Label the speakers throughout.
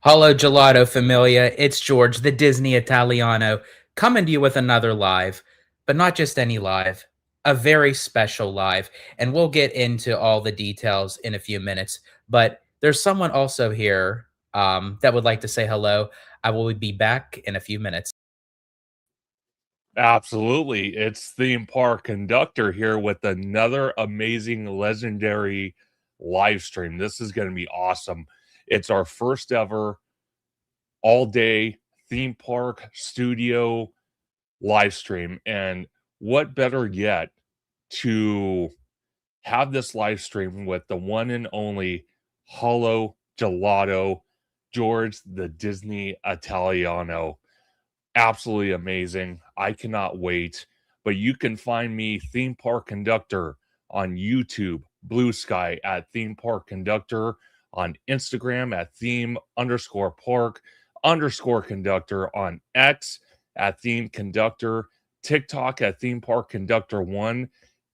Speaker 1: Hello, Gelato Familia. It's George, the Disney Italiano, coming to you with another live, but not just any live, a very special live. And we'll get into all the details in a few minutes. But there's someone also here that would like to say hello. I will be back in a few minutes.
Speaker 2: Absolutely. It's Theme Park Conductor here with another amazing legendary live stream. This is going to be awesome. It's our first ever all day theme park studio live stream. And what better yet to have this live stream with the one and only HaloGelato, George the Disney Italiano. Absolutely amazing. I cannot wait. But you can find me, Theme Park Conductor, on YouTube, Blue Sky at Theme Park Conductor, on Instagram at theme_park_conductor, on X at Theme Conductor, TikTok at Theme Park Conductor 1,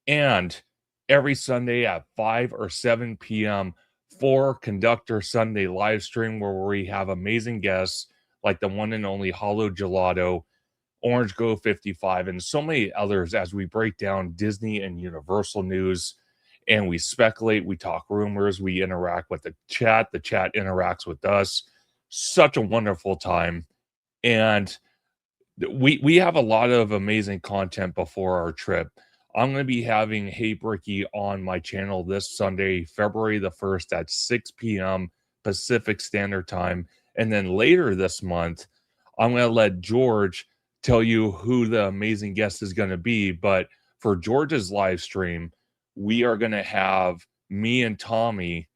Speaker 2: and every Sunday at 5 or 7 p.m. for Conductor Sunday live stream where we have amazing guests like the one and only HaloGelato, Orange Go 55, and so many others as we break down Disney and Universal news. And we speculate, we talk rumors, we interact with the chat interacts with us. Such a wonderful time. And we have a lot of amazing content before our trip. I'm going to be having Hey Bricky on my channel this Sunday, February the 1st at 6 p.m. Pacific Standard Time. And then later this month, I'm going to let George tell you who the amazing guest is going to be. But for George's live stream, we are going to have me and Tommy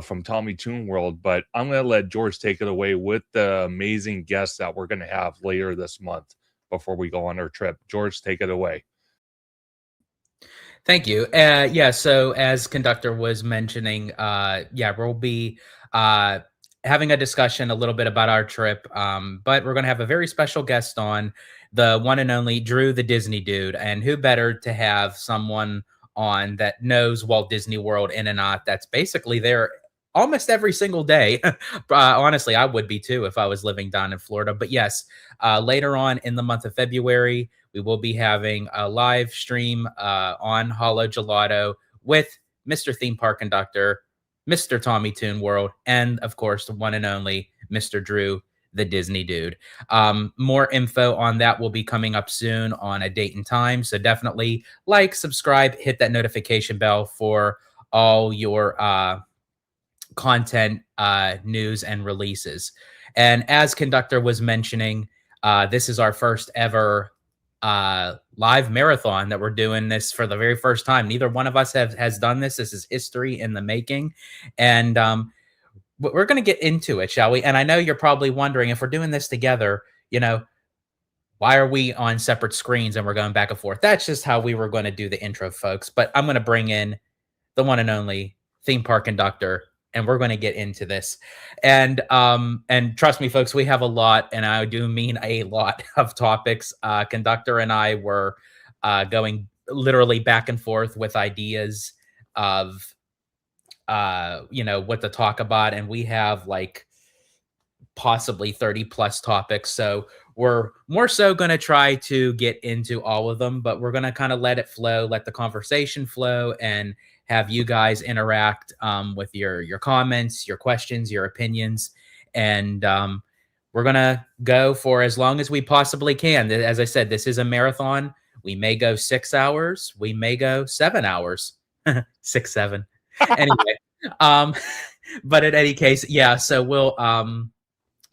Speaker 2: from Tommy Toon World. But I'm going to let George take it away with the amazing guests that we're going to have later this month before we go on our trip. George, take it away.
Speaker 1: Thank you. So as Conductor was mentioning, we'll be having a discussion a little bit about our trip, but we're going to have a very special guest on, the one and only Drew, the Disney Dude. And who better to have someone on that knows Walt Disney World in and out, that's basically there almost every single day. Honestly, I would be too if I was living down in Florida. But yes, later on in the month of February, we will be having a live stream on HaloGelato with Mr. Theme Park Conductor, Mr. Tommy Toon World, and of course, the one and only Mr. Drew, the Disney Dude. More info on that will be coming up soon on a date and time. So definitely like, subscribe, hit that notification bell for all your content, news, and releases. And as Conductor was mentioning, this is our first ever live marathon that we're doing this for the very first time. Neither one of us has done this. This is history in the making. And we're going to get into it, shall we? And I know you're probably wondering, if we're doing this together, why are we on separate screens and we're going back and forth? That's just how we were going to do the intro, folks. But I'm going to bring in the one and only Theme Park Conductor, and we're going to get into this. And trust me, folks, we have a lot, and I do mean a lot of topics. Conductor and I were going literally back and forth with ideas of what to talk about, and we have like possibly 30 plus topics. So we're more so going to try to get into all of them, but we're going to kind of let it flow, let the conversation flow, and have you guys interact with your comments, your questions, your opinions. And we're going to go for as long as we possibly can. As I said, this is a marathon. We may go 6 hours. We may go 7 hours. 6, 7. Anyway, but in any case, yeah, so we'll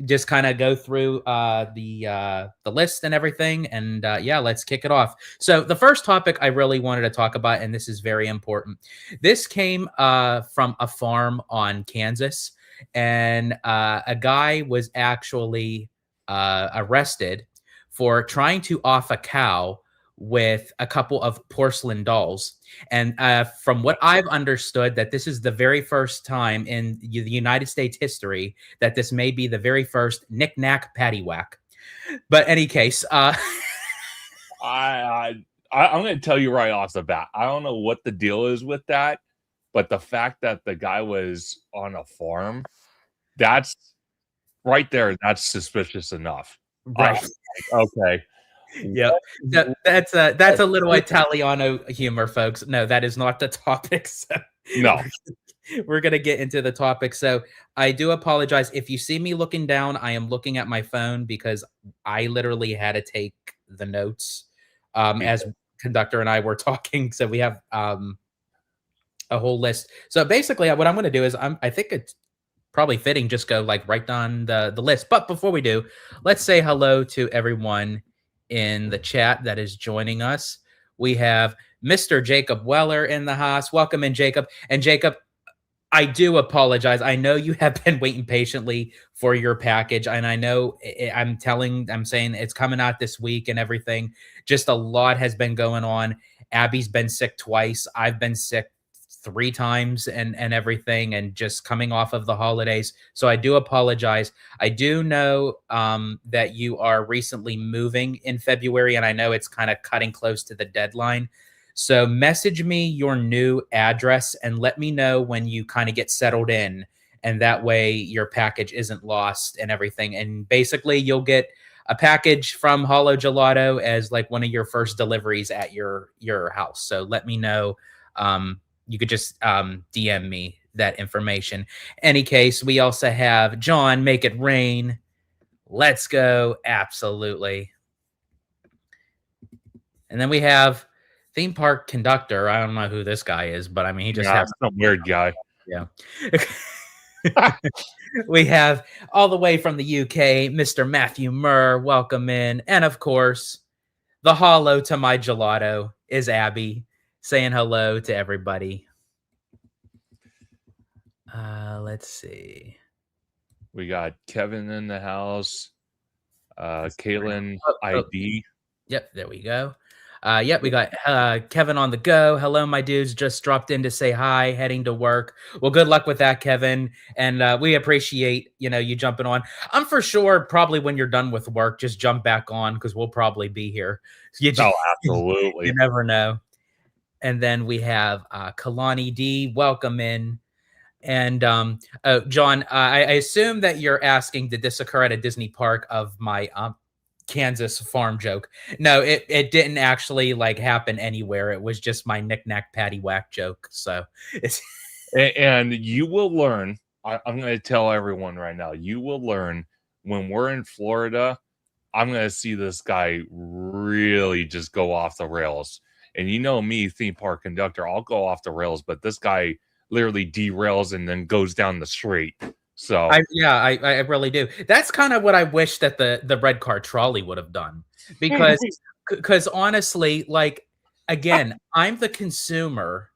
Speaker 1: just kind of go through the list and everything, and let's kick it off. So the first topic I really wanted to talk about, and this is very important, this came from a farm on Kansas, and a guy was actually arrested for trying to off a cow with a couple of porcelain dolls. And from what I've understood, that this is the very first time in the United States history that this may be the very first knick-knack paddywhack. But any case,
Speaker 2: I'm going to tell you right off the bat, I don't know what the deal is with that, but the fact that the guy was on a farm, that's right there, that's suspicious enough.
Speaker 1: Right.
Speaker 2: Okay.
Speaker 1: Yep. That's a little Italiano humor, folks. No, that is not the topic. So
Speaker 2: No.
Speaker 1: we're gonna get into the topic. So I do apologize if you see me looking down. I am looking at my phone because I literally had to take the notes as Conductor and I were talking. So we have a whole list. So basically, what I'm going to do is I think it's probably fitting just go like right down the list. But before we do, let's say hello to everyone in the chat that is joining us. We have Mr. Jacob Weller in the house. Welcome in, Jacob. And Jacob, I do apologize. I know you have been waiting patiently for your package, and I know I'm saying it's coming out this week and everything. Just a lot has been going on. Abby's been sick twice. I've been sick 3 times and everything, and just coming off of the holidays. So I do apologize. I do know that you are recently moving in February, and I know it's kind of cutting close to the deadline. So message me your new address and let me know when you kind of get settled in. And that way your package isn't lost and everything. And basically you'll get a package from HaloGelato as like one of your first deliveries at your house. So let me know. You could just DM me that information. Any case, we also have John, Make It Rain. Let's go. Absolutely. And then we have ThemeParkConductor. I don't know who this guy is, but I mean, he just has
Speaker 2: some weird guy.
Speaker 1: Yeah. We have all the way from the UK, Mr. Matthew Murr. Welcome in. And of course, the hollow to my gelato is Abby saying hello to everybody. Let's see.
Speaker 2: We got Kevin in the house. Kaylin ID.
Speaker 1: Yep, there we go. Yep, we got Kevin on the go. Hello, my dudes. Just dropped in to say hi, heading to work. Well, good luck with that, Kevin. And we appreciate, you jumping on. I'm for sure probably when you're done with work, just jump back on because we'll probably be here.
Speaker 2: Absolutely.
Speaker 1: You never know. And then we have Kalani D. Welcome in. And John, I assume that you're asking, did this occur at a Disney park of my Kansas farm joke? No, it didn't actually like happen anywhere. It was just my knick-knack paddywhack joke. So it's
Speaker 2: and you will learn. I'm going to tell everyone right now, you will learn when we're in Florida. I'm going to see this guy really just go off the rails. And you know me, theme park conductor, I'll go off the rails, but this guy literally derails and then goes down the street. So
Speaker 1: I really do. That's kind of what I wish that the red car trolley would have done, because honestly, like, again, I'm the consumer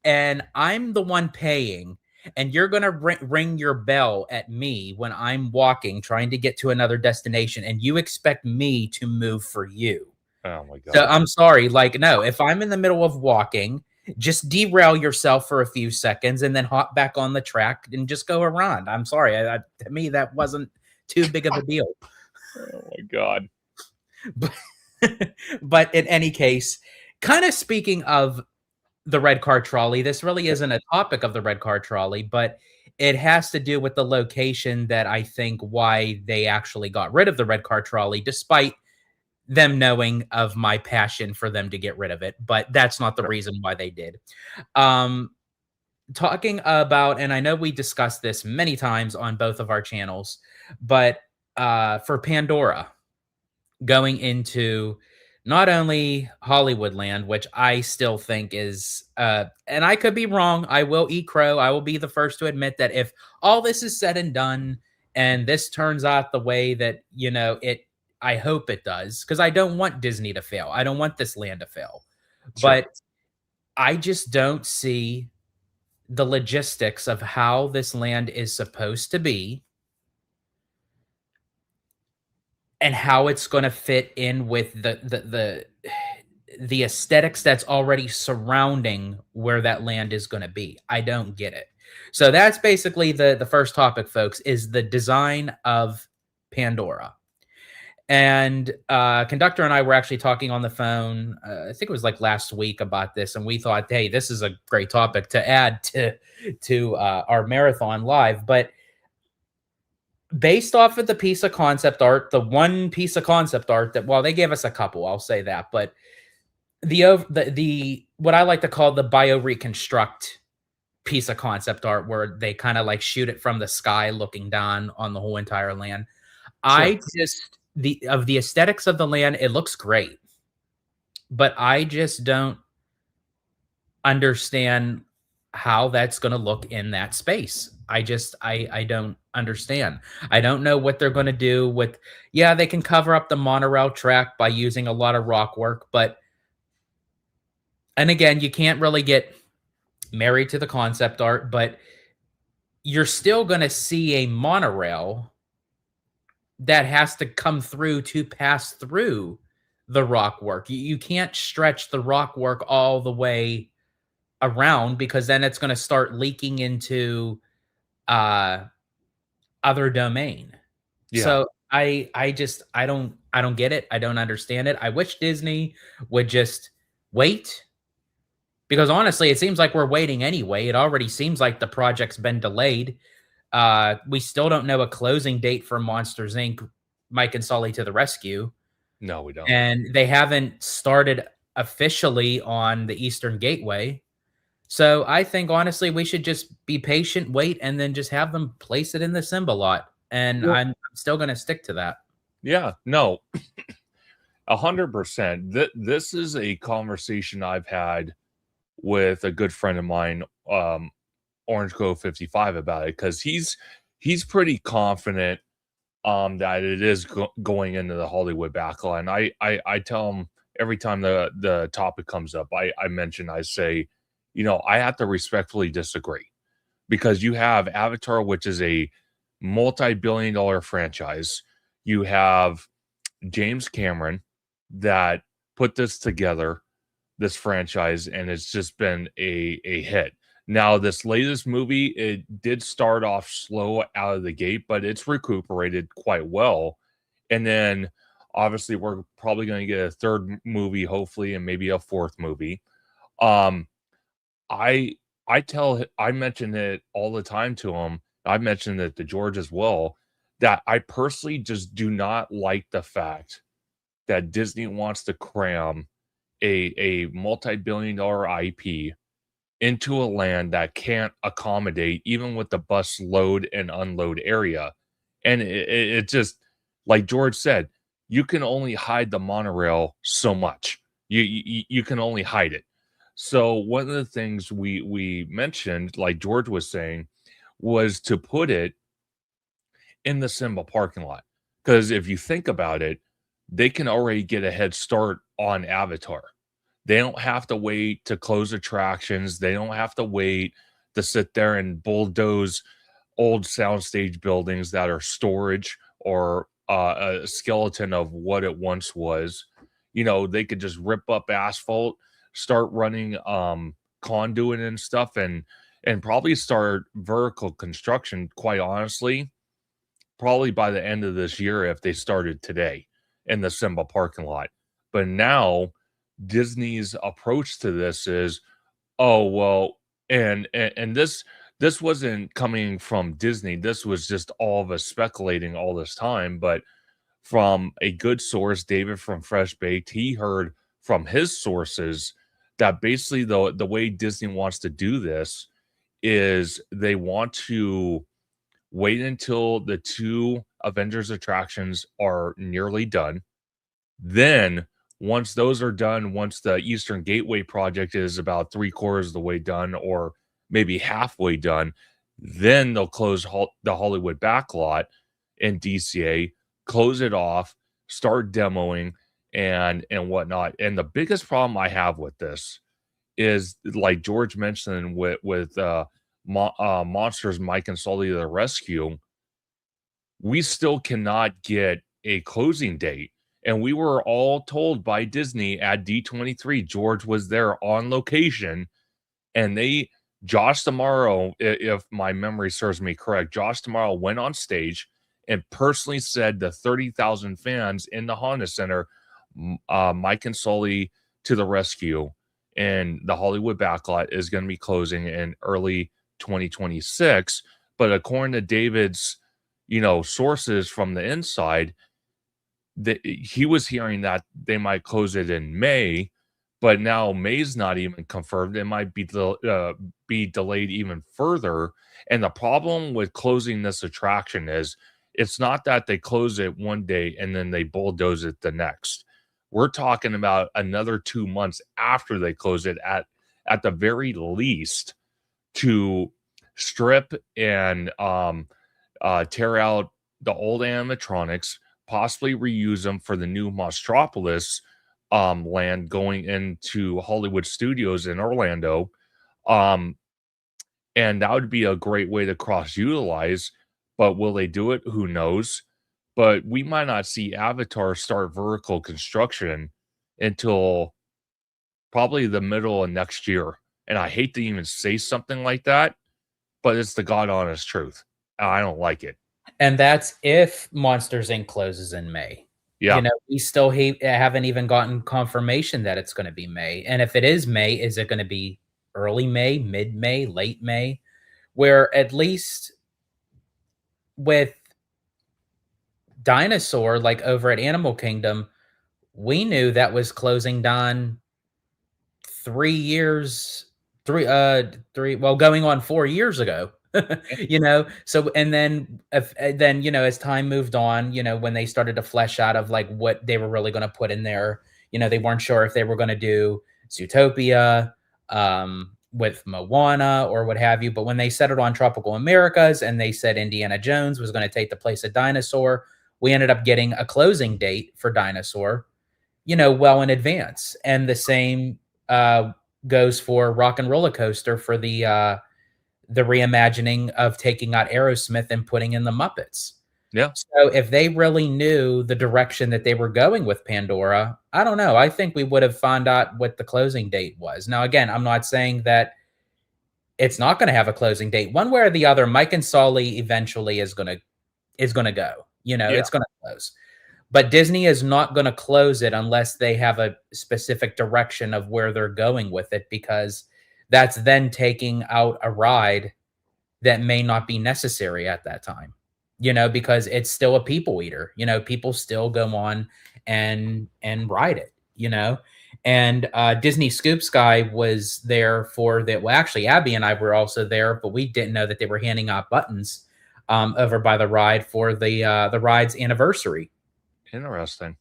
Speaker 1: and I'm the one paying, and you're gonna ring your bell at me when I'm walking trying to get to another destination, and you expect me to move for you.
Speaker 2: Oh my God.
Speaker 1: So I'm sorry. Like, no, if I'm in the middle of walking, just derail yourself for a few seconds and then hop back on the track and just go around. I'm sorry. To me, that wasn't too big of a deal.
Speaker 2: Oh my God.
Speaker 1: But in any case, kind of speaking of the red car trolley, this really isn't a topic of the red car trolley, but it has to do with the location that I think why they actually got rid of the red car trolley, despite them knowing of my passion for them to get rid of it. But that's not the reason why they did. Talking about, and I know we discussed this many times on both of our channels, but for Pandora going into not only Hollywood Land, which I still think is, and I could be wrong, I will eat crow. I will be the first to admit that if all this is said and done, and this turns out the way that, I hope it does, because I don't want Disney to fail. I don't want this land to fail.
Speaker 2: Sure.
Speaker 1: But I just don't see the logistics of how this land is supposed to be and how it's going to fit in with the aesthetics that's already surrounding where that land is going to be. I don't get it. So that's basically the first topic, folks, is the design of Pandora. And Conductor and I were actually talking on the phone, I think it was like last week, about this, and we thought, hey, this is a great topic to add to our marathon live. But based off of the piece of concept art, the one piece of concept art that, well, they gave us a couple, I'll say that, but the what I like to call the bio reconstruct piece of concept art, where they kind of like shoot it from the sky looking down on the whole entire land.
Speaker 2: Sure.
Speaker 1: I just the aesthetics of the land, it looks great, but I just don't understand how that's going to look in that space. I don't understand. I don't know what they're going to do with, yeah, they can cover up the monorail track by using a lot of rock work, but and again, you can't really get married to the concept art, but you're still going to see a monorail that has to come through to pass through the rock work. You can't stretch the rock work all the way around, because then it's going to start leaking into uh other domain.
Speaker 2: Yeah.
Speaker 1: So I don't get it. I don't understand it. I wish Disney would just wait, because honestly, it seems like we're waiting anyway. It already seems like the project's been delayed. We still don't know a closing date for Monsters Inc. Mike and Sully to the Rescue,
Speaker 2: No, we don't.
Speaker 1: and they haven't started officially on the Eastern Gateway. So I think honestly we should just be patient, wait, and then just have them place it in the Simba lot. And
Speaker 2: Well,
Speaker 1: I'm still gonna stick to that.
Speaker 2: yeah, no, 100%. This is a conversation I've had with a good friend of mine, Orange Grove 55, about it, because he's pretty confident that it is going into the Hollywood backline. I tell him every time the topic comes up, I mention, I say, I have to respectfully disagree, because you have Avatar, which is a multi-billion-dollar franchise. You have James Cameron that put this together, this franchise, and it's just been a hit. Now, this latest movie, it did start off slow out of the gate, but it's recuperated quite well. And then obviously we're probably going to get a third movie, hopefully, and maybe a fourth movie. Um, I I mention it all the time to him. I mentioned it to George as well, that I personally just do not like the fact that Disney wants to cram a multi-billion-dollar IP into a land that can't accommodate, even with the bus load and unload area. And it just, like George said, you can only hide the monorail so much. You can only hide it. So one of the things we mentioned, like George was saying, was to put it in the Simba parking lot. Because if you think about it, they can already get a head start on Avatar. They don't have to wait to close attractions. They don't have to wait to sit there and bulldoze old soundstage buildings that are storage, or a skeleton of what it once was. They could just rip up asphalt, start running conduit and stuff, and probably start vertical construction, quite honestly, probably by the end of this year if they started today in the Simba parking lot. But now Disney's approach to this is, oh well, and this wasn't coming from Disney. This was just all of us speculating all this time, but from a good source, David from Fresh Baked, he heard from his sources that basically the way Disney wants to do this is they want to wait until the two Avengers attractions are nearly done. Then, once those are done, once the Eastern Gateway project is about three-quarters of the way done, or maybe halfway done, then they'll close the Hollywood backlot in DCA, close it off, start demoing, and whatnot. And the biggest problem I have with this is, like George mentioned, with Monsters Mike and Sully to the Rescue, we still cannot get a closing date. And we were all told by Disney at D23, George was there on location, and Josh Tomorrow, if my memory serves me correct, Josh Tomorrow went on stage and personally said to 30,000 fans in the Honda Center, Mike and Sully to the Rescue and the Hollywood backlot is going to be closing in early 2026. But according to David's, sources from the inside, that he was hearing that they might close it in May, but now May's not even confirmed. It might be delayed even further. And the problem with closing this attraction is it's not that they close it one day and then they bulldoze it the next. We're talking about another 2 months after they close it at the very least to strip and tear out the old animatronics, possibly reuse them for the new Monstropolis land going into Hollywood Studios in Orlando. Um, and that would be a great way to cross utilize. But will they do it? Who knows? But we might not see Avatar start vertical construction until probably the middle of next year. And I hate to even say something like that, but it's the God honest truth. I don't like it.
Speaker 1: And that's if Monsters Inc. closes in May.
Speaker 2: Yeah.
Speaker 1: We still haven't even gotten confirmation that it's going to be May. And if it is May, is it going to be early May, mid May, late May? Where at least with Dinosaur, like over at Animal Kingdom, we knew that was closing down 3 years, going on 4 years ago. So and then as time moved on, when they started to flesh out of like what they were really going to put in there, they weren't sure if they were going to do Zootopia with Moana or what have you, but when they settled on Tropical Americas and they said Indiana Jones was going to take the place of Dinosaur, we ended up getting a closing date for Dinosaur well in advance. And the same goes for Rock and Roller Coaster for the reimagining of taking out Aerosmith and putting in the Muppets.
Speaker 2: Yeah.
Speaker 1: So if they really knew the direction that they were going with Pandora, I don't know. I think we would have found out what the closing date was. Now, again, I'm not saying that it's not going to have a closing date. One way or the other, Mike and Sully eventually is going to go. It's going to close. But Disney is not going to close it unless they have a specific direction of where they're going with it, because that's then taking out a ride that may not be necessary at that time, because it's still a people eater. People still go on and ride it, and Disney Scoop Sky was there for that. Well, actually, Abby and I were also there, but we didn't know that they were handing out buttons over by the ride for the ride's anniversary.
Speaker 2: Interesting.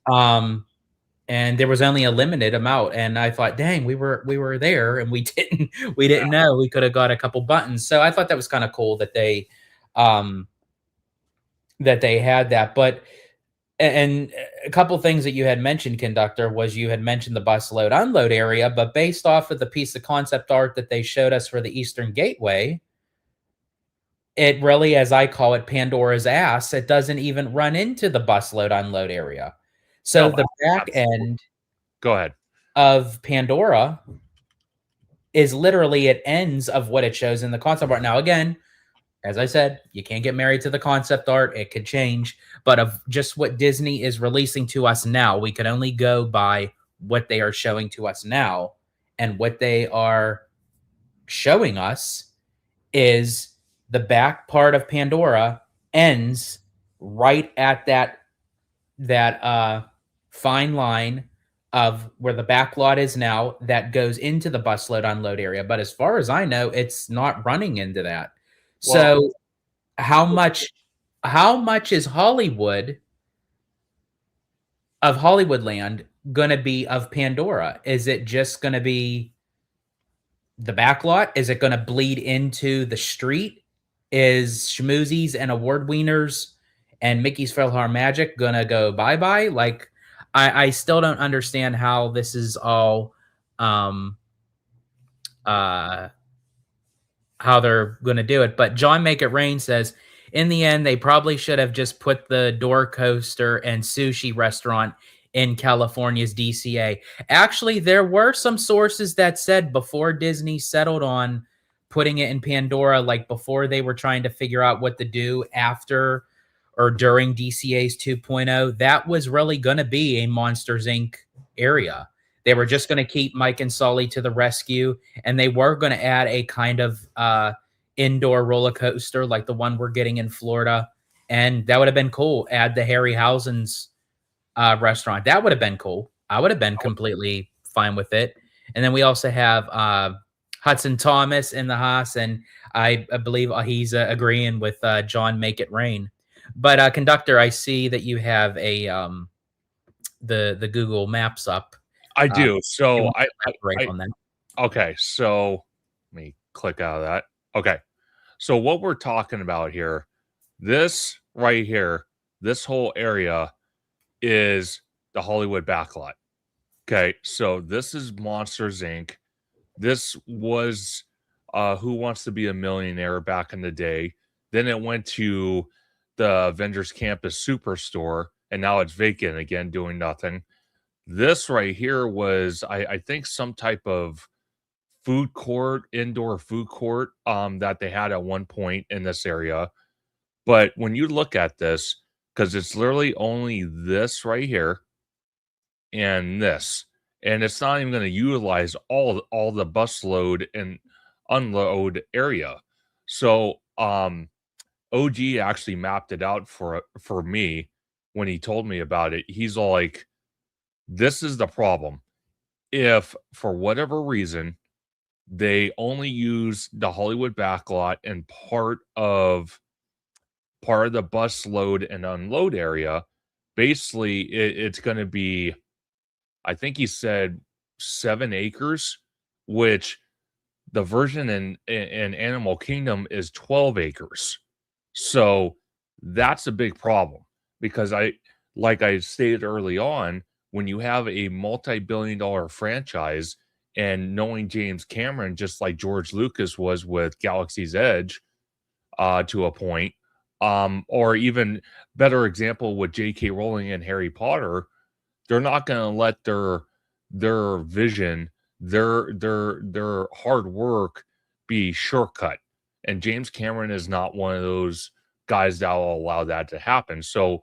Speaker 1: And there was only a limited amount, and I thought, dang, we were there and we didn't know we could have got a couple buttons. So I thought that was kind of cool that they had that. But and a couple things that you had mentioned, Conductor, was you had mentioned the bus load unload area, but based off of the piece of concept art that they showed us for the Eastern Gateway, it really, as I call it, Pandora's ass, it doesn't even run into the bus load unload area. So the back end
Speaker 2: Go ahead.
Speaker 1: of Pandora is literally at ends of what it shows in the concept art. Now, again, as I said, you can't get married to the concept art. It could change. But of just what Disney is releasing to us now, we can only go by what they are showing to us now. And what they are showing us is the back part of Pandora ends right at that fine line of where the back lot is now that goes into the bus load unload area. But as far as I know, it's not running into that. So how much is Hollywood of Hollywoodland going to be of Pandora? Is it just going to be the back lot? Is it going to bleed into the street? Is Schmoozies and Award Wieners and Mickey's PhilharMagic going to go bye-bye? Like, I still don't understand how this is all how they're going to do it. But John Make It Rain says, in the end, they probably should have just put the door coaster and sushi restaurant in California's DCA. Actually, there were some sources that said before Disney settled on putting it in Pandora, like before they were trying to figure out what to do after or during DCA's 2.0, that was really going to be a Monsters Inc. area. They were just going to keep Mike and Sully to the rescue, and they were going to add a kind of indoor roller coaster like the one we're getting in Florida and that would have been cool. Add the Harryhausen's restaurant. That would have been cool. I would have been completely fine with it. And then we also have Hudson Thomas in the house, and I believe he's agreeing with John Make It Rain. But conductor, I see that you have a the Google Maps up.
Speaker 2: I
Speaker 1: Uh,
Speaker 2: do.
Speaker 1: you
Speaker 2: So
Speaker 1: want to elaborate on that?
Speaker 2: okay. So let me click out of that. Okay. So what we're talking about here, this right here, this whole area is the Hollywood backlot. Okay. So this is Monsters Inc. This was Who Wants to Be a Millionaire back in the day. Then it went to the Avengers Campus Superstore, and now it's vacant again, doing nothing. This right here was, I think, some type of food court, indoor food court, that they had at one point in this area. But when you look at this, because it's literally only this right here and this, and it's not even going to utilize all the bus load and unload area. So OG actually mapped it out for me when he told me about it. He's all like, this is the problem. If for whatever reason they only use the Hollywood backlot and part of the bus load and unload area, basically it's going to be, I think he said 7 acres, which the version in Animal Kingdom is 12 acres. So that's a big problem because like I stated early on, when you have a multi-billion-dollar franchise and knowing James Cameron, just like George Lucas was with Galaxy's Edge, to a point, or even better example with J.K. Rowling and Harry Potter, they're not going to let their vision, their hard work be shortcut. And James Cameron is not one of those guys that will allow that to happen. So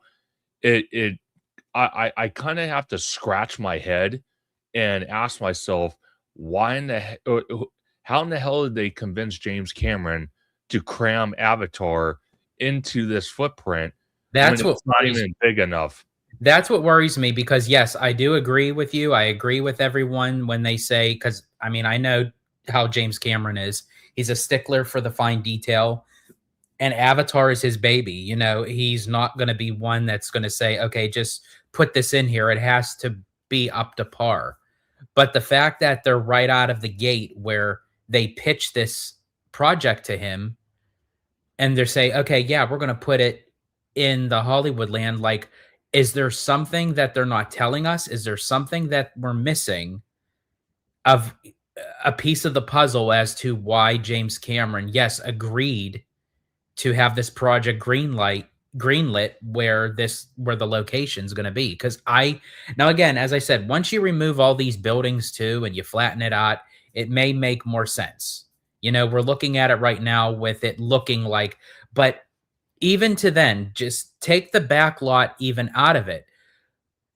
Speaker 2: I kind of have to scratch my head and ask myself, why in the how in the hell did they convince James Cameron to cram Avatar into this footprint when
Speaker 1: That's what
Speaker 2: it's not
Speaker 1: worries.
Speaker 2: even big enough?
Speaker 1: That's what worries me because yes, I do agree with you. I agree with everyone when they say, because I mean, I know how James Cameron is. He's a stickler for the fine detail, and Avatar is his baby. You know, he's not going to be one that's going to say, okay, just put this in here. It has to be up to par. But the fact that they're right out of the gate where they pitch this project to him and they're saying, okay, yeah, we're going to put it in the Hollywood land. Like, is there something that they're not telling us? Is there something that we're missing of a piece of the puzzle as to why James Cameron, yes, agreed to have this project greenlit where the location's going to be? Because I now again, as I said, once you remove all these buildings too and you flatten it out, it may make more sense. You know, we're looking at it right now with it looking like, but even to then, just take the back lot even out of it.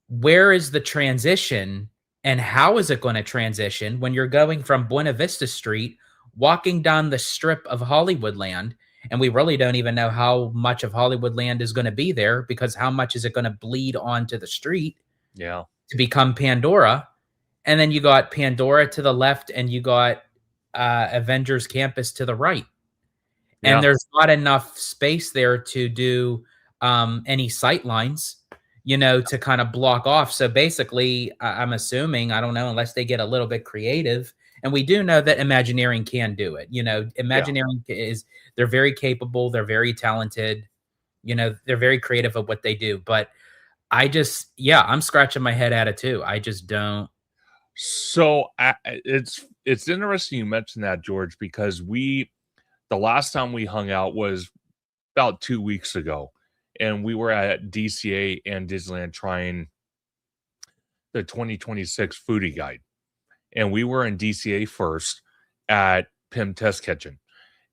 Speaker 1: Where is the transition and how is it going to transition when you're going from Buena Vista Street, walking down the strip of Hollywoodland? And we really don't even know how much of Hollywoodland is going to be there because how much is it going to bleed onto the street
Speaker 2: Yeah.
Speaker 1: to become Pandora? And then you got Pandora to the left and you got Avengers Campus to the right, and
Speaker 2: Yeah.
Speaker 1: there's not enough space there to do any sight lines, you know, to kind of block off. So basically, I'm assuming, I don't know, unless they get a little bit creative, and we do know that Imagineering can do it. You know,
Speaker 2: Yeah.
Speaker 1: Imagineering they're very capable, they're very talented, you know, they're very creative at what they do. But yeah, I'm scratching my head at it too. I just don't.
Speaker 2: So it's interesting you mentioned that, George, because the last time we hung out was about 2 weeks ago, and we were at DCA and Disneyland trying the 2026 foodie guide. And we were in DCA first at Pim Test Kitchen.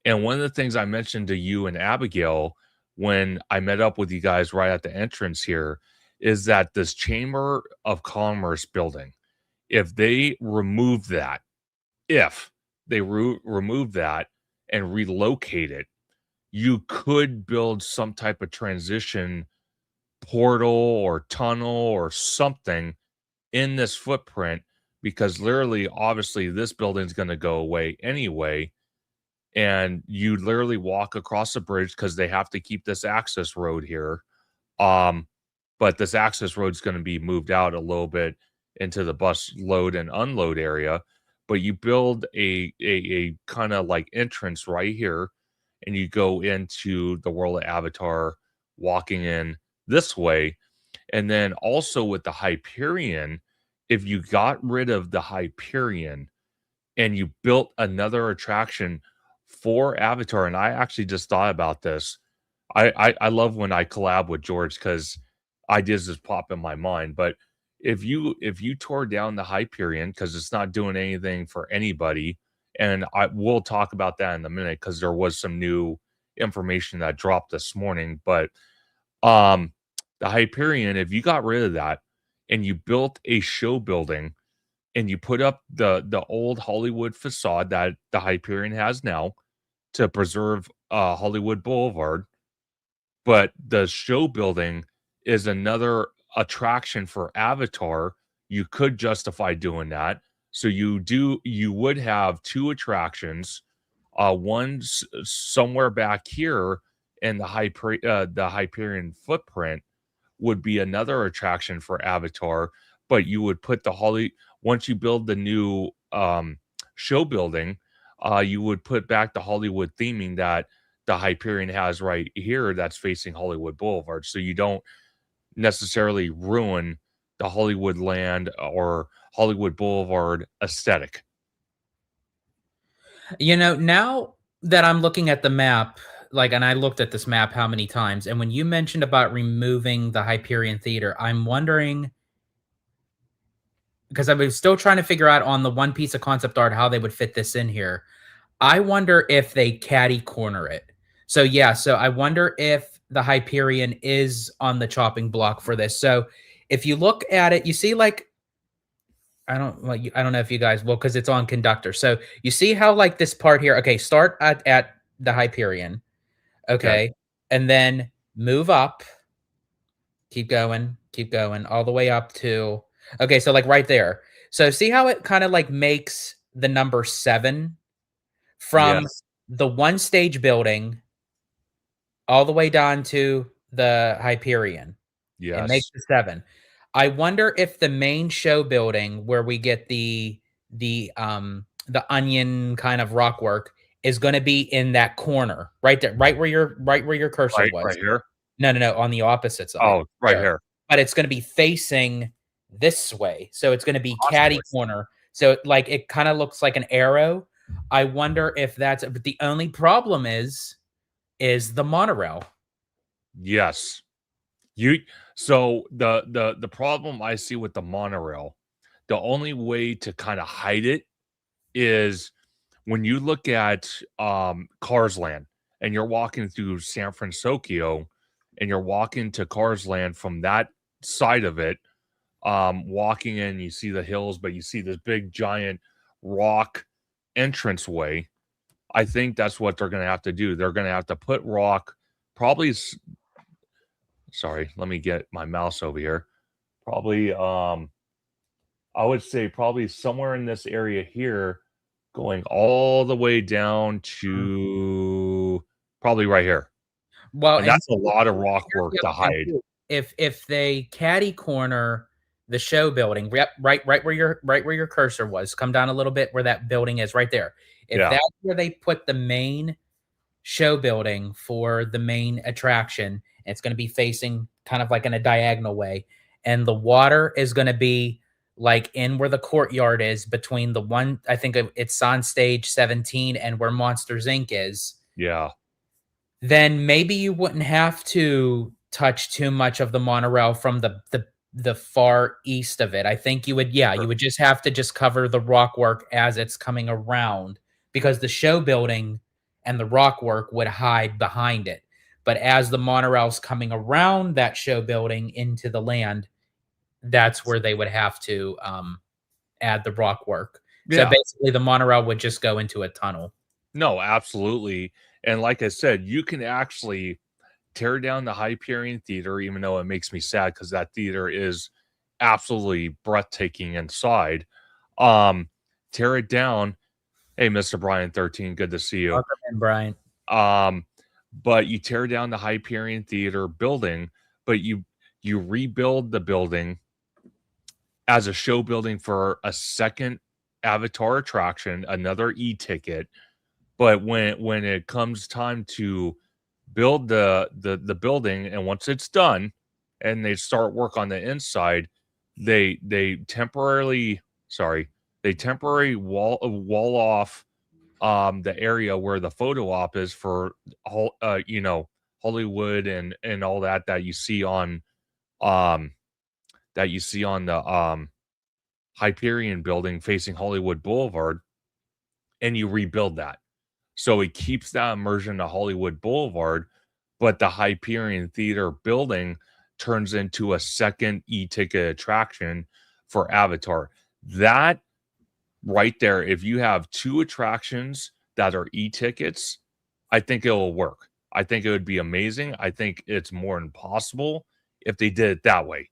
Speaker 2: And one of the things I mentioned to you and Abigail when I met up with you guys right at the entrance here is that this Chamber of Commerce building, if they remove that, if they remove that and relocate it, you could build some type of transition portal or tunnel or something in this footprint, because literally, obviously, this building's going to go away anyway. And you literally walk across the bridge because they have to keep this access road here. Um, but this access road is going to be moved out a little bit into the bus load and unload area. But you build a kind of like entrance right here, and you go into the world of Avatar, walking in this way. And then also with the Hyperion, if you got rid of the Hyperion and you built another attraction for Avatar, and I actually just thought about this. I love when I collab with George because ideas just pop in my mind. But if you tore down the Hyperion because it's not doing anything for anybody, and I will talk about that in a minute because there was some new information that dropped this morning. But um the Hyperion, if you got rid of that and you built a show building and you put up the old Hollywood facade that the Hyperion has now to preserve Hollywood Boulevard, but the show building is another attraction for Avatar, you could justify doing that. So you would have two attractions, one somewhere back here in the Hyperion footprint would be another attraction for Avatar, but you would put once you build the new show building, you would put back the Hollywood theming that the Hyperion has right here that's facing Hollywood Boulevard. So you don't necessarily ruin the Hollywood land or Hollywood Boulevard aesthetic.
Speaker 1: You know, now that I'm looking at the map, like, and I looked at this map how many times, and when you mentioned about removing the Hyperion Theater, I'm wondering, because I was still trying to figure out on the one piece of concept art how they would fit this in here. I wonder if they catty corner it. So yeah, so I wonder if the Hyperion is on the chopping block for this. So if you look at it, you see like I don't know if you guys will because it's on conductor. So you see how like this part here. Okay, start at the Hyperion.
Speaker 2: Okay.
Speaker 1: Okay, and then move up. Keep going, all the way up to okay. So like right there. So see how it kind of like makes the number 7 from
Speaker 2: Yes.
Speaker 1: the one stage building all the way down to the Hyperion. It makes
Speaker 2: Yes.
Speaker 1: the 7. I wonder if the main show building where we get the onion kind of rock work is gonna be in that corner, right there, right where your cursor
Speaker 2: Right
Speaker 1: was.
Speaker 2: here.
Speaker 1: No, no, no, on the opposite side.
Speaker 2: Oh, right
Speaker 1: There.
Speaker 2: here.
Speaker 1: But it's gonna be facing this way, so it's gonna be catty
Speaker 2: Possibly.
Speaker 1: corner. So, like, it kinda looks like an arrow. I wonder if that's but the only problem is the monorail.
Speaker 2: Yes. You so the problem I see with the monorail, the only way to kind of hide it is when you look at Cars Land and you're walking through San Francisco and you're walking to Cars Land from that side of it, walking in, you see the hills, but you see this big giant rock entranceway. I think that's what they're going to have to do. They're going to have to put rock, probably. Sorry, let me get my mouse over here. Probably, I would say probably somewhere in this area here, going all the way down
Speaker 1: Mhm.
Speaker 2: to probably right here.
Speaker 1: Well,
Speaker 2: And
Speaker 1: and
Speaker 2: that's a lot of rock
Speaker 1: here's
Speaker 2: work
Speaker 1: the
Speaker 2: to
Speaker 1: other thing
Speaker 2: hide.
Speaker 1: too. If they catty corner the show building, yep, right where your cursor was, come down a little bit where that building is, right there. If
Speaker 2: Yeah.
Speaker 1: that's where they put the main show building for the main attraction, it's gonna be facing kind of like in a diagonal way, and the water is gonna be, like, in where the courtyard is between the one I think it's on stage 17 and where Monsters, Inc. is.
Speaker 2: Yeah.
Speaker 1: Then maybe you wouldn't have to touch too much of the monorail from the far east of it. I think you would yeah,
Speaker 2: Sure.
Speaker 1: you would just have to just cover the rock work as it's coming around because the show building and the rock work would hide behind it. But as the monorail's coming around that show building into the land, that's where they would have to, add the rock work. So
Speaker 2: Yeah.
Speaker 1: basically, the monorail would just go into a tunnel.
Speaker 2: No, absolutely. And like I said, you can actually tear down the Hyperion Theater, even though it makes me sad because that theater is absolutely breathtaking inside. Um, Tear it down. Hey, Mr. Brian 13, good to see you.
Speaker 1: Welcome in, Brian.
Speaker 2: Um, but you tear down the Hyperion Theater building, but you rebuild the building as a show building for a second Avatar attraction, another e-ticket. But when it comes time to build the building, and once it's done and they start work on the inside, they temporarily they temporarily wall off the area where the photo op is for you know, Hollywood and all that you see on um the Hyperion building facing Hollywood Boulevard, and you rebuild that. So it keeps that immersion to Hollywood Boulevard, but the Hyperion Theater building turns into a second e-ticket attraction for Avatar. That right there, if you have two attractions that are e-tickets, I think it'll work. I think it would be amazing. I think it's more impossible if they did it that way.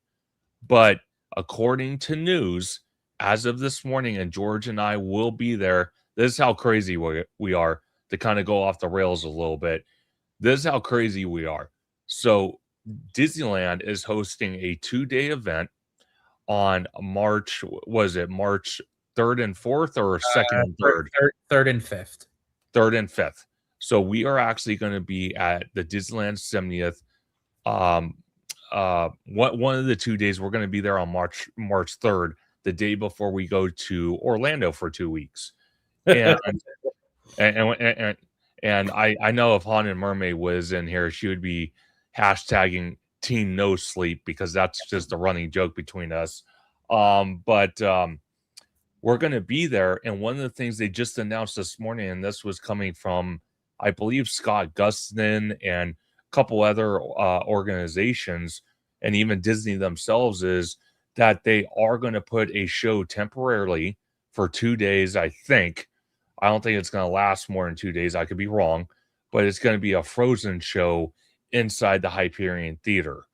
Speaker 2: But according to news, as of this morning, and George and I will be there. This is how crazy we are, to kind of go off the rails a little bit. This is how crazy we are. So, Disneyland is hosting a 2-day event on March, was it March 3rd and 4th, or 2nd and 3rd?
Speaker 1: Third and fifth.
Speaker 2: 3rd and 5th. So, we are actually going to be at the Disneyland 70th. One of the 2 days we're going to be there on March 3rd, the day before we go to Orlando for 2 weeks. And and and I know if Haunted Mermaid was in here, she would be hashtagging Team No Sleep, because that's just a running joke between us. But we're going to be there, and one of the things they just announced this morning, and this was coming from, I believe, Scott Gustin and a couple other organizations, and even Disney themselves, is that they are going to put a show temporarily for 2 days. I think, I don't think it's going to last more than 2 days. I could be wrong, but it's going to be a Frozen show inside the Hyperion Theater.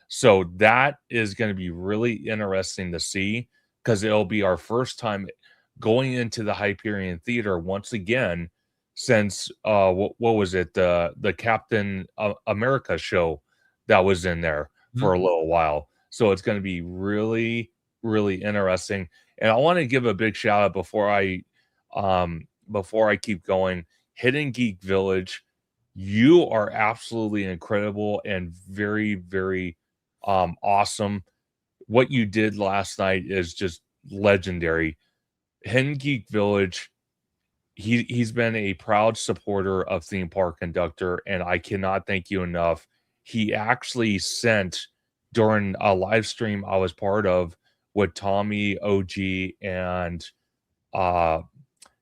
Speaker 2: So that is going to be really interesting to see, because it'll be our first time going into the Hyperion Theater once again since what was it, the Captain America show that was in there for a little while. So it's going to be really, really interesting. And I want to give a big shout out before I keep going. Hidden Geek Village, you are absolutely incredible and very, very awesome. What you did last night is just legendary. Hidden Geek Village, he's been a proud supporter of Theme Park Conductor, and I cannot thank you enough. He actually sent, during a live stream I was part of with Tommy, OG, and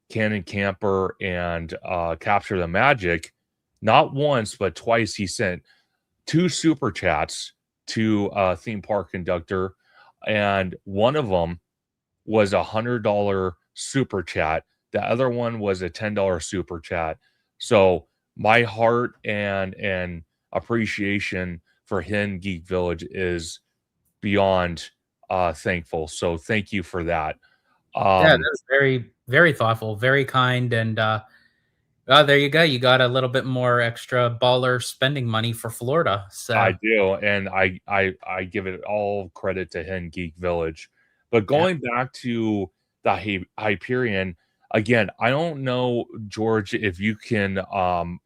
Speaker 2: Cannon Camper, and Capture the Magic, not once but twice he sent 2 super chats to Theme Park Conductor, and one of them was $100 super chat. The other one was a $10 super chat. So my heart and appreciation for Hidden Geek Village is beyond thankful. So thank you for that.
Speaker 1: Yeah, that was very, very thoughtful, very kind, and oh, there you go. You got a little bit more extra baller spending money for Florida. So
Speaker 2: I do, and I give it all credit to Hidden Geek Village. But
Speaker 1: yeah.
Speaker 2: going back to the Hyperion, again, I don't know, George, if you can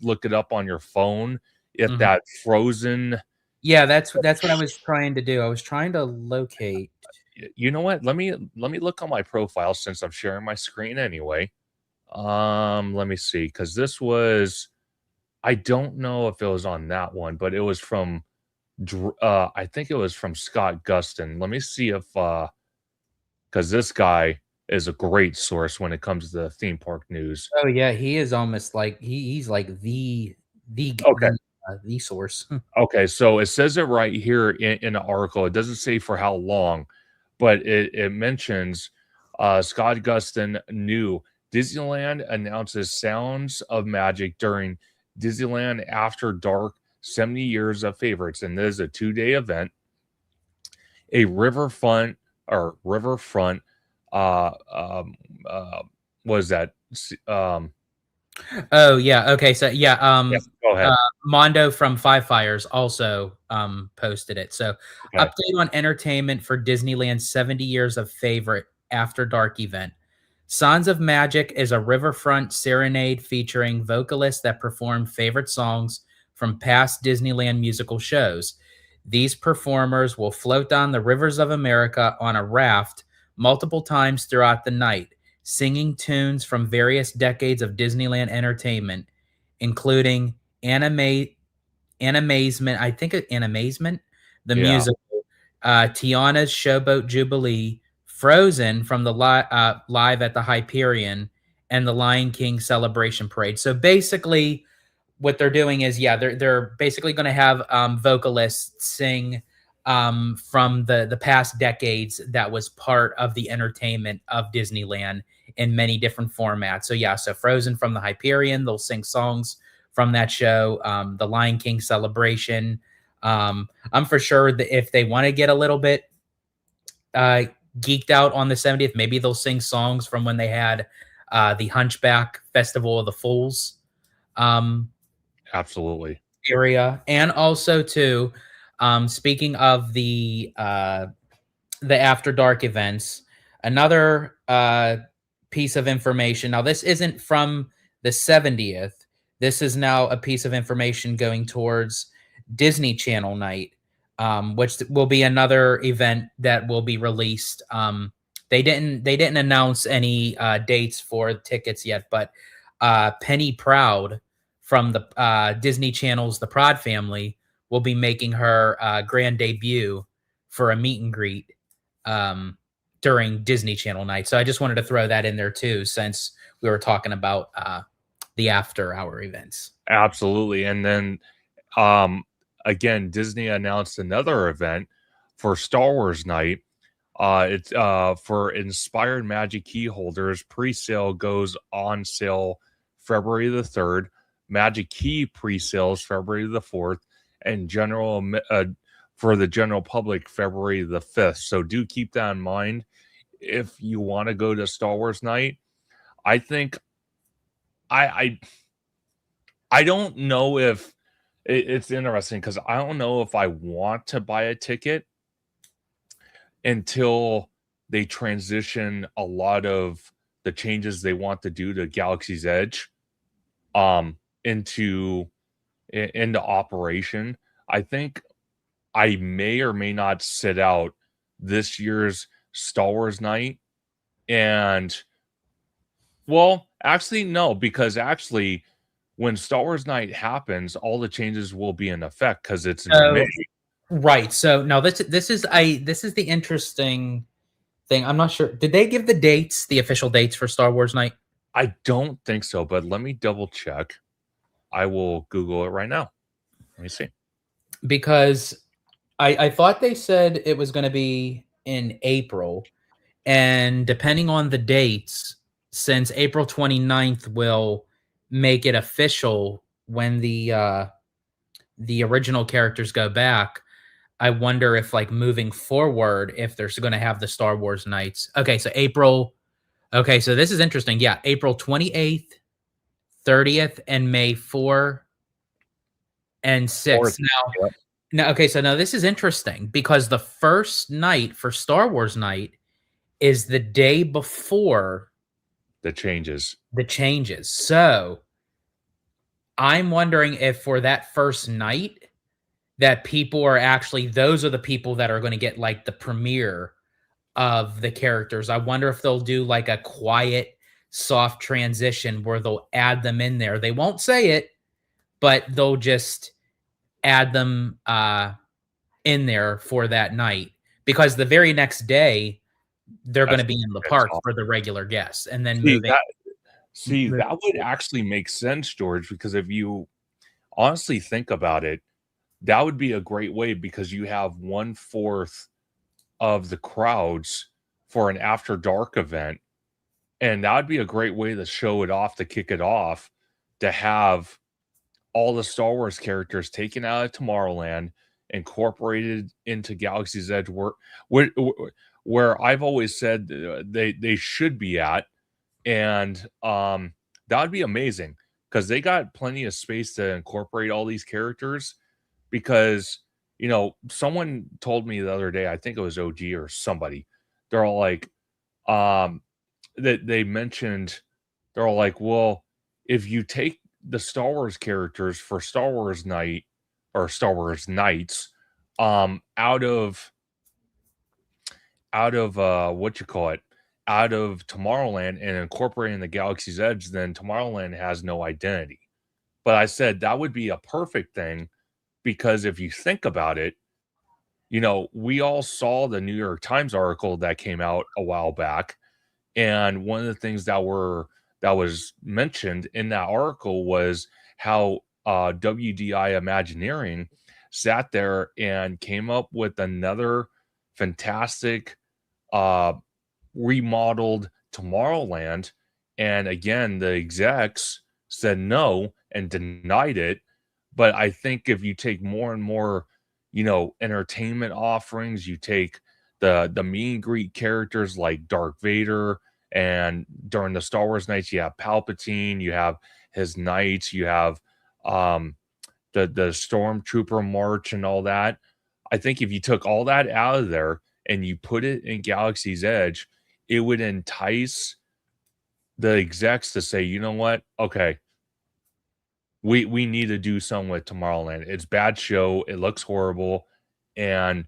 Speaker 2: look it up on your phone, if
Speaker 1: Mhm.
Speaker 2: that Frozen.
Speaker 1: Yeah, that's what I was trying to do. I was trying to locate.
Speaker 2: You know what? Let me look on my profile since I'm sharing my screen anyway. Let me see, because this was, I don't know if it was on that one, but it was from I think it was from Scott Gustin. Let me see if because this guy is a great source when it comes to the theme park news.
Speaker 1: Oh yeah, he is almost like he's like the
Speaker 2: Okay.
Speaker 1: the source.
Speaker 2: Okay, so it says it right here in the article. It doesn't say for how long, but it mentions Scott Gustin knew Disneyland announces Sounds of Magic during Disneyland After Dark 70 Years of Favorites. And this is a 2-day event. A riverfront, uh, um, was that?
Speaker 1: Oh yeah. Okay. So yeah.
Speaker 2: Yeah, go ahead.
Speaker 1: Mondo from Five Fires also posted it. So
Speaker 2: Okay.
Speaker 1: update on entertainment for Disneyland's 70 Years of Favorite After Dark event. Sons of Magic is a riverfront serenade featuring vocalists that perform favorite songs from past Disneyland musical shows. These performers will float down the rivers of America on a raft multiple times throughout the night, singing tunes from various decades of Disneyland entertainment, including Anime, Animazement, I think Animazement, the
Speaker 2: Yeah,
Speaker 1: musical, Tiana's Showboat Jubilee, Frozen from the Live at the Hyperion, and the Lion King Celebration Parade. So basically, what they're doing is, yeah, they're basically going to have vocalists sing from the past decades that was part of the entertainment of Disneyland in many different formats. So yeah, so Frozen from the Hyperion, they'll sing songs from that show. The Lion King Celebration. I'm for sure that if they want to get a little bit uh, geeked out on the 70th, maybe they'll sing songs from when they had the Hunchback Festival of the Fools.
Speaker 2: absolutely.
Speaker 1: Area, and also too, speaking of the After Dark events, another piece of information. Now, this isn't from the 70th. This is now a piece of information going towards Disney Channel night, which will be another event that will be released. They didn't announce any dates for tickets yet, but Penny Proud from the Disney Channel's The Prod Family will be making her grand debut for a meet and greet during Disney Channel night. So I just wanted to throw that in there too, since we were talking about the after hour events.
Speaker 2: Absolutely. And then again, Disney announced another event for Star Wars night. It's for inspired magic key holders. Pre-sale goes on sale February the 3rd. Magic key pre-sales February the 4th, and for the general public February the 5th. So do keep that in mind if you want to go to Star Wars night. I think I don't know if it's interesting, because I don't know if I want to buy a ticket until they transition a lot of the changes they want to do to Galaxy's Edge into operation. I think I may or may not sit out this year's Star Wars night. And well, actually no, because actually when Star Wars night happens, all the changes will be in effect because it's in May.
Speaker 1: Right. So now this is the interesting thing. I'm not sure. Did they give the dates, the official dates for Star Wars night?
Speaker 2: I don't think so, but let me double check. I will Google it right now. Let me see.
Speaker 1: Because I thought they said it was going to be in April, and depending on the dates, since April 29th will make it official when the original characters go back, I wonder if, like, moving forward, if they're going to have the Star Wars nights. Okay, so April. Okay, so this is interesting. Yeah, April 28th, 30th, and May 4 and 6. Now, okay, so now this is interesting because the first night for Star Wars night is the day before
Speaker 2: the changes.
Speaker 1: the changes. So I'm wondering if for that first night that people are actually, those are the people that are going to get like the premiere of the characters. I wonder if they'll do like a quiet, soft transition where they'll add them in there. They won't say it, but they'll just add them in there for that night, because the very next day they're going to be in the park for the regular guests, and then
Speaker 2: that would actually make sense, George, because if you honestly think about it, that would be a great way, because you have 1/4 of the crowds for an after dark event, And that would be a great way to show it off, to kick it off, to have all the Star Wars characters taken out of Tomorrowland, incorporated into Galaxy's Edge, where, where I've always said they should be at. And that would be amazing, because they got plenty of space to incorporate all these characters. Because, you know, someone told me the other day, I think it was OG or somebody, they're all like, um, that they mentioned, they're all like, well, if you take the Star Wars characters for Star Wars Night or Star Wars Nights, out of what you call it, out of Tomorrowland, and incorporating the Galaxy's Edge, then Tomorrowland has no identity. But I said that would be a perfect thing, because if you think about it, you know, we all saw the New York Times article that came out a while back, and one of the things that was mentioned in that article was how WDI Imagineering sat there and came up with another fantastic remodeled Tomorrowland. And again, the execs said no and denied it. But I think if you take more and more, you know, entertainment offerings, you take the meet and greet characters like Darth Vader, and during the Star Wars nights, you have Palpatine, you have his knights, you have um the Stormtrooper march and all that. I think if you took all that out of there and you put it in Galaxy's Edge, it would entice the execs to say, you know what? Okay, we need to do something with Tomorrowland. It's bad show, it looks horrible, and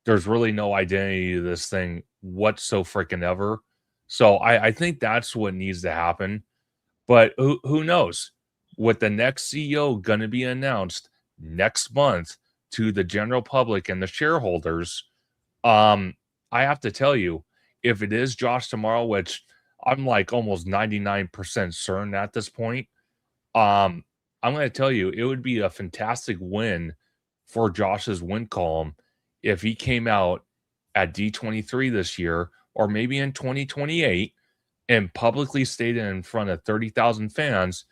Speaker 2: there's really no identity to this thing whatso freaking ever. So I think that's what needs to happen. But who knows? With the next CEO going to be announced next month to the general public and the shareholders, I have to tell you, if it is Josh tomorrow, which I'm like almost 99% certain at this point, um, I'm going to tell you, it would be a fantastic win for Josh's win column if he came out at D23 this year, or maybe in 2028, and publicly stated in front of 30,000 fans,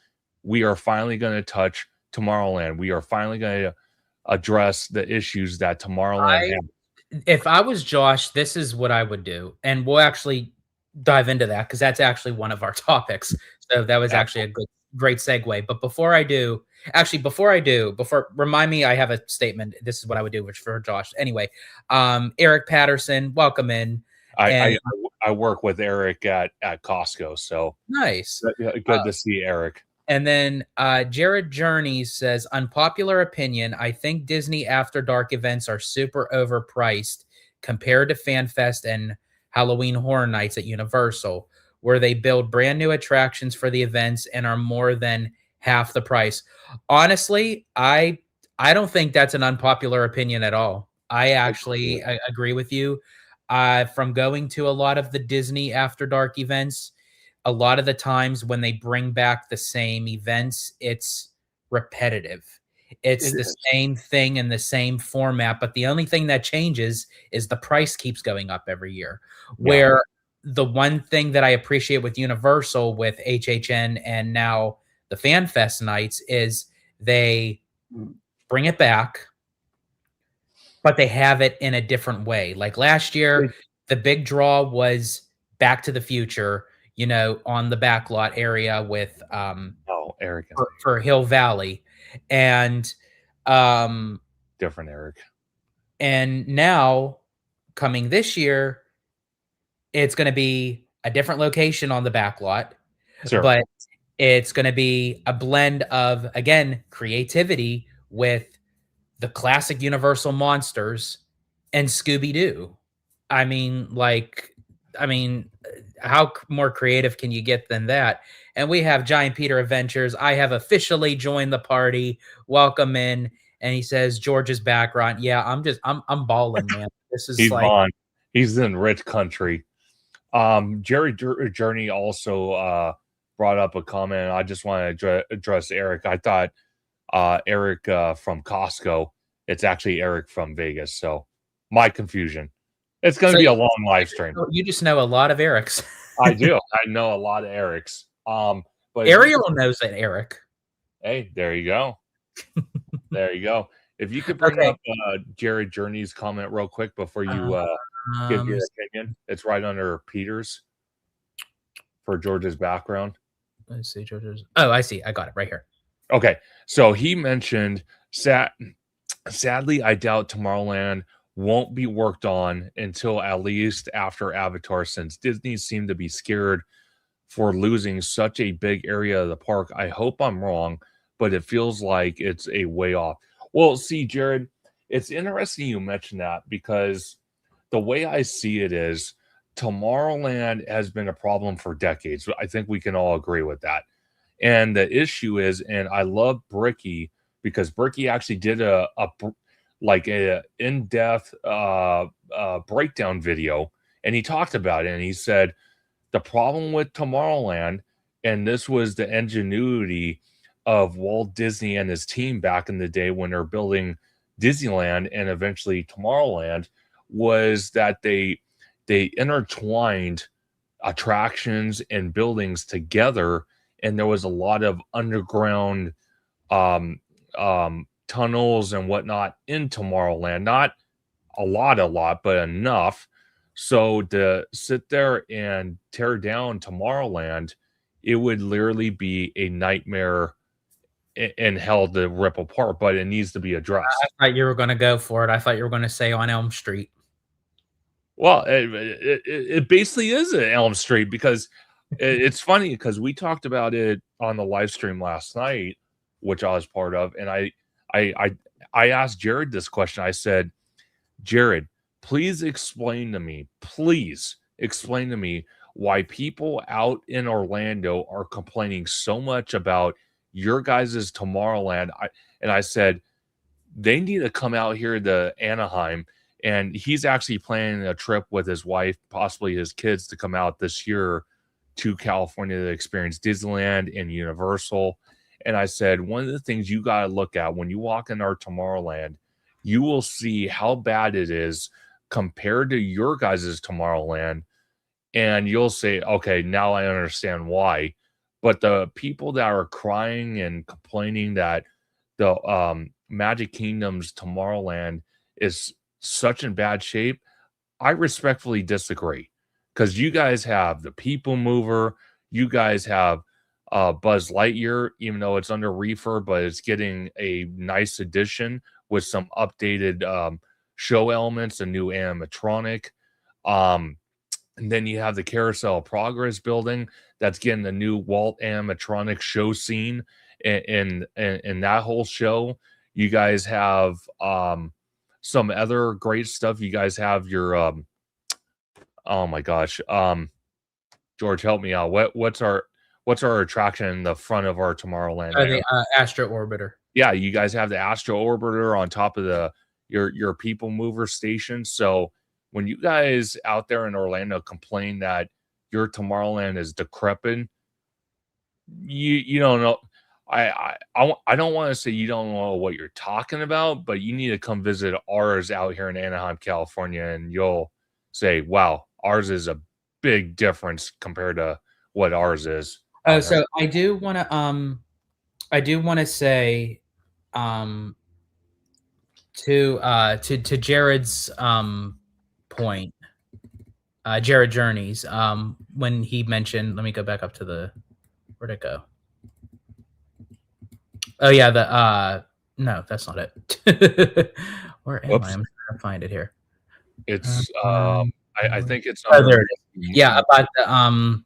Speaker 2: we are finally going to touch Tomorrowland. We are finally going to address the issues that Tomorrowland has.
Speaker 1: If I was Josh, this is what I would do, and we'll actually dive into that because that's actually one of our topics. So that was actually a great segue. But before remind me, I have a statement. This is what I would do, which for Josh. Anyway, Eric Patterson, welcome in.
Speaker 2: I work with Eric at Costco, so
Speaker 1: nice.
Speaker 2: Good to see Eric.
Speaker 1: And then Jared Journey says, unpopular opinion, I think Disney After Dark events are super overpriced compared to FanFest and Halloween Horror Nights at Universal, where they build brand new attractions for the events and are more than half the price. Honestly, I don't think that's an unpopular opinion at all. I actually agree with you. From going to a lot of the Disney After Dark events, a lot of the times when they bring back the same events, it's repetitive. It's the same thing in the same format, but the only thing that changes is the price keeps going up every year. Where the one thing that I appreciate with Universal, with HHN, and now the FanFest nights is they bring it back, but they have it in a different way. Like last year, the big draw was Back to the Future, you know, on the backlot area with
Speaker 2: Eric
Speaker 1: for Hill Valley, and
Speaker 2: different Eric.
Speaker 1: And now coming this year, it's going to be a different location on the backlot, but it's going to be a blend of, again, creativity with the classic Universal monsters and Scooby-Doo. I mean, how more creative can you get than that? And we have Giant Peter Adventures. I have officially joined the party. Welcome in. And he says, George's background. Yeah, I'm balling, man. This is
Speaker 2: he's in rich country. Jerry Journey also brought up a comment. I just want to address Eric. I thought Eric from Costco. It's actually Eric from Vegas. So my confusion. It's going to be a long live stream.
Speaker 1: You just know a lot of Erics.
Speaker 2: I do. I know a lot of Erics. But
Speaker 1: Ariel knows that, Eric.
Speaker 2: hey, there you go. There you go. If you could bring
Speaker 1: Okay.
Speaker 2: up Jared Journey's comment real quick before you give your opinion. It's right under Peter's for George's background.
Speaker 1: Let's see, George's. Oh, I see. I got it right here.
Speaker 2: Okay. So he mentioned sadly, I doubt Tomorrowland won't be worked on until at least after Avatar, since Disney seemed to be scared for losing such a big area of the park. I hope I'm wrong, but it feels like it's a way off. Well, see, Jared, it's interesting you mentioned that because the way I see it is Tomorrowland has been a problem for decades. I think we can all agree with that. And the issue is, and I love Bricky because Bricky actually did a in-depth breakdown video, and he talked about it, and he said the problem with Tomorrowland, and this was the ingenuity of Walt Disney and his team back in the day when they're building Disneyland and eventually Tomorrowland, was that they intertwined attractions and buildings together, and there was a lot of underground tunnels and whatnot in Tomorrowland. Not a lot, but enough. So to sit there and tear down Tomorrowland, it would literally be a nightmare in hell to rip apart, but it needs to be addressed.
Speaker 1: I thought you were going to go for it. I thought you were going to say on Elm Street.
Speaker 2: Well, it basically is an Elm Street because it's funny because we talked about it on the live stream last night, which I was part of, and I asked Jared this question. I said, Jared, please explain to me why people out in Orlando are complaining so much about your guys' Tomorrowland. I said, they need to come out here to Anaheim, and he's actually planning a trip with his wife, possibly his kids, to come out this year to California to experience Disneyland and Universal. And I said, one of the things you got to look at when you walk in our Tomorrowland, you will see how bad it is compared to your guys' Tomorrowland. And you'll say, okay, now I understand why. But the people that are crying and complaining that the Magic Kingdom's Tomorrowland is such in bad shape, I respectfully disagree. Because you guys have the People Mover, you guys have Buzz Lightyear, even though it's under refurb, but it's getting a nice addition with some updated show elements, a new animatronic. And then you have the Carousel of Progress building that's getting the new Walt animatronic show scene in that whole show. You guys have some other great stuff. You guys have your oh my gosh, George, help me out. What's our attraction in the front of our Tomorrowland?
Speaker 1: The Astro Orbiter.
Speaker 2: Yeah, you guys have the Astro Orbiter on top of your People Mover station. So when you guys out there in Orlando complain that your Tomorrowland is decrepit, you don't know. I don't want to say you don't know what you're talking about, but you need to come visit ours out here in Anaheim, California, and you'll say, wow, ours is a big difference compared to what ours is.
Speaker 1: Oh, so I do want to say to Jared's point, Jared Journeys, when he mentioned, let me go back up to where'd it go? Oh yeah, no, that's not it. Where am I? I'm trying to find it here.
Speaker 2: It's I think it's
Speaker 1: there it is. Yeah, about the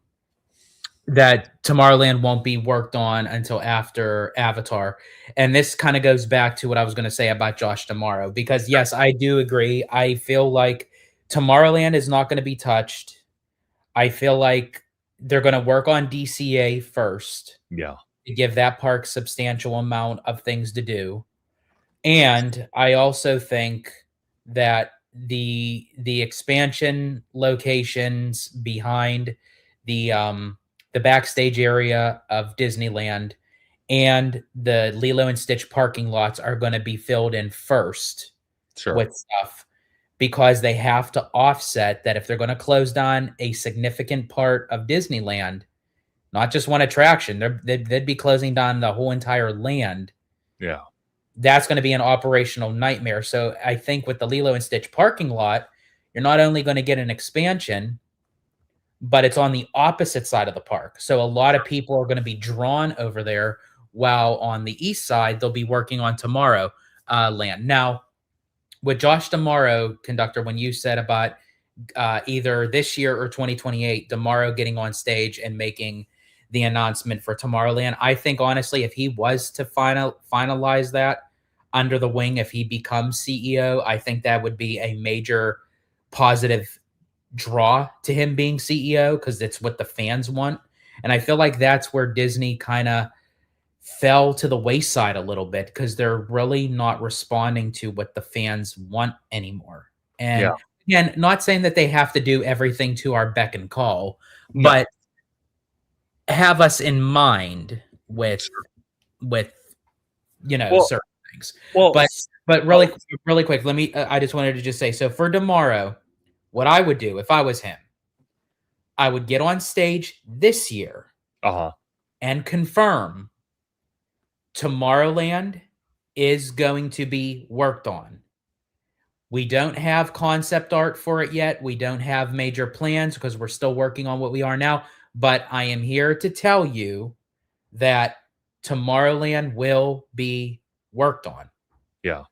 Speaker 1: that Tomorrowland won't be worked on until after Avatar. And this kind of goes back to what I was going to say about Josh Tomorrow, because yes, I do agree. I feel like Tomorrowland is not going to be touched. I feel like they're going to work on DCA first.
Speaker 2: Yeah.
Speaker 1: To give that park substantial amount of things to do. And I also think that the expansion locations behind the backstage area of Disneyland and the Lilo and Stitch parking lots are going to be filled in first with stuff, because they have to offset that if they're going to close down a significant part of Disneyland, not just one attraction, they'd be closing down the whole entire land.
Speaker 2: Yeah.
Speaker 1: That's going to be an operational nightmare. So I think with the Lilo and Stitch parking lot, you're not only going to get an expansion, but it's on the opposite side of the park. So a lot of people are going to be drawn over there, while on the east side, they'll be working on Tomorrow Land. Now, with Josh Tomorrow, conductor, when you said about either this year or 2028, Tomorrow getting on stage and making the announcement for Tomorrowland, I think honestly, if he was to finalize that under the wing, if he becomes CEO, I think that would be a major positive draw to him being CEO, because it's what the fans want. And I feel like that's where Disney kind of fell to the wayside a little bit, because they're really not responding to what the fans want anymore.
Speaker 2: Yeah.
Speaker 1: And again, not saying that they have to do everything to our beck and call,
Speaker 2: No.
Speaker 1: but have us in mind with certain things.
Speaker 2: Well,
Speaker 1: But really quick, let me I just wanted to just say, so for tomorrow, what I would do if I was him, I would get on stage this year and confirm Tomorrowland is going to be worked on. We don't have concept art for it yet. We don't have major plans because we're still working on what we are now. But I am here to tell you that Tomorrowland will be worked on.
Speaker 2: Yeah.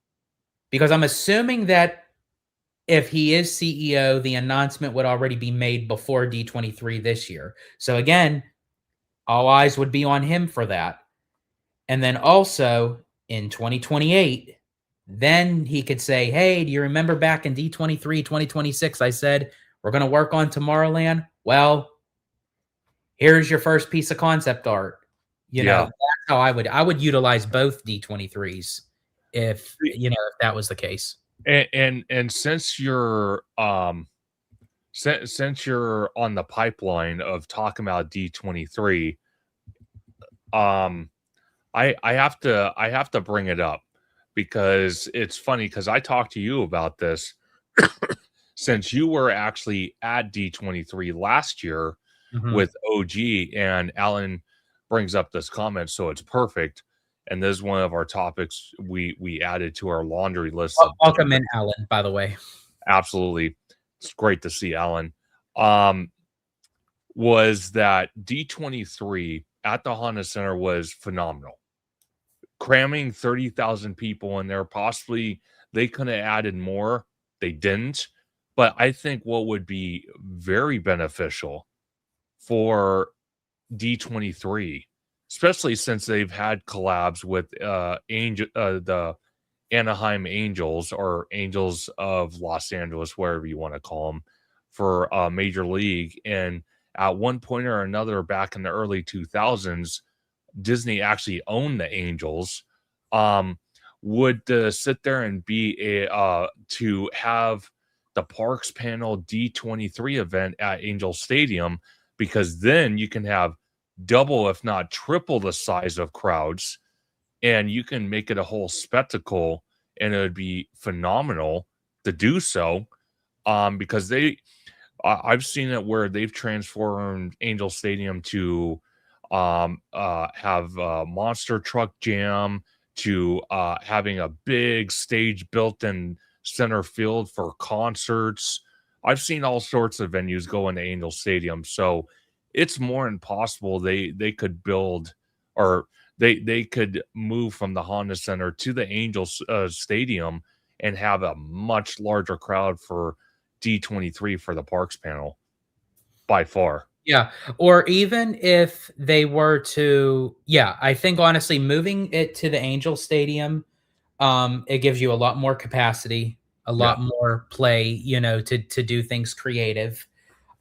Speaker 1: Because I'm assuming that if he is CEO, the announcement would already be made before D23 this year. So again, all eyes would be on him for that. And then also in 2028, then he could say, hey, do you remember back in D23, 2026, I said, we're going to work on Tomorrowland? Well, here's your first piece of concept art. That's how I would utilize both D23s if that was the case.
Speaker 2: And since you're since you're on the pipeline of talking about D23, I have to bring it up, because it's funny, because I talked to you about this since you were actually at D23 last year with OG, and Alan brings up this comment, so it's perfect. And this is one of our topics we added to our laundry list.
Speaker 1: Welcome in, Alan, by the way.
Speaker 2: Absolutely. It's great to see Alan. Was that D23 at the Honda Center was phenomenal. Cramming 30,000 people in there, possibly they could have added more. They didn't. But I think what would be very beneficial for D23, especially since they've had collabs with the Anaheim Angels, or Angels of Los Angeles, wherever you want to call them, for Major League. And at one point or another back in the early 2000s, Disney actually owned the Angels. Would sit there and be to have the Parks Panel D23 event at Angel Stadium, because then you can have double, if not triple, the size of crowds, and you can make it a whole spectacle, and it would be phenomenal to do so. Because I've seen it where they've transformed Angel Stadium to have a monster truck jam, to having a big stage built in center field for concerts. I've seen all sorts of venues go into Angel Stadium, so it's more than possible they could build, or they could move from the Honda Center to the Angel Stadium and have a much larger crowd for D23 for the Parks Panel, by far.
Speaker 1: Yeah. Or even if they were to, I think honestly, moving it to the Angel Stadium, it gives you a lot more capacity, a lot more play, to do things creative.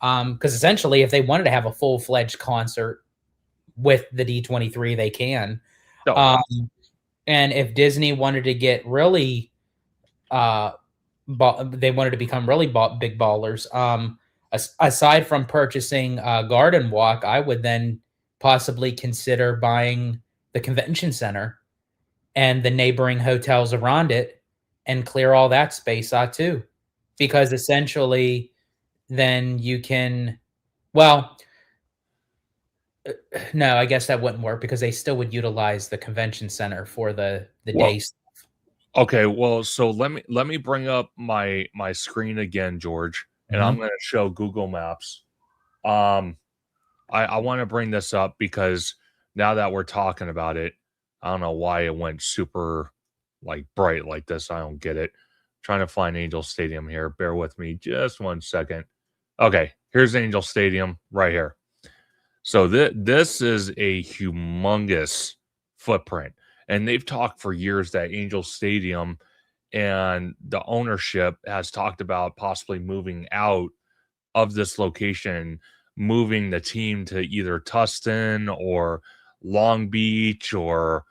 Speaker 1: Because essentially, if they wanted to have a full-fledged concert with the D23, they can. And if Disney wanted to get really, they wanted to become really big ballers, aside from purchasing Garden Walk, I would then possibly consider buying the convention center and the neighboring hotels around it and clear all that space out too. because essentially then you can, well, no, I guess that wouldn't work because they still would utilize the convention center for the
Speaker 2: Well,
Speaker 1: day.
Speaker 2: okay, well, so let me bring up my screen again, George, and I'm
Speaker 1: Mhm.
Speaker 2: going to show Google Maps. Um, I want to bring this up because now that we're talking about it, I don't know why it went super like bright like this. I don't get it. Trying to find Angel Stadium here. Bear with me just 1 second. Okay, here's Angel Stadium right here. So this is a humongous footprint. And they've talked for years that Angel Stadium and the ownership has talked about possibly moving out of this location, moving the team to either Tustin or Long Beach or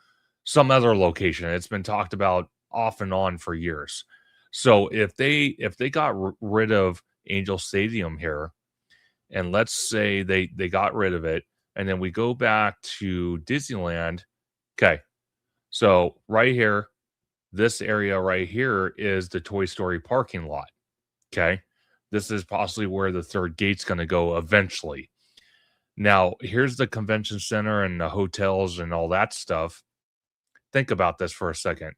Speaker 2: some other location. It's been talked about off and on for years. So if they got rid of Angel Stadium here, and let's say they got rid of it, and then we go back to Disneyland. Okay, so right here, this area right here is the Toy Story parking lot. Okay. This is possibly where the third gate's going to go eventually. Now, here's the convention center and the hotels and all that stuff. Think about this for a second.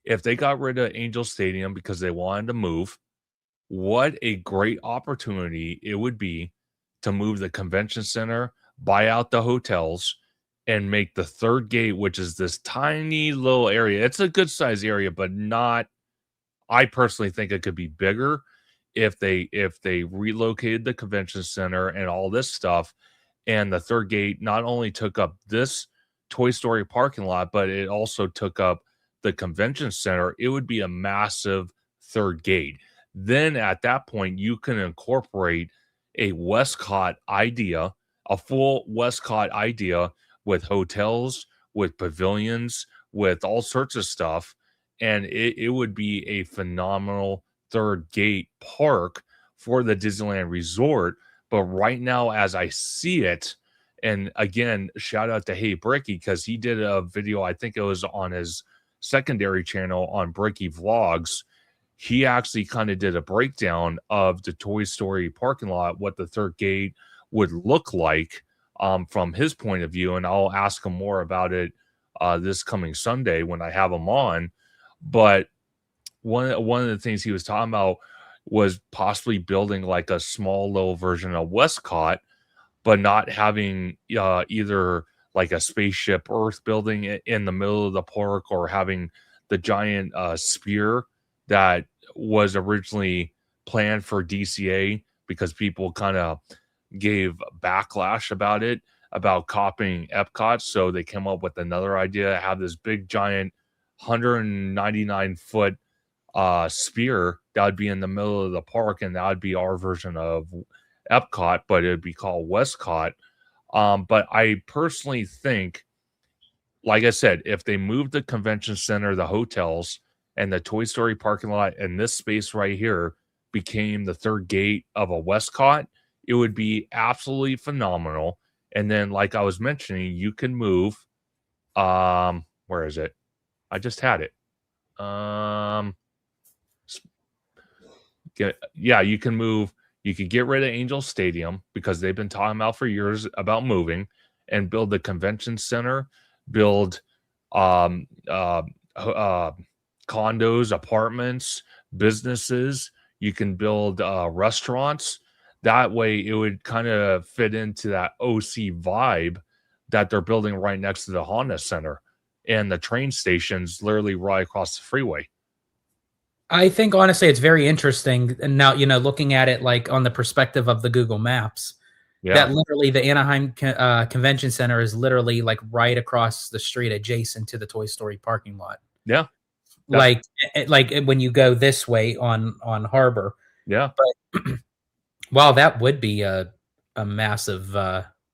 Speaker 2: If they got rid of Angel Stadium because they wanted to move, what a great opportunity it would be to move the convention center, buy out the hotels, and make the third gate, which is this tiny little area. It's a good size area, but not, I personally think it could be bigger if they relocated the convention center and all this stuff, and the third gate not only took up this Toy Story parking lot, but it also took up the convention center. It would be a massive third gate. Then at that point, you can incorporate a Westcott idea, a full Westcott idea with hotels, with pavilions, with all sorts of stuff. And it would be a phenomenal third gate park for the Disneyland Resort. But right now, as I see it, and again, shout out to Hey Bricky because he did a video, I think it was on his secondary channel on Bricky Vlogs. He actually kind of did a breakdown of the Toy Story parking lot, what the third gate would look like from his point of view. And I'll ask him more about it this coming Sunday when I have him on. But one of the things he was talking about was possibly building like a small little version of Westcott, but not having either like a spaceship Earth building in the middle of the park or having the giant spear that was originally planned for DCA because people kind of gave backlash about it, about copying Epcot. So they came up with another idea, have this big giant 199-foot spear that would be in the middle of the park, and that would be our version of Epcot, but it would be called Westcott. But I personally think, like I said, if they moved the convention center, the hotels, and the Toy Story parking lot, and this space right here became the third gate of a Westcott, it would be absolutely phenomenal. And then, like I was mentioning, you can move. Where is it? I just had it. Yeah, you can move. You could get rid of Angel Stadium because they've been talking about for years about moving and build the convention center, build um, uh, condos, apartments, businesses. You can build restaurants. That way, it would kind of fit into that OC vibe that they're building right next to the Honda Center, and the train station's literally right across the freeway.
Speaker 1: I think honestly it's very interesting, and now, looking at it, like, on the perspective of the Google Maps,
Speaker 2: Yeah,
Speaker 1: that literally the Anaheim Convention Center is literally, like, right across the street adjacent to the Toy Story parking lot.
Speaker 2: yeah, that's
Speaker 1: Like, when you go this way on Harbor.
Speaker 2: yeah.
Speaker 1: But wow, that would be a massive,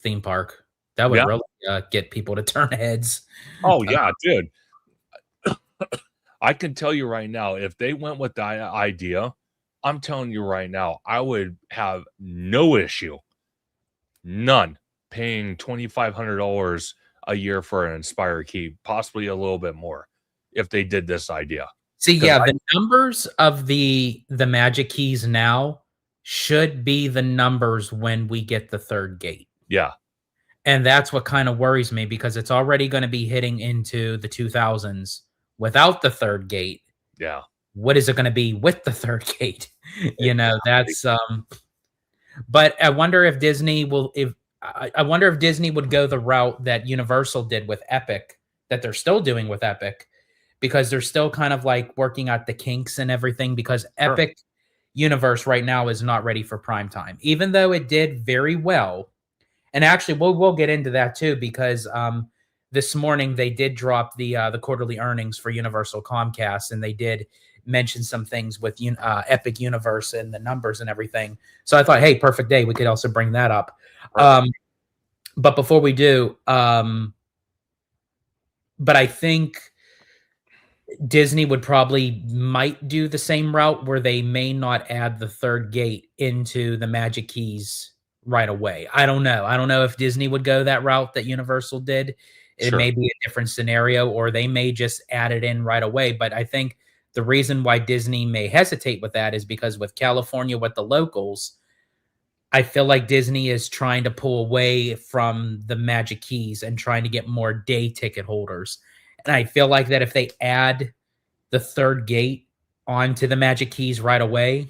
Speaker 1: theme park. That would
Speaker 2: Yeah.
Speaker 1: really, get people to turn heads.
Speaker 2: Oh,
Speaker 1: Uh,
Speaker 2: yeah, dude. I can tell you right now, if they went with that idea, I'm telling you right now, I would have no issue, none, paying $2,500 a year for an Inspire key, possibly a little bit more, if they did this idea.
Speaker 1: See,
Speaker 2: Because
Speaker 1: yeah, the numbers of the Magic Keys now should be the numbers when we get the third gate.
Speaker 2: yeah,
Speaker 1: And that's what kind of worries me because it's already going to be hitting into the 2000s without the third gate.
Speaker 2: yeah,
Speaker 1: What is it going to be with the third gate? You know,
Speaker 2: exactly.
Speaker 1: that's but I wonder if Disney will if I wonder if Disney would go the route that Universal did with Epic, that they're still doing with Epic, because they're still kind of like working out the kinks and everything because
Speaker 2: Sure.
Speaker 1: Epic Universe right now is not ready for prime time. Even though it did very well, and actually, we'll get into that too because this morning they did drop the quarterly earnings for Universal Comcast, and they did mention some things with Epic Universe and the numbers and everything. So I thought, hey, perfect day. We could also bring that up.
Speaker 2: Perfect.
Speaker 1: But before we do, but I think Disney would probably might do the same route where they may not add the third gate into the Magic Keys right away. I don't know. I don't know if Disney would go that route that Universal did. It
Speaker 2: Sure.
Speaker 1: may be a different scenario, or they may just add it in right away. But I think the reason why Disney may hesitate with that is because with California, with the locals, I feel like Disney is trying to pull away from the Magic Keys and trying to get more day ticket holders. And I feel like that if they add the third gate onto the Magic Keys right away,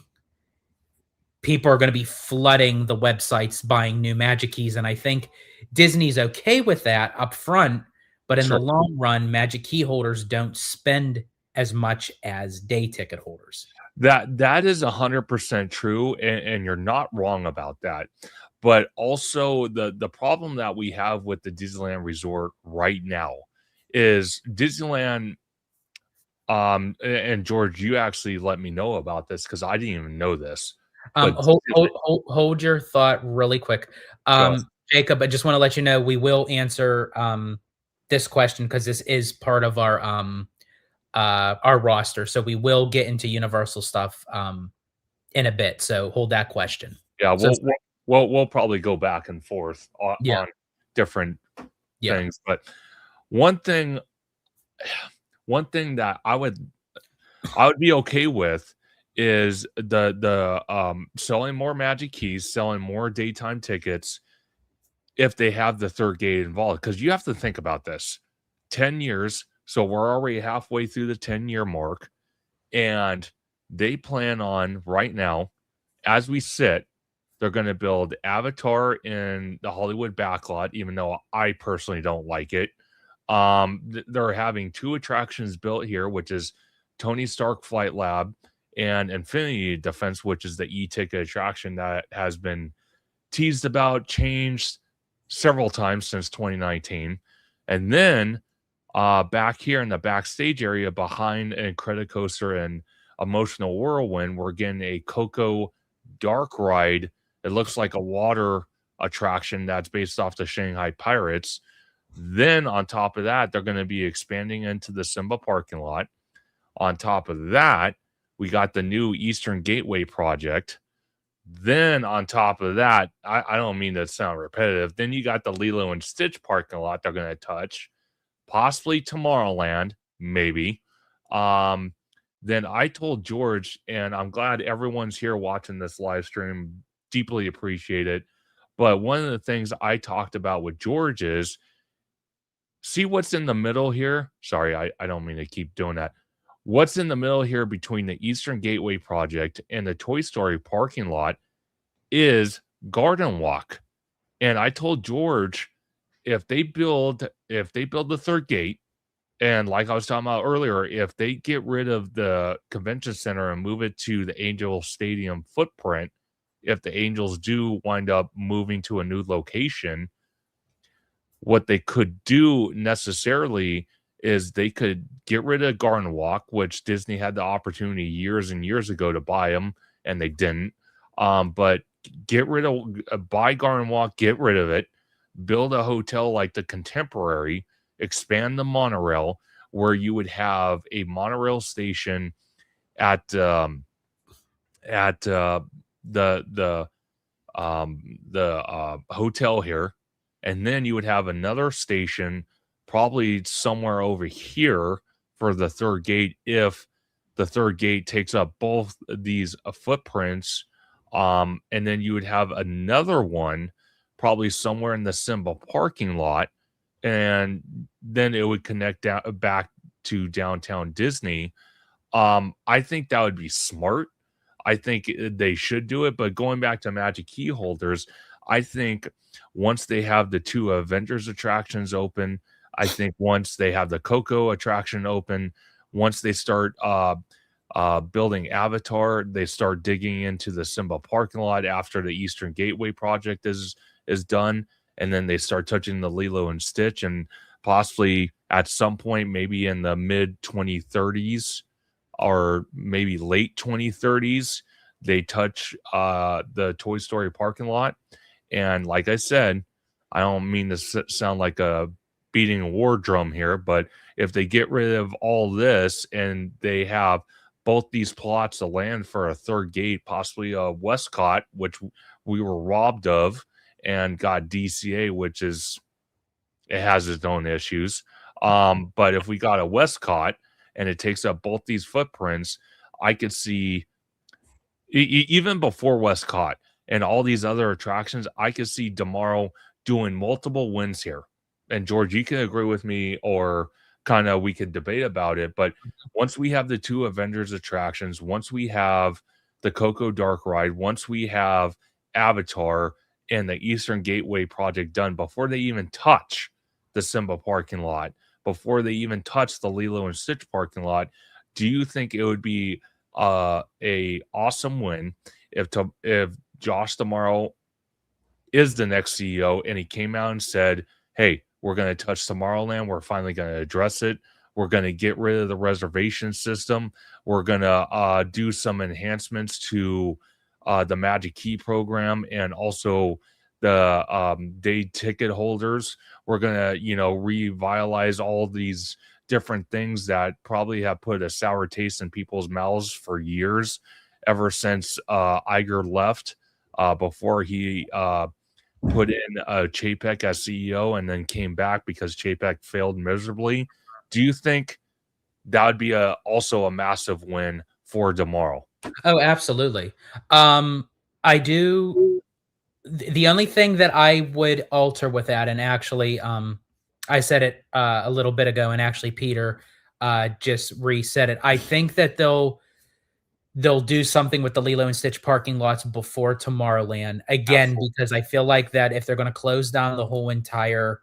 Speaker 1: people are going to be flooding the websites buying new Magic Keys. And I think Disney's okay with that up front, but in the
Speaker 2: Sure.
Speaker 1: long run, Magic Key holders don't spend as much as day ticket holders.
Speaker 2: That is 100% true, and you're not wrong about that. But also the problem that we have with the Disneyland Resort right now is Disneyland. And George, you actually let me know about this because I didn't even know this. But
Speaker 1: Hold your thought really quick.
Speaker 2: go ahead.
Speaker 1: Jacob, I just want to let you know we will answer this question because this is part of our roster. So we will get into Universal stuff in a bit. So hold that question.
Speaker 2: Yeah,
Speaker 1: So
Speaker 2: we'll probably go back and forth
Speaker 1: yeah,
Speaker 2: on different
Speaker 1: yeah.
Speaker 2: things. But one thing, one thing that I would be okay with is the selling more Magic Keys, selling more daytime tickets if they have the third gate involved. Because you have to think about this. 10 years, so we're already halfway through the 10-year mark, and they plan on right now, as we sit, they're gonna build Avatar in the Hollywood backlot, even though I personally don't like it. They're having 2 attractions built here, which is Tony Stark Flight Lab and Infinity Defense, which is the e-ticket attraction that has been teased about, changed several times since 2019. And then back here in the backstage area behind Incredicoaster and Emotional Whirlwind, we're getting a Coco Dark Ride. It looks like a water attraction that's based off the Shanghai Pirates. Then on top of that, they're going to be expanding into the Simba parking lot. On top of that, we got the new Eastern Gateway project. Then on top of that, I don't mean to sound repetitive. Then you got the Lilo and Stitch parking lot they're going to touch, possibly Tomorrowland, maybe. Um, then I told George, and I'm glad everyone's here watching this live stream. Deeply appreciate it. But one of the things I talked about with George is see what's in the middle here. Sorry, I don't mean to keep doing that. What's in the middle here between the Eastern Gateway project and the Toy Story parking lot is Garden Walk. And I told George if they build the third gate, and like I was talking about earlier, if they get rid of the convention center and move it to the Angel Stadium footprint, if the Angels do wind up moving to a new location, what they could do necessarily is they could get rid of Garden Walk, which Disney had the opportunity years and years ago to buy them, and they didn't. But get rid of buy Garden Walk, get rid of it, build a hotel like the Contemporary, expand the monorail, where you would have a monorail station at the hotel here, and then you would have another station probably somewhere over here for the third gate if the third gate takes up both these footprints. And then you would have another one probably somewhere in the Simba parking lot, and then it would connect down back to downtown Disney. I think that would be smart. I think they should do it. But going back to Magic Key holders, I think once they have the two Avengers attractions open, I think once they have the Coco attraction open, once they start building Avatar, they start digging into the Simba parking lot after the Eastern Gateway project is done, and then they start touching the Lilo and Stitch, and possibly at some point, maybe in the mid 2030s or maybe late 2030s, they touch the Toy Story parking lot. And like I said, I don't mean to sound like a beating a war drum here, but if they get rid of all this and they have both these plots of land for a third gate, possibly a Westcott, which we were robbed of, and got DCA, which is, it has its own issues. But if we got a Westcott and it takes up both these footprints, I could see even before Westcott and all these other attractions, I could see tomorrow doing multiple wins here. And George, you can agree with me, or kind of we could debate about it. But once we have the two Avengers attractions, once we have the Coco Dark Ride, once we have Avatar and the Eastern Gateway project done, before they even touch the Simba parking lot, before they even touch the Lilo and Stitch parking lot, do you think it would be a awesome win if Josh tomorrow is the next CEO and he came out and said, hey, we're going to touch Tomorrowland, we're finally going to address it, we're going to get rid of the reservation system, we're going to do some enhancements to the Magic Key program, and also the day ticket holders, we're going to revitalize all these different things that probably have put a sour taste in people's mouths for years, ever since Iger left, before he put in Chapek as CEO and then came back because Chapek failed miserably. Do you think that would be also a massive win for tomorrow?
Speaker 1: Oh, absolutely. I do. The only thing that I would alter with that, and actually, I said it a little bit ago, and actually Peter just reset it. I think that they'll do something with the Lilo and Stitch parking lots before Tomorrowland again,
Speaker 2: Absolutely.
Speaker 1: because I feel like that if they're going to close down the whole entire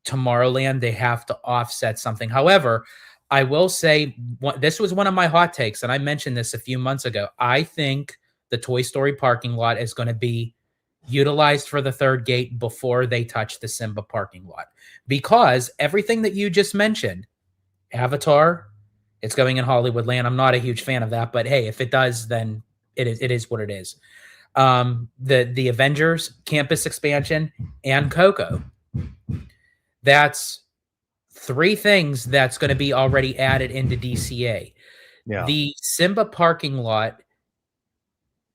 Speaker 1: Tomorrowland, they have to offset something. However, I will say this was one of my hot takes, and I mentioned this a few months ago. I think the Toy Story parking lot is going to be utilized for the third gate before they touch the Simba parking lot, because everything that you just mentioned, Avatar, it's going in Hollywoodland. I'm not a huge fan of that, but hey, if it does, then it is what it is. The Avengers campus expansion and Coco. That's three things that's going to be already added into DCA.
Speaker 2: Yeah.
Speaker 1: The Simba parking lot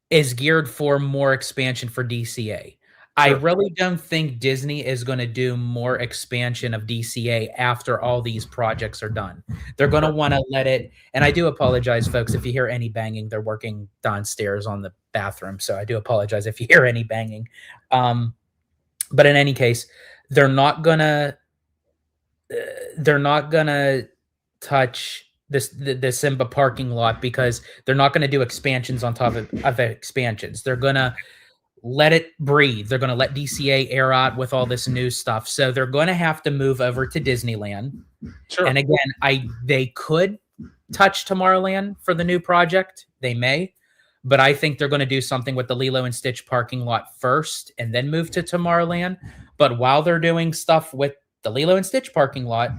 Speaker 1: is geared for more expansion for DCA. I really don't think Disney is going to do more expansion of DCA after all these projects are done. They're going to want to let it, and I do apologize, folks, if you hear any banging. They're working downstairs on the bathroom, so I do apologize if you hear any banging. But in any case, they're not gonna touch the Simba parking lot, because they're not going to do expansions on top of expansions. They're going to let it breathe. They're going to let DCA air out with all this new stuff. So they're going to have to move over to Disneyland.
Speaker 2: Sure.
Speaker 1: And again, they could touch Tomorrowland for the new project. They may, but I think they're going to do something with the Lilo and Stitch parking lot first and then move to Tomorrowland. But while they're doing stuff with the Lilo and Stitch parking lot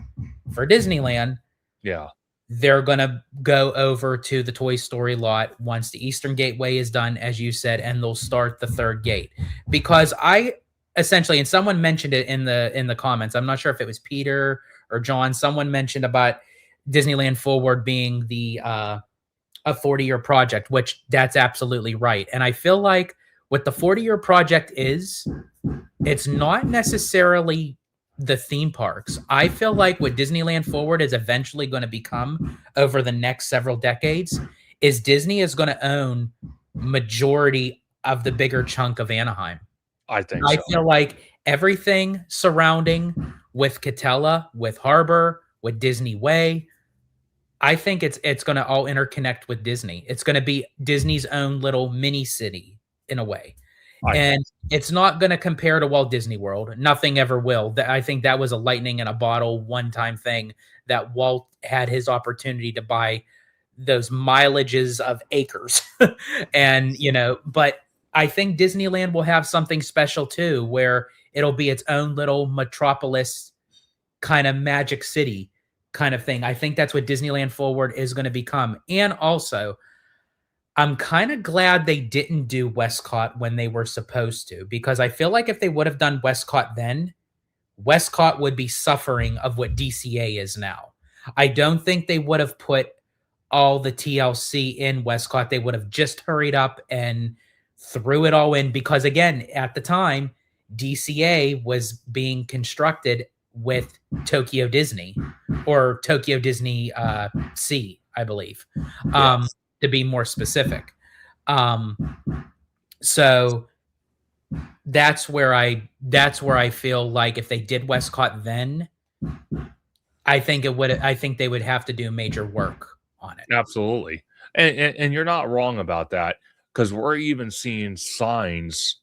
Speaker 1: for Disneyland,
Speaker 2: yeah,
Speaker 1: they're going to go over to the Toy Story lot once the Eastern Gateway is done, as you said, and they'll start the third gate. Because I essentially, and someone mentioned it in the comments, I'm not sure if it was Peter or John, someone mentioned about Disneyland Forward being a 40-year project, which that's absolutely right. And I feel like what the 40-year project is, it's not necessarily the theme parks. I feel like what Disneyland Forward is eventually going to become over the next several decades is Disney is going to own majority of the bigger chunk of Anaheim.
Speaker 2: I think
Speaker 1: I
Speaker 2: so.
Speaker 1: feel like everything surrounding with Catella, with Harbor, with Disney Way, I think it's going to all interconnect with Disney. It's going to be Disney's own little mini city in a way.
Speaker 2: I think
Speaker 1: And it's not going to compare to Walt Disney World. Nothing ever will. I think that was a lightning in a bottle one-time thing that Walt had his opportunity to buy those mileages of acres. And, but I think Disneyland will have something special too, where it'll be its own little metropolis kind of magic city kind of thing. I think that's what Disneyland Forward is going to become. And also, I'm kind of glad they didn't do Westcott when they were supposed to, because I feel like if they would have done Westcott then, Westcott would be suffering of what DCA is now. I don't think they would have put all the TLC in Westcott. They would have just hurried up and threw it all in because, again, at the time, DCA was being constructed with Tokyo Disney or Tokyo Disney Sea, I believe,
Speaker 2: yes.
Speaker 1: to be more specific. So that's where I feel like if they did Westcott then, I think they would have to do major work on it.
Speaker 2: Absolutely. And you're not wrong about that, because we're even seeing signs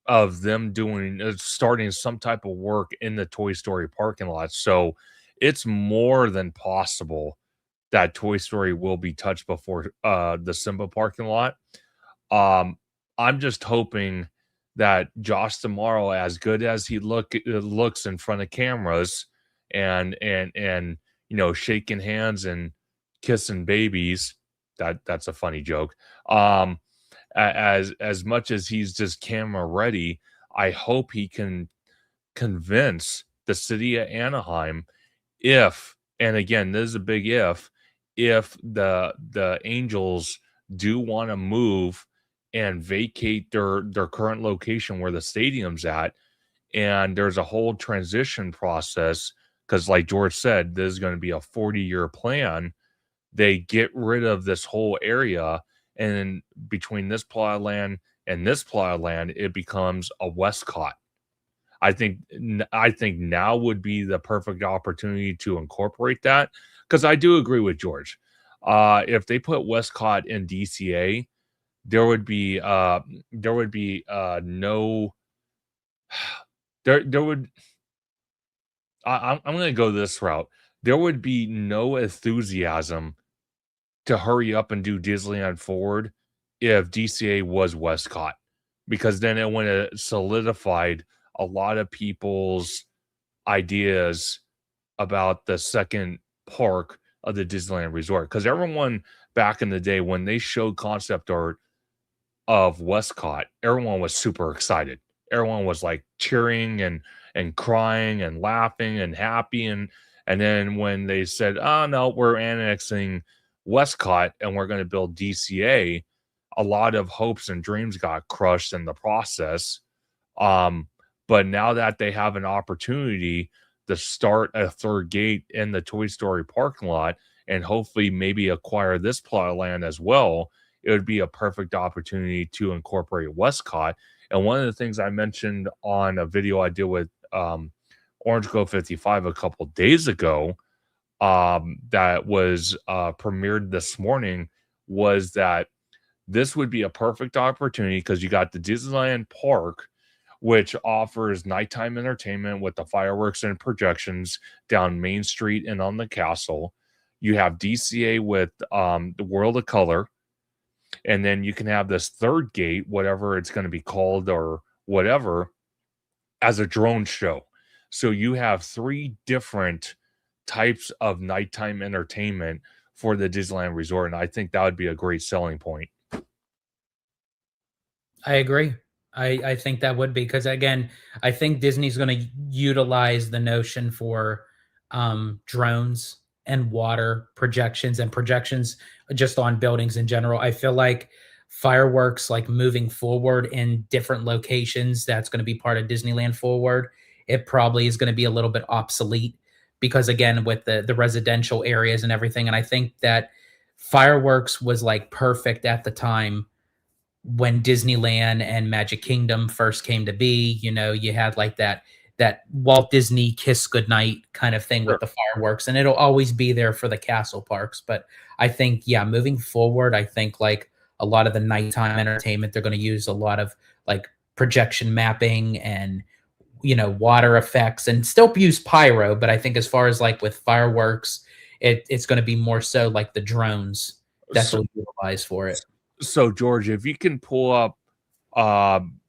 Speaker 2: of them doing starting some type of work in the Toy Story parking lot. So it's more than possible that Toy Story will be touched before the Simba parking lot. Um, I'm just hoping that Josh tomorrow, as good as he looks in front of cameras and shaking hands and kissing babies. That's a funny joke. As much as he's just camera ready, I hope he can convince the city of Anaheim, if, and again, this is a big if the Angels do want to move and vacate their current location where the stadium's at, and there's a whole transition process, because like George said, this is going to be a 40-year plan. They get rid of this whole area, and between this plot of land and this plot of land, it becomes a Westcott. I think now would be the perfect opportunity to incorporate that, because I do agree with George. If they put Westcott in DCA, there would be no there would I'm going to go this route. There would be no enthusiasm to hurry up and do Disneyland Forward if DCA was Westcott, because then it would have solidified a lot of people's ideas about the second park of the Disneyland Resort. Because everyone back in the day, when they showed concept art of Westcott, everyone was super excited. Everyone was like cheering and crying and laughing and happy, and then when they said, "Oh no, we're annexing Westcott and we're going to build DCA," a lot of hopes and dreams got crushed in the process. But now that they have an opportunity to start a third gate in the Toy Story parking lot and hopefully maybe acquire this plot of land as well, it would be a perfect opportunity to incorporate Westcott. And one of the things I mentioned on a video I did with Orange Go 55 a couple days ago, that was premiered this morning, was that this would be a perfect opportunity, because you got the Disneyland Park, which offers nighttime entertainment with the fireworks and projections down Main Street and on the castle. You have DCA with the World of Color, and then you can have this third gate, whatever it's going to be called or whatever, as a drone show. So you have three different types of nighttime entertainment for the Disneyland Resort, and I think that would be a great selling point.
Speaker 1: I agree. I think that would be, because again, I think Disney's going to utilize the notion for drones and water projections and projections just on buildings in general. I feel like fireworks, like moving forward in different locations, that's going to be part of Disneyland Forward. it probably is going to be a little bit obsolete because again, with the residential areas and everything. And I think that fireworks was like perfect at the time when Disneyland and Magic Kingdom first came to be. You know, you had like that Walt Disney kiss goodnight kind of thing with
Speaker 2: Sure.
Speaker 1: the fireworks, and it'll always be there for the castle parks. But I think, yeah, moving forward, I think like a lot of the nighttime entertainment, they're going to use a lot of like projection mapping and water effects, and still use pyro. But I think as far as like with fireworks, it's going to be more so like the drones that
Speaker 2: So,
Speaker 1: they'll utilize for it.
Speaker 2: so George, if you can pull up um,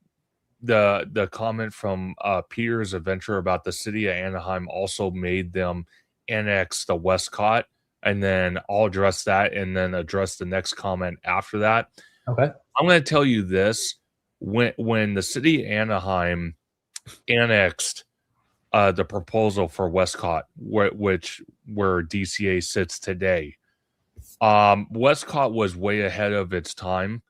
Speaker 2: the comment from Peter's Adventure about the city of Anaheim also made them annex the Westcott, and then I'll address that and then address the next comment after that.
Speaker 1: Okay.
Speaker 2: I'm going to tell you this: when the city of Anaheim annexed the proposal for Westcott, where DCA sits today, Westcott was way ahead of its time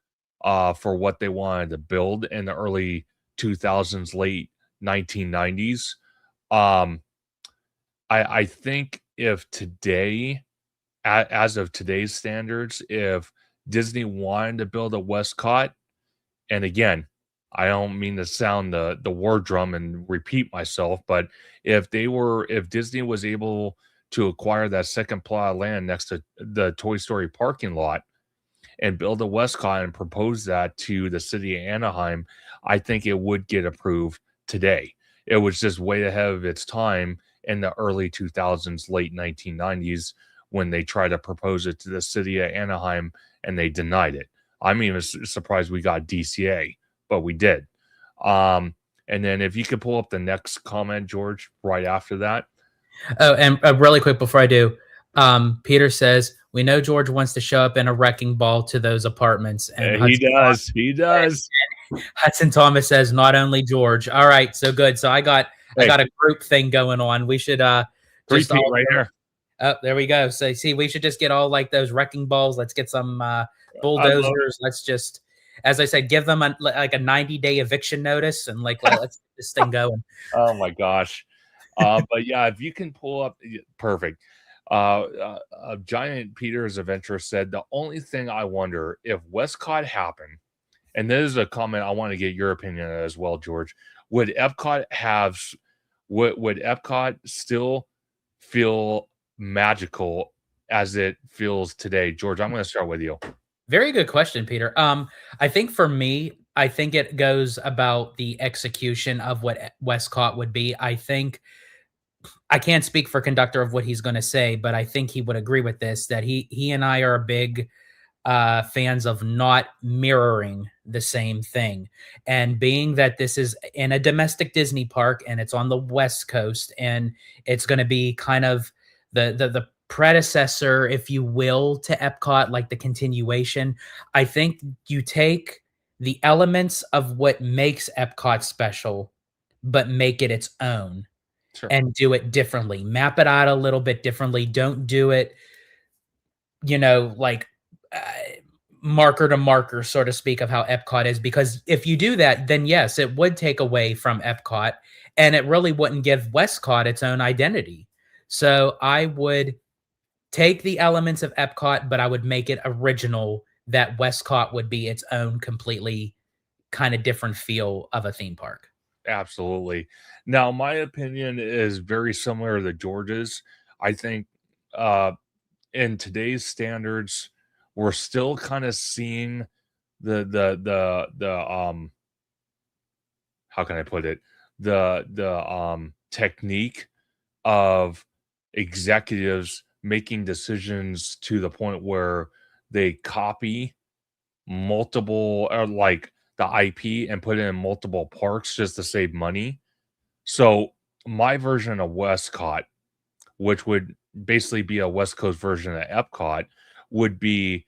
Speaker 2: for what they wanted to build in the early 2000s, late 1990s. Um, I think if today, as of today's standards, if Disney wanted to build a Westcott, and again, I don't mean to sound the war drum and repeat myself, but if Disney was able to acquire that second plot of land next to the Toy Story parking lot and build a Westcott and propose that to the city of Anaheim, I think it would get approved today. It was just way ahead of its time in the early 2000s, late 1990s, when they tried to propose it to the city of Anaheim and they denied it. I'm even surprised we got DCA, but we did. And then if you could pull up the next comment, George, right after that.
Speaker 1: Oh, and really quick before I do, Peter says, we know George wants to show up in a wrecking ball to those apartments. And
Speaker 2: He does. He does.
Speaker 1: Hudson Thomas says, not only George. All right, so good. So I got a group thing going on. We should just all
Speaker 2: right here.
Speaker 1: Oh, there we go. So see, we should just get all like those wrecking balls. Let's get some bulldozers. Let's just, as I said, give them like a 90-day eviction notice and like let's get this thing going.
Speaker 2: Oh my gosh. But yeah, if you can pull up, perfect. Giant Peter's Adventure said, the only thing I wonder if Westcott happened, and this is a comment I want to get your opinion on as well, George. Would Epcot would Epcot still feel magical as it feels today? George, I'm going to start with you.
Speaker 1: Very good question, Peter. I think for me, I think it goes about the execution of what Westcott would be. I think I can't speak for Conductor of what he's going to say, but I think he would agree with this, that he and I are big fans of not mirroring the same thing. And being that this is in a domestic Disney park and it's on the West Coast and it's going to be kind of the predecessor, if you will, to Epcot, like the continuation, I think you take the elements of what makes Epcot special, but make it its own. Sure. And do it differently. Map it out a little bit differently. Don't do it, like marker to marker, so to speak, of how Epcot is. Because if you do that, then yes, it would take away from Epcot and it really wouldn't give Westcott its own identity. So I would take the elements of Epcot, but I would make it original, that Westcott would be its own completely kind of different feel of a theme park.
Speaker 2: Absolutely. Now, my opinion is very similar to George's. I think in today's standards, we're still kind of seeing the how can I put it? The technique of executives making decisions to the point where they copy multiple, or like the IP, and put it in multiple parks just to save money. So my version of Westcott, which would basically be a West Coast version of Epcot, would be,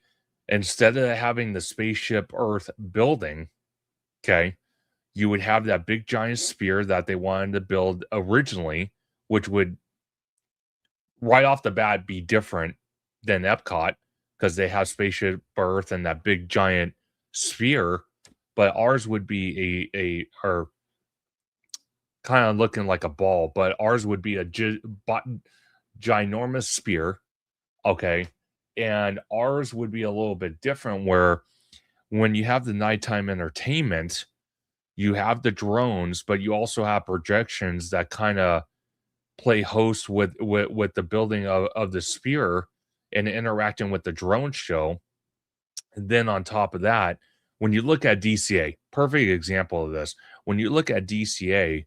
Speaker 2: instead of having the spaceship Earth building, okay, you would have that big giant sphere that they wanted to build originally, which would right off the bat be different than Epcot because they have spaceship Earth and that big giant sphere. But ours would be a kind of looking like a ball, but ours would be a ginormous spear. Okay. And ours would be a little bit different where when you have the nighttime entertainment, you have the drones, but you also have projections that kind of play host with the building of the spear and interacting with the drone show. And then on top of that, when you look at DCA, perfect example of this. When you look at DCA,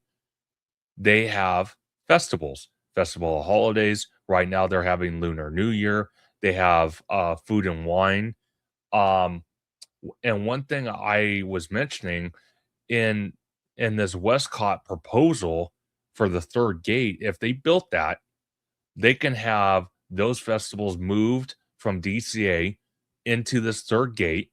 Speaker 2: they have festivals, Festival of Holidays. Right now, they're having Lunar New Year. They have food and wine. Um, and one thing I was mentioning in this Westcott proposal for the third gate, if they built that, they can have those festivals moved from DCA into this third gate.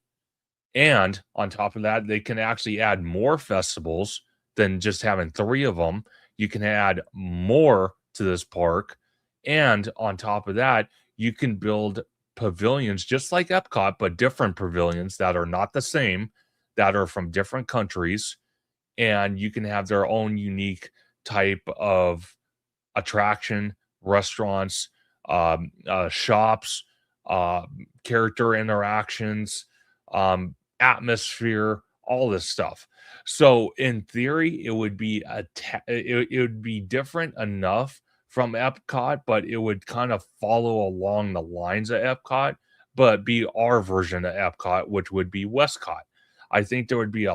Speaker 2: And on top of that, they can actually add more festivals than just having three of them. You can add more to this park. And on top of that, you can build pavilions just like Epcot, but different pavilions that are not the same, that are from different countries. And you can have their own unique type of attraction, restaurants, shops, uh, character interactions, atmosphere, all this stuff. So in theory, it would be it would be different enough from Epcot, but it would kind of follow along the lines of Epcot, but be our version of Epcot, which would be Westcott. I think there would be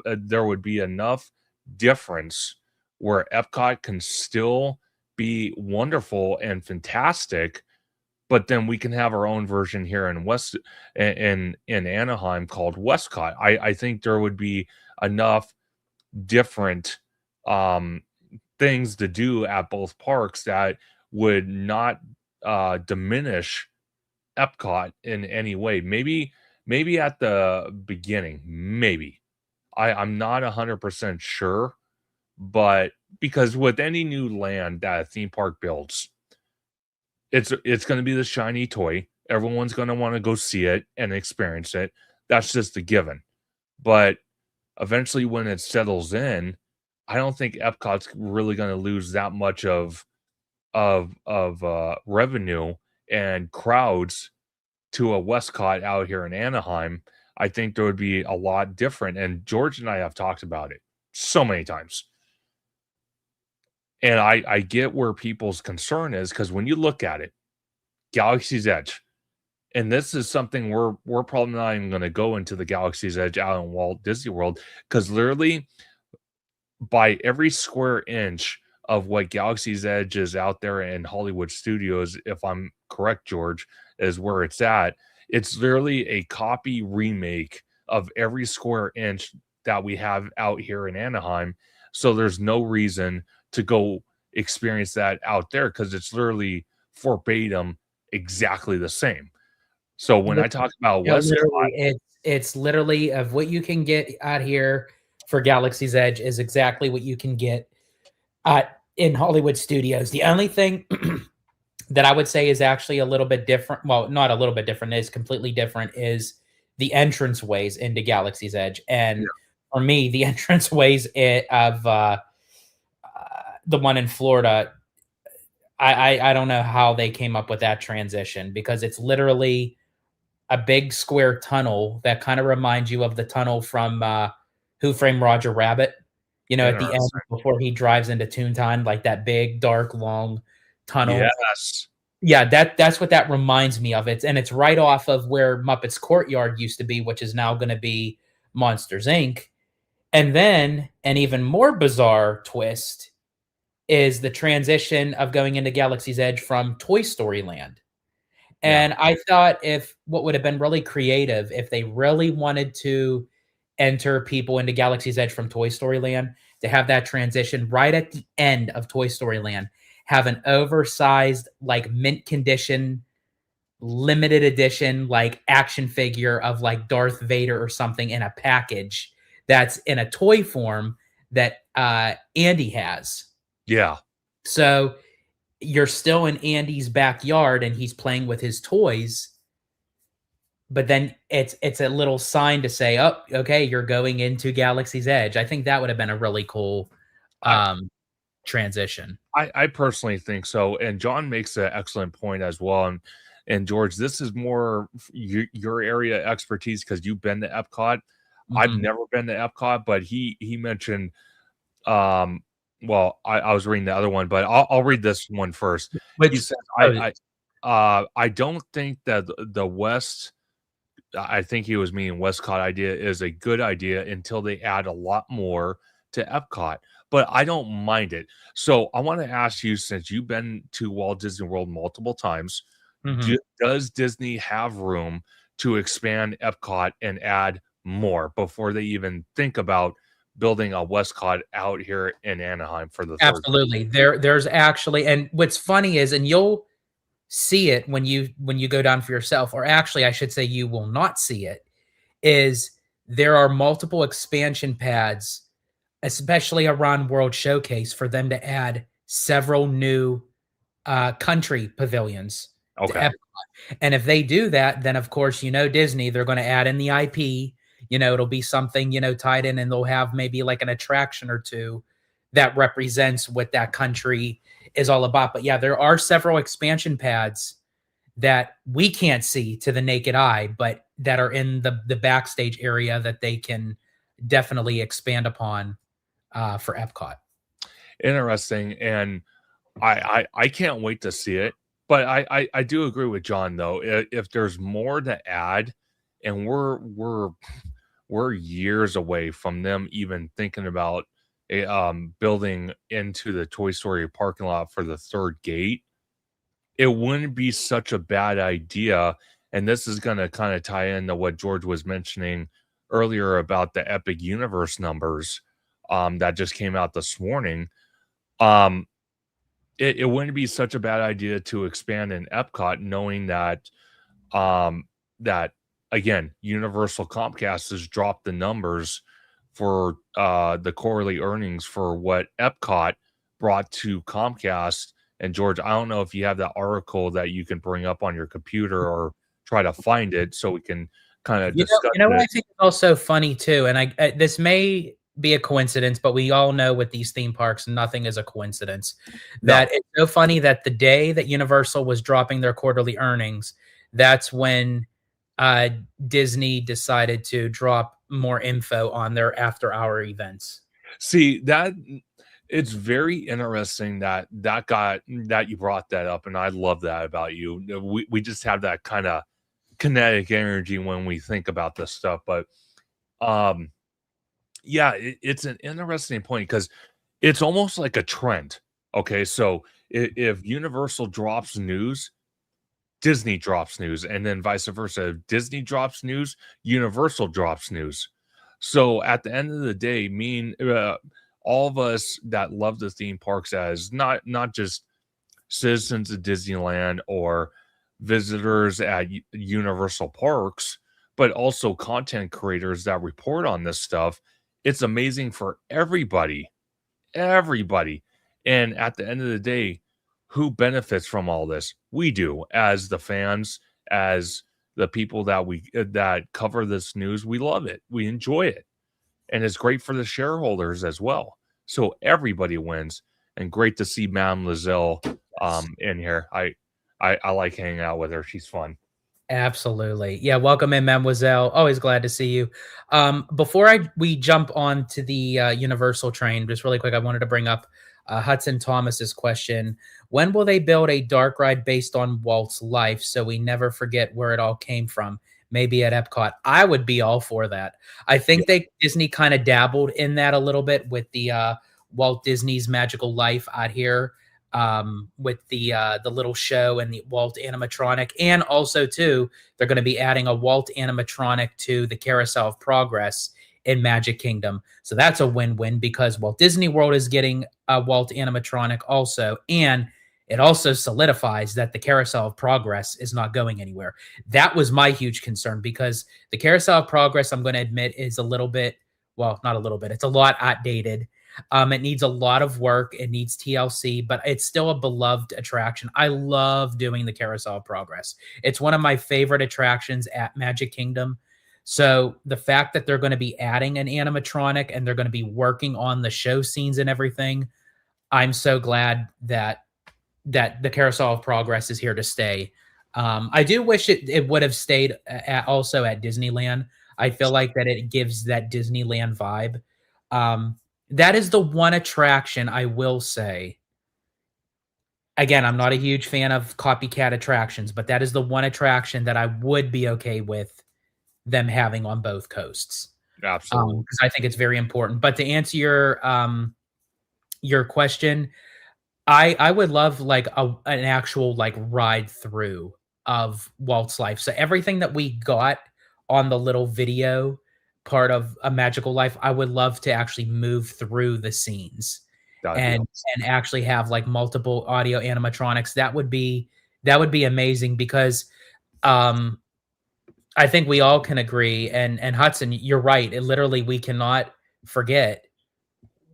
Speaker 2: there would be enough difference where Epcot can still be wonderful and fantastic, but then we can have our own version here in in Anaheim called Westcott. I think there would be enough different um things to do at both parks that would not diminish Epcot in any way. Maybe at the beginning, maybe. I'm not 100% sure, but because with any new land that a theme park builds, it's going to be the shiny toy. Everyone's going to want to go see it and experience it. That's just a given. But eventually, when it settles in, I don't think Epcot's really going to lose that much of revenue and crowds to a Westcott out here in Anaheim. I think there would be a lot different. And George and I have talked about it so many times. And I get where people's concern is because when you look at it, Galaxy's Edge, and this is something we're probably not even going to go into the Galaxy's Edge out in Walt Disney World because literally by every square inch of what Galaxy's Edge is out there in Hollywood Studios, if I'm correct, George, is where it's at. It's literally a copy remake of every square inch that we have out here in Anaheim. So there's no reason to go experience that out there because it's literally verbatim exactly the same. So when I talk about Westcott,
Speaker 1: literally, it's literally of what you can get out here for Galaxy's Edge is exactly what you can get in Hollywood Studios. The only thing that I would say is actually a little bit different, well, not a little bit different, is completely different, is the entranceways into Galaxy's Edge. And for me, the entranceways of the one in Florida, I don't know how they came up with that transition because it's literally a big square tunnel that kind of reminds you of the tunnel from Who Framed Roger Rabbit. You know, at the end before he drives into Toontown, like that big, dark, long tunnel.
Speaker 2: yes.
Speaker 1: Yeah, that's what that reminds me of. It's right off of where Muppets Courtyard used to be, which is now going to be Monsters Inc. And then an even more bizarre twist is the transition of going into Galaxy's Edge from Toy Story Land. And I thought if what would have been really creative if they really wanted to enter people into Galaxy's Edge from Toy Story Land, to have that transition right at the end of Toy Story Land, have an oversized, like mint condition, limited edition, like action figure of like Darth Vader or something in a package that's in a toy form that Andy has.
Speaker 2: Yeah.
Speaker 1: So you're still in Andy's backyard and he's playing with his toys, but then it's a little sign to say, "Oh, okay, you're going into Galaxy's Edge." I think that would have been a really cool transition.
Speaker 2: I personally think so, and John makes an excellent point as well. And George, this is more your area expertise because you've been to Epcot. I've
Speaker 1: Mhm.
Speaker 2: never been to Epcot, but he mentioned um well, I was reading the other one, but I'll read this one first. He
Speaker 1: Which
Speaker 2: says,
Speaker 1: oh,
Speaker 2: I don't think that the West I think he was meaning Westcott idea is a good idea until they add a lot more to Epcot, but I don't mind it. So I want to ask you, since you've been to Walt Disney World multiple times,
Speaker 1: mhm.
Speaker 2: does Disney have room to expand Epcot and add more before they even think about building a Westcott out here in Anaheim for the third?
Speaker 1: Absolutely. There's actually, and what's funny is, and you'll see it when you go down for yourself, or actually I should say you will not see it, is there are multiple expansion pads, especially around World Showcase, for them to add several new country pavilions to
Speaker 2: Okay.
Speaker 1: Epcot. And if they do that, then of course, Disney, they're going to add in the IP. It'll be something, tied in, and they'll have maybe like an attraction or two that represents what that country is all about. But yeah, there are several expansion pads that we can't see to the naked eye, but that are in the backstage area that they can definitely expand upon for Epcot.
Speaker 2: Interesting. And I can't wait to see it, but I do agree with John though. If there's more to add, and we're years away from them even thinking about building into the Toy Story parking lot for the third gate, it wouldn't be such a bad idea. And this is going to kind of tie into what George was mentioning earlier about the Epic Universe numbers that just came out this morning. Um, it wouldn't be such a bad idea to expand in Epcot, knowing that again, Universal Comcast has dropped the numbers for the quarterly earnings for what Epcot brought to Comcast. And George, I don't know if you have that article that you can bring up on your computer or try to find it so we can kind of discuss
Speaker 1: What I
Speaker 2: it.
Speaker 1: think is also funny too, and this may be a coincidence, but we all know with these theme parks, nothing is a coincidence.
Speaker 2: No.
Speaker 1: That it's so funny that the day that Universal was dropping their quarterly earnings, that's when uh, Disney decided to drop more info on their after-hour events.
Speaker 2: See, that it's very interesting that you brought that up, and I love that about you. We just have that kind of kinetic energy when we think about this stuff. But um yeah, it's an interesting point because it's almost like a trend. Okay, so if Universal drops news, Disney drops news, and then vice versa. If Disney drops news, Universal drops news. So at the end of the day, all of us that love the theme parks as not just citizens of Disneyland or visitors at Universal Parks, but also content creators that report on this stuff. It's amazing for everybody. And at the end of the day, who benefits from all this? We do, as the fans, as the people that cover this news. We love it. We enjoy it. And it's great for the shareholders as well. So everybody wins. And great to see Madame Lizelle in here. I like hanging out with her. She's fun.
Speaker 1: Absolutely. Yeah, welcome in, Mademoiselle. Always glad to see you. Before we jump on to the Universal train, just really quick, I wanted to bring up Hudson Thomas's question. When will they build a dark ride based on Walt's life so we never forget where it all came from? Maybe at Epcot. I would be all for that. I think Disney kind of dabbled in that a little bit with the Walt Disney's Magical Life out here, with the little show and the Walt animatronic, and also too they're going to be adding a Walt animatronic to the Carousel of Progress in Magic Kingdom. So that's a win-win because Walt Disney World is getting a Walt animatronic also, and it also solidifies that the Carousel of Progress is not going anywhere. That was my huge concern because the Carousel of Progress, I'm going to admit, is a little bit, well, not a little bit, it's a lot outdated. It needs a lot of work. It needs TLC, but it's still a beloved attraction. I love doing the Carousel of Progress. It's one of my favorite attractions at Magic Kingdom. So the fact that they're going to be adding an animatronic and they're going to be working on the show scenes and everything, I'm so glad that the Carousel of Progress is here to stay. I do wish it would have stayed also at Disneyland. I feel like that it gives that Disneyland vibe. That is the one attraction I will say. Again, I'm not a huge fan of copycat attractions, but that is the one attraction that I would be okay with them having on both coasts.
Speaker 2: Absolutely.
Speaker 1: Because I think it's very important. But to answer your question, I would love like an actual like ride through of Walt's life. So everything that we got on the little video part of A Magical Life, I would love to actually move through the scenes
Speaker 2: That'd be
Speaker 1: and
Speaker 2: awesome.
Speaker 1: and actually have like multiple audio animatronics. That would be amazing because um I think we all can agree and Hudson, you're right. It literally we cannot forget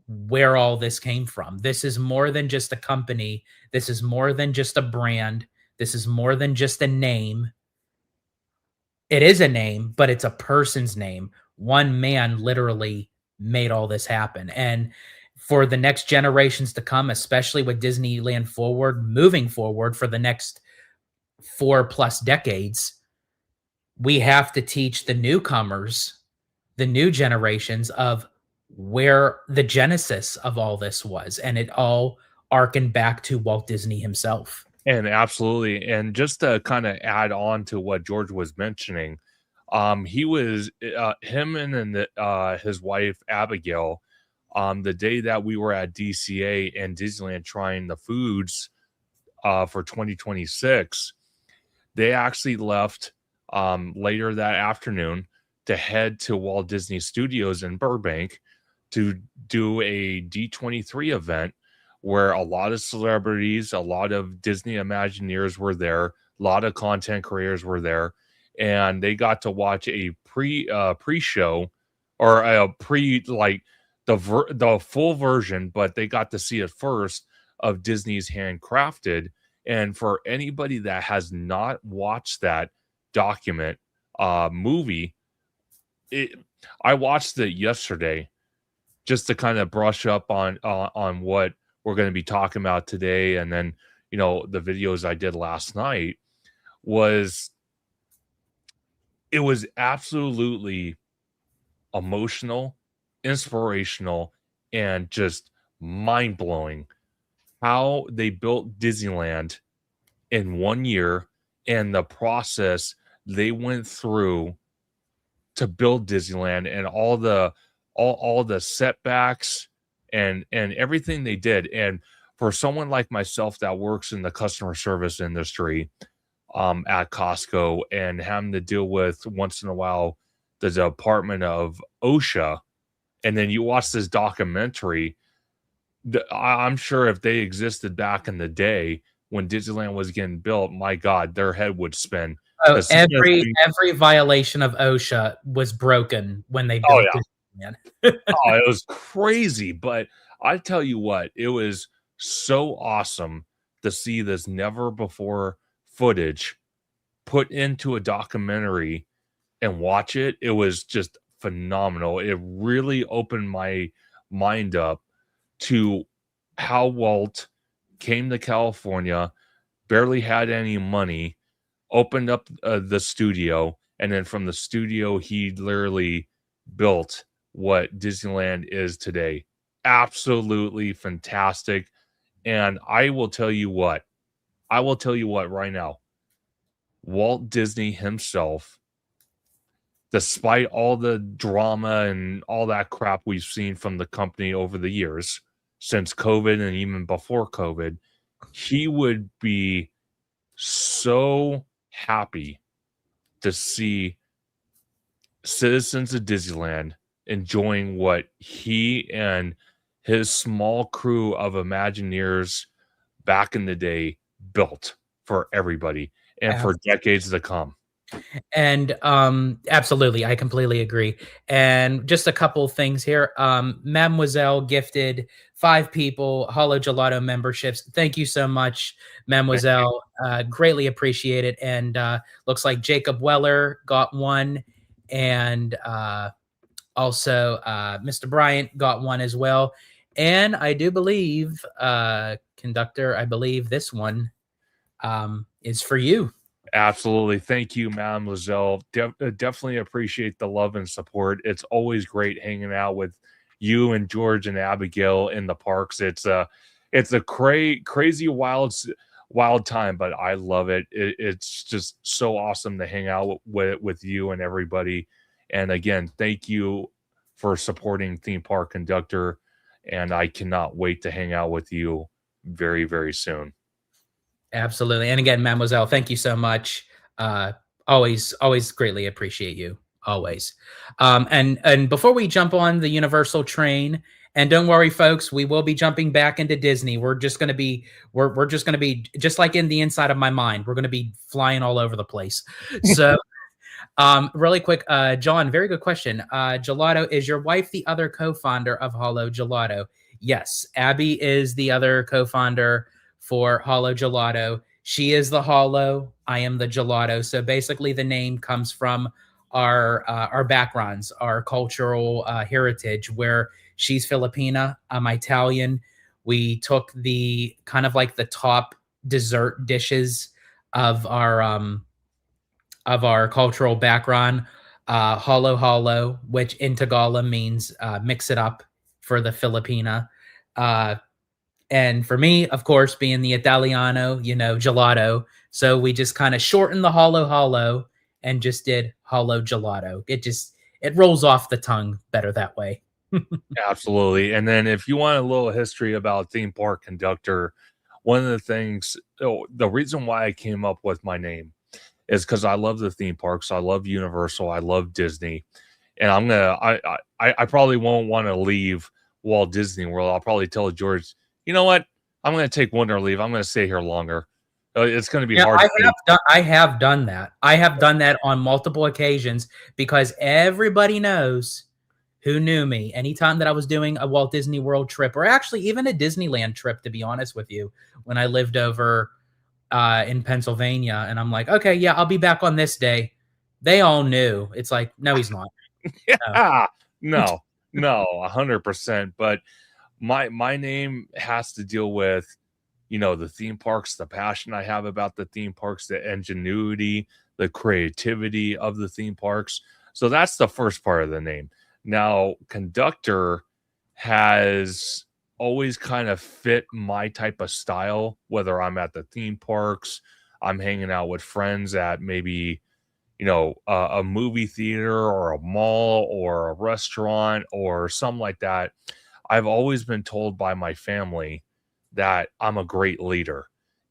Speaker 1: where all this came from. This is more than just a company. This is more than just a brand. This is more than just a name. It is a name, but it's a person's name. One man literally made all this happen. And for the next generations to come, especially with Disneyland forward, moving forward for the next 4+ decades, we have to teach the newcomers, the new generations of where the genesis of all this was, and it all arcing back to Walt Disney himself.
Speaker 2: And absolutely. And just to kind of add on to what George was mentioning, he was him and then his wife Abigail, the day that we were at DCA and Disneyland trying the foods for 2026, they actually left later that afternoon to head to Walt Disney Studios in Burbank to do a D23 event where a lot of celebrities, a lot of Disney Imagineers were there, a lot of content creators were there, and they got to watch a pre-show or a pre like the full version, but they got to see it first of Disney's Handcrafted. And for anybody that has not watched that document movie, I watched it yesterday just to kind of brush up on what we're going to be talking about today, and then the videos I did last night was it was absolutely emotional, inspirational, and just mind blowing how they built Disneyland in 1 year and the process they went through to build Disneyland and all the setbacks and everything they did. And for someone like myself that works in the customer service industry at Costco and having to deal with once in a while the Department of OSHA, and then you watch this documentary, I'm sure if they existed back in the day when Disneyland was getting built, my God, their head would spin.
Speaker 1: Oh,
Speaker 2: 'Cause some of the things-
Speaker 1: every violation of OSHA was broken when they
Speaker 2: oh
Speaker 1: built
Speaker 2: yeah,
Speaker 1: Disneyland.
Speaker 2: oh, it was crazy. But I tell you what, it was so awesome to see this never before footage put into a documentary and watch it. It was just phenomenal. It really opened my mind up to how Walt came to California, barely had any money, opened up the studio, and then from the studio, he literally built what Disneyland is today. Absolutely fantastic. And I will tell you what right now, Walt Disney himself, despite all the drama and all that crap we've seen from the company over the years, since COVID and even before COVID, he would be so happy to see citizens of Disneyland enjoying what he and his small crew of Imagineers back in the day built for everybody and for decades to come.
Speaker 1: And absolutely, I completely agree. And just a couple of things here. Mademoiselle gifted 5 people HaloGelato memberships. Thank you so much, Mademoiselle. Greatly appreciate it. And looks like Jacob Weller got one, and also Mr. Bryant got one as well. And I do believe, Conductor, I believe this one is for you.
Speaker 2: Absolutely. Thank you, Mademoiselle. Definitely appreciate the love and support. It's always great hanging out with you and George and Abigail in the parks. It's a crazy wild time, but I love it. It's just so awesome to hang out with you and everybody. And again, thank you for supporting Theme Park Conductor. And I cannot wait to hang out with you very, very soon.
Speaker 1: Absolutely. And again, Mademoiselle, thank you so much. Uh, always greatly appreciate you. Always. And before we jump on the Universal train, and don't worry, folks, we will be jumping back into Disney. We're just gonna be we're just gonna be just like in the inside of my mind. We're gonna be flying all over the place. So really quick, John, very good question. Gelato, is your wife the other co-founder of HaloGelato? Yes, Abby is the other co-founder for HaloGelato. She is the Halo. I am the Gelato. So basically, the name comes from our backgrounds, our cultural heritage. Where she's Filipina, I'm Italian. We took the kind of like the top dessert dishes of our cultural background. Halo halo, which in Tagalog means mix it up for the Filipina. Uh, and for me, of course, being the Italiano, gelato. So we just kind of shortened the halo halo and just did halo gelato. It rolls off the tongue better that way.
Speaker 2: Absolutely. And then if you want a little history about Theme Park Conductor, one of the things, the reason why I came up with my name is because I love the theme parks. I love Universal. I love Disney. And I probably won't want to leave Walt Disney World. I'll probably tell George, you know what? I'm going to take winter leave. I'm going to stay here longer. It's going to be
Speaker 1: Yeah,
Speaker 2: hard.
Speaker 1: I have done that. I have done that on multiple occasions because everybody knows who knew me. Anytime that I was doing a Walt Disney World trip, or actually even a Disneyland trip, to be honest with you, when I lived over in Pennsylvania, and I'm like, okay, yeah, I'll be back on this day. They all knew. It's like, no, he's not.
Speaker 2: Yeah, no, 100%. But my name has to deal with, the theme parks, the passion I have about the theme parks, the ingenuity, the creativity of the theme parks. So that's the first part of the name. Now, conductor has always kind of fit my type of style, whether I'm at the theme parks, I'm hanging out with friends at maybe, a movie theater or a mall or a restaurant or something like that. I've always been told by my family that I'm a great leader.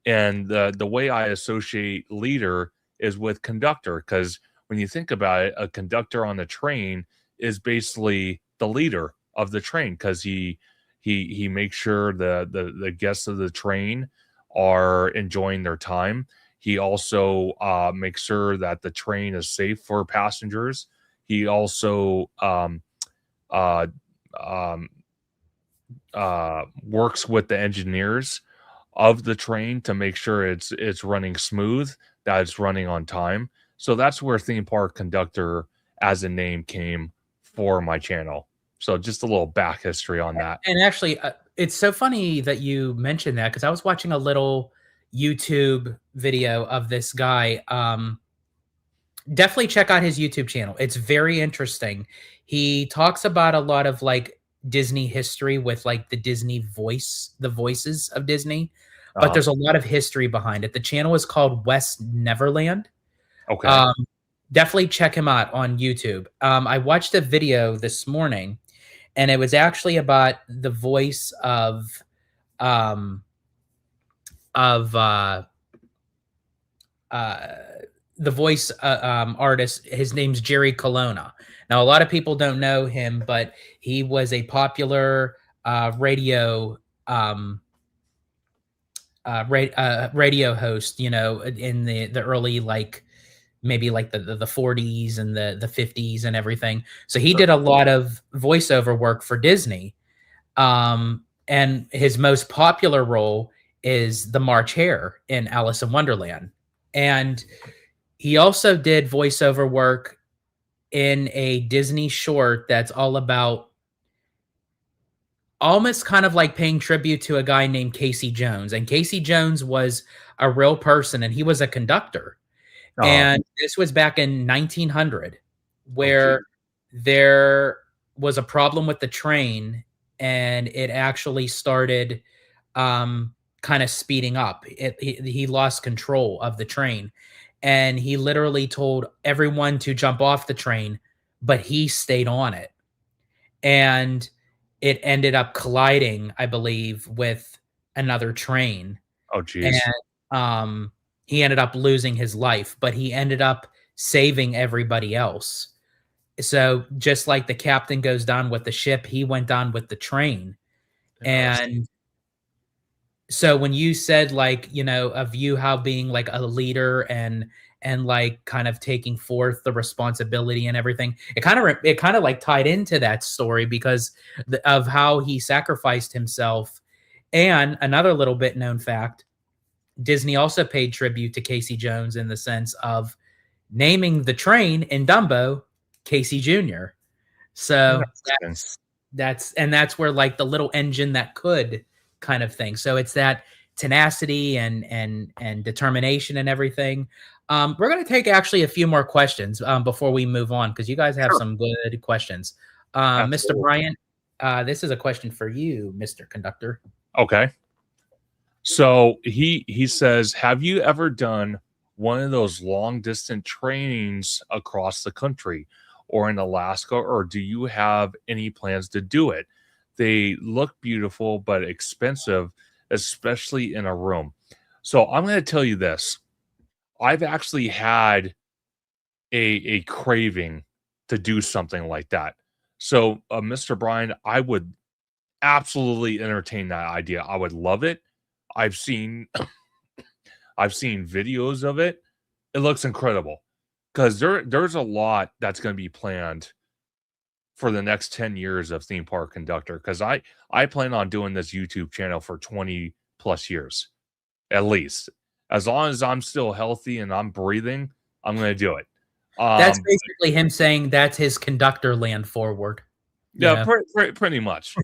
Speaker 2: And the way I associate leader is with conductor, because when you think about it, a conductor on the train is basically the leader of the train, because he makes sure the guests of the train are enjoying their time. He also makes sure that the train is safe for passengers. He also uh, um, works with the engineers of the train to make sure it's running smooth, that it's running on time. So that's where Theme Park Conductor as a name came for my channel. So just a little back history on that.
Speaker 1: And actually, it's so funny that you mentioned that because I was watching a little YouTube video of this guy. Definitely check out his YouTube channel. It's very interesting. He talks about a lot of like Disney history with like the voices of Disney, but
Speaker 2: Uh,
Speaker 1: there's a lot of history behind it. The channel is called West Neverland.
Speaker 2: okay.
Speaker 1: Um, definitely check him out on YouTube. I watched a video this morning, and it was actually about the voice um, of uh, the voice artist. His name's Jerry Colonna. Now, a lot of people don't know him, but he was a popular radio radio host. In the early like maybe like the 40s and the 50s and everything. So he
Speaker 2: Sure.
Speaker 1: did a lot of voiceover work for Disney. And his most popular role is the March Hare in Alice in Wonderland. And he also did voiceover work in a Disney short that's all about almost kind of like paying tribute to a guy named Casey Jones. And Casey Jones was a real person, and he was a conductor.
Speaker 2: Uh-huh.
Speaker 1: And this was back in 1900,
Speaker 2: Oh, gee.
Speaker 1: where there was a problem with the train, and it actually started kind of speeding up. He lost control of the train, and he literally told everyone to jump off the train, but he stayed on it. And it ended up colliding, I believe, with another train,
Speaker 2: Oh,
Speaker 1: and
Speaker 2: geez.
Speaker 1: um, he ended up losing his life, but he ended up saving everybody else. So just like the captain goes down with the ship, he went down with the train.
Speaker 2: Interesting.
Speaker 1: And so when you said, like, of you how being like a leader and like kind of taking forth the responsibility and everything, it kind of like tied into that story because of how he sacrificed himself. And another little bit known fact, Disney also paid tribute to Casey Jones in the sense of naming the train in Dumbo Casey Jr. So
Speaker 2: Interesting.
Speaker 1: that's where like the little engine that could kind of thing. So it's that tenacity and determination and everything. We're gonna take actually a few more questions before we move on because you guys have
Speaker 2: Sure.
Speaker 1: some good questions. Mr.
Speaker 2: Absolutely.
Speaker 1: Bryant, this is a question for you, Mr. Conductor.
Speaker 2: Okay. So he says, have you ever done one of those long distance trainings across the country or in Alaska, or do you have any plans to do it? They look beautiful but expensive, especially in a room. So I'm going to tell you this. I've actually had a craving to do something like that. So, Mr. Brian, I would absolutely entertain that idea. I would love it. I've seen I've seen videos of it. It looks incredible because there's a lot that's going to be planned for the next 10 years of theme park conductor because I plan on doing this YouTube channel for 20 plus years at least. As long as I'm still healthy and I'm breathing, I'm going to do it.
Speaker 1: That's
Speaker 2: Um,
Speaker 1: basically him saying that's his conductor land forward. You
Speaker 2: Yeah,
Speaker 1: know,
Speaker 2: pretty much.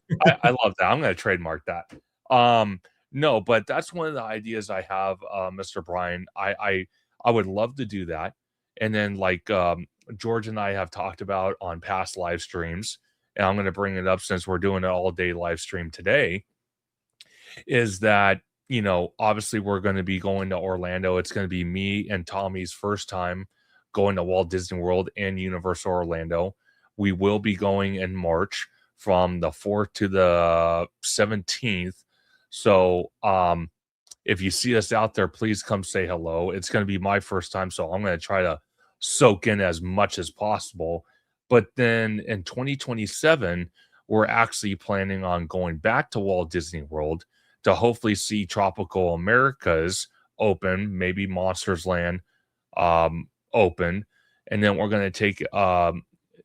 Speaker 2: I love that. I'm gonna trademark that. Um, no, but that's one of the ideas I have, Mr. Brian. I would love to do that. And then like George and I have talked about on past live streams, and I'm gonna bring it up since we're doing an all-day live stream today, is that obviously we're going to be going to Orlando. It's going to be me and Tommy's first time going to Walt Disney World and Universal Orlando. We will be going in March from the 4th to the 17th. So, if you see us out there, please come say hello. It's going to be my first time, so I'm going to try to soak in as much as possible. But then in 2027, we're actually planning on going back to Walt Disney World to hopefully see Tropical Americas open, maybe Monsters Land open, and then we're going to take.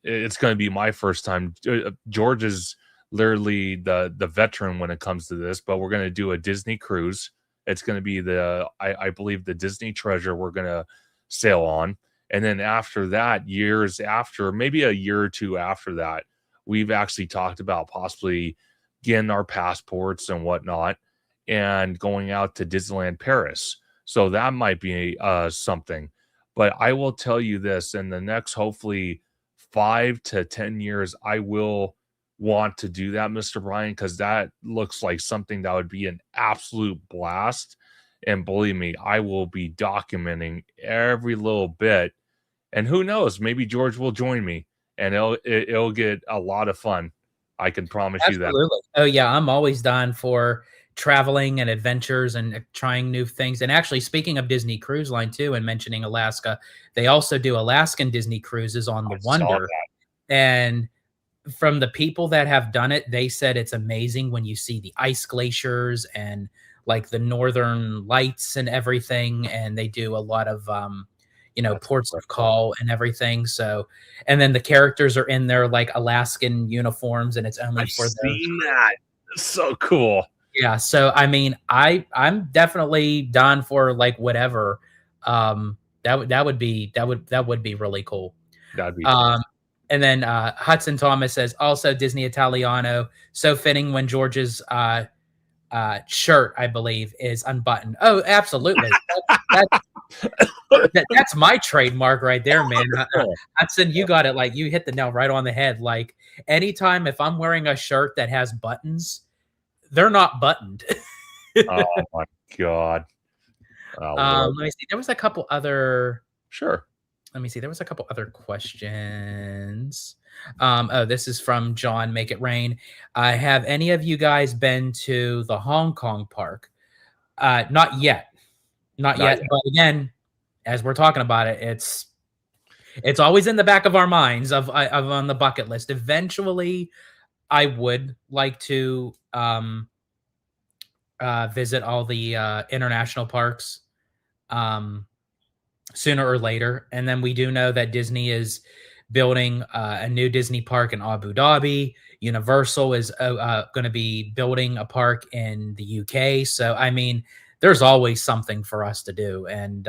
Speaker 2: It's going to be my first time. George is literally the veteran when it comes to this, but we're going to do a Disney cruise. It's going to be I believe the Disney Treasure we're going to sail on, and then after that, years after, maybe a year or two after that, we've actually talked about possibly getting our passports and whatnot and going out to Disneyland Paris. So that might be something. But I will tell you this, in the next hopefully 5 to 10 years, I will want to do that, Mr. Brian, because that looks like something that would be an absolute blast. And believe me, I will be documenting every little bit. And who knows, maybe George will join me and it'll get a lot of fun. I can promise you that.
Speaker 1: absolutely. Oh yeah, I'm always down for traveling and adventures and trying new things. And actually, speaking of Disney Cruise Line too, and mentioning Alaska, they also do Alaskan Disney cruises on the
Speaker 2: I saw
Speaker 1: Wonder. And from the people that have done it, they said it's amazing when you see the ice glaciers and like the northern lights and everything. And they do a lot of
Speaker 2: that's
Speaker 1: ports of
Speaker 2: incredible.
Speaker 1: call and everything. So, and then the characters are in their like Alaskan uniforms, and it's only
Speaker 2: I've
Speaker 1: for those.
Speaker 2: seen that. It's so cool.
Speaker 1: Yeah. So I mean, I'm definitely down for like whatever. That would be really cool.
Speaker 2: That'd be
Speaker 1: Um,
Speaker 2: fun.
Speaker 1: And then Hudson Thomas says, also Disney Italiano, so fitting when George's shirt, I believe, is unbuttoned. Oh, absolutely. That's my trademark right there, man. Hudson, you got it. Like, you hit the nail right on the head. Like, anytime if I'm wearing a shirt that has buttons, they're not buttoned.
Speaker 2: Oh my God.
Speaker 1: Let me see. There was a couple other.
Speaker 2: Sure.
Speaker 1: Let me see. There was a couple other questions. Oh, this is from John. Make it rain. Have any of you guys been to the Hong Kong park? Not yet. Not yet. But again, as we're talking about it, it's always in the back of our minds of on the bucket list. Eventually, I would like to visit all the international parks sooner or later. And then we do know that Disney is building a new Disney park in Abu Dhabi. Universal is going to be building a park in the UK. So, I mean, there's always something for us to do. And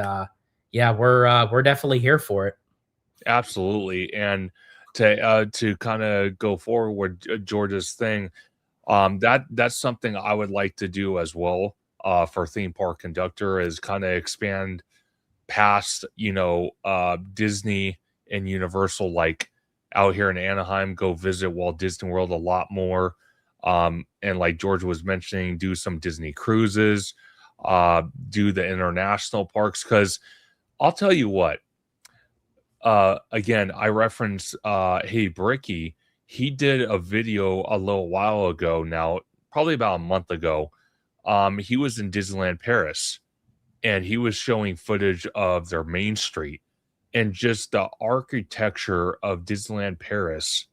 Speaker 1: yeah, we're definitely here for it.
Speaker 2: Absolutely. And to kind of go forward with George's thing, that's something I would like to do as well for Theme Park Conductor, is kind of expand past, Disney and Universal, like out here in Anaheim, go visit Walt Disney World a lot more. And like George was mentioning, do some Disney cruises, do the international parks. Because I'll tell you what, again, I reference Hey Bricky. He did a video a little while ago now, probably about a month ago. He was in Disneyland Paris, and he was showing footage of their main street and just the architecture of Disneyland Paris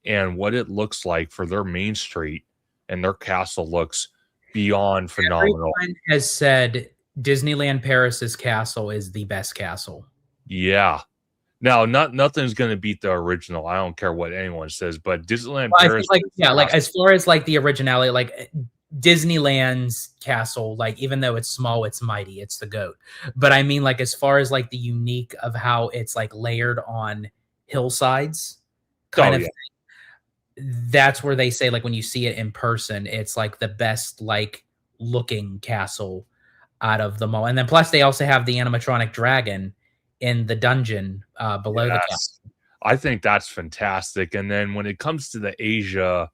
Speaker 2: and what it looks like for their main street, and their castle looks beyond phenomenal.
Speaker 1: Everyone has said Disneyland Paris's castle is the best castle.
Speaker 2: Yeah. Now, nothing's going to beat the original. I don't care what anyone says, but Disneyland Paris,
Speaker 1: like as far as like the originality, like Disneyland's castle, like even though it's small, it's mighty, it's the GOAT. But I mean, like as far as like the unique of how it's like layered on hillsides, kind of thing, that's where they say like when you see it in person, it's like the best like looking castle out of them all. And then plus they also have the animatronic dragon in the dungeon below the castle.
Speaker 2: I think that's fantastic. And then when it comes to the Asia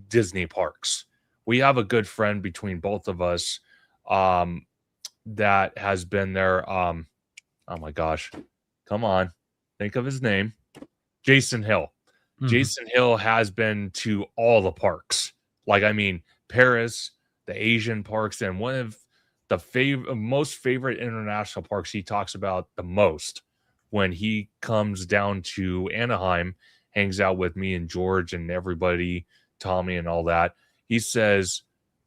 Speaker 2: Disney parks, we have a good friend between both of us that has been there. Oh my gosh, come on, think of his name. Jason Hill. Jason Hill has been to all the parks. Like, I mean, Paris, the Asian parks, and one of the most favorite international parks he talks about the most when he comes down to Anaheim, hangs out with me and George and everybody, Tommy and all that. He says,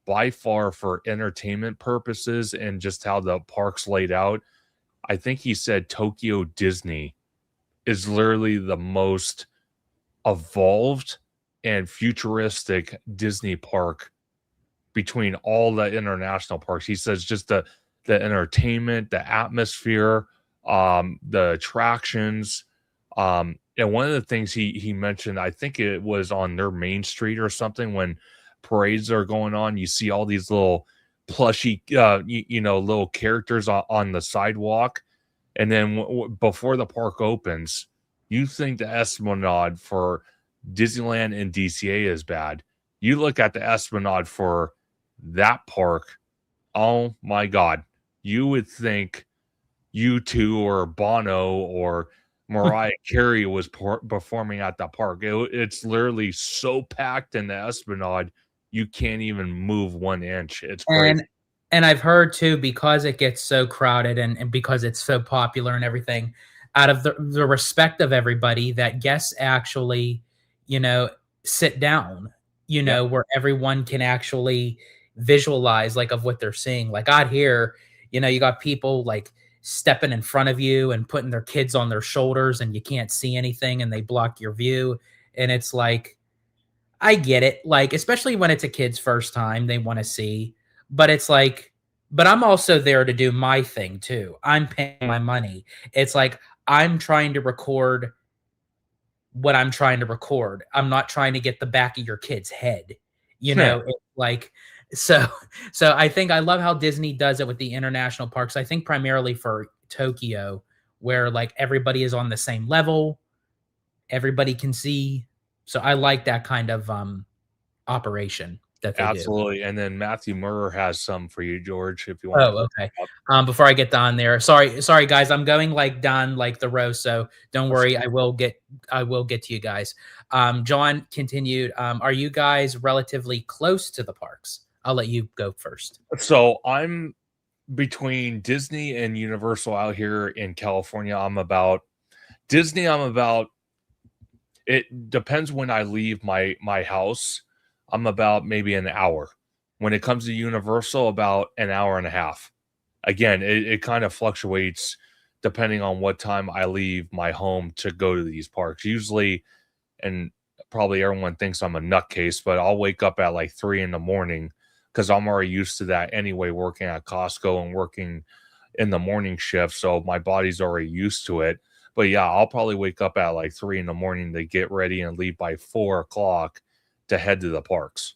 Speaker 2: by far, for entertainment purposes and just how the park's laid out, I think he said Tokyo Disney is literally the most evolved and futuristic Disney park between all the international parks. He says just the entertainment, the atmosphere, the attractions. And one of the things he mentioned, I think it was on their main street or something, when parades are going on, you see all these little plushy, little characters on the sidewalk. And then before the park opens, you think the Esplanade for Disneyland and DCA is bad. You look at the Esplanade for that park, oh my God, you would think U2 or Bono or Mariah Carey was performing at the park. It's literally so packed in the Esplanade, you can't even move 1 inch. It's crazy.
Speaker 1: And I've heard too, because it gets so crowded and because it's so popular and everything, out of the respect of everybody, that guests actually, sit down, where everyone can actually visualize like of what they're seeing. Like out here, you got people like stepping in front of you and putting their kids on their shoulders, and you can't see anything and they block your view. And it's like, I get it. Like, especially when it's a kid's first time, they want to see, but it's like, but I'm also there to do my thing too. I'm paying my money. It's like, I'm trying to record what I'm trying to record. I'm not trying to get the back of your kid's head. It's like so so I think I love how Disney does it with the international parks. I think primarily for Tokyo, where like everybody is on the same level, everybody can see. So I like that kind of operation that they do.
Speaker 2: Absolutely. And then Matthew Murr has some for you, George, if you want to
Speaker 1: Oh,
Speaker 2: pull
Speaker 1: okay.
Speaker 2: it up.
Speaker 1: Before I get down there, sorry, guys. I'm going like down like the row, so don't worry. I will get to you guys. John continued. Are you guys relatively close to the parks? I'll let you go first.
Speaker 2: So I'm between Disney and Universal out here in California. I'm about Disney. It depends when I leave my house. I'm about maybe an hour. When it comes to Universal, about an hour and a half. Again, it kind of fluctuates depending on what time I leave my home to go to these parks. Usually, and probably everyone thinks I'm a nutcase, but I'll wake up at like 3 in the morning because I'm already used to that anyway, working at Costco and working in the morning shift. So my body's already used to it. But yeah, I'll probably wake up at like 3 in the morning to get ready and leave by 4 o'clock to head to the parks.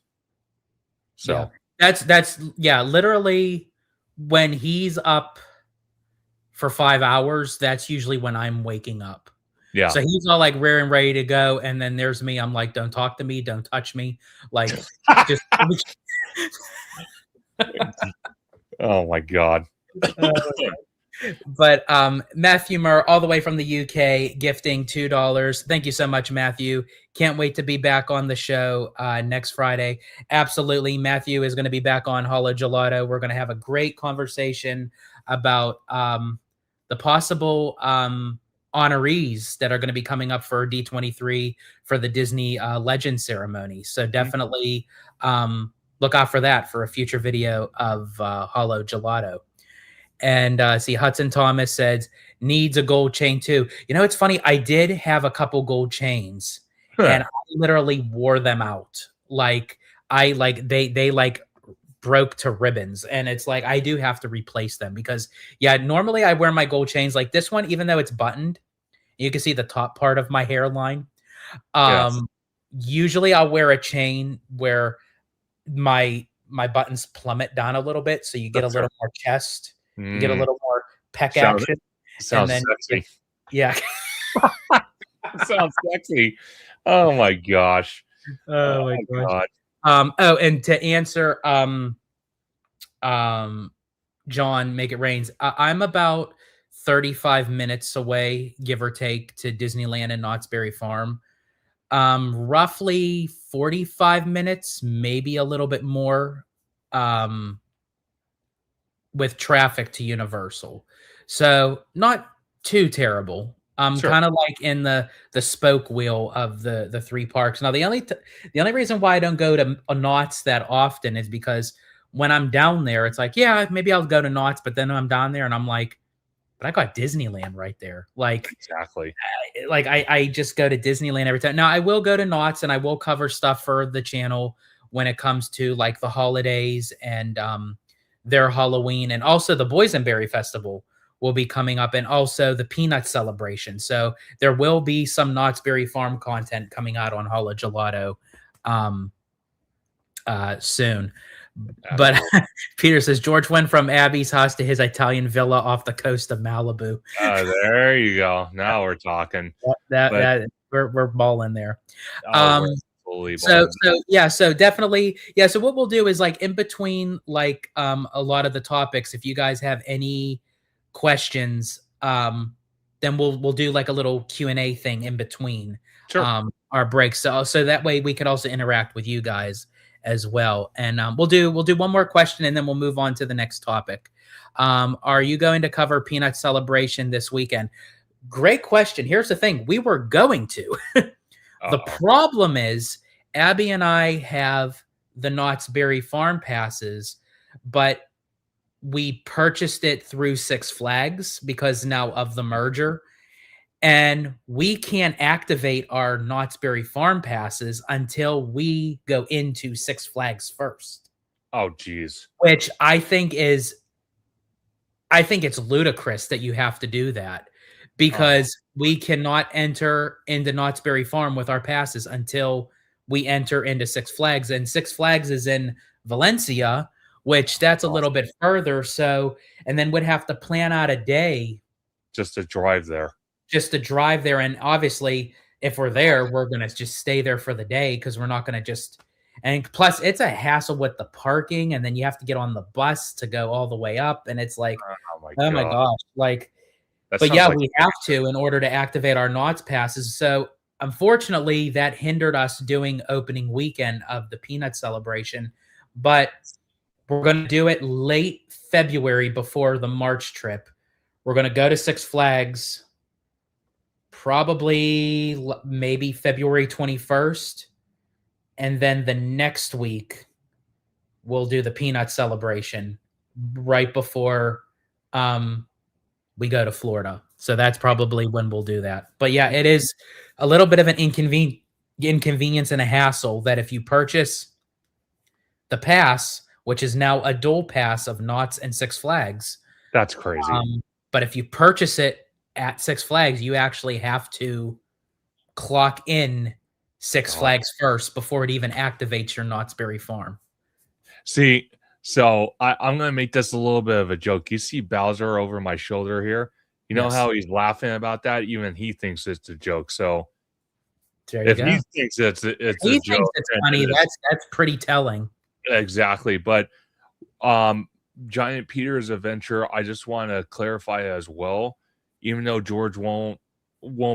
Speaker 2: So
Speaker 1: that's literally when he's up for 5 hours, that's usually when I'm waking up.
Speaker 2: yeah.
Speaker 1: So he's all like rearing ready to go, and then there's me. I'm like, don't talk to me, don't touch me, like just.
Speaker 2: Oh my God.
Speaker 1: But Matthew Murr, all the way from the UK, gifting $2. Thank you so much, Matthew. Can't wait to be back on the show next Friday. Absolutely. Matthew is going to be back on HaloGelato. We're going to have a great conversation about the possible honorees that are going to be coming up for D23 for the Disney Legend ceremony. So definitely look out for that for a future video of HaloGelato. And see, Hudson Thomas says needs a gold chain too. It's funny. I did have a couple gold chains, and I literally wore them out. Like they like broke to ribbons, and it's like I do have to replace them because normally I wear my gold chains like this one, even though it's buttoned. You can see the top part of my hairline.
Speaker 2: Yes.
Speaker 1: Usually I'll wear a chain where my buttons plummet down a little bit, so you get a little more chest. You get a little more pec action.
Speaker 2: Sounds
Speaker 1: and then,
Speaker 2: sexy.
Speaker 1: Yeah.
Speaker 2: Sounds sexy. Oh my gosh.
Speaker 1: Oh my gosh. And to answer John, Make It Rains, I'm about 35 minutes away, give or take, to Disneyland and Knott's Berry Farm. Roughly 45 minutes, maybe a little bit more. With traffic to Universal. So not too terrible. I'm kind of like in the spoke wheel of the three parks. Now the only reason why I don't go to Knott's that often is because when I'm down there, it's like, yeah, maybe I'll go to Knott's, but then I'm down there and I'm like, but I got Disneyland right there. Like
Speaker 2: exactly.
Speaker 1: Like I just go to Disneyland every time. Now I will go to Knott's and I will cover stuff for the channel when it comes to like the holidays and their Halloween, and also the Boysenberry Festival will be coming up, and also the Peanut Celebration. So there will be some Knott's Berry Farm content coming out on HaloGelato soon. Absolutely. But Peter says George went from Abby's house to his Italian villa off the coast of Malibu.
Speaker 2: There you go. Now we're talking.
Speaker 1: We're balling there. So definitely, so what we'll do is like in between like a lot of the topics, if you guys have any questions, then we'll do like a little Q&A thing in between our breaks. So that way we can also interact with you guys as well. And we'll do one more question and then we'll move on to the next topic. Are you going to cover Peanut Celebration this weekend? Great question. Here's the thing. We were going to. The problem is Abby and I have the Knott's Berry Farm passes, but we purchased it through Six Flags because now of the merger. And we can't activate our Knott's Berry Farm passes until we go into Six Flags first.
Speaker 2: Oh, geez.
Speaker 1: Which I think it's ludicrous that you have to do that. Because we cannot enter into Knott's Berry Farm with our passes until we enter into Six Flags, and Six Flags is in Valencia, which that's a little bit further. So, and then we'd have to plan out a day
Speaker 2: just to drive there.
Speaker 1: Just to drive there, and obviously, if we're there, we're gonna just stay there for the day because we're not gonna just. And plus, it's a hassle with the parking, and then you have to get on the bus to go all the way up, and it's like, oh my gosh, like. But yeah, we have to in order to activate our Knott's passes. So unfortunately, that hindered us doing opening weekend of the Peanut celebration. But we're going to do it late February before the March trip. We're going to go to Six Flags probably maybe February 21st. And then the next week, we'll do the Peanut celebration right before we go to Florida. So that's probably when we'll do that. But yeah, it is a little bit of an inconvenience and a hassle that if you purchase the pass, which is now a dual pass of Knott's and Six Flags.
Speaker 2: That's crazy.
Speaker 1: But if you purchase it at Six Flags, you actually have to clock in Six Flags first before it even activates your Knott's Berry Farm.
Speaker 2: See, so I'm going to make this a little bit of a joke. You see Bowser over my shoulder here? You know how he's laughing about that? Even he thinks it's a joke. So if he thinks it's a joke,
Speaker 1: it's funny. That's pretty telling.
Speaker 2: Exactly. But Giant Peter's adventure, I just want to clarify as well. Even though George won't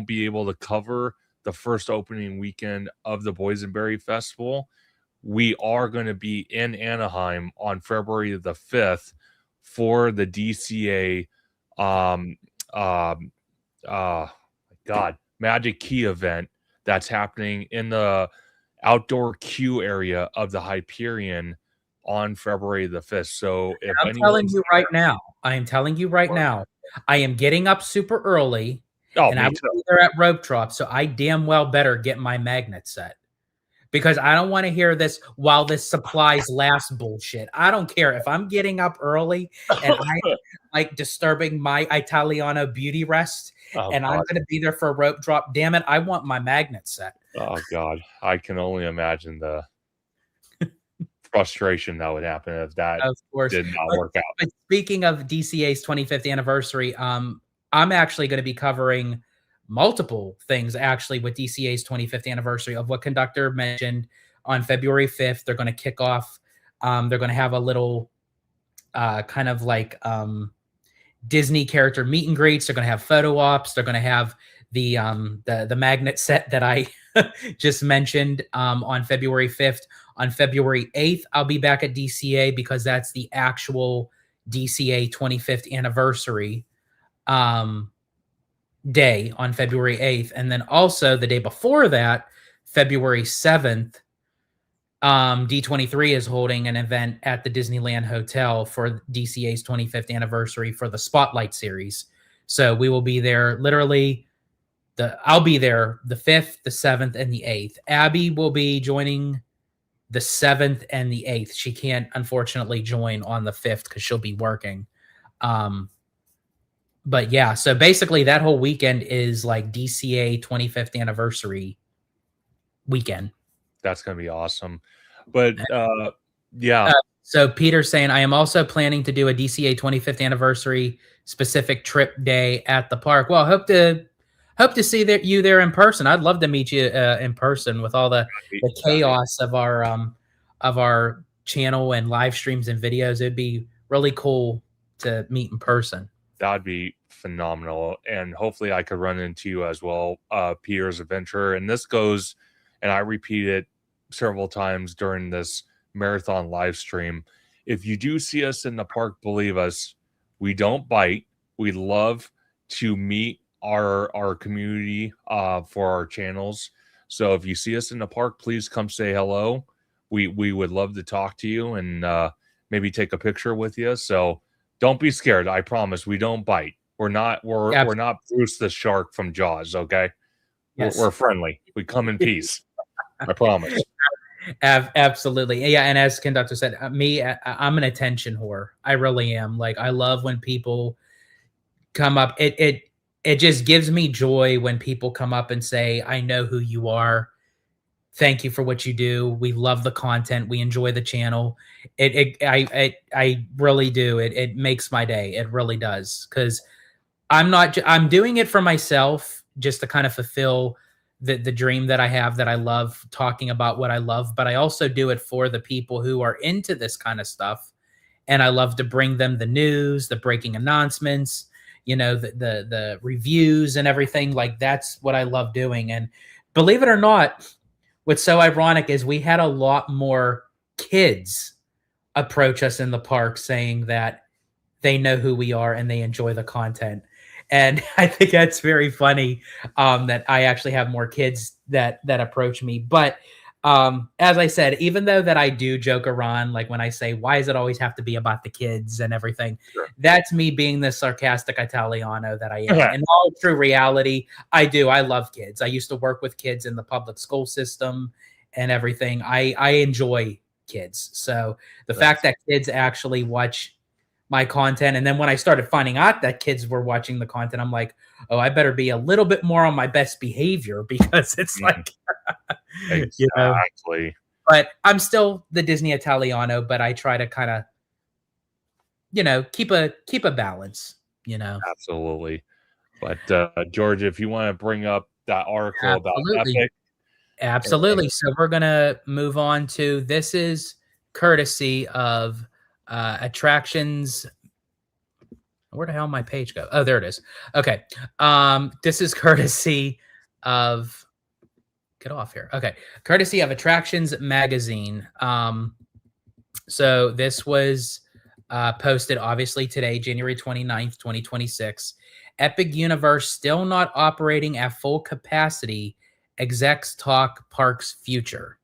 Speaker 2: be able to cover the first opening weekend of the Boysenberry Festival, we are going to be in Anaheim on February the 5th for the DCA Magic Key event that's happening in the outdoor queue area of the Hyperion on February the 5th. So if
Speaker 1: I'm telling you right now, I am getting up super early and I'm there at Rope Drop, so I damn well better get my magnet set. Because I don't want to hear this while this supplies last bullshit. I don't care if I'm getting up early and I'm like disturbing my Italiano beauty rest and I'm going to be there for a Rope Drop. Damn it, I want my magnet set.
Speaker 2: Oh, God. I can only imagine the frustration that would happen if that did not work out.
Speaker 1: But speaking of DCA's 25th anniversary, I'm actually going to be covering multiple things actually with DCA's 25th anniversary of what Conductor mentioned on February 5th. They're going to kick off. They're going to have a little kind of like Disney character meet and greets. They're going to have photo ops. They're going to have the magnet set that I just mentioned on February 5th. On February 8th, I'll be back at DCA because that's the actual DCA 25th anniversary day on February 8th. And then also the day before that, February 7th, D23 is holding an event at the Disneyland Hotel for DCA's 25th anniversary for the Spotlight series. So we will be there literally. I'll be there the 5th, the 7th, and the 8th. Abby will be joining the 7th and the 8th. She can't, unfortunately, join on the 5th because she'll be working. But yeah, so basically that whole weekend is like DCA 25th anniversary weekend.
Speaker 2: That's going to be awesome. But yeah.
Speaker 1: So Peter's saying, I am also planning to do a DCA 25th anniversary specific trip day at the park. Well, hope to see you there in person. I'd love to meet you in person with all the chaos of our channel and live streams and videos. It'd be really cool to meet in person.
Speaker 2: That'd be phenomenal. And hopefully I could run into you as well, Peter's adventure. And this goes, and I repeat it several times during this marathon live stream. If you do see us in the park, believe us, we don't bite. We love to meet our community for our channels. So if you see us in the park, please come say hello. We would love to talk to you and maybe take a picture with you. So don't be scared. I promise we don't bite. We're not Bruce the shark from Jaws. Okay. Yes. We're friendly. We come in peace. I promise.
Speaker 1: Absolutely. Yeah. And as Conductor said, I'm an attention whore. I really am. Like, I love when people come up. it just gives me joy when people come up and say, I know who you are. Thank you for what you do. We love the content. We enjoy the channel. I really do. It makes my day. It really does. Because I'm doing it for myself just to kind of fulfill the dream that I have, that I love talking about what I love, but I also do it for the people who are into this kind of stuff. And I love to bring them the news, the breaking announcements, the reviews and everything. Like, that's what I love doing. And believe it or not, what's so ironic is we had a lot more kids approach us in the park saying that they know who we are and they enjoy the content. And I think that's very funny, that I actually have more kids that approach me. But as I said, even though that I do joke around, like when I say, why does it always have to be about the kids and everything?
Speaker 2: Sure.
Speaker 1: That's me being the sarcastic Italiano that I am. In all true reality, I do. I love kids. I used to work with kids in the public school system and everything. I enjoy kids. So the fact that kids actually watch my content, and then when I started finding out that kids were watching the content, I'm like, oh, I better be a little bit more on my best behavior, because it's like,
Speaker 2: exactly.
Speaker 1: But I'm still the Disney Italiano, but I try to kind of, keep a balance,
Speaker 2: Absolutely. But George, if you want to bring up that article about Epic.
Speaker 1: Absolutely. So we're gonna move on to, this is courtesy of attractions. Where the hell my page go? Oh, there it is. Okay. This is courtesy of, get off here. Okay. Courtesy of Attractions Magazine. So this was posted obviously today, January 29th, 2026. Epic Universe still not operating at full capacity. Execs talk park's future.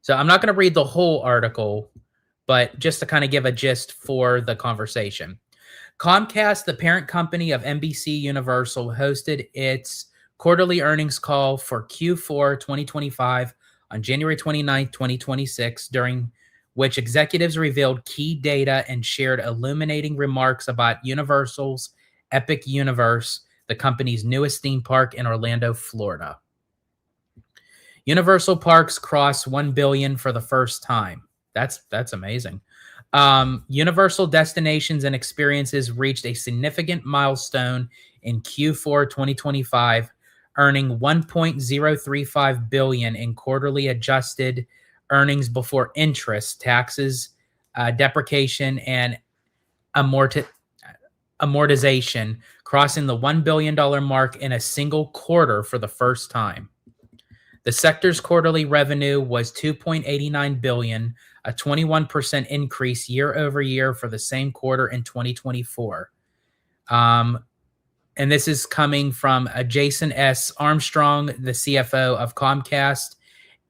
Speaker 1: So I'm not going to read the whole article, but just to kind of give a gist for the conversation. Comcast, the parent company of NBC Universal, hosted its quarterly earnings call for Q4 2025 on January 29, 2026, during which executives revealed key data and shared illuminating remarks about Universal's Epic Universe, the company's newest theme park in Orlando, Florida. Universal Parks crossed 1 billion for the first time. That's amazing. Universal destinations and experiences reached a significant milestone in Q4 2025, earning 1.035 billion in quarterly adjusted earnings before interest, taxes, depreciation, and amortization, crossing the $1 billion mark in a single quarter for the first time. The sector's quarterly revenue was 2.89 billion, a 21% increase year over year for the same quarter in 2024. And this is coming from Jason S. Armstrong, the CFO of Comcast.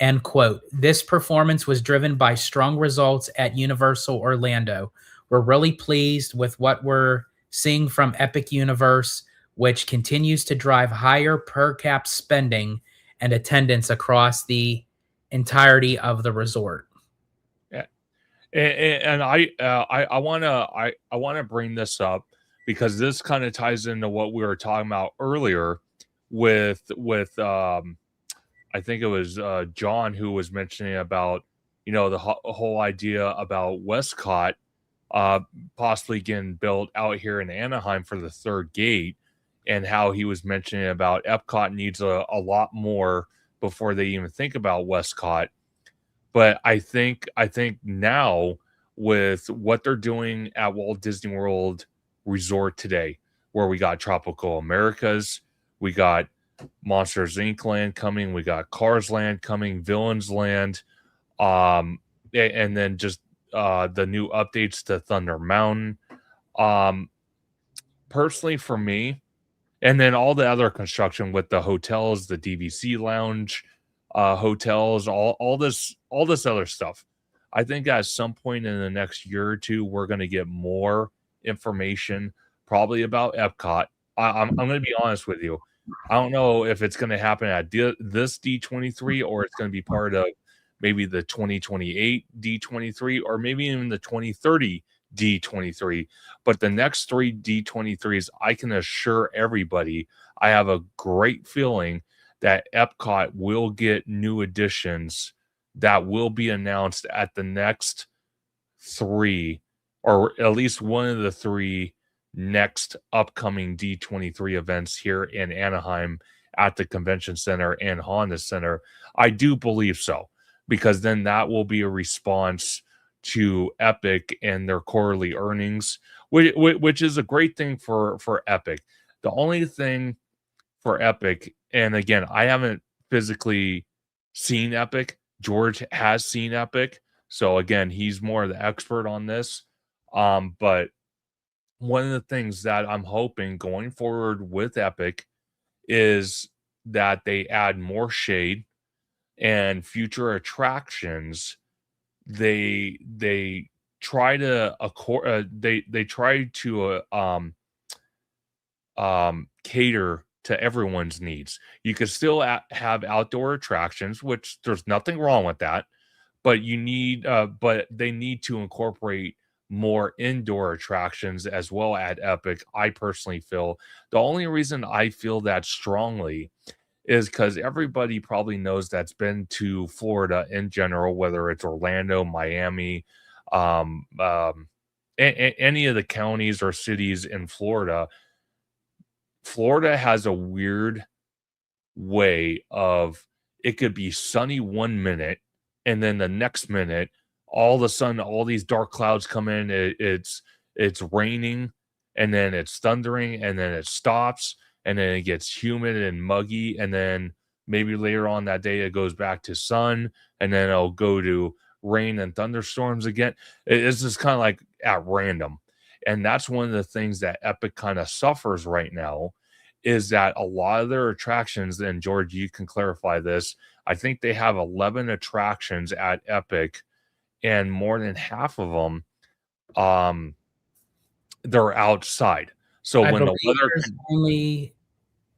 Speaker 1: And quote, this performance was driven by strong results at Universal Orlando. We're really pleased with what we're seeing from Epic Universe, which continues to drive higher per cap spending and attendance across the entirety of the resort.
Speaker 2: Yeah. And I want to bring this up because this kind of ties into what we were talking about earlier with I think it was John who was mentioning about the whole idea about Westcott possibly getting built out here in Anaheim for the third gate, and how he was mentioning about Epcot needs a lot more before they even think about Westcott. But I think now with what they're doing at Walt Disney World Resort today, where we got Tropical Americas, we got Monsters Inc. Land coming, we got Cars Land coming, Villains Land, and then just the new updates to Thunder Mountain. Personally, for me, and then all the other construction with the hotels, the DVC lounge, hotels, all this other stuff. I think at some point in the next year or two, we're going to get more information, probably about Epcot. I'm going to be honest with you. I don't know if it's going to happen at this D23 or it's going to be part of maybe the 2028 D23 or maybe even the 2030 D23. But the next 3 D23s, I can assure everybody, I have a great feeling that Epcot will get new additions that will be announced at the next 3, or at least one of the 3 next upcoming D23 events here in Anaheim at the Convention Center and Honda Center. I do believe so, because then that will be a response to Epic and their quarterly earnings, which is a great thing for Epic. The only thing for Epic, and again, I haven't physically seen Epic. George has seen Epic, so again, he's more the expert on this. But one of the things that I'm hoping going forward with Epic is that they add more shade and future attractions. They try to they try to cater to everyone's needs. You could still have outdoor attractions, which there's nothing wrong with that, but but they need to incorporate more indoor attractions as well at Epic. I personally feel the only reason I feel that strongly is because everybody probably knows that's been to Florida in general, whether it's Orlando, Miami, um, um, any of the counties or cities in Florida. Florida has a weird way of, it could be sunny 1 minute, and then the next minute, all of a sudden, all these dark clouds come in. It's raining, and then it's thundering, and then it stops, and then it gets humid and muggy, and then maybe later on that day it goes back to sun, and then it'll go to rain and thunderstorms again. It's just kind of like at random. And that's one of the things that Epic kind of suffers right now, is that a lot of their attractions, and George, you can clarify this, I think they have 11 attractions at Epic, and more than half of them, they're outside. So
Speaker 1: I
Speaker 2: when the
Speaker 1: believe
Speaker 2: weather
Speaker 1: there's only,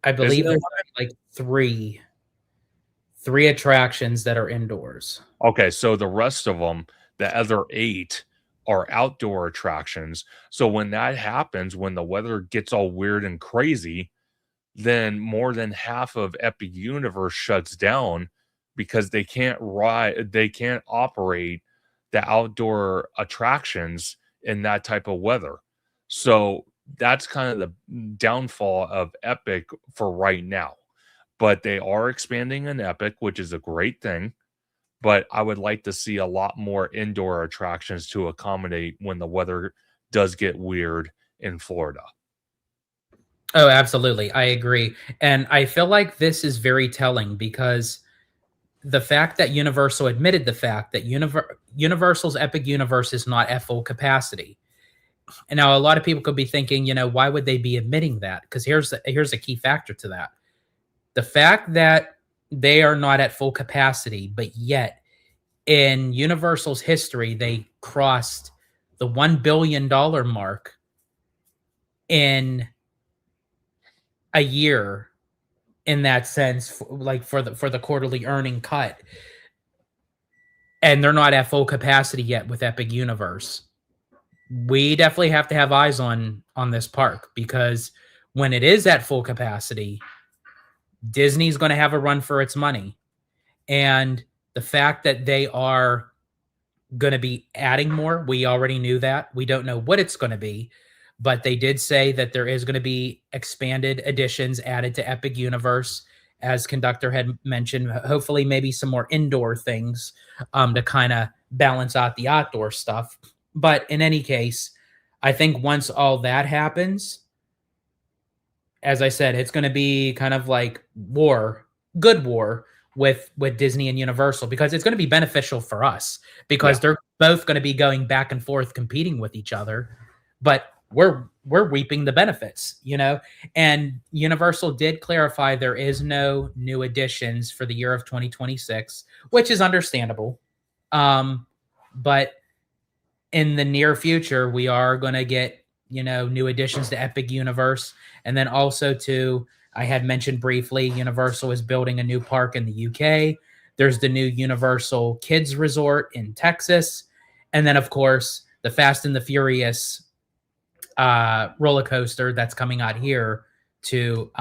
Speaker 1: I
Speaker 2: is
Speaker 1: believe there's like three attractions that are indoors.
Speaker 2: okay, so the rest of them, the other 8 are outdoor attractions. So when that happens, when the weather gets all weird and crazy, then more than half of Epic Universe shuts down, because they can't operate the outdoor attractions in that type of weather. So that's kind of the downfall of Epic for right now. But they are expanding in Epic, which is a great thing. But I would like to see a lot more indoor attractions to accommodate when the weather does get weird in Florida.
Speaker 1: Oh, absolutely. I agree. And I feel like this is very telling, because the fact that Universal admitted the fact that Universal's Epic Universe is not at full capacity. And now a lot of people could be thinking, why would they be admitting that? Because here's a key factor to that. The fact that they are not at full capacity, but yet in Universal's history, they crossed the $1 billion mark in a year, in that sense, like for the quarterly earning cut. And they're not at full capacity yet with Epic Universe. We definitely have to have eyes on this park, because when it is at full capacity, Disney's going to have a run for its money. And the fact that they are going to be adding more, we already knew that. We don't know what it's going to be, but they did say that there is going to be expanded editions added to Epic Universe, as Conductor had mentioned. Hopefully, maybe some more indoor things to kind of balance out the outdoor stuff. But in any case, I think once all that happens, as I said, it's going to be kind of like good war with Disney and Universal, because it's going to be beneficial for us, because they're both going to be going back and forth competing with each other, but we're reaping the benefits, And Universal did clarify there is no new additions for the year of 2026, which is understandable. But in the near future, we are going to get, new additions to Epic Universe. And then also I had mentioned briefly, Universal is building a new park in the UK. There's the new Universal Kids Resort in Texas. And then, of course, the Fast and the Furious roller coaster that's coming out here to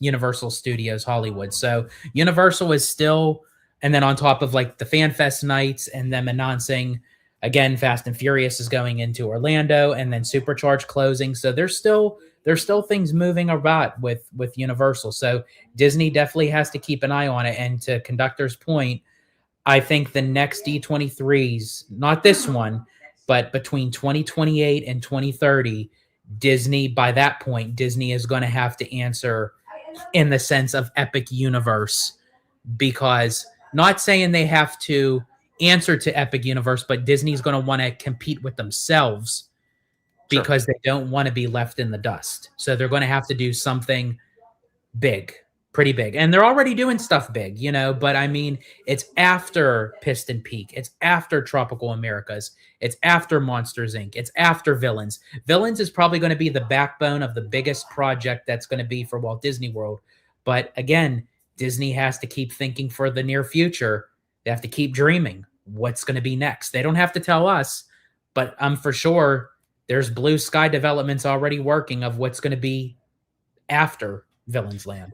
Speaker 1: Universal Studios Hollywood. So Universal is still, and then on top of like the Fan Fest nights and them announcing again Fast and Furious is going into Orlando and then Supercharge closing. So there's still things moving about with Universal. So Disney definitely has to keep an eye on it. And to Conductor's point, I think the next D23s, not this one, but between 2028 and 2030, Disney, by that point, Disney is going to have to answer in the sense of Epic Universe, because not saying they have to answer to Epic Universe, but Disney's going to want to compete with themselves because they don't want to be left in the dust. So they're going to have to do something big, pretty big. And they're already doing stuff big, you know, but I mean, it's after Piston Peak. It's after Tropical Americas. It's after Monsters, Inc. It's after Villains. Villains is probably going to be the backbone of the biggest project that's going to be for Walt Disney World. But again, Disney has to keep thinking for the near future. They have to keep dreaming what's going to be next. They don't have to tell us, but I'm for sure there's blue sky developments already working of what's going to be after Villains Land.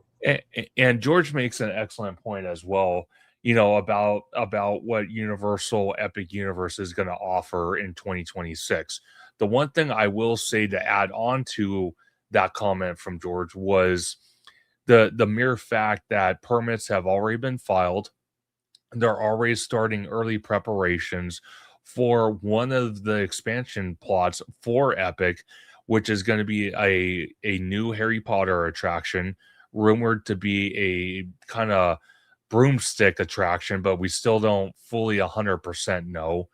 Speaker 2: And George makes an excellent point as well, you know, about what Universal Epic Universe is going to offer in 2026. The one thing I will say to add on to that comment from George was the mere fact that permits have already been filed. They're already starting early preparations for one of the expansion plots for Epic, which is going to be a new Harry Potter attraction, rumored to be a kind of broomstick attraction, but we still don't fully 100% know,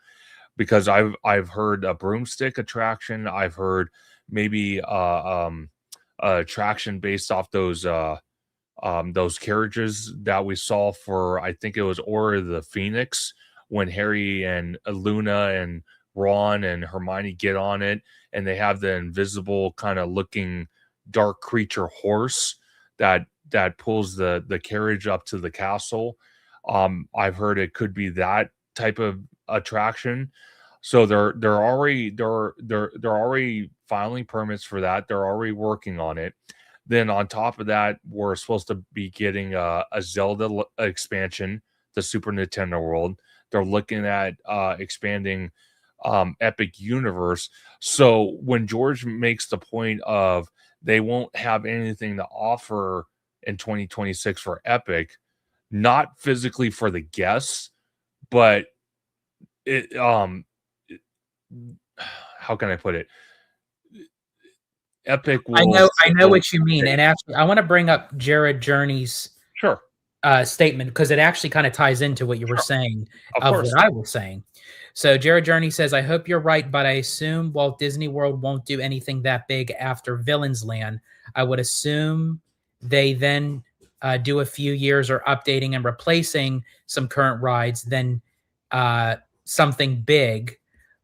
Speaker 2: because I've heard a broomstick attraction. I've heard maybe a attraction based off those carriages that we saw for, I think it was Order of the Phoenix, when Harry and Luna and Ron and Hermione get on it, and they have the invisible kind of looking dark creature horse that pulls the carriage up to the castle. I've heard it could be that type of attraction. So they're already filing permits for that. They're already working on it. Then on top of that, we're supposed to be getting a Zelda expansion, the Super Nintendo World. They're looking at expanding Epic Universe. So when George makes the point of they won't have anything to offer in 2026 for Epic, not physically for the guests, but it how can I put it? Epic will.
Speaker 1: I know what you mean. And actually, I want to bring up Jared Journey's statement, because it actually kind of ties into what you were saying of what I was saying. So Jared Journey says, I hope you're right, but I assume Walt Disney World won't do anything that big after Villains Land. I would assume they then do a few years or updating and replacing some current rides, then something big.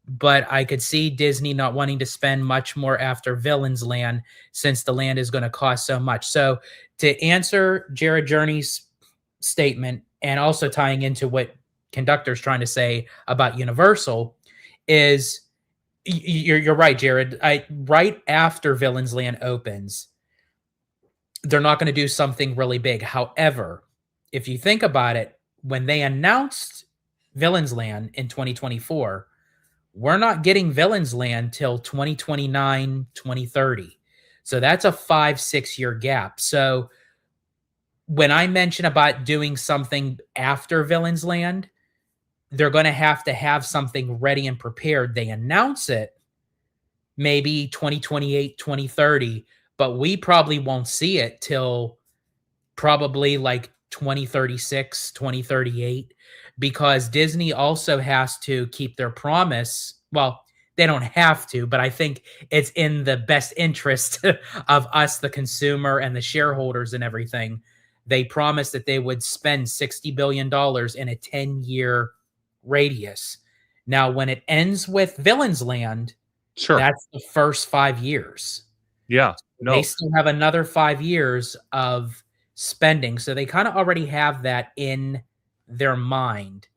Speaker 1: But I could see Disney not wanting to spend much more after Villains Land, since the land is going to cost so much. So to answer Jared Journey's statement, and also tying into what Conductor's trying to say about Universal, is you're right, Jared. Right after Villains Land opens, they're not going to do something really big. However, if you think about it, when they announced Villains Land in 2024, we're not getting Villains Land till 2029, 2030. So that's a 5-6 year gap. So when I mention about doing something after Villains Land, they're going to have something ready and prepared. They announce it maybe 2028, 2030, but we probably won't see it till probably like 2036, 2038, because Disney also has to keep their promise. Well, they don't have to, but I think it's in the best interest of us, the consumer and the shareholders and everything. They promised that they would spend $60 billion in a 10-year radius. Now, when it ends with Villains Land, that's the first 5 years.
Speaker 2: Yeah.
Speaker 1: They still have another 5 years of spending. So they kind of already have that in their mind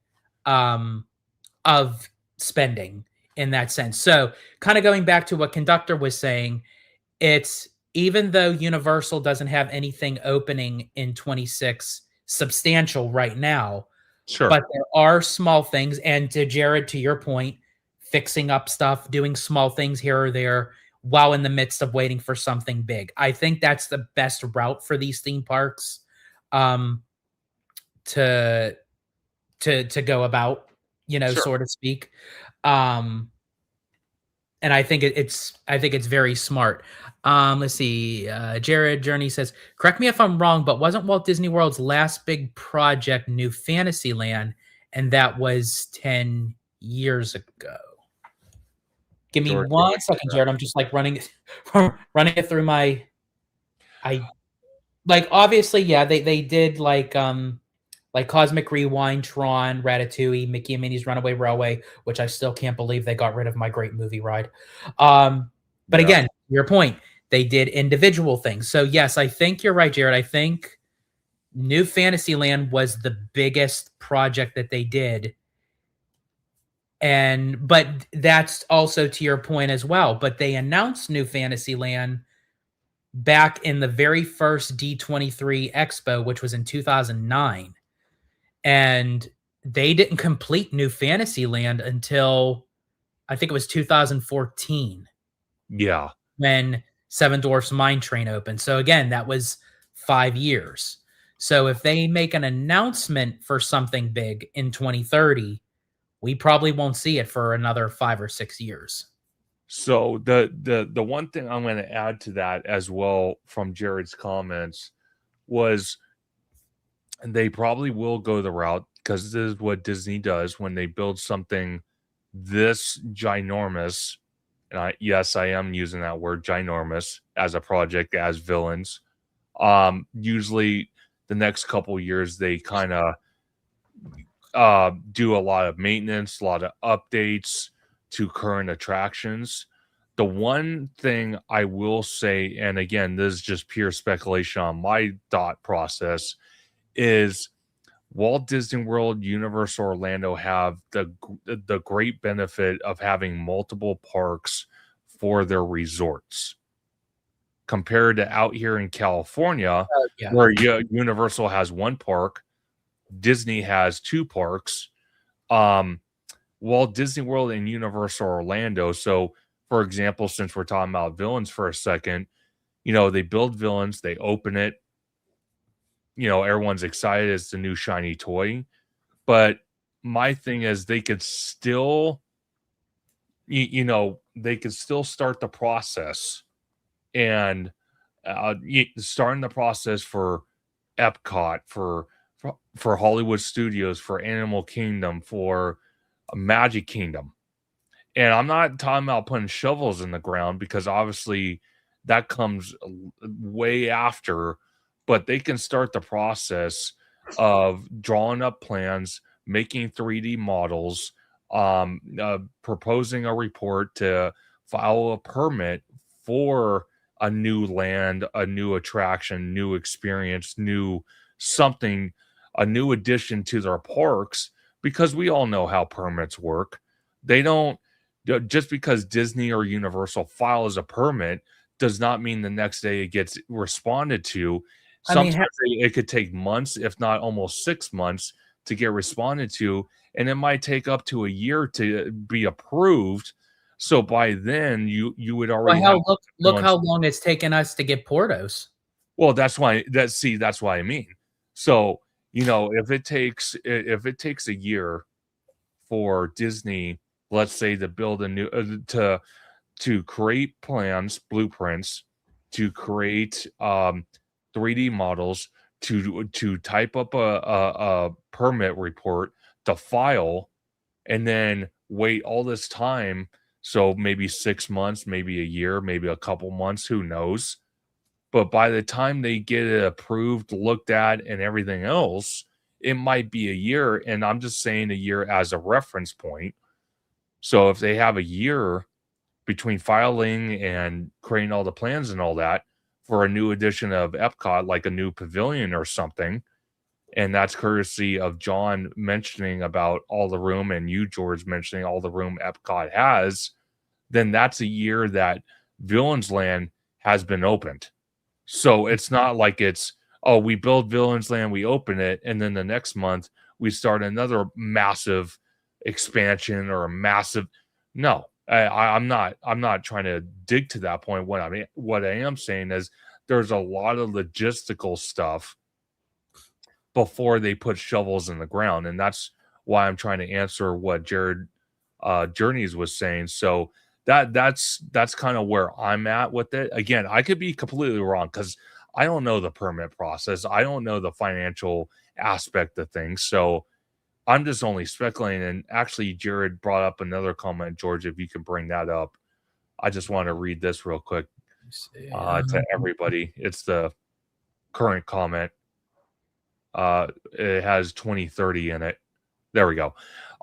Speaker 1: of spending in that sense. So, kind of going back to what Conductor was saying, it's even though Universal doesn't have anything opening in 26 substantial right now,
Speaker 2: Sure.
Speaker 1: but there are small things. And to Jared, to your point, fixing up stuff, doing small things here or there while in the midst of waiting for something big. I think that's the best route for these theme parks um, to to go about,
Speaker 2: Sure.
Speaker 1: so to speak. Um, and I think it's very smart. Let's see. Jared Journey says, correct me if I'm wrong, but wasn't Walt Disney World's last big project New Fantasyland, and that was 10 years ago? Give me
Speaker 2: George, go ahead
Speaker 1: one
Speaker 2: and take
Speaker 1: second,
Speaker 2: that.
Speaker 1: Jared. I'm just like running it, running it through my. I like obviously, yeah. They did like Cosmic Rewind, Tron, Ratatouille, Mickey and Minnie's Runaway Railway, which I still can't believe they got rid of my great movie ride. But
Speaker 2: Yeah.
Speaker 1: again, your point, they did individual things. So yes, I think you're right, Jared. I think New Fantasyland was the biggest project that they did. And but that's also to your point as well. But they announced New Fantasyland back in the very first D23 Expo, which was in 2009. And they didn't complete New Fantasyland until I think it was 2014
Speaker 2: Yeah.
Speaker 1: when Seven Dwarfs Mine Train opened. So again, that was 5 years. So if they make an announcement for something big in 2030, we probably won't see it for another 5 or 6 years.
Speaker 2: So the one thing I'm going to add to that as well from Jared's comments was they probably will go the route because this is what Disney does when they build something this ginormous. And yes, I am using that word ginormous as a project as villains. Usually the next couple years they kind of do a lot of maintenance, a lot of updates to current attractions. The one thing I will say, and again, this is just pure speculation on my thought process, is Walt Disney World, Universal Orlando have the great benefit of having multiple parks for their resorts compared to out here in California,
Speaker 1: Yeah.
Speaker 2: where Universal has one park, Disney has two parks. Walt Disney World and Universal Orlando. So, for example, since we're talking about villains for a second, they build villains, they open it, everyone's excited. It's the new shiny toy. But my thing is they could still, they could still start the process and starting the process for Epcot, for Hollywood Studios, for Animal Kingdom, for Magic Kingdom. And I'm not talking about putting shovels in the ground because obviously that comes way after, but they can start the process of drawing up plans, making 3D models, proposing a report to file a permit for a new land, a new attraction, new experience, new something, a new addition to their parks, because we all know how permits work. They don't just because Disney or Universal files a permit does not mean the next day it gets responded to.
Speaker 1: I mean,
Speaker 2: Sometimes it could take months, if not almost 6 months, to get responded to, and it might take up to a year to be approved. So by then, you would already have.
Speaker 1: look how long it's taken us to get Portos.
Speaker 2: Well, that's why that's why I mean. So, if it takes a year for Disney, let's say, to build a new to create plans, blueprints, to create 3D models, to type up a permit report, to file, and then wait all this time. So maybe 6 months, maybe a year, maybe a couple months, who knows? But by the time they get it approved, looked at, and everything else, it might be a year. And I'm just saying a year as a reference point. So if they have a year between filing and creating all the plans and all that for a new edition of Epcot, like a new pavilion or something, and that's courtesy of John mentioning about all the room and you, George, mentioning all the room Epcot has, then that's a year that Villains Land has been opened. So it's not like it's, oh, we build Villains Land, we open it, and then the next month we start another massive expansion or a massive. No, I'm not trying to dig to that point. What I am saying is there's a lot of logistical stuff before they put shovels in the ground, and that's why I'm trying to answer what Jared Journeys was saying. So that's kind of where I'm at with it. Again, I could be completely wrong because I don't know the permit process. I don't know the financial aspect of things. So I'm just only speculating. And actually, Jared brought up another comment, George, if you can bring that up. I just want to read this real quick to everybody. It's the current comment. It has 2030 in it. There we go.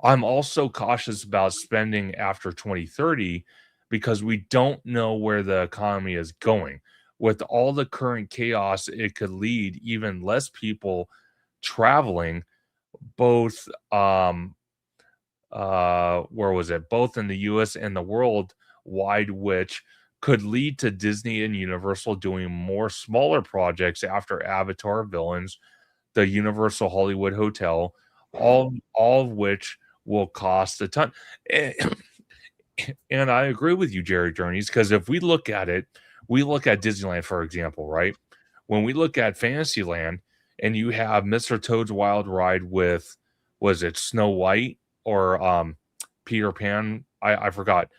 Speaker 2: I'm also cautious about spending after 2030 because we don't know where the economy is going. With all the current chaos, it could lead even less people traveling, both where was it? Both in the US and the world wide, which could lead to Disney and Universal doing more smaller projects after Avatar Villains, the Universal Hollywood Hotel, all of which will cost a ton. And I agree with you, Jerry Journeys, because if we look at it, we look at Disneyland, for example, right? When we look at Fantasyland and you have Mr. Toad's Wild Ride with, was it Snow White or Peter Pan? I forgot.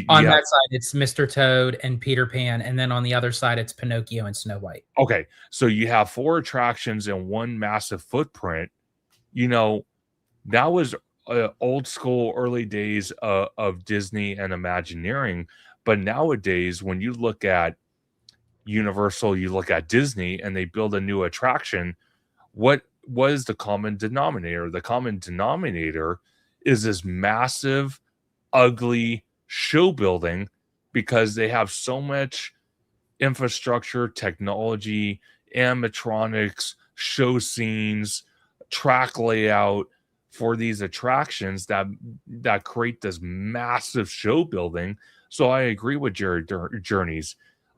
Speaker 1: On
Speaker 2: Yeah.
Speaker 1: that side, it's Mr. Toad and Peter Pan, and then on the other side, it's Pinocchio and Snow White.
Speaker 2: Okay, so you have 4 attractions in one massive footprint. You know, that was old school early days of Disney and Imagineering. But nowadays, when you look at Universal, you look at Disney, and they build a new attraction, what is the common denominator? The common denominator is this massive, ugly show building because they have so much infrastructure, technology, animatronics, show scenes, track layout for these attractions that create this massive show building. So I agree with Jared Journeys.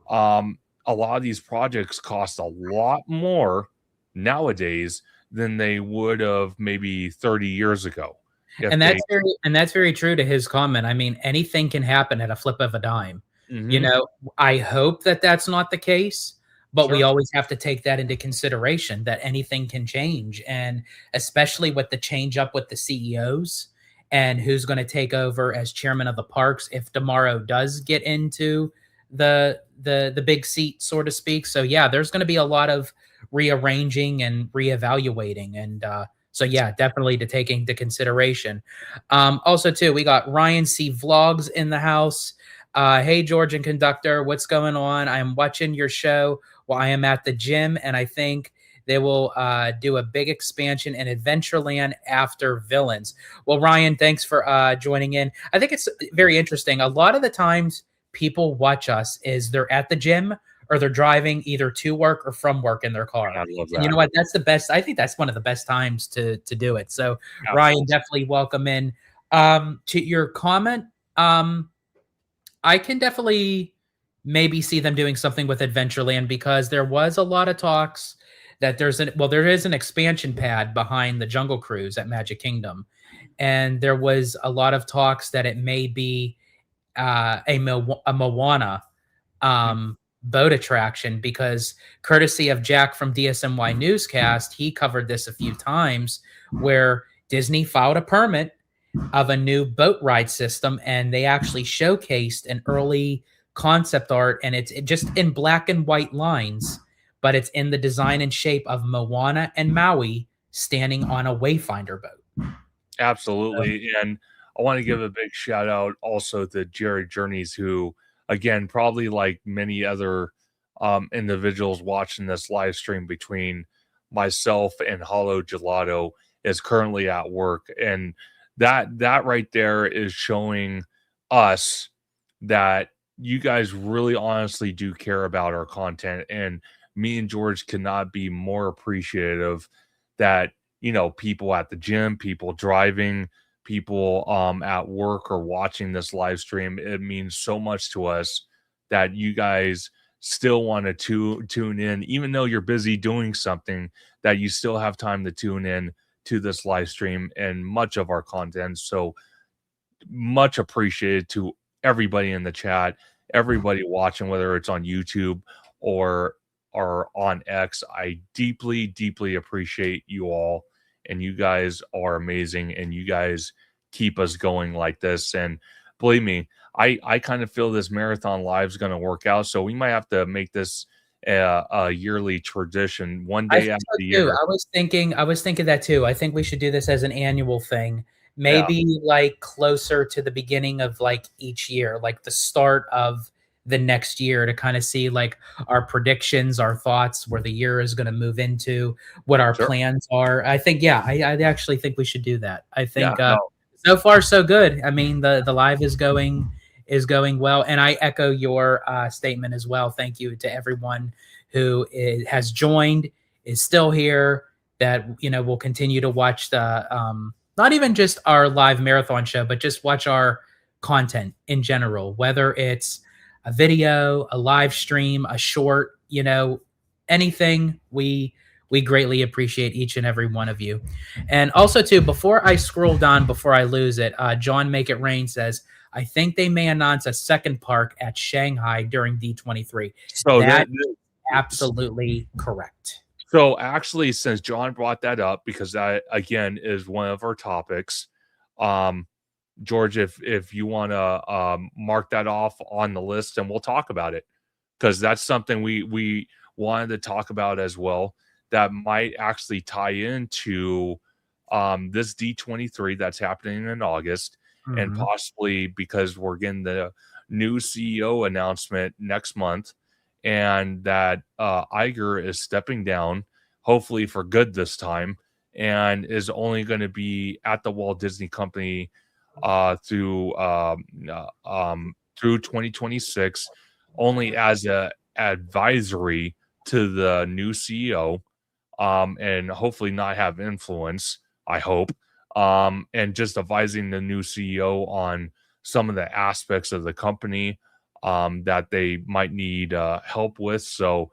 Speaker 2: A lot of these projects cost a lot more nowadays than they would have maybe 30 years ago.
Speaker 1: And that's very true to his comment. I mean, anything can happen at a flip of a dime. You know, I hope that that's not the case, but we always have to take that into consideration that anything can change, and especially with the change up with the CEOs and who's going to take over as chairman of the parks if tomorrow does get into the big seat, so to speak. So yeah, there's going to be a lot of rearranging and reevaluating, and so yeah, definitely to take into consideration. Also, too, we got Ryan C. Vlogs in the house. Hey, George and Conductor, what's going on? I am watching your show while I am at the gym, and I think they will do a big expansion in Adventureland after Villains. Well, Ryan, thanks for joining in. I think it's very interesting. A lot of the times people watch us is they're at the gym or they're driving either to work or from work in their car.
Speaker 2: I love that.
Speaker 1: And you know what? That's the best. I think that's one of the best times to do it. So, absolutely. Ryan, definitely welcome in. To your comment, I can definitely maybe see them doing something with Adventureland because there was a lot of talks that there is an expansion pad behind the Jungle Cruise at Magic Kingdom, and there was a lot of talks that it may be a Moana boat attraction because courtesy of Jack from DSMY Newscast, he covered this a few times where Disney filed a permit of a new boat ride system and they actually showcased an early concept art, and it's just in black and white lines, but it's in the design and shape of Moana and Maui standing on a Wayfinder boat.
Speaker 2: Absolutely. And I want to give a big shout out also to Jared Journeys, who, again, probably like many other individuals watching this live stream between myself and HaloGelato, is currently at work. And that right there is showing us that you guys really honestly do care about our content. And me and George cannot be more appreciative that, you know, people at the gym, people driving, people at work or watching this live stream. It means so much to us that you guys still want to tune in, even though you're busy doing something, that you still have time to tune in to this live stream and much of our content. So much appreciated to everybody in the chat, everybody watching, whether it's on YouTube or on X. I deeply, deeply appreciate you all, and you guys are amazing, and you guys keep us going like this. And believe me, I kind of feel this marathon live is going to work out, so we might have to make this a yearly tradition, one
Speaker 1: I
Speaker 2: day
Speaker 1: think
Speaker 2: out of
Speaker 1: so
Speaker 2: the
Speaker 1: too.
Speaker 2: year.
Speaker 1: I was thinking that too. I think we should do this as an annual thing.
Speaker 2: Yeah,
Speaker 1: Maybe like closer to the beginning of like each year, like the start of the next year, to kind of see like our predictions, our thoughts, where the year is going to move into, what our
Speaker 2: sure.
Speaker 1: plans are. I think, yeah, I actually think we should do that. I
Speaker 2: Yeah,
Speaker 1: think
Speaker 2: no,
Speaker 1: so far so good. I mean, the live is going well, and I echo your statement as well. Thank you to everyone who has joined, is still here, that will continue to watch the not even just our live marathon show, but just watch our content in general, whether it's a video, a live stream, a short, anything. We greatly appreciate each and every one of you. And also too, before I scroll down, before I lose it, John Make It Rain says, I think they may announce a second park at Shanghai during D23.
Speaker 2: so
Speaker 1: That absolutely correct.
Speaker 2: so actually, since John brought that up, because that again is one of our topics, um, George, if you want to mark that off on the list, and we'll talk about it, because that's something we wanted to talk about as well. That might actually tie into this D23 that's happening in August, and
Speaker 1: Mhm.
Speaker 2: possibly because we're getting the new CEO announcement next month, and that Iger is stepping down, hopefully for good this time, and is only going to be at the Walt Disney Company through 2026, only as a advisory to the new CEO, and hopefully not have influence. I hope, and just advising the new CEO on some of the aspects of the company that they might need help with. So,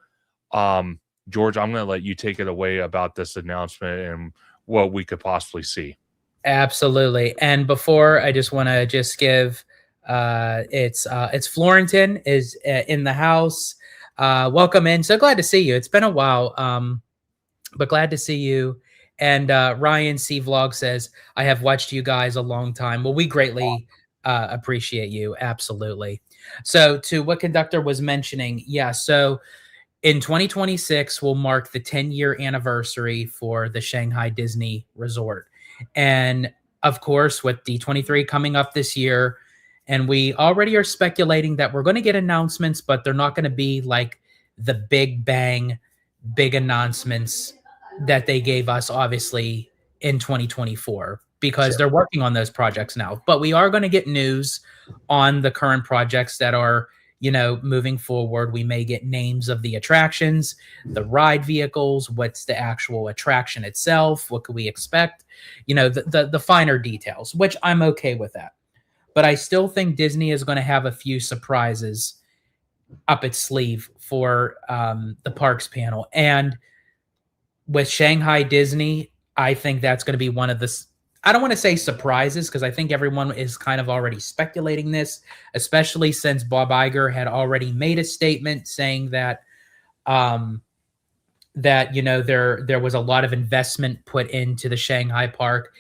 Speaker 2: George, I'm going to let you take it away about this announcement and what we could possibly see.
Speaker 1: Absolutely. And before, I just want to just give it's Florentin is in the house. Welcome in. So glad to see you. It's been a while. But glad to see you. And Ryan C Vlog says, I have watched you guys a long time. Well, we greatly appreciate you. Absolutely. So to what Conductor was mentioning, yeah. So in 2026 will mark the 10-year anniversary for the Shanghai Disney Resort. And of course, with D23 coming up this year, and we already are speculating that we're going to get announcements, but they're not going to be like the big bang, big announcements that they gave us, obviously, in 2024, because
Speaker 2: Sure.
Speaker 1: they're working on those projects now. But we are going to get news on the current projects that are moving forward. We may get names of the attractions, the ride vehicles, what's the actual attraction itself, what could we expect, the finer details, which I'm okay with that. But I still think Disney is going to have a few surprises up its sleeve for the parks panel. And with Shanghai Disney, I think that's going to be one of the, I don't want to say surprises, because I think everyone is kind of already speculating this, especially since Bob Iger had already made a statement saying that there was a lot of investment put into the Shanghai park.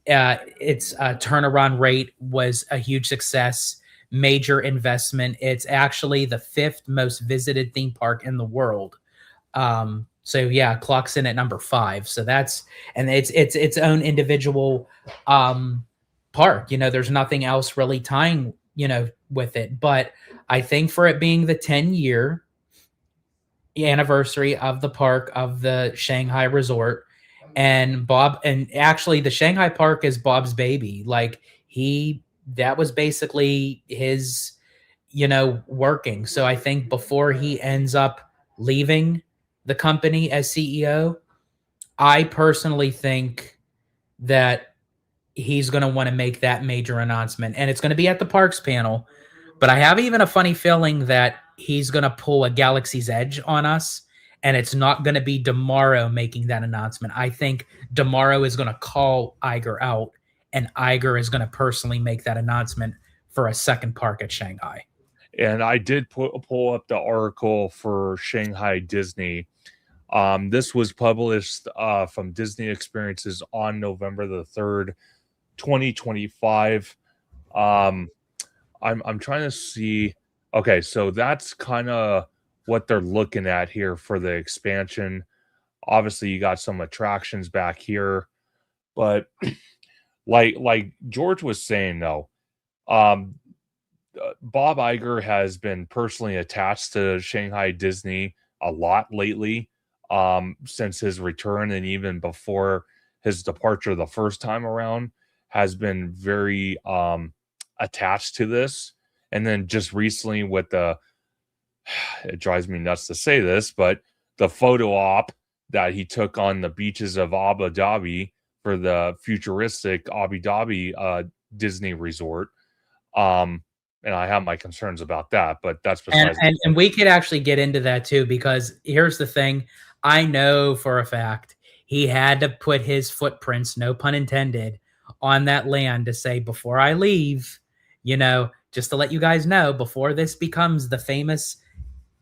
Speaker 1: Its turnaround rate was a huge success, major investment. It's actually the fifth most visited theme park in the world. So yeah, clocks in at number 5. So that's, and it's its own individual park. There's nothing else really tying with it. But I think for it being the 10-year anniversary of the park, of the Shanghai resort, and actually the Shanghai park is Bob's baby. Like, that was basically his working. So I think before he ends up leaving the company as CEO, I personally think that he's going to want to make that major announcement, and it's going to be at the Parks panel. But I have even a funny feeling that he's going to pull a Galaxy's Edge on us, and it's not going to be Demaro making that announcement. I think Demaro is going to call Iger out, and Iger is going to personally make that announcement for a second park at Shanghai.
Speaker 2: And I did pull up the article for Shanghai Disney. This was published from Disney Experiences on November the 3rd, 2025. I'm trying to see. Okay, so that's kind of what they're looking at here for the expansion. Obviously, you got some attractions back here, but like George was saying though, um, Bob Iger has been personally attached to Shanghai Disney a lot lately, since his return and even before his departure the first time around, has been very attached to this. And then just recently with the, it drives me nuts to say this, but the photo op that he took on the beaches of Abu Dhabi for the futuristic Abu Dhabi Disney resort. And I have my concerns about that, but that's
Speaker 1: And,
Speaker 2: besides.
Speaker 1: and we could actually get into that too, because here's the thing. I know for a fact he had to put his footprints, no pun intended, on that land to say, before I leave, just to let you guys know, before this becomes the famous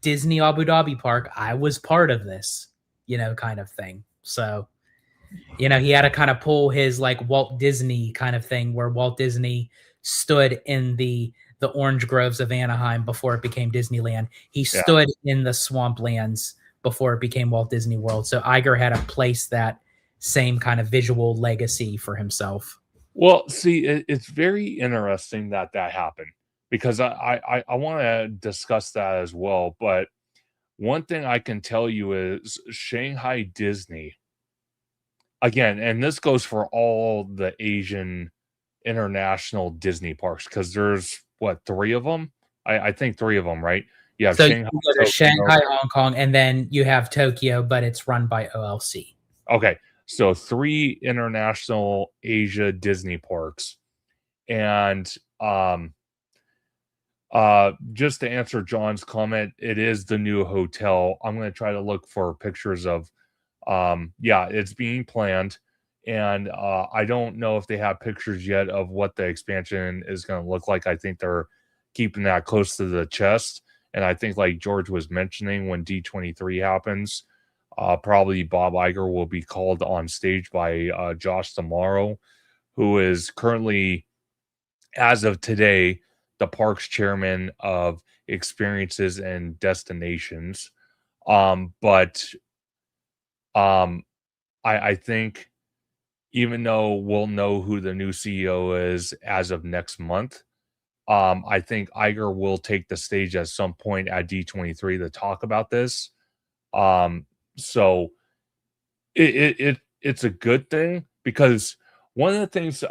Speaker 1: Disney Abu Dhabi park, I was part of this, kind of thing. So, he had to kind of pull his like Walt Disney kind of thing, where Walt Disney stood in the orange groves of Anaheim before it became Disneyland. He stood in the swamplands before it became Walt Disney World. So Iger had to place that same kind of visual legacy for himself.
Speaker 2: Well, see, it's very interesting that happened, because I want to discuss that as well. But one thing I can tell you is Shanghai Disney, again, and this goes for all the Asian international Disney parks, because there's what, three of them? I think three of them, right? You have
Speaker 1: So
Speaker 2: Shanghai,
Speaker 1: you go to
Speaker 2: Tokyo.
Speaker 1: Shanghai, Hong Kong, and then you have Tokyo, but it's run by OLC.
Speaker 2: Okay, so three international Asia Disney parks. And just to answer John's comment, it is the new hotel. I'm going to try to look for pictures of yeah, it's being planned. And I don't know if they have pictures yet of what the expansion is going to look like. I think they're keeping that close to the chest. And I think, like George was mentioning, when D23 happens, probably Bob Iger will be called on stage by Josh Tomorrow, who is currently, as of today, the park's chairman of experiences and destinations. But I think, even though we'll know who the new CEO is as of next month, I think Iger will take the stage at some point at D23 to talk about this. So it's a good thing, because one of the things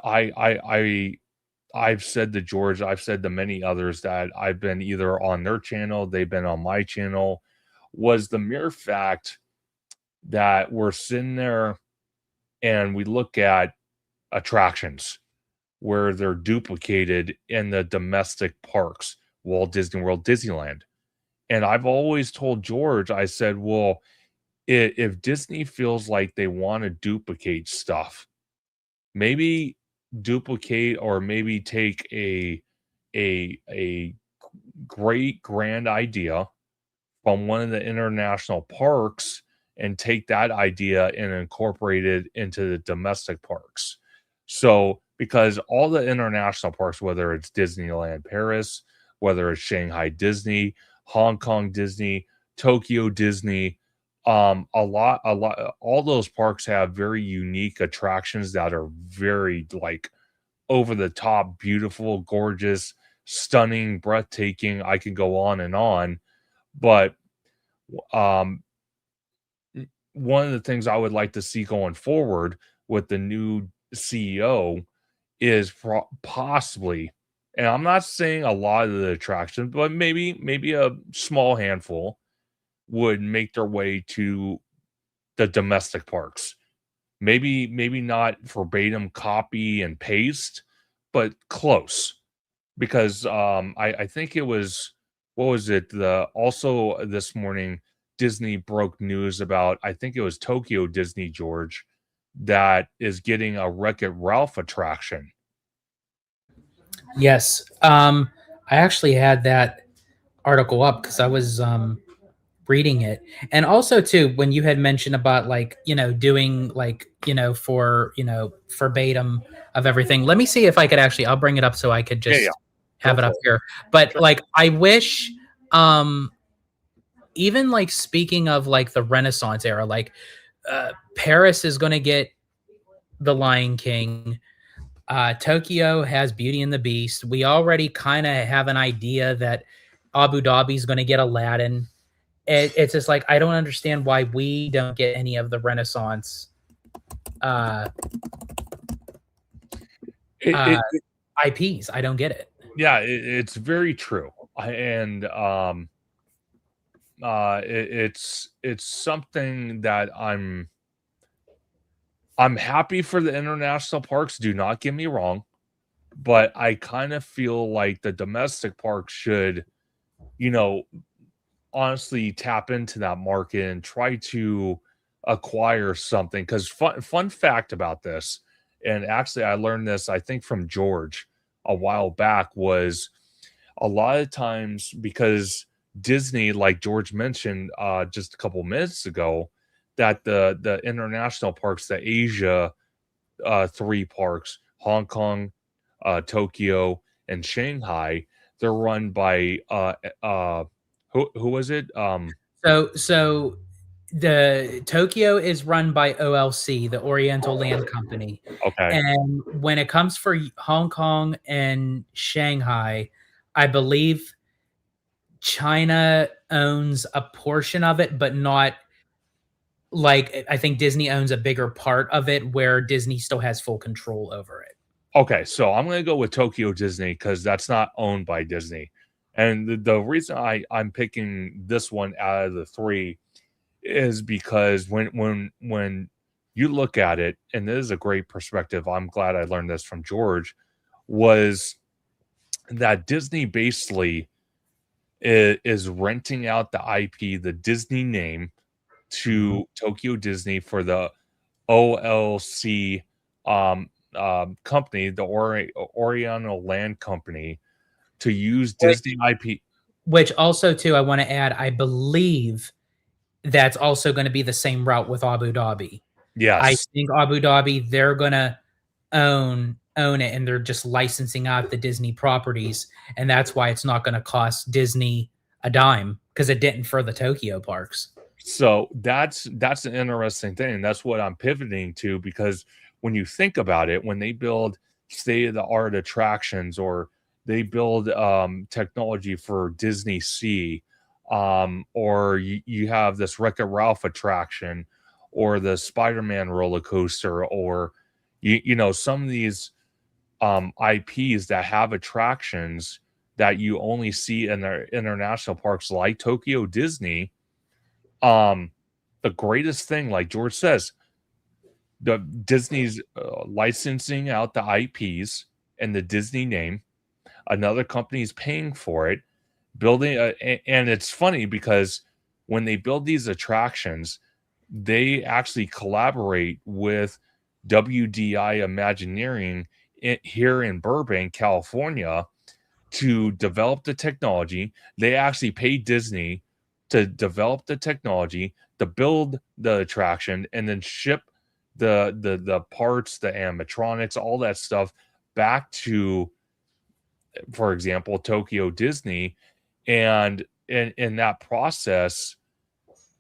Speaker 2: I've said to George, I've said to many others that I've been either on their channel, they've been on my channel, was the mere fact that we're sitting there and we look at attractions where they're duplicated in the domestic parks, Walt Disney World, Disneyland. And I've always told George, I said, well, if Disney feels like they want to duplicate stuff, maybe duplicate, or maybe take a great grand idea from one of the international parks and take that idea and incorporate it into the domestic parks. So, because all the international parks, whether it's Disneyland Paris, whether it's Shanghai Disney, Hong Kong Disney, Tokyo Disney, all those parks have very unique attractions that are very, like, over the top, beautiful, gorgeous, stunning, breathtaking. I can go on, but um one of the things I would like to see going forward with the new CEO is possibly, and I'm not saying a lot of the attractions, but maybe a small handful would make their way to the domestic parks, maybe not verbatim copy and paste, but close. Because I think it was, what was it? The also this morning Disney broke news about, I think it was Tokyo Disney, George, that is getting a Wreck-It Ralph attraction.
Speaker 1: Yes. I actually had that article up because I was reading it. And also too, when you had mentioned about like, doing like, for, verbatim of everything. Let me see if I could actually, I'll bring it up so I could
Speaker 2: Yeah, yeah.
Speaker 1: just
Speaker 2: Go
Speaker 1: have it up
Speaker 2: for it.
Speaker 1: here. But
Speaker 2: Sure.
Speaker 1: like I wish um even like speaking of like the Renaissance era, like Paris is going to get The Lion King. Tokyo has Beauty and the Beast. We already kind of have an idea that Abu Dhabi is going to get Aladdin. It's just like I don't understand why we don't get any of the Renaissance uh,
Speaker 2: It,
Speaker 1: uh,
Speaker 2: it,
Speaker 1: IPs. I don't get it.
Speaker 2: yeah, it's very true. And it's something that I'm happy for the international parks, do not get me wrong, but I kind of feel like the domestic parks should, you know, honestly tap into that market and try to acquire something. Because fun fact about this, and actually I learned this I think from George a while back, was a lot of times because Disney, like George mentioned just a couple minutes ago, that the international parks, the Asia three parks, Hong Kong, Tokyo, and Shanghai, they're run by who was it?
Speaker 1: So the Tokyo is run by OLC, the Oriental Land Company.
Speaker 2: Okay,
Speaker 1: And when it comes for Hong Kong and Shanghai, I believe China owns a portion of it, but not like I think Disney owns a bigger part of it where Disney still has full control over it.
Speaker 2: okay. So I'm gonna go with Tokyo Disney because that's not owned by Disney, and the reason I'm picking this one out of the three is because when you look at it, and this is a great perspective. I'm glad I learned this from George. Was that Disney basically is renting out the IP, the Disney name, to Tokyo Disney for the OLC company, the Oriental Land Company, to use Disney IP.
Speaker 1: Which also too, I want to add, I believe that's also going to be the same route with Abu Dhabi. I
Speaker 2: Yes.
Speaker 1: think Abu Dhabi, they're gonna own it, and they're just licensing out the Disney properties, and that's why it's not going to cost Disney a dime because it didn't for the Tokyo parks.
Speaker 2: So that's an interesting thing. That's what I'm pivoting to, because when you think about it, when they build state of the art attractions, or they build technology for Disney Sea, or you have this Wreck-It Ralph attraction, or the Spider-Man roller coaster, or some of these IPs that have attractions that you only see in their international parks like Tokyo Disney. um, the greatest thing, like George says, the Disney's licensing out the IPs and the Disney name. Another company is paying for it, building. And it's funny because when they build these attractions, they actually collaborate with WDI Imagineering here in Burbank, California, to develop the technology. They actually pay Disney to develop the technology, to build the attraction, and then ship the parts, the animatronics, all that stuff back to, for example, Tokyo Disney. And in that process,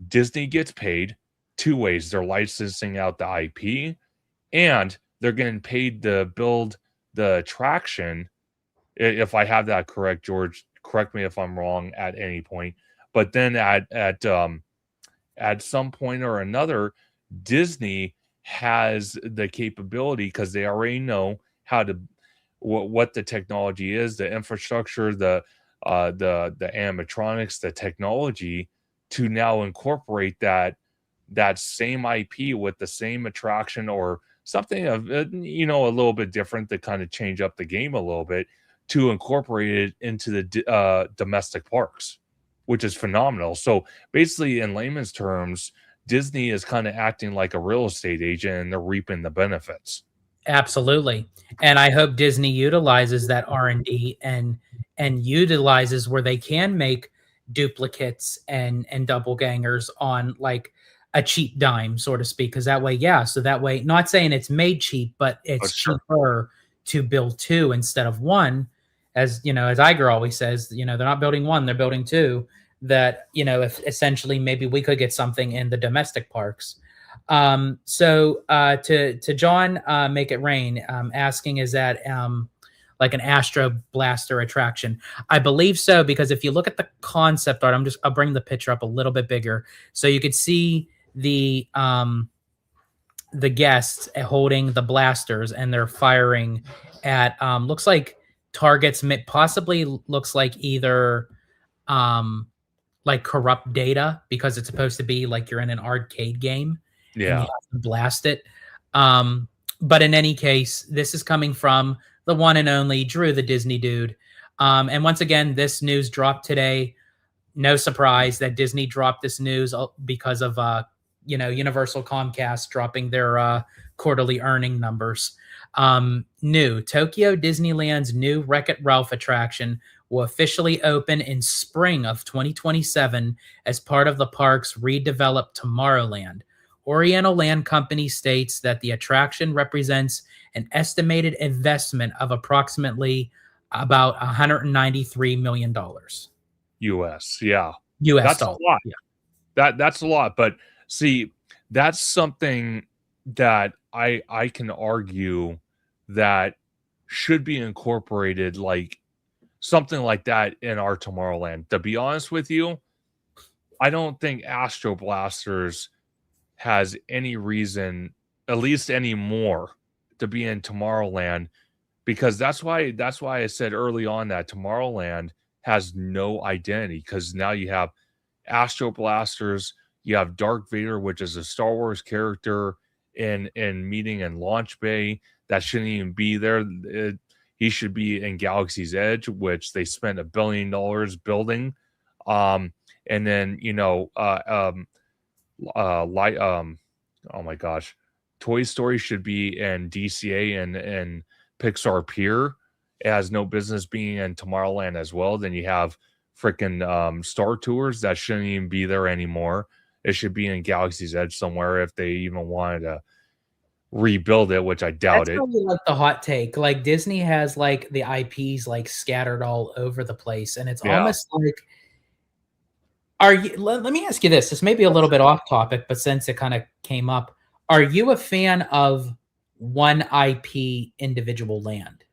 Speaker 2: Disney gets paid two ways. They're licensing out the IP, and they're getting paid to build the attraction. If I have that correct, George, correct me if I'm wrong at any point. But then at some point or another, Disney has the capability, because they already know how to what the technology is, the infrastructure, the animatronics, the technology, to now incorporate that that same IP with the same attraction or something of a little bit different to kind of change up the game a little bit to incorporate it into the domestic parks, which is phenomenal. So basically, in layman's terms, Disney is kind of acting like a real estate agent and they're reaping the benefits.
Speaker 1: Absolutely. And I hope Disney utilizes that R&D and utilizes where they can make duplicates and double gangers on like a cheap dime, so to speak. Because that way, yeah. So that way, not saying it's made cheap, but
Speaker 2: Oh,
Speaker 1: it's
Speaker 2: sure.
Speaker 1: cheaper to build two instead of one. As you know, as Iger always says, they're not building one, they're building two. That, if essentially maybe we could get something in the domestic parks. To John, Make It Rain, asking, is that like an Astro Blaster attraction? I believe so, because if you look at the concept art, I'll bring the picture up a little bit bigger so you could see the guests holding the blasters and they're firing at looks like targets, possibly looks like either like corrupt data, because it's supposed to be like you're in an arcade game and you
Speaker 2: Yeah.
Speaker 1: have to blast it. But in any case, this is coming from the one and only Drew, the Disney dude. And once again, this news dropped today. No surprise that Disney dropped this news because of Universal Comcast dropping their quarterly earning numbers. New Tokyo Disneyland's new Wreck-It Ralph attraction will officially open in spring of 2027 as part of the park's redeveloped Tomorrowland. Oriental Land Company states that the attraction represents an estimated investment of approximately about $193 million.
Speaker 2: US. Yeah.
Speaker 1: US
Speaker 2: That's a
Speaker 1: dollars.
Speaker 2: lot.
Speaker 1: Yeah.
Speaker 2: That's a lot. But see, that's something that I can argue that should be incorporated, like something like that in our Tomorrowland. To be honest with you, I don't think Astro Blasters has any reason, at least anymore, to be in Tomorrowland, because that's why I said early on that Tomorrowland has no identity, because now you have Astro Blasters, you have Darth Vader, which is a Star Wars character in meeting in Launch Bay that shouldn't even be there. He should be in Galaxy's Edge, which they spent $1 billion building. And then oh my gosh, Toy Story should be in DCA and Pixar Pier. It has no business being in Tomorrowland as well. Then you have freaking Star Tours that shouldn't even be there anymore. It should be in Galaxy's Edge somewhere if they even wanted to rebuild it, which I doubt
Speaker 1: That's
Speaker 2: it.
Speaker 1: probably like the hot take. Like Disney has like the IPs like scattered all over the place, and it's
Speaker 2: Yeah.
Speaker 1: almost like, let me ask you this. This may be a little bit off topic, but since it kind of came up, are you a fan of one IP individual land?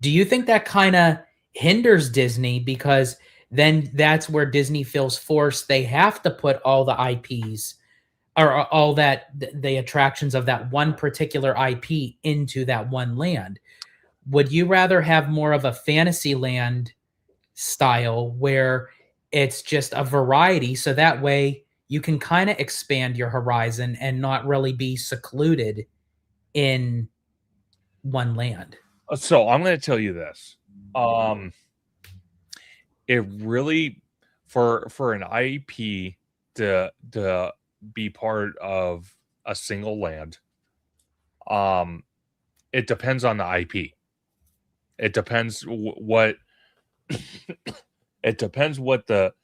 Speaker 1: Do you think that kind of hinders Disney, because then that's where Disney feels forced they have to put all the IPs or all that the attractions of that one particular IP into that one land? Would you rather have more of a fantasy land style where it's just a variety, so that way you can kind of expand your horizon and not really be secluded in one land?
Speaker 2: So I'm going to tell you this. It really, for an IP to be part of a single land, it depends on the IP. It depends what it depends what the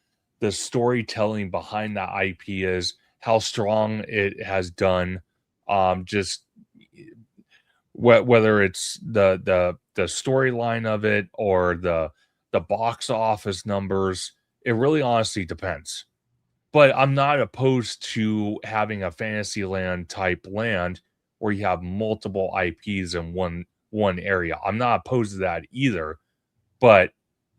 Speaker 2: storytelling behind that IP is, how strong it has done, just whether it's the storyline of it or the box office numbers. It really honestly depends. But I'm not opposed to having a Fantasyland type land where you have multiple IPs in one area. I'm not opposed to that either. But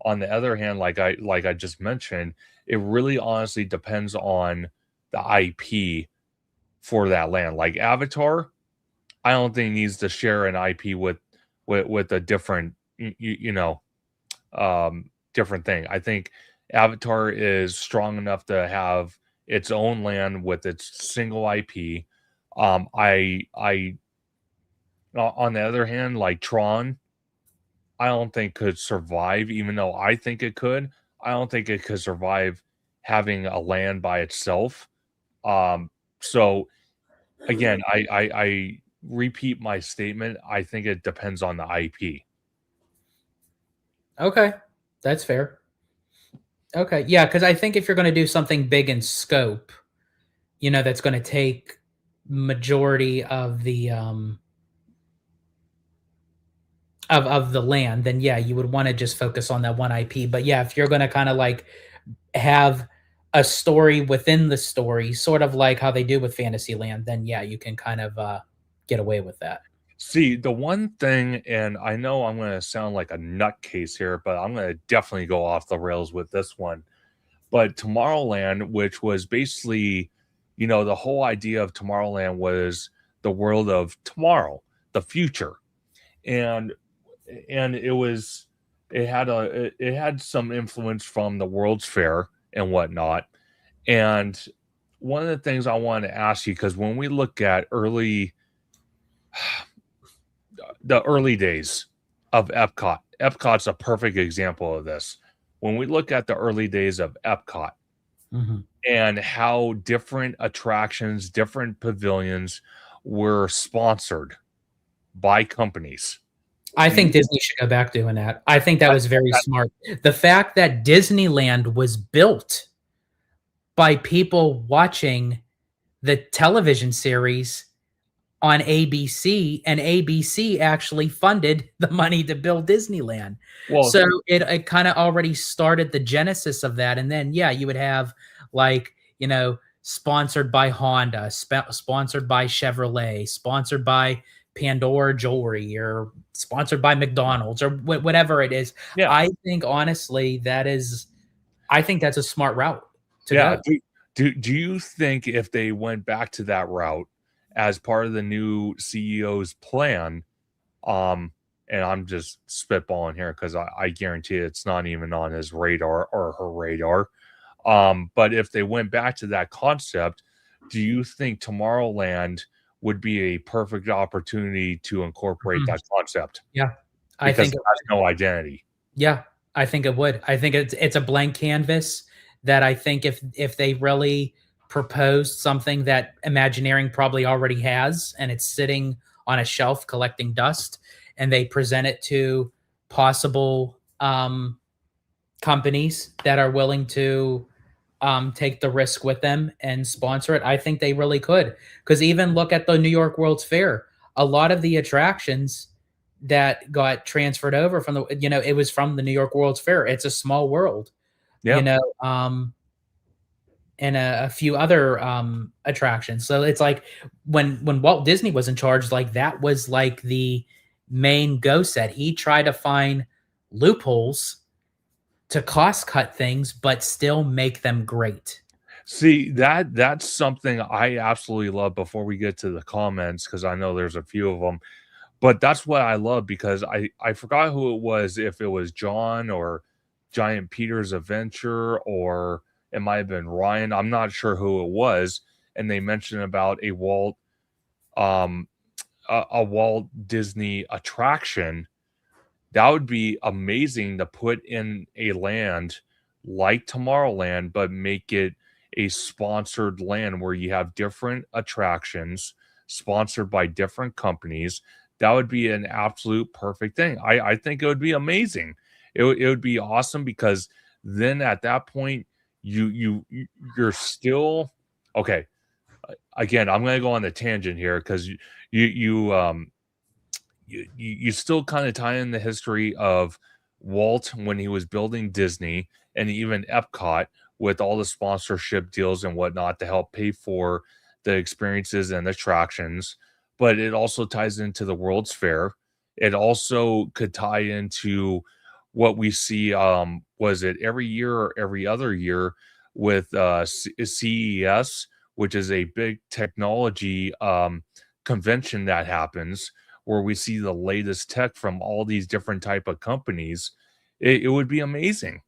Speaker 2: on the other hand, like I just mentioned, it really honestly depends on the IP for that land. Like Avatar, I don't think needs to share an IP with a different different thing. I think Avatar is strong enough to have its own land with its single IP. I on the other hand, like Tron, I don't think could survive, even though I think it could. I don't think it could survive having a land by itself. So again, I repeat my statement. I think it depends on the IP.
Speaker 1: Okay, that's fair. Okay, yeah, because I think if you're going to do something big in scope, that's going to take majority of the of the land, then yeah, you would want to just focus on that one IP. But yeah, if you're going to kind of like have a story within the story, sort of like how they do with Fantasyland, then yeah, you can kind of get away with that.
Speaker 2: See, the one thing, and I know I'm going to sound like a nutcase here, but I'm going to definitely go off the rails with this one. But Tomorrowland, which was basically, the whole idea of Tomorrowland was the world of tomorrow, the future, and it had some influence from the World's Fair and whatnot. And one of the things I wanted to ask you, because when we look at the early days of Epcot, Epcot's a perfect example of this. When we look at the early days of Epcot,
Speaker 1: Mhm.
Speaker 2: and how different attractions, different pavilions were sponsored by companies.
Speaker 1: I
Speaker 2: Do you
Speaker 1: think Disney should go back doing that. I think that
Speaker 2: that,
Speaker 1: was very
Speaker 2: that
Speaker 1: smart. The fact that Disneyland was built by people watching the television series on ABC, and ABC actually funded the money to build Disneyland.
Speaker 2: well,
Speaker 1: So it kind of already started the genesis of that. And then, yeah, you would have like, sponsored by Honda, sponsored by Chevrolet, sponsored by Pandora Jewelry, or sponsored by McDonald's, or whatever it is.
Speaker 2: yeah,
Speaker 1: I think honestly, I think that's a smart route to
Speaker 2: yeah.
Speaker 1: go.
Speaker 2: Do you think if they went back to that route as part of the new CEO's plan, um, and I'm just spitballing here because I guarantee it's not even on his radar or her radar. But if they went back to that concept, do you think Tomorrowland would be a perfect opportunity to incorporate
Speaker 1: Mhm.
Speaker 2: that concept
Speaker 1: Yeah, I
Speaker 2: because
Speaker 1: think
Speaker 2: it has no identity?
Speaker 1: Yeah, I think it would. I think it's a blank canvas that I think if they really proposed something that Imagineering probably already has, and it's sitting on a shelf collecting dust, and they present it to possible companies that are willing to take the risk with them and sponsor it, I think they really could. Because even look at the New York World's Fair, a lot of the attractions that got transferred over from it was from the New York World's Fair. It's a small world, you
Speaker 2: Yeah.
Speaker 1: know, and a few other attractions. So it's like when Walt Disney was in charge, like that was like the main go set. He tried to find loopholes to cost cut things, but still make them great.
Speaker 2: See, that's something I absolutely love before we get to the comments because I know there's a few of them. But that's what I love because I forgot who it was, if it was John or Giant Peter's Adventure, or it might have been Ryan. I'm not sure who it was, and they mentioned about um a Walt Disney attraction that would be amazing to put in a land like Tomorrowland, but make it a sponsored land where you have different attractions sponsored by different companies. That would be an absolute perfect thing. I think it would be amazing. It would be awesome because then at that point you're still okay. Again, I'm going to go on the tangent here because you still kind of tie in the history of Walt when he was building Disney and even Epcot with all the sponsorship deals and whatnot to help pay for the experiences and attractions. But it also ties into the World's Fair. It also could tie into what we see. Was it every year or every other year with CES, which is a big technology convention that happens where we see the latest tech from all these different type of companies. It would be amazing.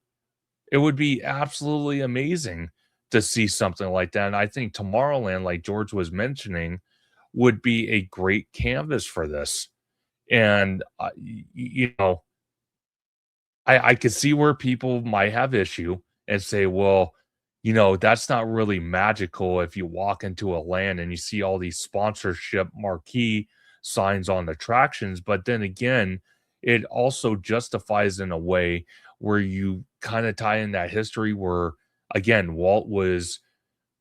Speaker 2: It would be absolutely amazing to see something like that. And I think Tomorrowland, like George was mentioning, would be a great canvas for this. And you know, I could see where people might have issue and say, well, you know, that's not really magical if you walk into a land and you see all these sponsorship marquee signs on attractions. But then again, it also justifies in a way where you kind of tie in that history where, again, Walt was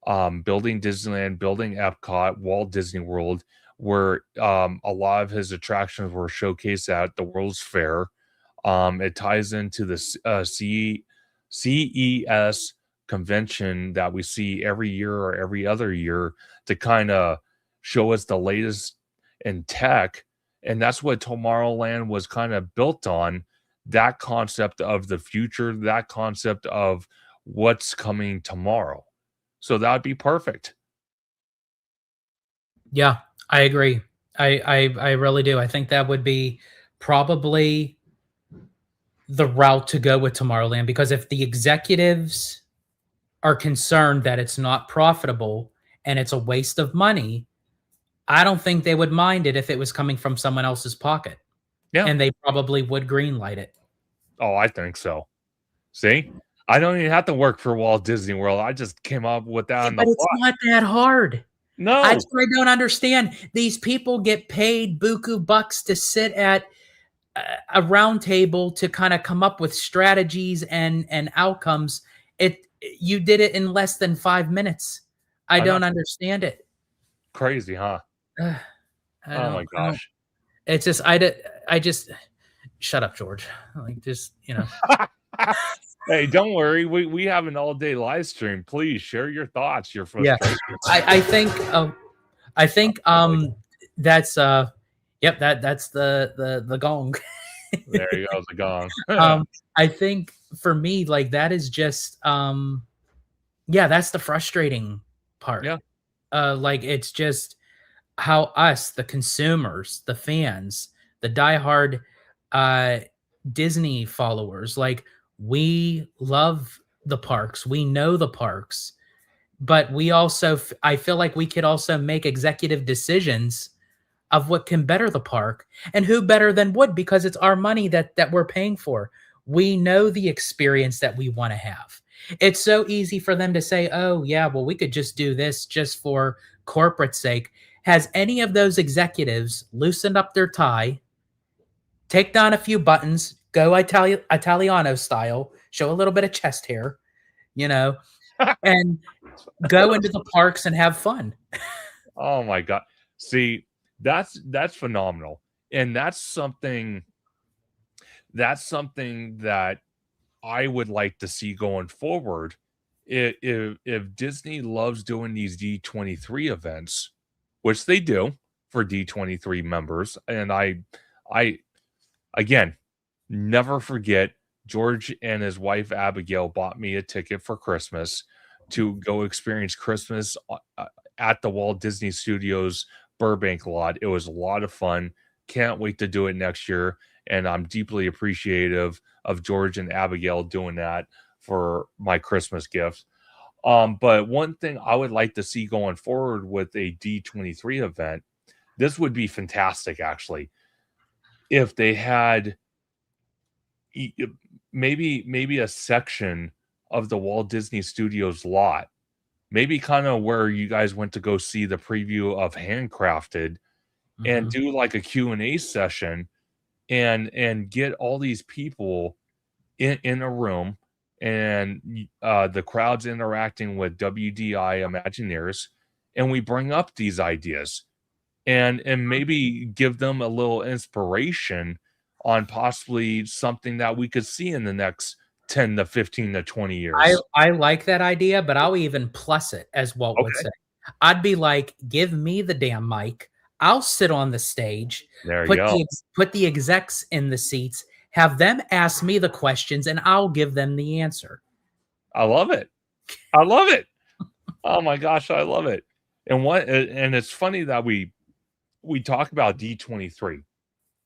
Speaker 2: building Disneyland, building Epcot, Walt Disney World, where a lot of his attractions were showcased at the World's Fair. It ties into the CES convention that we see every year or every other year to kind of show us the latest in tech. And that's what Tomorrowland was kind of built on, that concept of the future, that concept of what's coming tomorrow. So that would be perfect.
Speaker 1: Yeah, I agree. I really do. I think that would be probably the route to go with Tomorrowland, because if the executives are concerned that it's not profitable and it's a waste of money, I don't think they would mind it if it was coming from someone else's pocket,
Speaker 2: Yeah.
Speaker 1: and they probably would greenlight it.
Speaker 2: Oh, I think so. See? I don't even have to work for Walt Disney World. I just came up with that
Speaker 1: Yeah,
Speaker 2: on the
Speaker 1: but it's
Speaker 2: fly.
Speaker 1: not that hard.
Speaker 2: No.
Speaker 1: That's what I don't understand. These people get paid buku bucks to sit at a round table to kind of come up with strategies and outcomes. You did it in less than 5 minutes. I
Speaker 2: I know.
Speaker 1: don't understand it.
Speaker 2: Crazy, huh?
Speaker 1: I
Speaker 2: Oh my
Speaker 1: don't.
Speaker 2: gosh.
Speaker 1: It's just I just shut up, George. Like, just, you know.
Speaker 2: Hey, don't worry. We have an all-day live stream. Please share your thoughts, your
Speaker 1: Yeah.
Speaker 2: frustrations.
Speaker 1: I think that's yep, that's the gong.
Speaker 2: There you go, the gong.
Speaker 1: I think for me, like, that is just yeah, that's the frustrating part.
Speaker 2: Yeah.
Speaker 1: Like, it's just how us, the consumers, the fans, the diehard uh Disney followers, like, we love the parks. We know the parks, but we also I feel like we could also make executive decisions of what can better the park, and who better than would, because it's our money that we're paying for. We know the experience that we want to have. It's so easy for them to say, oh yeah, well, we could just do this just for corporate sake. Has any of those executives loosened up their tie, take down a few buttons, go Italiano style, show a little bit of chest hair, you know, and go into the parks and have fun?
Speaker 2: Oh my god. See, that's phenomenal. And that's something that I would like to see going forward. If Disney loves doing these D23 events, which they do for D23 members, and I again never forget, George and his wife Abigail bought me a ticket for Christmas to go experience Christmas at the Walt Disney Studios Burbank lot. It was a lot of fun. Can't wait to do it next year. And I'm deeply appreciative of George and Abigail doing that for my Christmas gift. But one thing I would like to see going forward with a D23 event, this would be fantastic actually, if they had maybe a section of the Walt Disney Studios lot, maybe kind of where you guys went to go see the preview of Handcrafted, and
Speaker 1: Mhm.
Speaker 2: do like a Q&A session, and get all these people in a room, and the crowd's interacting with WDI Imagineers, and we bring up these ideas, and maybe give them a little inspiration on possibly something that we could see in the next 10 to 15 to 20 years.
Speaker 1: I like that idea, but I'll even plus it, as Walt would
Speaker 2: Okay,
Speaker 1: say. I'd be like, "Give me the damn mic. I'll sit on the stage,
Speaker 2: there you go.
Speaker 1: put the execs in the seats, have them ask me the questions, and I'll give them the answer."
Speaker 2: I love it. I love it. Oh my gosh, I love it. And it's funny that we talk about D23,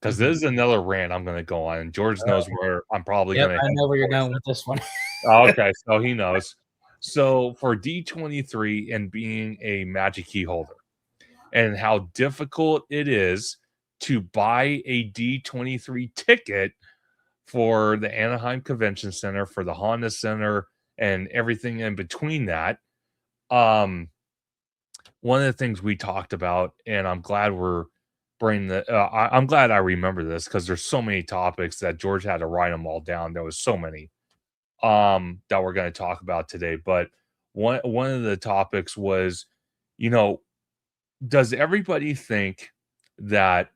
Speaker 2: because
Speaker 1: Mhm.
Speaker 2: this is another rant I'm going to go on. George knows where I'm probably
Speaker 1: Yep,
Speaker 2: going to
Speaker 1: I
Speaker 2: head
Speaker 1: know where you're
Speaker 2: towards
Speaker 1: going
Speaker 2: this.
Speaker 1: with this one.
Speaker 2: Oh, okay, so he knows. So for D23 and being a Magic Key holder, and how difficult it is to buy a D23 ticket for the Anaheim Convention Center, for the Honda Center, and everything in between that. Um, one of the things we talked about, and I'm glad we're bringing I'm glad I remember this because there's so many topics that George had to write them all down. There was so many that we're going to talk about today. But one of the topics was, you know, does everybody think that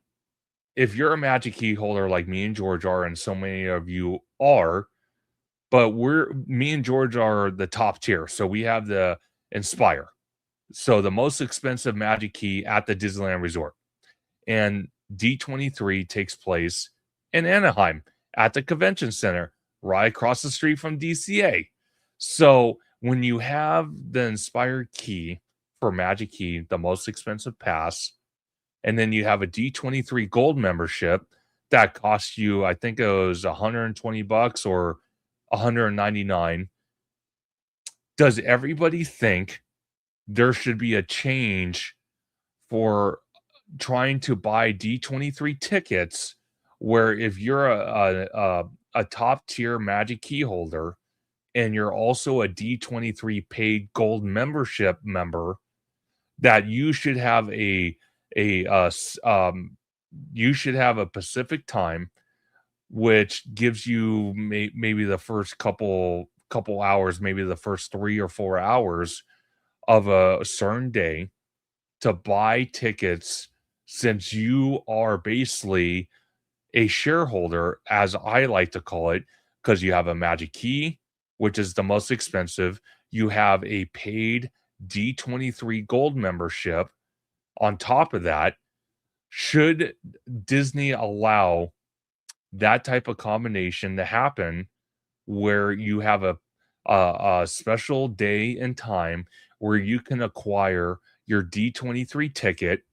Speaker 2: if you're a Magic Key holder like me and George are, and so many of you are, but me and George are the top tier. So we have the Inspire. So the most expensive Magic Key at the Disneyland Resort. And D23 takes place in Anaheim at the Convention Center, right across the street from DCA. So when you have the Inspired Key for Magic Key, the most expensive pass, and then you have a D23 Gold membership that costs you, I think it was $120 or $199. Does everybody think there should be a change for trying to buy D23 tickets, where if you're a top tier Magic Key holder and you're also a D23 paid gold membership member, that you should have you should have a Pacific time, which gives you maybe the first couple hours, maybe the first 3 or 4 hours of a certain day to buy tickets, since you are basically a shareholder, as I like to call it, because you have a Magic Key, which is the most expensive. You have a paid D23 gold membership on top of that. Should Disney allow that type of combination to happen, where you have a special day and time where you can acquire your D23 ticket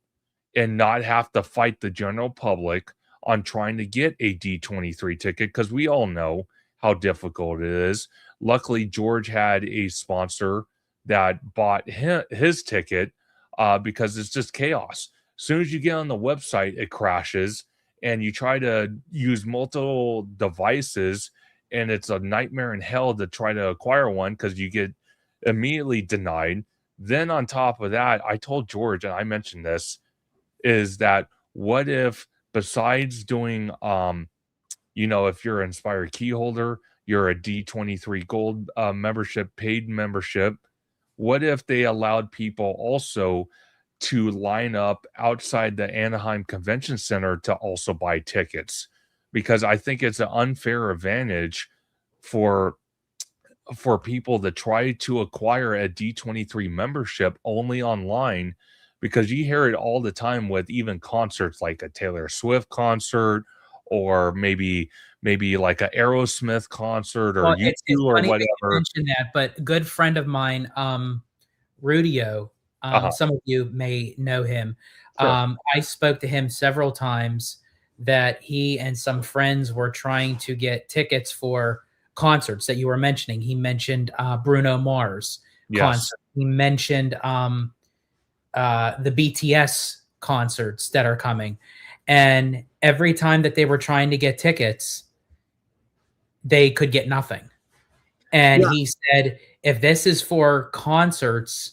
Speaker 2: and not have to fight the general public on trying to get a D23 ticket, because we all know how difficult it is. Luckily, George had a sponsor that bought his ticket, because it's just chaos. As soon as you get on the website, it crashes, and you try to use multiple devices, and it's a nightmare in hell to try to acquire one because you get immediately denied. Then on top of that, I told George, and I mentioned this, is that what if, besides doing if you're an Inspired Key holder, you're a D23 gold membership, paid membership, what if they allowed people also to line up outside the Anaheim Convention Center to also buy tickets? Because I think it's an unfair advantage for people that try to acquire a D23 membership only online, because you hear it all the time with even concerts like a Taylor Swift concert, or maybe like a Aerosmith concert, or
Speaker 1: Well, it's
Speaker 2: U2 or
Speaker 1: funny that you
Speaker 2: whatever.
Speaker 1: mentioned that, but a good friend of mine, Rudio,
Speaker 2: Uh-huh.
Speaker 1: some of you may know him.
Speaker 2: Sure.
Speaker 1: I spoke to him several times that he and some friends were trying to get tickets for concerts that you were mentioning. He mentioned Bruno Mars
Speaker 2: Yes.
Speaker 1: concert. He mentioned the BTS concerts that are coming. And every time that they were trying to get tickets, they could get nothing. And
Speaker 2: Yeah.
Speaker 1: he said, if this is for concerts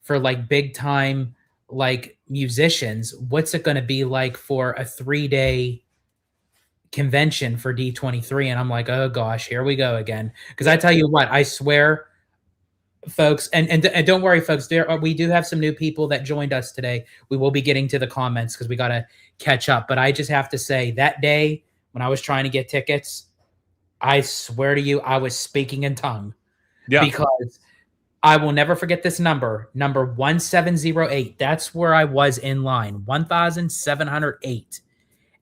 Speaker 1: for like big time like musicians, what's it going to be like for a 3-day convention for D23? And I'm like, oh gosh, here we go again. Because I tell you what, I swear, folks, and don't worry, folks, we do have some new people that joined us today. We will be getting to the comments because we got to catch up. But I just have to say, that day when I was trying to get tickets, I swear to you, I was speaking in tongue,
Speaker 2: Yeah.
Speaker 1: because I will never forget this number 1708. That's where I was in line, 1708.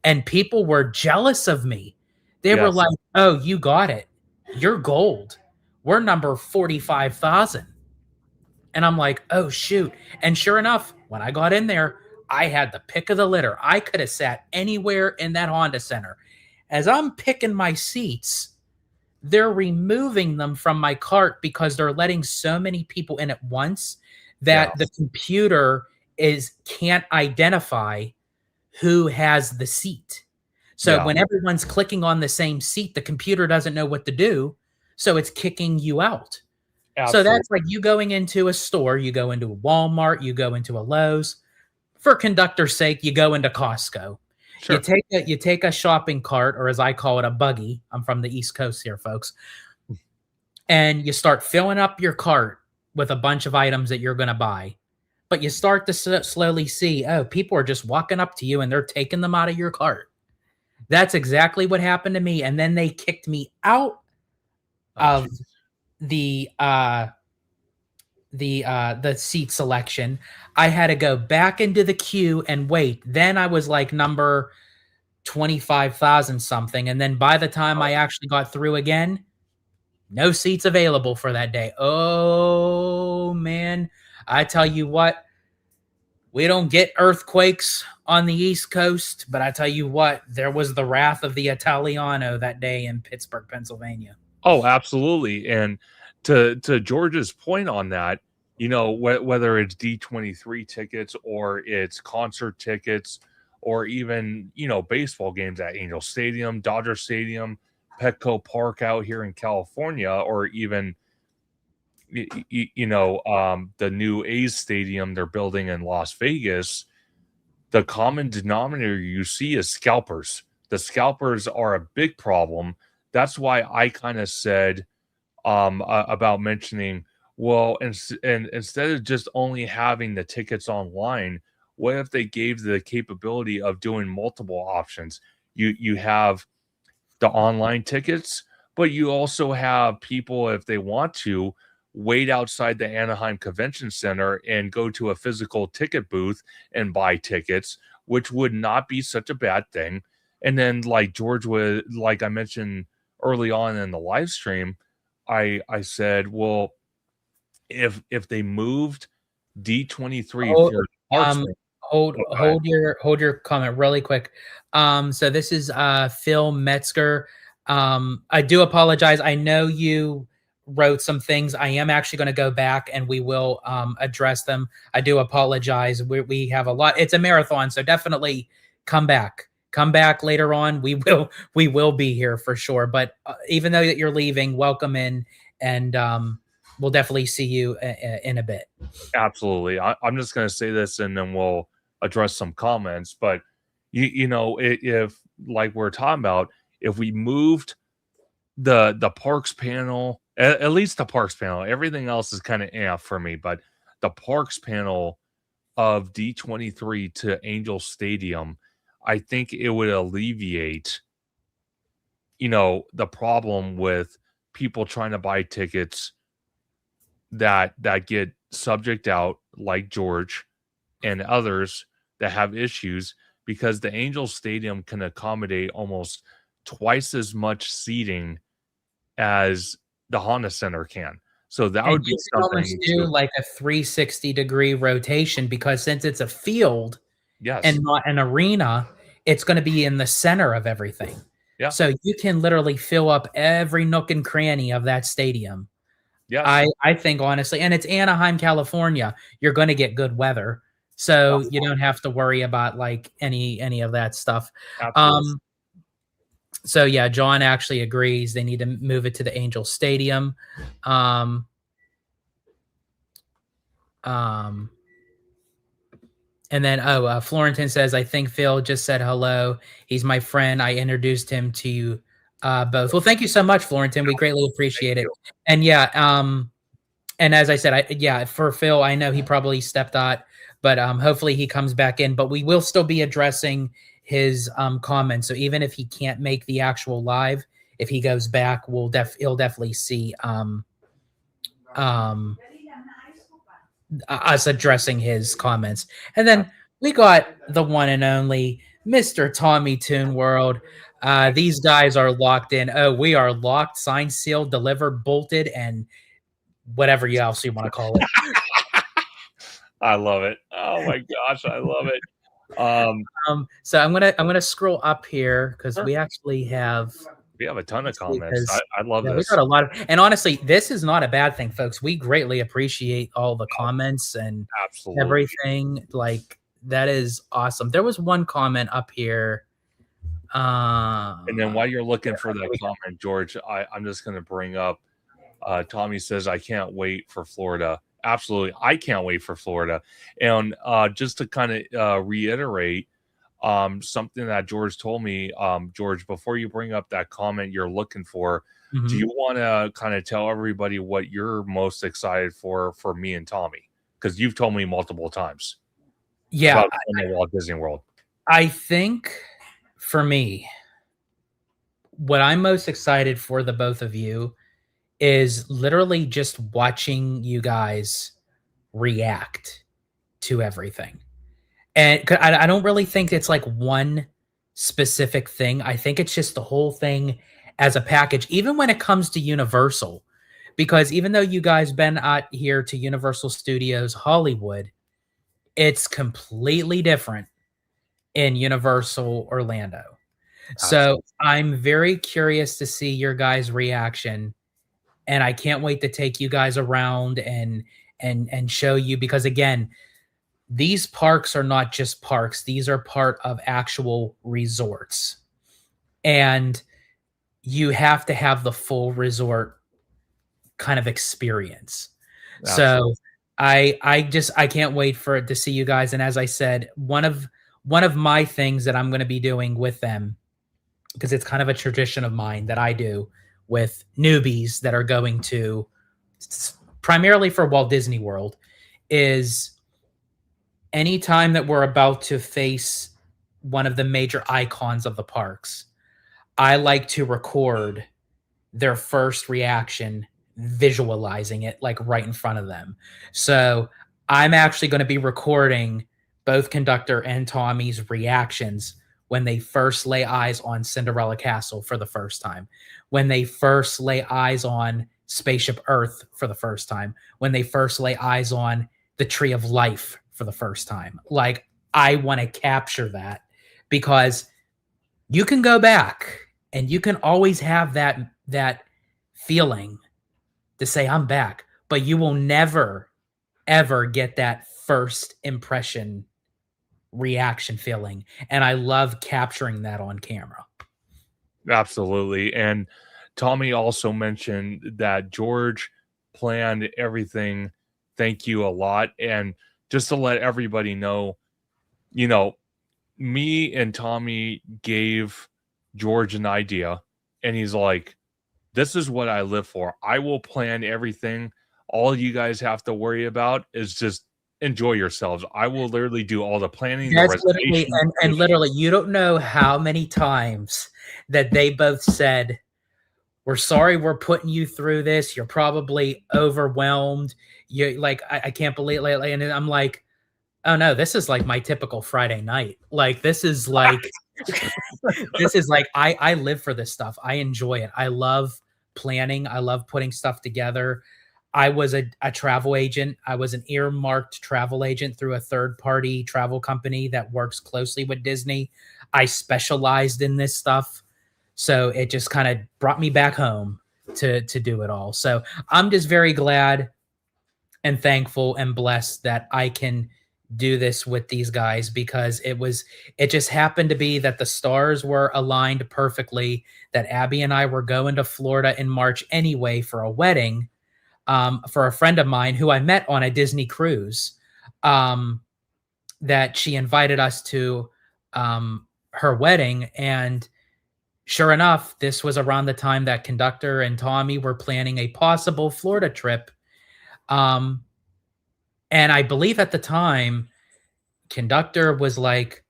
Speaker 1: And people were jealous of me. They were
Speaker 2: Yes.
Speaker 1: like, oh, you got it. You're gold. We're number 45,000. And I'm like, oh, shoot. And sure enough, when I got in there, I had the pick of the litter. I could have sat anywhere in that Honda Center. As I'm picking my seats, they're removing them from my cart because they're letting so many people in at once that the
Speaker 2: Yes.
Speaker 1: computer can't identify who has the seat. So
Speaker 2: Yeah.
Speaker 1: when everyone's clicking on the same seat, the computer doesn't know what to do, so it's kicking you out. So
Speaker 2: Absolutely.
Speaker 1: that's like you going into a store, you go into a Walmart, you go into a Lowe's. For conductor's sake, you go into Costco.
Speaker 2: Sure.
Speaker 1: You take a shopping cart, or as I call it, a buggy. I'm from the East Coast here, folks. And you start filling up your cart with a bunch of items that you're going to buy. But you start to slowly see, oh, people are just walking up to you and they're taking them out of your cart. That's exactly what happened to me. And then they kicked me out
Speaker 2: Oh,
Speaker 1: of
Speaker 2: geez.
Speaker 1: the the seat selection. I had to go back into the queue and wait. Then I was like number 25,000 something. And then by the time I actually got through again, no seats available for that day. Oh man, I tell you what, we don't get earthquakes on the East Coast, but I tell you what, there was the wrath of the Italiano that day in Pittsburgh, Pennsylvania.
Speaker 2: Oh, absolutely. And to George's point on that, you know, whether it's D23 tickets or it's concert tickets or even, you know, baseball games at Angel Stadium, Dodger Stadium, Petco Park out here in California, or even the new A's stadium they're building in Las Vegas, the common denominator you see is scalpers. The scalpers are a big problem. That's why I kind of said about mentioning, well, and instead of just only having the tickets online, what if they gave the capability of doing multiple options? You have the online tickets, but you also have people, if they want to, wait outside the Anaheim Convention Center and go to a physical ticket booth and buy tickets, which would not be such a bad thing. And then, like George would, like I mentioned early on in the live stream, I said, well, if they moved D23
Speaker 1: Oh,
Speaker 2: for parks,
Speaker 1: um,
Speaker 2: okay,
Speaker 1: hold your comment really quick. So this is Phil Metzger. I do apologize. I know you wrote some things. I am actually going to go back and we will address them. I do apologize. We have a lot. It's a marathon, so definitely come back. Come back later on. We will be here for sure. But even though that you're leaving, welcome in, and we'll definitely see you in a bit.
Speaker 2: absolutely. I'm just going to say this and then we'll address some comments. But if like we're talking about, if we moved the parks panel, at least the parks panel, everything else is kind of for me, but the parks panel of D23 to Angel Stadium, I think it would alleviate, the problem with people trying to buy tickets that get subject out, like George and others that have issues, because the Angel Stadium can accommodate almost twice as much seating as the Honda Center can. So that
Speaker 1: And
Speaker 2: would be
Speaker 1: you can almost
Speaker 2: something
Speaker 1: do
Speaker 2: to,
Speaker 1: like a 360-degree rotation because since it's a field and
Speaker 2: yes,
Speaker 1: not an arena, it's going to be in the center of everything.
Speaker 2: yeah,
Speaker 1: So you can literally fill up every nook and cranny of that stadium.
Speaker 2: yes,
Speaker 1: I think honestly, and it's Anaheim, California. You're going to get good weather, so you don't have to worry about like any of that stuff.
Speaker 2: absolutely.
Speaker 1: Um, so yeah, John actually agrees they need to move it to the Angel Stadium. Um, um, and then Florentin says, I think Phil just said hello. He's my friend. I introduced him to you both. Well, thank you so much, Florentin. We greatly
Speaker 2: Thank
Speaker 1: appreciate it.
Speaker 2: you.
Speaker 1: And yeah, and as I said, for Phil, I know he probably stepped out, but hopefully he comes back in. But we will still be addressing his comments. So even if he can't make the actual live, if he goes back, he'll definitely see um, us addressing his comments. And then we got the one and only Mr. Tommy Toon World. These guys are locked in. Oh, we are locked, signed, sealed, delivered, bolted, and whatever else you want to call it.
Speaker 2: I love it. Oh my gosh, I love it.
Speaker 1: So I'm gonna scroll up here because
Speaker 2: Sure.
Speaker 1: we actually have
Speaker 2: We have a ton of comments.
Speaker 1: because
Speaker 2: I love
Speaker 1: yeah, we
Speaker 2: this.
Speaker 1: got a lot of, and honestly, this is not a bad thing, folks. We greatly appreciate all the comments and
Speaker 2: Absolutely.
Speaker 1: everything. Like that is awesome. There was one comment up here.
Speaker 2: And then while you're looking for
Speaker 1: Here
Speaker 2: that
Speaker 1: we go.
Speaker 2: comment, George, I'm just going to bring up Tommy says, I can't wait for Florida. Absolutely. I can't wait for Florida. And just to kind of reiterate something that George told me, George, before you bring up that comment you're looking for, do
Speaker 1: Mhm.
Speaker 2: you want to kind of tell everybody what you're most excited for me and Tommy? Because you've told me multiple times
Speaker 1: Yeah,
Speaker 2: about going to Walt Disney World.
Speaker 1: I think for me, what I'm most excited for the both of you is literally just watching you guys react to everything. And I don't really think it's like one specific thing. I think it's just the whole thing as a package, even when it comes to Universal. Because even though you guys been out here to Universal Studios Hollywood, it's completely different in Universal Orlando. So
Speaker 2: Absolutely.
Speaker 1: I'm very curious to see your guys' reaction, and I can't wait to take you guys around and show you because again, these parks are not just parks; these are part of actual resorts, and you have to have the full resort kind of experience.
Speaker 2: Absolutely.
Speaker 1: So I can't wait for it to see you guys. And as I said, one of my things that I'm going to be doing with them because it's kind of a tradition of mine that I do with newbies that are going to primarily for Walt Disney World is anytime that we're about to face one of the major icons of the parks, I like to record their first reaction, visualizing it like right in front of them. So I'm actually going to be recording both Conductor and Tommy's reactions when they first lay eyes on Cinderella Castle for the first time, when they first lay eyes on Spaceship Earth for the first time, when they first lay eyes on the Tree of Life for the first time. Like, I want to capture that because you can go back and you can always have that feeling to say I'm back, but you will never ever get that first impression reaction feeling, and I love capturing that on camera.
Speaker 2: Absolutely. And Tommy also mentioned that George planned everything. Thank you a lot. And just to let everybody know, you know, me and Tommy gave George an idea, and he's like, this is what I live for. I will plan everything. All you guys have to worry about is just enjoy yourselves. I will literally do all the planning, the
Speaker 1: That's literally
Speaker 2: reservations,
Speaker 1: and literally you don't know how many times that they both said, "We're sorry we're putting you through this. You're probably overwhelmed. You like I can't believe it lately." And I'm like, oh no, this is like my typical Friday night. Like this is like this is like I live for this stuff. I enjoy it. I love planning. I love putting stuff together. I was a travel agent. I was an earmarked travel agent through a third party travel company that works closely with Disney. I specialized in this stuff. So it just kind of brought me back home to do it all. So I'm just very glad and thankful and blessed that I can do this with these guys because it just happened to be that the stars were aligned perfectly that Abby and I were going to Florida in March anyway for a wedding for a friend of mine who I met on a Disney cruise that she invited us to her wedding and sure enough this was around the time that Conductor and Tommy were planning a possible Florida trip um, and I believe at the time, Conductor was like,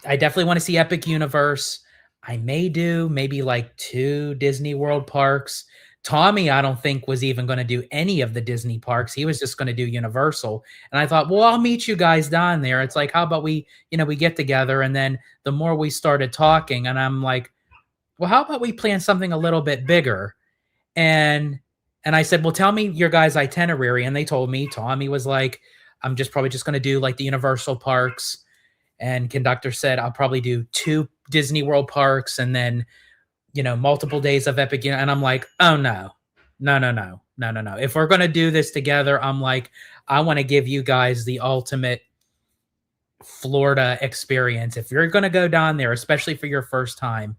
Speaker 1: I definitely want to see Epic Universe. I may do maybe like 2 Disney World parks. Tommy, I don't think was even going to do any of the Disney parks. He was just going to do Universal. And I thought, well, I'll meet you guys down there. It's like, how about we get together? And then the more we started talking, and I'm like, well, how about we plan something a little bit bigger? And I said, "Well, tell me your guys' itinerary." And they told me. Tommy was like, "I'm just probably just going to do like the Universal parks." And Conductor said, "I'll probably do 2 Disney World parks and then multiple days of Epic, and I'm like, oh no, no, no, no, no, no, no. If we're gonna do this together, I'm like, I want to give you guys the ultimate Florida experience. If you're gonna go down there, especially for your first time,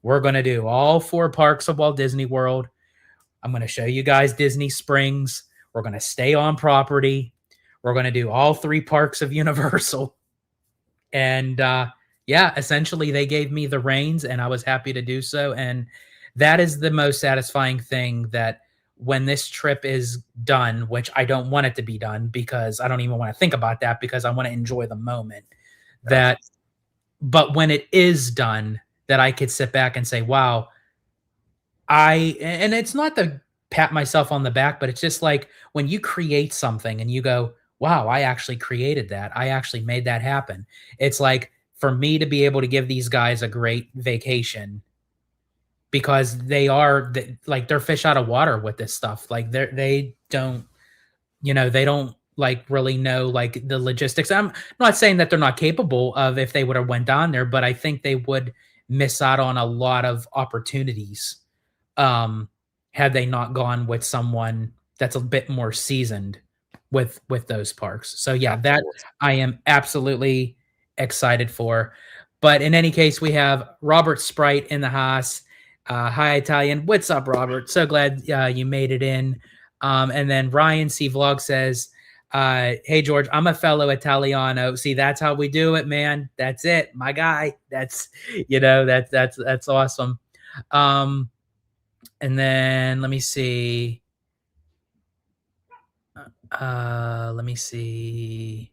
Speaker 1: we're gonna do all 4 parks of Walt Disney World. I'm gonna show you guys Disney Springs. We're gonna stay on property. We're gonna do all 3 parks of Universal. And yeah, essentially they gave me the reins and I was happy to do so. And that is the most satisfying thing, that when this trip is done, which I don't want it to be done because I don't even want to think about that, because I want to enjoy the moment, that but when it is done, that I could sit back and say, wow, and it's not to pat myself on the back, but it's just like when you create something and you go, wow, I actually created that. I actually made that happen. It's like, for me to be able to give these guys a great vacation, because like they're fish out of water with this stuff. Like they don't, they don't like really know like the logistics. I'm not saying that they're not capable of, if they would have went down there, but I think they would miss out on a lot of opportunities had they not gone with someone that's a bit more seasoned with those parks. So yeah, that I am absolutely excited for. But in any case, we have Robert Sprite in the house. Hi, Italian. What's up, Robert? So glad you made it in. And then Ryan C. Vlog says, hey, George, I'm a fellow Italiano. See, that's how we do it, man. That's it. My guy. That's, that's awesome. And then let me see. Let me see.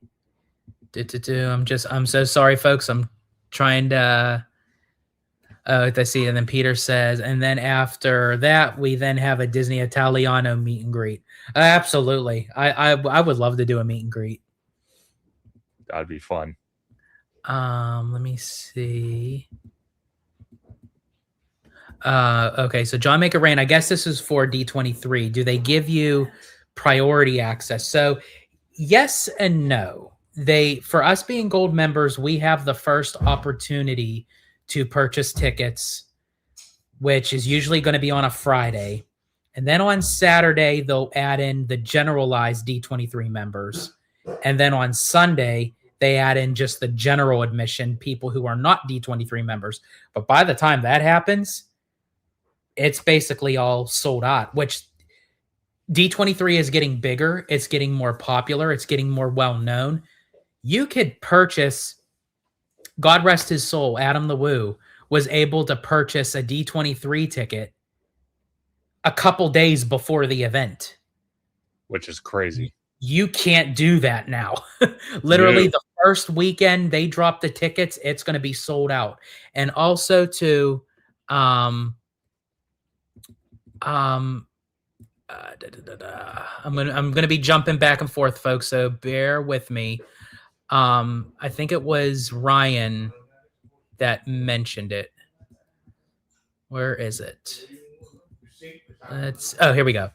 Speaker 1: I'm so sorry, folks. I'm trying to. I see. And then Peter says, and then after that, we then have a Disney Italiano meet and greet. Absolutely. I would love to do a meet and greet.
Speaker 2: That'd be fun.
Speaker 1: Let me see. Okay, so John Make It Rain, I guess this is for D23. Do they give you priority access? So yes and no. For us being gold members, we have the first opportunity to purchase tickets, which is usually going to be on a Friday. And then on Saturday, they'll add in the generalized D23 members. And then on Sunday, they add in just the general admission people who are not D23 members. But by the time that happens, it's basically all sold out, which D23 is getting bigger. It's getting more popular. It's getting more well-known. You could purchase, God rest his soul, Adam the Woo was able to purchase a D23 ticket a couple days before the event.
Speaker 2: Which is crazy.
Speaker 1: You can't do that now. Literally, the first weekend they drop the tickets, it's going to be sold out. And also to, I'm gonna be jumping back and forth, folks, so bear with me. I think it was Ryan that mentioned it. Where is it? Here we go.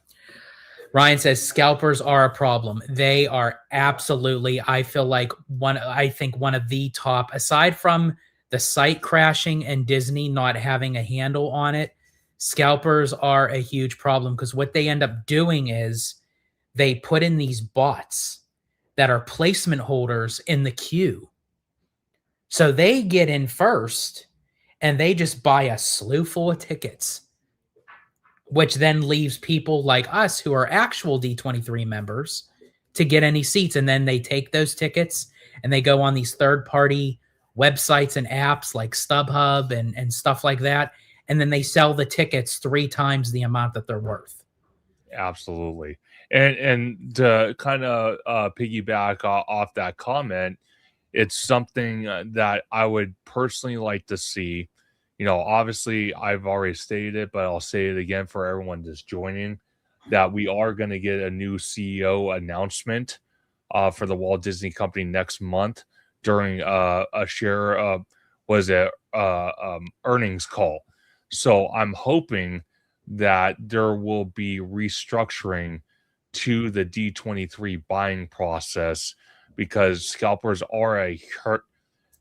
Speaker 1: Ryan says scalpers are a problem. They are absolutely, I feel like one of the top, aside from the site crashing and Disney not having a handle on it, scalpers are a huge problem, because what they end up doing is they put in these bots that are placement holders in the queue. So they get in first and they just buy a slew full of tickets, which then leaves people like us who are actual D23 members to get any seats. And then they take those tickets and they go on these third-party websites and apps like StubHub and stuff like that. And then they sell the tickets 3 times the amount that they're worth.
Speaker 2: Absolutely. And to kind of piggyback off that comment, it's something that I would personally like to see. Obviously I've already stated it, but I'll say it again for everyone that's joining, that we are going to get a new CEO announcement for the Walt Disney Company next month during a share earnings call. So I'm hoping that there will be restructuring to the D23 buying process, because scalpers are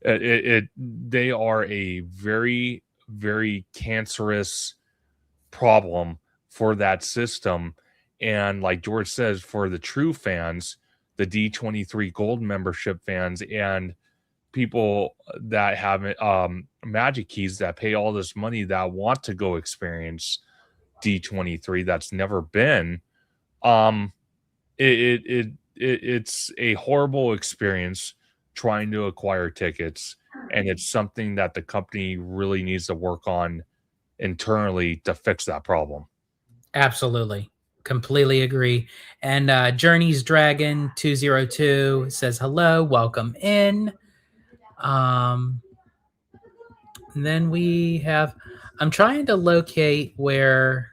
Speaker 2: they are a very very cancerous problem for that system. And like George says, for the true fans, the D23 Gold membership fans, and people that have magic keys that pay all this money that want to go experience D23 that's never been, um it's a horrible experience trying to acquire tickets, and it's something that the company really needs to work on internally to fix that problem.
Speaker 1: Absolutely. Completely agree. And Journey's Dragon 202 says hello, welcome in. And then we have, I'm trying to locate where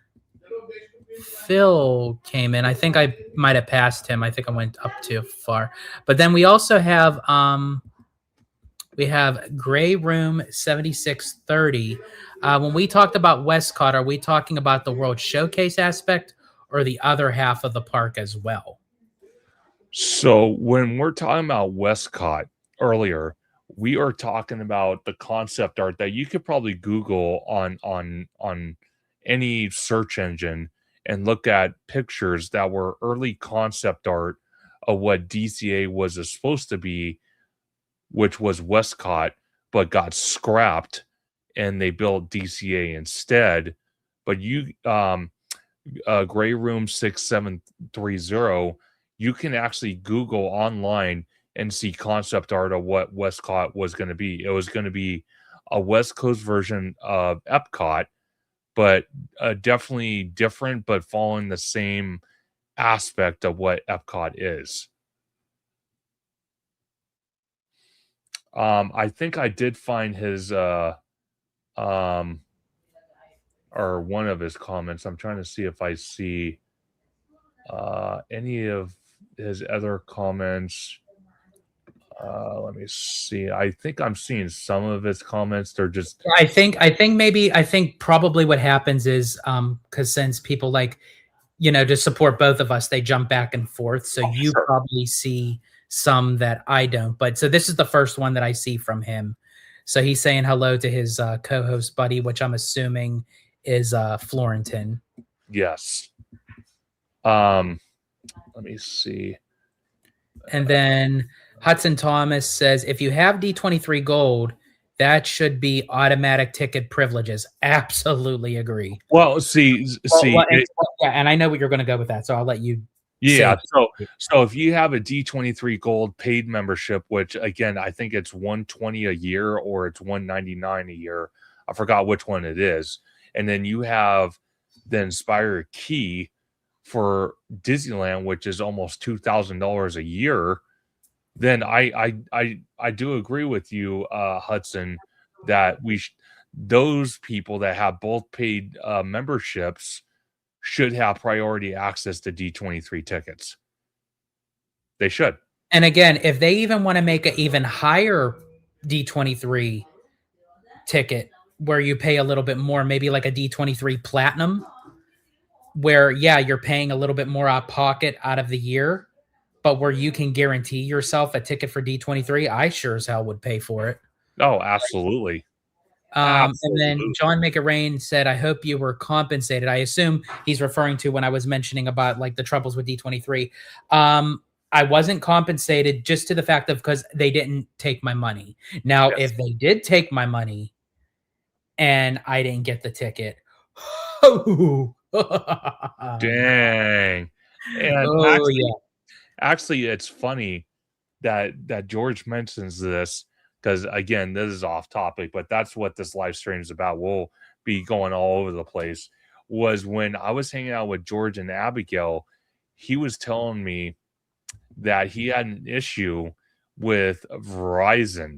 Speaker 1: Phil came in. I think I might have passed him. I think I went up too far. But then we also we have Gray Room 7630. When we talked about Westcott, are we talking about the World Showcase aspect or the other half of the park as well?
Speaker 2: So when we're talking about Westcott earlier, we are talking about the concept art that you could probably Google on any search engine and look at pictures that were early concept art of what DCA was supposed to be, which was Westcott, but got scrapped and they built DCA instead. But Gray Room 6730, you can actually Google online and see concept art of what Westcott was going to be. It was going to be a West Coast version of Epcot, but definitely different, but following the same aspect of what Epcot is. I think I did find his or one of his comments. I'm trying to see if I see any of his other comments. Let me see. I think I'm seeing some of his comments. They're just
Speaker 1: I think probably what happens is because since people like, to support both of us, they jump back and forth. So you
Speaker 2: sure.
Speaker 1: probably see some that I don't. But so this is the first one that I see from him. So he's saying hello to his co-host buddy, which I'm assuming is Florentin.
Speaker 2: Yes. Let me see.
Speaker 1: And then Hudson Thomas says, if you have D23 Gold, that should be automatic ticket privileges. Absolutely agree.
Speaker 2: Well,
Speaker 1: And I know what you're going to go with that, so I'll let you.
Speaker 2: Yeah. So if you have a D23 Gold paid membership, which again I think it's $120 a year or it's $199 a year, I forgot which one it is, and then you have the Inspire Key for Disneyland, which is almost $2,000 a year, then I do agree with you, Hudson, that those people that have both paid memberships should have priority access to D23 tickets. They should.
Speaker 1: And again, if they even want to make an even higher D23 ticket where you pay a little bit more, maybe like a D23 Platinum, where, yeah, you're paying a little bit more out of pocket out of the year, but where you can guarantee yourself a ticket for D23, I sure as hell would pay for it.
Speaker 2: Oh, absolutely.
Speaker 1: And then John Make It Rain said, I hope you were compensated. I assume he's referring to when I was mentioning about like the troubles with D23. I wasn't compensated just to the fact of because they didn't take my money. Now,
Speaker 2: Yes.
Speaker 1: if they did take my money and I didn't get the ticket,
Speaker 2: dang. And actually, it's funny that George mentions this because again, this is off topic, but that's what this live stream is about. We'll be going all over the place. Was when I was hanging out with George and Abigail, he was telling me that he had an issue with Verizon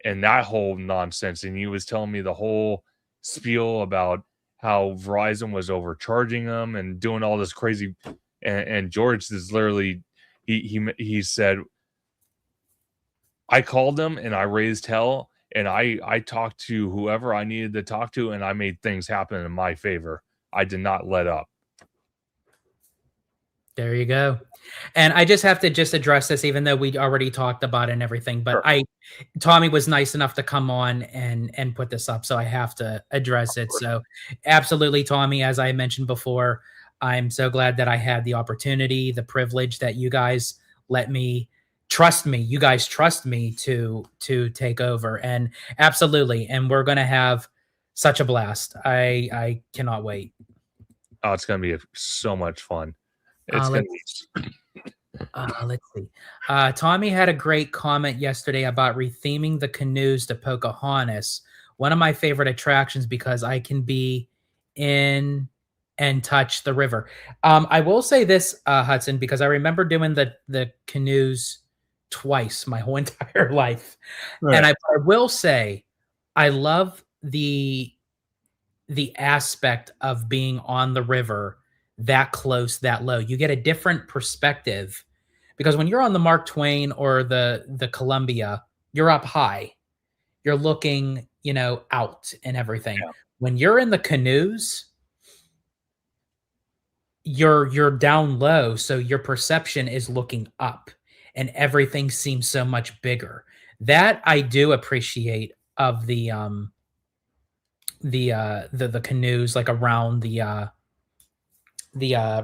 Speaker 2: and that whole nonsense. And he was telling me the whole spiel about how Verizon was overcharging them and doing all this crazy. And George is literally, he said, I called them and I raised hell and I talked to whoever I needed to talk to and I made things happen in my favor. I did not let up.
Speaker 1: There you go. And I just have to just address this, even though we already talked about it and everything. But
Speaker 2: Sure.
Speaker 1: Tommy was nice enough to come on and put this up, so I have to address it. So, absolutely, Tommy, as I mentioned before, I'm so glad that I had the opportunity, the privilege that you guys let me trust me. You guys trust me to take over, and absolutely, and we're gonna have such a blast. I cannot wait.
Speaker 2: Oh, it's gonna be so much fun. It's gonna
Speaker 1: Let's
Speaker 2: be
Speaker 1: Let's see. Tommy had a great comment yesterday about retheming the canoes to Pocahontas. One of my favorite attractions because I can be in and touch the river. I will say this, Hudson, because I remember doing the canoes twice my whole entire life, and
Speaker 2: right.
Speaker 1: I will say I love the aspect of being on the river that close, that low. You get a different perspective because when you're on the Mark Twain or the Columbia, you're up high. You're looking, out and everything.
Speaker 2: Yeah.
Speaker 1: When you're in the canoes, you're down low, so your perception is looking up and everything seems so much bigger. That I do appreciate of the canoes like around the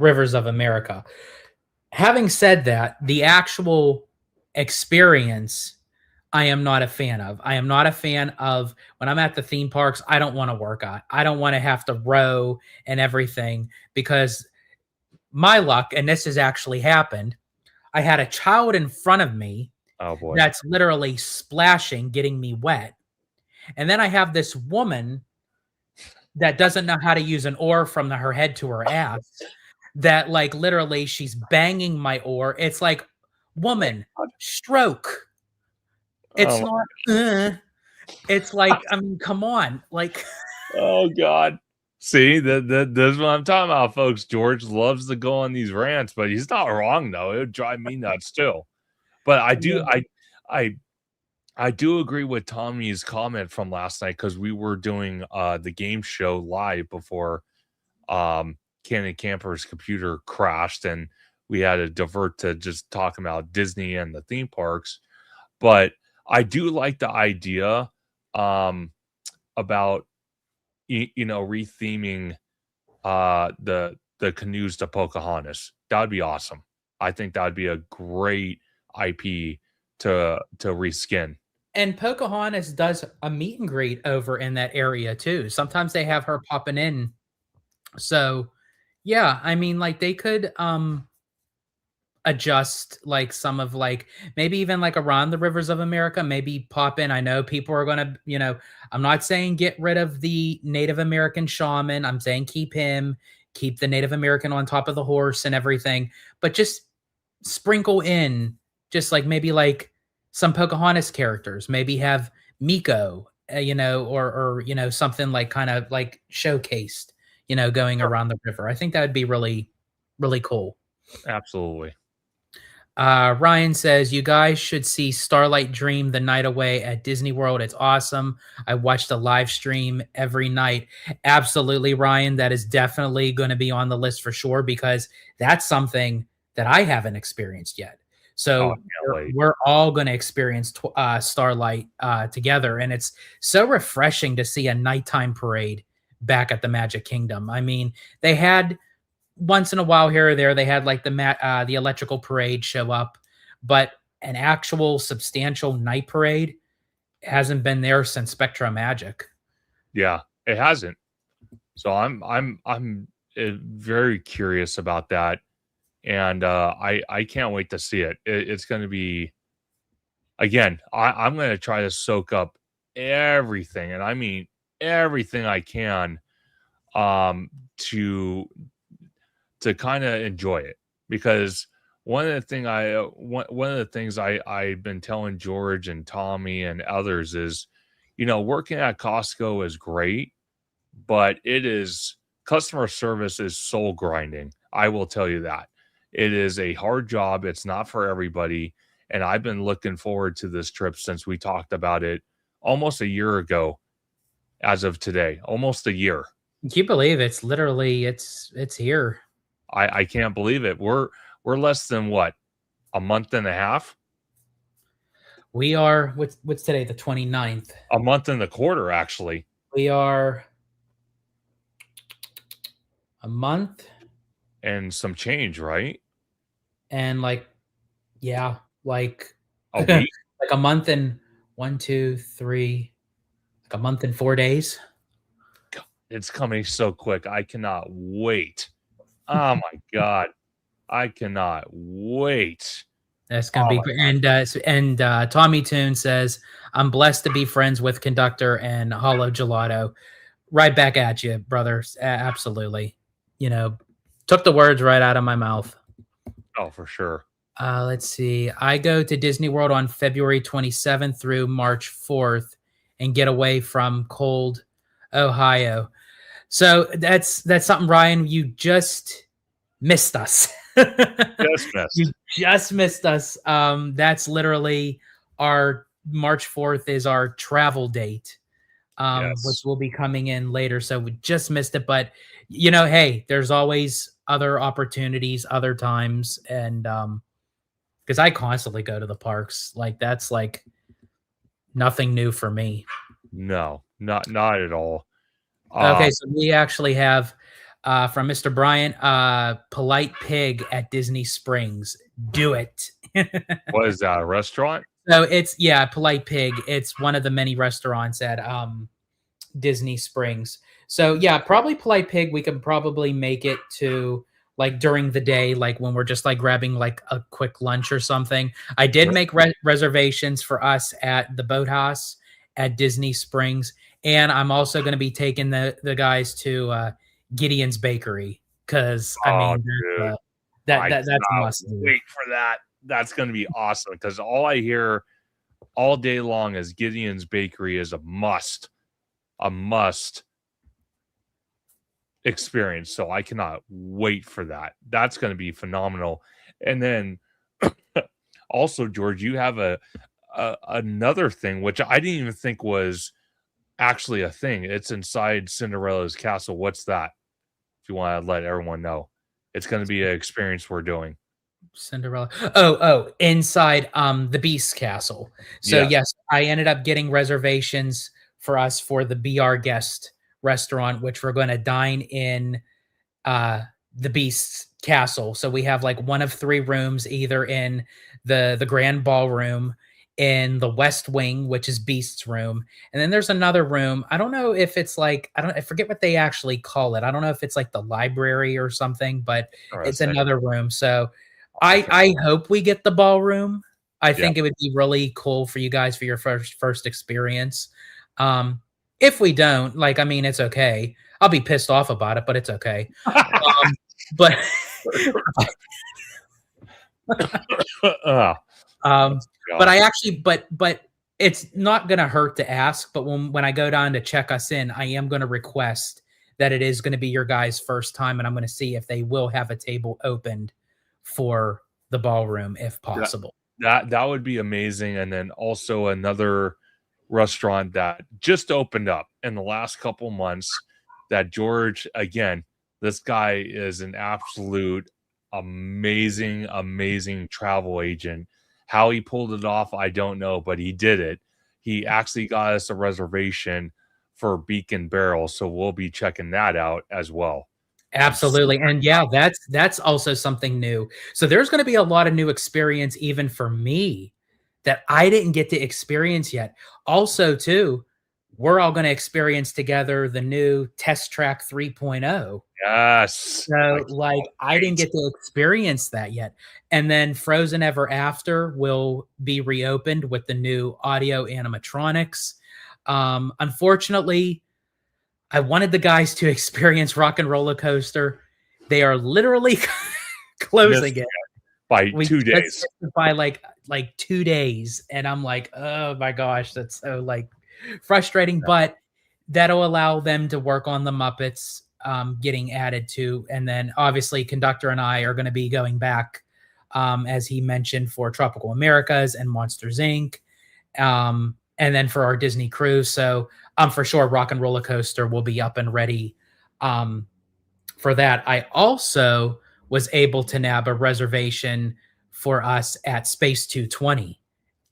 Speaker 1: rivers of America. Having said that, the actual experience I am not a fan of. I am not a fan of when I'm at the theme parks, I don't want to work out. I don't want to have to row and everything because my luck, and this has actually happened, I had a child in front of me
Speaker 2: Oh boy.
Speaker 1: that's literally splashing, getting me wet. And then I have this woman that doesn't know how to use an oar from her head to her ass that like literally she's banging my oar. It's like, woman, stroke. It's
Speaker 2: Oh,
Speaker 1: not it's like, I mean, come on. Like
Speaker 2: oh God. See, that's what I'm talking about, folks. George loves to go on these rants, but he's not wrong though. It would drive me nuts too. But I I do agree with Tommy's comment from last night because we were doing the game show live before Cannon Camper's computer crashed and we had to divert to just talking about Disney and the theme parks. But I do like the idea about retheming the canoes to Pocahontas. That would be awesome. I think that would be a great IP to reskin.
Speaker 1: and Pocahontas does a meet and greet over in that area too. Sometimes they have her popping in. So, yeah, I mean like they could adjust like some of like maybe even like around the rivers of America, maybe pop in. I know people are gonna, I'm not saying get rid of the Native American shaman. I'm saying keep him, keep the Native American on top of the horse and everything, but just sprinkle in just like maybe like some Pocahontas characters, maybe have Miko, or something like kind of like showcased, going
Speaker 2: Sure.
Speaker 1: around the river. I think that would be really, really cool.
Speaker 2: Absolutely.
Speaker 1: Ryan says, you guys should see Starlight Dream the Night Away at Disney World. It's awesome. I watch the live stream every night. Absolutely, Ryan. That is definitely going to be on the list for sure because that's something that I haven't experienced yet.
Speaker 2: Oh, I
Speaker 1: So
Speaker 2: can't wait.
Speaker 1: we're all going to experience Starlight together. And it's so refreshing to see a nighttime parade back at the Magic Kingdom. I mean, they had once in a while here or there they had like the electrical parade show up, but an actual substantial night parade hasn't been there since Spectra Magic.
Speaker 2: Yeah, it hasn't. So I'm very curious about that, and I can't wait to see it. It's going to be again. I'm going to try to soak up everything, and I mean everything I can, um, to kind of enjoy it because one of the things I've been telling George and Tommy and others is, working at Costco is great, but it is customer service is soul grinding. I will tell you that. It is a hard job. It's not for everybody. And I've been looking forward to this trip since we talked about it almost a year ago as of today, almost a year.
Speaker 1: Can you believe it's literally it's here?
Speaker 2: I can't believe it. We're less than what, a month and a half?
Speaker 1: We are, what's today, the 29th.
Speaker 2: A month and a quarter, actually.
Speaker 1: We are a month
Speaker 2: And some change, right?
Speaker 1: and like, yeah, like
Speaker 2: A
Speaker 1: like
Speaker 2: week.
Speaker 1: a month and 1, 2, 3, like a month and 4 days.
Speaker 2: It's coming so quick. I cannot wait. Oh my God. I cannot wait.
Speaker 1: That's gonna
Speaker 2: Oh
Speaker 1: be
Speaker 2: my
Speaker 1: great. And Tommy Toon says, "I'm blessed to be friends with Conductor and HaloGelato." Right back at you, brothers. Absolutely. You know, took the words right out of my mouth.
Speaker 2: Oh, for sure.
Speaker 1: Let's see. I go to Disney World on February 27th through March 4th and get away from cold Ohio. So that's something, Ryan. You just missed us.
Speaker 2: Just
Speaker 1: You
Speaker 2: missed.
Speaker 1: just missed us. That's literally our March 4th is our travel date, which
Speaker 2: Yes.
Speaker 1: will be coming in later. So we just missed it. But you know, hey, there's always other opportunities, other times, and because I constantly go to the parks. Like that's like nothing new for me.
Speaker 2: No, not at all.
Speaker 1: Okay, so we actually have from Mr. Bryant, Polite Pig at Disney Springs. Do it.
Speaker 2: What is that? A restaurant?
Speaker 1: So it's yeah, Polite Pig. It's one of the many restaurants at Disney Springs. So yeah, probably Polite Pig. We could probably make it to like during the day, like when we're just like grabbing like a quick lunch or something. I did make reservations for us at the Boathouse at Disney Springs, and I'm also going to be taking the guys to Gideon's Bakery because I
Speaker 2: Oh,
Speaker 1: mean
Speaker 2: dude.
Speaker 1: that's a
Speaker 2: Cannot
Speaker 1: must do.
Speaker 2: wait for that. That's going to be awesome because all I hear all day long is Gideon's Bakery is a must experience. So I cannot wait for that. That's going to be phenomenal. And then also, George, you have another thing which I didn't even think was actually a thing. It's inside Cinderella's castle. What's that? If you want to let everyone know, it's going to be an experience we're doing.
Speaker 1: Cinderella. Oh, inside the Beast Castle. So
Speaker 2: Yes.
Speaker 1: yes, I ended up getting reservations for us for the Be Our Guest restaurant, which we're going to dine in uh the Beast's castle. So we have like one of three rooms, either in the grand ballroom, in the West Wing, which is Beast's room, and then there's another room. I don't know if it's like I forget what they actually call it. I don't know if it's like the library or something, but it's
Speaker 2: Interesting.
Speaker 1: another room. So
Speaker 2: Awesome.
Speaker 1: I hope we get the ballroom. I
Speaker 2: Yeah.
Speaker 1: think it would be really cool for you guys for your first experience. If we don't, like, I mean, it's okay. I'll be pissed off about it, but it's okay. But
Speaker 2: uh,
Speaker 1: um, but
Speaker 2: God.
Speaker 1: I actually, but it's not gonna hurt to ask. But when I go down to check us in, I am gonna request that it is gonna be your guys' first time, and I'm gonna see if they will have a table opened for the ballroom if
Speaker 2: That
Speaker 1: possible.
Speaker 2: that would be amazing. And then also another restaurant that just opened up in the last couple months that George, again, this guy is an absolute amazing travel agent. How he pulled it off, I don't know, but he did it. He actually got us a reservation for Beacon Barrel, so we'll be checking that out as well. I'm super
Speaker 1: Absolutely. And yeah, that's also something new. So there's going to be a lot of new experience even for me that I didn't get to experience yet. Also, too, we're all going to experience together the new Test Track 3.0.
Speaker 2: yes. I
Speaker 1: So, like,
Speaker 2: cannot
Speaker 1: I didn't
Speaker 2: wait.
Speaker 1: get to experience that yet. And then Frozen Ever After will be reopened with the new audio animatronics. Unfortunately, I wanted the guys to experience Rock and Roller Coaster. They are literally closing
Speaker 2: Missed
Speaker 1: it.
Speaker 2: by
Speaker 1: We
Speaker 2: 2
Speaker 1: just
Speaker 2: days.
Speaker 1: missed it by like 2 days, and I'm like, "Oh my gosh, that's so, like, frustrating," but that'll allow them to work on the Muppets, getting added to, and then, obviously, Conductor and I are gonna be going back, as he mentioned, for Tropical Americas and Monsters, Inc., and then for our Disney cruise, so, for sure, Rock and Roller Coaster will be up and ready, for that. I also was able to nab a reservation for us at Space 220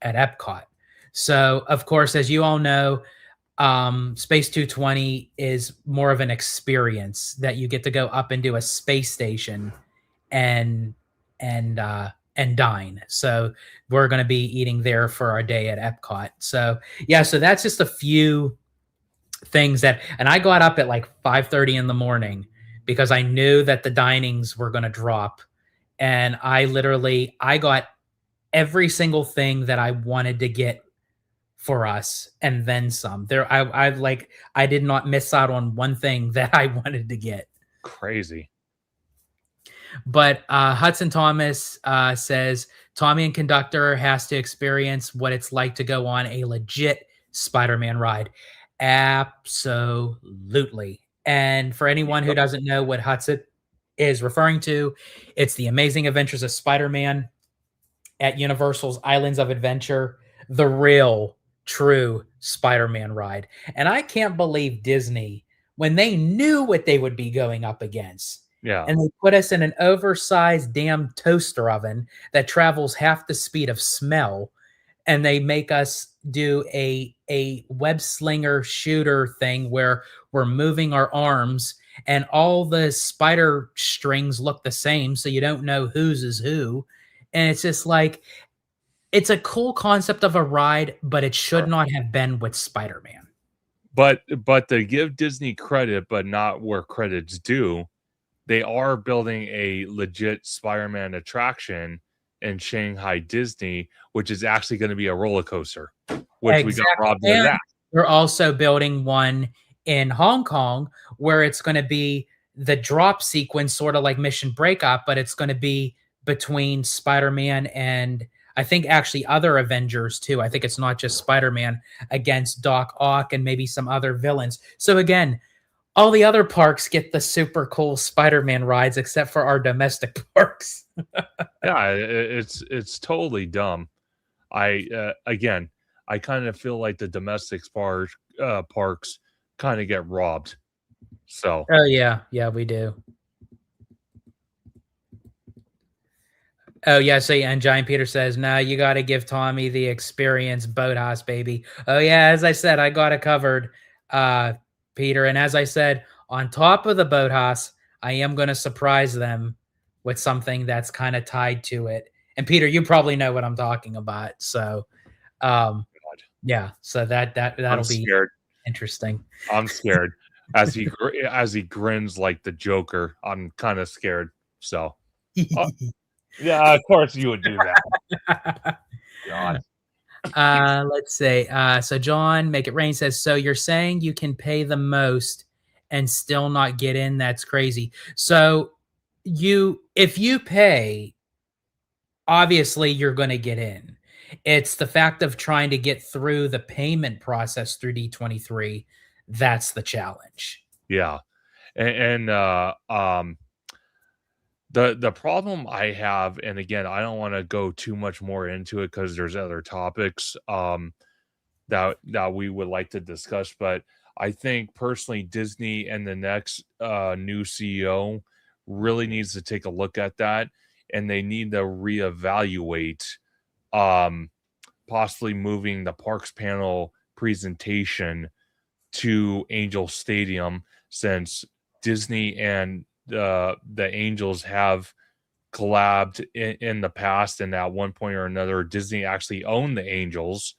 Speaker 1: at Epcot. So, of course, as you all know, Space 220 is more of an experience that you get to go up into a space station and and dine. So we're going to be eating there for our day at Epcot. So yeah, so that's just a few things that, and I got up at like 5:30 in the morning because I knew that the dinings were going to drop, and I got every single thing that I wanted to get for us and then some. I did not miss out on one thing that I wanted to get.
Speaker 2: Crazy.
Speaker 1: But Hudson Thomas says Tommy and Conductor has to experience what it's like to go on a legit Spider-Man ride. Absolutely. And for anyone who doesn't know what Hudson is referring to, it's the Amazing Adventures of Spider-Man at Universal's Islands of Adventure, the real, true Spider-Man ride. And I can't believe Disney, when they knew what they would be going up against, and they put us in an oversized damn toaster oven that travels half the speed of smell, and they make us do a web slinger shooter thing where we're moving our arms and all the spider strings look the same, so you don't know whose is who. And it's just like, it's a cool concept of a ride, but it should not have been with Spider-Man.
Speaker 2: But to give Disney credit, but not where credit's due, they are building a legit Spider-Man attraction in Shanghai Disney, which is actually going to be a roller coaster, which we got robbed of that.
Speaker 1: They're also building one in Hong Kong where it's going to be the drop sequence, sort of like Mission Breakup, but it's going to be between Spider-Man and I think actually other Avengers too. I think it's not just Spider-Man against Doc Ock and maybe some other villains. So again, all the other parks get the super cool Spider-Man rides except for our domestic parks.
Speaker 2: Yeah, it's totally dumb. Again, I kind of feel like the domestic parks kind of get robbed. So
Speaker 1: oh yeah, we do. Oh yeah, so and Giant Peter says, "No, you got to give Tommy the experience boathouse, baby." Oh yeah, as I said, I got it covered, Peter. And as I said, on top of the boathouse, I am going to surprise them with something that's kind of tied to it. And Peter, you probably know what I'm talking about. So, yeah, so that'll be interesting.
Speaker 2: I'm scared as he grins like the Joker. I'm kind of scared. So. Yeah, of course you would do that. God.
Speaker 1: Let's see. So John Make It Rain says, so you're saying you can pay the most and still not get in? That's crazy. So if you pay, obviously you're going to get in. It's the fact of trying to get through the payment process through D23. That's the challenge.
Speaker 2: Yeah. And the problem I have, and again, I don't want to go too much more into it because there's other topics that we would like to discuss, but I think personally Disney and the next new CEO really needs to take a look at that, and they need to reevaluate possibly moving the parks panel presentation to Angel Stadium, since Disney and the Angels have collabed in the past, and at one point or another Disney actually owned the Angels.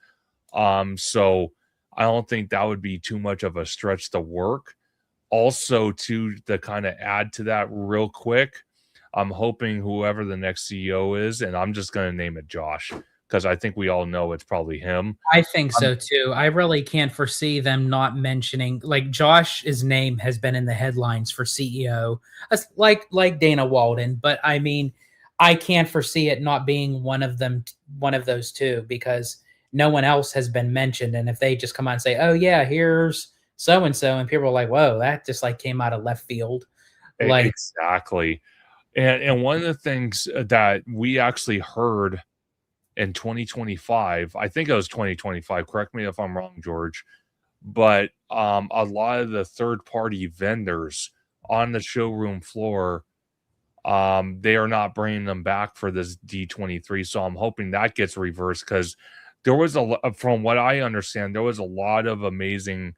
Speaker 2: So I don't think that would be too much of a stretch to work. Also, to kind of add to that real quick, I'm hoping whoever the next CEO is, and I'm just going to name it Josh, because I think we all know it's probably him.
Speaker 1: I think so too. I really can't foresee them not mentioning, like, Josh's name has been in the headlines for CEO, like Dana Walden, but I mean, I can't foresee it not being one of those two, because no one else has been mentioned. And if they just come out and say, "Oh yeah, here's so and so," and people are like, "Whoa, that just like came out of left field." Like,
Speaker 2: exactly. And one of the things that we actually heard in 2025, I think it was 2025, correct me if I'm wrong, George, but a lot of the third-party vendors on the showroom floor They are not bringing them back for this D23, so I'm hoping that gets reversed because there was from what I understand, there was a lot of amazing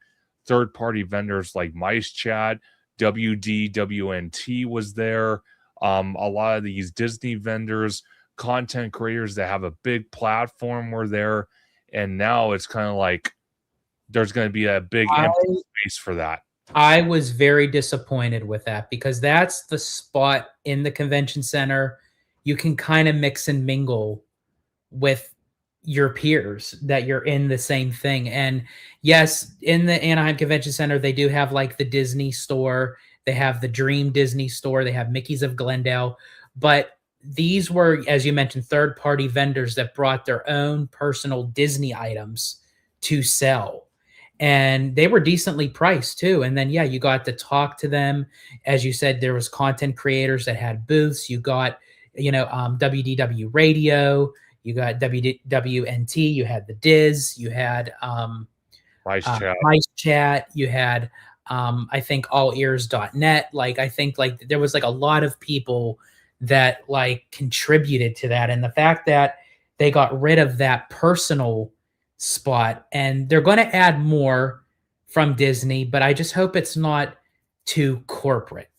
Speaker 2: third-party vendors like Mice Chat, WDWNT was there. A lot of these Disney vendors, content creators that have a big platform were there, and now it's kind of like there's going to be a big empty space for that.
Speaker 1: I was very disappointed with that because that's the spot in the convention center you can kind of mix and mingle with your peers that you're in the same thing. And yes, in the Anaheim Convention Center, they do have like the Disney store, they have the Dream Disney store, they have Mickey's of Glendale, but these were, as you mentioned, third party vendors that brought their own personal Disney items to sell. And they were decently priced too. And then, yeah, you got to talk to them. As you said, there was content creators that had booths. You got, WDW Radio, you got WWNT, you had the Diz, you had Mice Chat, you had I think allears.net. Like I think like there was like a lot of people that like contributed to that. And the fact that they got rid of that personal spot and they're going to add more from Disney, but I just hope it's not too corporate.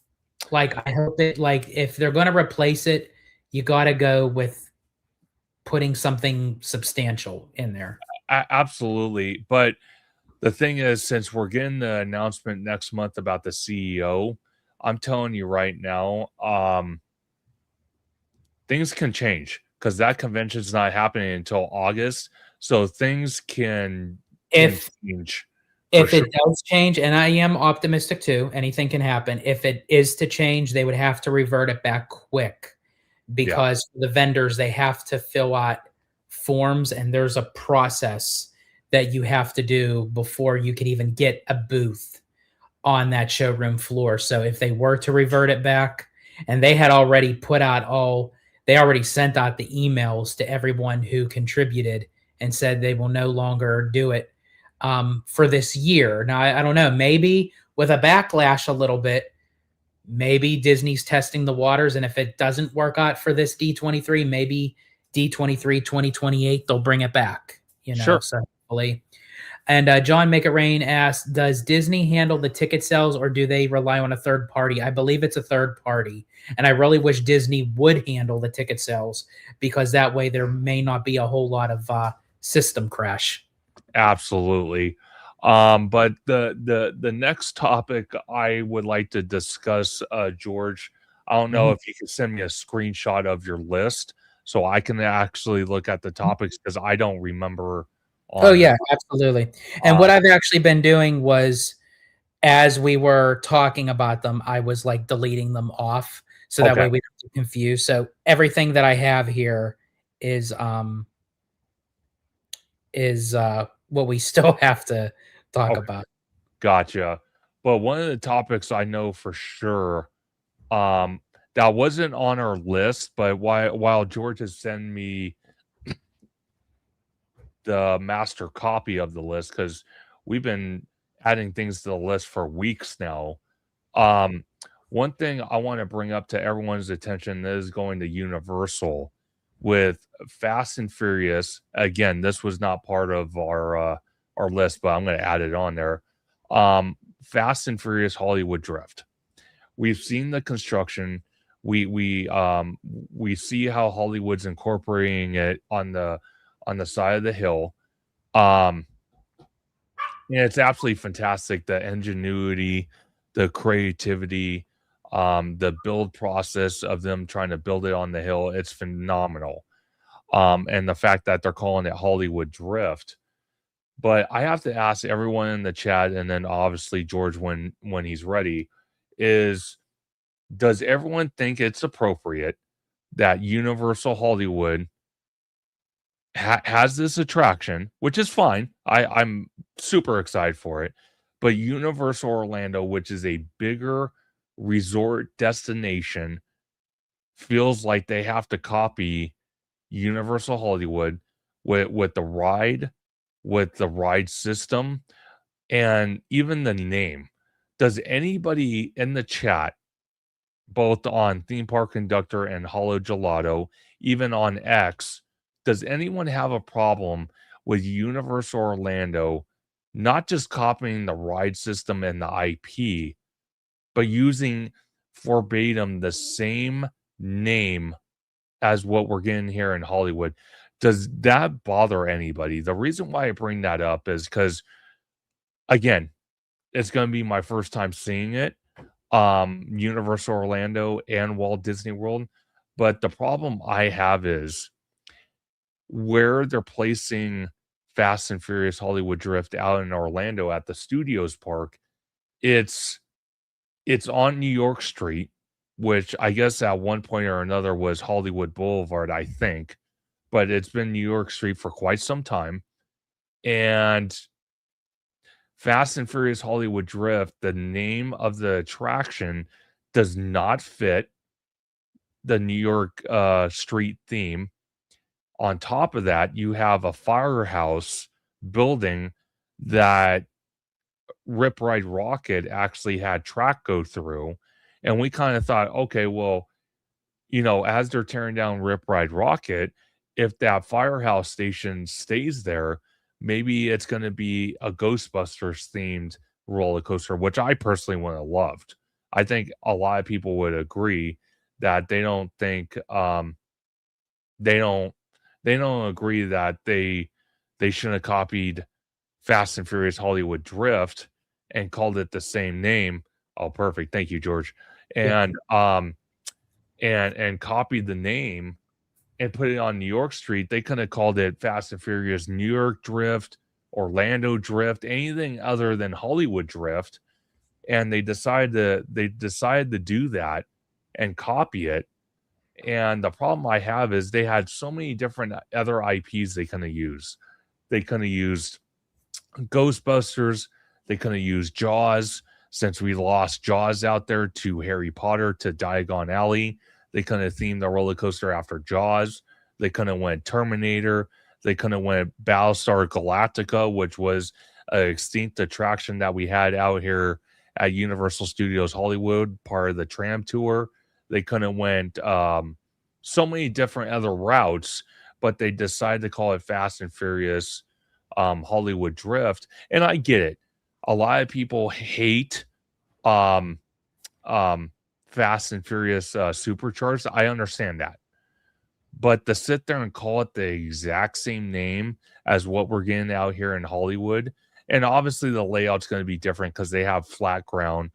Speaker 1: Like I hope that like if they're going to replace it, you got to go with putting something substantial in there.
Speaker 2: Absolutely. But the thing is, since we're getting the announcement next month about the CEO, I'm telling you right now, things can change because that convention's not happening until August. So things can change.
Speaker 1: If it does change, and I am optimistic too, anything can happen. If it is to change, they would have to revert it back quick because the vendors, they have to fill out forms and there's a process that you have to do before you can even get a booth on that showroom floor. So if they were to revert it back, and they had already they already sent out the emails to everyone who contributed and said they will no longer do it for this year. Now, I don't know, maybe with a backlash a little bit, maybe Disney's testing the waters. And if it doesn't work out for this D23, maybe D23 2028, they'll bring it back,
Speaker 2: Sure.
Speaker 1: so hopefully. And John Make It Rain asked, does Disney handle the ticket sales or do they rely on a third party? I believe it's a third party. And I really wish Disney would handle the ticket sales because that way there may not be a whole lot of system crash.
Speaker 2: Absolutely. But the next topic I would like to discuss, George, I don't know if you can send me a screenshot of your list so I can actually look at the topics because I don't remember.
Speaker 1: Oh yeah, absolutely. And what I've actually been doing was, as we were talking about them, I was like deleting them off so that way we don't get confused. So everything that I have here is what we still have to talk about.
Speaker 2: Gotcha. But one of the topics I know for sure, that wasn't on our list, but while George has sent me the master copy of the list, because we've been adding things to the list for weeks now. One thing I want to bring up to everyone's attention is going to Universal with Fast and Furious. Again, this was not part of our list, but I'm going to add it on there. Fast and Furious Hollywood Drift. We've seen the construction. We see how Hollywood's incorporating it on the side of the hill. And it's absolutely fantastic. The ingenuity, the creativity, the build process of them trying to build it on the hill, it's phenomenal. And the fact that they're calling it Hollywood Drift. But I have to ask everyone in the chat, and then obviously George when he's ready, does everyone think it's appropriate that Universal Hollywood has this attraction, which is fine. I'm super excited for it. But Universal Orlando, which is a bigger resort destination, feels like they have to copy Universal Hollywood with the ride, with the ride system, and even the name. Does anybody in the chat both on Theme Park Conductor and HaloGelato, even on X. Does anyone have a problem with Universal Orlando not just copying the ride system and the IP, but using verbatim the same name as what we're getting here in Hollywood? Does that bother anybody? The reason why I bring that up is because, again, it's going to be my first time seeing it, Universal Orlando and Walt Disney World. But the problem I have is where they're placing Fast and Furious Hollywood Drift out in Orlando at the Studios Park. It's it's on New York Street, which I guess at one point or another was Hollywood Boulevard, I think, but it's been New York Street for quite some time. And Fast and Furious Hollywood Drift, the name of the attraction does not fit the New York street theme. On top of that, you have a firehouse building that Rip Ride Rocket actually had track go through. And we kind of thought, okay, well, as they're tearing down Rip Ride Rocket, if that firehouse station stays there, maybe it's going to be a Ghostbusters themed roller coaster, which I personally would have loved. I think a lot of people would agree that they don't they don't agree that they shouldn't have copied Fast and Furious Hollywood Drift and called it the same name. Oh, perfect. Thank you, George.
Speaker 1: Yeah.
Speaker 2: And copied the name and put it on New York Street. They could have called it Fast and Furious New York Drift, Orlando Drift, anything other than Hollywood Drift. And they decided to do that and copy it. And the problem I have is they had so many different other IPs they could have used. They could have used Ghostbusters. They could have used Jaws, since we lost Jaws out there to Harry Potter to Diagon Alley. They could have themed the roller coaster after Jaws. They could have went Terminator. They could have went Battlestar Galactica, which was an extinct attraction that we had out here at Universal Studios Hollywood, part of the tram tour. They could have went so many different other routes, but they decided to call it Fast and Furious Hollywood Drift. And I get it. A lot of people hate um Fast and Furious Supercharged. I understand that. But to sit there and call it the exact same name as what we're getting out here in Hollywood, and obviously the layout's going to be different because they have flat ground.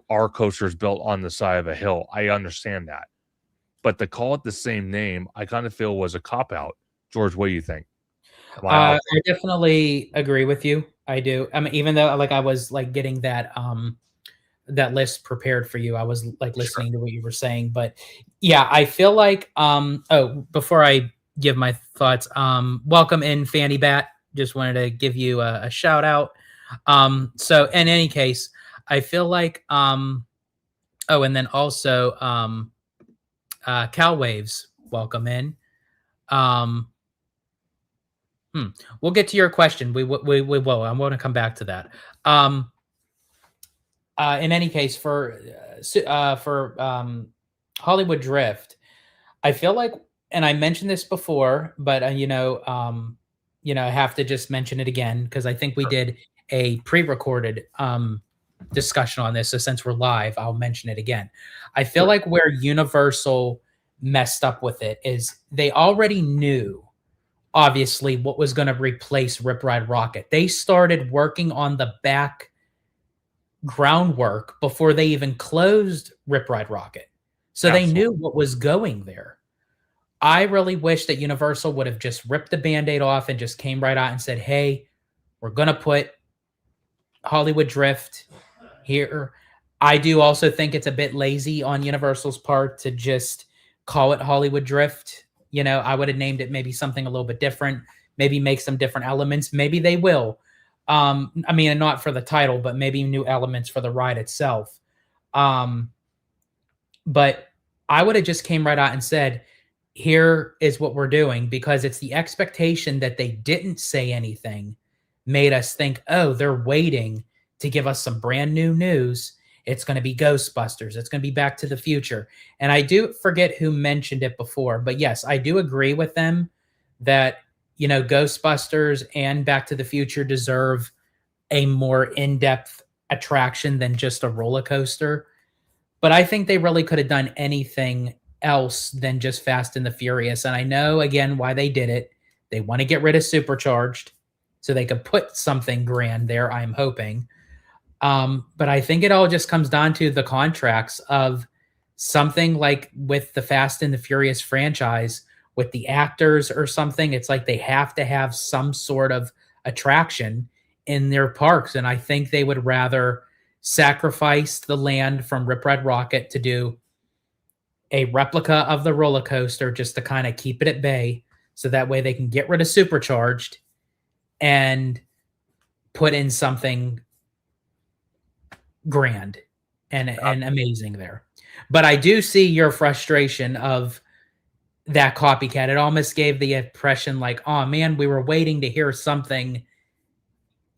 Speaker 2: Our coaster's built on the side of a hill. I understand that. But to call it the same name, I kind of feel was a cop out. George, what do you think?
Speaker 1: I definitely agree with you. I do. I mean, even though like I was like getting that list prepared for you, I was like listening to what you were saying. But yeah, I feel like before I give my thoughts, welcome in Fanny Bat. Just wanted to give you a shout out. So in any case, I feel like and then also Cal Waves, welcome in. We'll get to your question. We will. I want to come back to that. In any case, for Hollywood Drift, I feel like, and I mentioned this before, but I have to just mention it again because I think we did a pre-recorded discussion on this. So since we're live, I'll mention it again. I feel like where Universal messed up with it is they already knew, obviously, what was going to replace Rip Ride Rocket. They started working on the back groundwork before they even closed Rip Ride Rocket. So Absolutely. They knew what was going there. I really wish that Universal would have just ripped the Band-Aid off and just came right out and said, hey, we're going to put Hollywood Drift here. I do also think it's a bit lazy on Universal's part to just call it Hollywood Drift. I would have named it maybe something a little bit different, maybe make some different elements. Maybe they will. I mean, not for the title, but maybe new elements for the ride itself. But I would have just came right out and said, here is what we're doing, because it's the expectation that they didn't say anything made us think, oh, they're waiting to give us some brand new news. It's going to be Ghostbusters. It's going to be Back to the Future. And I do forget who mentioned it before, but yes, I do agree with them that, you know, Ghostbusters and Back to the Future deserve a more in-depth attraction than just a roller coaster. But I think they really could have done anything else than just Fast and the Furious. And I know, again, why they did it. They want to get rid of Supercharged so they could put something grand there, I'm hoping. But I think it all just comes down to the contracts of something like with the Fast and the Furious franchise, with the actors or something. It's like they have to have some sort of attraction in their parks. And I think they would rather sacrifice the land from Rip Red Rocket to do a replica of the roller coaster just to kind of keep it at bay. So that way they can get rid of Supercharged and put in something grand and amazing there. But I do see your frustration of that copycat. It almost gave the impression like, oh man, we were waiting to hear something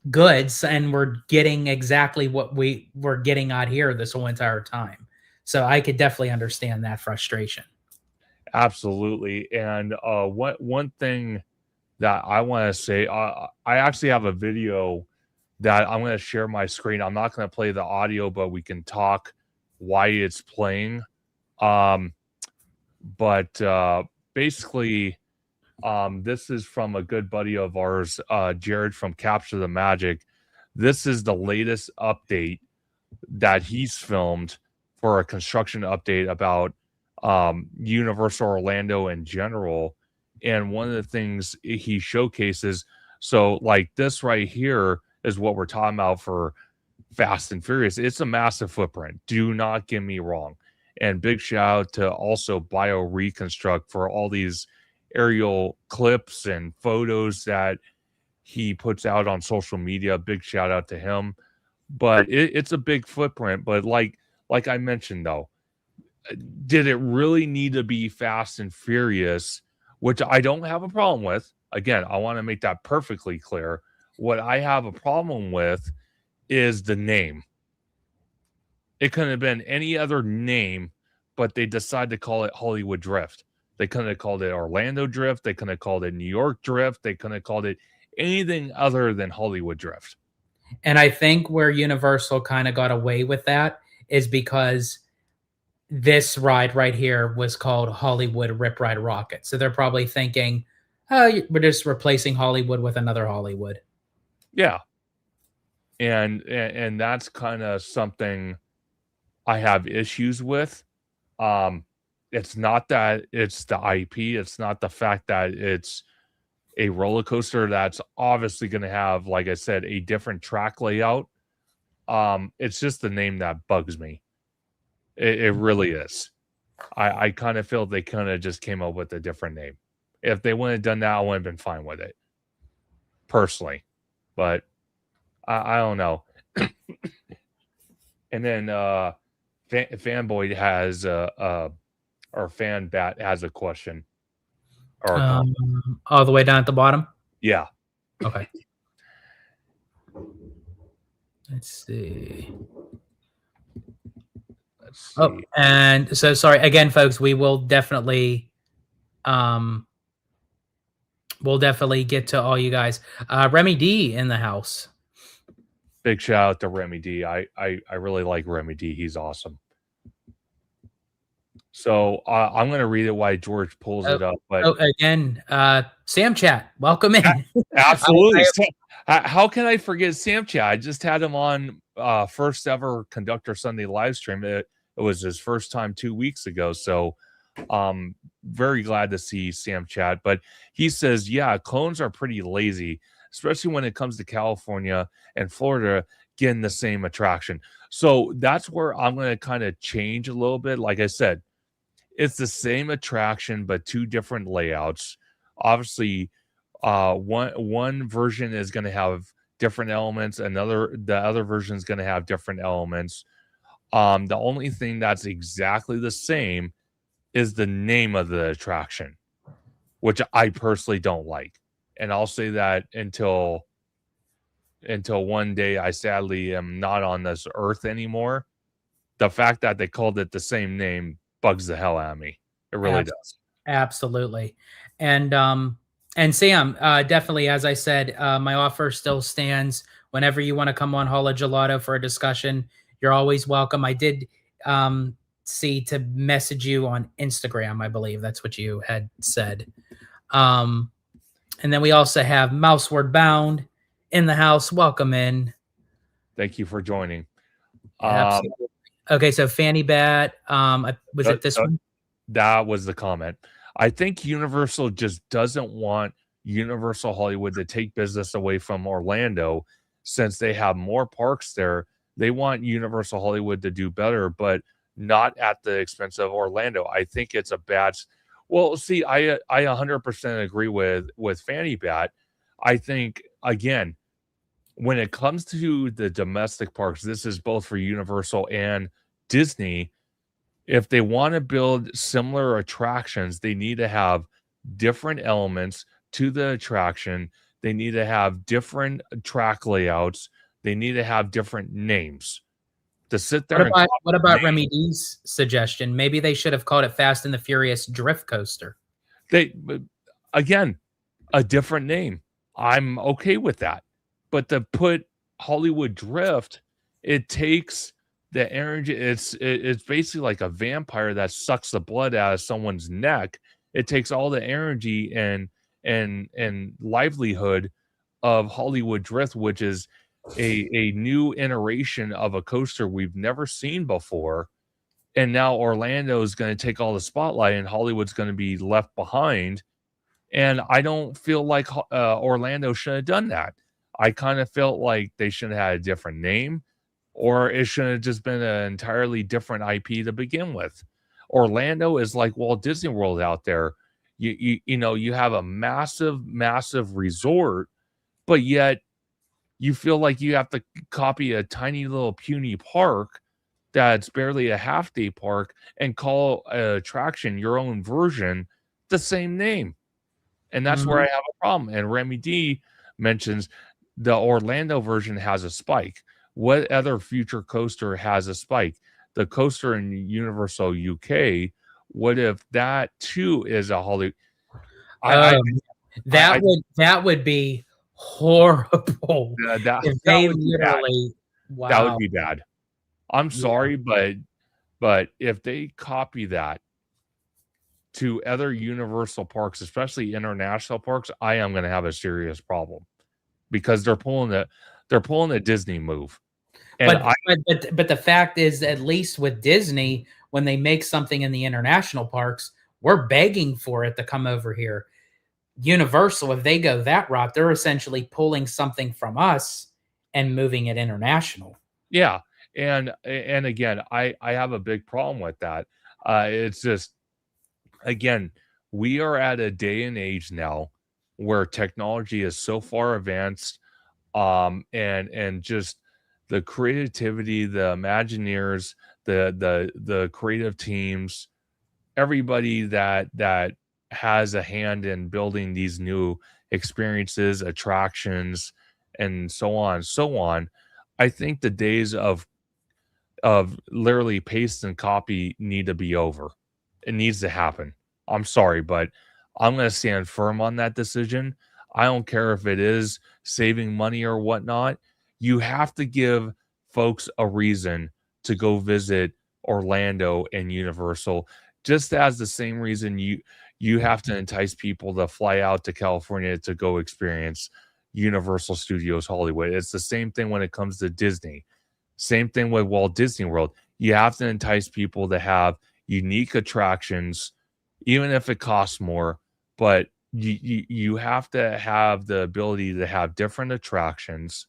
Speaker 1: good, and we're getting exactly what we were getting out here this whole entire time. So I could definitely understand that frustration.
Speaker 2: Absolutely. And one thing that I want to say, I actually have a video that I'm going to share my screen. I'm not going to play the audio, but we can talk why it's playing. But basically, this is from a good buddy of ours, Jared from Capture the Magic. This is the latest update that he's filmed for a construction update about Universal Orlando in general. And one of the things he showcases, so like this right here is what we're talking about for Fast and Furious. It's a massive footprint. Do not get me wrong. And big shout out to also Bio Reconstruct for all these aerial clips and photos that he puts out on social media. Big shout out to him. But it's a big footprint. But like I mentioned though, did it really need to be Fast and Furious, which I don't have a problem with? Again, I want to make that perfectly clear. What I have a problem with is the name. It couldn't have been any other name, but they decided to call it Hollywood Drift. They couldn't have called it Orlando Drift. They couldn't have called it New York Drift. They couldn't have called it anything other than Hollywood Drift.
Speaker 1: And I think where Universal kind of got away with that is because this ride right here was called Hollywood Rip Ride Rocket. So they're probably thinking, oh, we're just replacing Hollywood with another Hollywood.
Speaker 2: Yeah. And that's kind of something I have issues with. It's not that it's the IP. It's not the fact that it's a roller coaster that's obviously going to have, like I said, a different track layout. It's just the name that bugs me. It really is. I kind of feel they kind of just came up with a different name. If they wouldn't have done that, I would have been fine with it, personally. But I don't know. And then Fanboy has or Fan Bat has a question. Or
Speaker 1: all the way down at the bottom?
Speaker 2: Yeah.
Speaker 1: Okay. Let's see. Oh, and so sorry again, folks. We will definitely, get to all you guys. Remy D in the house.
Speaker 2: Big shout out to Remy D. I really like Remy D. He's awesome. So I'm going to read it while George pulls it up. But
Speaker 1: again, Sam Chat, welcome in.
Speaker 2: Absolutely. How can I forget Sam Chat? I just had him on first ever Conductor Sunday live stream. It was his first time 2 weeks ago. So very glad to see Sam Chat. But he says, yeah, clones are pretty lazy, especially when it comes to California and Florida getting the same attraction. So that's where I'm going to kind of change a little bit. Like I said, it's the same attraction, but two different layouts. Obviously, one version is going to have different elements. The other version is going to have different elements. The only thing that's exactly the same is the name of the attraction, which I personally don't like. And I'll say that until one day I sadly am not on this earth anymore. the fact that they called it the same name bugs the hell out of me. It really does.
Speaker 1: Absolutely. And Sam, definitely, as I said, my offer still stands. Whenever you want to come on HaloGelato for a discussion, you're always welcome. I did see to message you on Instagram, I believe that's what you had said. And then we also have Mouseward Bound in the house. Welcome in.
Speaker 2: Thank you for joining.
Speaker 1: Absolutely. Okay, so Fanny Bat, was it this one?
Speaker 2: That was the comment. I think Universal just doesn't want Universal Hollywood to take business away from Orlando since they have more parks there. They want Universal Hollywood to do better, but not at the expense of Orlando. I think it's a bad. Well, see, I 100% agree with Fanny Bat. I think again, when it comes to the domestic parks, this is both for Universal and Disney. If they want to build similar attractions, they need to have different elements to the attraction. They need to have different track layouts. They need to have different names. To sit there
Speaker 1: what about Remy D's suggestion? Maybe they should have called it Fast and the Furious Drift Coaster.
Speaker 2: Again, a different name. I'm okay with that. But to put Hollywood Drift, it takes the energy. It's basically like a vampire that sucks the blood out of someone's neck. It takes all the energy and livelihood of Hollywood Drift, which is a new iteration of a coaster we've never seen before. And now Orlando is going to take all the spotlight and Hollywood's going to be left behind. And I don't feel like Orlando should have done that. I kind of felt like they should have had a different name, or it should have just been an entirely different IP to begin with. Orlando is like Walt Disney World out there. You have a massive resort, but yet you feel like you have to copy a tiny little puny park that's barely a half day park and call an attraction your own version the same name. And that's where I have a problem. And Remy D mentions the Orlando version has a spike. What other future coaster has a spike? The coaster in Universal UK. What if that too is a Hollywood?
Speaker 1: That would be horrible.
Speaker 2: That would be bad. I'm sorry, but if they copy that to other Universal parks, especially international parks, I am going to have a serious problem because they're pulling a Disney move.
Speaker 1: And but the fact is, at least with Disney, when they make something in the international parks, we're begging for it to come over here. Universal, if they go that route, they're essentially pulling something from us and moving it international.
Speaker 2: Yeah. And again, I have a big problem with that. It's just, again, we are at a day and age now where technology is so far advanced, and just the creativity, the Imagineers, the creative teams, everybody that has a hand in building these new experiences, attractions, and so on. I think the days of literally paste and copy need to be over. It needs to happen. I'm sorry, but I'm going to stand firm on that decision. I don't care if it is saving money or whatnot. You have to give folks a reason to go visit Orlando and Universal, just as the same reason you have to entice people to fly out to California to go experience Universal Studios Hollywood. It's the same thing when it comes to Disney. Same thing with Walt Disney World. You have to entice people to have unique attractions, even if it costs more, but you have to have the ability to have different attractions.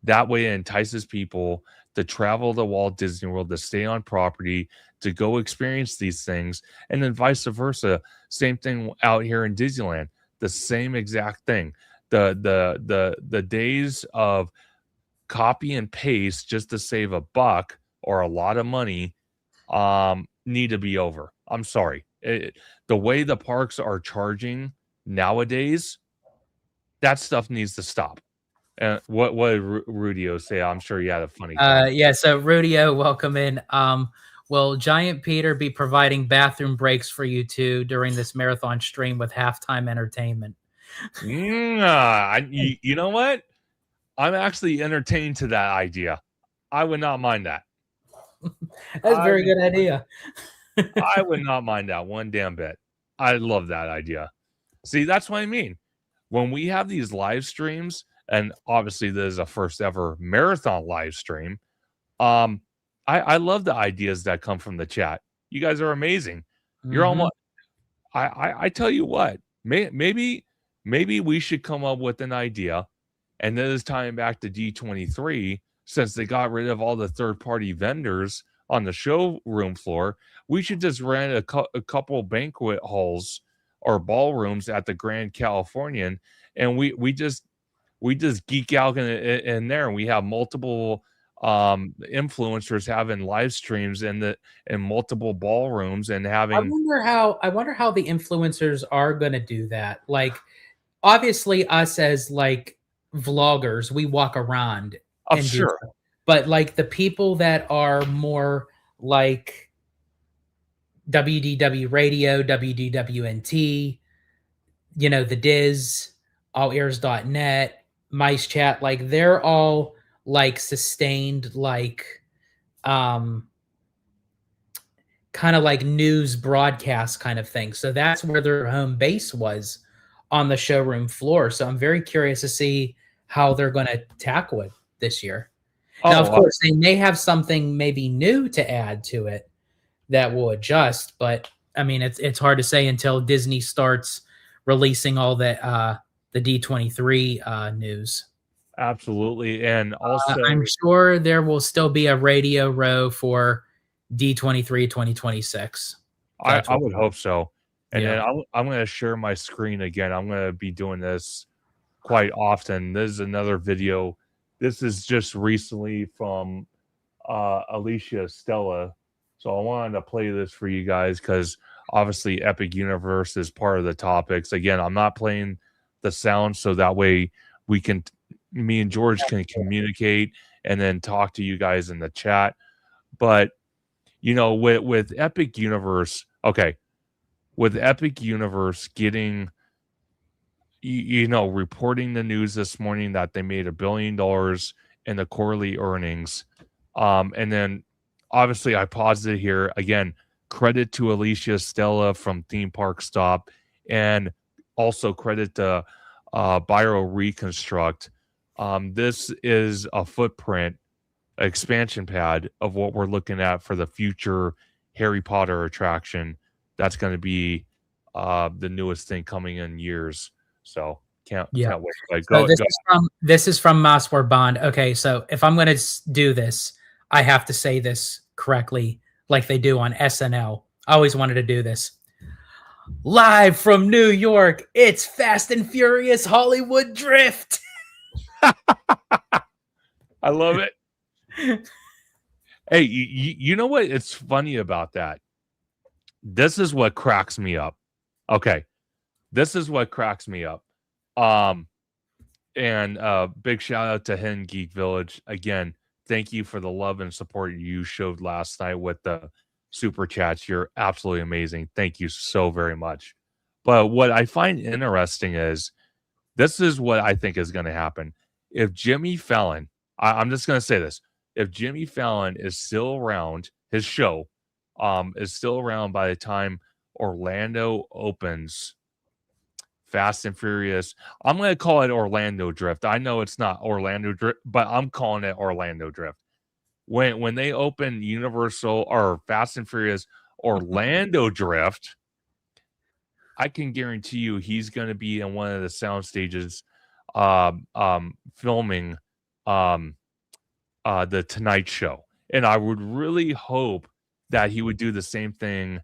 Speaker 2: That way it entices people to travel to Walt Disney World, to stay on property, to go experience these things, and then vice versa. Same thing out here in Disneyland. The same exact thing. The days of copy and paste just to save a buck or a lot of money need to be over. I'm sorry. The way the parks are charging nowadays, that stuff needs to stop. And what did Rudio say? I'm sure he had a funny comment.
Speaker 1: Yeah, so Rudio, welcome in. Will Giant Peter be providing bathroom breaks for you two during this marathon stream with halftime entertainment?
Speaker 2: You know what? I'm actually entertained to that idea. I would not mind that.
Speaker 1: That's a very good idea.
Speaker 2: I would not mind that one damn bit. I love that idea. See, that's what I mean. When we have these live streams, and obviously this is a first ever marathon live stream, um, I love the ideas that come from the chat. You guys are amazing. You're
Speaker 1: Mhm.
Speaker 2: almost I tell you what, maybe we should come up with an idea, and this is tying back to D23, since they got rid of all the third-party vendors on the showroom floor, we should just rent a couple banquet halls or ballrooms at the Grand Californian, and we just geek out in there, and we have multiple influencers having live streams in multiple ballrooms and having
Speaker 1: I wonder how the influencers are gonna do that. Like, obviously, us as like vloggers, we walk around
Speaker 2: oh
Speaker 1: and do
Speaker 2: sure.
Speaker 1: stuff. But like the people that are more like WDW Radio, WDWNT, the Diz, allears.net, Mice Chat, like they're all like sustained, like um kind of like news broadcast kind of thing. So that's where their home base was, on the showroom floor. So I'm very curious to see how they're going to tackle it this year. Now, of
Speaker 2: Oh,
Speaker 1: course, they may have something maybe new to add to it that will adjust, but I mean, it's hard to say until Disney starts releasing all the D23 news.
Speaker 2: absolutely, and also
Speaker 1: I'm sure there will still be a radio row for D23 2026. That's
Speaker 2: I
Speaker 1: what.
Speaker 2: would hope so. And
Speaker 1: Yeah.
Speaker 2: then I'm gonna share my screen again. I'm gonna be doing this quite often. This is another video. This is just recently from Alicia Stella. So I wanted to play this for you guys because obviously Epic Universe is part of the topics. Again, I'm not playing the sound so that way we can me and George can communicate and then talk to you guys in the chat. But with Epic Universe, okay, with Epic Universe getting reporting the news this morning that they made $1 billion in the quarterly earnings. And then obviously I paused it here again. Credit to Alicia Stella from Theme Park Stop, and also credit to Biro Reconstruct. This is a footprint expansion pad of what we're looking at for the future Harry Potter attraction. That's going to be the newest thing coming in years. So can't
Speaker 1: Yeah.
Speaker 2: wait. But
Speaker 1: So
Speaker 2: go.
Speaker 1: this is from Maswar Bond. Okay, so if I'm going to do this, I have to say this correctly, like they do on SNL. I always wanted to do this. Live from New York, it's Fast and Furious Hollywood Drift.
Speaker 2: I love it. Hey, you know what? It's funny about that. This is what cracks me up. Okay, this is what cracks me up. And big shout out to Hen Geek Village again. Thank you for the love and support you showed last night with the super chats. You're absolutely amazing. Thank you so very much. But what I find interesting is this is what I think is going to happen. If Jimmy Fallon, I'm just going to say this, if Jimmy Fallon is still around, his show is still around by the time Orlando opens Fast and Furious. I'm going to call it Orlando Drift. I know it's not Orlando Drift, but I'm calling it Orlando Drift. When they open Universal or Fast and Furious Orlando Drift, I can guarantee you he's going to be in one of the sound stages filming the Tonight Show. And I would really hope that he would do the same thing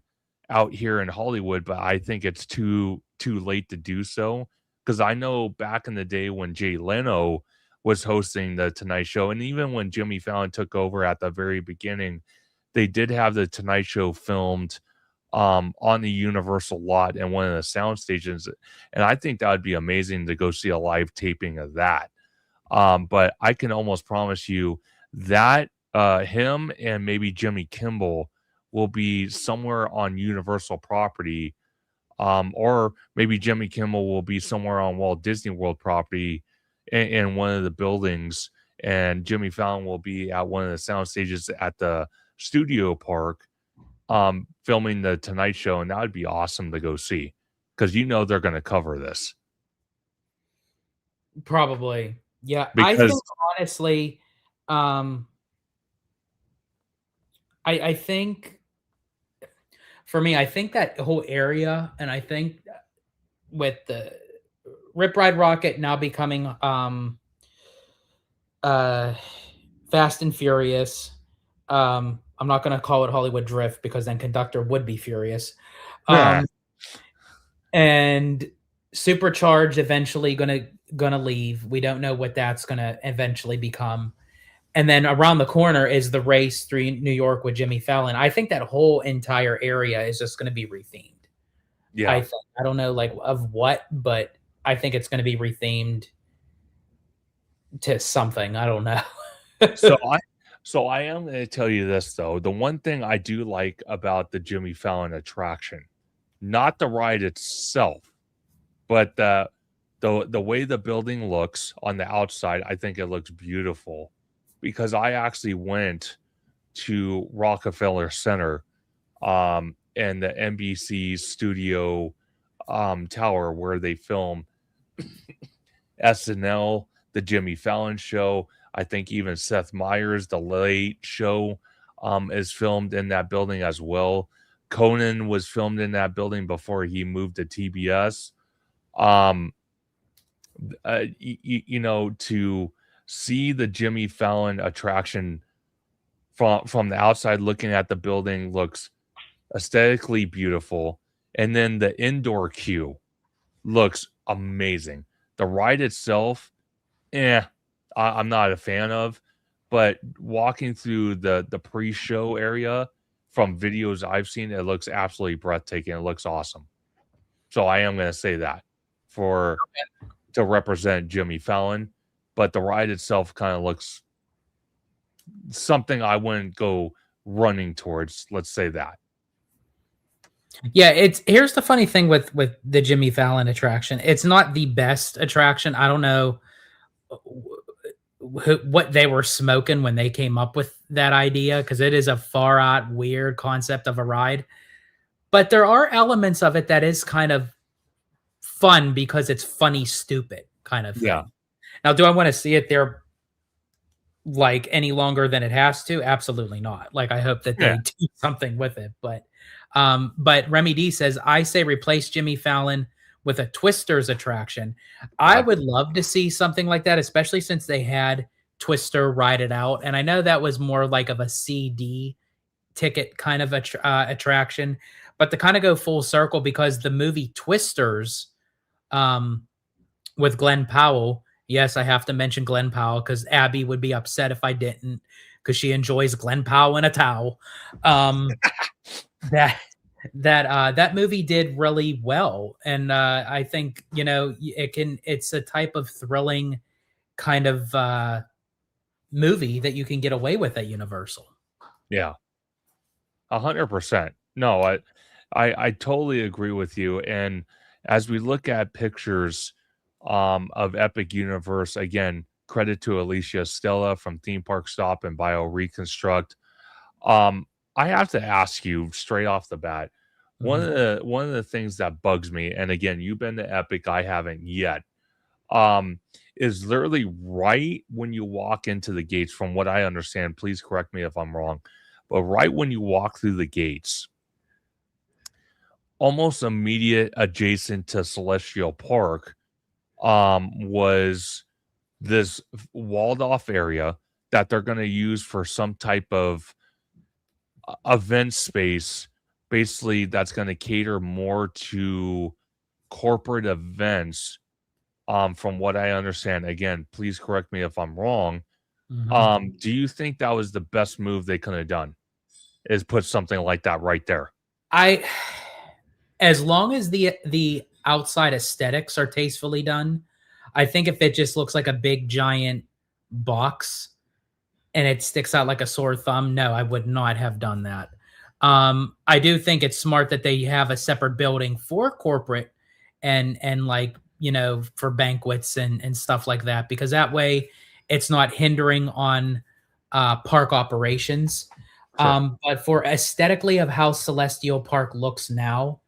Speaker 2: out here in Hollywood, but I think it's too late to do so, because I know back in the day when Jay Leno was hosting the Tonight Show, and even when Jimmy Fallon took over at the very beginning, they did have the Tonight Show filmed on the Universal lot and one of the sound stations, and I think that would be amazing to go see a live taping of that. But I can almost promise you that him and maybe Jimmy Kimmel will be somewhere on Universal property, or maybe Jimmy Kimmel will be somewhere on Walt Disney World property in one of the buildings, and Jimmy Fallon will be at one of the sound stages at the studio park, filming the Tonight Show, and that would be awesome to go see because they're going to cover this
Speaker 1: Probably. Yeah, I
Speaker 2: because
Speaker 1: think honestly, um, I think for me, I think that whole area, and I think with the Rip Ride Rocket now becoming uh Fast and Furious. I'm not gonna call it Hollywood Drift because then Conductor would be furious.
Speaker 2: yeah.
Speaker 1: Um, and Supercharged eventually gonna leave. We don't know what that's gonna eventually become. And then around the corner is the race through New York with Jimmy Fallon. I think that whole entire area is just gonna be rethemed. I
Speaker 2: Yeah.
Speaker 1: think I don't know like of what, but I think it's gonna be rethemed to something. I don't know.
Speaker 2: So I am going to tell you this though. The one thing I do like about the Jimmy Fallon attraction, not the ride itself, but the way the building looks on the outside, I think it looks beautiful because I actually went to Rockefeller Center, and the NBC studio tower where they film SNL, the Jimmy Fallon show. I think even Seth Meyers, the Late Show, is filmed in that building as well. Conan was filmed in that building before he moved to TBS. Um, to see the Jimmy Fallon attraction from the outside looking at the building looks aesthetically beautiful, and then the indoor queue looks amazing. The ride itself, I'm not a fan of, but walking through the pre-show area from videos I've seen, it looks absolutely breathtaking. It looks awesome. So I am going to say that for to represent Jimmy Fallon, but the ride itself kind of looks something I wouldn't go running towards. Let's say that.
Speaker 1: Yeah, it's here's the funny thing with the Jimmy Fallon attraction. It's not the best attraction. I don't know what they were smoking when they came up with that idea because it is a far out weird concept of a ride. But there are elements of it that is kind of fun because it's funny, stupid kind of
Speaker 2: Yeah.
Speaker 1: thing. Now, do I want to see it there like any longer than it has to? Absolutely not. Like I hope that
Speaker 2: Yeah.
Speaker 1: they do something with it. But Remy D says, I say replace Jimmy Fallon with a Twisters attraction. I
Speaker 2: That,
Speaker 1: would love to see something like that, especially since they had Twister Ride It Out. And I know that was more like of a CD ticket kind of attraction, but to kind of go full circle because the movie Twisters um, with Glenn Powell. Yes, I have to mention Glenn Powell because Abby would be upset if I didn't because she enjoys Glenn Powell in a towel. Um, that that movie did really well, and I think it's a type of thrilling kind of movie that you can get away with at Universal.
Speaker 2: yeah. 100%. No, I totally agree with you. And as we look at pictures of Epic Universe, again, credit to Alicia Stella from Theme Park Stop and Bio Reconstruct. I have to ask you straight off the bat,
Speaker 1: Mhm.
Speaker 2: one of the things that bugs me, and again, you've been to Epic, I haven't yet, is literally right when you walk into the gates, from what I understand, please correct me if I'm wrong, but right when you walk through the gates, almost immediate adjacent to Celestial Park, was this walled off area that they're going to use for some type of event space, basically that's going to cater more to corporate events. From what I understand, again, please correct me if I'm wrong.
Speaker 1: Mhm.
Speaker 2: Do you think that was the best move they could have done? Is put something like that right there?
Speaker 1: I as long as the outside aesthetics are tastefully done, I think if it just looks like a big giant box and it sticks out like a sore thumb, no, I would not have done that. I do think it's smart that they have a separate building for corporate and like, for banquets and stuff like that, because that way it's not hindering on park operations.
Speaker 2: Sure.
Speaker 1: But for aesthetically of how Celestial Park looks now,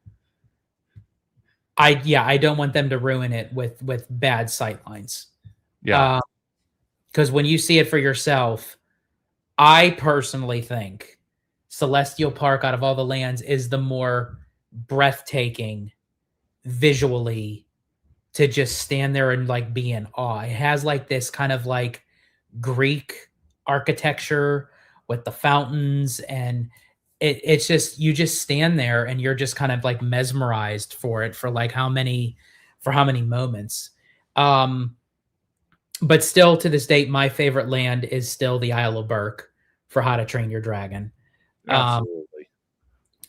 Speaker 1: I don't want them to ruin it with bad sightlines.
Speaker 2: Yeah.
Speaker 1: Because when you see it for yourself, I personally think Celestial Park out of all the lands is the more breathtaking visually, to just stand there and like be in awe. It has like this kind of like Greek architecture with the fountains, and it's just, you just stand there and you're just kind of like mesmerized for it for like how many moments. Um but still to this date, my favorite land is still the Isle of Berk for How to Train Your Dragon. Um,
Speaker 2: Absolutely.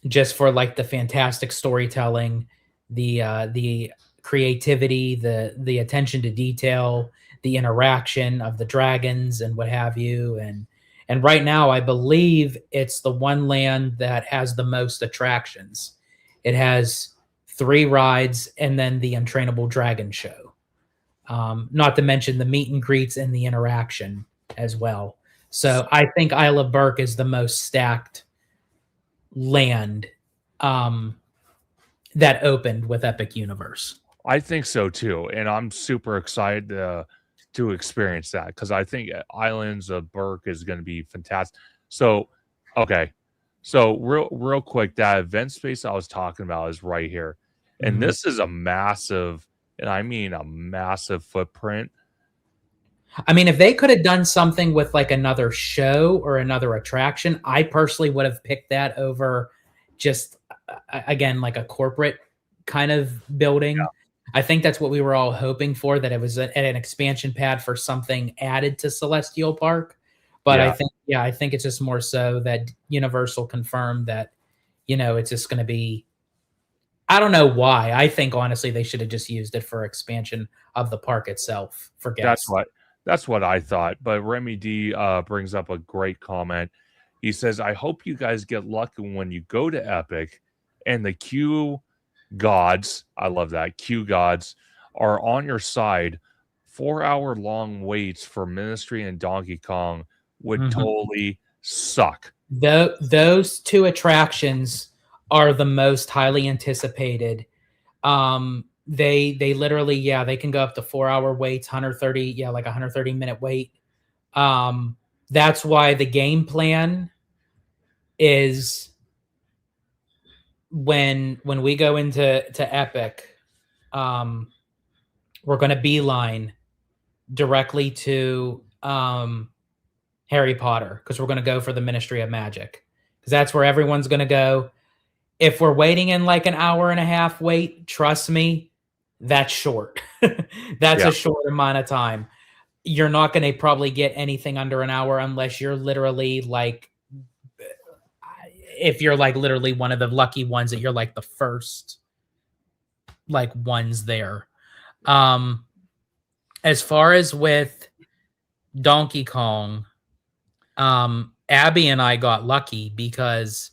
Speaker 1: just for like the fantastic storytelling, the creativity, the attention to detail, the interaction of the dragons and what have you. And right now I believe it's the one land that has the most attractions. It has 3 rides and then the Untrainable Dragon show. Not to mention the meet and greets and the interaction as well. So I think Isle of Berk is the most stacked land um, that opened with Epic Universe.
Speaker 2: I think so too, and I'm super excited to experience that because I think Islands of Berk is going to be fantastic. So, okay, so real quick, that event space I was talking about is right here, and
Speaker 1: Mhm.
Speaker 2: this is a massive, and I mean a massive footprint.
Speaker 1: I mean, if they could have done something with like another show or another attraction, I personally would have picked that over just again like a corporate kind of building. I think that's what we were all hoping for, that it was an expansion pad for something added to Celestial Park. But
Speaker 2: Yeah,
Speaker 1: I think it's just more so that Universal confirmed that, it's just going to be, I don't know why. I think honestly they should have just used it for expansion of the park itself for
Speaker 2: that's
Speaker 1: guests.
Speaker 2: what that's what I thought. But Remy D brings up a great comment. He says, "I hope you guys get lucky when you go to Epic, and the Q gods, I love that, Q gods are on your side. 4-hour long waits for Ministry and Donkey Kong would
Speaker 1: Mhm.
Speaker 2: totally suck."
Speaker 1: Those 2 attractions are the most highly anticipated. They literally, yeah, they can go up to 4-hour waits, 130, yeah, like a 130-minute wait. Um, that's why the game plan is, when we go to Epic, um, we're going to beeline directly to Harry Potter, because we're going to go for the Ministry of Magic, because that's where everyone's going to go. If we're waiting in like an hour and a half wait, trust me, that's short. That's
Speaker 2: Yeah,
Speaker 1: a short amount of time. You're not going to probably get anything under an hour unless you're literally like, if you're like literally one of the lucky ones that you're like the first like ones there. Um, as far as with Donkey Kong, Abby and I got lucky because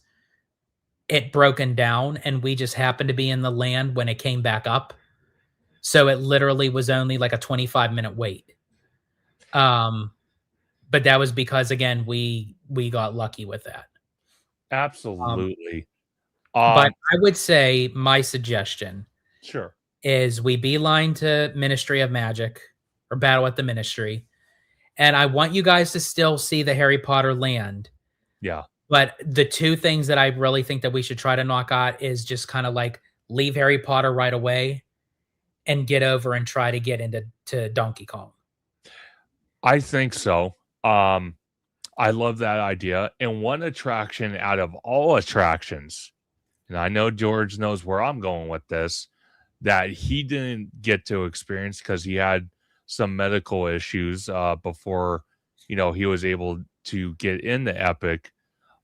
Speaker 1: it broken down and we just happened to be in the land when it came back up. So it literally was only like a 25-minute wait. Um, but that was because again, we got lucky with that. Um,
Speaker 2: absolutely.
Speaker 1: but
Speaker 2: Um,
Speaker 1: I would say my suggestion
Speaker 2: sure.
Speaker 1: is we beeline to Ministry of Magic or Battle at the Ministry. And I want you guys to still see the Harry Potter land.
Speaker 2: Yeah.
Speaker 1: But the 2 things that I really think that we should try to knock out is just kind of like leave Harry Potter right away and get over and try to get into Donkey Kong.
Speaker 2: I think so. Um, I love that idea. And one attraction out of all attractions, and I know George knows where I'm going with this, that he didn't get to experience because he had some medical issues before, he was able to get into Epic,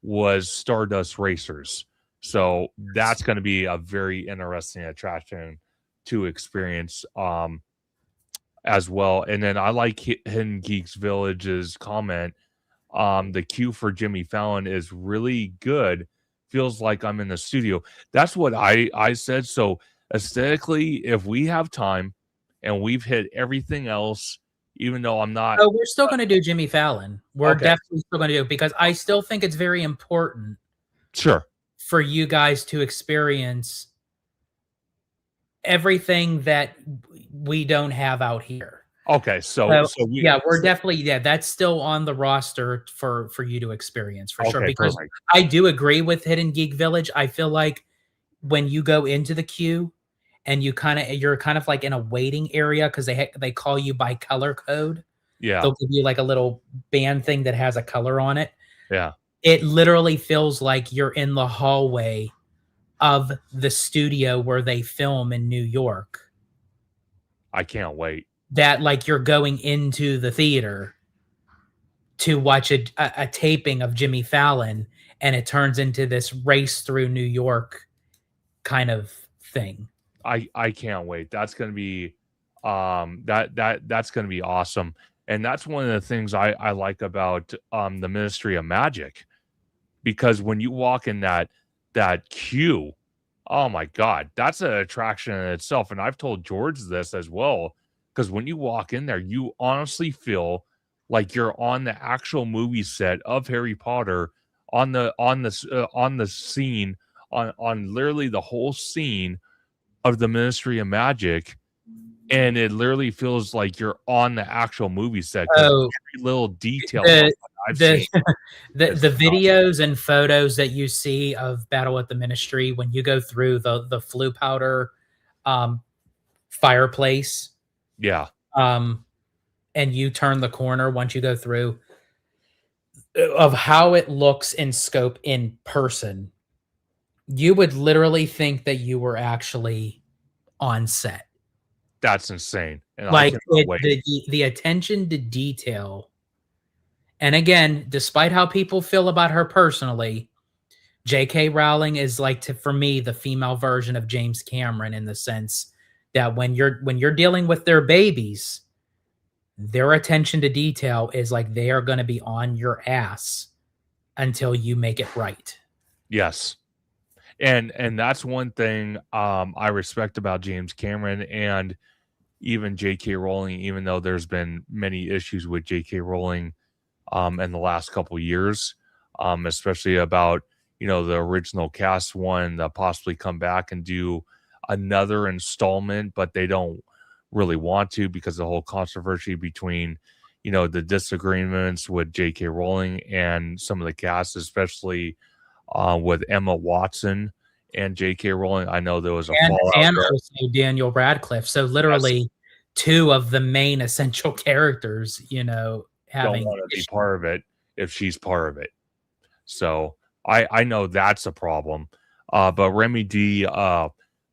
Speaker 2: was Stardust Racers. So that's going to be a very interesting attraction to experience. as well. And then I like Hidden Geeks Village's comment. The queue for Jimmy Fallon is really good. Feels like I'm in the studio. That's what I said. So aesthetically, if we have time and we've hit everything else, even though I'm not
Speaker 1: Oh, we're still going to do Jimmy Fallon. We're
Speaker 2: okay,
Speaker 1: definitely still going to do it because I still think it's very important
Speaker 2: sure.
Speaker 1: for you guys to experience everything that we don't have out here.
Speaker 2: Okay,
Speaker 1: So,
Speaker 2: so we
Speaker 1: yeah, we're definitely that's still on the roster for you to experience for sure,
Speaker 2: okay,
Speaker 1: because
Speaker 2: perfect.
Speaker 1: I do agree with Hidden Geek Village. I feel like when you go into the queue and you're kind of like in a waiting area because they call you by color code.
Speaker 2: Yeah,
Speaker 1: They'll give you like a little band thing that has a color on it.
Speaker 2: yeah.
Speaker 1: It literally feels like you're in the hallway of the studio where they film in New York.
Speaker 2: I can't wait.
Speaker 1: That like you're going into the theater to watch a taping of Jimmy Fallon, and it turns into this race through New York kind of thing.
Speaker 2: I can't wait. That's gonna be that's gonna be awesome. And that's one of the things I like about the Ministry of Magic, because when you walk in that queue, oh my god, that's an attraction in itself. And I've told George this as well, because when you walk in there, you honestly feel like you're on the actual movie set of Harry Potter, on the scene, on literally the whole scene of the Ministry of Magic, and it literally feels like you're on the actual movie set because
Speaker 1: Oh,
Speaker 2: every little detail
Speaker 1: the
Speaker 2: I've
Speaker 1: the
Speaker 2: seen is
Speaker 1: the
Speaker 2: phenomenal.
Speaker 1: videos and photos that you see of Battle at the Ministry when you go through the flu powder um, fireplace,
Speaker 2: Yeah,
Speaker 1: um, and you turn the corner once you go through, of how it looks in scope in person, you would literally think that you were actually on set.
Speaker 2: that's insane, and I
Speaker 1: Like
Speaker 2: cannot
Speaker 1: it,
Speaker 2: wait.
Speaker 1: the attention to detail. And again, despite how people feel about her personally, J.K. Rowling is like for me the female version of James Cameron in the sense that when you're dealing with their babies, their attention to detail is like they are going to be on your ass until you make it right.
Speaker 2: Yes. And that's one thing I respect about James Cameron and even J.K. Rowling, even though there's been many issues with J.K. Rowling in the last couple years, especially about the original cast one to possibly come back and do another installment, but they don't really want to because of the whole controversy between the disagreements with J.K. Rowling and some of the cast, especially with Emma Watson and J.K. Rowling. I know there was a fallout
Speaker 1: And
Speaker 2: there.
Speaker 1: also Daniel Radcliffe. So
Speaker 2: Yes,
Speaker 1: literally two of the main essential characters,
Speaker 2: don't
Speaker 1: having
Speaker 2: want to be
Speaker 1: issues.
Speaker 2: part of it if she's part of it. So I know that's a problem. But Remy D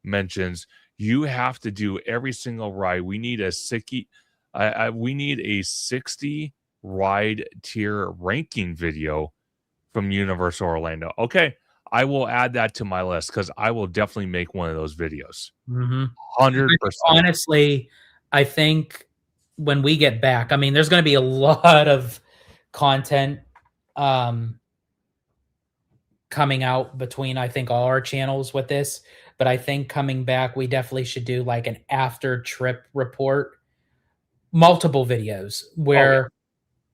Speaker 2: mentions you have to do every single ride. We need a 60 ride tier ranking video from Universal Orlando. Okay, I will add that to my list because I will definitely make one of those videos.
Speaker 1: Mhm. I think
Speaker 2: 100%.
Speaker 1: honestly, I think when we get back, I mean, there's going to be a lot of content um, coming out between, I think, all our channels with this. But I think coming back, we definitely should do like an after trip report, multiple videos
Speaker 2: Oh yeah,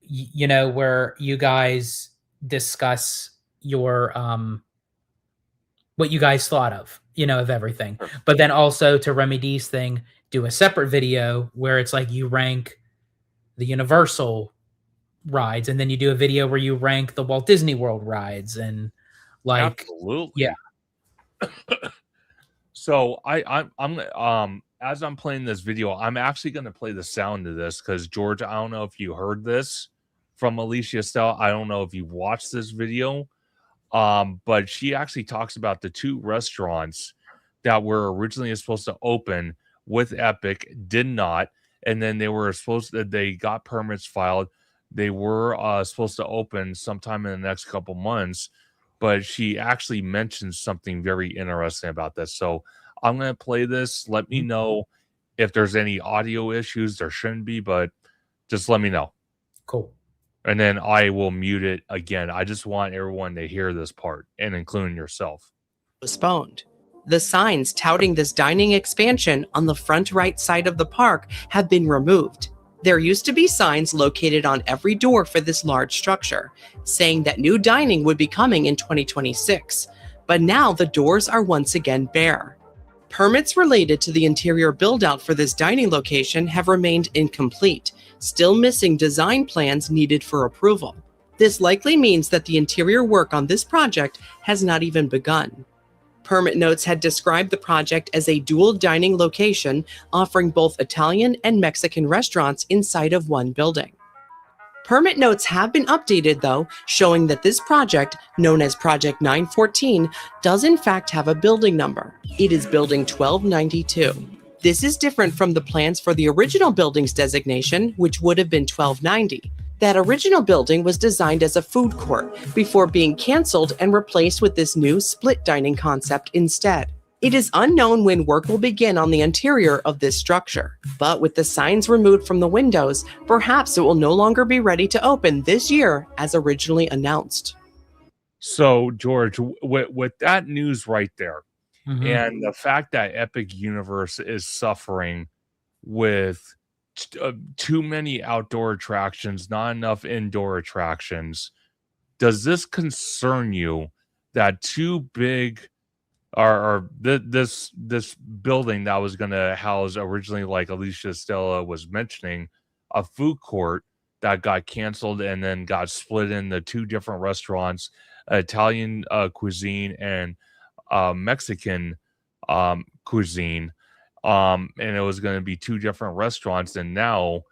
Speaker 1: where, where you guys discuss your what you guys thought of, of everything.
Speaker 2: sure.
Speaker 1: But then also to Remedy's thing, do a separate video where it's like you rank the Universal rides, and then you do a video where you rank the Walt Disney World rides, and like, yeah,
Speaker 2: Absolutely. So I'm as I'm playing this video, I'm actually going to play the sound of this because George, I don't know if you heard this from Alicia Estelle. I don't know if you watched this video, but she actually talks about the two restaurants that were originally supposed to open with Epic, did not, and then they got permits filed. They were supposed to open sometime in the next couple months, but she actually mentioned something very interesting about this. So I'm going to play this. Let me know If there's any audio issues, there shouldn't be, but just let me know.
Speaker 1: Cool.
Speaker 2: And then I will mute it again. I just want everyone to hear this part, and including yourself.
Speaker 3: Postponed. The signs touting this dining expansion on the front right side of the park have been removed. There used to be signs located on every door for this large structure, saying that new dining would be coming in 2026, but now the doors are once again bare. Permits related to the interior build-out for this dining location have remained incomplete, still missing design plans needed for approval. This likely means that the interior work on this project has not even begun. Permit notes had described the project as a dual dining location offering both Italian and Mexican restaurants inside of one building. Permit notes have been updated, though, showing that this project, known as Project 914, does in fact have a building number. It is Building 1292. This is different from the plans for the original building's designation, which would have been 1290. That original building was designed as a food court before being canceled and replaced with this new split dining concept instead. It is unknown when work will begin on the interior of this structure, but with the signs removed from the windows, perhaps it will no longer be ready to open this year as originally announced.
Speaker 2: So, George, with that news right there, and the fact that Epic Universe is suffering with too many outdoor attractions, not enough indoor attractions, does this concern you that too big this building that was going to house originally, like Alicia Stella was mentioning, a food court that got canceled and then got split into two different restaurants, Italian cuisine and Mexican cuisine, and it was going to be two different restaurants, and now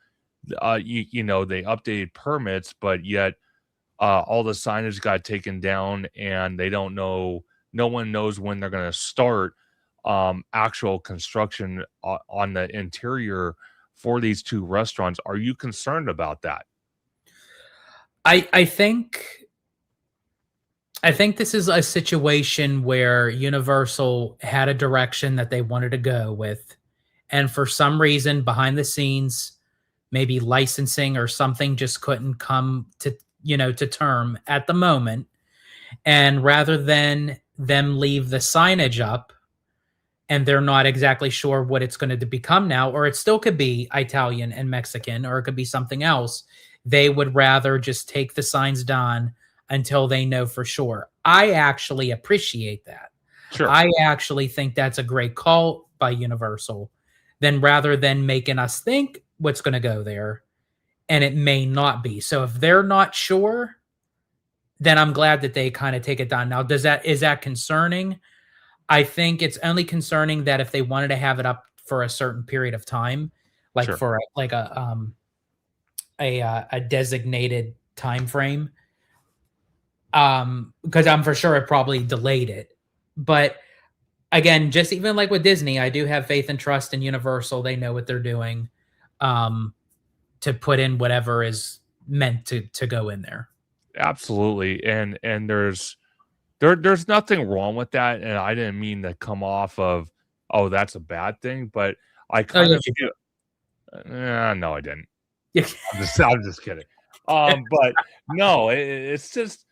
Speaker 2: you know, they updated permits, but yet all the signage got taken down, and they don't know, no one knows when they're going to start actual construction on the interior for these two restaurants. Are you concerned about that?
Speaker 1: I think this is a situation where Universal had a direction that they wanted to go with, and for some reason behind the scenes, maybe licensing or something just couldn't come to, you know, to term at the moment. And rather than them leave the signage up and they're not exactly sure what it's going to become now, or it still could be Italian and Mexican, or it could be something else, they would rather just take the signs down until they know for sure. I actually appreciate that.
Speaker 2: Sure.
Speaker 1: I actually think that's a great call by Universal, then rather than making us think what's going to go there, and it may not be. So if they're not sure, then I'm glad that they kind of take it down. Now, is that concerning? I think it's only concerning that if they wanted to have it up for a certain period of time, like
Speaker 2: Sure.
Speaker 1: for like a designated time frame, because I'm for sure it probably delayed it. But again, just even like with Disney, I do have faith and trust in Universal. They know what they're doing, to put in whatever is meant to go in there.
Speaker 2: Absolutely. And there's nothing wrong with that. And I didn't mean to come off of, oh, that's a bad thing, but I kind of feel, no, I didn't. I'm just kidding. But no, it's just,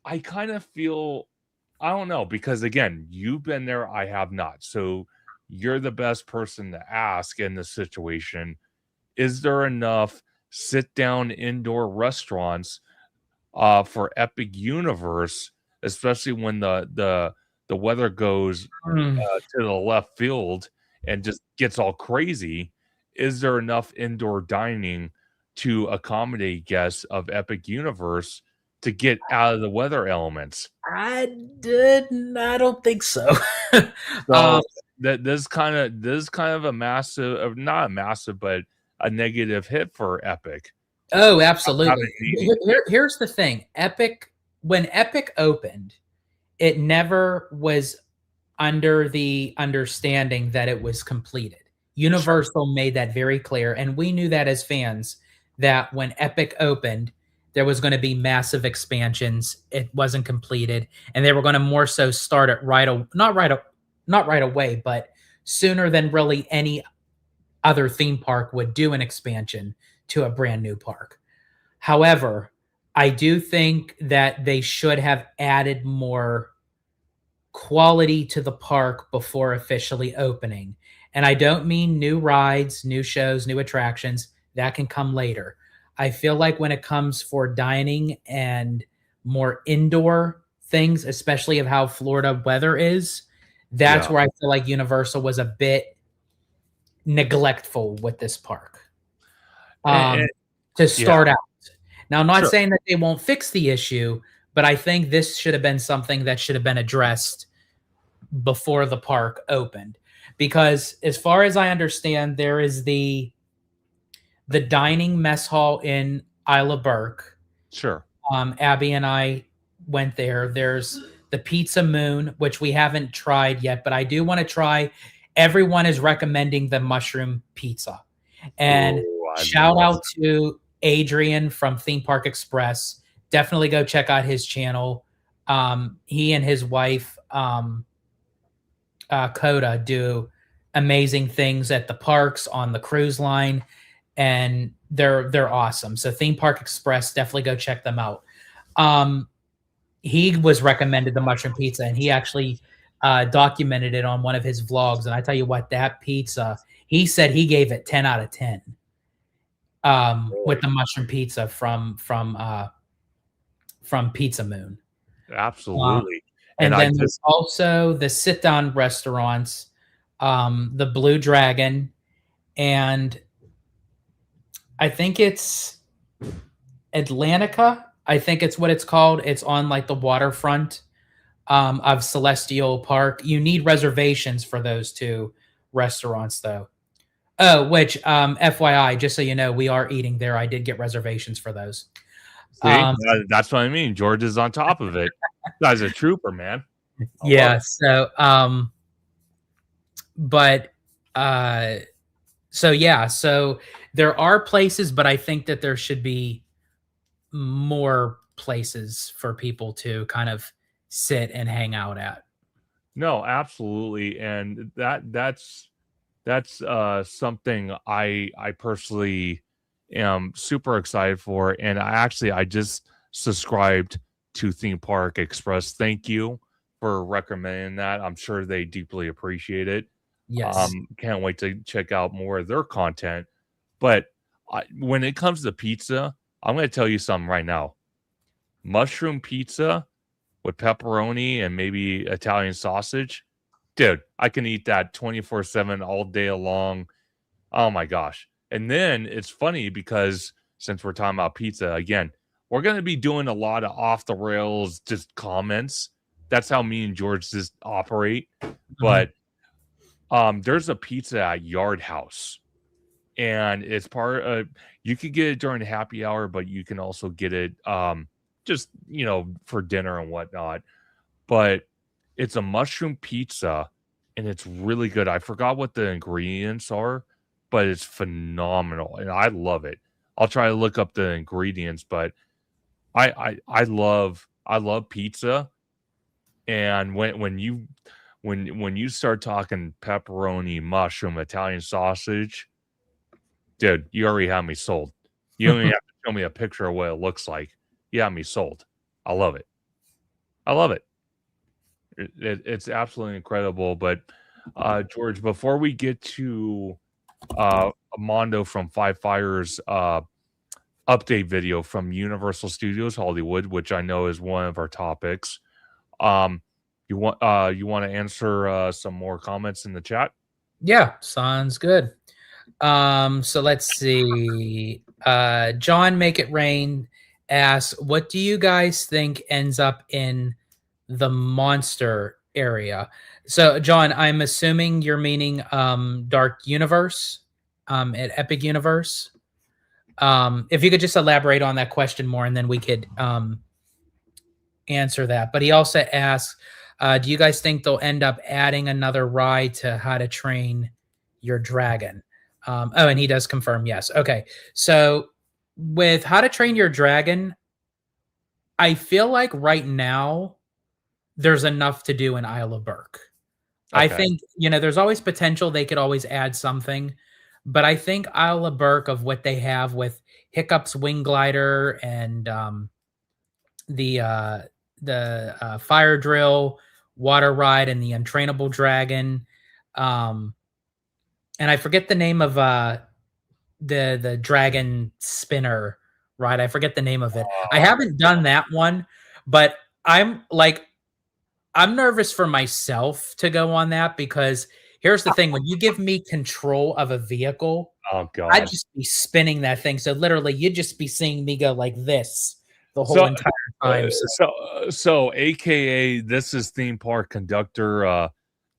Speaker 2: I kind of feel, I don't know, because again, you've been there, I have not. So you're the best person to ask in this situation. Is there enough sit down indoor restaurants for Epic Universe, especially when the weather goes to the left field and just gets all crazy? Is there enough indoor dining to accommodate guests of Epic Universe to get out of the weather elements?
Speaker 1: I don't think so.
Speaker 2: So this is kind of a massive, not a massive, but a negative hit for Epic.
Speaker 1: Oh, absolutely. Here's the thing. When Epic opened, it never was under the understanding that it was completed. Universal made that very clear, and we knew that as fans, that when Epic opened, there was going to be massive expansions. It wasn't completed, and they were going to more so start it not right away, but sooner than really any other theme park would do an expansion to a brand new park. However, I do think that they should have added more quality to the park before officially opening. And I don't mean new rides, new shows, new attractions. That can come later. I feel like when it comes for dining and more indoor things, especially of how Florida weather is, that's where I feel like Universal was a bit neglectful with this park to start out. Now, I'm not saying that they won't fix the issue, but I think this should have been something that should have been addressed before the park opened. Because as far as I understand, there is the dining mess hall in Isla Burke.
Speaker 2: Sure.
Speaker 1: Abby and I went there. There's the Pizza Moon, which we haven't tried yet, but I do want to try. Everyone is recommending the mushroom pizza. And shout out to Adrian from Theme Park Express. Definitely go check out his channel. He and his wife, Coda, do amazing things at the parks on the cruise line, and they're awesome. So Theme Park Express, definitely go check them out. He was recommended the mushroom pizza, and he actually documented it on one of his vlogs. And I tell you what, that pizza, he said he gave it 10 out of 10 with the mushroom pizza from Pizza Moon.
Speaker 2: Absolutely.
Speaker 1: And then there's also the sit-down restaurants, the Blue Dragon, and I think it's Atlantica. I think it's what it's called. It's on like the waterfront of Celestial Park. You need reservations for those two restaurants, though. Oh, which FYI, just so you know, we are eating there. I did get reservations for those.
Speaker 2: See, that's what I mean. George is on top of it. Guy's a trooper, man.
Speaker 1: Yeah. So, so yeah. So there are places, but I think that there should be more places for people to kind of sit and hang out at.
Speaker 2: No, absolutely, and that's something I personally am super excited for, and I just subscribed to Theme Park Express. Thank you for recommending that. I'm sure they deeply appreciate it.
Speaker 1: Yes.
Speaker 2: Can't wait to check out more of their content. But when it comes to pizza, I'm going to tell you something right now. Mushroom pizza with pepperoni and maybe Italian sausage. Dude, I can eat that 24/7 all day long. Oh my gosh. And then it's funny because since we're talking about pizza again, we're going to be doing a lot of off the rails just comments. That's how me and George just operate. But there's a pizza at Yard House, and it's part of, you could get it during happy hour, but you can also get it just, for dinner and whatnot. But it's a mushroom pizza, and it's really good. I forgot what the ingredients are, but it's phenomenal, and I love it. I'll try to look up the ingredients, but I love pizza. And when you start talking pepperoni, mushroom, Italian sausage, dude, you already have me sold. You don't even have to show me a picture of what it looks like. You have me sold. I love it. I love it. It's absolutely incredible. But George, before we get to Mondo from Five Fires update video from Universal Studios Hollywood, which I know is one of our topics, you want to answer some more comments in the chat?
Speaker 1: Yeah, sounds good. So let's see. John Make It Rain asks, what do you guys think ends up in the monster area? So John, I'm assuming you're meaning Dark Universe at Epic Universe. If you could just elaborate on that question more, and then we could answer that. But he also asks, do you guys think they'll end up adding another ride to How to Train Your Dragon? And he does confirm yes. Okay. So with How to Train Your Dragon, I feel like right now there's enough to do in Isle of Burke. Okay. I think, there's always potential. They could always add something, but I think Isle of Burke of what they have with Hiccup's Wing Glider and the Fire Drill water ride and the Untrainable Dragon, um, and I forget the name of the dragon spinner ride. I forget the name of it. I haven't done that one, but I'm nervous for myself to go on that because here's the thing: when you give me control of a vehicle,
Speaker 2: Oh
Speaker 1: I'd
Speaker 2: God.
Speaker 1: just be spinning that thing. So literally, you'd just be seeing me go like this the whole entire time.
Speaker 2: So AKA, this is theme park conductor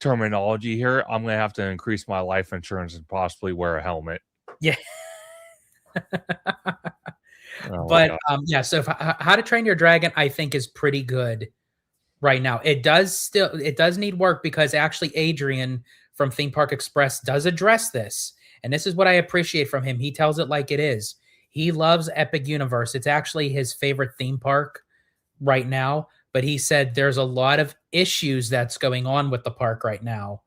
Speaker 2: terminology here. I'm gonna have to increase my life insurance and possibly wear a helmet.
Speaker 1: Yeah.
Speaker 2: Oh,
Speaker 1: But
Speaker 2: God.
Speaker 1: yeah. So How to Train Your Dragon, I think, is pretty good right now. It does need work because actually Adrian from Theme Park Express does address this. And this is what I appreciate from him. He tells it like it is. He loves Epic Universe. It's actually his favorite theme park right now, but he said there's a lot of issues that's going on with the park right now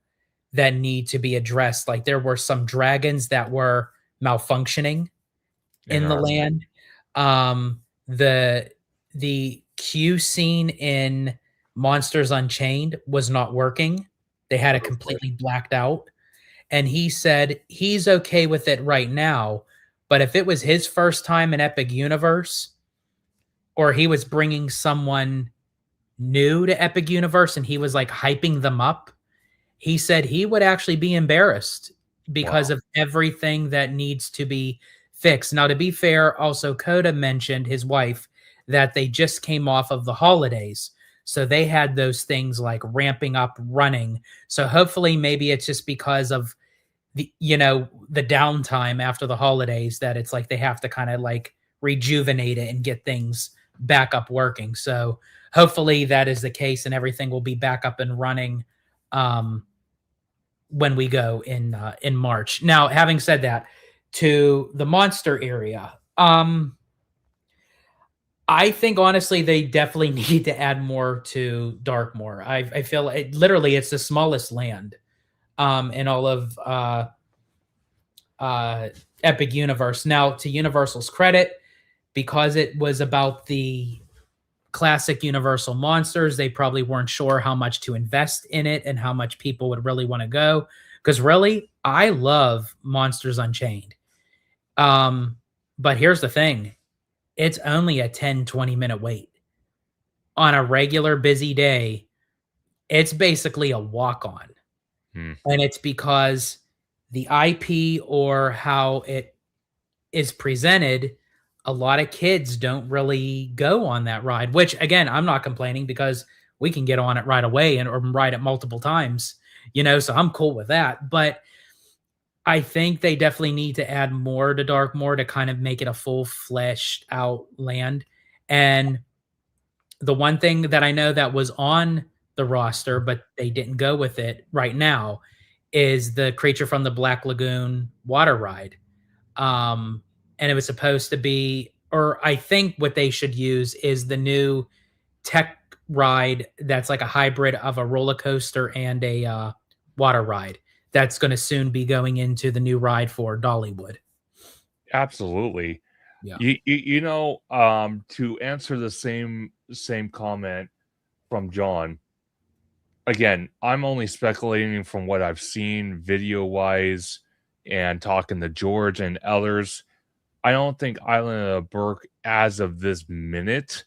Speaker 1: that need to be addressed. Like there were some dragons that were malfunctioning in the
Speaker 2: Interesting.
Speaker 1: land. The queue scene in Monsters Unchained was not working. They had it completely blacked out. And he said he's okay with it right now, but if it was his first time in Epic Universe, or he was bringing someone new to Epic Universe and he was like hyping them up, he said he would actually be embarrassed because
Speaker 2: Wow.
Speaker 1: of everything that needs to be fixed. Now, to be fair, also Coda mentioned, his wife, that they just came off of the holidays. So they had those things like ramping up, running. So hopefully maybe it's just because of the downtime after the holidays that it's like they have to kind of like rejuvenate it and get things back up working. So hopefully that is the case and everything will be back up and running when we go in March. Now, having said that, to the monster area, I think honestly they definitely need to add more to Darkmoor. I feel literally it's the smallest land in all of Epic Universe. Now, to Universal's credit, because it was about the classic Universal monsters, they probably weren't sure how much to invest in it and how much people would really want to go. Because really, I love Monsters Unchained. But here's the thing, it's only a 10-20 minute wait. On a regular busy day, it's basically a walk on. And it's because the IP or how it is presented, a lot of kids don't really go on that ride, which again, I'm not complaining because we can get on it right away and or ride it multiple times, so I'm cool with that. But I think they definitely need to add more to Darkmoor to kind of make it a full fleshed out land. And the one thing that I know that was on the roster, but they didn't go with it right now, is the Creature from the Black Lagoon water ride. And it was supposed to be, or I think what they should use is the new tech ride that's like a hybrid of a roller coaster and a water ride that's going to soon be going into the new ride for Dollywood.
Speaker 2: Absolutely.
Speaker 1: Yeah.
Speaker 2: To answer the same comment from John, again, I'm only speculating from what I've seen video wise and talking to George and others. I don't think Island of Burke, as of this minute,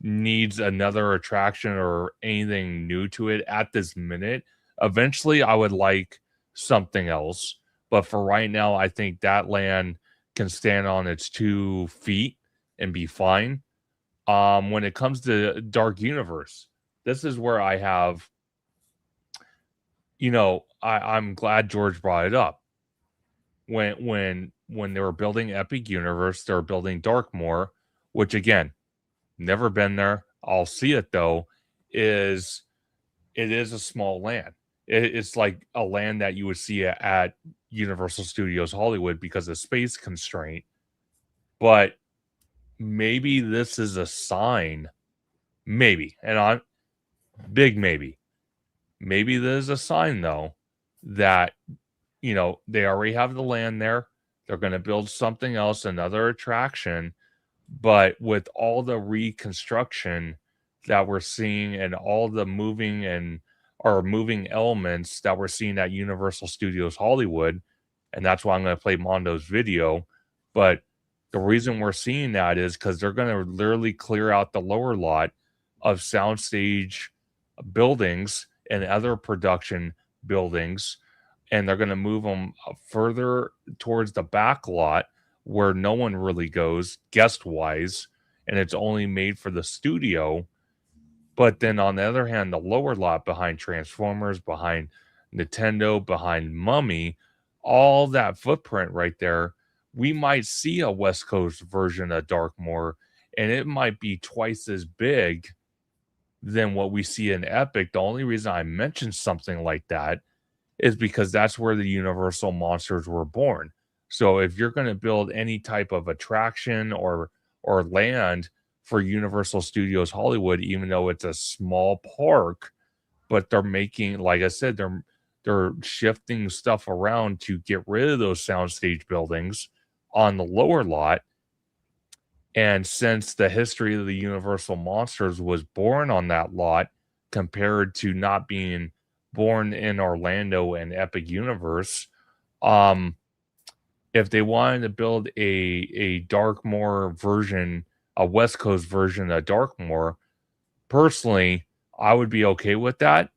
Speaker 2: needs another attraction or anything new to it at this minute. Eventually, I would like something else. But for right now, I think that land can stand on its 2 feet and be fine. When it comes to Dark Universe, this is where I have, I'm glad George brought it up. When they were building Epic Universe, they were building Darkmoor, which again, never been there. I'll see it though. It is a small land. It's like a land that you would see at Universal Studios Hollywood because of space constraint. But maybe this is a sign. Maybe, and I'm big maybe. Maybe there's a sign though that you know, they already have the land there. They're going to build something else, another attraction. But with all the reconstruction that we're seeing and all the moving elements that we're seeing at Universal Studios Hollywood, and that's why I'm going to play Mondo's video. But the reason we're seeing that is because they're going to literally clear out the lower lot of soundstage buildings and other production buildings, and they're going to move them further towards the back lot where no one really goes guest wise, and it's only made for the studio. But then on the other hand, the lower lot behind Transformers, behind Nintendo, behind Mummy, all that footprint right there, we might see a West Coast version of Darkmoor, and it might be twice as big than what we see in Epic. The only reason I mentioned something like that is because that's where the Universal monsters were born. So if you're going to build any type of attraction or land for Universal Studios Hollywood, even though it's a small park, but they're making, like I said, they're shifting stuff around to get rid of those soundstage buildings on the lower lot. And since the history of the Universal monsters was born on that lot compared to not being born in Orlando and Epic Universe, if they wanted to build a Darkmoor version, a West Coast version of Darkmoor, personally, I would be okay with that.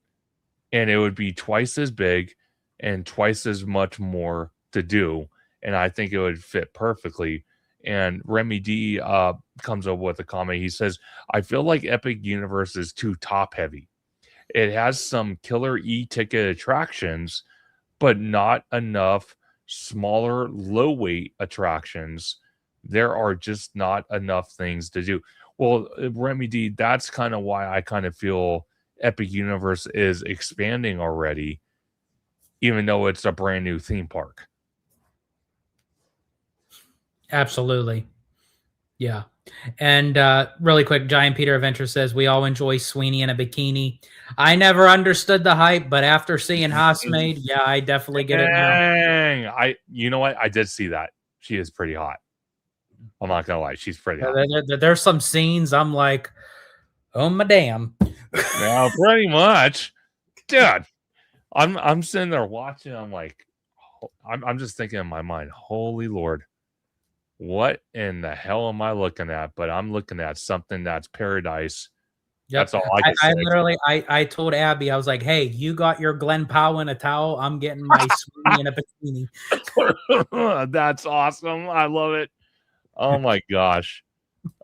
Speaker 2: And it would be twice as big and twice as much more to do. And I think it would fit perfectly. And Remy D comes up with a comment. He says, I feel like Epic Universe is too top heavy. It has some killer e-ticket attractions, but not enough smaller, low weight attractions. There are just not enough things to do. Well, Remy D, that's kind of why I kind of feel Epic Universe is expanding already, even though it's a brand new theme park.
Speaker 1: Absolutely. Yeah. And really quick, Giant Peter Adventure says, we all enjoy Sweeney in a bikini. I never understood the hype, but after seeing Housemaid, yeah, I definitely get it now.
Speaker 2: You know what? I did see that. She is pretty hot. I'm not going to lie. She's pretty hot.
Speaker 1: There's some scenes I'm like, oh, my damn.
Speaker 2: Now, pretty much. Dude, I'm sitting there watching. I'm like, I'm just thinking in my mind, holy Lord, what in the hell am I looking at? But I'm looking at something that's paradise.
Speaker 1: Yep.
Speaker 2: That's all I can say.
Speaker 1: Literally, I told Abby, I was like, hey, you got your Glen Powell in a towel. I'm getting my Sweeney in a bikini.
Speaker 2: That's awesome. I love it. Oh my gosh.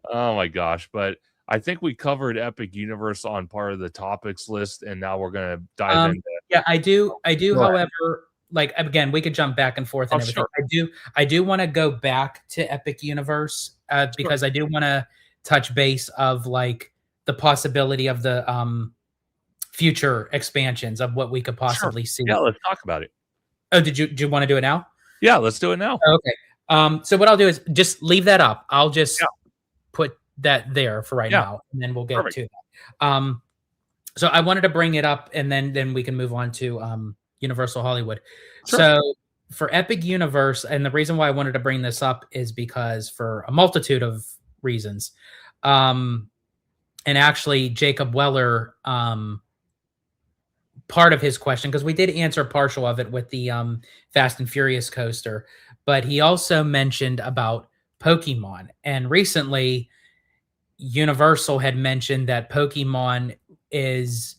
Speaker 2: Oh my gosh. But I think we covered Epic Universe on part of the topics list, and now we're gonna dive into.
Speaker 1: Yeah, I do. However, like again, we could jump back and forth and everything. Sure. I do want to go back to Epic Universe because I do want to touch base of like the possibility of the future expansions of what we could possibly see.
Speaker 2: Yeah, let's talk about it.
Speaker 1: Oh, do you want to do it now?
Speaker 2: Yeah, let's do it now.
Speaker 1: Okay. So what I'll do is just leave that up. I'll just put that there for right now, and then we'll get to that. So I wanted to bring it up, and then we can move on to Universal Hollywood. Sure. So for Epic Universe, and the reason why I wanted to bring this up is because for a multitude of reasons. And actually, Jacob Weller, part of his question, because we did answer partial of it with the Fast and Furious coaster, but he also mentioned about Pokemon. And recently, Universal had mentioned that Pokemon is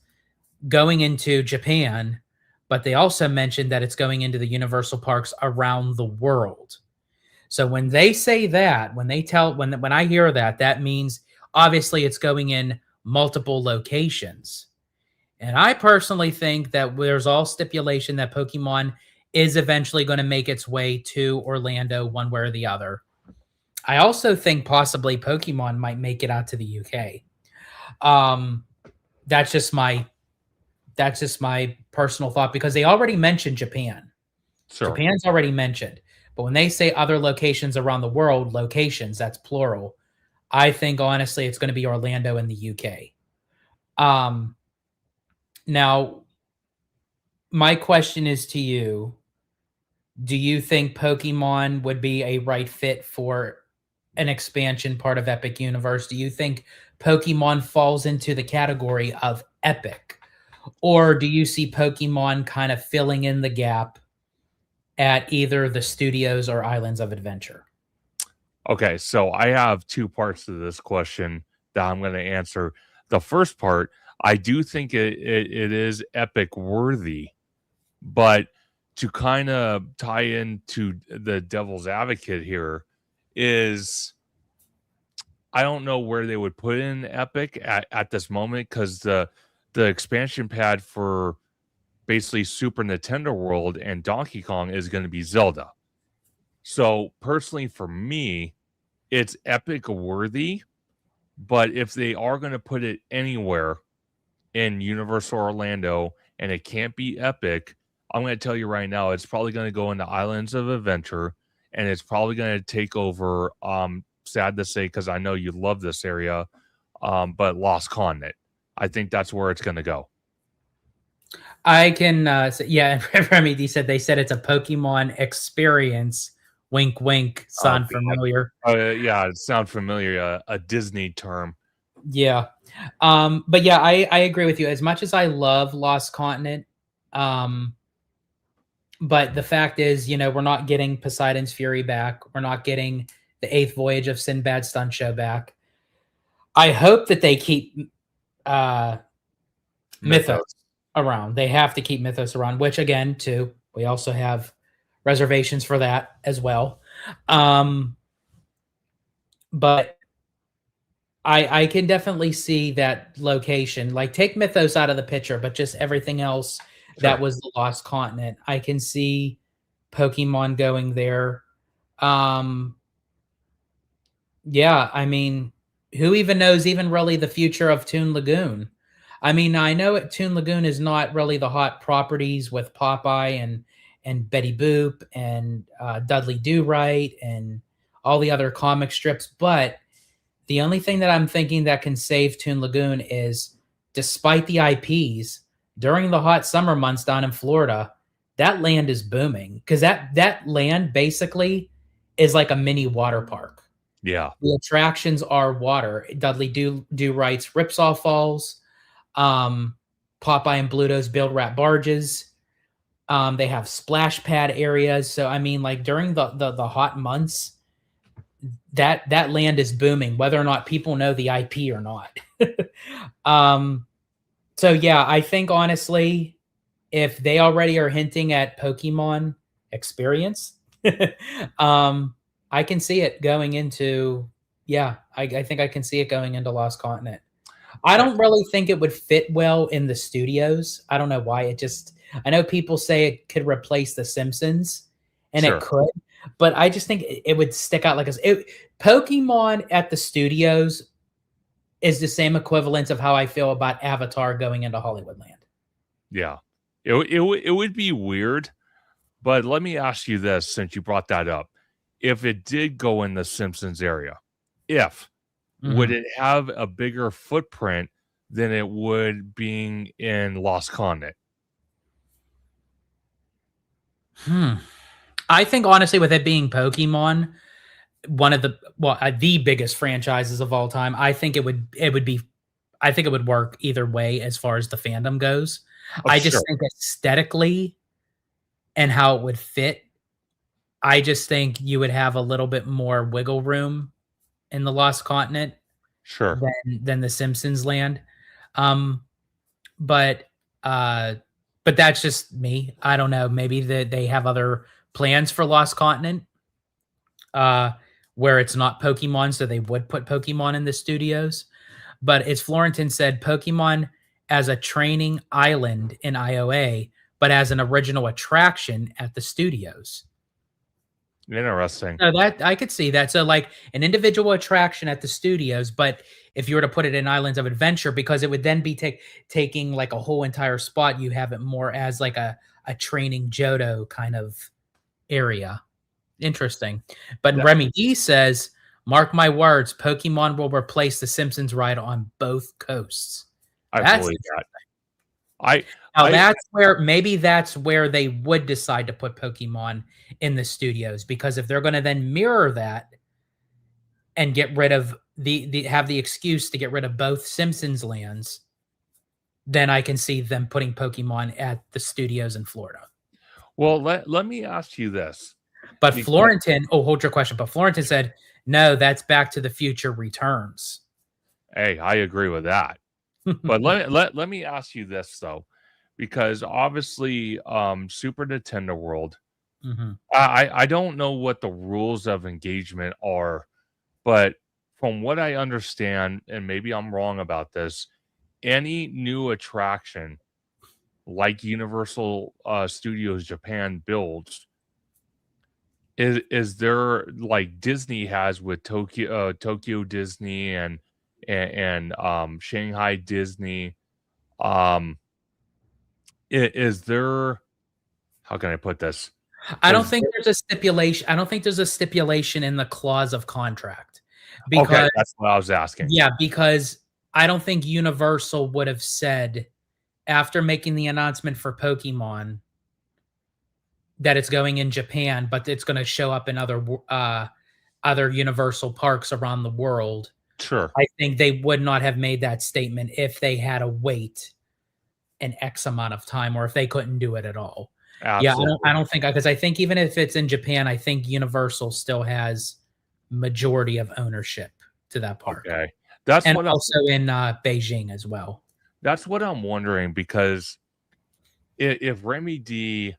Speaker 1: going into Japan, but they also mentioned that it's going into the Universal parks around the world. So when they say that, when I hear that, that means obviously it's going in multiple locations. And I personally think that there's all stipulation that Pokemon is eventually going to make its way to Orlando one way or the other. I also think possibly Pokemon might make it out to the UK. That's just my personal thought, because they already mentioned Japan. Sure. Japan's already mentioned. But when they say other locations around the world, locations, that's plural, I think honestly it's going to be Orlando in the UK. Now, my question is to you, do you think Pokemon would be a right fit for an expansion part of Epic Universe? Do you think Pokemon falls into the category of Epic? Or do you see Pokemon kind of filling in the gap at either the studios or Islands of Adventure?
Speaker 2: Okay, so I have two parts to this question that I'm going to answer. The first part, I do think it is Epic worthy, but to kind of tie into the devil's advocate here is I don't know where they would put in Epic at this moment, because the expansion pad for basically Super Nintendo World and Donkey Kong is going to be Zelda. So personally for me, it's Epic worthy, but if they are going to put it anywhere in Universal Orlando and it can't be Epic, I'm going to tell you right now, it's probably going to go into Islands of Adventure, and it's probably going to take over, sad to say, because I know you love this area, but Lost Continent. I think that's where it's going to go.
Speaker 1: I can, say, yeah, Remy D said they said it's a Pokemon experience. Wink, wink. Sound familiar?
Speaker 2: Yeah, it sounds familiar. A Disney term.
Speaker 1: Yeah. But yeah, I agree with you. As much as I love Lost Continent, but the fact is, you know, we're not getting Poseidon's Fury back. We're not getting the 8th Voyage of Sinbad Stunt Show back. I hope that they keep Mythos around. They have to keep Mythos around, which again, too, we also have reservations for that as well. But I can definitely see that location. Like, take Mythos out of the picture, but just everything else that was the Lost Continent. I can see Pokemon going there. Yeah, I mean, who even knows even really the future of Toon Lagoon? I mean, I know Toon Lagoon is not really the hot properties with Popeye and Betty Boop and Dudley Do Right and all the other comic strips, but the only thing that I'm thinking that can save Toon Lagoon is, despite the IPs, during the hot summer months down in Florida, that land is booming, because that land basically is like a mini water park.
Speaker 2: Yeah.
Speaker 1: The attractions are water. Dudley Do Right's Ripsaw Falls, Popeye and Bluto's Build Rat Barges. They have splash pad areas. So I mean, like, during the hot months, that land is booming, whether or not people know the IP or not. So yeah, I think honestly, if they already are hinting at Pokemon experience, I can see it going into, yeah, I think I can see it going into Lost Continent. I don't really think it would fit well in the studios. I don't know why. I know people say it could replace The Simpsons, and it could, but I just think it would stick out like Pokemon at the studios is the same equivalent of how I feel about Avatar going into Hollywoodland.
Speaker 2: Yeah. It would be weird, but let me ask you this, since you brought that up. If it did go in the Simpsons area, would it have a bigger footprint than it would being in Lost Continent?
Speaker 1: I think honestly, with it being Pokemon, one of the biggest franchises of all time, I think it would work either way as far as the fandom goes. I just think aesthetically and how it would fit, I just think you would have a little bit more wiggle room in the Lost Continent than the Simpsons land. But that's just me. I don't know. Maybe they have other plans for Lost Continent, where it's not Pokemon, so they would put Pokemon in the studios. But as Florentin said, Pokemon as a training island in IOA, but as an original attraction at the studios.
Speaker 2: Interesting.
Speaker 1: So that I could see that. So like an individual attraction at the studios, but if you were to put it in Islands of Adventure, because it would then be taking like a whole entire spot, you have it more as like a training Johto kind of area. Interesting. But Remy D says, mark my words, Pokemon will replace the Simpsons ride on both coasts.
Speaker 2: I believe that.
Speaker 1: Now that's where they would decide to put Pokemon in the studios, because if they're going to then mirror that and get rid of have the excuse to get rid of both Simpsons lands, then I can see them putting Pokemon at the studios in Florida.
Speaker 2: Well, let me ask you this.
Speaker 1: But Florentin, hold your question. But Florentin said, no, that's Back to the Future Returns.
Speaker 2: Hey, I agree with that. But let me ask you this though, because obviously Super Nintendo World, I don't know what the rules of engagement are, but from what I understand, and maybe I'm wrong about this, any new attraction like Universal Studios Japan builds is there, like Disney has with Tokyo Disney and Shanghai Disney, is there, how can I put this?
Speaker 1: I don't think there's a stipulation. I don't think there's a stipulation in the clause of contract. Because,
Speaker 2: okay, that's what I was asking.
Speaker 1: Yeah, because I don't think Universal would have said after making the announcement for Pokemon that it's going in Japan, but it's going to show up in other Universal parks around the world.
Speaker 2: Sure.
Speaker 1: I think they would not have made that statement if they had to wait an X amount of time, or if they couldn't do it at all.
Speaker 2: Absolutely.
Speaker 1: Yeah, I don't think, because I think even if it's in Japan, I think Universal still has majority of ownership to that park.
Speaker 2: Okay, that's
Speaker 1: and
Speaker 2: what
Speaker 1: also in Beijing as well.
Speaker 2: That's what I'm wondering, because if Remy D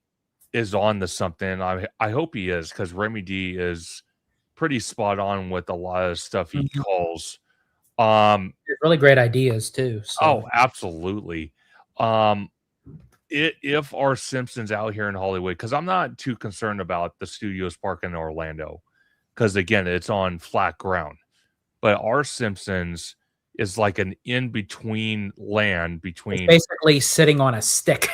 Speaker 2: is on to something, I hope he is, because Remy D is pretty spot on with a lot of stuff he calls.
Speaker 1: Really great ideas too. So.
Speaker 2: Oh, absolutely. If our Simpsons out here in Hollywood, because I'm not too concerned about the Studios Park in Orlando, because again, it's on flat ground. But our Simpsons is like an in-between land between.
Speaker 1: It's basically sitting on a stick.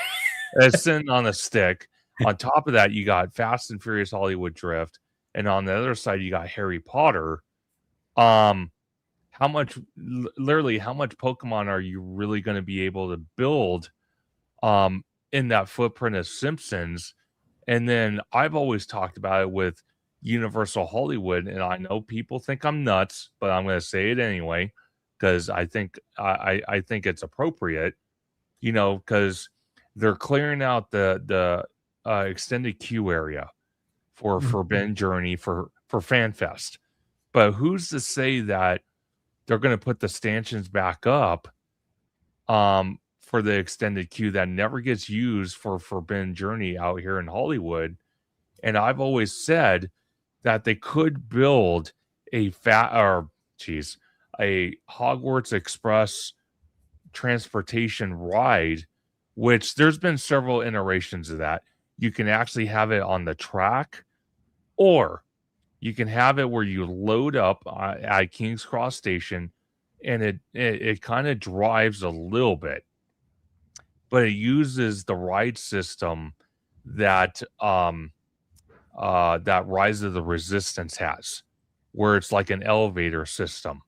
Speaker 2: It's sitting on a stick. On top of that, you got Fast and Furious Hollywood Drift, and on the other side, you got Harry Potter. How much Pokemon are you really going to be able to build in that footprint of Simpsons? And then I've always talked about it with Universal Hollywood, and I know people think I'm nuts, but I'm going to say it anyway, because I think I think it's appropriate, because they're clearing out the extended queue area for Forbidden Journey for FanFest. But who's to say that they're going to put the stanchions back up for the extended queue that never gets used for Forbidden Journey out here in Hollywood? And I've always said that they could build a Hogwarts Express transportation ride, which there's been several iterations of that. You can actually have it on the track, or you can have it where you load up at King's Cross Station, and it kind of drives a little bit, but it uses the ride system that that Rise of the Resistance has, where it's like an elevator system,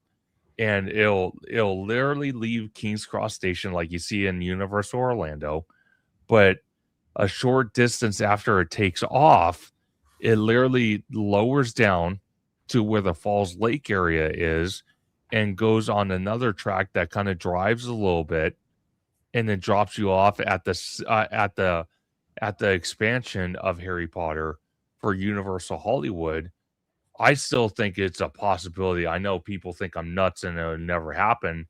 Speaker 2: and it'll literally leave King's Cross Station like you see in Universal Orlando, but a short distance after it takes off, it literally lowers down to where the Falls Lake area is and goes on another track that kind of drives a little bit, and then drops you off at the expansion of Harry Potter for Universal Hollywood. I still think it's a possibility. I know people think I'm nuts and it'll never happen,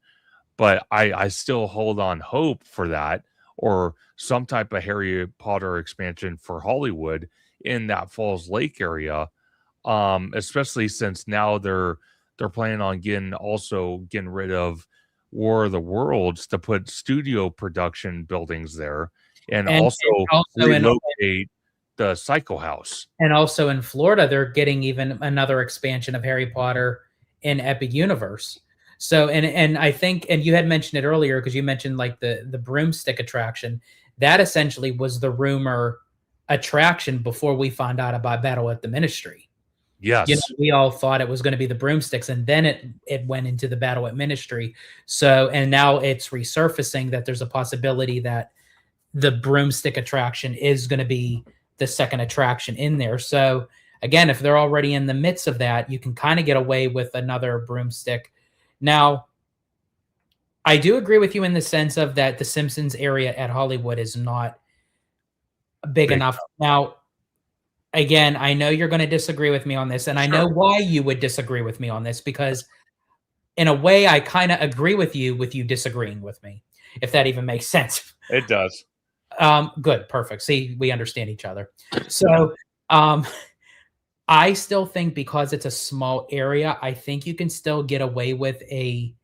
Speaker 2: but I still hold on hope for that, or some type of Harry Potter expansion for Hollywood in that Falls Lake area, especially since now they're planning on getting rid of War of the Worlds to put studio production buildings there, and also relocate the Psycho House.
Speaker 1: And also in Florida, they're getting even another expansion of Harry Potter in Epic Universe. So, and I think, and you had mentioned it earlier, because you mentioned like the broomstick attraction. That essentially was the rumor attraction before we found out about Battle at the Ministry.
Speaker 2: Yes.
Speaker 1: We all thought it was going to be the broomsticks, and then it went into the Battle at Ministry. So, and now it's resurfacing that there's a possibility that the broomstick attraction is going to be the second attraction in there. So again, if they're already in the midst of that, you can kind of get away with another broomstick. Now, I do agree with you in the sense of that the Simpsons area at Hollywood is not big enough. Now, again, I know you're going to disagree with me on this, and I know why you would disagree with me on this, because in a way, I kind of agree with you disagreeing with me, if that even makes sense.
Speaker 2: It does.
Speaker 1: Good, perfect. See, we understand each other. So, I still think because it's a small area, I think you can still get away with a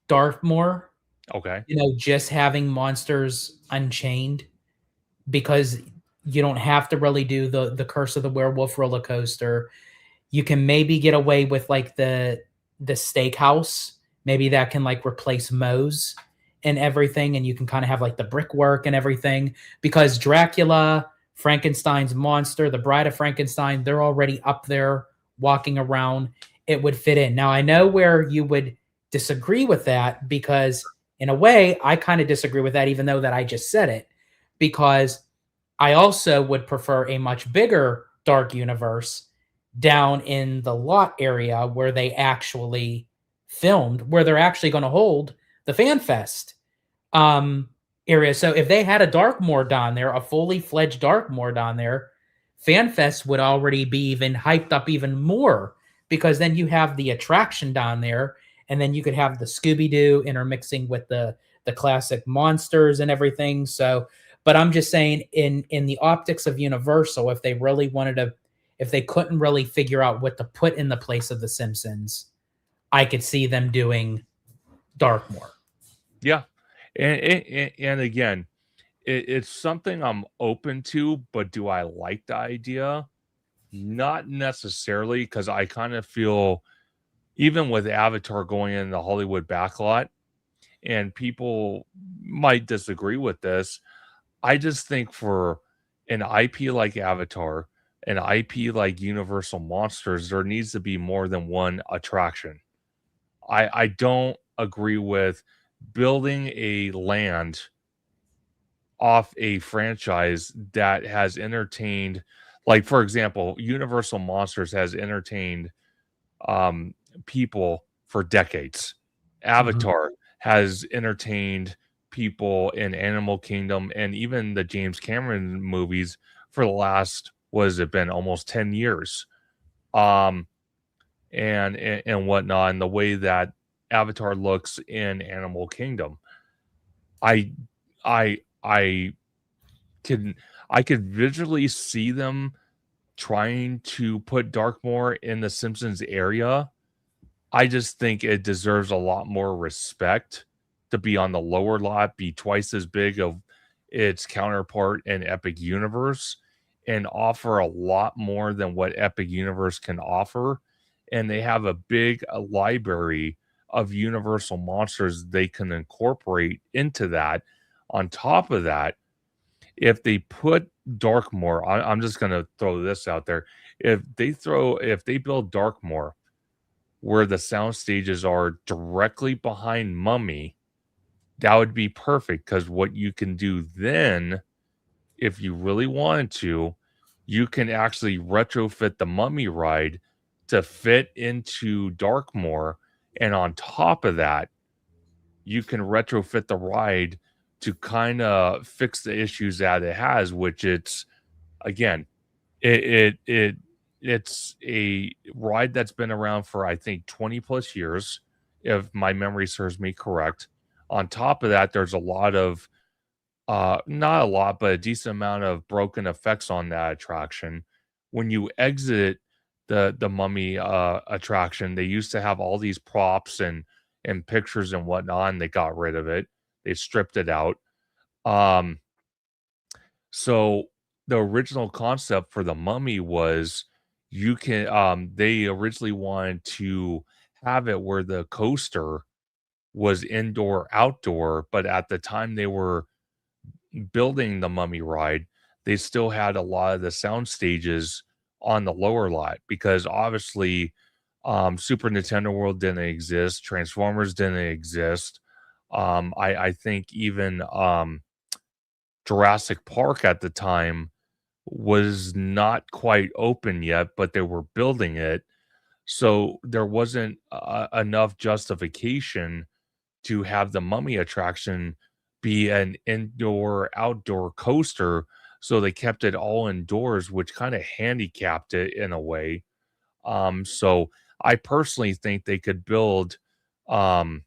Speaker 1: Dartmoor.
Speaker 2: Okay.
Speaker 1: You know, just having Monsters Unchained, because you don't have to really do the Curse of the Werewolf roller coaster. You can maybe get away with like the steakhouse. Maybe that can like replace Moe's and everything, and you can kind of have like the brickwork and everything, because Dracula, Frankenstein's monster, the Bride of Frankenstein, they're already up there walking around. It would fit in. Now, I know where you would disagree with that, because in a way, I kind of disagree with that, even though that I just said it, because I also would prefer a much bigger dark universe down in the lot area where they actually filmed, where they're actually going to hold the Fan Fest area. So if they had a Darkmoor down there, a fully fledged Darkmoor down there, Fan Fest would already be even hyped up even more, because then you have the attraction down there, and then you could have the Scooby-Doo intermixing with the classic monsters and everything. So, but I'm just saying, in the optics of Universal, if they really wanted to, if they couldn't really figure out what to put in the place of the Simpsons, I could see them doing Darkmoor.
Speaker 2: Yeah. And again, it's something I'm open to, but do I like the idea? Not necessarily, because I kind of feel, even with Avatar going in the Hollywood backlot, and people might disagree with this, I just think for an IP like Avatar, an IP like Universal Monsters, there needs to be more than one attraction. I don't agree with building a land off a franchise that has entertained, like, for example, Universal Monsters has entertained people for decades. Avatar has entertained people in Animal Kingdom and even the James Cameron movies for the last, what has it been, almost 10 years. And whatnot, and the way that Avatar looks in Animal Kingdom. I I I can I could visually see them trying to put Darkmoor in the Simpsons area. I just think it deserves a lot more respect to be on the lower lot, be twice as big of its counterpart in Epic Universe, and offer a lot more than what Epic Universe can offer. And they have a big library of Universal monsters they can incorporate into that. On top of that, if they put Darkmoor, I'm just going to throw this out there. If they build Darkmoor where the sound stages are directly behind Mummy, that would be perfect, because what you can do then, if you really wanted to, you can actually retrofit the Mummy ride to fit into Darkmoor, and on top of that, you can retrofit the ride to kind of fix the issues that it has, which it's, again, it's a ride that's been around for, I think, 20 plus years, if my memory serves me correct. On top of that, there's a lot of not a lot, but a decent amount of broken effects on that attraction. When you exit the Mummy attraction, they used to have all these props and pictures and whatnot, and they got rid of it. They stripped it out. Um, so the original concept for the Mummy was, you can they originally wanted to have it where the coaster was indoor outdoor, but at the time they were building the Mummy ride, they still had a lot of the sound stages on the lower lot, because obviously Super Nintendo World didn't exist, Transformers didn't exist. I think even Jurassic Park at the time was not quite open yet, but they were building it. So there wasn't enough justification to have the Mummy attraction be an indoor outdoor coaster. So they kept it all indoors, which kind of handicapped it in a way. So I personally think they could build um,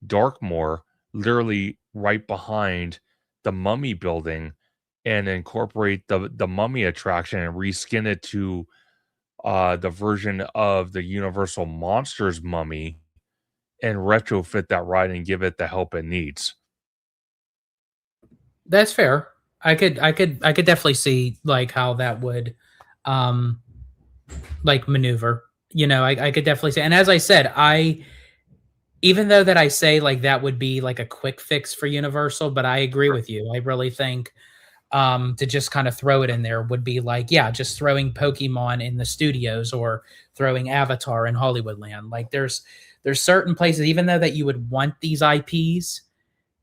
Speaker 2: Darkmoor literally right behind the Mummy building and incorporate the Mummy attraction and reskin it to the version of the Universal Monsters Mummy and retrofit that ride and give it the help it needs.
Speaker 1: That's fair. I could definitely see like how that would um like maneuver. You know, I could definitely say, and as I said, even though that I say like that would be like a quick fix for Universal, but I agree with you. I really think to just kind of throw it in there would be like, yeah, just throwing Pokemon in the studios or throwing Avatar in Hollywoodland. Like there's certain places, even though that you would want these IPs,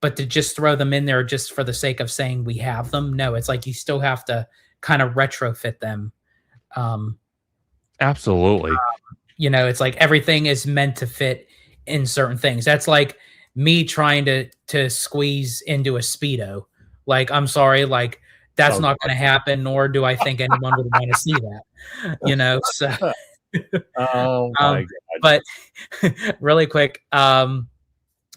Speaker 1: but to just throw them in there just for the sake of saying we have them, no, it's like you still have to kind of retrofit them. Um,
Speaker 2: Absolutely.
Speaker 1: you know, it's like everything is meant to fit in certain things. That's like me trying to squeeze into a Speedo. Like, I'm sorry, like that's
Speaker 2: Oh,
Speaker 1: not going to happen, nor do I think anyone would want to see that. You know, so
Speaker 2: oh my
Speaker 1: um,
Speaker 2: God.
Speaker 1: but really quick,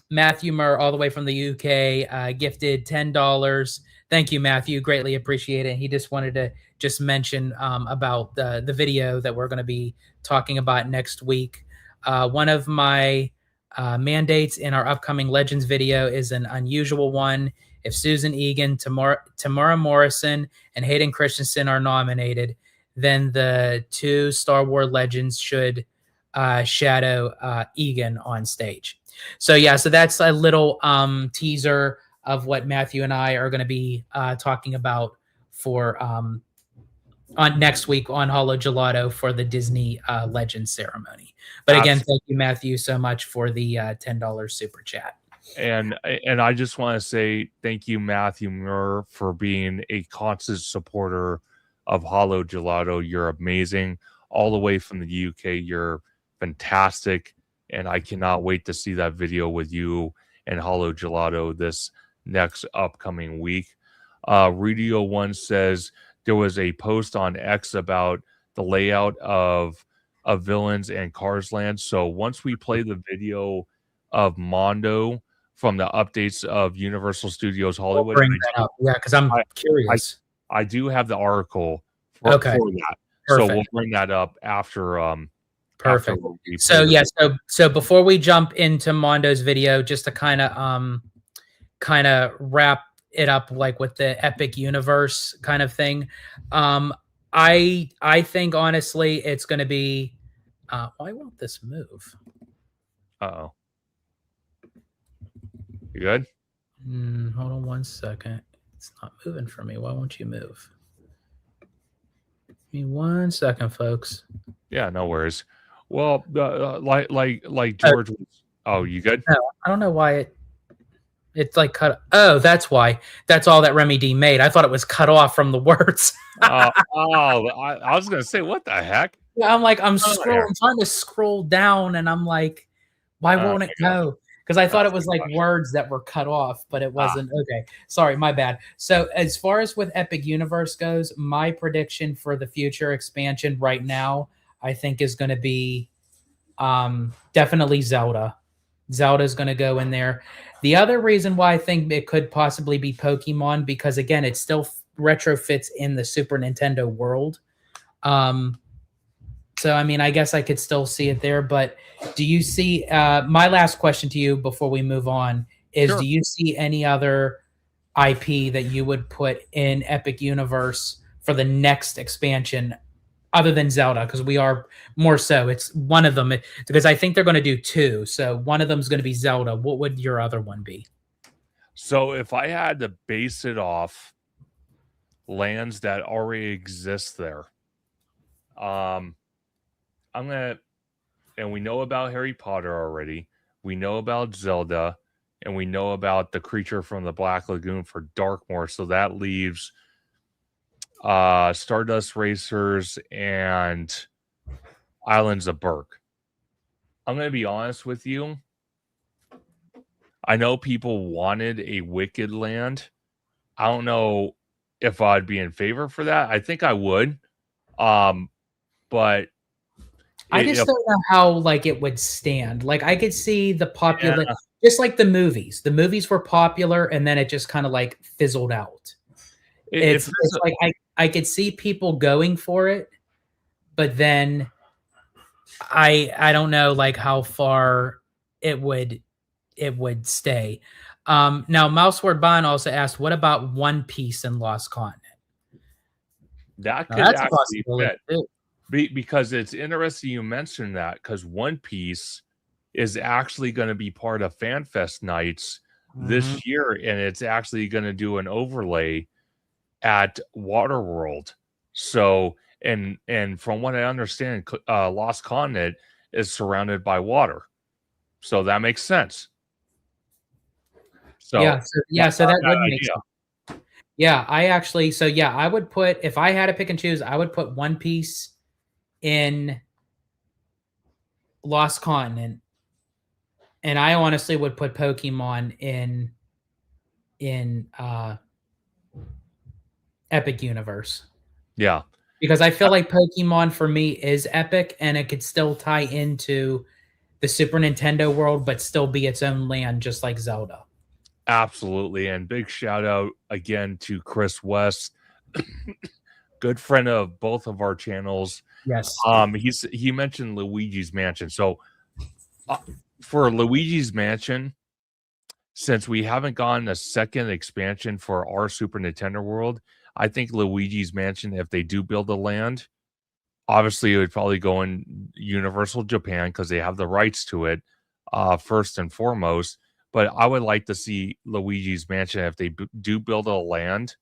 Speaker 1: Matthew Murr, all the way from the UK, gifted $10. Thank you, Matthew. Greatly appreciate it. He just wanted to just mention about the video that we're going to be talking about next week. One of my mandates in our upcoming Legends video is an unusual one. If Susan Egan, Tamara Morrison, and Hayden Christensen are nominated, then the two Star Wars legends should shadow Egan on stage. So yeah, so that's a little teaser of what Matthew and I are going to be talking about for on next week on HaloGelato for the Disney Legends ceremony. But again, thank you, Matthew, so much for the $10 super chat.
Speaker 2: And I just want to say thank you, Matthew Murr, for being a constant supporter of HaloGelato. You're amazing. All the way from the UK, you're fantastic. And I cannot wait to see that video with you and HaloGelato this next upcoming week. Radio One says there was a post on X about the layout of Villains and Cars Land. So once we play the video of Mondo from the updates of Universal Studios Hollywood,
Speaker 1: Bring that up. Yeah, because I'm curious.
Speaker 2: I do have the article for that.
Speaker 1: Perfect.
Speaker 2: So we'll bring that up after
Speaker 1: perfect. So yeah, so before we jump into Mondo's video, just to kind of wrap it up like with the Epic Universe kind of thing. I think honestly it's going to be why won't this move?
Speaker 2: Uh-oh. You good?
Speaker 1: Hold on one second. It's not moving for me. Why won't you move? Give me 1 second, folks.
Speaker 2: Yeah, no worries. Well, like George was. Oh, you good?
Speaker 1: No, I don't know why it's like cut. Oh, that's why. That's all that Remy D made. I thought it was cut off from the words.
Speaker 2: I was gonna say, what the heck?
Speaker 1: Yeah, I'm like, I'm trying to scroll down, and I'm like, why won't it go? Because I thought it was like words that were cut off, but it wasn't. Okay, sorry, my bad. So as far as with Epic Universe goes, my prediction for the future expansion right now, I think is going to be definitely Zelda. Zelda is going to go in there. The other reason why I think it could possibly be Pokemon, because again, it still retrofits in the Super Nintendo world. So, I mean, I guess I could still see it there, but do you see, my last question to you before we move on is, do you see any other IP that you would put in Epic Universe for the next expansion other than Zelda? Because we are more so, it's one of them, because I think they're going to do two. So one of them is going to be Zelda. What would your other one be?
Speaker 2: So if I had to base it off lands that already exist there, and we know about Harry Potter already. We know about Zelda, and we know about the creature from the Black Lagoon for Darkmoor. So that leaves Stardust Racers and Islands of Berk. I'm going to be honest with you. I know people wanted a Wicked land. I don't know if I'd be in favor for that. I think I would. But
Speaker 1: I just don't know how like it would stand. Like I could see the popular, just like the movies. The movies were popular, and then it just kind of like fizzled out. It's like I could see people going for it, but then I don't know like how far it would stay. Now Mouseword Bond also asked, what about One Piece and Lost Continent?
Speaker 2: That could
Speaker 1: That's a
Speaker 2: actually
Speaker 1: possibility
Speaker 2: fit.
Speaker 1: too.
Speaker 2: Because it's interesting you mentioned that, because One Piece is actually going to be part of FanFest nights this year, and it's actually going to do an overlay at Waterworld. So, and from what I understand, Lost Continent is surrounded by water, so that makes sense. So
Speaker 1: so that would make sense. Yeah, I would put, if I had to pick and choose, I would put One Piece in Lost Continent, and I honestly would put Pokemon in Epic Universe.
Speaker 2: Yeah,
Speaker 1: because I feel like Pokemon for me is epic, and it could still tie into the Super Nintendo world, but still be its own land, just like Zelda.
Speaker 2: Absolutely. And big shout out again to Chris West, good friend of both of our channels.
Speaker 1: Yes.
Speaker 2: He mentioned Luigi's Mansion. So for Luigi's Mansion, since we haven't gotten a second expansion for our Super Nintendo world, I think Luigi's Mansion, if they do build a land, obviously it would probably go in Universal Japan because they have the rights to it, first and foremost. But I would like to see Luigi's Mansion, if they do build a land,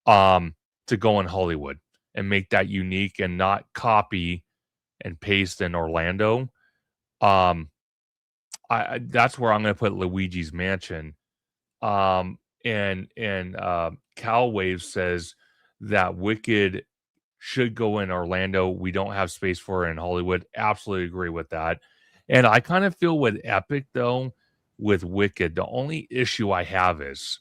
Speaker 2: to go in Hollywood and make that unique and not copy and paste in Orlando. That's where I'm going to put Luigi's Mansion. And Cal Wave says that Wicked should go in Orlando. We don't have space for it in Hollywood. Absolutely agree with that. And I kind of feel with Epic, though, with Wicked, the only issue I have is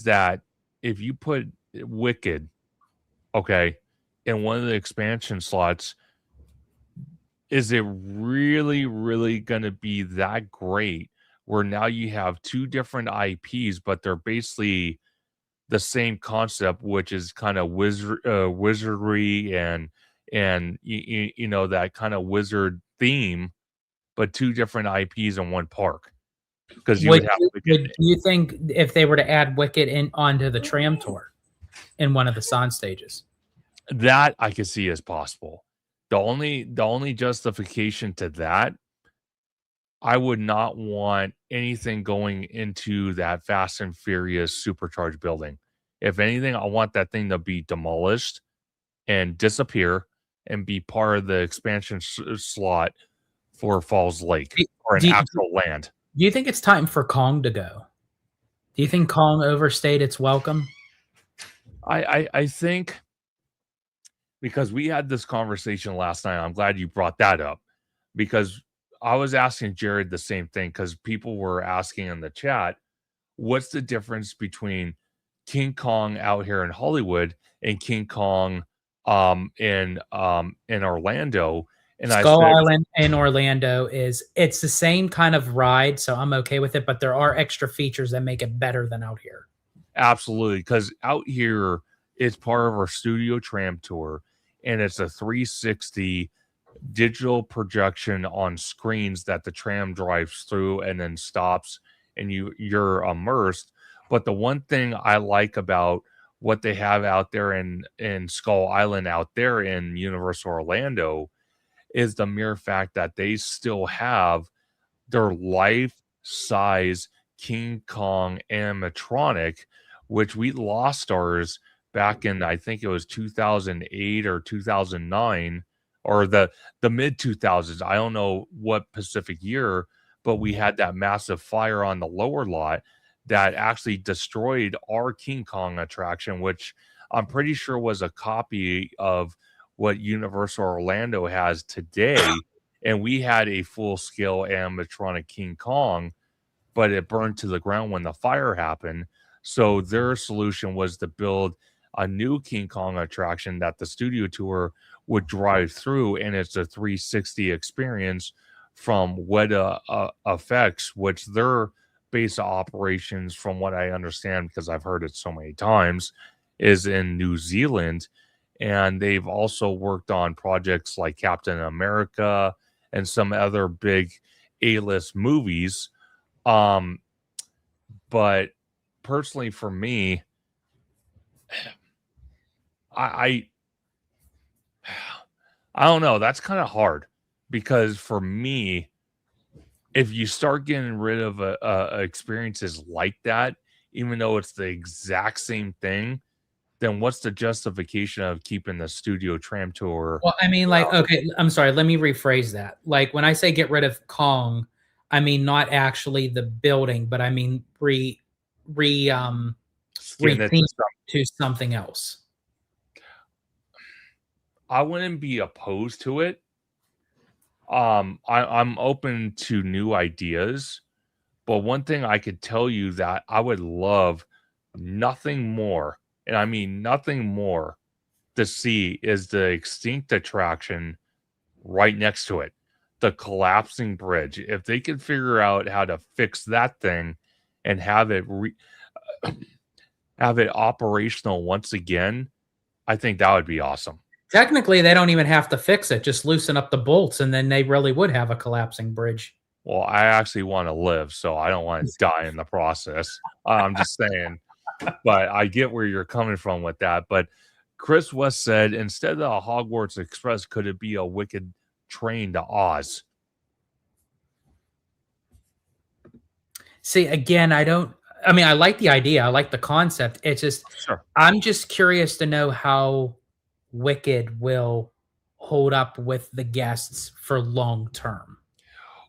Speaker 2: that if you put Wicked, okay, in one of the expansion slots, is it really, really going to be that great where now you have two different IPs, but they're basically the same concept, which is kind of wizardry and you know, that kind of wizard theme, but two different IPs in one park? Because
Speaker 1: do you think if they were to add Wicked in onto the tram tour in one of the sound stages,
Speaker 2: that I could see as possible? The only justification to that, I would not want anything going into that Fast and Furious supercharged building. If anything, I want that thing to be demolished and disappear and be part of the expansion slot for Falls Lake or an actual land.
Speaker 1: Do you think it's time for Kong to go? Do you think Kong overstayed its welcome?
Speaker 2: I think, because we had this conversation last night, I'm glad you brought that up, because I was asking Jared the same thing, because people were asking in the chat, what's the difference between King Kong out here in Hollywood and King Kong in Orlando? And
Speaker 1: Skull Island in Orlando it's the same kind of ride, so I'm okay with it, but there are extra features that make it better than out here.
Speaker 2: Absolutely, because out here it's part of our studio tram tour, and it's a 360 digital projection on screens that the tram drives through and then stops, and you're immersed. But the one thing I like about what they have out there in Skull Island out there in Universal Orlando is the mere fact that they still have their life-size King Kong animatronic, which we lost ours back in, I think it was 2008 or 2009, or the mid 2000s. I don't know what Pacific year, but we had that massive fire on the lower lot that actually destroyed our King Kong attraction, which I'm pretty sure was a copy of what Universal Orlando has today. And we had a full scale animatronic King Kong, but it burned to the ground when the fire happened. So their solution was to build a new King Kong attraction that the studio tour would drive through, and it's a 360 experience from Weta Effects, which their base of operations, from what I understand, because I've heard it so many times, is in New Zealand. And they've also worked on projects like Captain America and some other big A-list movies. But personally, for me, I I don't know. That's kind of hard because for me, if you start getting rid of experiences like that, even though it's the exact same thing, then what's the justification of keeping the studio tram tour?
Speaker 1: Well, I mean, like, okay, I'm sorry, let me rephrase that. Like, when I say get rid of Kong, I mean not actually the building, but I mean
Speaker 2: Skin it
Speaker 1: retheme to something else.
Speaker 2: I wouldn't be opposed to it. I'm open to new ideas, but one thing I could tell you that I would love nothing more, and I mean nothing more, to see is the extinct attraction right next to it, the collapsing bridge. If they could figure out how to fix that thing and have it have it operational once again, I think that would be awesome.
Speaker 1: Technically, they don't even have to fix it. Just loosen up the bolts, and then they really would have a collapsing bridge.
Speaker 2: Well, I actually want to live, so I don't want to die in the process. I'm just saying, but I get where you're coming from with that. But Chris West said, instead of a Hogwarts Express, could it be a Wicked train to Oz?
Speaker 1: See, again, I mean, I like the idea. I like the concept. It's just,
Speaker 2: Sure.
Speaker 1: I'm just curious to know how Wicked will hold up with the guests for long term.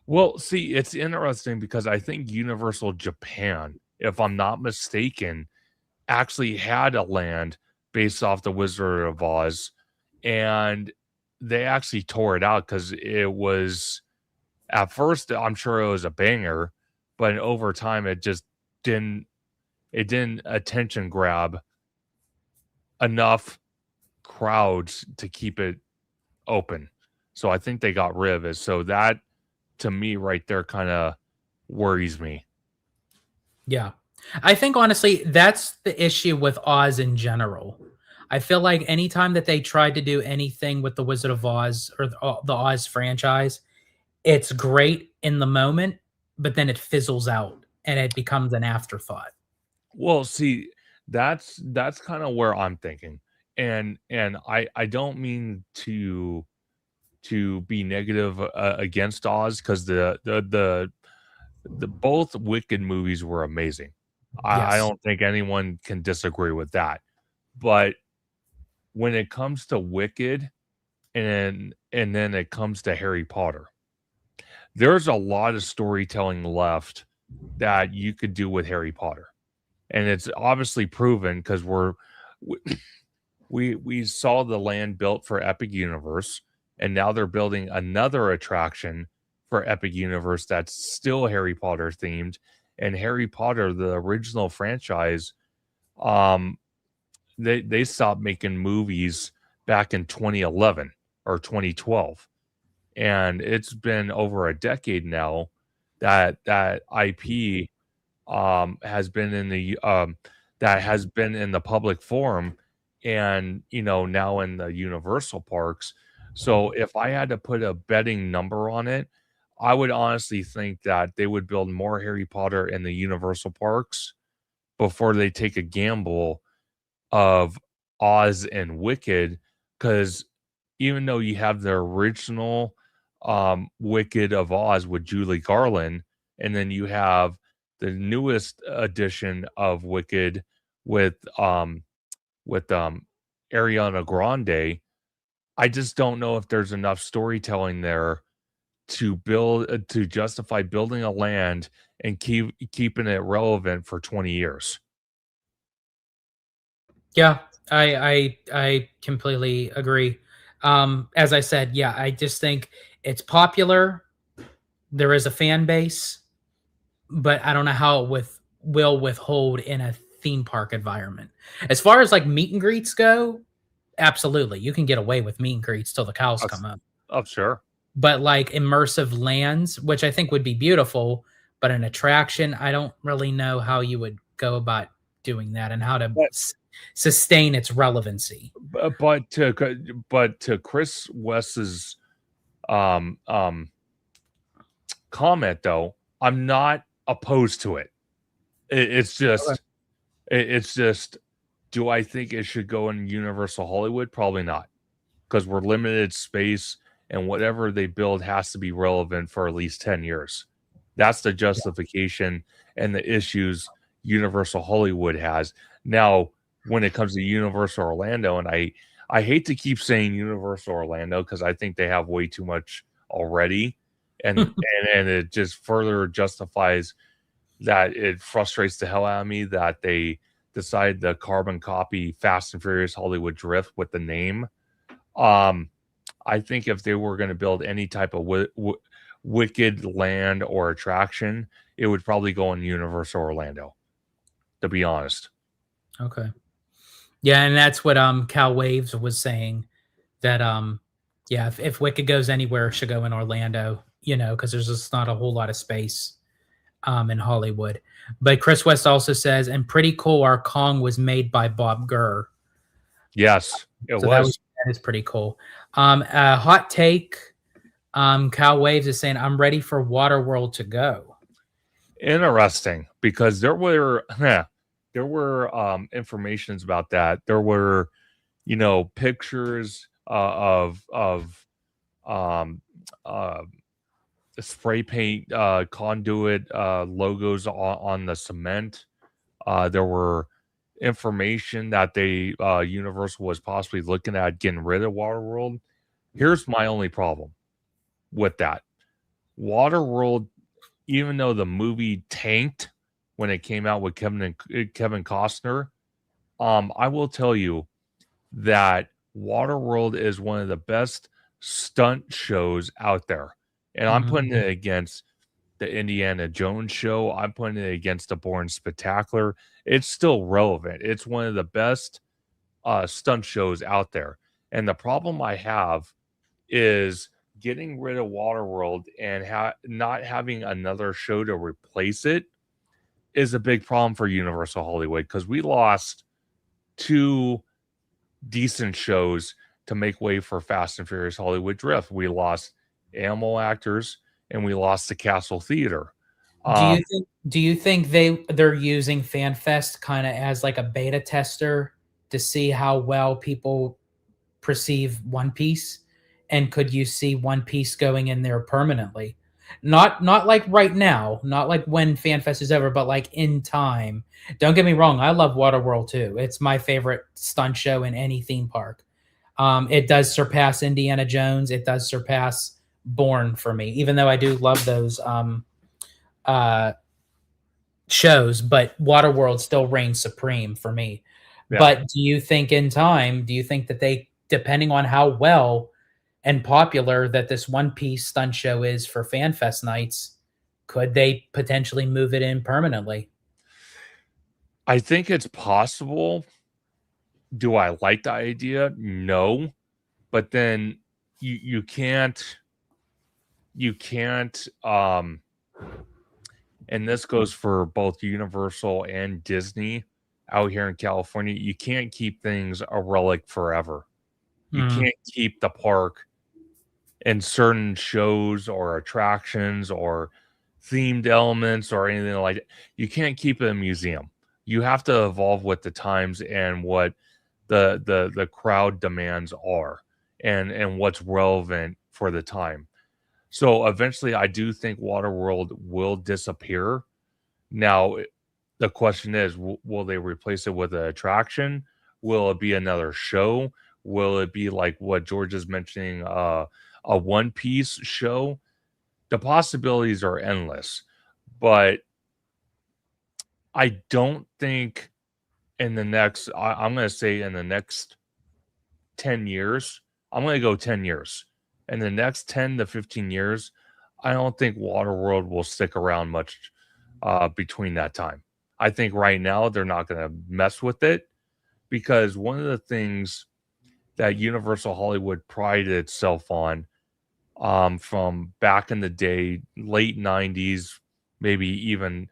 Speaker 2: Well, see, it's interesting because I think Universal Japan, if I'm not mistaken, actually had a land based off the Wizard of Oz, and they actually tore it out because it was, at first, I'm sure it was a banger, but over time it just didn't attention grab enough crowds to keep it open. So I think they got rid of it. So that, to me, right there kind of worries me.
Speaker 1: Yeah. I think honestly, that's the issue with Oz in general. I feel like anytime that they tried to do anything with the Wizard of Oz or the Oz franchise, it's great in the moment, but then it fizzles out and it becomes an afterthought.
Speaker 2: Well, see, that's kind of where I'm thinking. And I don't mean to be negative against Oz, because the both Wicked movies were amazing. I
Speaker 1: Yes.
Speaker 2: don't think anyone can disagree with that. But when it comes to Wicked and then it comes to Harry Potter, there's a lot of storytelling left that you could do with Harry Potter. And it's obviously proven because we saw the land built for Epic Universe, and now they're building another attraction for Epic Universe that's still Harry Potter themed. And Harry Potter, the original franchise, they stopped making movies back in 2011 or 2012, and it's been over a decade now that IP has been in the that has been in the public forum, and now in the Universal parks. So if I had to put a betting number on it, I would honestly think that they would build more Harry Potter in the Universal parks before they take a gamble of Oz and Wicked, because even though you have the original Wicked of Oz with Julie Garland, and then you have the newest edition of Wicked with Ariana Grande, I just don't know if there's enough storytelling there to justify building a land and keeping it relevant for 20 years.
Speaker 1: Yeah, I completely agree. As I said, yeah, I just think it's popular. There is a fan base, but I don't know how it will withhold in a theme park environment. As far as like meet and greets go, absolutely, you can get away with meet and greets till the cows come up.
Speaker 2: Oh, sure.
Speaker 1: But like immersive lands, which I think would be beautiful, but an attraction, I don't really know how you would go about doing that and how to sustain its relevancy.
Speaker 2: But to Chris West's comment, though, I'm not opposed to it. It's just do I think it should go in Universal Hollywood? Probably not, because we're limited space, and whatever they build has to be relevant for at least 10 years. That's the justification and the issues Universal Hollywood has. Now, when it comes to Universal Orlando, and I hate to keep saying Universal Orlando because I think they have way too much already, and it just further justifies that it frustrates the hell out of me that they decide to carbon copy Fast and Furious Hollywood Drift with the name. I think if they were going to build any type of wicked land or attraction, it would probably go in Universal Orlando, to be honest.
Speaker 1: Okay. Yeah, and that's what Cal Waves was saying, that yeah, if Wicked goes anywhere, it should go in Orlando, you know, because there's just not a whole lot of space in Hollywood. But Chris West also says, and pretty cool, our Kong was made by Bob Gurr.
Speaker 2: Yes, it
Speaker 1: So
Speaker 2: was.
Speaker 1: that is pretty cool. Hot take, Cal Waves is saying, I'm ready for Waterworld to go.
Speaker 2: Interesting, because there were informations about that. There were, pictures of spray paint conduit logos on the cement. There were information that they Universal was possibly looking at getting rid of Waterworld. Here's my only problem with that. Waterworld, even though the movie tanked when it came out with Kevin Costner, I will tell you that Waterworld is one of the best stunt shows out there. And I'm putting it against the Indiana Jones show. I'm putting it against the Bourne Spectacular. It's still relevant. It's one of the best stunt shows out there. And the problem I have is getting rid of Waterworld and not having another show to replace it is a big problem for Universal Hollywood, because we lost 2 decent shows to make way for Fast and Furious Hollywood Drift. We lost Animal Actors and we lost the Castle Theater.
Speaker 1: Do you think they're using FanFest kind of as like a beta tester to see how well people perceive One Piece? And could you see One Piece going in there permanently? Not like right now, not like when FanFest is over, but like in time. Don't get me wrong, I love Waterworld too. It's my favorite stunt show in any theme park. It does surpass Indiana Jones. It does surpass Bourne for me, even though I do love those shows, but Waterworld still reigns supreme for me. Yeah. But do you think in time, do you think that they, depending on how well and popular that this One Piece stunt show is for FanFest nights, could they potentially move it in permanently?
Speaker 2: I think it's possible. Do I like the idea? No. But then you can't and this goes for both Universal and Disney out here in California, you can't keep things a relic forever. You can't keep the park in certain shows or attractions or themed elements or anything like that. You can't keep it a museum. You have to evolve with the times and what the crowd demands are and what's relevant for the time. So eventually I do think Waterworld will disappear. Now, the question is, will they replace it with an attraction? Will it be another show? Will it be like what George is mentioning, a One Piece show? the possibilities are endless, but I don't think in the next, I'm going to say in the next 10 years, I'm going to go 10 years. In the next 10 to 15 years, I don't think Waterworld will stick around much between that time. I think right now they're not going to mess with it, because one of the things that Universal Hollywood prided itself on, from back in the day, late 90s, maybe even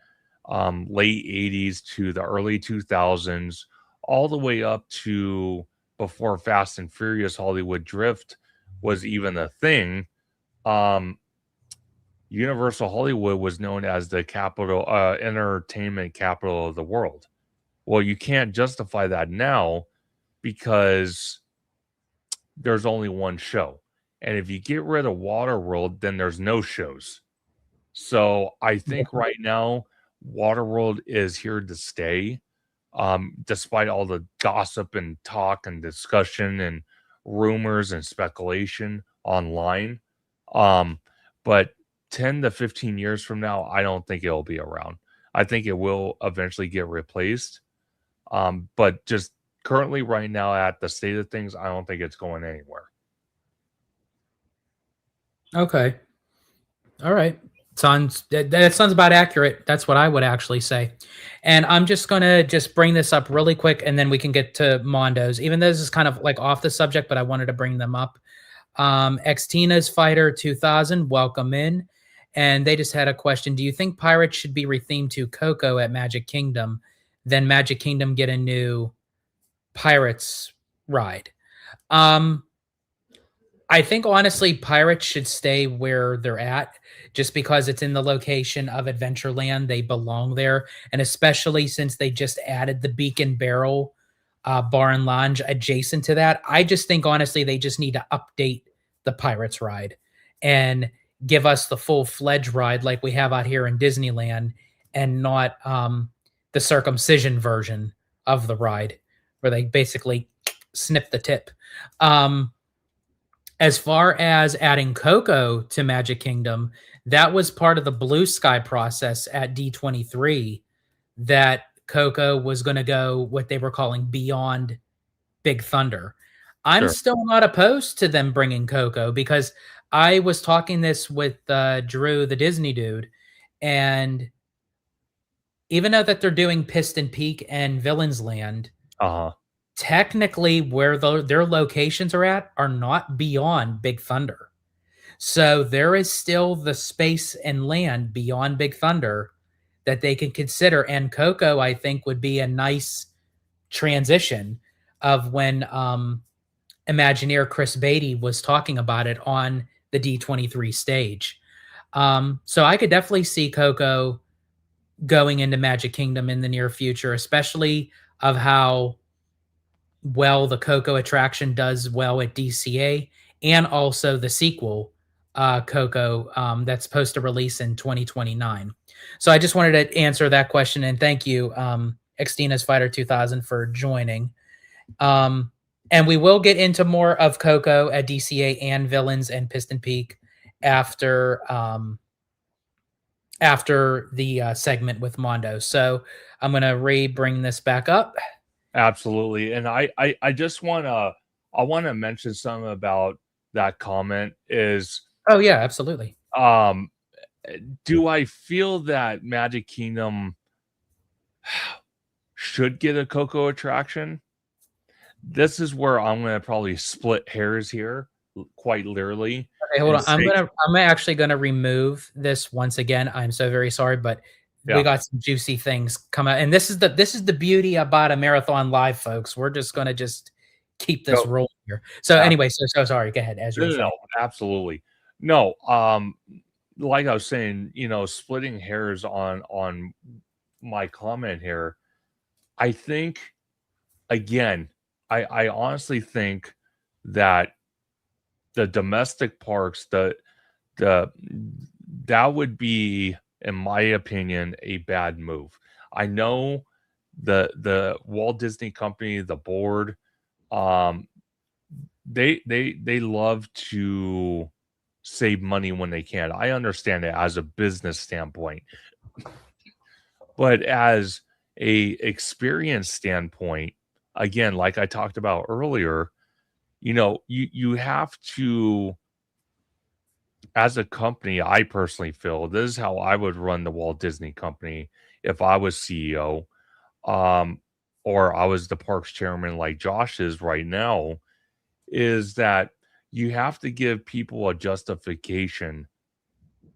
Speaker 2: late 80s to the early 2000s, all the way up to before Fast and Furious Hollywood Drift was even a thing. Um, Universal Hollywood was known as the capital, entertainment capital of the world. Well, you can't justify that now because there's only one show. And if you get rid of Waterworld, then there's no shows. So I think right now, Waterworld is here to stay, despite all the gossip and talk and discussion and rumors and speculation online. But 10 to 15 years from now, I don't think it'll be around. I think it will eventually get replaced. But just currently, right now, at the state of things, I don't think it's going anywhere.
Speaker 1: Okay. All right. That sounds about accurate. That's what I would actually say. And I'm just gonna just bring this up really quick, and then we can get to Mondo's. Even though this is kind of like off the subject, but I wanted to bring them up. Xtina's Fighter 2000, welcome in. And they just had a question. Do you think Pirates should be rethemed to Coco at Magic Kingdom? Then Magic Kingdom get a new Pirates ride? I think honestly, Pirates should stay where they're at, just because it's in the location of Adventureland. They belong there. And especially since they just added the Beacon Barrel bar and lounge adjacent to that, I just think honestly, they just need to update the Pirates ride and give us the full-fledged ride like we have out here in Disneyland, and not the circumcision version of the ride where they basically snip the tip. As far as adding Coco to Magic Kingdom, that was part of the Blue Sky process at D23, that Coco was going to go what they were calling Beyond Big Thunder. I'm
Speaker 2: Sure.
Speaker 1: still not opposed to them bringing Coco, because I was talking this with Drew, the Disney dude, and even though that they're doing Piston Peak and Villains Land, technically where their locations are at are not beyond Big Thunder. So there is still the space and land beyond Big Thunder that they can consider. And Coco, I think, would be a nice transition of when Imagineer Chris Beatty was talking about it on the D23 stage. So I could definitely see Coco going into Magic Kingdom in the near future, especially of how well the Coco attraction does well at DCA, and also the sequel, Coco, that's supposed to release in 2029. So I just wanted to answer that question, and thank you, Xtina's Fighter 2000, for joining. And we will get into more of Coco at DCA and Villains and Piston Peak after the segment with Mondo. So I'm going to bring this back up.
Speaker 2: Absolutely. And I just want to mention something about that comment is,
Speaker 1: oh yeah, absolutely.
Speaker 2: Do I feel that Magic Kingdom should get a Coco attraction? This is where I'm going to probably split hairs here, quite literally.
Speaker 1: Okay, hold on. I'm actually going to remove this once again. I'm so very sorry, but we got some juicy things come out, and this is the beauty about a marathon live, folks. We're just going to just keep this rolling here. So anyway, so sorry. Go ahead. As
Speaker 2: no, absolutely. No, like I was saying, splitting hairs on my comment here. I think, again, I honestly think that the domestic parks, that would be, in my opinion, a bad move. I know the Walt Disney Company, the board, they love to save money when they can. I understand it as a business standpoint, but as a experience standpoint, again, like I talked about earlier, you have to, as a company, I personally feel this is how I would run the Walt Disney Company if I was CEO, um, or I was the parks chairman like Josh is right now, is that you have to give people a justification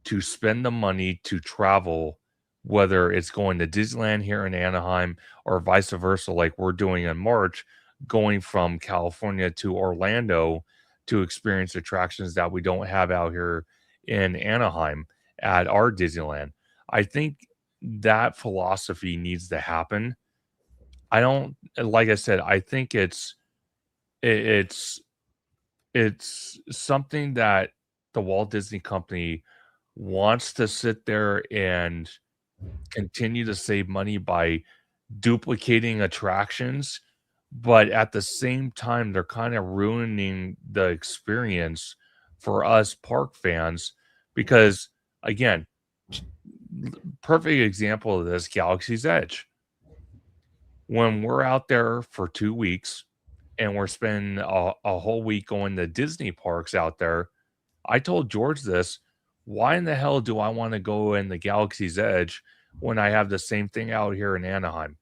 Speaker 2: to spend the money to travel, whether it's going to Disneyland here in Anaheim or vice versa, like we're doing in March, going from California to Orlando to experience attractions that we don't have out here in Anaheim at our Disneyland. I think that philosophy needs to happen. I don't, like I said, I think it's it's something that the Walt Disney Company wants to sit there and continue to save money by duplicating attractions, but at the same time, they're kind of ruining the experience for us park fans because, again, perfect example of this, Galaxy's Edge. When we're out there for 2 weeks and we're spending a whole week going to Disney parks out there, I told George this. Why in the hell do I want to go in the Galaxy's Edge when I have the same thing out here in Anaheim?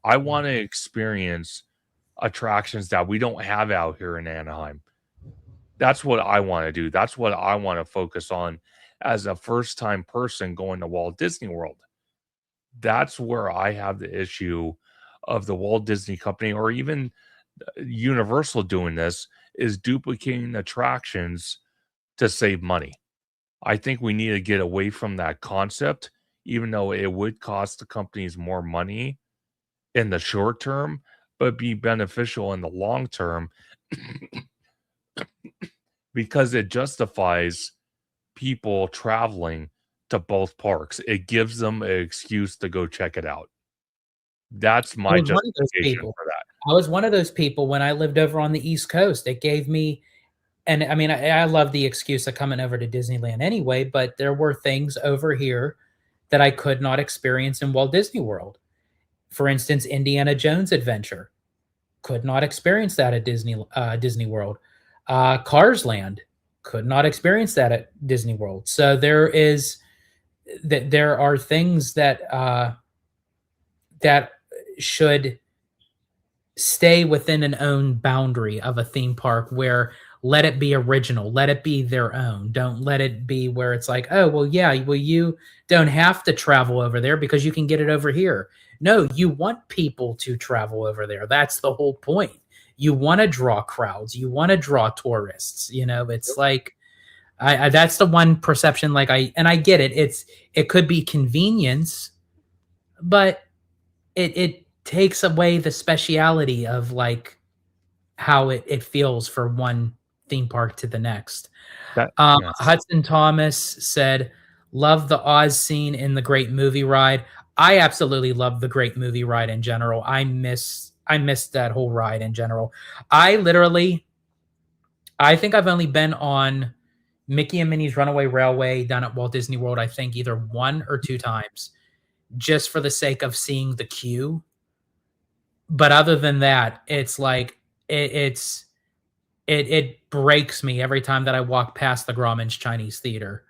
Speaker 2: I want to experience attractions that we don't have out here in Anaheim. That's what I want to do. That's what I want to focus on as a first time person going to Walt Disney World. That's where I have the issue of the Walt Disney Company or even Universal doing this is duplicating attractions to save money. I think we need to get away from that concept, even though it would cost the companies more money in the short term, but be beneficial in the long term because it justifies people traveling to both parks. It gives them an excuse to go check it out. That's my justification for that.
Speaker 1: I was one of those people when I lived over on the East Coast. It gave me, and I mean, I love the excuse of coming over to Disneyland anyway, but there were things over here that I could not experience in Walt Disney World. For instance, Indiana Jones Adventure. Could not experience that at Disney World. Cars Land. Could not experience that at Disney World. So there are things that that should stay within an own boundary of a theme park where let it be original, let it be their own. Don't let it be where it's like, oh, well, yeah, well, you don't have to travel over there because you can get it over here. No, you want people to travel over there. That's the whole point. You want to draw crowds. You want to draw tourists. It's like, I that's the one perception. I get it. It could be convenience, but it takes away the speciality of like how it feels for one theme park to the next. Yes. Hudson Thomas said, love the Oz scene in the Great Movie Ride. I absolutely love the Great Movie Ride in general. I miss that whole ride in general. I think I've only been on Mickey and Minnie's Runaway Railway down at Walt Disney World, I think either 1 or 2 times, just for the sake of seeing the queue. But other than that, it's like it breaks me every time that I walk past the Grauman's Chinese Theater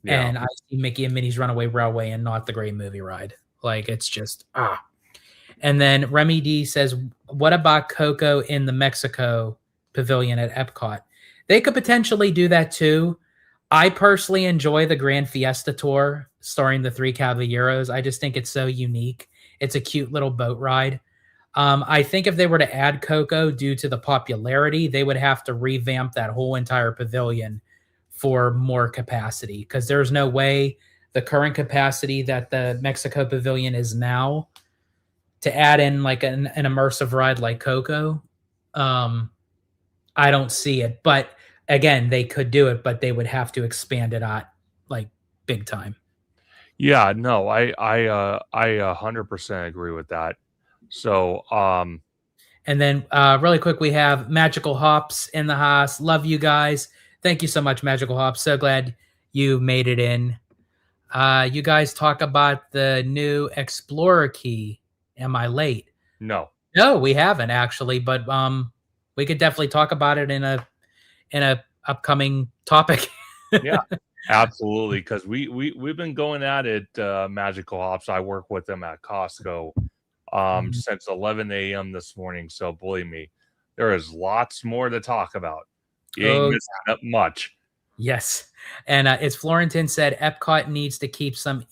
Speaker 1: and I see Mickey and Minnie's Runaway Railway and not the Great Movie Ride. Like, it's just And then Remy D says, what about Coco in the Mexico Pavilion at Epcot? They could potentially do that too. I personally enjoy the Grand Fiesta Tour starring the 3 Caballeros. I just think it's so unique. It's a cute little boat ride. I think if they were to add Coco due to the popularity, they would have to revamp that whole entire pavilion for more capacity because there's no way the current capacity that the Mexico Pavilion is now to add in like an immersive ride like Coco. I don't see it. But again, they could do it, but they would have to expand it out like big time.
Speaker 2: Yeah, no, I 100% agree with that. So,
Speaker 1: and then really quick, we have Magical Hops in the house. Love you guys. Thank you so much, Magical Hop. So glad you made it in. You guys talk about the new Explorer key. Am I late?
Speaker 2: No.
Speaker 1: No, we haven't actually, but we could definitely talk about it in a upcoming topic.
Speaker 2: Yeah, absolutely. Because we've been going at it, Magical Hops. I work with them at Costco since 11 a.m. this morning. So believe me, there is lots more to talk about. You ain't missing up much.
Speaker 1: Yes. And it's Florentin said Epcot needs to keep some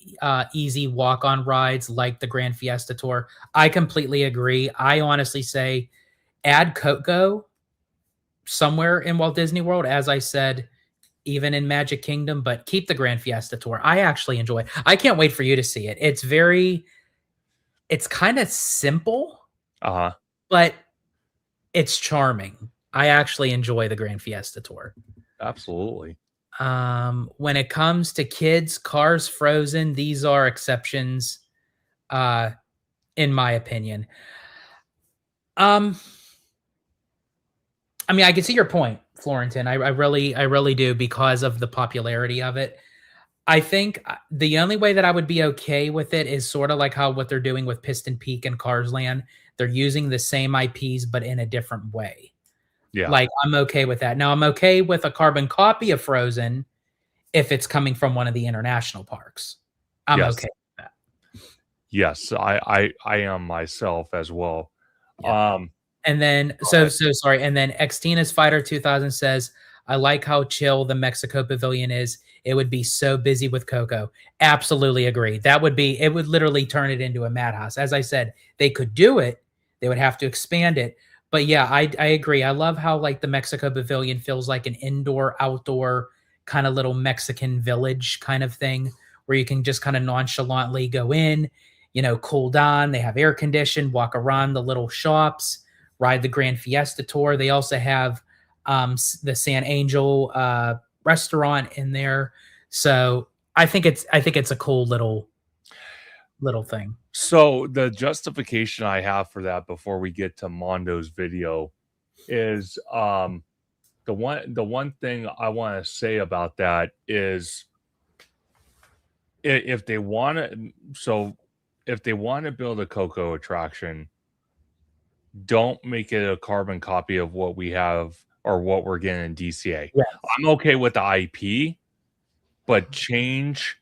Speaker 1: easy walk-on rides like the Grand Fiesta Tour. I completely agree. I honestly say add Coco somewhere in Walt Disney World, as I said, even in Magic Kingdom, but keep the Grand Fiesta Tour. I actually enjoy it. I can't wait for you to see it. It's kind of simple, but it's charming. I actually enjoy the Grand Fiesta Tour.
Speaker 2: Absolutely.
Speaker 1: When it comes to kids, Cars, Frozen, these are exceptions, in my opinion. I mean, I can see your point, Florentin. I really do, because of the popularity of it. I think the only way that I would be okay with it is sort of like what they're doing with Piston Peak and Cars Land. They're using the same IPs, but in a different way.
Speaker 2: Yeah.
Speaker 1: Like, I'm okay with that. Now, I'm okay with a carbon copy of Frozen if it's coming from one of the international parks. I'm okay with that.
Speaker 2: Yes, I am myself as well.
Speaker 1: Yeah. And then, so sorry. And then Xtina's Fighter 2000 says, I like how chill the Mexico Pavilion is. It would be so busy with Coco. Absolutely agree. It would literally turn it into a madhouse. As I said, they could do it. They would have to expand it. But yeah, I agree. I love how like the Mexico Pavilion feels like an indoor, outdoor kind of little Mexican village kind of thing, where you can just kind of nonchalantly go in, cool down. They have air conditioned, walk around the little shops, ride the Grand Fiesta Tour. They also have the San Angel restaurant in there. So I think it's a cool little thing.
Speaker 2: So the justification I have for that before we get to Mondo's video is the one thing I want to say about that is if they want to build a Coco attraction, don't make it a carbon copy of what we have or what we're getting in DCA.
Speaker 1: Yes.
Speaker 2: I'm okay with the IP, but change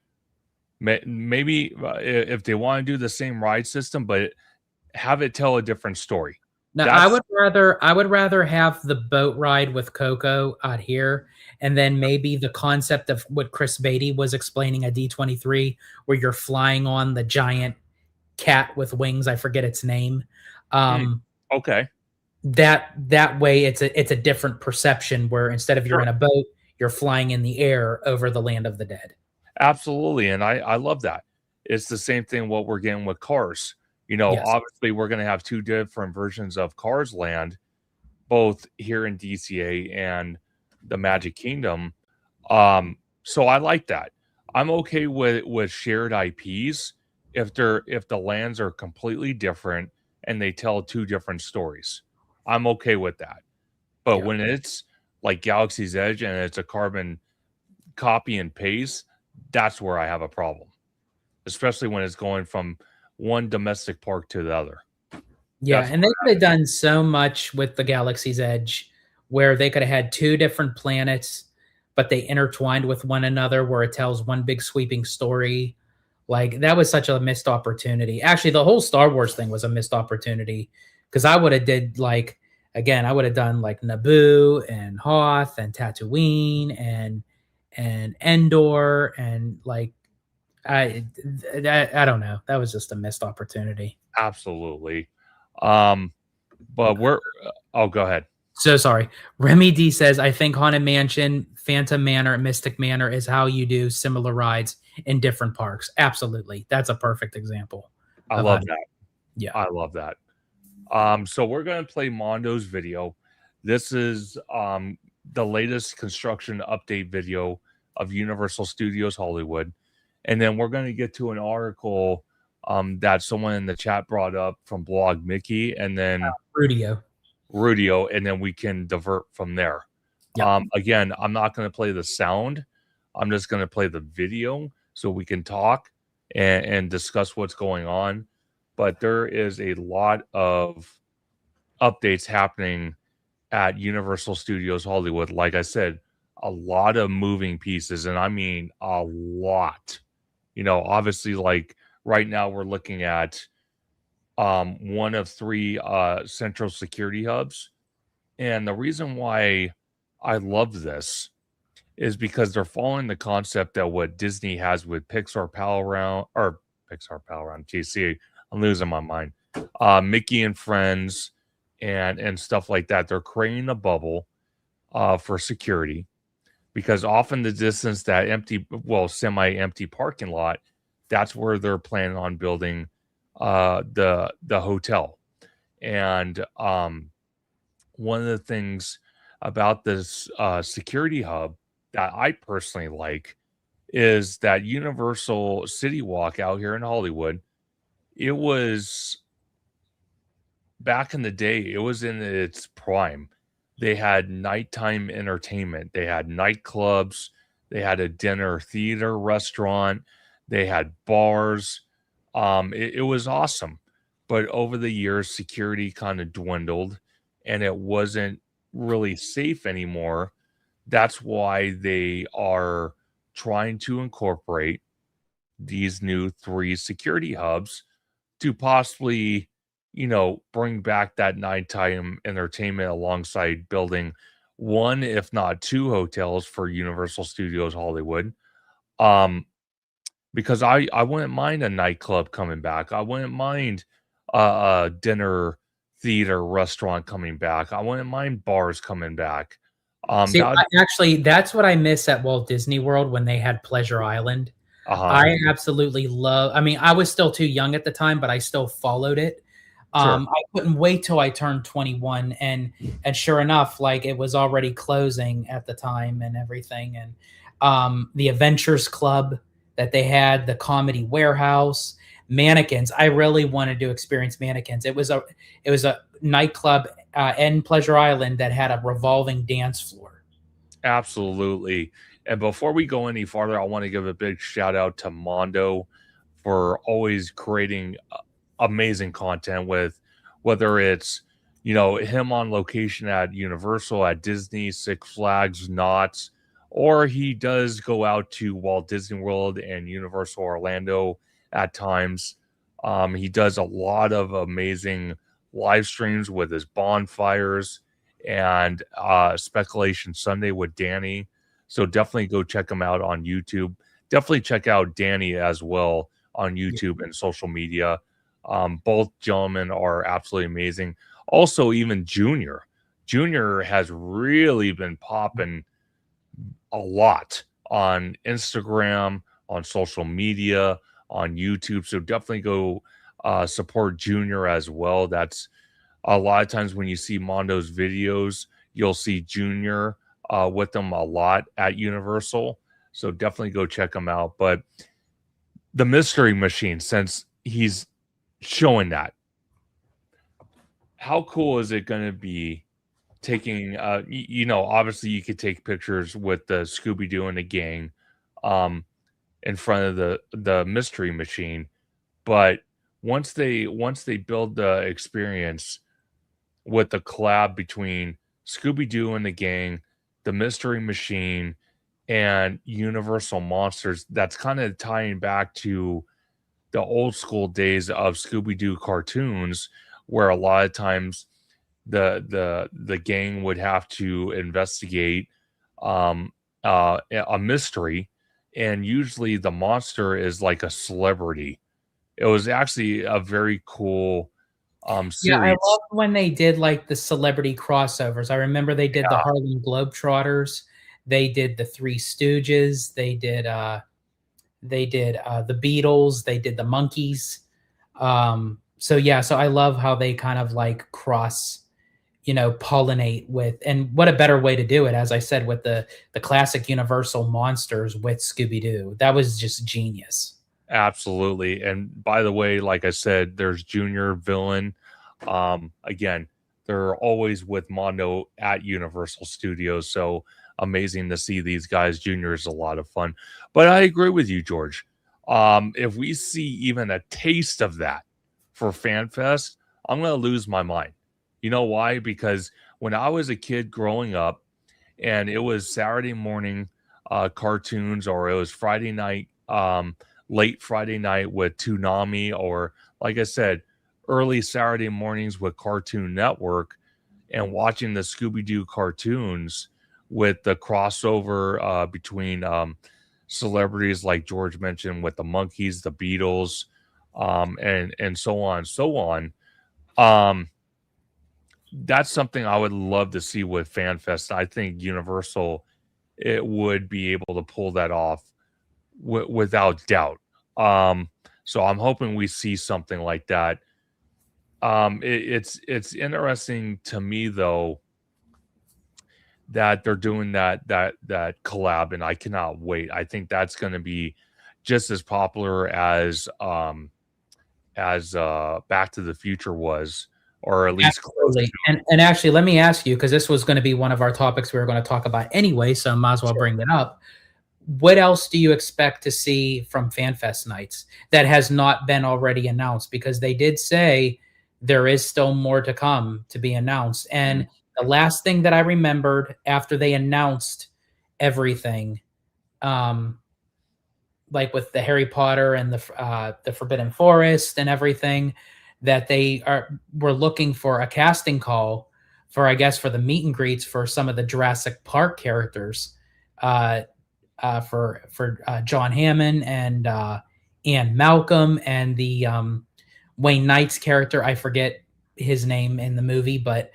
Speaker 2: maybe if they want to do the same ride system, but have it tell a different story.
Speaker 1: No, I would rather have the boat ride with Coco out here, and then maybe the concept of what Chris Beatty was explaining at D23, where you're flying on the giant cat with wings. I forget its name.
Speaker 2: Okay.
Speaker 1: That way, it's a different perception, where instead of you're in a boat, you're flying in the air over the land of the dead.
Speaker 2: Absolutely, and I love that. It's the same thing what we're getting with Cars.
Speaker 1: Yes.
Speaker 2: Obviously we're going to have two different versions of Cars Land, both here in DCA and the Magic Kingdom. So I like that. I'm okay with shared IPs if the lands are completely different and they tell two different stories. I'm okay with that. But when it's like Galaxy's Edge and it's a carbon copy and paste, that's where I have a problem. Especially when it's going from one domestic park to the other.
Speaker 1: Yeah, and they could have done so much with the Galaxy's Edge, where they could have had two different planets, but they intertwined with one another, where it tells one big sweeping story. Like, that was such a missed opportunity. Actually, the whole Star Wars thing was a missed opportunity, because I would have done like Naboo and Hoth and Tatooine and Endor and like I don't know. That was just a missed opportunity.
Speaker 2: Absolutely. But go ahead.
Speaker 1: So sorry. Remy D says, I think Haunted Mansion, Phantom Manor, Mystic Manor is how you do similar rides in different parks. Absolutely. That's a perfect example.
Speaker 2: I love that.
Speaker 1: Yeah.
Speaker 2: I love that. So we're going to play Mondo's video. This is the latest construction update video of Universal Studios Hollywood. And then we're going to get to an article that someone in the chat brought up from Blog Mickey, and then
Speaker 1: Rudio,
Speaker 2: and then we can divert from there.
Speaker 1: Yep.
Speaker 2: Again, I'm not going to play the sound. I'm just going to play the video so we can talk and discuss what's going on. But there is a lot of updates happening at Universal Studios Hollywood. Like I said, a lot of moving pieces, and I mean a lot. Obviously, like right now we're looking at one of three central security hubs. And the reason why I love this is because they're following the concept that what Disney has with Pixar Pal Around, or Pixar Pal Around, GC, I'm losing my mind. Mickey and Friends and stuff like that. They're creating a bubble for security, because often the distance that semi-empty parking lot, that's where they're planning on building the hotel. And one of the things about this security hub that I personally like is that Universal City Walk out here in Hollywood. It was back in the day, it was in its prime. They had nighttime entertainment, they had nightclubs, they had a dinner theater restaurant, they had bars. It was awesome. But over the years, security kind of dwindled and it wasn't really safe anymore. That's why they are trying to incorporate these new 3 security hubs to possibly, bring back that nighttime entertainment alongside building 1, if not 2 hotels for Universal Studios Hollywood. Because I wouldn't mind a nightclub coming back. I wouldn't mind a dinner theater restaurant coming back. I wouldn't mind bars coming back.
Speaker 1: See, actually, that's what I miss at Walt Disney World when they had Pleasure Island. I absolutely love. I mean, I was still too young at the time, but I still followed it.
Speaker 2: Sure.
Speaker 1: I couldn't wait till I turned 21, and sure enough, like it was already closing at the time and everything. And the Adventures Club that they had, the Comedy Warehouse, Mannequins. I really wanted to experience Mannequins. It was a nightclub in Pleasure Island that had a revolving dance floor.
Speaker 2: Absolutely. And before we go any farther, I want to give a big shout out to Mondo for always creating amazing content, with whether it's him on location at Universal, at Disney, Six Flags, Knott's, or he does go out to Walt Disney World and Universal Orlando at times. He does a lot of amazing live streams with his bonfires and Speculation Sunday with Danny. So definitely go check him out on YouTube. Definitely check out Danny as well on YouTube and social media. Both gentlemen are absolutely amazing. Also, even Junior has really been popping a lot on Instagram, on social media, on YouTube. So definitely go support Junior as well. That's a lot of times when you see Mondo's videos, you'll see Junior with them a lot at Universal. So definitely go check him out. But the Mystery Machine, since he's showing that, how cool is it going to be taking, obviously you could take pictures with the Scooby-Doo and the gang in front of the Mystery Machine. But once they build the experience with the collab between Scooby-Doo and the gang, the Mystery Machine, and Universal Monsters, that's kind of tying back to the old school days of Scooby-Doo cartoons, where a lot of times the gang would have to investigate a mystery, and usually the monster is like a celebrity. It was actually a very cool series.
Speaker 1: Yeah, I love when they did like the celebrity crossovers. I remember they did the Harlem Globetrotters, they did the Three Stooges, they did the Beatles, they did the Monkees. So I love how they kind of like cross, pollinate with, and what a better way to do it, as I said, with the classic Universal monsters with Scooby-Doo. That was just genius.
Speaker 2: Absolutely. And by the way, like I said, there's Junior Villain. Again, they're always with Mondo at Universal Studios. So amazing to see these guys. Junior is a lot of fun. But I agree with you, George. If we see even a taste of that for FanFest, I'm going to lose my mind. You know why? Because when I was a kid growing up and it was Saturday morning cartoons, or it was Friday night, late Friday night with Toonami, or like I said, early Saturday mornings with Cartoon Network, and watching the Scooby-Doo cartoons with the crossover between celebrities like George mentioned with the Monkees, the Beatles, and so on and so on. That's something I would love to see with FanFest. I think Universal, it would be able to pull that off without doubt. So I'm hoping we see something like that. It's interesting to me though that they're doing that collab, and I cannot wait. I think that's going to be just as popular as Back to the Future was, or at least close to
Speaker 1: Absolutely. And actually, let me ask you, because this was going to be one of our topics we were going to talk about anyway, so I might as well bring it up. What else do you expect to see from FanFest nights that has not been already announced? Because they did say there is still more to come to be announced. And the last thing that I remembered after they announced everything, like with the Harry Potter and the Forbidden Forest and everything, that were looking for a casting call for, I guess, for the meet and greets for some of the Jurassic Park characters, for John Hammond and Ian Malcolm and the Wayne Knight's character. I forget his name in the movie, but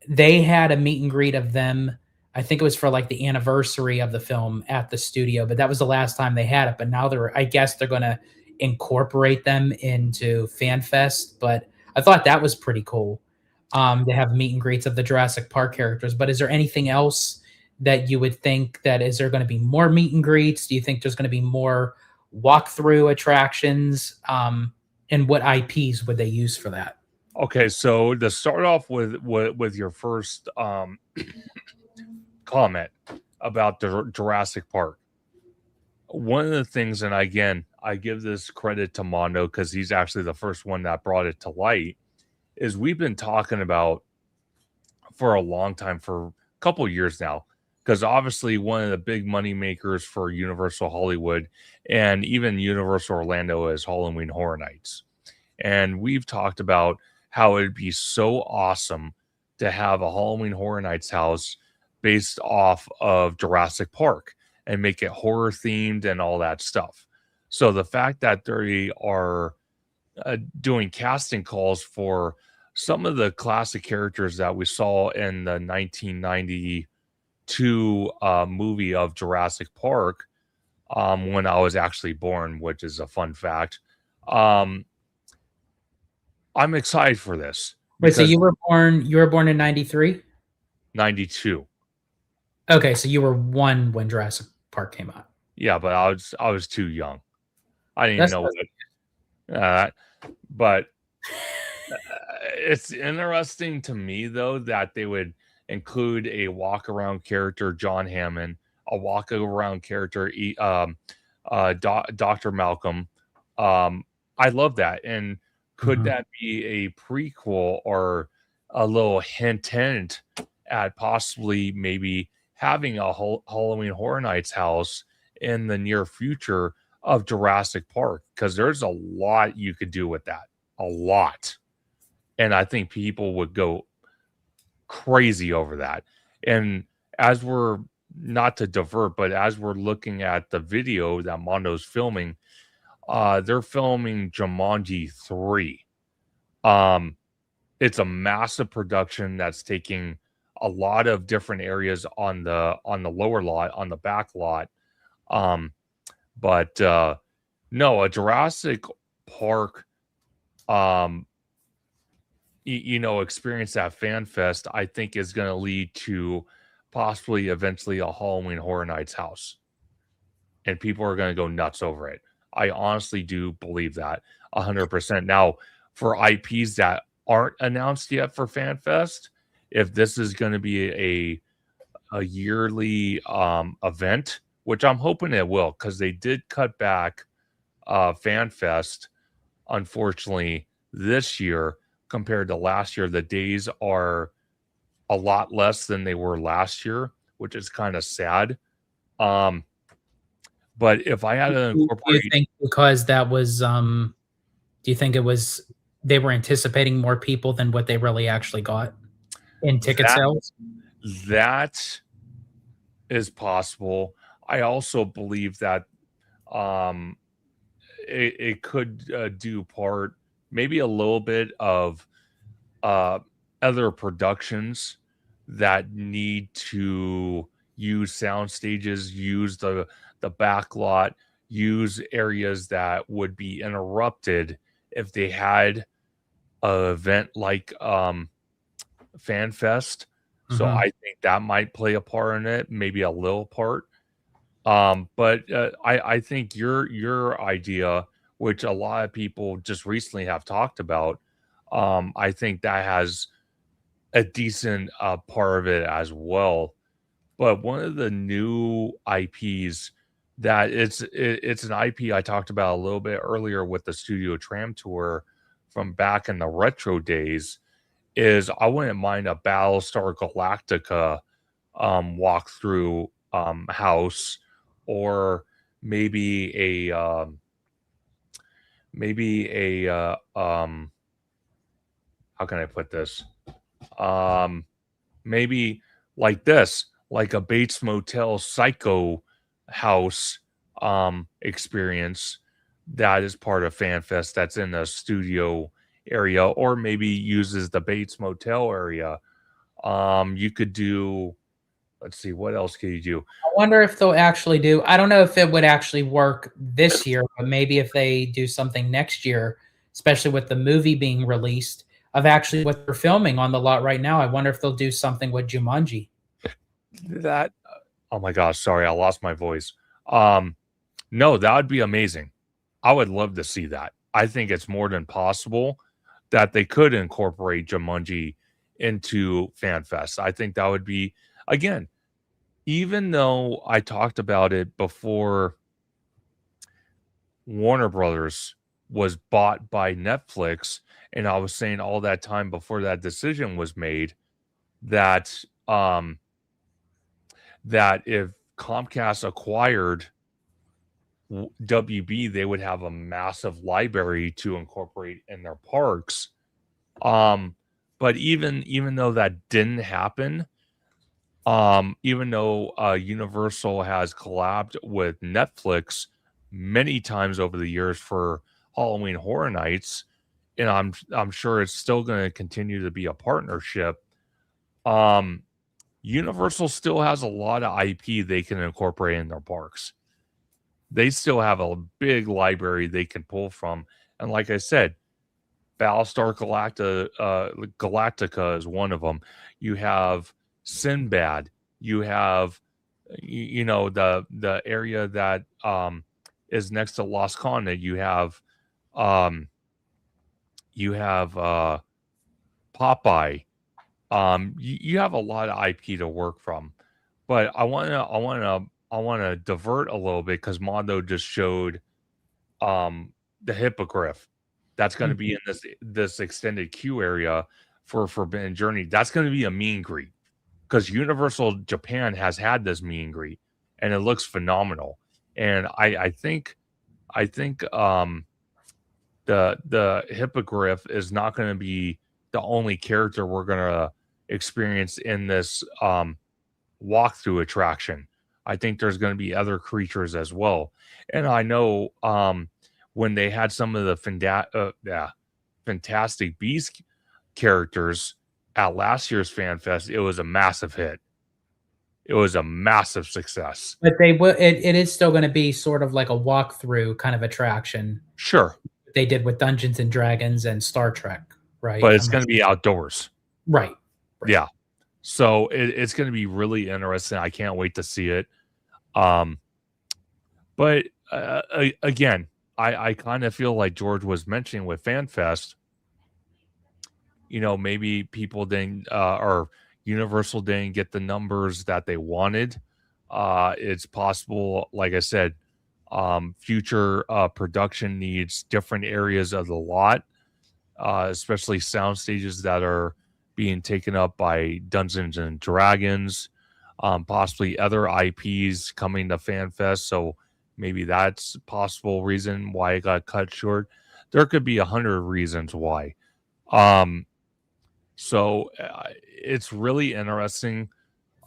Speaker 1: they had a meet and greet of them. I think it was for like the anniversary of the film at the studio, but that was the last time they had it. But now I guess they're going to incorporate them into FanFest. But I thought that was pretty cool, to have meet and greets of the Jurassic Park characters. But is there anything else that you would think that, is there going to be more meet and greets? Do you think there's going to be more walkthrough attractions? And what IPs would they use for that?
Speaker 2: Okay, so to start off with your first comment about the Jurassic Park, one of the things, and again, I give this credit to Mondo because he's actually the first one that brought it to light, is we've been talking about for a long time, for a couple of years now, because obviously one of the big money makers for Universal Hollywood and even Universal Orlando is Halloween Horror Nights. And we've talked about how it'd be so awesome to have a Halloween Horror Nights house based off of Jurassic Park and make it horror themed and all that stuff. So the fact that they are doing casting calls for some of the classic characters that we saw in the 1992 movie of Jurassic Park, when I was actually born, which is a fun fact. I'm excited for this.
Speaker 1: Wait, so you were born in 93?
Speaker 2: 92.
Speaker 1: Okay, so you were one when Jurassic Park came out.
Speaker 2: Yeah, but I was too young. I didn't know what. But it's interesting to me though that they would include a walk around character, John Hammond, a walk around character, Dr. Malcolm. I love that. And could that be a prequel or a little hint at possibly maybe having a Halloween Horror Nights house in the near future of Jurassic Park? Because there's a lot you could do with that. A lot. And I think people would go crazy over that. And as we're, not to divert, but as we're looking at the video that Mondo's filming, they're filming Jumanji 3. It's a massive production that's taking a lot of different areas on the lower lot, on the back lot. But no, a Jurassic Park experience at FanFest, I think is going to lead to possibly eventually a Halloween Horror Nights house. And people are going to go nuts over it. I honestly do believe that 100%. Now, for IPs that aren't announced yet for FanFest, if this is going to be a yearly event, which I'm hoping it will, because they did cut back FanFest, unfortunately, this year compared to last year. The days are a lot less than they were last year, which is kind of sad. But if I had to
Speaker 1: Do you
Speaker 2: incorporate
Speaker 1: think because that was do you think it was they were anticipating more people than what they really actually got in ticket
Speaker 2: that,
Speaker 1: sales?
Speaker 2: that is possible. I also believe that um, it could do part, maybe a little bit of other productions that need to use sound stages, use the back lot, use areas that would be interrupted if they had an event like FanFest. So
Speaker 1: Mhm.
Speaker 2: I think that might play a part in it, maybe a little part. But I think your idea, which a lot of people just recently have talked about, I think that has a decent part of it as well. But one of the new IPs that it's an IP I talked about a little bit earlier with the Studio Tram tour from back in the retro days is I wouldn't mind a Battlestar Galactica walkthrough house, or maybe a how can I put this? Um maybe like this, like a Bates Motel Psycho house experience that is part of FanFest that's in the studio area, or maybe uses the Bates Motel area. You could do, let's see, what else could you do?
Speaker 1: I wonder if they'll actually do I don't know if it would actually work this year, but maybe if they do something next year, especially with the movie being released, of actually what they're filming on the lot right now. I wonder if they'll do something with Jumanji.
Speaker 2: That oh my gosh, sorry, I lost my voice. Um, no, that would be amazing. I would love to see that. I think it's more than possible that they could incorporate Jumanji into FanFest. I think that would be, again, even though I talked about it before Warner Brothers was bought by Netflix, and I was saying all that time before that decision was made that that if Comcast acquired WB, they would have a massive library to incorporate in their parks. Um, but even though that didn't happen, even though Universal has collabed with Netflix many times over the years for Halloween Horror Nights, and I'm sure it's still going to continue to be a partnership. Um, Universal still has a lot of IP they can incorporate in their parks. They still have a big library they can pull from. And like I said, Battlestar Galactica is one of them. You have Sinbad. You have, you know, the area that is next to Las Conde. Um, you have Popeye. You have a lot of IP to work from. But I wanna divert a little bit because Mondo just showed the hippogriff that's going to be in this extended queue area for Forbidden Journey. That's going to be a meet and greet because Universal Japan has had this meet and greet, and it looks phenomenal. And I think the hippogriff is not going to be the only character we're going to experience in this walkthrough attraction. I think there's going to be other creatures as well. And I know when they had some of the Fantastic Beast characters at last year's Fan Fest, it was a massive hit. It was a massive success.
Speaker 1: But they will it is still gonna be sort of like a walkthrough kind of attraction.
Speaker 2: Sure,
Speaker 1: They did with Dungeons and Dragons and Star Trek, right?
Speaker 2: but it's going to be outdoors.
Speaker 1: Right.
Speaker 2: Yeah. So it's going to be really interesting. I can't wait to see it. But again, I kind of feel like George was mentioning with FanFest, you know, maybe people didn't or Universal didn't get the numbers that they wanted. It's possible, like I said, future production needs different areas of the lot, especially sound stages that are being taken up by Dungeons and Dragons, possibly other IPs coming to FanFest. So maybe that's a possible reason why it got cut short. There could be 100 reasons why. Um, so it's really interesting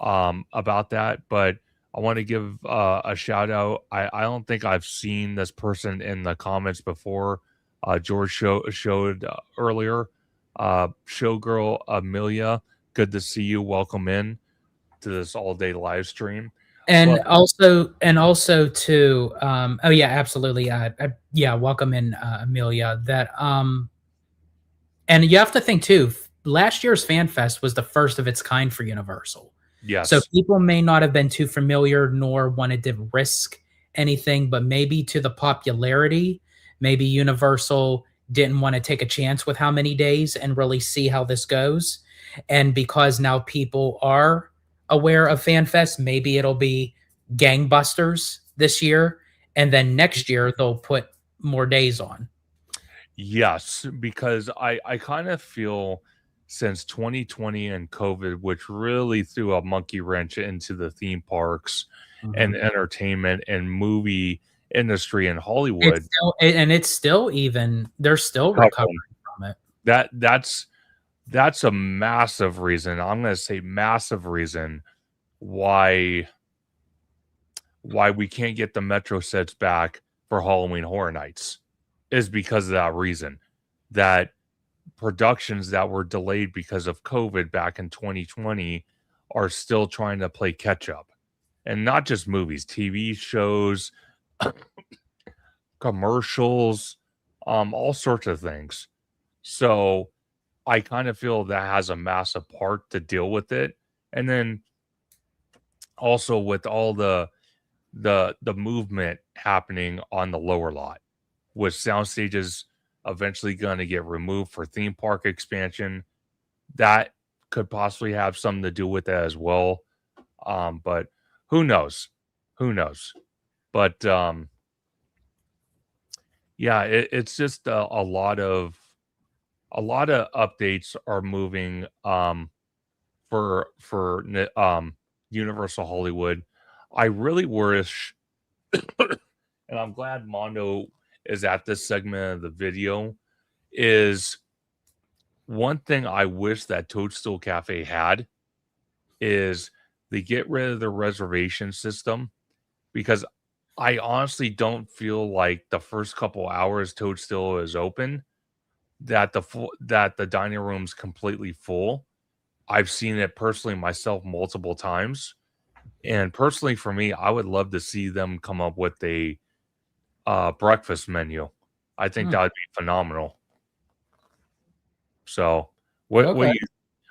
Speaker 2: about that. But I want to give a shout out. I don't think I've seen this person in the comments before. George showed earlier. Showgirl Amelia, good to see you. Welcome in to this all day live stream.
Speaker 1: And
Speaker 2: But
Speaker 1: also too, oh yeah, absolutely. Yeah, welcome in, Amelia. And you have to think too, last year's Fan Fest was the first of its kind for Universal. So
Speaker 2: yes,
Speaker 1: people may not have been too familiar nor wanted to risk anything, but maybe to the popularity, maybe Universal didn't want to take a chance with how many days and really see how this goes. And because now people are aware of FanFest, maybe it'll be gangbusters this year. And then next year they'll put more days on.
Speaker 2: yes, because I kind of feel since 2020 and COVID, which really threw a monkey wrench into the theme parks and entertainment and movie industry in Hollywood.
Speaker 1: It's still even they're still recovering
Speaker 2: Recovering.
Speaker 1: from it.
Speaker 2: That's a massive reason. I'm going to say massive reason why we can't get the Metro sets back for Halloween Horror Nights is because of that reason. That productions that were delayed because of COVID back in 2020 are still trying to play catch up. And not just movies, TV shows, commercials, all sorts of things. So I kind of feel that has a massive part to deal with it. And then also with all the movement happening on the lower lot, with sound stages eventually going to get removed for theme park expansion, that could possibly have something to do with that as well. But who knows? Who knows? But yeah, it's just a lot of updates are moving for Universal Hollywood. I really wish, and I'm glad Mondo is at this segment of the video, is one thing I wish that Toadstool Cafe had is they get rid of the reservation system, because I honestly don't feel like the first couple hours Toadstool is open that the dining room's completely full. I've seen it personally myself multiple times. And personally for me, I would love to see them come up with a breakfast menu. I think that would be phenomenal. So, what
Speaker 1: Okay.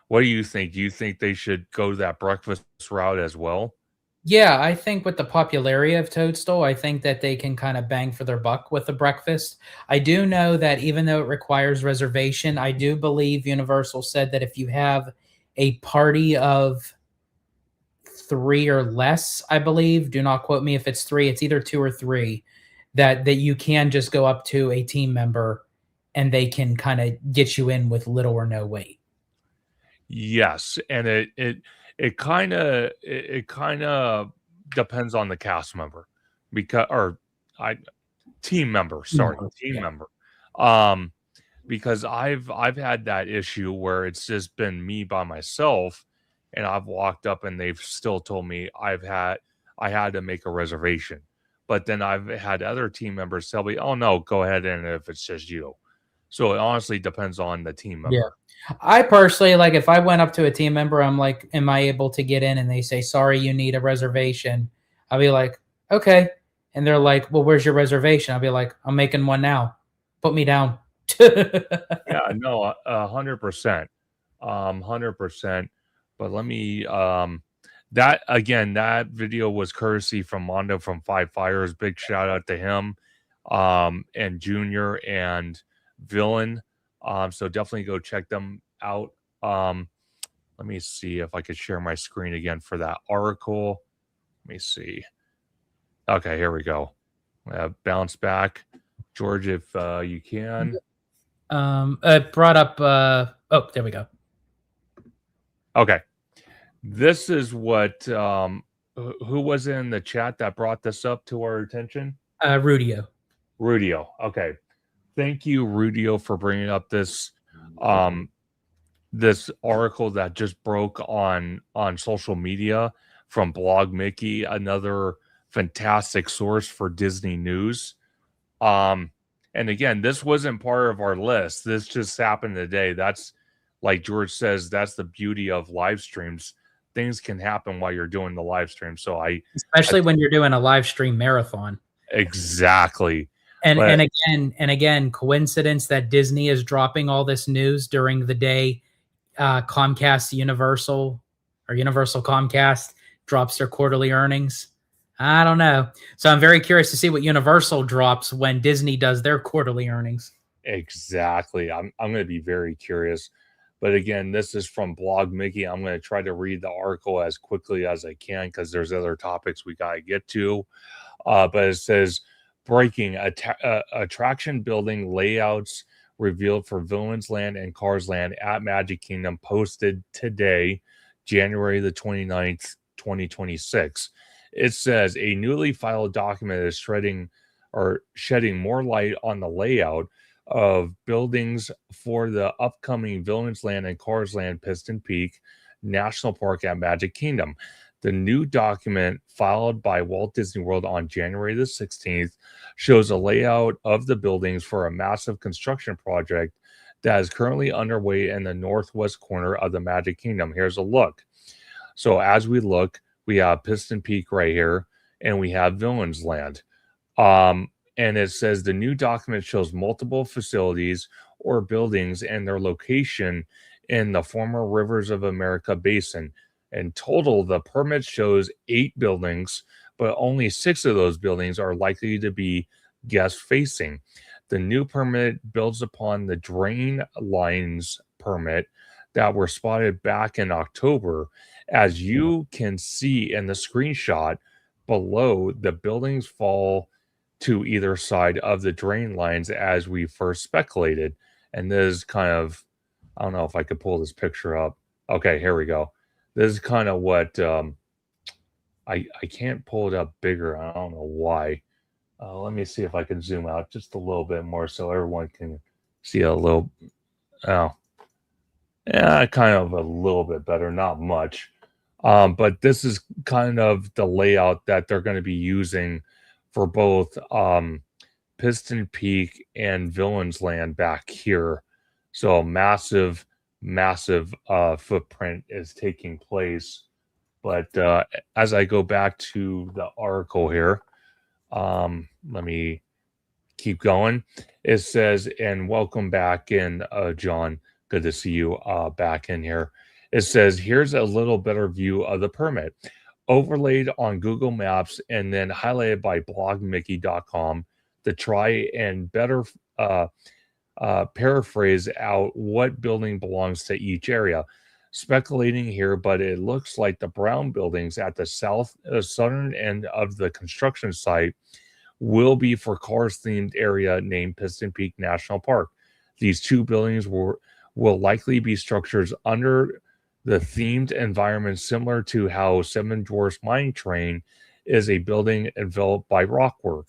Speaker 2: what do you think? Do you think they should go that breakfast route as well?
Speaker 1: Yeah, I think with the popularity of Toadstool, I think that they can kind of bang for their buck with the breakfast. I do know that even though it requires reservation, I do believe Universal said that if you have a party of 3 or less, I believe, do not quote me if it's 3, it's either 2 or 3, that you can just go up to a team member and they can kind of get you in with little or no wait.
Speaker 2: Yes, and it kind of depends on the cast member, because or I team member, sorry, team
Speaker 1: Yeah.
Speaker 2: member. Because I've had that issue where it's just been me by myself, and I've walked up and they've still told me I had to make a reservation. But then I've had other team members tell me, "Oh no, go ahead, and if it's just you." So it honestly depends on the team member.
Speaker 1: Yeah. I personally, like, if I went up to a team member, I'm like, am I able to get in? And they say, sorry, you need a reservation. I'll be like, okay. And they're like, well, where's your reservation? I'll be like, I'm making one now. Put me down.
Speaker 2: Yeah, no, 100%. 100%. But let me that again, that video was courtesy from Mondo from Five Fires. Big shout out to him. And Junior and Villain. So definitely go check them out. Let me see if I could share my screen again for that article. Let me see. Okay, here we go. Bounce back. George, if you can.
Speaker 1: It brought up, oh, there we go.
Speaker 2: Okay. This is what, who was in the chat that brought this up to our attention?
Speaker 1: Rudio.
Speaker 2: Rudio. Okay. Thank you, Rudio, for bringing up this this article that just broke on social media from Blog Mickey, another fantastic source for Disney news. And again, this wasn't part of our list. This just happened today. That's, like George says, that's the beauty of live streams. Things can happen while you're doing the live stream. So
Speaker 1: especially when you're doing a live stream marathon.
Speaker 2: Exactly.
Speaker 1: And again, coincidence that Disney is dropping all this news during the day. Comcast Universal Comcast drops their quarterly earnings. I don't know. So I'm very curious to see what Universal drops when Disney does their quarterly earnings.
Speaker 2: Exactly. I'm going to be very curious. But again, this is from Blog Mickey. I'm going to try to read the article as quickly as I can because there's other topics we got to get to. But it says, breaking attraction building layouts revealed for Villains Land and Cars Land at Magic Kingdom, posted today, January the 29th, 2026. It says a newly filed document is shedding more light on the layout of buildings for the upcoming Villains Land and Cars Land Piston Peak National Park at Magic Kingdom. The new document filed by Walt Disney World on January the 16th shows a layout of the buildings for a massive construction project that is currently underway in the northwest corner of the Magic Kingdom. Here's a look. So as we look, we have Piston Peak right here, and we have Villains Land. And it says the new document shows multiple facilities or buildings and their location in the former Rivers of America basin. In total, the permit shows 8 buildings, but only 6 of those buildings are likely to be guest-facing. The new permit builds upon the drain lines permit that were spotted back in October. As you can see in the screenshot below, the buildings fall to either side of the drain lines as we first speculated. And this is kind of, I don't know if I could pull this picture up. Okay, here we go. This is kind of what I can't pull it up bigger. I don't know why. Let me see if I can zoom out just a little bit more so everyone can see a little. Oh, yeah, kind of a little bit better, not much. But this is kind of the layout that they're going to be using for both Piston Peak and Villains Land back here. So a massive footprint is taking place. But as I go back to the article here, let me keep going. It says, and welcome back in, John. Good to see you back in here. It says, here's a little better view of the permit, overlaid on Google Maps and then highlighted by blogmickey.com to try and better paraphrase out what building belongs to each area. Speculating here, but it looks like the brown buildings at the southern end of the construction site will be for Cars-themed area named Piston Peak National Park. These 2 buildings will likely be structures under the themed environment, similar to how Seven Dwarfs Mine Train is a building enveloped by rockwork.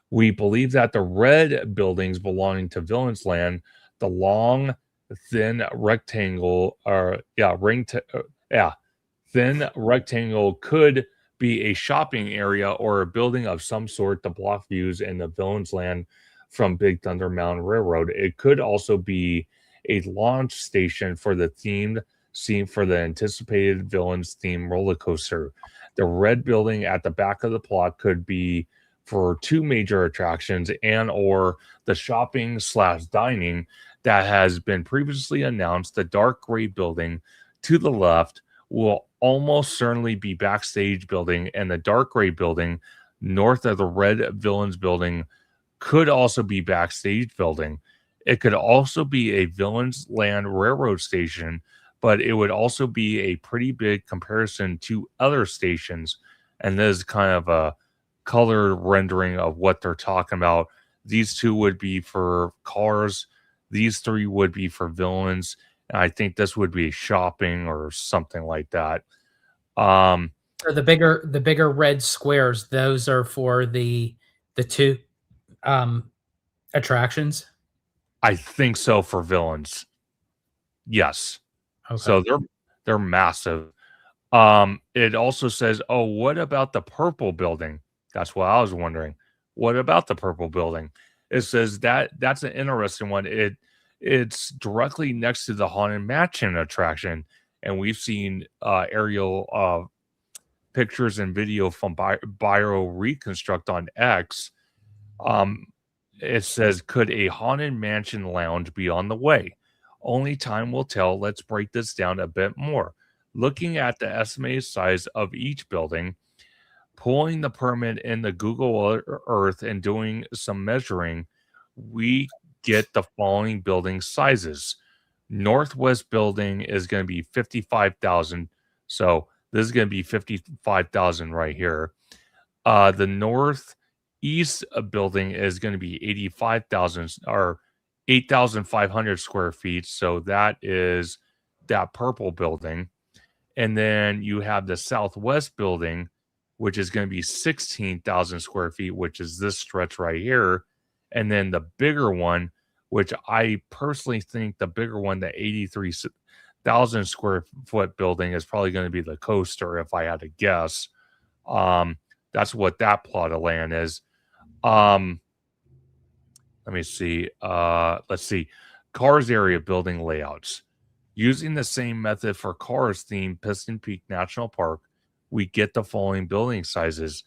Speaker 2: We believe that the red buildings belonging to Villains Land, the long, thin rectangle, thin rectangle could be a shopping area or a building of some sort to block views in the Villains Land from Big Thunder Mountain Railroad. It could also be a launch station for the themed scene for the anticipated Villains theme roller coaster. The red building at the back of the plot could be for 2 major attractions and or the shopping/dining that has been previously announced. The dark gray building to the left will almost certainly be backstage building, and the dark gray building north of the red Villains building could also be backstage building. It could also be a Villains Land railroad station, but it would also be a pretty big comparison to other stations. And this is kind of a color rendering of what they're talking about. These two would be for cars, these three would be for villains. And I think this would be shopping or something like that.
Speaker 1: So the bigger red squares, those are for the two attractions.
Speaker 2: I think so for villains. Yes.
Speaker 1: Okay.
Speaker 2: So they're massive. It also says, "Oh, what about the purple building?" That's what I was wondering. What about the purple building? It says that's an interesting one. It's directly next to the Haunted Mansion attraction, and we've seen aerial pictures and video from Bio Reconstruct on X. It says, "Could a Haunted Mansion lounge be on the way? Only time will tell. Let's break this down a bit more. Looking at the estimated size of each building, pulling the permit in the Google Earth and doing some measuring, we get the following building sizes. Northwest building is going to be 55,000. So this is going to be 55,000 right here. The northeast building is going to be 85,000 or 8,500 square feet. So that is that purple building. And then you have the southwest building, which is going to be 16,000 square feet, which is this stretch right here. And then the bigger one, which I personally think the bigger one, the 83,000 square foot building, is probably going to be the coaster if I had to guess. That's what that plot of land is. Let me see. Let's see. Cars area building layouts. Using the same method for cars themed Piston Peak National Park, we get the following building sizes.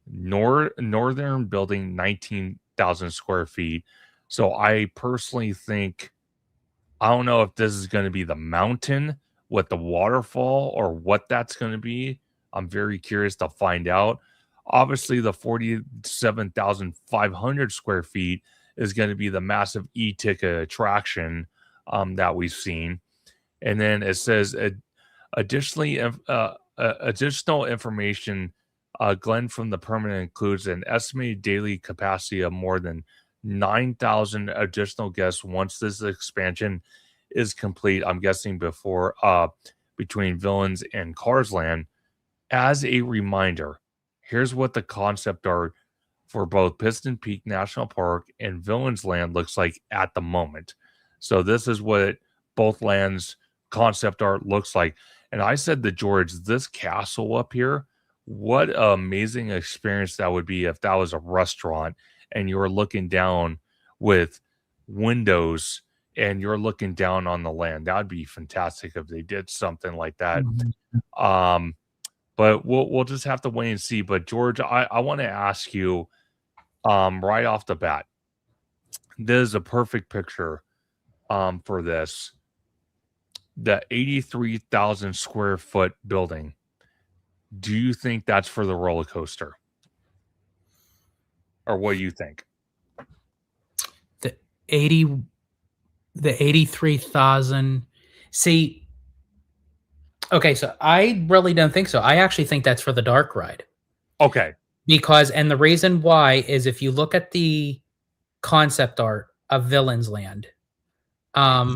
Speaker 2: Northern building, 19,000 square feet. So I personally think, I don't know if this is going to be the mountain with the waterfall or what that's going to be. I'm very curious to find out. Obviously, the 47,500 square feet is going to be the massive e-ticket attraction that we've seen. And then it says, additional information, Glenn, from the permit includes an estimated daily capacity of more than 9,000 additional guests once this expansion is complete. I'm guessing before between Villains and Cars Land. As a reminder, here's what the concept art for both Piston Peak National Park and Villains Land looks like at the moment. So this is what both lands concept art looks like. And I said to George, this castle up here, what an amazing experience that would be if that was a restaurant and you were looking down with windows and you're looking down on the land. That would be fantastic if they did something like that.
Speaker 1: Mm-hmm.
Speaker 2: But we'll just have to wait and see. But George, I want to ask you right off the bat. This is a perfect picture for this. The 83,000 square foot building. Do you think that's for the roller coaster? Or what do you think?
Speaker 1: The 83,000. See, okay, so I really don't think so. I actually think that's for the dark ride.
Speaker 2: Okay.
Speaker 1: Because, and the reason why is if you look at the concept art of Villains Land,
Speaker 2: back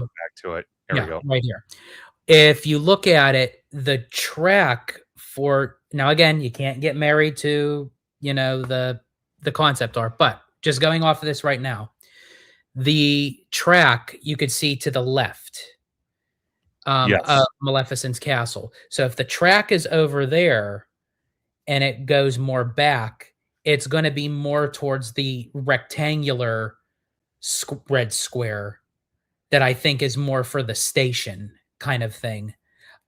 Speaker 2: to it. There we go.
Speaker 1: Right here. If you look at it, the track for, now again, you can't get married to, the concept art, but just going off of this right now, the track you could see to the left
Speaker 2: Yes.
Speaker 1: of Maleficent's castle. So if the track is over there and it goes more back, it's going to be more towards the rectangular red square that I think is more for the station kind of thing.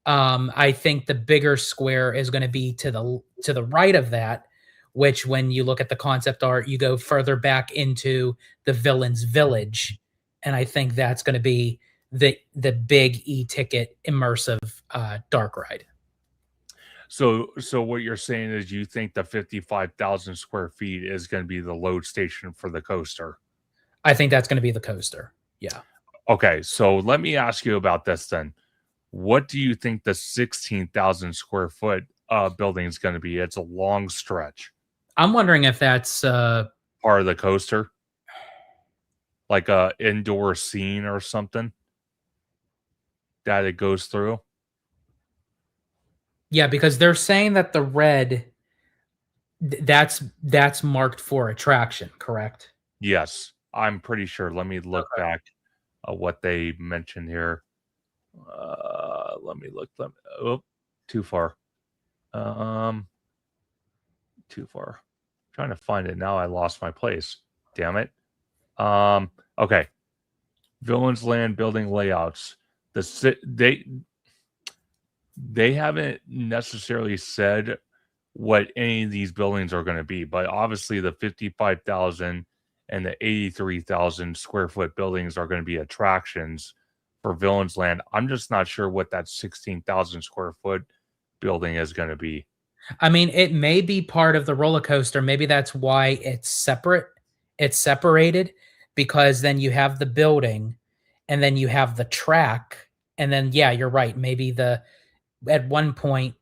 Speaker 1: I think the bigger square is going to be to the right of that, which when you look at the concept art, you go further back into the villain's village. And I think that's going to be the big e-ticket immersive dark ride.
Speaker 2: So what you're saying is you think the 55,000 square feet is going to be the load station for the coaster?
Speaker 1: I think that's going to be the coaster. Yeah.
Speaker 2: Okay, so let me ask you about this then. What do you think the 16,000 square foot building is going to be? It's a long stretch.
Speaker 1: I'm wondering if that's
Speaker 2: Part of the coaster, like a indoor scene or something that it goes through.
Speaker 1: yeah, because they're saying that the red that's marked for attraction, correct?
Speaker 2: Yes, I'm pretty sure. Let me look
Speaker 1: Okay.
Speaker 2: back at what they mentioned here. Let me look them. Oh, too far. Um, too far. Trying to find it now. I lost my place. Damn it. Okay. Villains Land building layouts. They haven't necessarily said what any of these buildings are going to be, but obviously the 55,000 and the 83,000 square foot buildings are going to be attractions for Villains Land. I'm just not sure what that 16,000 square foot building is going to be.
Speaker 1: I mean, it may be part of the roller coaster. Maybe that's why it's separate. It's separated because then you have the building and then you have the track. And then, yeah, you're right. Maybe at one point,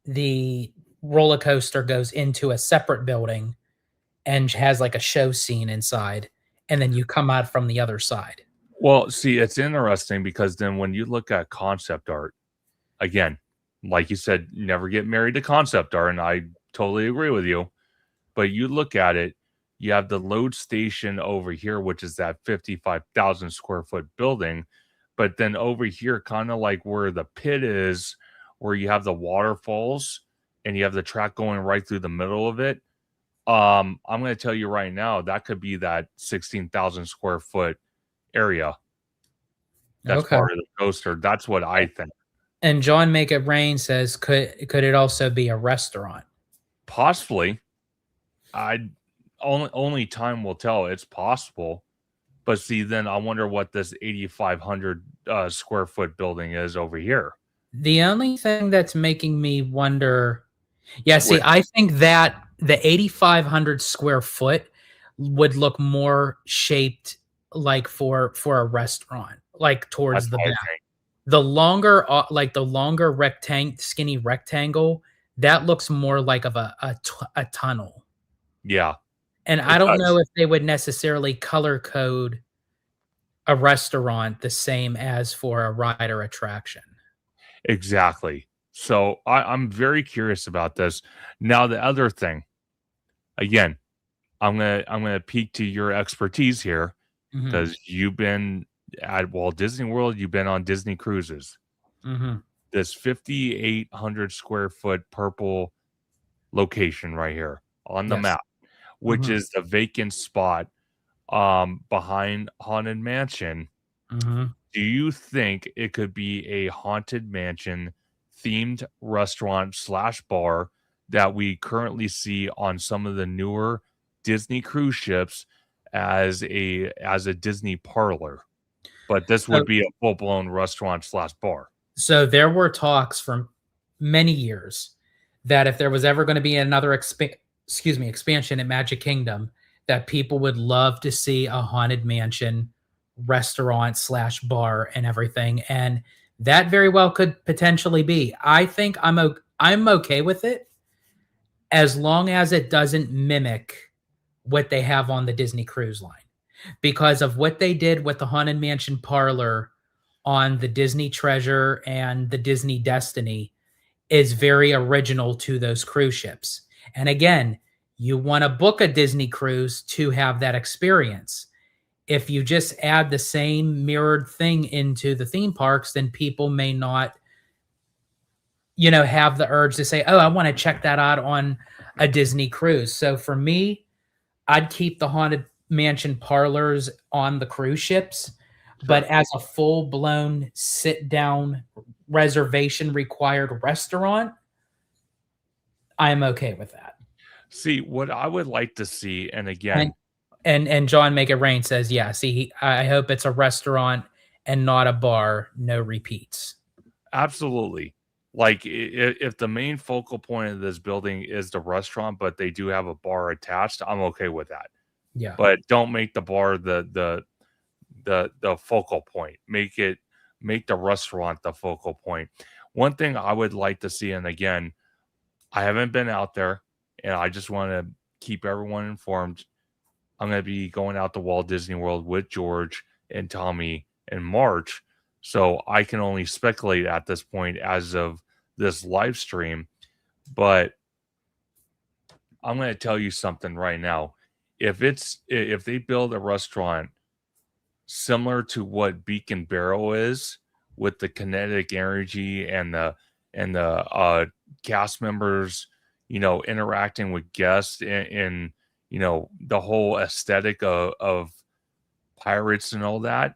Speaker 1: the roller coaster goes into a separate building and has like a show scene inside. And then you come out from the other side.
Speaker 2: Well, see, it's interesting because then when you look at concept art, again, like you said, never get married to concept art, and I totally agree with you. But you look at it, you have the load station over here, which is that 55,000 square foot building. But then over here, kind of like where the pit is, where you have the waterfalls and you have the track going right through the middle of it. I'm going to tell you right now, that could be that 16,000 square foot area. That's
Speaker 1: Okay.
Speaker 2: part of the coaster. That's what I think.
Speaker 1: And John Make It Rain says, could it also be a restaurant?
Speaker 2: Possibly. I only time will tell. It's possible. But see, then I wonder what this 8,500 square foot building is over here.
Speaker 1: The only thing that's making me wonder, yeah, see,
Speaker 2: Wait,
Speaker 1: I think that the 8,500 square foot would look more shaped like for a restaurant, like
Speaker 2: that's
Speaker 1: towards the
Speaker 2: what I
Speaker 1: back.
Speaker 2: think.
Speaker 1: The longer, like the longer skinny rectangle, that looks more like of a tunnel.
Speaker 2: Yeah,
Speaker 1: And I
Speaker 2: it
Speaker 1: don't know
Speaker 2: does.
Speaker 1: if they would necessarily color code a restaurant the same as for a ride or attraction.
Speaker 2: Exactly. So I'm very curious about this. Now, the other thing, again, I'm gonna peek to your expertise here
Speaker 1: Mhm,
Speaker 2: because you've been at Walt Disney World, you've been on Disney cruises.
Speaker 1: mhm.
Speaker 2: This 5,800 square foot purple location right here on the
Speaker 1: Yes.
Speaker 2: map, which
Speaker 1: Mhm,
Speaker 2: is the vacant spot behind Haunted Mansion.
Speaker 1: mhm.
Speaker 2: Do you think it could be a Haunted Mansion themed restaurant slash bar that we currently see on some of the newer Disney cruise ships as a Disney parlor? But this
Speaker 1: So
Speaker 2: would be a full blown restaurant slash bar.
Speaker 1: so there were talks from many years that if there was ever gonna be another expansion at Magic Kingdom, that people would love to see a Haunted Mansion restaurant/bar and everything, and that very well could potentially be. I think I'm okay with it as long as it doesn't mimic what they have on the Disney Cruise Line. Because of what they did with the Haunted Mansion parlor on the Disney Treasure and the Disney Destiny is very original to those cruise ships. And again, you want to book a Disney cruise to have that experience. If you just add the same mirrored thing into the theme parks, then people may not, have the urge to say, "Oh, I want to check that out on a Disney cruise." So for me, I'd keep the Haunted Mansion parlors on the cruise ships, but
Speaker 2: Sure.
Speaker 1: as a full-blown sit-down reservation required restaurant, I'm okay with that.
Speaker 2: See, what I would like to see, and
Speaker 1: And
Speaker 2: again,
Speaker 1: and John Make It Rain says, "Yeah, see, I hope it's a restaurant and not a bar, no repeats."
Speaker 2: absolutely. Like if the main focal point of this building is the restaurant, but they do have a bar attached, I'm okay with that.
Speaker 1: Yeah.
Speaker 2: But don't make the bar the focal point. Make the restaurant the focal point. One thing I would like to see, and again, I haven't been out there, and I just want to keep everyone informed. I'm going to be going out to Walt Disney World with George and Tommy in March, so I can only speculate at this point as of this live stream. But I'm going to tell you something right now. If they build a restaurant similar to what Beacon Barrel is, with the kinetic energy and the cast members, interacting with guests in the whole aesthetic of pirates and all that,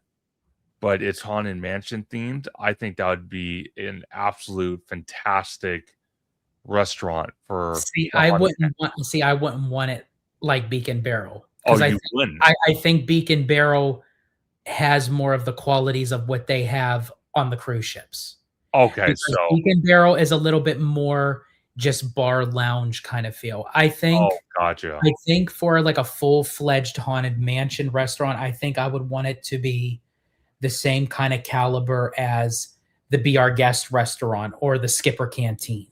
Speaker 2: but it's Haunted Mansion themed, I think that would be an absolute fantastic restaurant for
Speaker 1: I wouldn't want it like Beacon Barrel.
Speaker 2: Oh, you wouldn't?
Speaker 1: I think Beacon Barrel has more of the qualities of what they have on the cruise ships.
Speaker 2: Okay,
Speaker 1: because
Speaker 2: so
Speaker 1: Beacon Barrel is a little bit more just bar lounge kind of feel. I think
Speaker 2: gotcha.
Speaker 1: I think for like a full-fledged Haunted Mansion restaurant, I think I would want it to be the same kind of caliber as the Be Our Guest restaurant or the Skipper Canteen.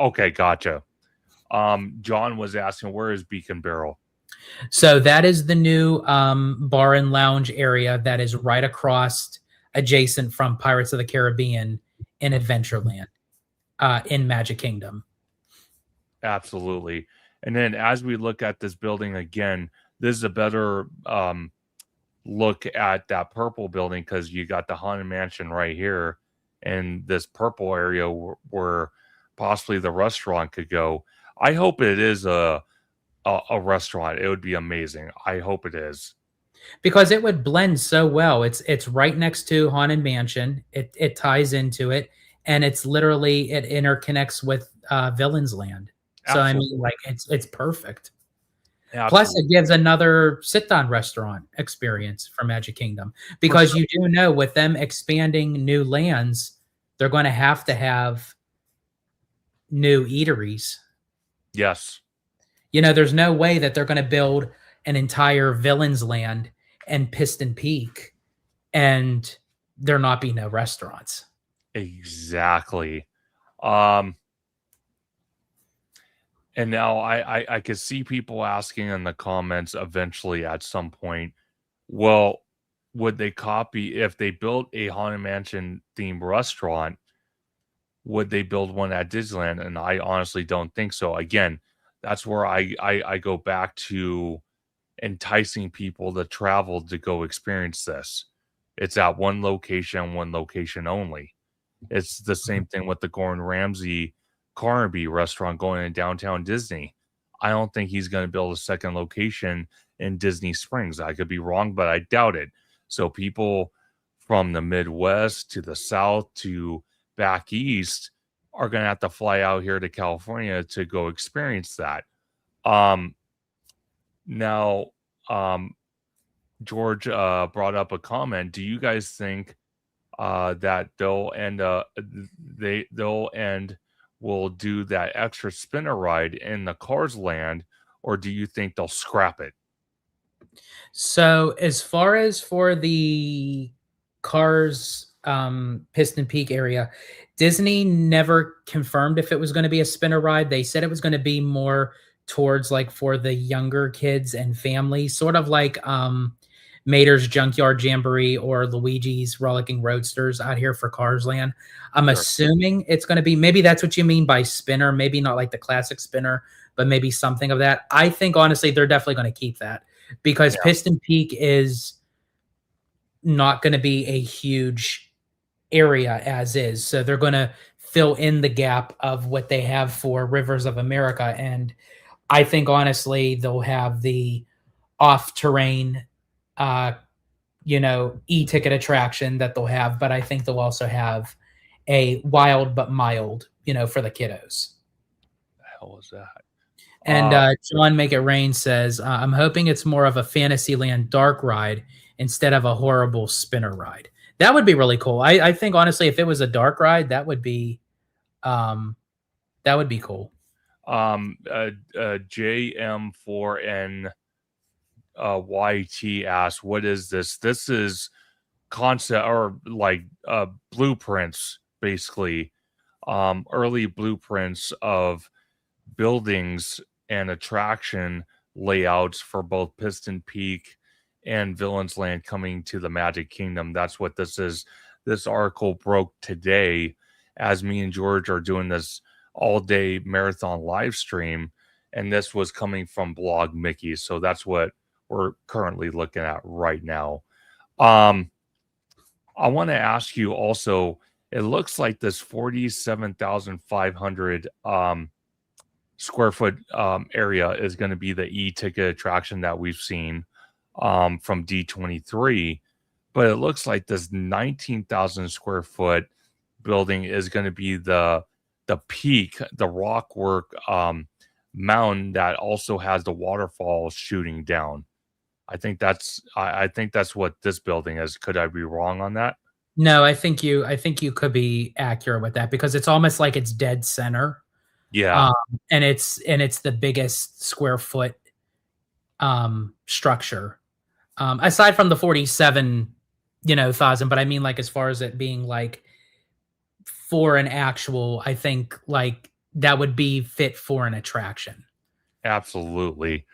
Speaker 2: Okay, gotcha. John was asking, where is Beacon Barrel?
Speaker 1: So that is the new bar and lounge area that is right across, adjacent from Pirates of the Caribbean in Adventureland, in Magic Kingdom.
Speaker 2: Absolutely. And then as we look at this building again, this is a better look at that purple building, because you got the Haunted Mansion right here, and this purple area where possibly the restaurant could go. I hope it is a restaurant. It would be amazing. I hope it is,
Speaker 1: because it would blend so well. It's right next to Haunted Mansion. It ties into it, and it interconnects with Villains Land. So
Speaker 2: Absolutely.
Speaker 1: I mean, like it's perfect.
Speaker 2: Absolutely.
Speaker 1: Plus, it gives another sit-down restaurant experience for Magic Kingdom, because you do know with them expanding new lands, they're going to have new eateries.
Speaker 2: Yes.
Speaker 1: There's no way that they're going to build an entire Villains Land and Piston Peak and there not be no restaurants.
Speaker 2: Exactly. And now I could see people asking in the comments eventually at some point, well, would they copy, if they built a Haunted Mansion themed restaurant, would they build one at Disneyland? And I honestly don't think so. Again, that's where I go back to enticing people to travel to go experience this. It's at one location only. It's the same thing with the Gordon Ramsay Carnaby restaurant going in downtown Disney. I don't think he's going to build a second location in Disney Springs. I could be wrong, but I doubt it. So people from the Midwest to the South to back East are going to have to fly out here to California to go experience that. Now, George brought up a comment. Do you guys think that will do that extra spinner ride in the Cars Land, or do you think they'll scrap it?
Speaker 1: So as far as for the Cars Piston Peak area, Disney never confirmed if it was going to be a spinner ride. They said it was going to be more towards like for the younger kids and families, sort of like Mater's Junkyard Jamboree or Luigi's Rollicking Roadsters out here for Cars Land. I'm assuming it's going to be, maybe that's what you mean by spinner, maybe not like the classic spinner, but maybe something of that. I think honestly, they're definitely going to keep that, because Piston Peak is not going to be a huge area as is. So they're going to fill in the gap of what they have for Rivers of America. And I think honestly, they'll have the off-terrain e-ticket attraction that they'll have, but I think they'll also have a wild but mild, for the kiddos.
Speaker 2: The hell is that?
Speaker 1: And John Make It Rain says, I'm hoping it's more of a Fantasyland dark ride instead of a horrible spinner ride. That would be really cool. I think honestly, if it was a dark ride, that would be cool. JM4N
Speaker 2: YT asked, what is this? This is concept or like blueprints, basically, early blueprints of buildings and attraction layouts for both Piston Peak and Villains Land coming to the Magic Kingdom. That's what this is. This article broke today as me and George are doing this all-day marathon live stream, and this was coming from Blog Mickey. So that's what we're currently looking at right now. I want to ask you also, it looks like this 47,500 square foot area is going to be the e-ticket attraction that we've seen from D23, but it looks like this 19,000 square foot building is going to be the peak, the rock work mountain that also has the waterfall shooting down. I think that's what this building is. Could I be wrong on that?
Speaker 1: No, I think you could be accurate with that, because it's almost like it's dead center.
Speaker 2: Yeah.
Speaker 1: And it's the biggest square foot structure. Aside from the 47,000, but I mean, like, as far as it being like for an actual, I think like that would be fit for an attraction.
Speaker 2: Absolutely.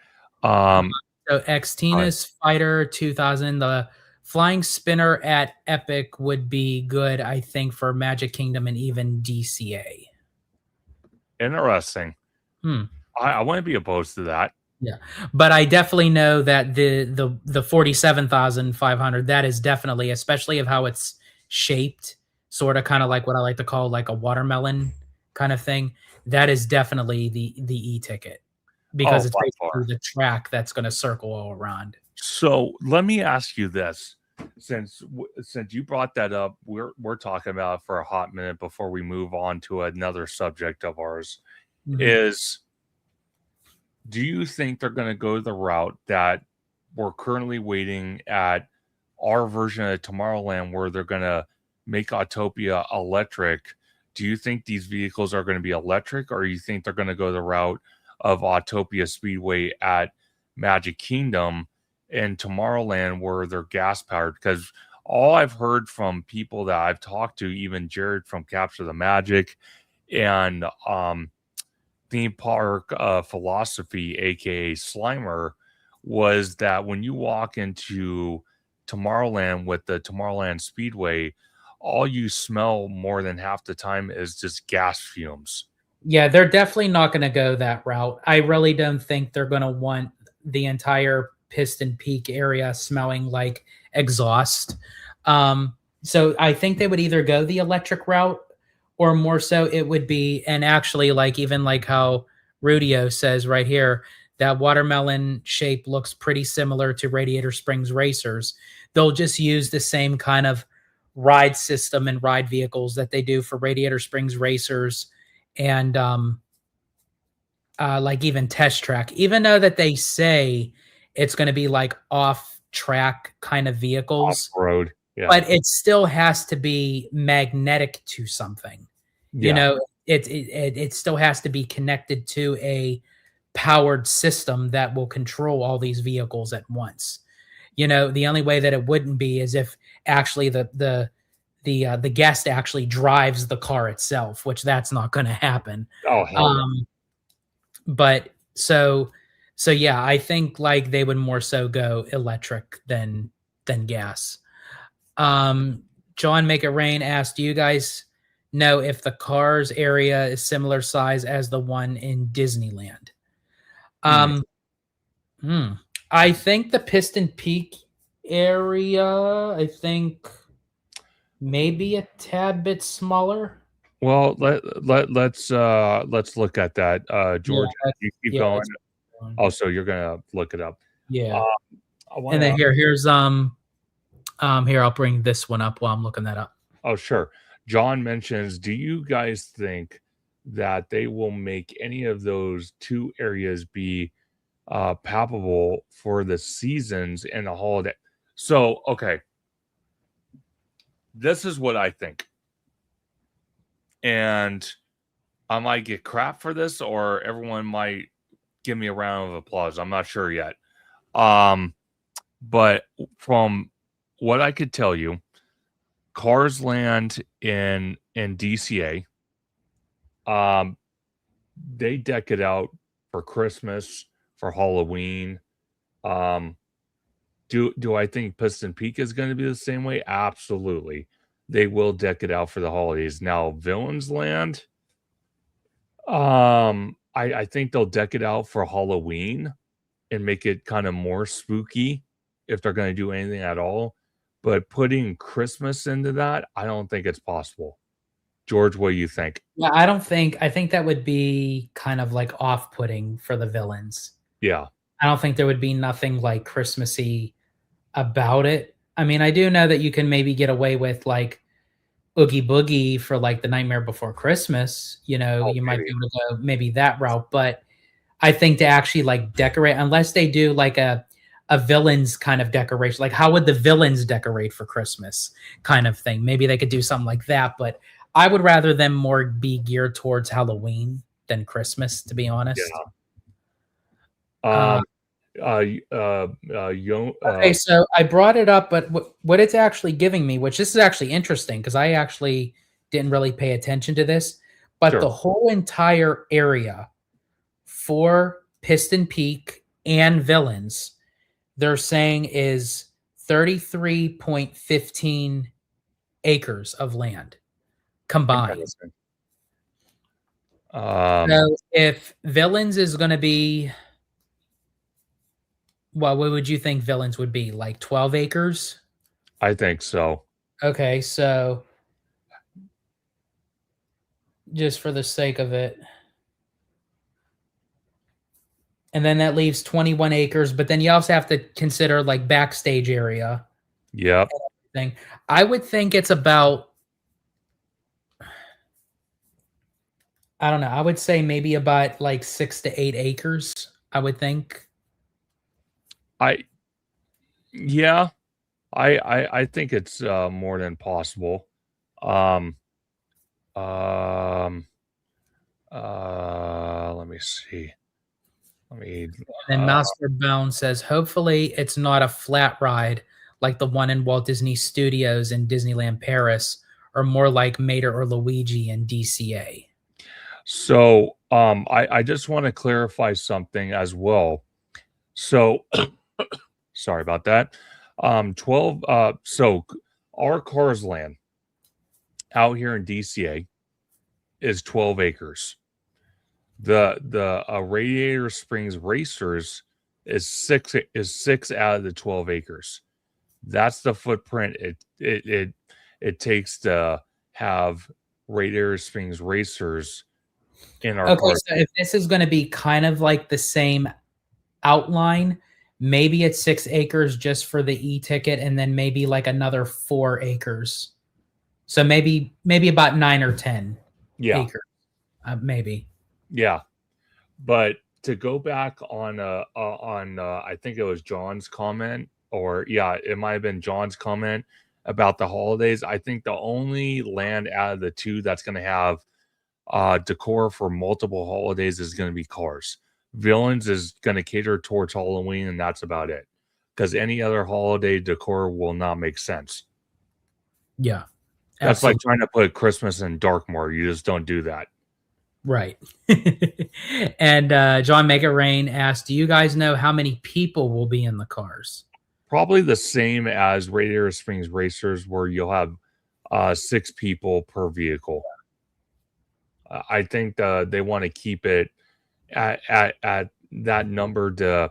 Speaker 1: So Xtina's Fighter 2000, the Flying Spinner at Epic would be good, I think, for Magic Kingdom and even DCA.
Speaker 2: Interesting. I wouldn't be opposed to that.
Speaker 1: Yeah, but I definitely know that the 47,500, that is definitely, especially of how it's shaped, sort of kind of like what I like to call like a watermelon kind of thing. That is definitely the e-ticket, because it's basically the track that's going to circle all around.
Speaker 2: So let me ask you this, since you brought that up, we're talking about it for a hot minute before we move on to another subject of ours. Is, do you think they're going to go the route that we're currently waiting at our version of Tomorrowland, where they're going to make Autopia electric? Do you think these vehicles are going to be electric, or you think they're going to go the route of Autopia Speedway at Magic Kingdom and Tomorrowland, where they're gas powered? Because all I've heard from people that I've talked to, even Jared from Capture the Magic and Theme Park Philosophy, aka Slimer, was that when you walk into Tomorrowland with the Tomorrowland Speedway, all you smell more than half the time is just gas fumes.
Speaker 1: Yeah, they're definitely not going to go that route. I really don't think they're going to want the entire Piston Peak area smelling like exhaust. So I think they would either go the electric route, or more so it would be, and actually, like, even like how Rudio says right here, that watermelon shape looks pretty similar to Radiator Springs Racers. They'll just use the same kind of ride system and ride vehicles that they do for Radiator Springs Racers, and like even Test Track, even though that they say it's going to be like off track kind of vehicles,
Speaker 2: off-road, yeah,
Speaker 1: but it still has to be magnetic to something.
Speaker 2: Yeah.
Speaker 1: You know, it still has to be connected to a powered system that will control all these vehicles at once. You know, the only way that it wouldn't be is if actually the guest actually drives the car itself, which that's not going to happen.
Speaker 2: Oh, hell no.
Speaker 1: But so yeah, I think like they would more so go electric than gas. John Make It Rain asked, do you guys know if the Cars area is similar size as the one in Disneyland? I think the Piston Peak area, I think maybe a tad bit smaller.
Speaker 2: Well, let's look at that. George, you keep going. Also, you're gonna look it up.
Speaker 1: Yeah. And then here's here, I'll bring this one up while I'm looking that up.
Speaker 2: Oh, sure. John mentions, do you guys think that they will make any of those two areas be palpable for the seasons and the holiday? So, okay. This is what I think. And I might get crap for this, or everyone might give me a round of applause. I'm not sure yet. But from what I could tell you, Cars Land in DCA, they deck it out for Christmas, for Halloween. Do I think Piston Peak is going to be the same way? Absolutely. They will deck it out for the holidays. Now, Villains Land, I think they'll deck it out for Halloween and make it kind of more spooky if they're going to do anything at all. But putting Christmas into that, I don't think it's possible. George, what do you think?
Speaker 1: Yeah, I think that would be kind of like off-putting for the villains.
Speaker 2: Yeah.
Speaker 1: I don't think there would be nothing like Christmassy about it. I mean, I do know that you can maybe get away with like Oogie Boogie for like the Nightmare Before Christmas. You know, you might be able to go maybe that route, but I think to actually like decorate, unless they do like a villains kind of decoration, like how would the villains decorate for Christmas kind of thing? Maybe they could do something like that, but I would rather them more be geared towards Halloween than Christmas, to be honest.
Speaker 2: Yeah.
Speaker 1: Okay, so I brought it up, but what it's actually giving me, which this is actually interesting because I actually didn't really pay attention to this, but
Speaker 2: Sure.
Speaker 1: the whole entire area for Piston Peak and Villains, they're saying is 33.15 acres of land combined. So if Villains is going to be, well, what would you think Villains would be? Like 12 acres?
Speaker 2: I think so.
Speaker 1: Okay, so just for the sake of it. And then that leaves 21 acres, but then you also have to consider like backstage area.
Speaker 2: Yep.
Speaker 1: I would think it's about, I don't know, I would say maybe about like 6 to 8 acres, I would think.
Speaker 2: I think it's more than possible. Let me see.
Speaker 1: And Master Bone says, hopefully it's not a flat ride like the one in Walt Disney Studios in Disneyland Paris, or more like Mater or Luigi in DCA.
Speaker 2: So I just want to clarify something as well. So sorry about that. 12 so our Cars Land out here in DCA is 12 acres. The Radiator Springs Racers is six out of the 12 acres. That's the footprint it takes to have Radiator Springs Racers in our
Speaker 1: Okay, so if this is going to be kind of like the same outline, maybe it's 6 acres just for the e-ticket, and then maybe like another 4 acres. So maybe about 9 or 10 acres, maybe.
Speaker 2: Yeah, but to go back on I think it was John's comment, or it might have been John's comment about the holidays. I think the only land out of the two that's going to have decor for multiple holidays is going to be Cars. Villains is going to cater towards Halloween, and that's about it. Because any other holiday decor will not make sense.
Speaker 1: Yeah,
Speaker 2: that's absolutely. Like trying to put Christmas in Darkmoor. You just don't do that.
Speaker 1: Right. And John Make It Rain asked, do you guys know how many people will be in the cars?
Speaker 2: Probably the same as Radiator Springs Racers, where you'll have 6 people per vehicle. I think they want to keep it at that number to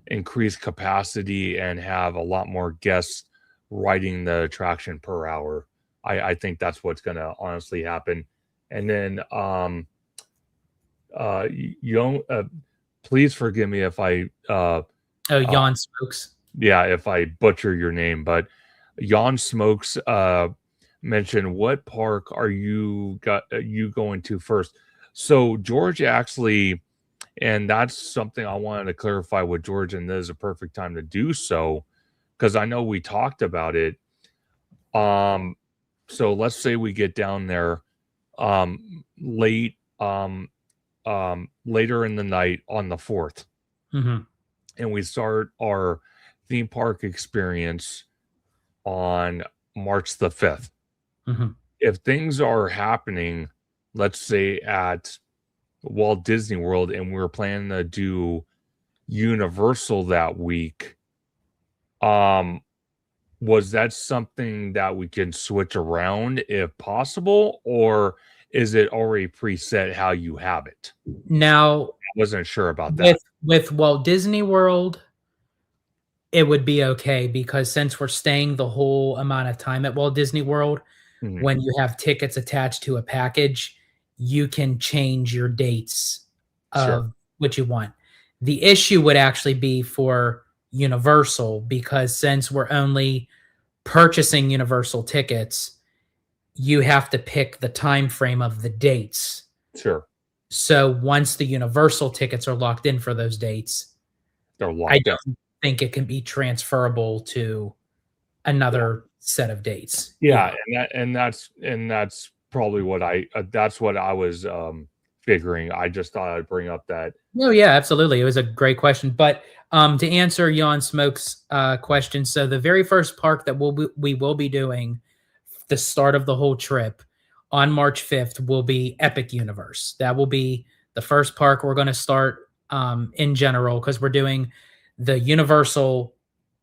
Speaker 2: increase capacity and have a lot more guests riding the attraction per hour. I think that's what's going to honestly happen. And then please forgive me if I
Speaker 1: Jan Smokes.
Speaker 2: Yeah, if I butcher your name, but Jan Smokes mentioned, what park are you going to first? So George actually, and that's something I wanted to clarify with George, and this is a perfect time to do so because I know we talked about it. So let's say we get down there late later in the night on the 4th.
Speaker 1: Mm-hmm.
Speaker 2: and we start our theme park experience on March the 5th.
Speaker 1: Mhm.
Speaker 2: If things are happening, let's say at Walt Disney World, and we're planning to do Universal that week, was that something that we can switch around if possible, or is it already preset how you have it?
Speaker 1: Now,
Speaker 2: I wasn't sure about that.
Speaker 1: with Walt Disney World, it would be okay because since we're staying the whole amount of time at Walt Disney World,
Speaker 2: Mhm.
Speaker 1: when you have tickets attached to a package, you can change your dates
Speaker 2: Sure.
Speaker 1: of what you want. The issue would actually be for Universal because since we're only purchasing Universal tickets, you have to pick the time frame of the dates.
Speaker 2: Sure.
Speaker 1: So once the Universal tickets are locked in for those dates,
Speaker 2: They're
Speaker 1: I
Speaker 2: locked in.
Speaker 1: don't think it can be transferable to another set of dates.
Speaker 2: Yeah, and that's probably what that's what I was figuring. I just thought I'd bring up that.
Speaker 1: No, yeah, absolutely. It was a great question. But to answer Jan Smoke's question, so the very first park that we will be doing the start of the whole trip on March 5th will be Epic Universe. That will be the first park we're going to start in general because we're doing the Universal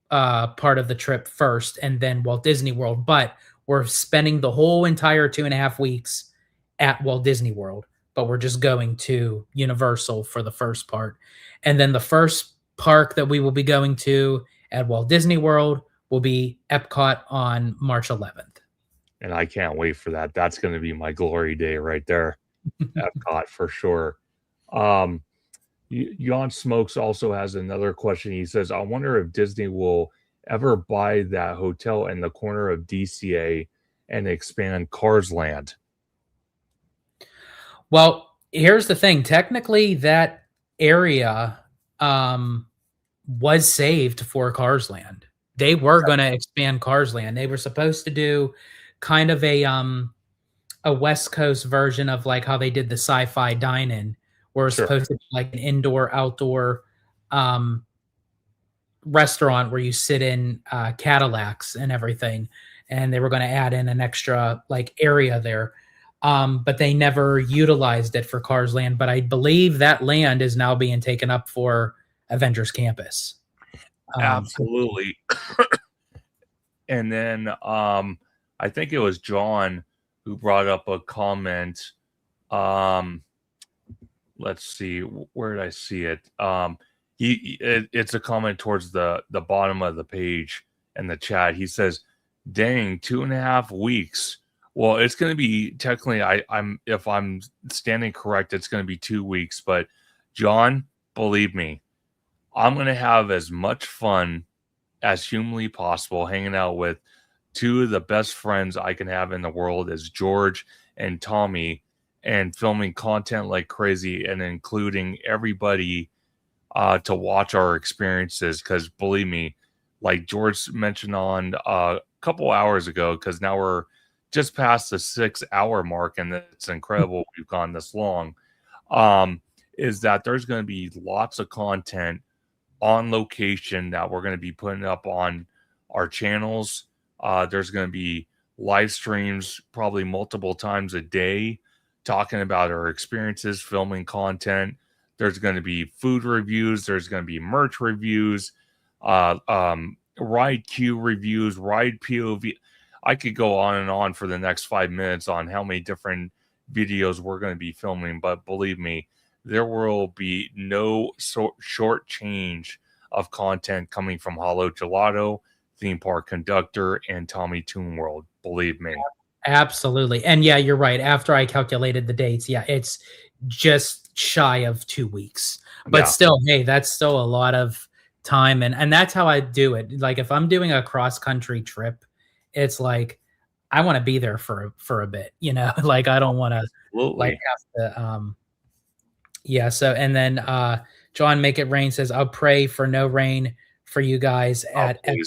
Speaker 1: part of the trip first and then Walt Disney World. But we're spending the whole entire 2.5 weeks at Walt Disney World, but we're just going to Universal for the first part. And then the first park that we will be going to at Walt Disney World will be Epcot on March 11th.
Speaker 2: And I can't wait for that. That's going to be my glory day right there. Epcot for sure. Jan Smokes also has another question. He says, I wonder if Disney will ever buy that hotel in the corner of DCA and expand Cars Land.
Speaker 1: Well, here's the thing. Technically, that area was saved for Cars Land. They were going to expand Cars Land. They were supposed to do kind of a West Coast version of like how they did the sci-fi dine-in, where it's
Speaker 2: Sure.
Speaker 1: supposed to be like an indoor-outdoor restaurant where you sit in Cadillacs and everything. And they were going to add in an extra like area there. But they never utilized it for Cars Land. But I believe that land is now being taken up for Avengers Campus.
Speaker 2: Absolutely. And then I think it was John who brought up a comment. Let's see, where did I see it? It's a comment towards the bottom of the page in the chat. He says, "Dang, 2.5 weeks." Well, it's going to be technically. I'm if I'm standing correct, it's going to be 2 weeks. But John, believe me, I'm going to have as much fun as humanly possible hanging out with two of the best friends I can have in the world as George and Tommy, and filming content like crazy and including everybody to watch our experiences. Because believe me, like George mentioned on a couple hours ago, because now we're just past the 6-hour mark, and it's incredible we've gone this long, is that there's going to be lots of content on location that we're going to be putting up on our channels. There's going to be live streams probably multiple times a day talking about our experiences, filming content. There's going to be food reviews. There's going to be merch reviews, ride queue reviews, ride POV. I could go on and on for the next 5 minutes on how many different videos we're going to be filming. But believe me, there will be no short change of content coming from HaloGelato, ThemeParkConductor, and Tommy Toon World. Believe me.
Speaker 1: Absolutely. And yeah, you're right. After I calculated the dates, yeah, it's just shy of 2 weeks. But still, hey, that's still a lot of time. And that's how I do it. Like if I'm doing a cross-country trip, it's like I want to be there for a bit, you know, like I don't want to like have to yeah. So and then John Make It Rain says, I'll pray for no rain for you guys at Epic.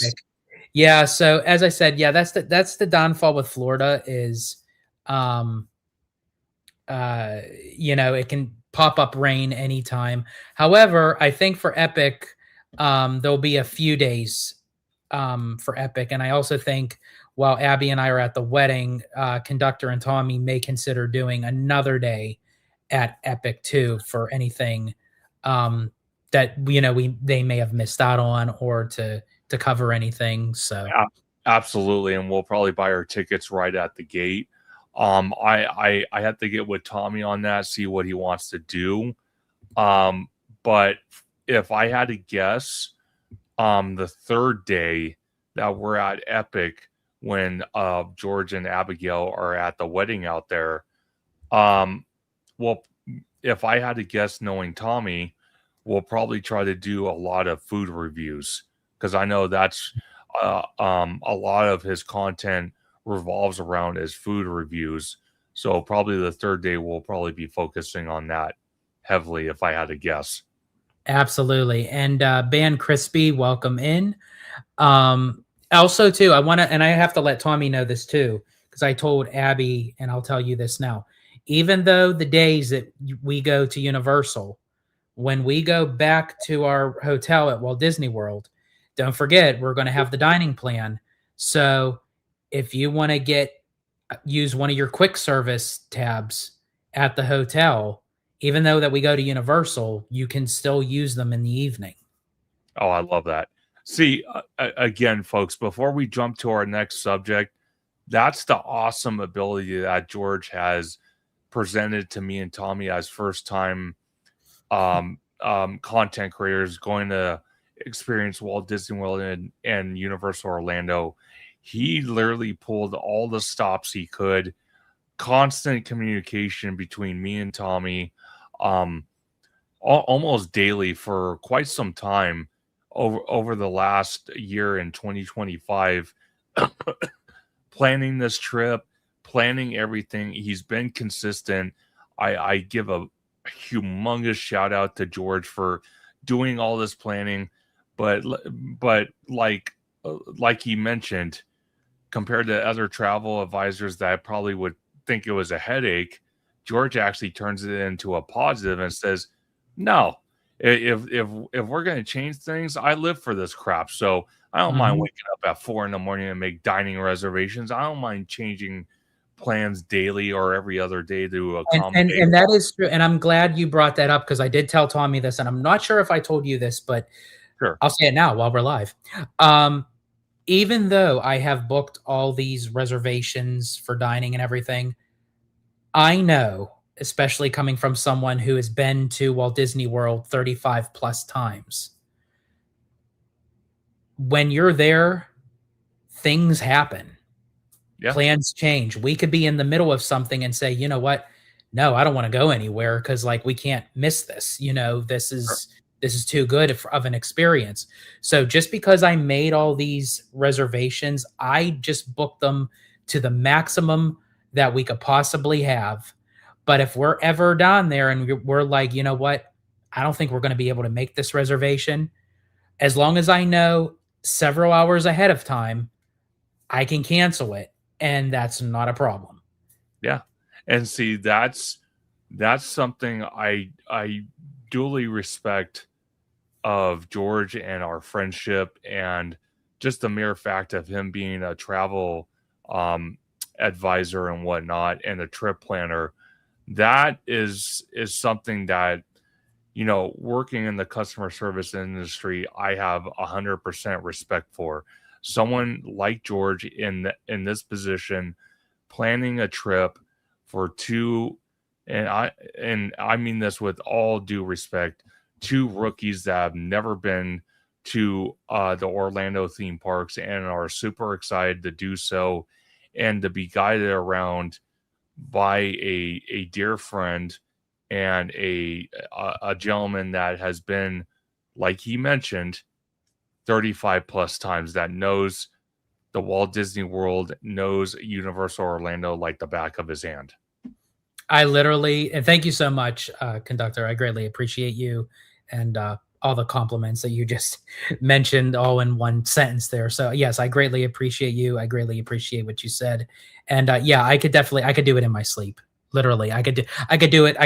Speaker 1: Yeah, so as I said, yeah, that's the downfall with Florida is you know, it can pop up rain anytime. However, I think for Epic, there'll be a few days for Epic. And I also think while Abby and I are at the wedding, Conductor and Tommy may consider doing another day at Epic too for anything that they may have missed out on, or to cover anything. So
Speaker 2: absolutely, and we'll probably buy our tickets right at the gate. I have to get with Tommy on that, see what he wants to do. But if I had to guess, the third day that we're at Epic, when George and Abigail are at the wedding out there, well, if I had to guess, knowing Tommy, we'll probably try to do a lot of food reviews, because I know that's a lot of his content revolves around his food reviews. So probably the third day we'll probably be focusing on that heavily, if I had to guess.
Speaker 1: Absolutely. And Ban Crispy, welcome in. Also too, I have to let Tommy know this too, because I told Abby, and I'll tell you this now. Even though the days that we go to Universal, when we go back to our hotel at Walt Disney World, don't forget, we're going to have the dining plan. So if you want to use one of your quick service tabs at the hotel, even though that we go to Universal, you can still use them in the evening.
Speaker 2: Oh, I love that. See, again, folks, before we jump to our next subject, that's the awesome ability that George has presented to me and Tommy as first time content creators going to experience Walt Disney World and Universal Orlando. He literally pulled all the stops he could, constant communication between me and Tommy, almost daily for quite some time over the last year in 2025, planning this trip, planning everything. He's been consistent. I give a humongous shout out to George for doing all this planning, but like he mentioned, compared to other travel advisors that probably would think it was a headache, George actually turns it into a positive and says, no, if we're going to change things, I live for this crap. So I don't mind waking up at 4 a.m. and make dining reservations. I don't mind changing plans daily or every other day to accommodate.
Speaker 1: And that is true. And I'm glad you brought that up, because I did tell Tommy this, and I'm not sure if I told you this, but
Speaker 2: sure,
Speaker 1: I'll say it now while we're live. Even though I have booked all these reservations for dining and everything, I know, especially coming from someone who has been to Walt Disney World 35 plus times, when you're there, things happen. Yeah. Plans change. We could be in the middle of something and say, you know what? No, I don't want to go anywhere, because we can't miss this. This is too good of an experience. So just because I made all these reservations, I just booked them to the maximum that we could possibly have. But if we're ever down there and we're like, you know what, I don't think we're going to be able to make this reservation, as long as I know several hours ahead of time, I can cancel it, and that's not a problem.
Speaker 2: Yeah. And see, that's something I duly respect of George and our friendship, and just the mere fact of him being a travel advisor and whatnot, and a trip planner. That is something that, working in the customer service industry, I have 100% respect for. Someone like George in this position, planning a trip for two, and I mean this with all due respect, 2 rookies that have never been to the Orlando theme parks and are super excited to do so, and to be guided around by a dear friend and a gentleman that has been, like he mentioned, 35 plus times, that knows the Walt Disney World, knows Universal Orlando like the back of his hand.
Speaker 1: And thank you so much, Conductor. I greatly appreciate you and all the compliments that you just mentioned all in one sentence there. So yes, I greatly appreciate you. I greatly appreciate what you said. And yeah, I could do it in my sleep. Literally, I could do it. I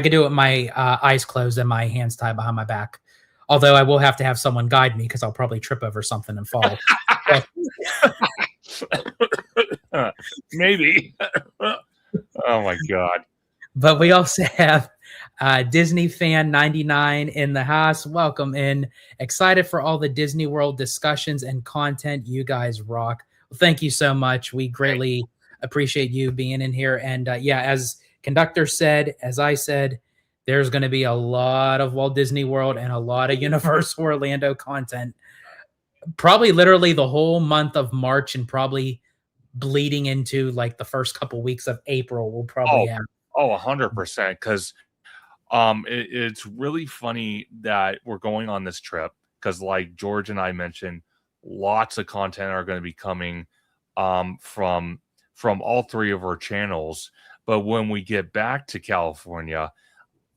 Speaker 1: could do it with my eyes closed and my hands tied behind my back. Although I will have to have someone guide me because I'll probably trip over something and fall.
Speaker 2: Maybe. Oh my God.
Speaker 1: But we also have Disney Fan 99 in the house. Welcome in. Excited for all the Disney World discussions and content. You guys rock. Well, thank you so much. We greatly appreciate you being in here. And yeah, as Conductor said, as I said, there's going to be a lot of Walt Disney World and a lot of Universal Orlando content. Probably literally the whole month of March and probably bleeding into like the first couple weeks of April. We'll probably have.
Speaker 2: 100%. Because it's really funny that we're going on this trip because, like George and I mentioned, lots of content are going to be coming from all three of our channels. But when we get back to California,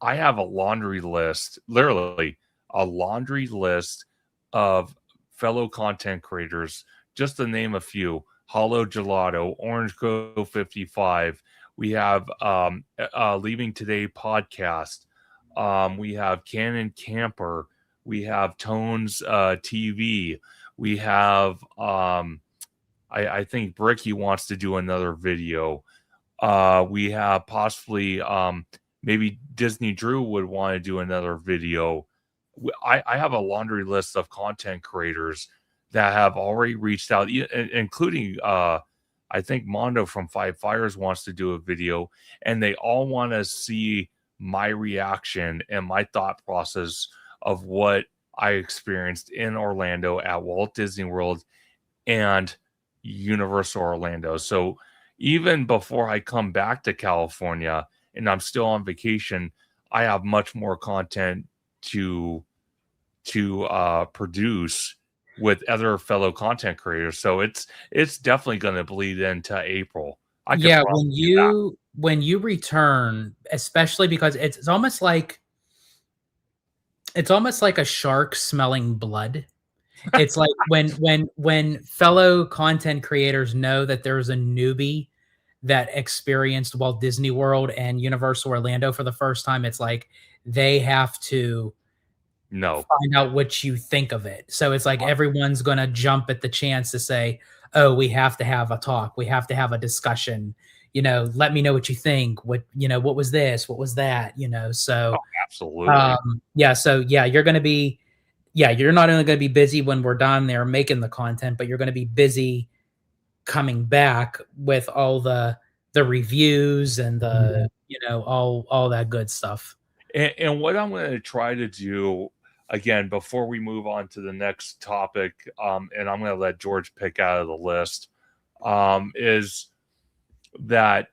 Speaker 2: I have a laundry list, literally a laundry list of fellow content creators, just to name a few: HaloGelato, Orange Go 55. We have Leaving Today podcast. We have Canon Camper. We have Tones TV. We have I think Bricky wants to do another video. We have possibly maybe Disney Drew would want to do another video. I have a laundry list of content creators that have already reached out, including I think Mondo from Five Fires wants to do a video, and they all want to see my reaction and my thought process of what I experienced in Orlando at Walt Disney World and Universal Orlando. So even before I come back to California and I'm still on vacation, I have much more content to produce with other fellow content creators. So it's definitely going to bleed into April.
Speaker 1: Yeah, when you return, especially because it's almost like a shark smelling blood. It's like when fellow content creators know that there's a newbie that experienced Walt Disney World and Universal Orlando for the first time, it's like they have to find out what you think of it. So it's like everyone's going to jump at the chance to say, oh, we have to have a talk. We have to have a discussion. Let me know what you think. What was this? What was that? So
Speaker 2: absolutely.
Speaker 1: Yeah. So yeah, you're going to be, you're not only going to be busy when we're done there making the content, but you're going to be busy coming back with all the reviews and the, all that good stuff.
Speaker 2: And what I'm going to try to do, again, before we move on to the next topic, and I'm going to let George pick out of the list, is that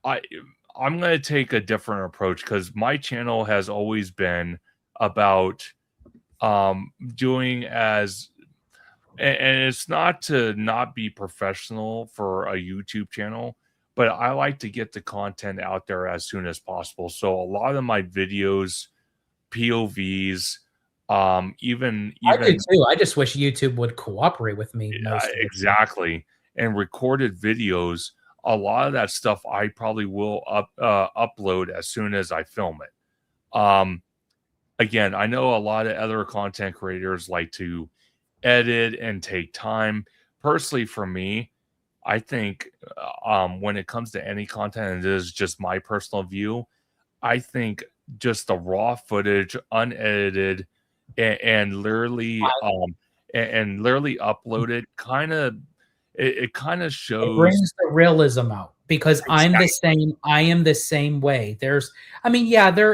Speaker 2: I'm going to take a different approach, because my channel has always been about doing as, and it's not to not be professional for a YouTube channel, but I like to get the content out there as soon as possible. So a lot of my videos, POVs, even
Speaker 1: I do too. I just wish YouTube would cooperate with me.
Speaker 2: Exactly. And recorded videos, a lot of that stuff I probably will upload as soon as I film it. Again, I know a lot of other content creators like to edit and take time. Personally, for me, I think when it comes to any content, and this is just my personal view, I think just the raw footage, unedited, and literally uploaded, it kind of shows,
Speaker 1: it brings the realism out, because exactly. I am the same way. There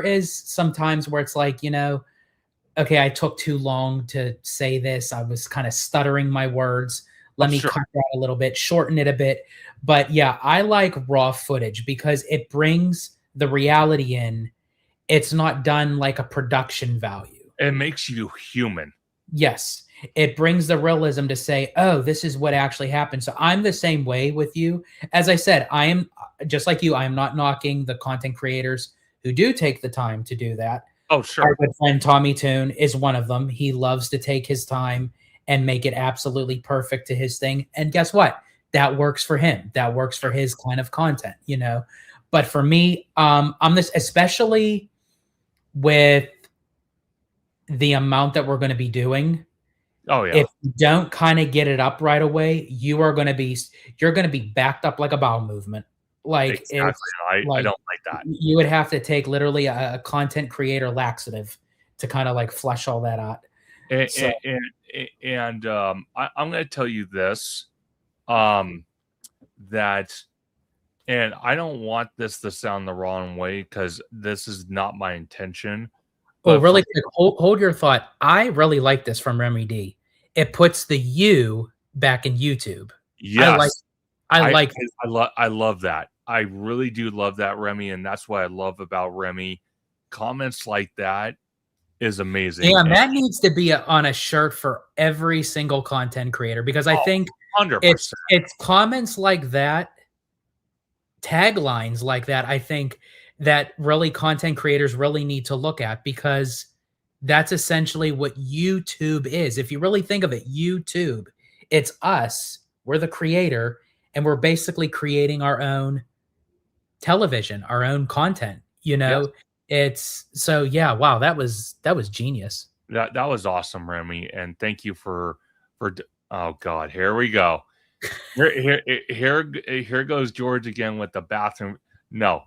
Speaker 1: is some times where it's like, okay, I took too long to say this. I was kind of stuttering my words. Let me cut that a little bit, shorten it a bit. But yeah, I like raw footage because it brings the reality in. It's not done like a production value.
Speaker 2: It makes you human.
Speaker 1: Yes. It brings the realism to say, oh, this is what actually happened. So I'm the same way with you. As I said, I am just like you. I am not knocking the content creators who do take the time to do that.
Speaker 2: Oh, sure.
Speaker 1: Our good friend Tommy Toon is one of them. He loves to take his time and make it absolutely perfect to his thing. And guess what? That works for him. That works for his kind of content, But for me, I'm this, especially with the amount that we're going to be doing,
Speaker 2: Oh yeah,
Speaker 1: if you don't kind of get it up right away, you're going to be backed up like a bowel movement. Like
Speaker 2: exactly.
Speaker 1: it's
Speaker 2: I
Speaker 1: like
Speaker 2: don't like that.
Speaker 1: you would have to take literally a content creator laxative to kind of like flush all that out.
Speaker 2: And
Speaker 1: So
Speaker 2: I'm going to tell you this, um, that, and I don't want this to sound the wrong way because this is not my intention.
Speaker 1: oh,
Speaker 2: But for,
Speaker 1: really quick, hold your thought. I really like this from Remy D. It puts the U back in YouTube. I like
Speaker 2: yes,
Speaker 1: I like
Speaker 2: I love that. I really do love that, Remy, and that's what I love about Remy. Comments like that is amazing.
Speaker 1: Damn,
Speaker 2: And
Speaker 1: that needs to be on a shirt for every single content creator because I think
Speaker 2: 100%.
Speaker 1: it's comments like that, taglines like that, I think that really content creators really need to look at because that's essentially what YouTube is. If you really think of it, YouTube, it's us, we're the creator, and we're basically creating our own television, our own content, you
Speaker 2: Yes.
Speaker 1: know? It's so yeah, wow, that was genius.
Speaker 2: That was awesome, Remy, and thank you for oh god, here we go. Here goes George again with the bathroom. No,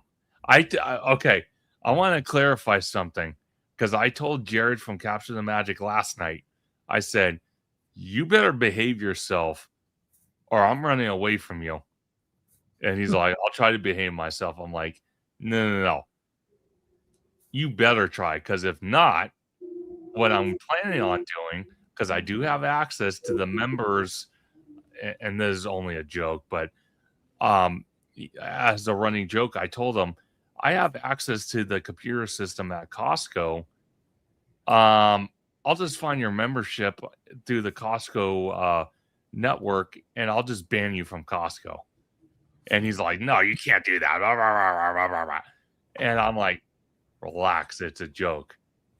Speaker 2: okay. I want to clarify something because I told Jared from Capture the Magic last night. I said, "You better behave yourself, or I'm running away from you." And he's like, "I'll try to behave myself." I'm like, "No. You better try, because if not, what I'm planning on doing, because I do have access to the members." And this is only a joke, but as a running joke, I told him I have access to the computer system at Costco. I'll just find your membership through the Costco network, and I'll just ban you from Costco. And he's like, "No, you can't do that." And I'm like, "Relax, it's a joke."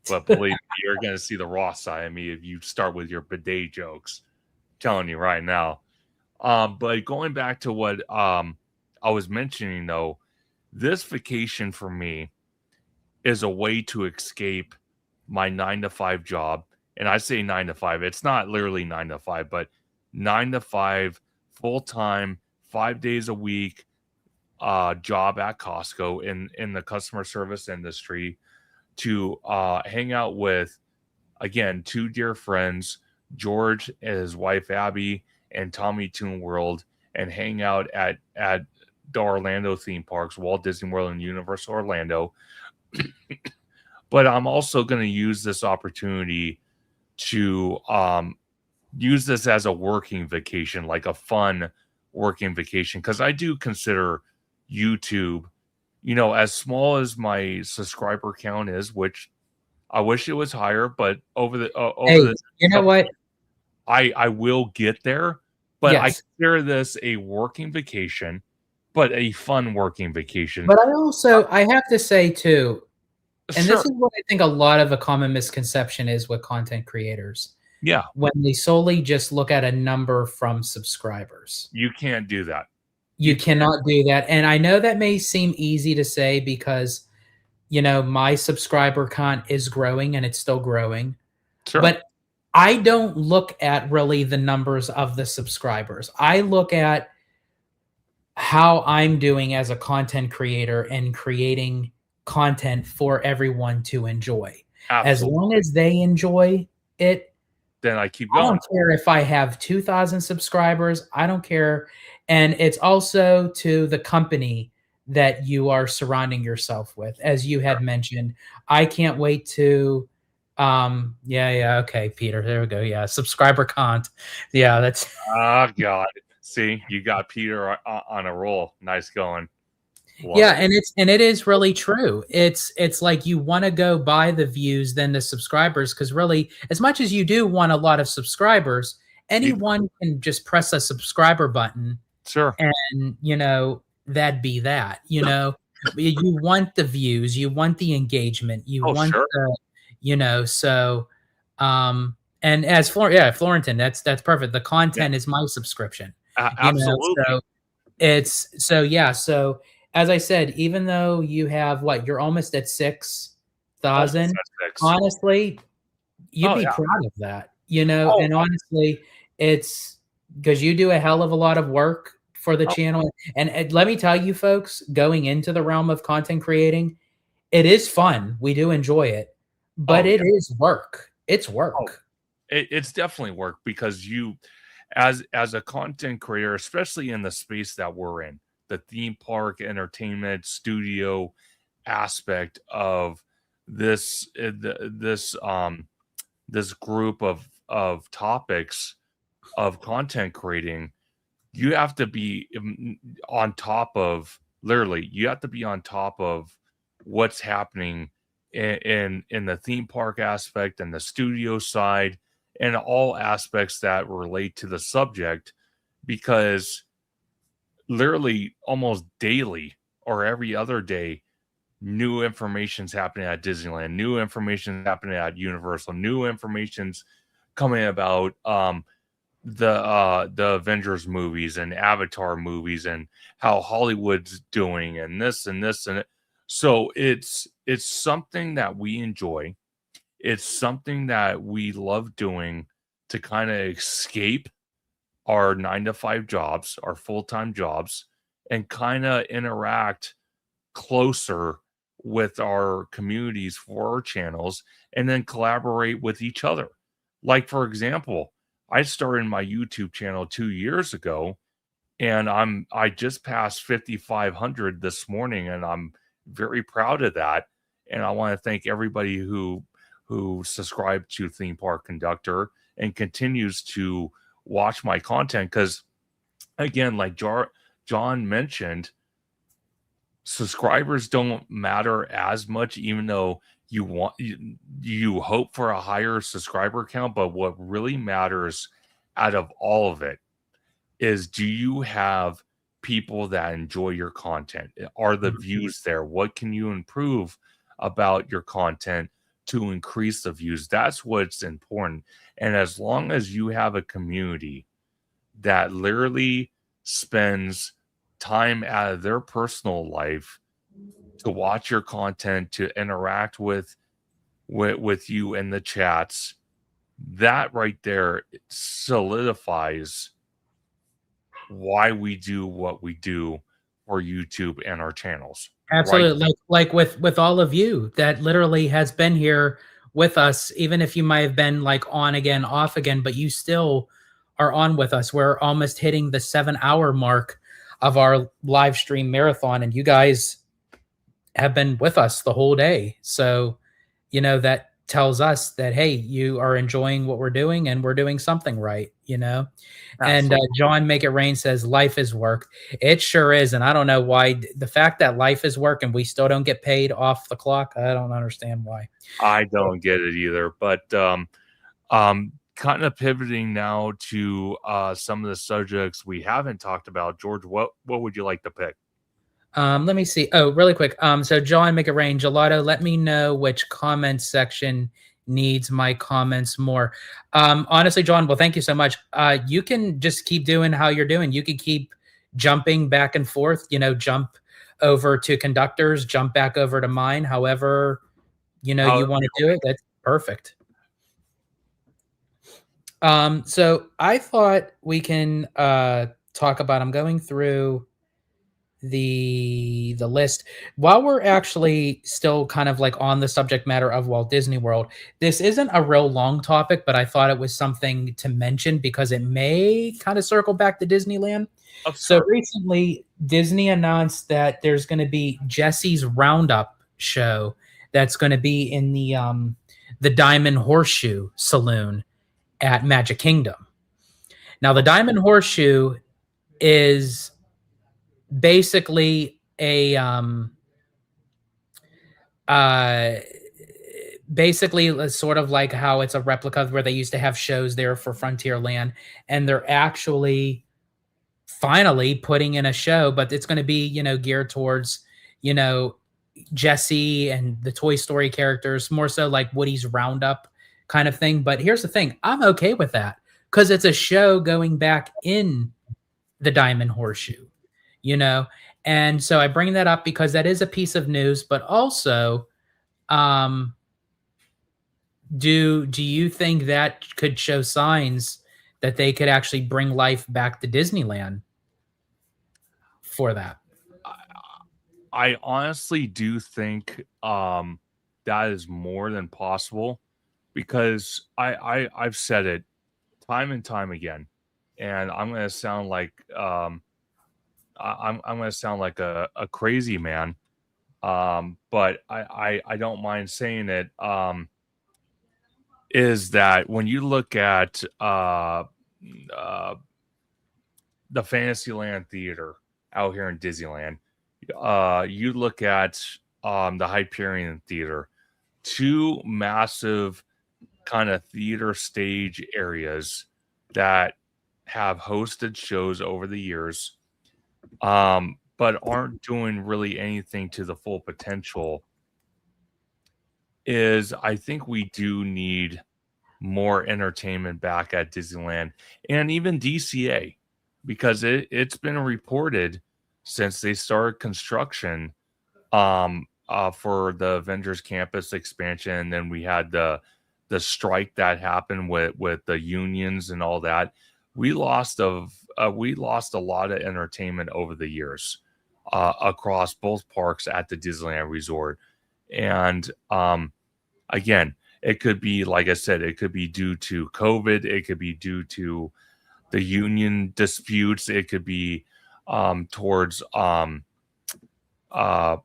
Speaker 2: But believe me, you're going to see the raw side of me if you start with your bidet jokes. I'm telling you right now. But going back to what I was mentioning, though, this vacation for me is a way to escape my 9 to 5 job. And I say 9 to 5, it's not literally 9 to 5, but 9 to 5 full time, 5 days a week job at Costco in the customer service industry to hang out with, again, 2 dear friends, George and his wife Abby, and Tommy Toon World, and hang out at the Orlando theme parks, Walt Disney World and Universal Orlando. But I'm also going to use this opportunity to use this as a working vacation, like a fun working vacation, because I do consider YouTube, as small as my subscriber count is, which I wish it was higher, but over the
Speaker 1: you know what?
Speaker 2: I will get there, but I
Speaker 1: Yes.
Speaker 2: consider this a working vacation, but a fun working vacation.
Speaker 1: But I have to say too, and
Speaker 2: Sure.
Speaker 1: this is what I think a lot of a common misconception is with content creators.
Speaker 2: Yeah,
Speaker 1: When they solely just look at a number from subscribers.
Speaker 2: you can't do that.
Speaker 1: You cannot do that. And I know that may seem easy to say because, my subscriber count is growing and it's still growing.
Speaker 2: Sure.
Speaker 1: But I don't look at really the numbers of the subscribers. I look at how I'm doing as a content creator and creating content for everyone to enjoy.
Speaker 2: Absolutely.
Speaker 1: As long as they enjoy it,
Speaker 2: then I keep
Speaker 1: I
Speaker 2: going.
Speaker 1: don't care if I have 2,000 subscribers. I don't care. And it's also to the company that you are surrounding yourself with. As you had mentioned, I can't wait to okay, Peter, there we go. Yeah, subscriber count. Yeah, that's
Speaker 2: Oh God. See, you got Peter on a roll. Nice going.
Speaker 1: yeah, and it is really true. It's like you want to go by the views than the subscribers, because really, as much as you do want a lot of subscribers, anyone can just press a subscriber button.
Speaker 2: Sure.
Speaker 1: And that'd be that. You want the views, you want the engagement, you want the, so and as Florentin, that's perfect. The content is my subscription.
Speaker 2: Absolutely.
Speaker 1: So as I said, even though you have you're almost at 6,000. Honestly, you'd be
Speaker 2: yeah.
Speaker 1: proud of that, you know.
Speaker 2: Oh,
Speaker 1: And honestly, it's because you do a hell of a lot of work for the
Speaker 2: oh,
Speaker 1: channel. And let me tell you, folks, going into the realm of content creating, it is fun. We do enjoy it, but
Speaker 2: oh,
Speaker 1: it
Speaker 2: yeah.
Speaker 1: is work. It's
Speaker 2: Oh,
Speaker 1: work.
Speaker 2: it's definitely work because you, as a content creator, especially in the space that we're in, the theme park entertainment studio aspect of this group of topics of content creating, you have to be on top of, literally, you have to be on top of what's happening in the theme park aspect and the studio side and all aspects that relate to the subject, because literally almost daily or every other day, new information's happening at Disneyland, new information happening at Universal, new information's coming about the Avengers movies and Avatar movies and how Hollywood's doing and this and this and it. So it's something that we enjoy. It's something that we love doing to kind of escape our 9 to 5 jobs, our full-time jobs, and kind of interact closer with our communities for our channels and then collaborate with each other. Like, for example, I started my YouTube channel 2 years ago, and I just passed 5,500 this morning, and I'm very proud of that. And I want to thank everybody who subscribed to Theme Park Conductor and continues to watch my content, because again, like John mentioned, subscribers don't matter as much, even though you hope for a higher subscriber count. But what really matters out of all of it is, do you have people that enjoy your content? Are the views there? What can you improve about your content to increase the views? That's what's important. And as long as you have a community that literally spends time out of their personal life to watch your content, to interact with you in the chats, that right there solidifies why we do what we do for YouTube and our channels. Right?
Speaker 1: Absolutely. Like with all of you that literally has been here with us, even if you might have been like on again, off again, but you still are on with us. We're almost hitting the 7-hour mark of our live stream marathon, and you guys have been with us the whole day. So, you know, that tells us that, hey, you are enjoying what we're doing and we're doing something right, you know? And
Speaker 2: Absolutely.
Speaker 1: John Make It Rain says, life is work. It sure is. And I don't know why the fact that life is work and we still don't get paid off the clock. I don't understand why.
Speaker 2: I don't get it either. But kind of pivoting now to some of the subjects we haven't talked about. George, what would you like to pick?
Speaker 1: Let me see. Oh, really quick. So John Make It Rain, Gelato, let me know which comment section needs my comments more. Honestly, John, well, thank you so much. You can just keep doing how you're doing. You can keep jumping back and forth, you know, jump over to conductors, jump back over to mine, however, you know, you want to do it. That's perfect. So I thought we can talk about, I'm going through the list while we're actually still kind of like on the subject matter of Walt Disney World. This isn't a real long topic, but I thought it was something to mention because it may kind of circle back to Disneyland. So recently Disney announced that there's going to be Jesse's Roundup show that's going to be in the Diamond Horseshoe Saloon at Magic Kingdom. Now the Diamond Horseshoe is basically basically sort of like how it's a replica of where they used to have shows there for Frontierland, and they're actually finally putting in a show, but it's going to be, you know, geared towards, you know, Jesse and the Toy Story characters, more so like Woody's Roundup kind of thing. But here's the thing, I'm okay with that because it's a show going back in the Diamond Horseshoe, you know? And so I bring that up because that is a piece of news, but also Do you think that could show signs that they could actually bring life back to Disneyland for that?
Speaker 2: I honestly do think that is more than possible, because I've said it time and time again, and I'm gonna sound like I'm gonna sound like a crazy man, but I don't mind saying it. Is that when you look at uh, the Fantasyland Theater out here in Disneyland, you look at the Hyperion Theater, two massive kind of theater stage areas that have hosted shows over the years, but aren't doing really anything to the full potential. Is I think we do need more entertainment back at Disneyland and even DCA, because it's been reported since they started construction for the Avengers campus expansion, and then we had the strike that happened with the unions and all that. We lost a lot of entertainment over the years across both parks at the Disneyland Resort. And again, it could be, like I said, it could be due to COVID, it could be due to the union disputes, it could be towards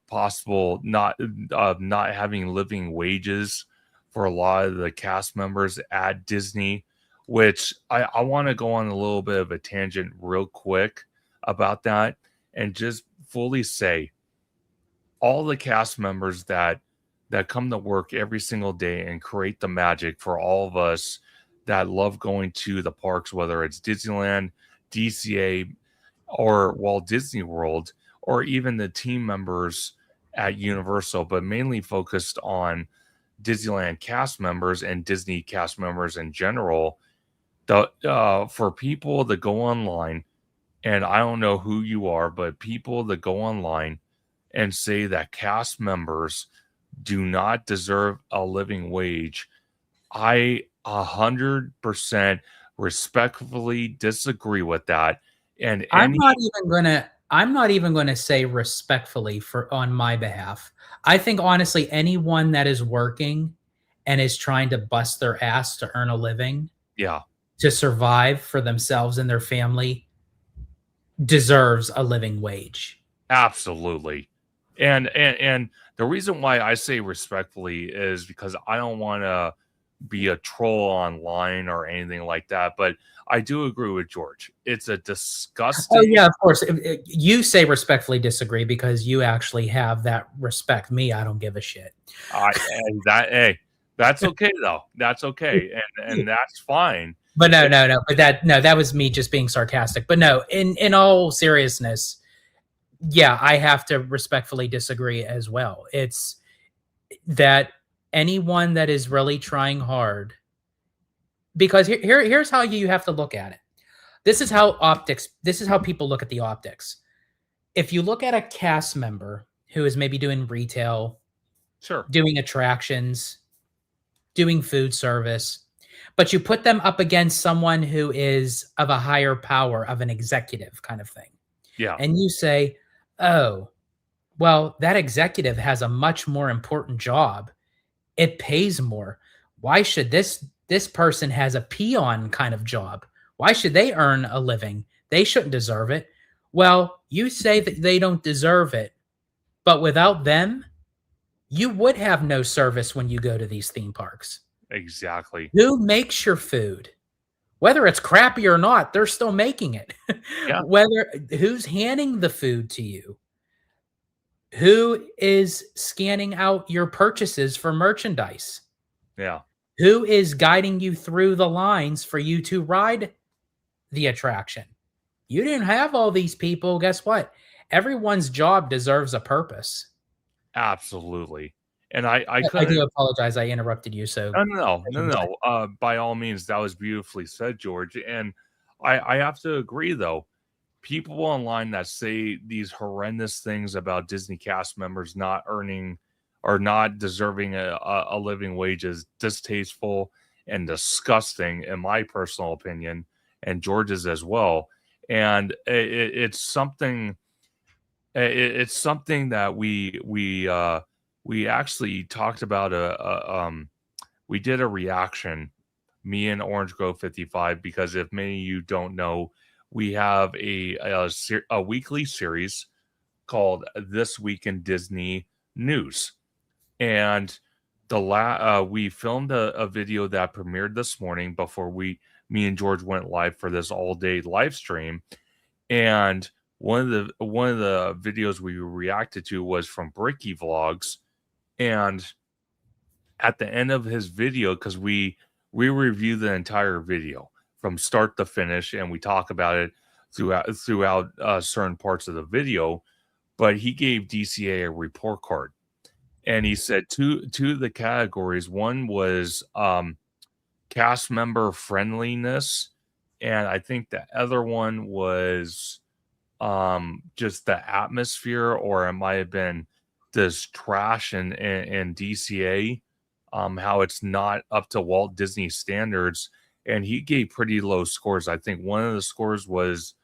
Speaker 2: possible not having living wages for a lot of the cast members at Disney, which I want to go on a little bit of a tangent real quick about that, and just fully say all the cast members that come to work every single day and create the magic for all of us that love going to the parks, whether it's Disneyland, DCA, or Walt Disney World, or even the team members at Universal, but mainly focused on Disneyland cast members and Disney cast members in general. For people that go online, and I don't know who you are, but people that go online and say that cast members do not deserve a living wage, I 100% respectfully disagree with that. And any
Speaker 1: I'm not even gonna say respectfully for on my behalf. I think honestly, anyone that is working and is trying to bust their ass to earn a living,
Speaker 2: yeah,
Speaker 1: to survive for themselves and their family, deserves a living wage.
Speaker 2: absolutely. And the reason why I say respectfully is because I don't want to be a troll online or anything like that, but I do agree with George. It's a
Speaker 1: Oh
Speaker 2: disgusting.
Speaker 1: yeah, of course. You say respectfully disagree because you actually have that respect. Me, I don't give a shit.
Speaker 2: Hey, that's okay though. That's okay, and that's fine.
Speaker 1: But no. But that was me just being sarcastic. But no, in all seriousness, yeah, I have to respectfully disagree as well. It's that anyone that is really trying hard, because here's how you have to look at it. This is how people look at the optics. If you look at a cast member who is maybe doing retail,
Speaker 2: Sure.
Speaker 1: doing attractions, doing food service, but you put them up against someone who is of a higher power, of an executive kind of thing.
Speaker 2: Yeah.
Speaker 1: And you say, oh, well, that executive has a much more important job. It pays more. Why should this person has a peon kind of job? Why should they earn a living? They shouldn't deserve it. Well, you say that they don't deserve it, but without them, you would have no service when you go to these theme parks.
Speaker 2: Exactly.
Speaker 1: Who makes your food? Whether it's crappy or not, they're still making it.
Speaker 2: Yeah.
Speaker 1: Who's handing the food to you? Who is scanning out your purchases for merchandise?
Speaker 2: Yeah.
Speaker 1: Who is guiding you through the lines for you to ride the attraction? You didn't have all these people. Guess what? Everyone's job deserves a purpose.
Speaker 2: Absolutely. And I
Speaker 1: I
Speaker 2: couldn't.
Speaker 1: do apologize. I interrupted you. So
Speaker 2: No. By all means, that was beautifully said, George. And I have to agree, though. People online that say these horrendous things about Disney cast members not earning are not deserving a living wage is distasteful and disgusting, in my personal opinion, and George's as well. And it's something. It's something that we actually talked about we did a reaction, me and Orange Grove 55, because if many of you don't know, we have a weekly series called This Week in Disney News. And we filmed a video that premiered this morning before me and George went live for this all day live stream. And one of the videos we reacted to was from Bricky Vlogs. And at the end of his video, because we review the entire video from start to finish, and we talk about it throughout certain parts of the video. But he gave DCA a report card, and he said two of the categories. One was cast member friendliness, and I think the other one was just the atmosphere, or it might have been this trash and DCA, how it's not up to Walt Disney standards. And he gave pretty low scores. I think one of the scores was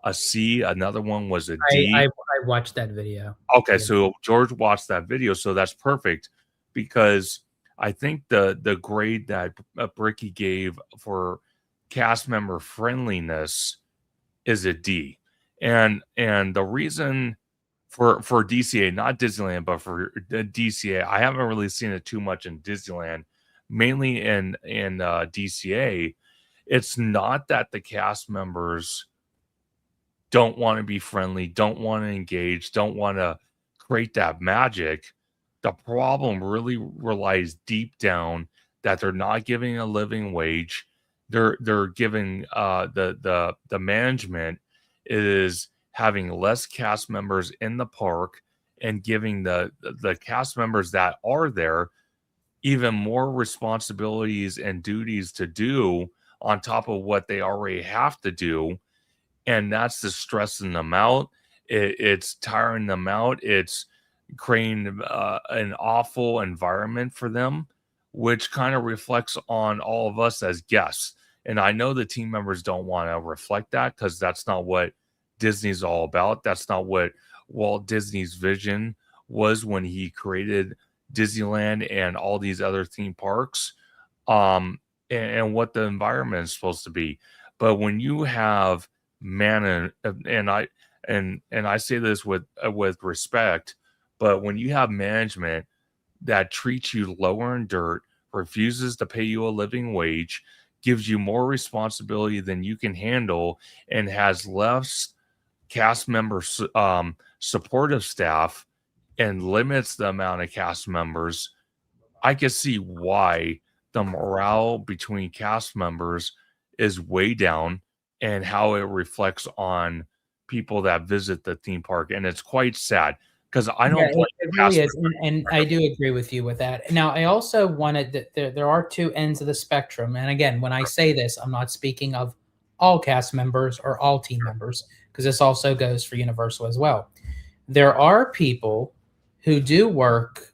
Speaker 2: a C, another one was a D.
Speaker 1: I watched that video.
Speaker 2: Okay, so George watched that video, so that's perfect, because I think the grade that Bricky gave for cast member friendliness is a D. And the reason for DCA, not Disneyland, but for DCA, I haven't really seen it too much in Disneyland, mainly in DCA. It's not that the cast members don't want to be friendly, don't want to engage, don't want to create that magic. The problem really relies deep down that they're not giving a living wage. They're giving the management is having less cast members in the park and giving the cast members that are there even more responsibilities and duties to do on top of what they already have to do. And that's the stressing them out. It's tiring them out. It's creating an awful environment for them, which kind of reflects on all of us as guests. And I know the team members don't want to reflect that, because that's not what Disney's all about. That's not what Walt Disney's vision was when he created Disneyland and all these other theme parks, and what the environment is supposed to be. But when you have and I say this with respect, but when you have management that treats you lower in dirt, refuses to pay you a living wage, gives you more responsibility than you can handle, and has less cast member supportive staff, and limits the amount of cast members, I can see why the morale between cast members is way down, and how it reflects on people that visit the theme park. And it's quite sad, because I don't blame
Speaker 1: it really is, and I do agree with you with that. Now, I also wanted that there are two ends of the spectrum. And again, when I say this, I'm not speaking of all cast members or all team members, because this also goes for Universal as well. There are people who do work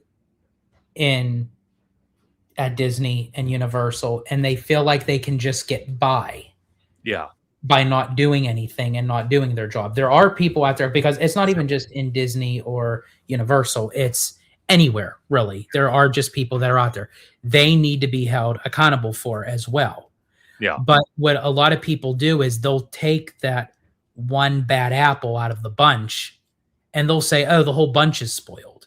Speaker 1: at Disney and Universal, and they feel like they can just get by.
Speaker 2: Yeah.
Speaker 1: By not doing anything and not doing their job. There are people out there, because it's not even just in Disney or Universal, it's anywhere, really. There are just people that are out there. They need to be held accountable for as well.
Speaker 2: Yeah.
Speaker 1: But what a lot of people do is they'll take that one bad apple out of the bunch, and they'll say, oh, the whole bunch is spoiled.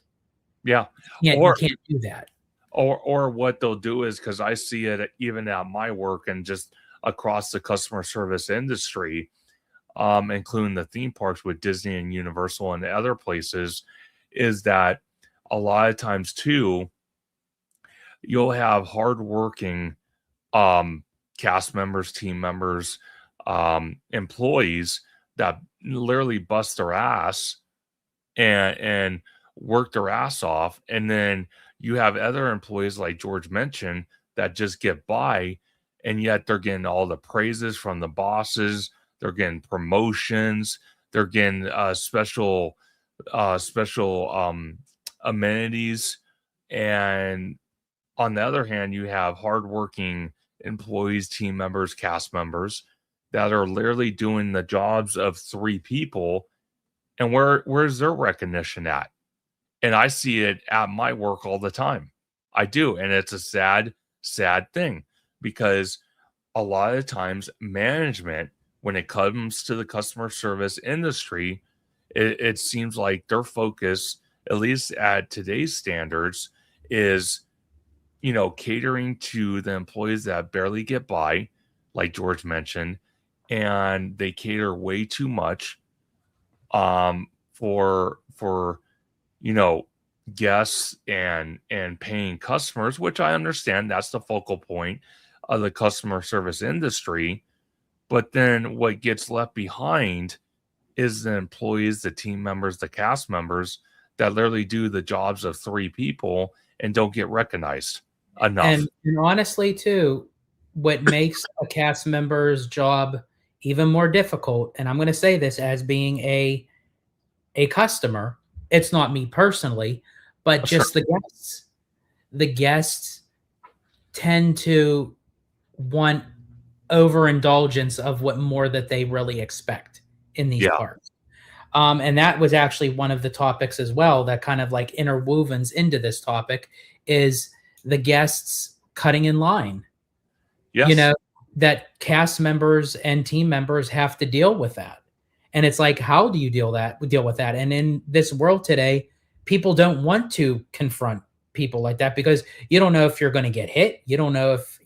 Speaker 2: Yeah.
Speaker 1: Yeah, you can't do that.
Speaker 2: Or what they'll do is, because I see it even at my work and just across the customer service industry, including the theme parks with Disney and Universal and other places, is that a lot of times too, you'll have hardworking cast members, team members, employees that literally bust their ass and work their ass off, and then you have other employees like George mentioned that just get by, and yet they're getting all the praises from the bosses. They're getting promotions. They're getting special amenities And on the other hand, you have hardworking employees, team members, cast members that are literally doing the jobs of 3 people. And where's their recognition at? And I see it at my work all the time. I do. And it's a sad, sad thing, because a lot of times management, when it comes to the customer service industry, it seems like their focus, at least at today's standards, is, catering to the employees that barely get by, like George mentioned, and they cater way too much for guests and paying customers, which I understand that's the focal point of the customer service industry. But then what gets left behind is the employees, the team members, the cast members that literally do the jobs of 3 people and don't get recognized enough.
Speaker 1: And honestly, too, what makes a cast member's job even more difficult, and I'm going to say this as being a customer, it's not me personally, but just the guests. The guests tend to want overindulgence of what more that they really expect in these parks. And that was actually one of the topics as well that kind of like interwovens into this topic is the guests cutting in line.
Speaker 2: Yes.
Speaker 1: That cast members and team members have to deal with that. And it's like, how do you deal with that? And in this world today, people don't want to confront people like that because you don't know if you're going to get hit. You don't know if,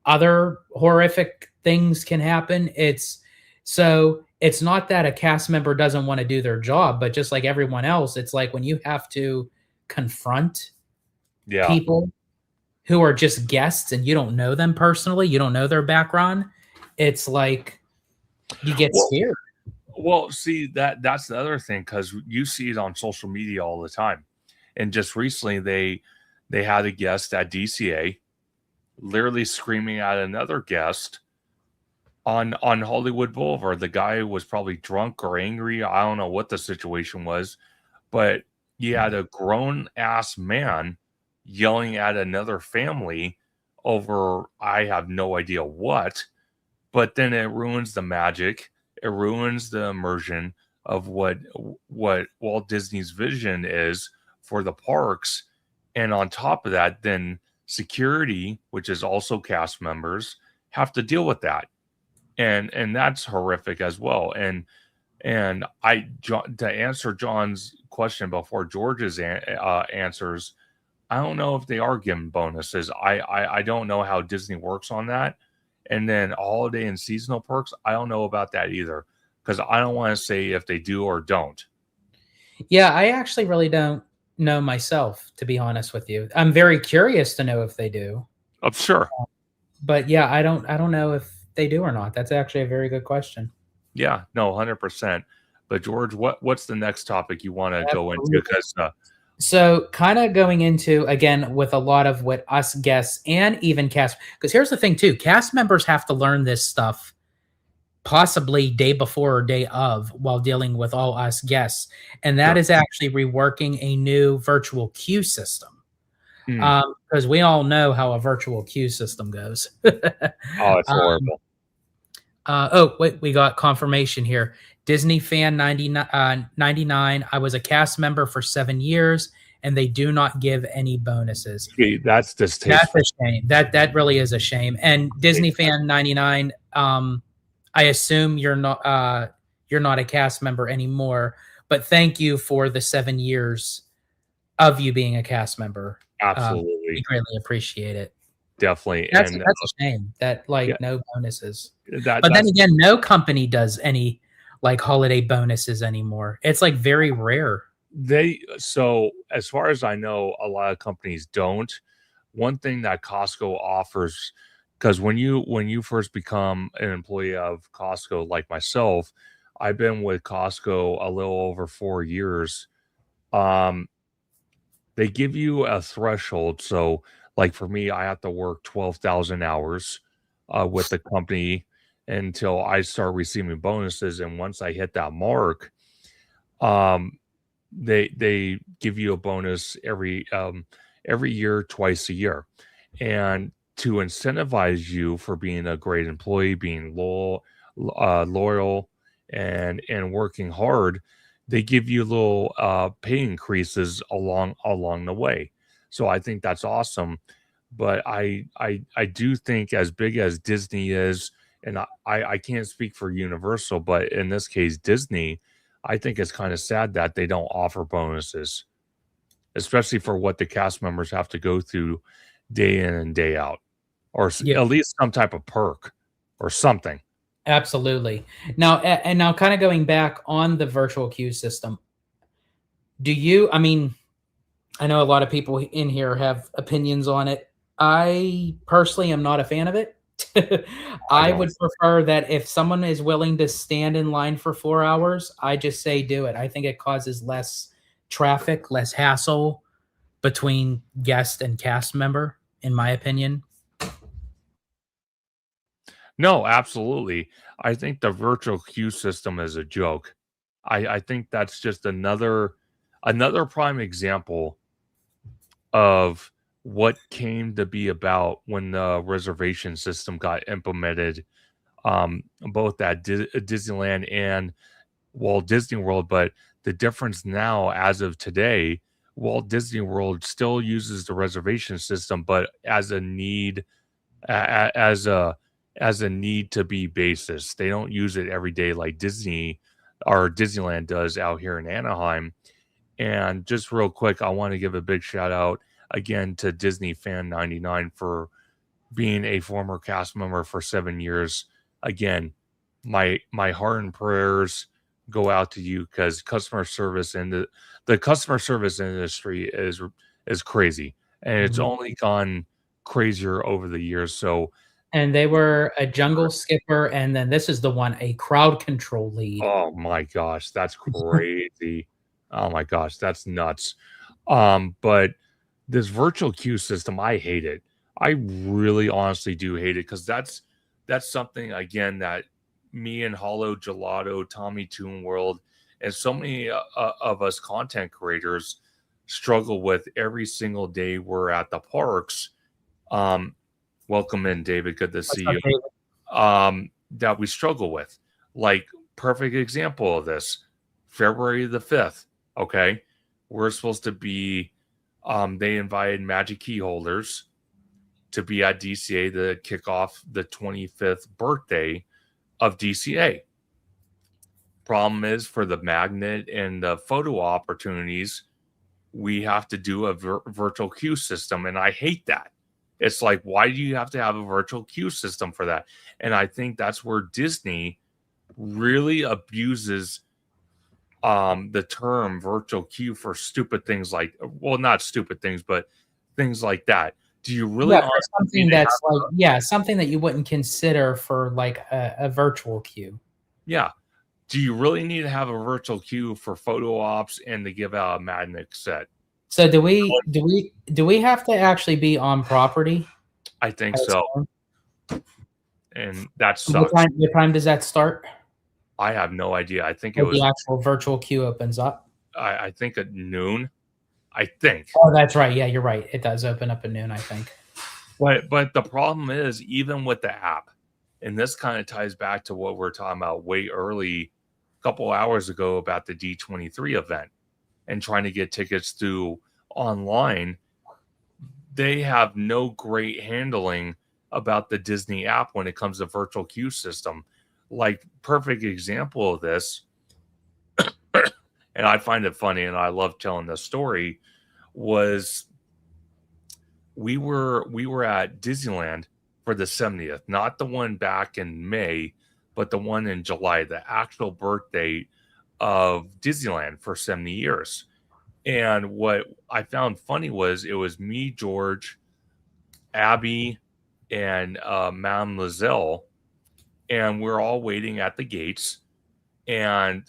Speaker 1: other horrific things can happen. It's not that a cast member doesn't want to do their job, but just like everyone else, it's like when you have to confront people who are just guests and you don't know them personally, you don't know their background, it's like you get scared.
Speaker 2: Well, see, that's the other thing, because you see it on social media all the time. And just recently they had a guest at DCA literally screaming at another guest on Hollywood Boulevard. The guy was probably drunk or angry. I don't know what the situation was, but you had a grown ass man yelling at another family over, I have no idea what, but then it ruins the magic. It ruins the immersion of what Walt Disney's vision is for the parks. And on top of that, then security, which is also cast members, have to deal with that. And that's horrific as well. And to answer John's question before George's answers, I don't know if they are given bonuses. I don't know how Disney works on that. And then holiday and seasonal perks, I don't know about that either, because I don't want to say if they do or don't.
Speaker 1: Yeah, I actually really don't know myself, to be honest with you. I'm very curious to know if they do.
Speaker 2: Oh, sure.
Speaker 1: But yeah, I don't know if they do or not. That's actually a very good question.
Speaker 2: Yeah, no, 100%. But George, what's the next topic you want to go into? Because
Speaker 1: so kind of going into, again, with a lot of what us guests and even cast, because here's the thing too, cast members have to learn this stuff possibly day before or day of while dealing with all us guests. And that is actually reworking a new virtual queue system. Because we all know how a virtual queue system goes.
Speaker 2: Oh, it's horrible.
Speaker 1: Oh, wait, we got confirmation here. Disney fan 99. I was a cast member for 7 years, and they do not give any bonuses.
Speaker 2: See, that's distasteful.
Speaker 1: That's a shame. That really is a shame. And Disney fan 99. I assume you're not a cast member anymore, but thank you for the 7 years of you being a cast member.
Speaker 2: Absolutely,
Speaker 1: we greatly appreciate it.
Speaker 2: Definitely,
Speaker 1: that's a shame that no bonuses. But then again, no company does any holiday bonuses anymore. It's very rare.
Speaker 2: So as far as I know, a lot of companies don't. One thing that Costco offers, because when you first become an employee of Costco, like myself, I've been with Costco a little over 4 years. They give you a threshold. So like for me, I have to work 12,000 hours with the company until I start receiving bonuses. And once I hit that mark, they give you a bonus every year, twice a year, and to incentivize you for being a great employee, being loyal, and working hard, they give you little pay increases along the way. So I think that's awesome. But I do think, as big as Disney is, and I can't speak for Universal, but in this case Disney, I think it's kind of sad that they don't offer bonuses, especially for what the cast members have to go through day in and day out, or
Speaker 1: Yeah,
Speaker 2: at least some type of perk or something.
Speaker 1: absolutely. Now, and now kind of going back on the virtual queue system, I mean, I know a lot of people in here have opinions on it. I personally am not a fan of it.
Speaker 2: I
Speaker 1: I
Speaker 2: don't.
Speaker 1: would prefer that if someone is willing to stand in line for 4 hours, I just say do it. I think it causes less traffic, less hassle between guest and cast member, in my opinion.
Speaker 2: No, absolutely. I think the virtual queue system is a joke. I think that's just another prime example of what came to be about when the reservation system got implemented, both at Disneyland and Walt Disney World. But the difference now, as of today, Walt Disney World still uses the reservation system, but as a need, a- as a need to be basis. They don't use it every day like Disney or Disneyland does out here in Anaheim. And just real quick, I want to give a big shout out again to Disney Fan 99 for being a former cast member for 7 years. Again, my heart and prayers go out to you, because customer service and the customer service industry is crazy, and it's
Speaker 1: Mhm.
Speaker 2: only gone crazier over the years. So,
Speaker 1: And they were a jungle skipper, and then this is the one, a crowd control lead.
Speaker 2: oh my gosh, that's crazy. Oh my gosh, that's nuts. But this virtual queue system, I hate it. I really honestly do hate it, because that's something again that me and HaloGelato, Tommy Toon World, and so many of us content creators struggle with every single day we're at the parks. Um, Welcome in, David. Good to
Speaker 1: What's
Speaker 2: see
Speaker 1: up,
Speaker 2: you.
Speaker 1: David?
Speaker 2: That we struggle with. Like, perfect example of this, February the 5th. Okay. We're supposed to be, they invited Magic Key holders to be at DCA to kick off the 25th birthday of DCA. Problem is, for the magnet and the photo opportunities, we have to do a virtual queue system. And I hate that. It's like, why do you have to have a virtual queue system for that? And I think that's where Disney really abuses the term virtual queue for stupid things, like, well, not stupid things, but things like that. Do you really
Speaker 1: Yeah, for
Speaker 2: honestly
Speaker 1: something
Speaker 2: need to
Speaker 1: that's like, yeah, something that you wouldn't consider for like a virtual queue.
Speaker 2: yeah. Do you really need to have a virtual queue for photo ops and to give out a magnet set?
Speaker 1: So do we have to actually be on property?
Speaker 2: I think so. And that
Speaker 1: What
Speaker 2: sucks.
Speaker 1: time does that start?
Speaker 2: I have no idea. I think it
Speaker 1: Like the
Speaker 2: was,
Speaker 1: actual virtual queue opens up?
Speaker 2: I think at noon. I think.
Speaker 1: Oh, that's right. Yeah, you're right. It does open up at noon, I think.
Speaker 2: But the problem is, even with the app, and this kind of ties back to what we are talking about way early, a couple hours ago, about the D23 event and trying to get tickets through online. They have no great handling about the Disney app when it comes to virtual queue system. Like, perfect example of this, and I find it funny and I love telling this story, was we were at Disneyland for the 70th, not the one back in May, but the one in July, the actual birthday of Disneyland for 70 years. And what I found funny was, it was me, George, Abby, and Madame Lizelle, and we're all waiting at the gates, and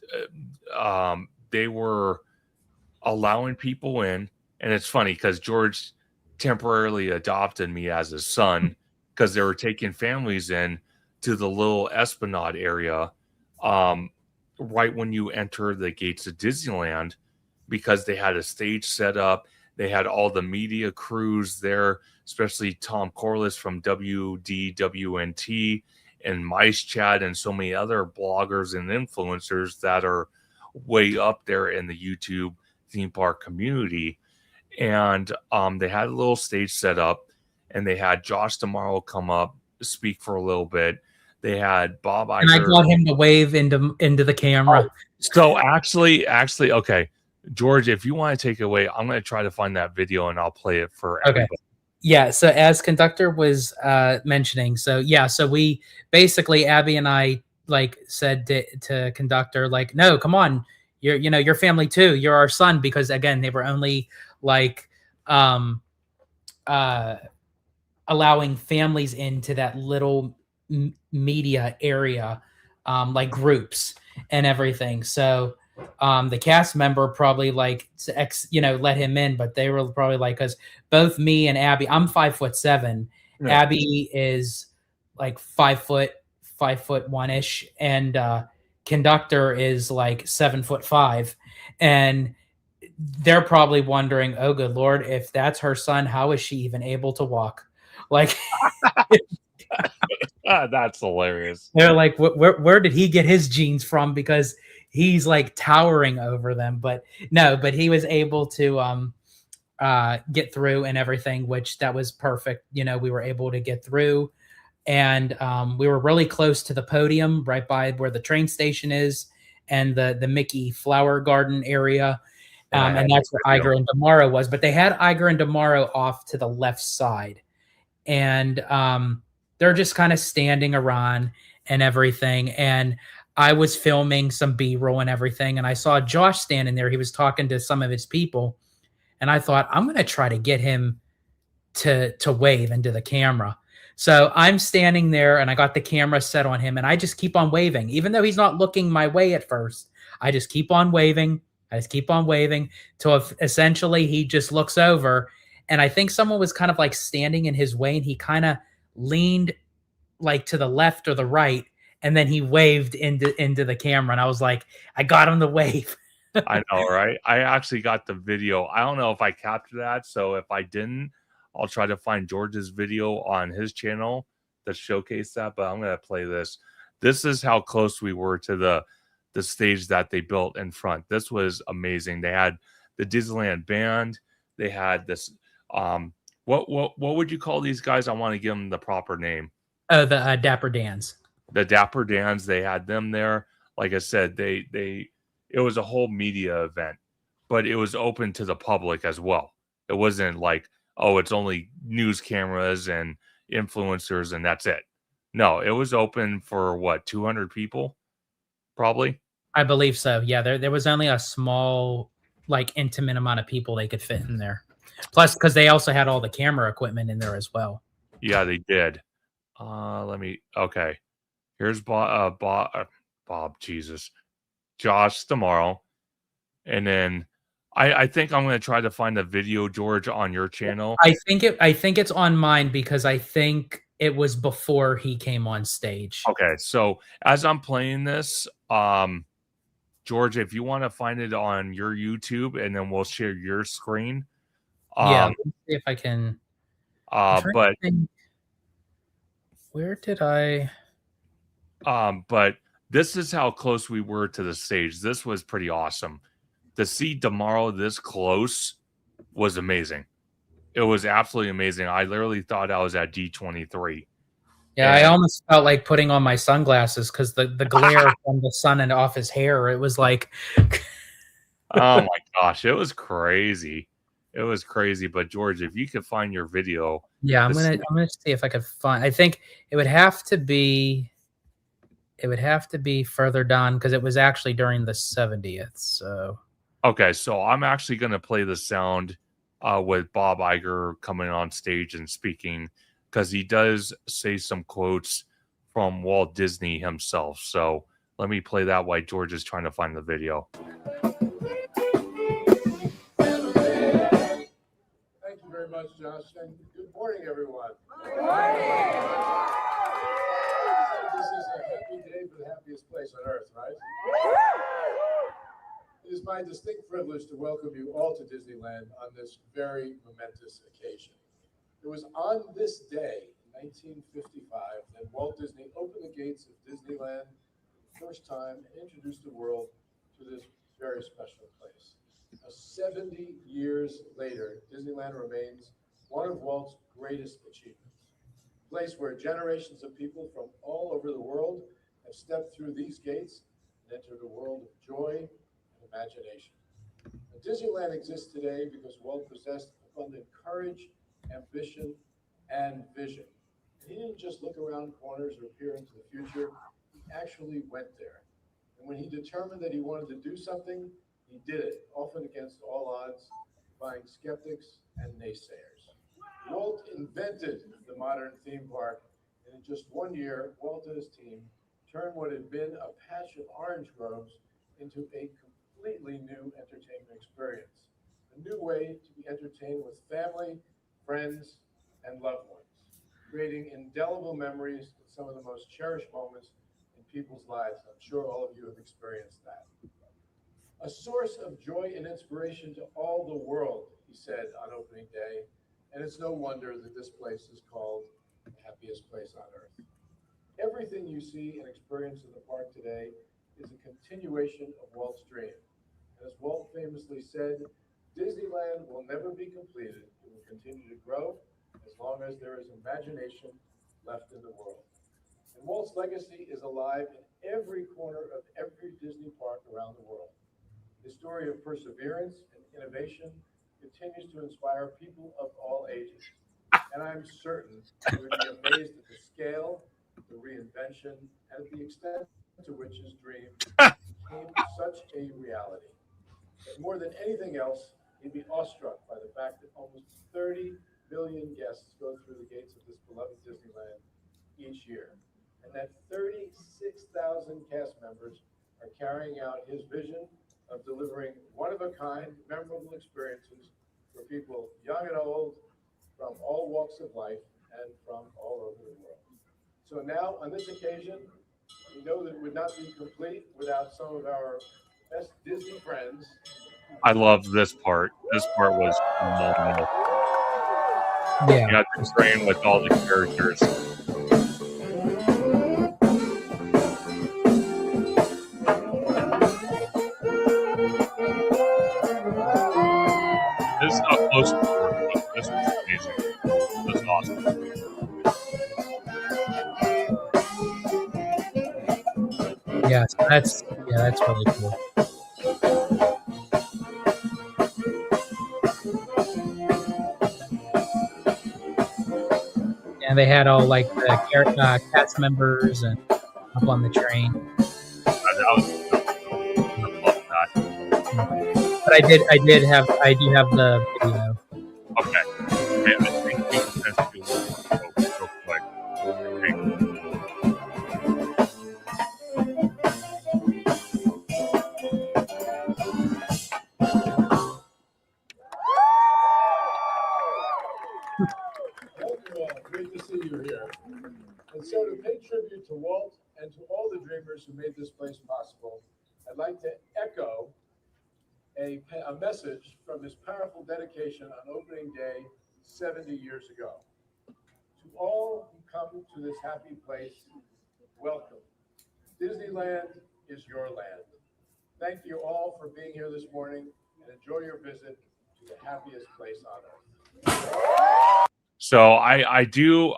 Speaker 2: they were allowing people in. And it's funny because George temporarily adopted me as his son, because they were taking families in to the little Esplanade area, right when you enter the gates of Disneyland, because they had a stage set up. They had all the media crews there, especially Tom Corliss from WDWNT and Mice Chat and so many other bloggers and influencers that are way up there in the YouTube theme park community. And they had a little stage set up, and they had Josh Tomorrow come up, speak for a little bit. They had Bob Iger.
Speaker 1: And I got him to wave into the camera.
Speaker 2: Oh, so actually, okay, George, if you want to take it away, I'm going to try to find that video and I'll play it for everybody.
Speaker 1: Yeah, so as Conductor was mentioning, so we basically, Abby and I like said to Conductor, like, no, come on, you're family too, you're our son, because again, they were only like allowing families into that little media area, like groups and everything. So the cast member probably like let him in, but they were probably like, because both me and Abby, I'm 5'7", yeah. Abby is like 5'1" and Conductor is like 7'5", and they're probably wondering, oh good Lord, if that's her son, how is she even able to walk? Like
Speaker 2: that's hilarious.
Speaker 1: They're like, where did he get his genes from? Because he's like towering over them. But no, but he was able to get through and everything, which that was perfect. We were able to get through, and we were really close to the podium, right by where the train station is, and the Mickey Flower Garden area. And that's where Iger and Demaro was. But they had Iger and Demaro off to the left side. And they're just kind of standing around and everything. And I was filming some B-roll and everything. And I saw Josh standing there. He was talking to some of his people. And I thought, I'm going to try to get him to wave into the camera. So I'm standing there and I got the camera set on him. And I just keep on waving. Even though he's not looking my way at first, I just keep on waving. Till essentially he just looks over. And I think someone was kind of like standing in his way, and he kind of leaned like to the left or the right, and then he waved into the camera. And I was like, I got him to wave.
Speaker 2: I know, right? I actually got the video. I don't know if I captured that. So if I didn't, I'll try to find George's video on his channel to showcase that. But I'm going to play this. This is how close we were to the stage that they built in front. This was amazing. They had the Disneyland band. They had this. What would you call these guys? I want to give them the proper name.
Speaker 1: Oh, the Dapper Dans.
Speaker 2: The Dapper Dans. They had them there. Like I said, it was a whole media event, but it was open to the public as well. It wasn't like, oh, it's only news cameras and influencers and that's it. No, it was open for what, 200 people? Probably.
Speaker 1: I believe so. Yeah, there was only a small, like, intimate amount of people they could fit in there. Plus, because they also had all the camera equipment in there as well.
Speaker 2: Yeah, they did. Okay. Here's Bob, Jesus. Josh tomorrow. And then I think I'm going to try to find a video, George, on your channel.
Speaker 1: I think it's on mine because I think it was before he came on stage.
Speaker 2: Okay, so as I'm playing this, George, if you want to find it on your YouTube, and then we'll share your screen.
Speaker 1: Yeah, let me see if I can.
Speaker 2: But
Speaker 1: where did I?
Speaker 2: But this is how close we were to the stage. This was pretty awesome. To see Tomorrow this close was amazing. It was absolutely amazing. I literally thought I was at D23.
Speaker 1: Yeah, I almost felt like putting on my sunglasses because the glare from the sun and off his hair. It was like,
Speaker 2: oh my gosh, it was crazy. It was crazy. But George, if you could find your video,
Speaker 1: yeah, I'm gonna see if I could find. I think it would have to be further down because it was actually during the 70th. So
Speaker 2: okay, so I'm actually gonna play the sound with Bob Iger coming on stage and speaking, because he does say some quotes from Walt Disney himself. So let me play that while George is trying to find the video.
Speaker 4: Thank you very much, Josh, and good morning, everyone. Good morning. This is a happy day for the happiest place on earth, right? It is my distinct privilege to welcome you all to Disneyland on this very momentous occasion. It was on this day, in 1955, that Walt Disney opened the gates of Disneyland for the first time and introduced the world to this very special place. Now, 70 years later, Disneyland remains one of Walt's greatest achievements, a place where generations of people from all over the world have stepped through these gates and entered a world of joy and imagination. Now, Disneyland exists today because Walt possessed abundant courage, ambition, and vision. And he didn't just look around corners or peer into the future, he actually went there. And when he determined that he wanted to do something, he did it, often against all odds, defying skeptics and naysayers. Walt invented the modern theme park, and in just 1 year, Walt and his team turned what had been a patch of orange groves into a completely new entertainment experience, a new way to be entertained with family, friends, and loved ones, creating indelible memories and some of the most cherished moments in people's lives. I'm sure all of you have experienced that. A source of joy and inspiration to all the world, he said on opening day, and it's no wonder that this place is called the happiest place on earth. Everything you see and experience in the park today is a continuation of Walt's dream. And as Walt famously said, Disneyland will never be completed. It will continue to grow as long as there is imagination left in the world. And Walt's legacy is alive in every corner of every Disney park around the world. His story of perseverance and innovation continues to inspire people of all ages. And I'm certain you would be amazed at the scale, the reinvention, and at the extent to which his dream became such a reality. But more than anything else, he'd be awestruck by the fact that almost 30 million guests go through the gates of this beloved Disneyland each year, and that 36,000 cast members are carrying out his vision of delivering one-of-a-kind, memorable experiences for people young and old, from all walks of life, and from all over the world. So now, on this occasion, we know that it would not be complete without some of our best Disney friends.
Speaker 2: I love this part. This part was phenomenal.
Speaker 1: Yeah.
Speaker 2: You got to train with all the characters. This is how close we were. This was amazing. This was awesome.
Speaker 1: Yeah, so that's really cool. And they had all like the cast members and up on the train.
Speaker 2: I love that.
Speaker 1: But I do have the video.
Speaker 2: Okay. Okay, I think we can send you real quick. Okay.
Speaker 4: Great to see you here. And so to pay tribute to Walt and to all the dreamers who made this place possible, I'd like to echo a message from his powerful dedication on opening day 70 years ago. To all who come to this happy place, welcome. Disneyland is your land. Thank you all for being here this morning and enjoy your visit to the happiest place on earth.
Speaker 2: So I do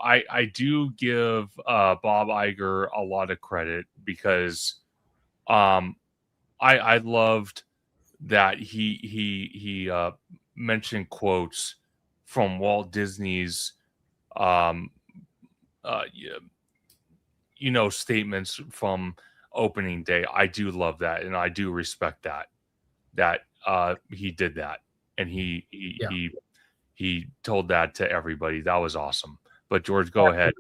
Speaker 2: give Bob Iger a lot of credit because I loved that he mentioned quotes from Walt Disney's statements from opening day. I do love that, and I do respect that he did that, and he told that to everybody. That was awesome. But George, go ahead.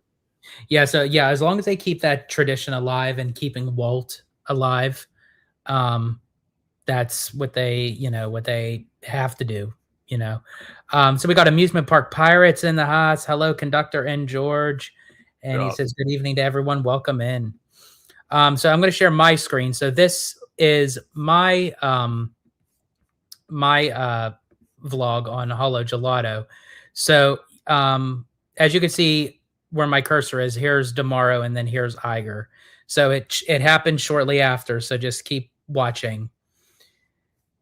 Speaker 1: Yeah, so yeah, as long as they keep that tradition alive and keeping Walt alive, that's what they have to do, So we got Amusement Park Pirates in the house. Hello, Conductor and George. And he says, good evening to everyone. Welcome in. So I'm going to share my screen. So this is my vlog on HaloGelato. So as you can see where my cursor is, here's Damaro and then here's Iger. So it happened shortly after. So just keep watching.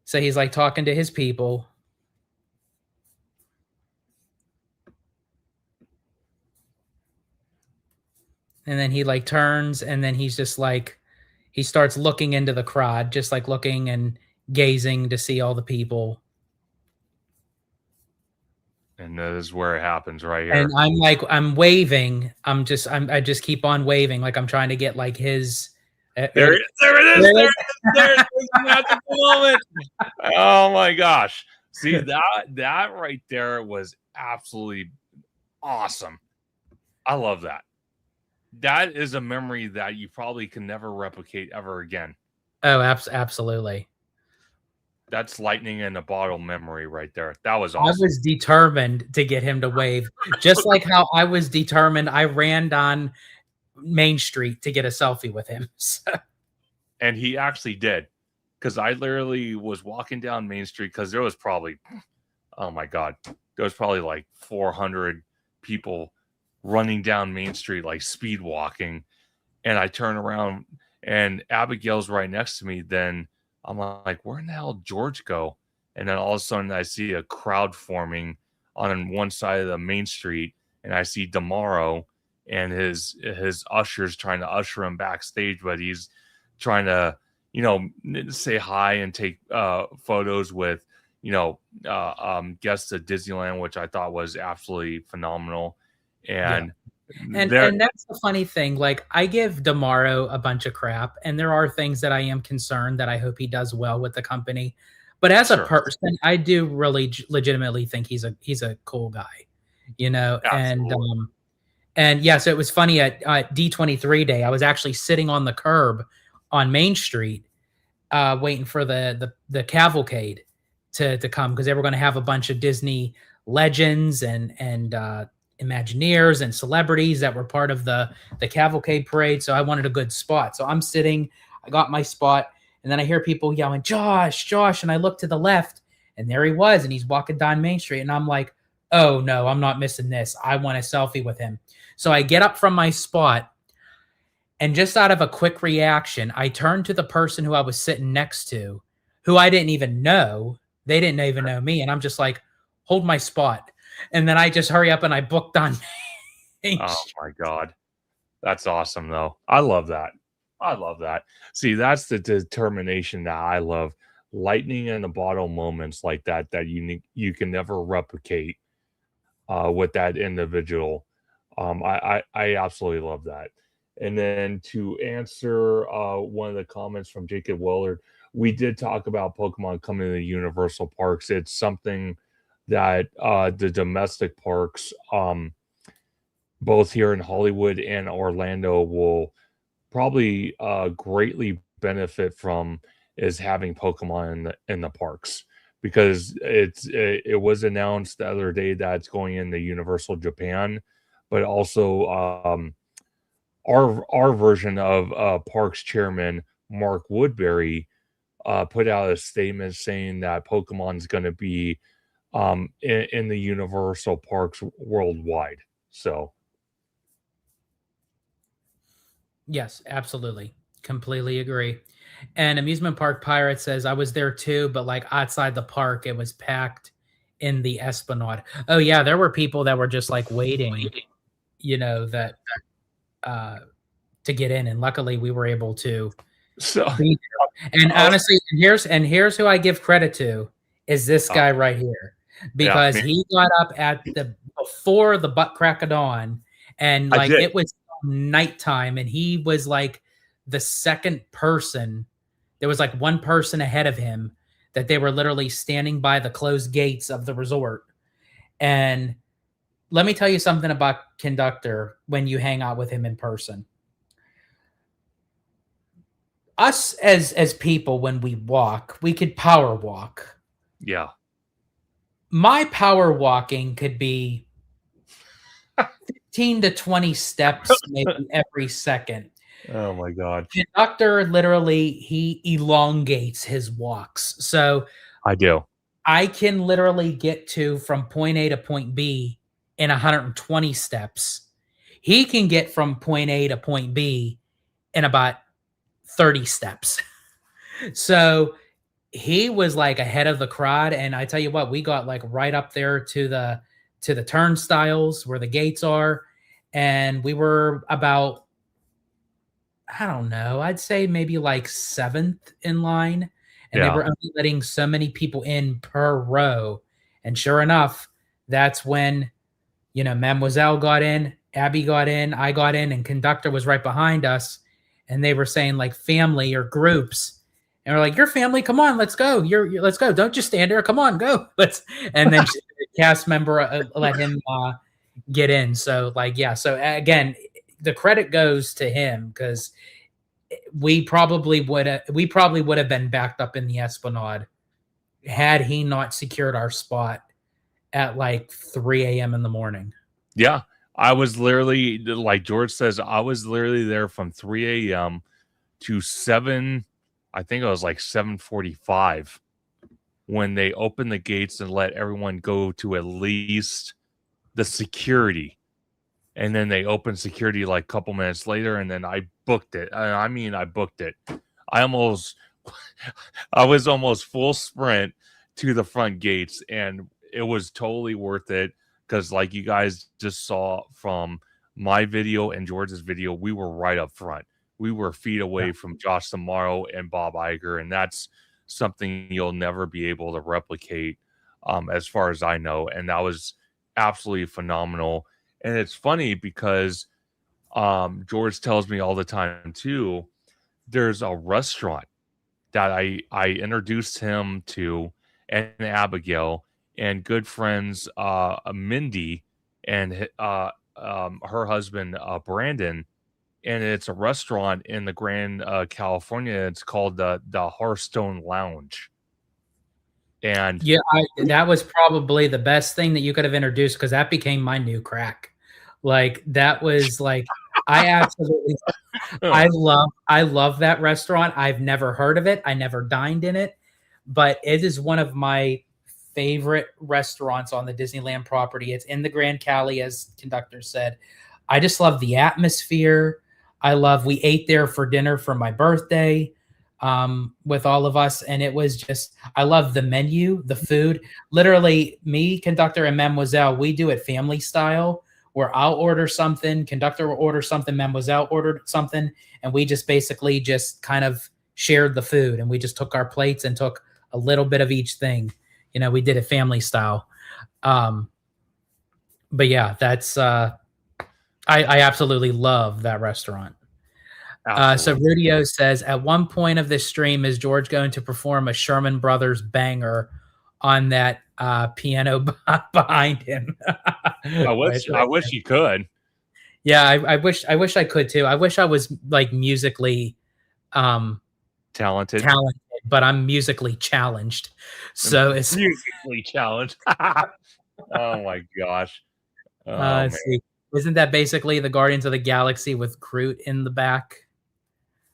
Speaker 1: So he's like talking to his people. And then he like turns and then he's just like, he starts looking into the crowd, just like looking and gazing to see all the people.
Speaker 2: And this is where it happens right here.
Speaker 1: And I'm like, I'm waving. I just keep on waving. Like I'm trying to get like his.
Speaker 2: There it is. Magical moment. Oh my gosh. See that right there was absolutely awesome. I love that. That is a memory that you probably can never replicate ever again.
Speaker 1: Oh, absolutely.
Speaker 2: That's lightning in a bottle memory right there. That was awesome.
Speaker 1: I was determined to get him to wave, just like how I was determined. I ran down Main Street to get a selfie with him. So.
Speaker 2: And he actually did, because I literally was walking down Main Street because there was probably, oh my God, there was probably like 400 people running down Main Street, like speed walking. And I turn around and Abigail's right next to me. Then I'm like, where in the hell did George go? And then all of a sudden I see a crowd forming on one side of the Main Street. And I see Damaro and his ushers trying to usher him backstage, but he's trying to, say hi and take photos with, guests at Disneyland, which I thought was absolutely phenomenal. And
Speaker 1: that's the funny thing. Like, I give Damaro a bunch of crap, and there are things that I am concerned that I hope he does well with the company. But as a person, I do really legitimately think he's a cool guy, Absolutely. And yeah, so it was funny at D23 day. I was actually sitting on the curb on Main Street, waiting for the cavalcade to come, because they were going to have a bunch of Disney legends and Imagineers and celebrities that were part of the cavalcade parade. So I wanted a good spot. So I'm sitting, I got my spot, and then I hear people yelling, Josh, and I look to the left, and there he was, and he's walking down Main Street, and I'm like, oh no, I'm not missing this. I want a selfie with him. So I get up from my spot, and just out of a quick reaction, I turned to the person who I was sitting next to, who I didn't even know. They didn't even know me. And I'm just like, hold my spot. And then I just hurry up and I booked on.
Speaker 2: Oh my God. That's awesome though. I love that. See, that's the determination that I love. Lightning in a bottle moments like that you can never replicate with that individual. I absolutely love that. And then to answer one of the comments from Jacob Willard, we did talk about Pokemon coming to the Universal Parks. It's something that the domestic parks, both here in Hollywood and Orlando, will probably greatly benefit from, is having Pokemon in the parks, because it was announced the other day that it's going into Universal Japan, but also our version of Parks Chairman Mark Woodbury put out a statement saying that Pokemon's going to be in the Universal Parks worldwide. So
Speaker 1: yes, absolutely. Completely agree. And Amusement Park Pirate says, I was there too, but like outside the park, it was packed in the Esplanade. Oh yeah, there were people that were just like waiting, that to get in. And luckily we were able to.
Speaker 2: So,
Speaker 1: and honestly, here's who I give credit to, is this guy right here, because he got up before the butt crack of dawn, and like it was nighttime, and he was like the second person. There was like one person ahead of him that they were literally standing by the closed gates of the resort. And let me tell you something about Conductor when you hang out with him in person. Us as people, when we walk, we could power walk.
Speaker 2: Yeah.
Speaker 1: My power walking could be 15 to 20 steps maybe every second.
Speaker 2: Oh my God.
Speaker 1: Conductor, literally, he elongates his walks. So
Speaker 2: I do.
Speaker 1: I can literally get to from point A to point B in 120 steps. He can get from point A to point B in about 30 steps. So he was like ahead of the crowd. And I tell you what, we got like right up there to the turnstiles where the gates are. And we were about, I don't know, I'd say maybe like 7th in line. And they
Speaker 2: Yeah.
Speaker 1: were only letting so many people in per row. And sure enough, that's when, Mademoiselle got in, Abby got in, I got in, and conductor was right behind us. And they were saying like family or groups. And we're like, "Your family, come on, let's go. Let's go. Don't just stand there. Come on, go." And then the cast member let him get in. So like, yeah. So again, the credit goes to him because we probably would have been backed up in the Esplanade had he not secured our spot at like 3 a.m. in the morning.
Speaker 2: Yeah. I was literally, like George says, I was literally there from 3 a.m. to 7, I think it was like 7:45 when they opened the gates and let everyone go to at least the security. And then they opened security like a couple minutes later, and then I booked it. I mean, I booked it. I was almost full sprint to the front gates, and it was totally worth it because, like you guys just saw from my video and George's video, we were right up front. We were feet away from Josh Samaro and Bob Iger, and that's something you'll never be able to replicate, as far as I know. And that was absolutely phenomenal. And it's funny because George tells me all the time too, there's a restaurant that I introduced him to, and Abigail, and good friends Mindy and her husband Brandon, and it's a restaurant in the Grand California. It's called the Hearthstone Lounge. And
Speaker 1: yeah, that was probably the best thing that you could have introduced because that became my new crack. Like that was like I absolutely I love that restaurant. I've never heard of it. I never dined in it, but it is one of my favorite restaurants on the Disneyland property. It's in the Grand Cali, as conductor said. I just love the atmosphere. We ate there for dinner for my birthday with all of us. And it was just, I love the menu, the food. Literally, me, conductor, and Mademoiselle, we do it family style where I'll order something, conductor will order something, Mademoiselle ordered something, and we just basically just kind of shared the food. And we just took our plates and took a little bit of each thing. We did it family style. But yeah, that's I absolutely love that restaurant. So Rudio says, at one point of this stream, is George going to perform a Sherman Brothers banger on that piano behind him?
Speaker 2: I wish you could.
Speaker 1: Yeah, I wish I could too. I wish I was like musically
Speaker 2: talented,
Speaker 1: but I'm musically challenged. So it's
Speaker 2: musically challenged. Oh my gosh.
Speaker 1: Let's see. Isn't that basically the Guardians of the Galaxy with Groot in the back?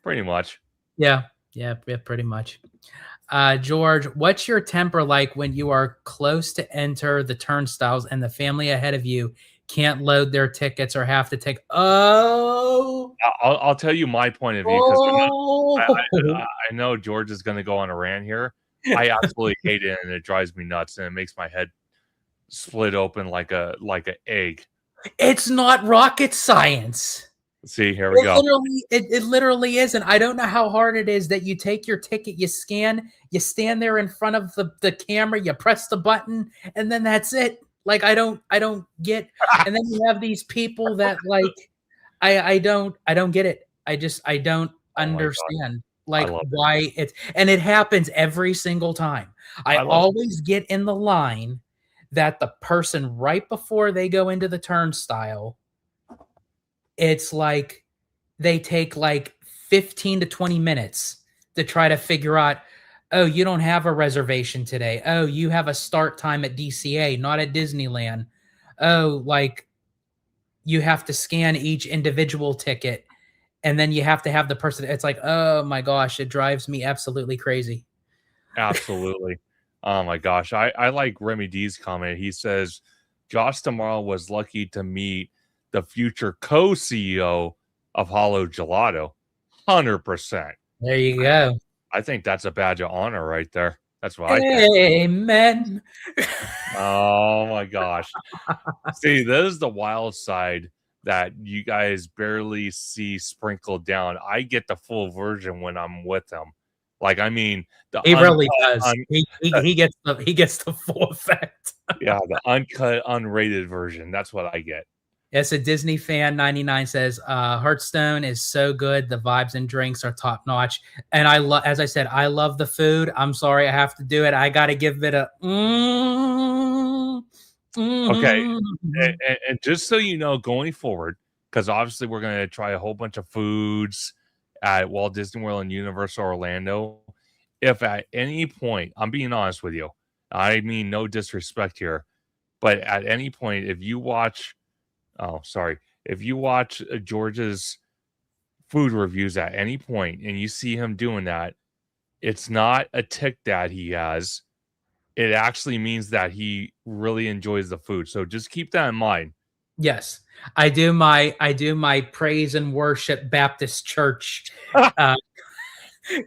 Speaker 2: Pretty much.
Speaker 1: Yeah, pretty much. George, what's your temper like when you are close to enter the turnstiles and the family ahead of you can't load their tickets or have to take? Oh,
Speaker 2: I'll tell you my point of view because I know George is going to go on a rant here. I absolutely hate it, and it drives me nuts, and it makes my head split open like an egg.
Speaker 1: It's not rocket science.
Speaker 2: See, here we go.
Speaker 1: It literally is. And I don't know how hard it is that you take your ticket, you scan, you stand there in front of the camera, you press the button, and then that's it. Like, I don't get, and then you have these people that like, I don't get it. I don't understand like why and it happens every single time. I always get in the line that the person right before they go into the turnstile, it's like they take like 15 to 20 minutes to try to figure out, oh, you don't have a reservation today. Oh, you have a start time at DCA, not at Disneyland. Oh, like you have to scan each individual ticket and then you have to have the person. It's like, oh my gosh, it drives me absolutely crazy.
Speaker 2: Absolutely. Oh my gosh. I like Remy D's comment. He says, Josh tomorrow was lucky to meet the future co-CEO of HaloGelato. 100%.
Speaker 1: There you go.
Speaker 2: I think that's a badge of honor right there. That's what I think.
Speaker 1: Amen.
Speaker 2: Oh my gosh. See, this is the wild side that you guys barely see sprinkled down. I get the full version when I'm with them. Like, I mean, the
Speaker 1: He really
Speaker 2: uncut,
Speaker 1: does. He gets the full effect.
Speaker 2: yeah, the uncut, unrated version. That's what I get.
Speaker 1: Yes, a Disney fan 99 says Hearthstone is so good. The vibes and drinks are top notch. And I love, as I said, I love the food. I'm sorry I have to do it. I got to give it a
Speaker 2: Okay, and just so you know, going forward, because obviously we're going to try a whole bunch of foods at Walt Disney World and Universal Orlando. If at any point, I'm being honest with you, I mean no disrespect here, but at any point, if you watch, if you watch George's food reviews at any point and you see him doing that, it's not a tick that he has. It actually means that he really enjoys the food. So just keep that in mind.
Speaker 1: Yes, I do my praise and worship Baptist church,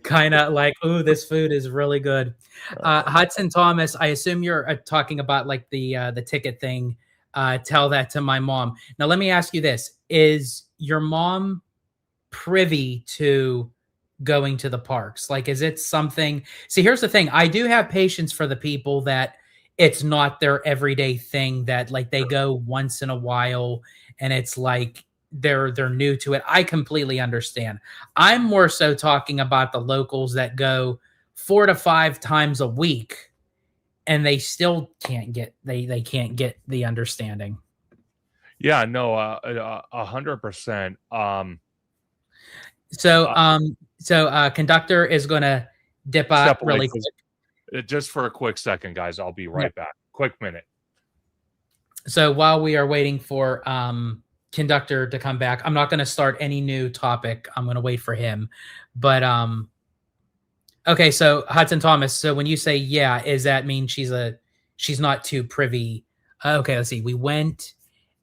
Speaker 1: kind of like, oh, this food is really good. Hudson Thomas, I assume you're talking about like the ticket thing. Tell that to my mom. Now, let me ask you this: is your mom privy to going to the parks? Like, is it something? See, here's the thing. I do have patience for the people that it's not their everyday thing, that like they go once in a while and it's like they're new to it. I completely understand. I'm more so talking about the locals that go 4 to 5 times a week and they still can't get they can't get the understanding.
Speaker 2: Yeah, no, 100%.
Speaker 1: So conductor is gonna dip out
Speaker 2: Step away
Speaker 1: really quick.
Speaker 2: just for a quick second, guys. I'll be right back. Quick minute.
Speaker 1: So while we are waiting for conductor to come back, I'm not going to start any new topic. I'm going to wait for him. But okay, so Hudson Thomas. So when you say yeah, does that mean she's not too privy? Okay, let's see. We went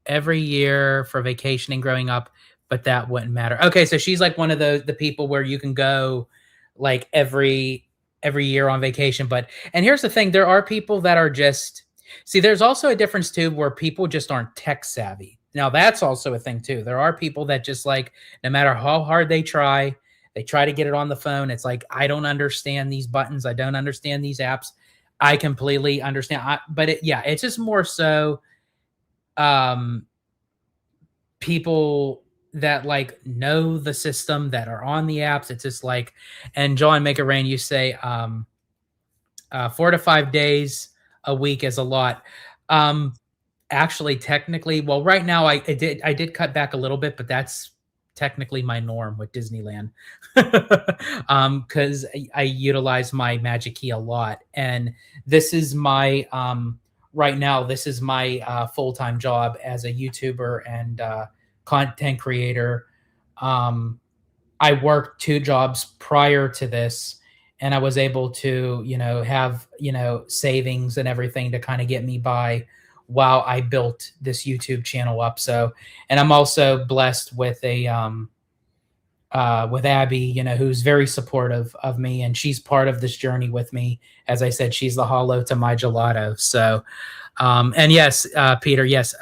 Speaker 1: every year for vacationing growing up, but that wouldn't matter. Okay, so she's like one of the people where you can go like every year on vacation. And here's the thing: there are people that are just there's also a difference too where people just aren't tech savvy. Now that's also a thing too. There are people that just like no matter how hard they try to get it on the phone. It's like, I don't understand these buttons. I don't understand these apps. I completely understand. It's just more so people that like know the system, that are on the apps. It's just like, and John, make it rain. You say 4 to 5 days a week is a lot. Actually, technically, well, right now I did cut back a little bit, but that's technically my norm with Disneyland, because I utilize my Magic Key a lot, and this is my right now. This is my full-time job as a YouTuber and content creator. I worked 2 jobs prior to this, and I was able to, have, savings and everything to kind of get me by while I built this YouTube channel up. So, and I'm also blessed with with Abby, who's very supportive of me, and she's part of this journey with me. As I said, she's the hollow to my gelato. So, and yes, Peter, yes.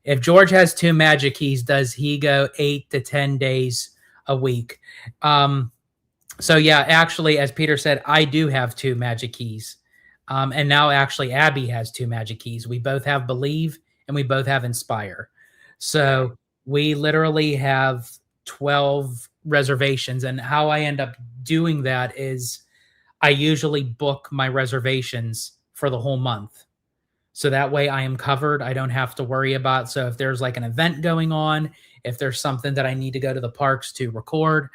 Speaker 1: If George has 2 Magic Keys, does he go 8 to 10 days a week? So yeah, actually, as Peter said, I do have 2 Magic Keys. And now actually Abby has 2 Magic Keys. We both have Believe and we both have Inspire. So we literally have 12 reservations. And how I end up doing that is I usually book my reservations for the whole month. So that way I am covered. I don't have to worry about. So if there's like an event going on, if there's something that I need to go to the parks to record,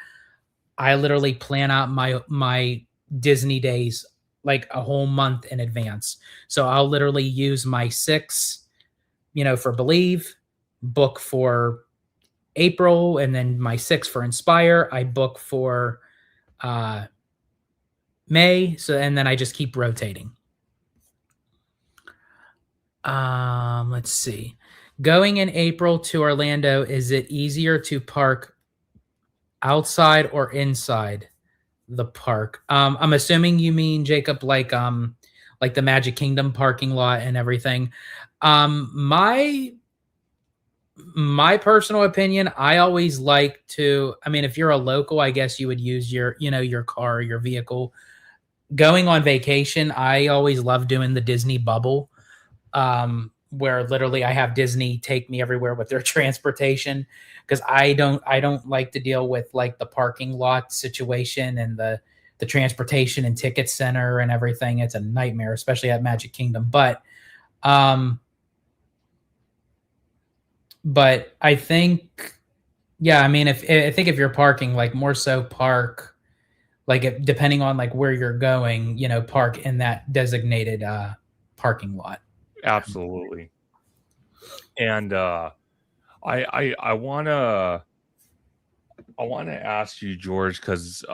Speaker 1: I literally plan out my Disney days like a whole month in advance. So I'll literally use my 6, for Believe, book for April, and then my 6 for Inspire. I book for May. So, and then I just keep rotating. Let's see. Going in April to Orlando, is it easier to park outside or inside the park? I'm assuming you mean, Jacob, like the Magic Kingdom parking lot and everything. My personal opinion, I always like to, I mean, if you're a local, I guess you would use your car, your vehicle. Going on vacation, I always love doing the Disney bubble, where literally I have Disney take me everywhere with their transportation, because I don't like to deal with like the parking lot situation and the transportation and ticket center and everything. It's a nightmare, especially at Magic Kingdom. Um, but I think, yeah, I mean, if you're parking, like more so park, like depending on like where you're going, park in that designated parking lot.
Speaker 2: Absolutely. And I wanna ask you, George, because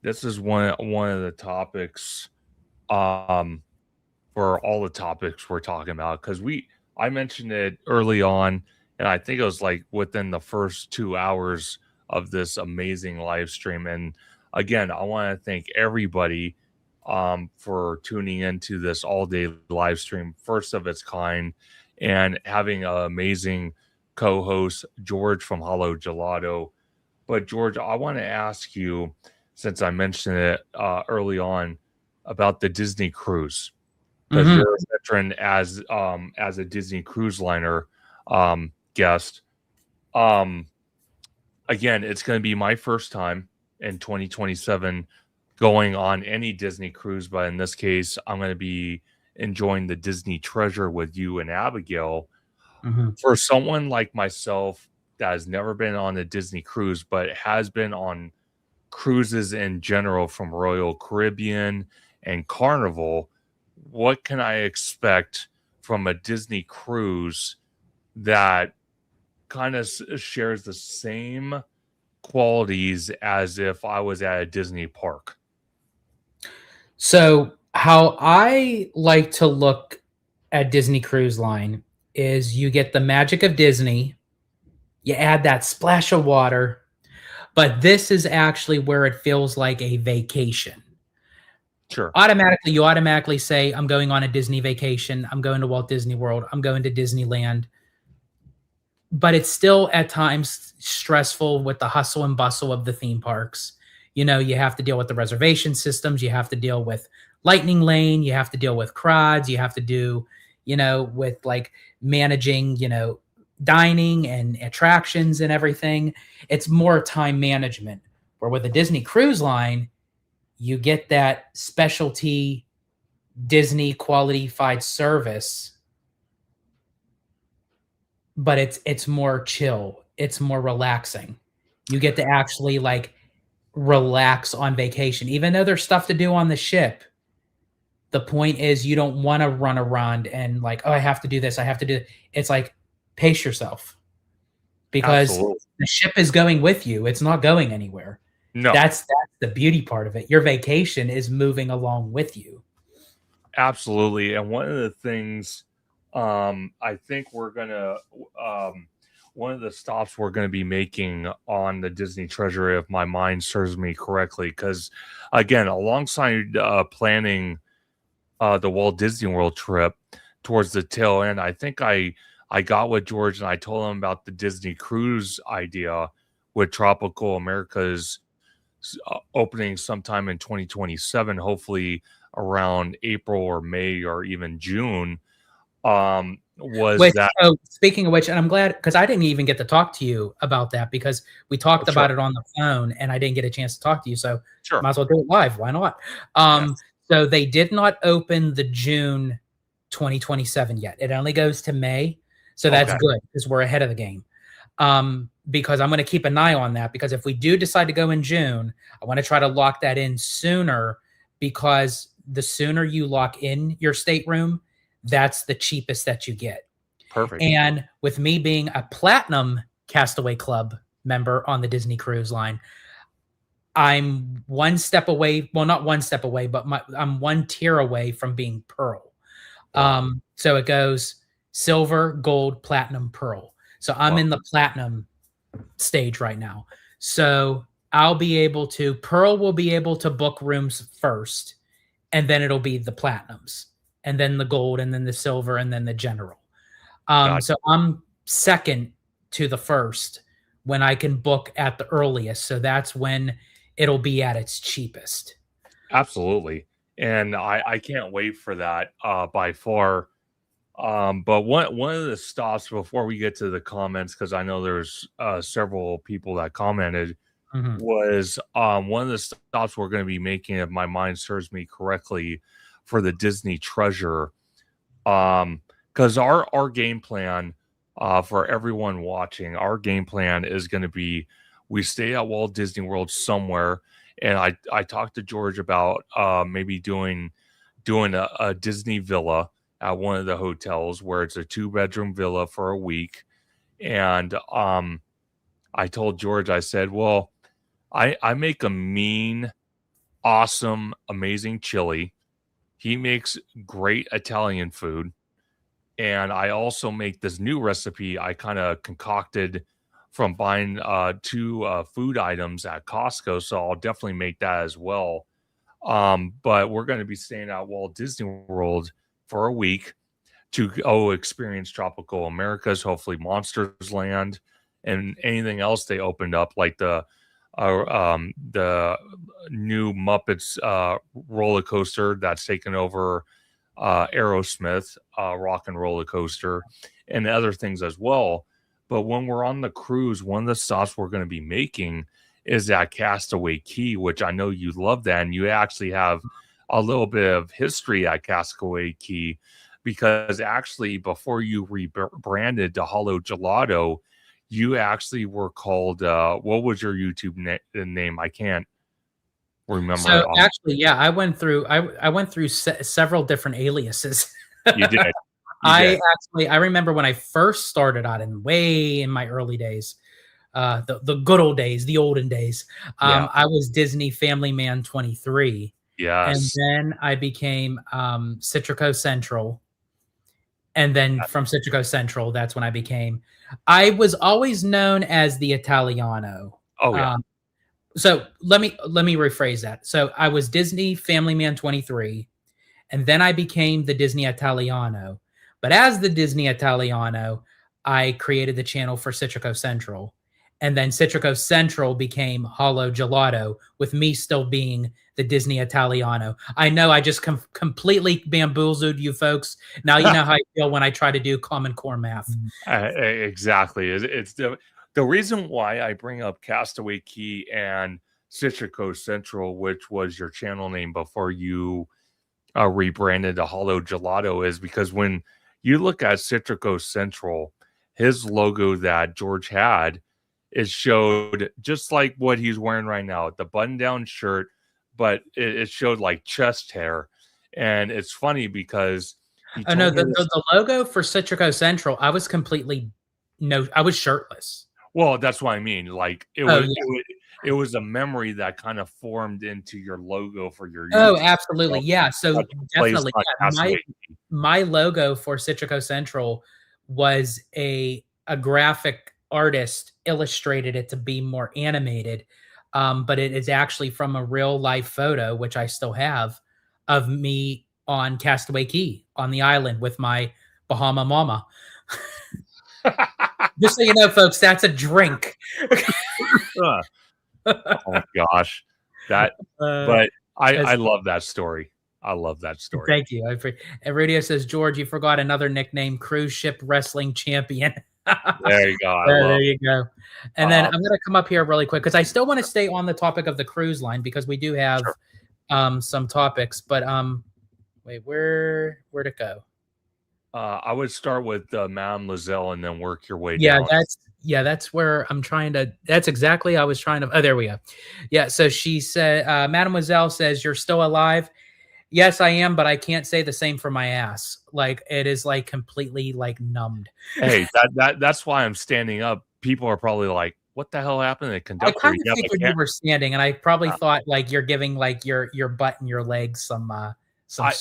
Speaker 2: this is one of the topics for all the topics we're talking about, because I mentioned it early on, and I think it was like within the first 2 hours of this amazing live stream. And again, I want to thank everybody for tuning into this all day live stream, first of its kind, and having an amazing co-host, George from HaloGelato. But George, I want to ask you, since I mentioned it early on, about the Disney cruise, because
Speaker 1: Mhm.
Speaker 2: you're a veteran as a Disney cruise liner guest. Um, Again, it's going to be my first time in 2027 going on any Disney cruise, but in this case, I'm going to be enjoying the Disney Treasure with you and Abigail.
Speaker 1: Mhm.
Speaker 2: For someone like myself that has never been on a Disney cruise, but has been on cruises in general from Royal Caribbean and Carnival, what can I expect from a Disney cruise that kind of shares the same qualities as if I was at a Disney park?
Speaker 1: So, how I like to look at Disney Cruise Line is you get the magic of Disney, you add that splash of water, but this is actually where it feels like a vacation.
Speaker 2: Sure.
Speaker 1: You automatically say, I'm going on a Disney vacation, I'm going to Walt Disney World, I'm going to Disneyland. But it's still at times stressful with the hustle and bustle of the theme parks. You have to deal with the reservation systems, you have to deal with Lightning Lane, you have to deal with crowds, you have to do, with like managing, dining and attractions and everything. It's more time management. Where with a Disney Cruise Line, you get that specialty Disney qualified service, but it's more chill. It's more relaxing. You get to actually like relax on vacation, even though there's stuff to do on the ship. The point is you don't want to run around and like, oh, I have to do this. I have to do. It's like pace yourself, because
Speaker 2: Absolutely.
Speaker 1: the ship is going with you. It's not going anywhere.
Speaker 2: No,
Speaker 1: That's the beauty part of it. Your vacation is moving along with you.
Speaker 2: absolutely. And one of the things I think we're gonna one of the stops we're going to be making on the Disney Treasure, if my mind serves me correctly, because again, alongside planning the Walt Disney World trip towards the tail end, I think I got with George and I told him about the Disney cruise idea with Tropical America's opening sometime in 2027, hopefully around April or May or even June.
Speaker 1: Speaking of which, and I'm glad, because I didn't even get to talk to you about that, because we talked about it on the phone and I didn't get a chance to talk to you. So
Speaker 2: Sure.
Speaker 1: might as well do it live. Why not?
Speaker 2: Yes.
Speaker 1: So they did not open the June 2027 yet. It only goes to May. So that's
Speaker 2: Okay.
Speaker 1: good, because we're ahead of the game. Because I'm going to keep an eye on that, because if we do decide to go in June, I want to try to lock that in sooner, because the sooner you lock in your stateroom, that's the cheapest that you get.
Speaker 2: Perfect.
Speaker 1: And with me being a platinum Castaway Club member on the Disney Cruise Line, I'm one step away. Well, not one step away, but I'm one tier away from being Pearl.
Speaker 2: Wow.
Speaker 1: So it goes silver, gold, platinum, pearl. So I'm
Speaker 2: Wow.
Speaker 1: in the platinum stage right now. So I'll be able to, Pearl will be able to book rooms first, and then it'll be the platinums, and then the gold, and then the silver, and then the general.
Speaker 2: Gotcha.
Speaker 1: So I'm second to the first when I can book at the earliest. So that's when it'll be at its cheapest.
Speaker 2: Absolutely. And I can't wait for that by far. But one of the stops before we get to the comments, because I know there's several people that commented,
Speaker 1: Mhm.
Speaker 2: was one of the stops we're going to be making, if my mind serves me correctly, for the Disney Treasure. Because our game plan for everyone watching, our game plan is going to be we stay at Walt Disney World somewhere, and I talked to George about maybe doing a Disney villa at one of the hotels where it's a 2-bedroom villa for a week. And I told George, I said, well, I make a mean, awesome, amazing chili. He makes great Italian food. And I also make this new recipe I kind of concocted from buying 2 food items at Costco. So I'll definitely make that as well. But we're going to be staying at Walt Disney World for a week to go experience Tropical Americas, hopefully Monsters Land, and anything else they opened up, like the new Muppets roller coaster that's taken over Aerosmith rock and roller coaster, and other things as well. But when we're on the cruise, one of the stops we're going to be making is at Castaway Cay, which I know you love that, and you actually have a little bit of history at Castaway Cay, because actually before you rebranded to HaloGelato, you actually were called what was your YouTube name? I can't remember.
Speaker 1: So actually, yeah, I went through several different aliases.
Speaker 2: You did.
Speaker 1: I remember when I first started out way in my early days, the good old days, the olden days. I was Disney Family Man 23.
Speaker 2: Yes.
Speaker 1: And then I became Citrico Central. And then from Citrico Central, that's when I was always known as the Italiano.
Speaker 2: Oh yeah.
Speaker 1: So let me rephrase that. So I was Disney Family Man 23, and then I became the Disney Italiano. But as the Disney Italiano, I created the channel for Citrico Central. And then Citrico Central became HaloGelato, with me still being the Disney Italiano. I know I just completely bamboozled you folks. Now you know how I feel when I try to do Common Core math.
Speaker 2: Exactly. It's the reason why I bring up Castaway Cay and Citrico Central, which was your channel name before you rebranded to HaloGelato, is because when you look at Citrico Central, his logo that George had, it showed just like what he's wearing right now, the button-down shirt, but it showed like chest hair. And it's funny because
Speaker 1: the logo for Citrico Central, I was I was shirtless.
Speaker 2: Well, that's what I mean. Like it was a memory that kind of formed into your logo for your
Speaker 1: YouTube. Absolutely. Yeah. So definitely my logo for Citrico Central was a graphic artist illustrated it to be more animated. But it is actually from a real life photo, which I still have, of me on Castaway Cay on the island with my Bahama mama. Just so you know, folks, that's a drink.
Speaker 2: Oh my gosh. But I love that story. I love that story.
Speaker 1: Thank you. And Radio says, George, you forgot another nickname, cruise ship wrestling champion.
Speaker 2: There you go.
Speaker 1: There you go. And then I'm going to come up here really quick because I still want to stay on the topic of the cruise line, because we do have some topics. But wait, where'd it go?
Speaker 2: I would start with Madame Lizelle and then work your way down.
Speaker 1: That's where I'm trying to. That's exactly I was trying to. Oh, there we go. Yeah. So she said, Mademoiselle says, "You're still alive." Yes, I am, but I can't say the same for my ass. Like it is like completely like numbed.
Speaker 2: Hey, that's why I'm standing up. People are probably like, "What the hell happened?" The conductor.
Speaker 1: I kind of figured you were standing, and I probably thought like you're giving like your butt and your legs some.
Speaker 2: I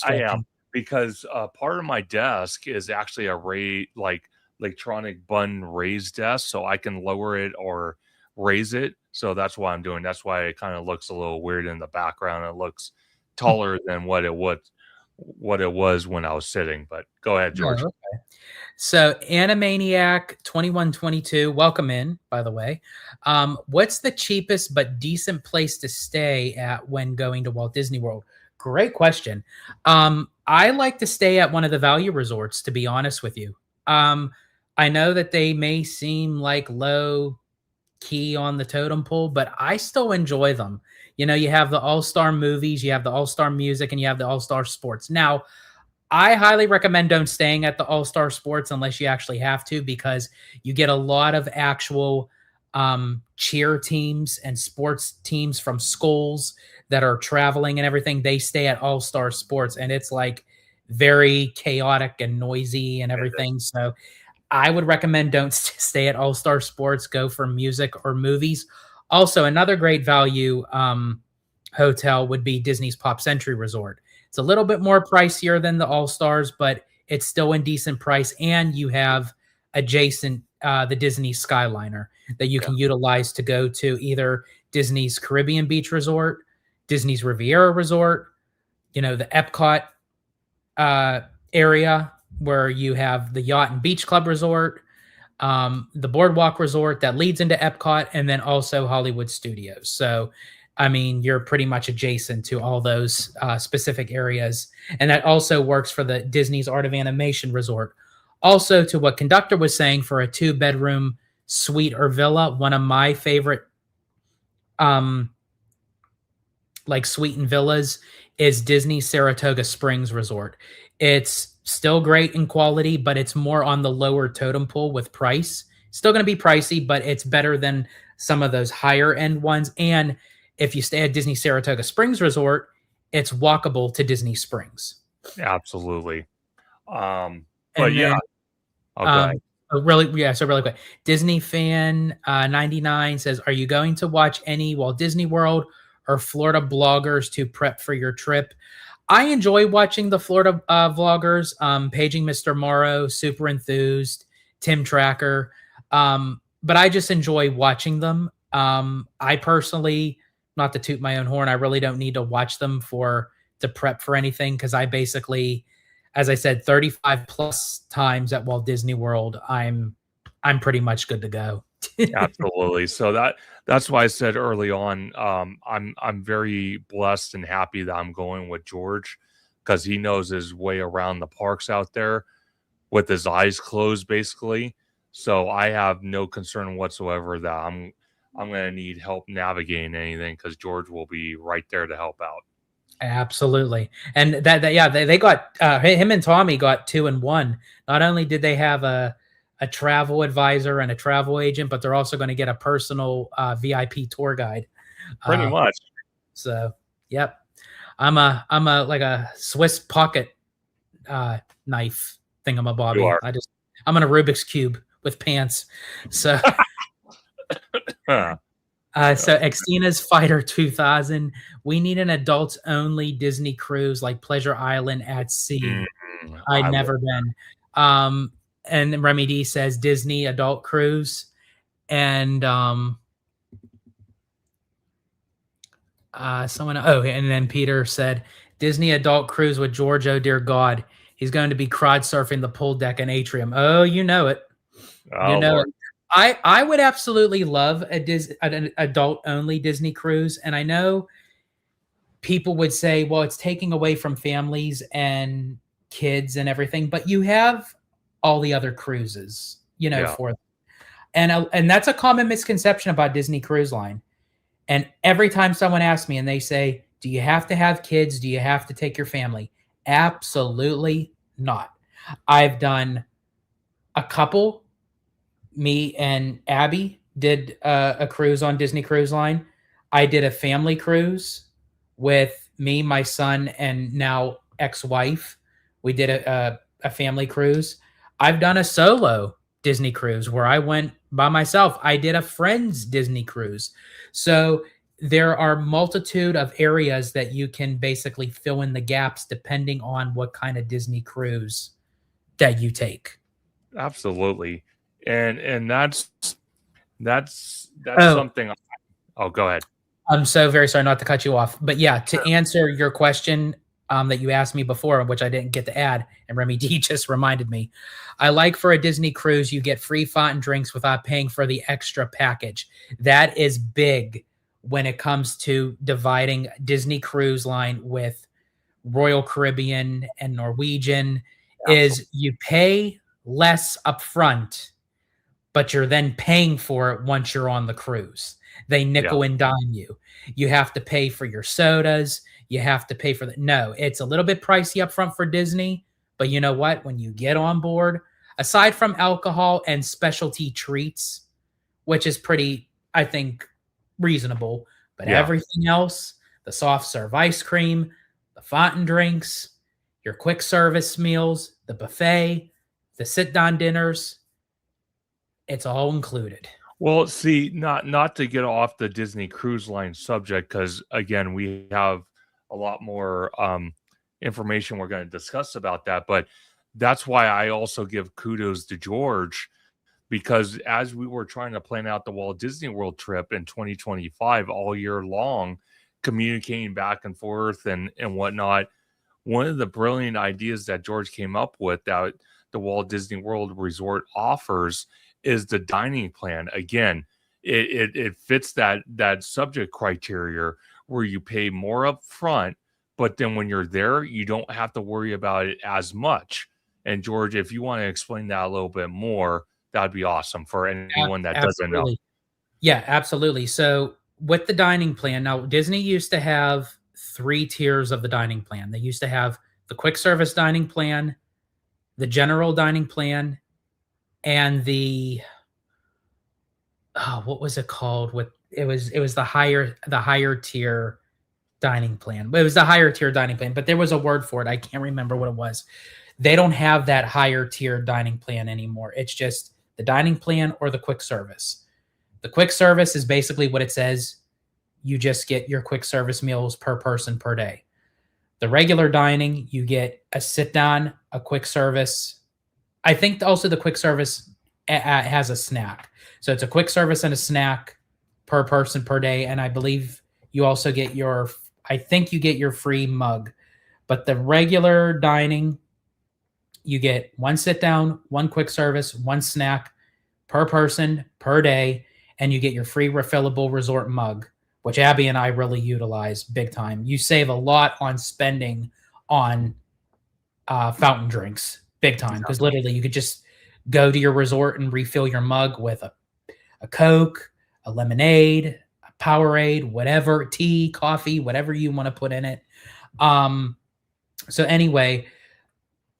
Speaker 2: am, because part of my desk is actually a electronic button raise desk, so I can lower it or raise it. So that's why I'm doing. That's why it kind of looks a little weird in the background. It looks taller than what it was when I was sitting. But go ahead, George.
Speaker 1: Oh, okay. So Animaniac 2122, welcome in, by the way. What's the cheapest but decent place to stay at when going to Walt Disney World? Great question. I like to stay at one of the value resorts, to be honest with you. I know that they may seem like low key on the totem pole, but I still enjoy them. You know, you have the all-star movies, you have the all-star music, and you have the all-star sports. Now, I highly recommend don't staying at the all-star sports unless you actually have to, because you get a lot of actual cheer teams and sports teams from schools that are traveling and everything. They stay at all-star sports, and it's like very chaotic and noisy and everything. So I would recommend don't stay at all-star sports. Go for music or movies. Also, another great value hotel would be Disney's Pop Century Resort. It's a little bit more pricier than the All-Stars, but it's still in decent price. And you have adjacent the Disney Skyliner that you can utilize to go to either Disney's Caribbean Beach Resort, Disney's Riviera Resort, you know, the Epcot area where you have the Yacht and Beach Club Resort, the Boardwalk Resort that leads into Epcot, and then also Hollywood Studios. So, I mean, you're pretty much adjacent to all those specific areas. And that also works for the Disney's Art of Animation Resort. Also, to what Conductor was saying, for a 2-bedroom suite or villa, one of my favorite like suite and villas is Disney Saratoga Springs Resort. It's still great in quality, but it's more on the lower totem pole with price. Still going to be pricey, but it's better than some of those higher end ones. And if you stay at Disney Saratoga Springs Resort, it's walkable to Disney Springs.
Speaker 2: Absolutely. But
Speaker 1: And
Speaker 2: yeah.
Speaker 1: then, so really quick. Disney Fan 99 says, are you going to watch any Walt Disney World or Florida bloggers to prep for your trip? I enjoy watching the Florida vloggers, Paging Mr. Morrow, Super Enthused, Tim Tracker. But I just enjoy watching them. I personally, not to toot my own horn, I really don't need to watch them to prep for anything, because I basically, as I said, 35 plus times at Walt Disney World, I'm pretty much good to go.
Speaker 2: Absolutely. So that's why I said early on, I'm very blessed and happy that I'm going with George, because he knows his way around the parks out there with his eyes closed, basically. So I have no concern whatsoever that I'm going to need help navigating anything, because George will be right there to help out.
Speaker 1: Absolutely. And they got him and Tommy got 2 in 1. Not only did they have a travel advisor and a travel agent, but they're also going to get a personal VIP tour guide.
Speaker 2: Pretty much.
Speaker 1: So, yep. I'm a like a Swiss pocket knife thingamabobby. I'm in a Rubik's Cube with pants. So so Xtina's Fighter 2000. We need an adults only Disney cruise like Pleasure Island at sea. I'd never been. And Remy D says Disney adult cruise. And and then Peter said Disney adult cruise with George. Oh dear God, he's going to be crowd surfing the pool deck and atrium. Oh, you know it. You know it. I would absolutely love an adult only Disney cruise, and I know people would say, well, it's taking away from families and kids and everything, but you have all the other cruises, you know, for them. And that's a common misconception about Disney Cruise Line. And every time someone asks me and they say, do you have to have kids? Do you have to take your family? Absolutely not. I've done a couple. Me and Abby did a cruise on Disney Cruise Line. I did a family cruise with me, my son, and now ex-wife. We did a family cruise. I've done a solo Disney cruise where I went by myself. I did a friend's Disney cruise. So there are multitude of areas that you can basically fill in the gaps depending on what kind of Disney cruise that you take.
Speaker 2: Absolutely. And that's
Speaker 1: Oh,
Speaker 2: something. Oh, go ahead.
Speaker 1: I'm so very sorry not to cut you off. But yeah, to answer your question that you asked me before, which I didn't get to add, and Remy D just reminded me, I like for a Disney cruise, you get free fountain drinks without paying for the extra package. That is big when it comes to dividing Disney Cruise Line with Royal Caribbean and Norwegian. Is you pay less upfront, but you're then paying for it once you're on the cruise. They nickel and dime you. You have to pay for your sodas. You have to pay for the. No, it's a little bit pricey up front for Disney, but you know what? When you get on board, aside from alcohol and specialty treats, which is pretty, I think, reasonable, but everything else, the soft serve ice cream, the fountain drinks, your quick service meals, the buffet, the sit down dinners, it's all included.
Speaker 2: Well, see, not to get off the Disney Cruise Line subject, because again, we have a lot more information we're going to discuss about that. But that's why I also give kudos to George, because as we were trying to plan out the Walt Disney World trip in 2025 all year long, communicating back and forth and whatnot, one of the brilliant ideas that George came up with that the Walt Disney World Resort offers is the dining plan. Again, it fits that subject criteria where you pay more up front, but then when you're there, you don't have to worry about it as much. And George, if you want to explain that a little bit more, that'd be awesome for anyone that doesn't know.
Speaker 1: Yeah, absolutely. So with the dining plan, now Disney used to have 3 tiers of the dining plan. They used to have the quick service dining plan, the general dining plan, and the what was it called? It was the higher tier dining plan. It was the higher tier dining plan, but there was a word for it. I can't remember what it was. They don't have that higher tier dining plan anymore. It's just the dining plan or the quick service. The quick service is basically what it says. You just get your quick service meals per person per day. The regular dining, you get a sit down, a quick service. I think also the quick service has a snack. So it's a quick service and a snack per person per day. And I believe you also get your free mug. But the regular dining, you get 1 sit down, 1 quick service, 1 snack per person per day, and you get your free refillable resort mug, which Abby and I really utilize big time. You save a lot on spending on fountain drinks, big time, because literally you could just go to your resort and refill your mug with a Coke, a lemonade, a Powerade, whatever, tea, coffee, whatever you want to put in it. So anyway,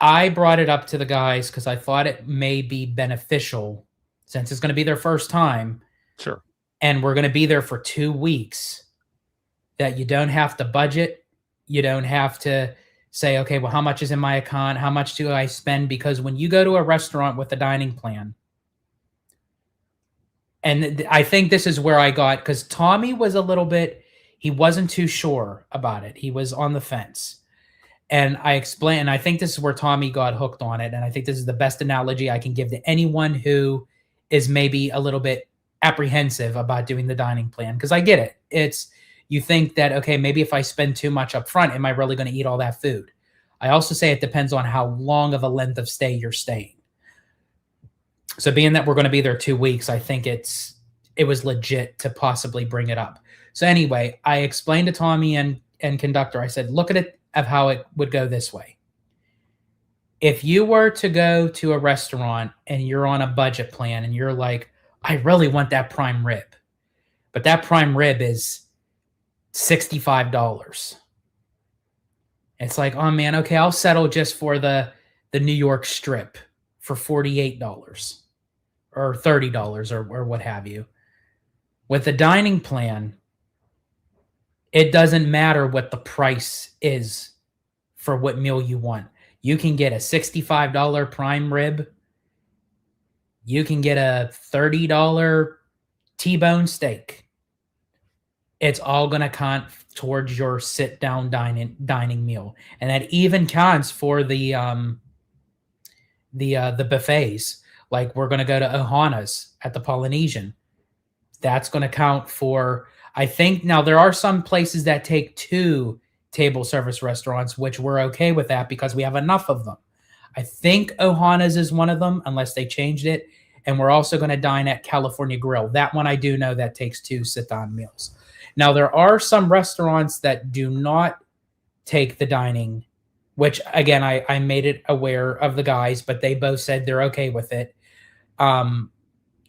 Speaker 1: I brought it up to the guys because I thought it may be beneficial since it's going to be their first time.
Speaker 2: Sure.
Speaker 1: And we're going to be there for 2 weeks, that you don't have to budget. You don't have to say, okay, well, how much is in my account? How much do I spend? Because when you go to a restaurant with a dining plan, and I think this is where I got, because Tommy was a little bit, he wasn't too sure about it. He was on the fence. And I explained, and I think this is where Tommy got hooked on it. And I think this is the best analogy I can give to anyone who is maybe a little bit apprehensive about doing the dining plan. Because I get it. It's, you think that, okay, maybe if I spend too much up front, am I really going to eat all that food? I also say it depends on how long of a length of stay you're staying. So being that we're going to be there 2 weeks, I think it was legit to possibly bring it up. So anyway, I explained to Tommy and Conductor, I said, look at it of how it would go this way. If you were to go to a restaurant and you're on a budget plan and you're like, I really want that prime rib, but that prime rib is $65. It's like, oh man, okay, I'll settle just for the New York strip for $48 or $30 or what have you. With the dining plan, it doesn't matter what the price is for what meal you want. You can get a $65 prime rib. You can get a $30 T-bone steak. it's all going to count towards your sit down dining meal, and that even counts for the buffets. Like we're going to go to Ohana's at the Polynesian. That's going to count for, I think. Now there are some places that take 2 table service restaurants, which we're okay with that because we have enough of them. I think Ohana's is one of them, unless they changed it. And we're also going to dine at California Grill. That one I do know that takes 2 sit-down meals. Now, there are some restaurants that do not take the dining, which, again, I made it aware of the guys, but they both said they're okay with it.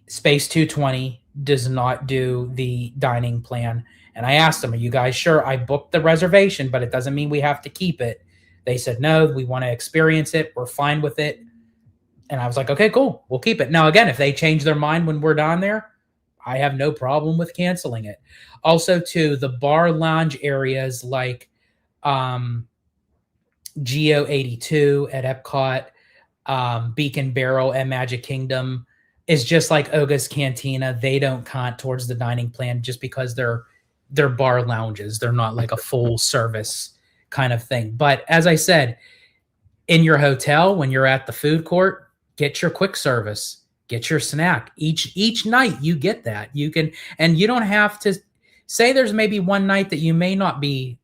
Speaker 1: Space 220 does not do the dining plan. And I asked them, are you guys sure? I booked the reservation, but it doesn't mean we have to keep it. They said, no, we want to experience it. We're fine with it. And I was like, okay, cool. We'll keep it. Now, again, if they change their mind when we're down there, I have no problem with canceling it. Also, too, the bar lounge areas like Geo 82 at Epcot, Beacon Barrel at Magic Kingdom is just like Oga's Cantina. They don't count towards the dining plan just because they're bar lounges. They're not like a full service kind of thing. But as I said, in your hotel, when you're at the food court, get your quick service, get your snack. Each night you get that. You can, and you don't have to say there's maybe one night that you may not be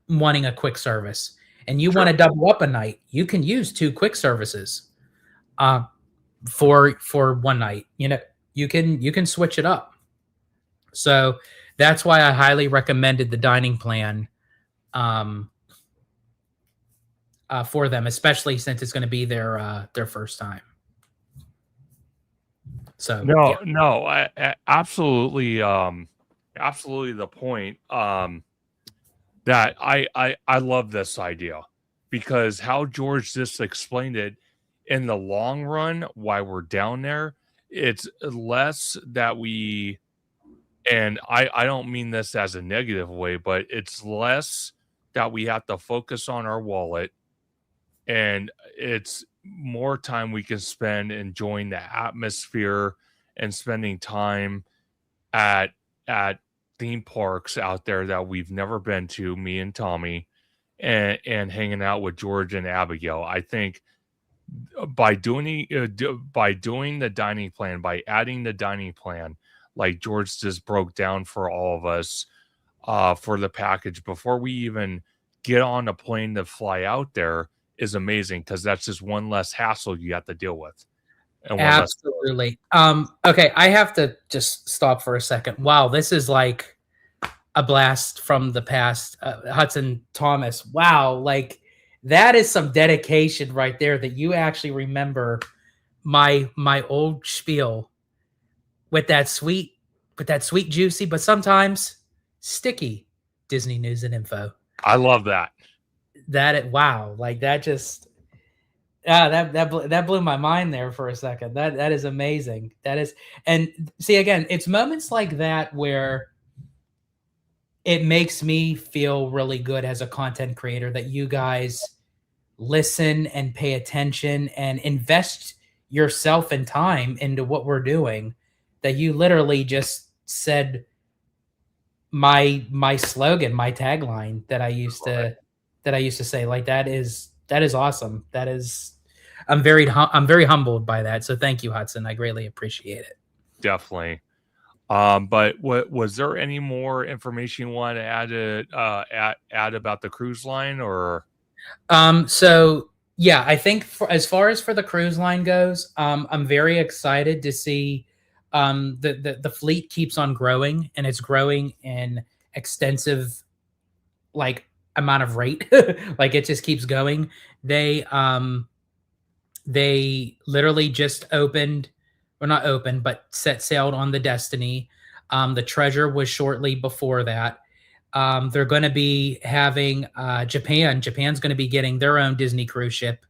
Speaker 1: wanting a quick service and you want to double up a night. You can use 2 quick services for one night. You know, you can switch it up. So that's why I highly recommended the dining plan for them, especially since it's going to be their first time. So
Speaker 2: I absolutely the point that I love this idea, because how George just explained it, in the long run, while we're down there, it's less that we, and I don't mean this as a negative way, but it's less that we have to focus on our wallet, and it's more time we can spend enjoying the atmosphere and spending time at theme parks out there that we've never been to, me and Tommy, and hanging out with George and Abigail. I think by doing the dining plan, by adding the dining plan, like George just broke down for all of us for the package before we even get on a plane to fly out there, is amazing, because that's just one less hassle you have to deal with. And
Speaker 1: absolutely. Okay, I have to just stop for a second. Wow, this is like a blast from the past. Hudson Thomas. Wow, like that is some dedication right there, that you actually remember my old spiel with that sweet, juicy, but sometimes sticky Disney news and info.
Speaker 2: I love that.
Speaker 1: Wow, like that just that blew my mind there for a second. That is amazing. That is, and see, again, it's moments like that where it makes me feel really good as a content creator, that you guys listen and pay attention and invest yourself and time into what we're doing, that you literally just said my slogan, my tagline that I used to say. Like that is awesome. That is, I'm very humbled by that. So thank you, Hudson. I greatly appreciate it.
Speaker 2: Definitely. But was there any more information you want to add about the cruise line, or?
Speaker 1: So yeah, I think as far as for the cruise line goes, I'm very excited to see the fleet keeps on growing, and it's growing in extensive like amount of rate. Like it just keeps going. They literally just opened, or not opened, but set sailed on the Destiny. The Treasure was shortly before that. They're going to be having Japan's going to be getting their own Disney cruise ship,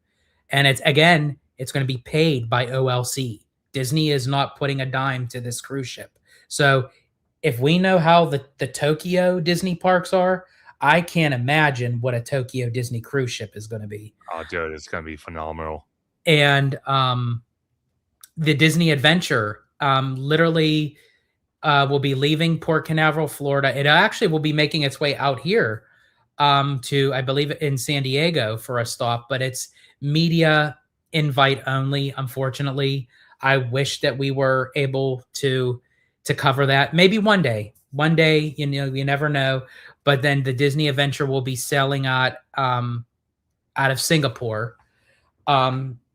Speaker 1: and it's going to be paid by OLC. Disney is not putting a dime to this cruise ship. So if we know how the Tokyo Disney parks are, I can't imagine what a Tokyo Disney cruise ship is going to be.
Speaker 2: Oh, dude, it's going to be phenomenal.
Speaker 1: And the Disney Adventure, literally will be leaving Port Canaveral, Florida. It actually will be making its way out here to, I believe, in San Diego for a stop, but it's media invite only, unfortunately. I wish that we were able to cover that. Maybe one day. One day, you never know. But then the Disney Adventure will be sailing out of Singapore.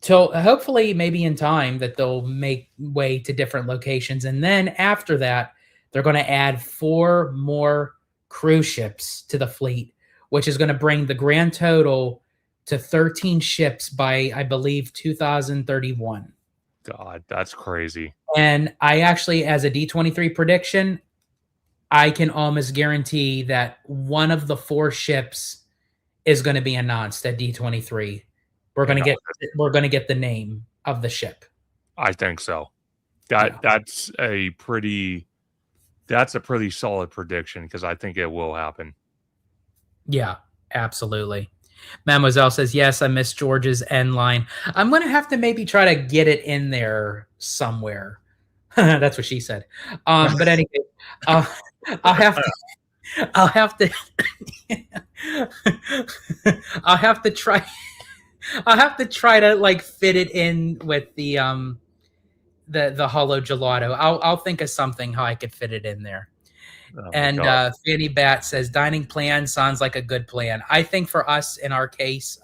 Speaker 1: Till hopefully maybe in time that they'll make way to different locations. And then after that, they're going to add 4 more cruise ships to the fleet, which is going to bring the grand total to 13 ships by, I believe, 2031.
Speaker 2: God, that's crazy.
Speaker 1: And I actually, as a D23 prediction, I can almost guarantee that one of the 4 ships is going to be announced at D23. We're going to get the name of the ship.
Speaker 2: I think so. That's a pretty solid prediction because I think it will happen.
Speaker 1: Yeah, absolutely. Mademoiselle says, yes, I miss George's end line. I'm going to have to maybe try to get it in there somewhere. That's what she said. But anyway, I'll have to I'll have to try to like fit it in with the HaloGelato. I'll think of something how I could fit it in there.
Speaker 2: Oh
Speaker 1: and Fanny Bat says dining plan sounds like a good plan. I think for us in our case,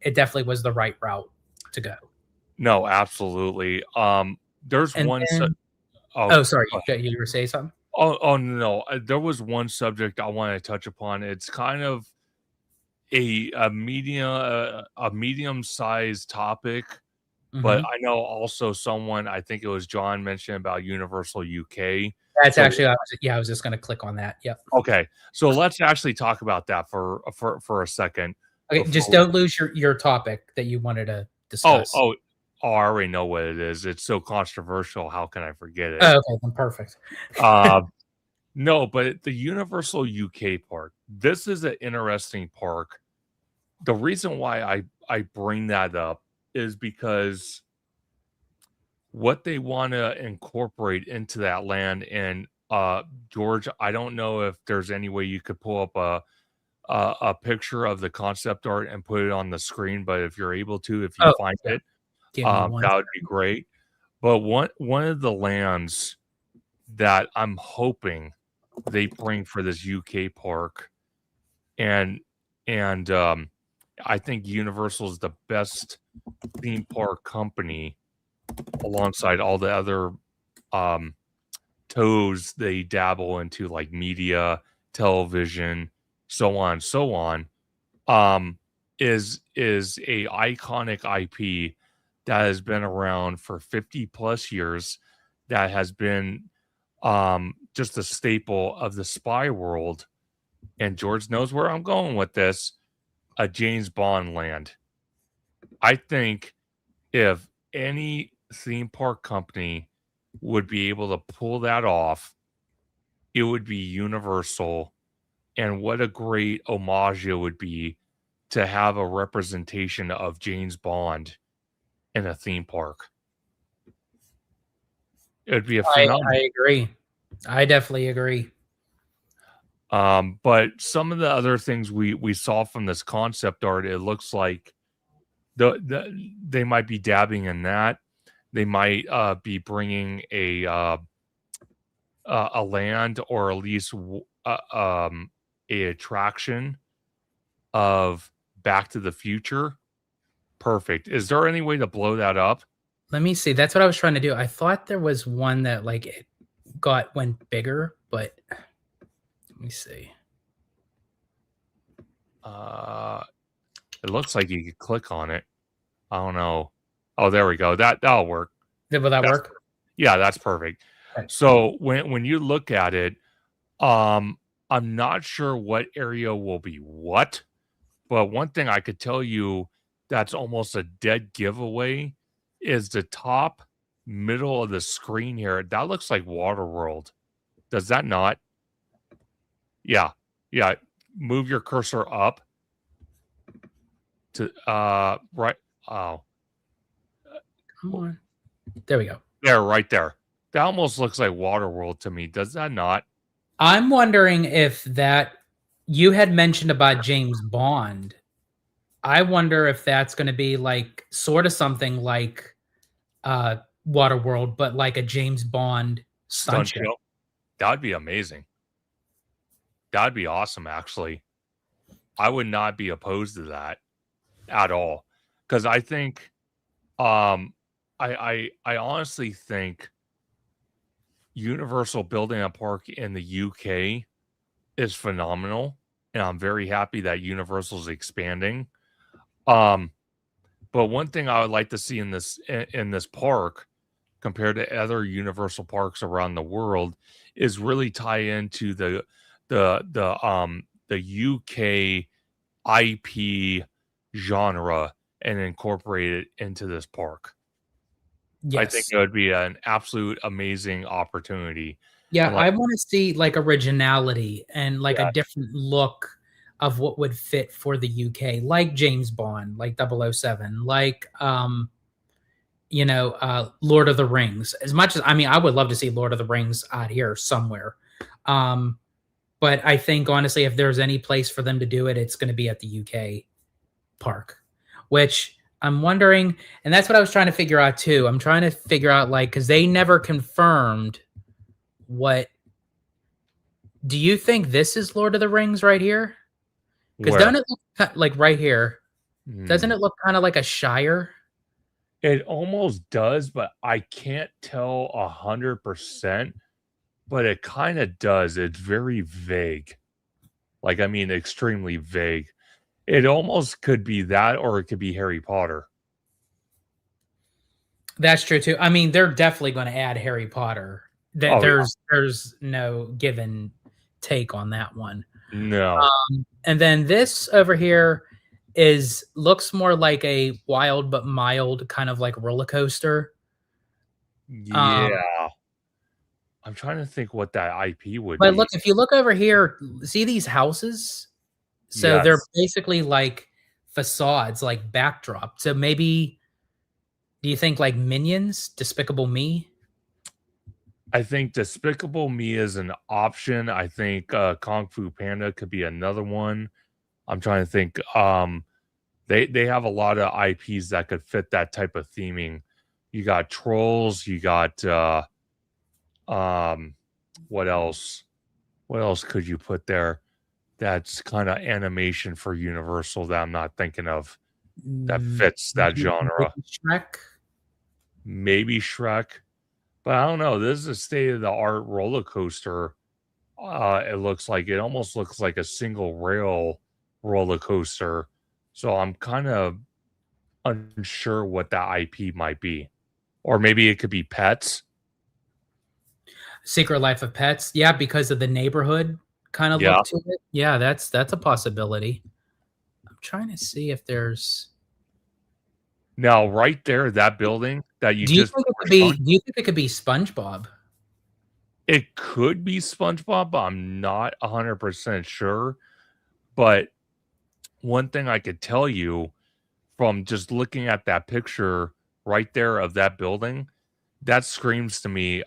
Speaker 1: it definitely was the right route to go.
Speaker 2: No, absolutely. There's
Speaker 1: And
Speaker 2: one.
Speaker 1: then, sorry, you were saying something?
Speaker 2: Oh no, there was one subject I want to touch upon. It's kind of a medium-sized topic, but I know also someone, I think it was John, mentioned about Universal UK.
Speaker 1: That's actually, I was just going to click on that. Yep.
Speaker 2: Okay, so let's actually talk about that for a second.
Speaker 1: Okay, just don't lose your topic that you wanted to discuss.
Speaker 2: Oh, I already know what it is. It's so controversial. How can I forget it?
Speaker 1: Oh, okay, then perfect.
Speaker 2: No, but the Universal UK park, this is an interesting park. The reason why I bring that up is because what they want to incorporate into that land. And George, I don't know if there's any way you could pull up a picture of the concept art and put it on the screen, but if you're able to, if you find it, that would be great. But one of the lands that I'm hoping they bring for this UK park, and I think Universal is the best theme park company alongside all the other toes they dabble into, like media, television, so on and so on. Is a iconic IP that has been around for 50 plus years, that has been just a staple of the spy world. And George knows where I'm going with this. A James Bond land. I think if any theme park company would be able to pull that off, it would be Universal. And what a great homage it would be to have a representation of James Bond in a theme park. It would be a phenomenal.
Speaker 1: I agree. I definitely agree.
Speaker 2: But some of the other things we saw from this concept art, it looks like they might be dabbing in that. They might be bringing a land, or at least a attraction of Back to the Future. Perfect. Is there any way to blow that up?
Speaker 1: Let me see. That's what I was trying to do. I thought there was one that like it went bigger, but let me see.
Speaker 2: It looks like you could click on it. I don't know. Oh, there we go. That'll work.
Speaker 1: Will that work?
Speaker 2: Yeah, that's perfect.
Speaker 1: Okay.
Speaker 2: So when you look at it, I'm not sure what area will be what, but one thing I could tell you that's almost a dead giveaway is the top middle of the screen here. That looks like Waterworld. Does that not? Yeah. Move your cursor up to right. Oh,
Speaker 1: come on. There we go.
Speaker 2: There, right there. That almost looks like Waterworld to me. Does that not?
Speaker 1: I'm wondering if that you had mentioned about James Bond. I wonder if that's going to be like sort of something like Waterworld, but like a James Bond stunt show.
Speaker 2: That'd be amazing. That'd be awesome, actually. I would not be opposed to that at all. Because I think I honestly think Universal building a park in the UK is phenomenal. And I'm very happy that Universal's expanding. But one thing I would like to see in this park compared to other Universal parks around the world is really tie into the UK IP genre and incorporate it into this park.
Speaker 1: Yes.
Speaker 2: I think it would be an absolute amazing opportunity.
Speaker 1: Yeah,
Speaker 2: Like,
Speaker 1: I want to see like originality and like a different look of what would fit for the UK, like James Bond, like 007, like Lord of the Rings. As much as I would love to see Lord of the Rings out here somewhere. But I think honestly, if there's any place for them to do it, it's going to be at the UK park, which I'm wondering, and that's what I was trying to figure out too. I'm trying to figure out because they never confirmed what. Do you think this is Lord of the Rings right here? Because doesn't it look like right here? Doesn't it look kind of like a Shire?
Speaker 2: It almost does, but I can't tell 100%. But it kind of does. It's very vague. Extremely vague. It almost could be that, or it could be Harry Potter.
Speaker 1: That's true too. I mean, they're definitely going to add Harry Potter. There's no given take on that one.
Speaker 2: No.
Speaker 1: And then this over here looks more like a Wild but Mild kind of like roller coaster.
Speaker 2: Yeah. I'm trying to think what that IP would be.
Speaker 1: But look, if you look over here, see these houses? So they're basically like facades, like backdrop. So maybe, do you think like Minions, Despicable Me?
Speaker 2: I think Despicable Me is an option. I think Kung Fu Panda could be another one. I'm trying to think. They have a lot of IPs that could fit that type of theming. You got Trolls. You got what else? What else could you put there? That's kind of animation for Universal that I'm not thinking of. That fits that genre. Maybe Shrek. But I don't know. This is a state-of-the-art roller coaster. It almost looks like a single rail roller coaster. So I'm kind of unsure what that IP might be. Or maybe it could be Pets.
Speaker 1: Secret Life of Pets. Yeah, because of the neighborhood kind of look to it. Yeah, that's a possibility. I'm trying to see if there's.
Speaker 2: Now, right there, that building that you
Speaker 1: do you
Speaker 2: just.
Speaker 1: think it could be SpongeBob?
Speaker 2: It could be SpongeBob, but I'm not 100% sure. But one thing I could tell you from just looking at that picture right there of that building, that screams to me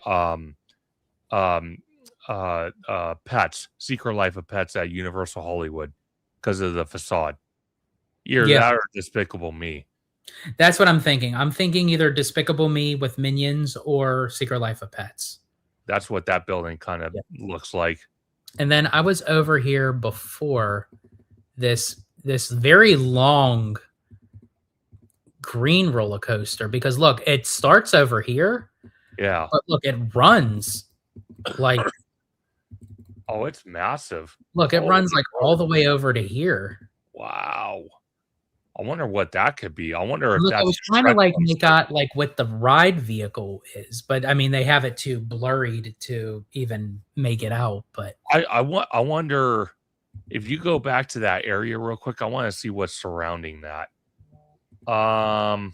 Speaker 2: Pets, Secret Life of Pets at Universal Hollywood because of the facade. Either that or Despicable Me.
Speaker 1: That's what I'm thinking. I'm thinking either Despicable Me with Minions or Secret Life of Pets.
Speaker 2: That's what that building kind of looks like.
Speaker 1: And then I was over here before this very long green roller coaster because look, it starts over here.
Speaker 2: Yeah.
Speaker 1: But look, it runs like
Speaker 2: oh, it's massive.
Speaker 1: Look, it runs like all the way over to here.
Speaker 2: Wow. I wonder what that could be. I wonder if
Speaker 1: look,
Speaker 2: that's
Speaker 1: I was trying to like make out like what the ride vehicle is, but I mean they have it too blurry to even make it out. But
Speaker 2: I wonder if you go back to that area real quick. I want to see what's surrounding that. I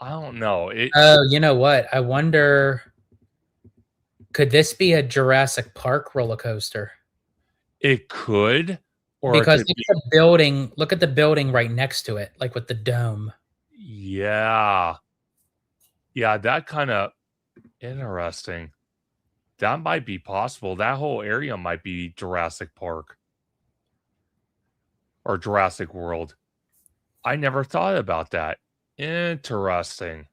Speaker 2: don't know.
Speaker 1: You know what? I wonder. Could this be a Jurassic Park roller coaster?
Speaker 2: It could. Or
Speaker 1: because look at the building right next to it, like with the dome.
Speaker 2: Yeah. Yeah, that kind of Interesting. That might be possible. That whole area might be Jurassic Park or Jurassic World. I never thought about that. Interesting.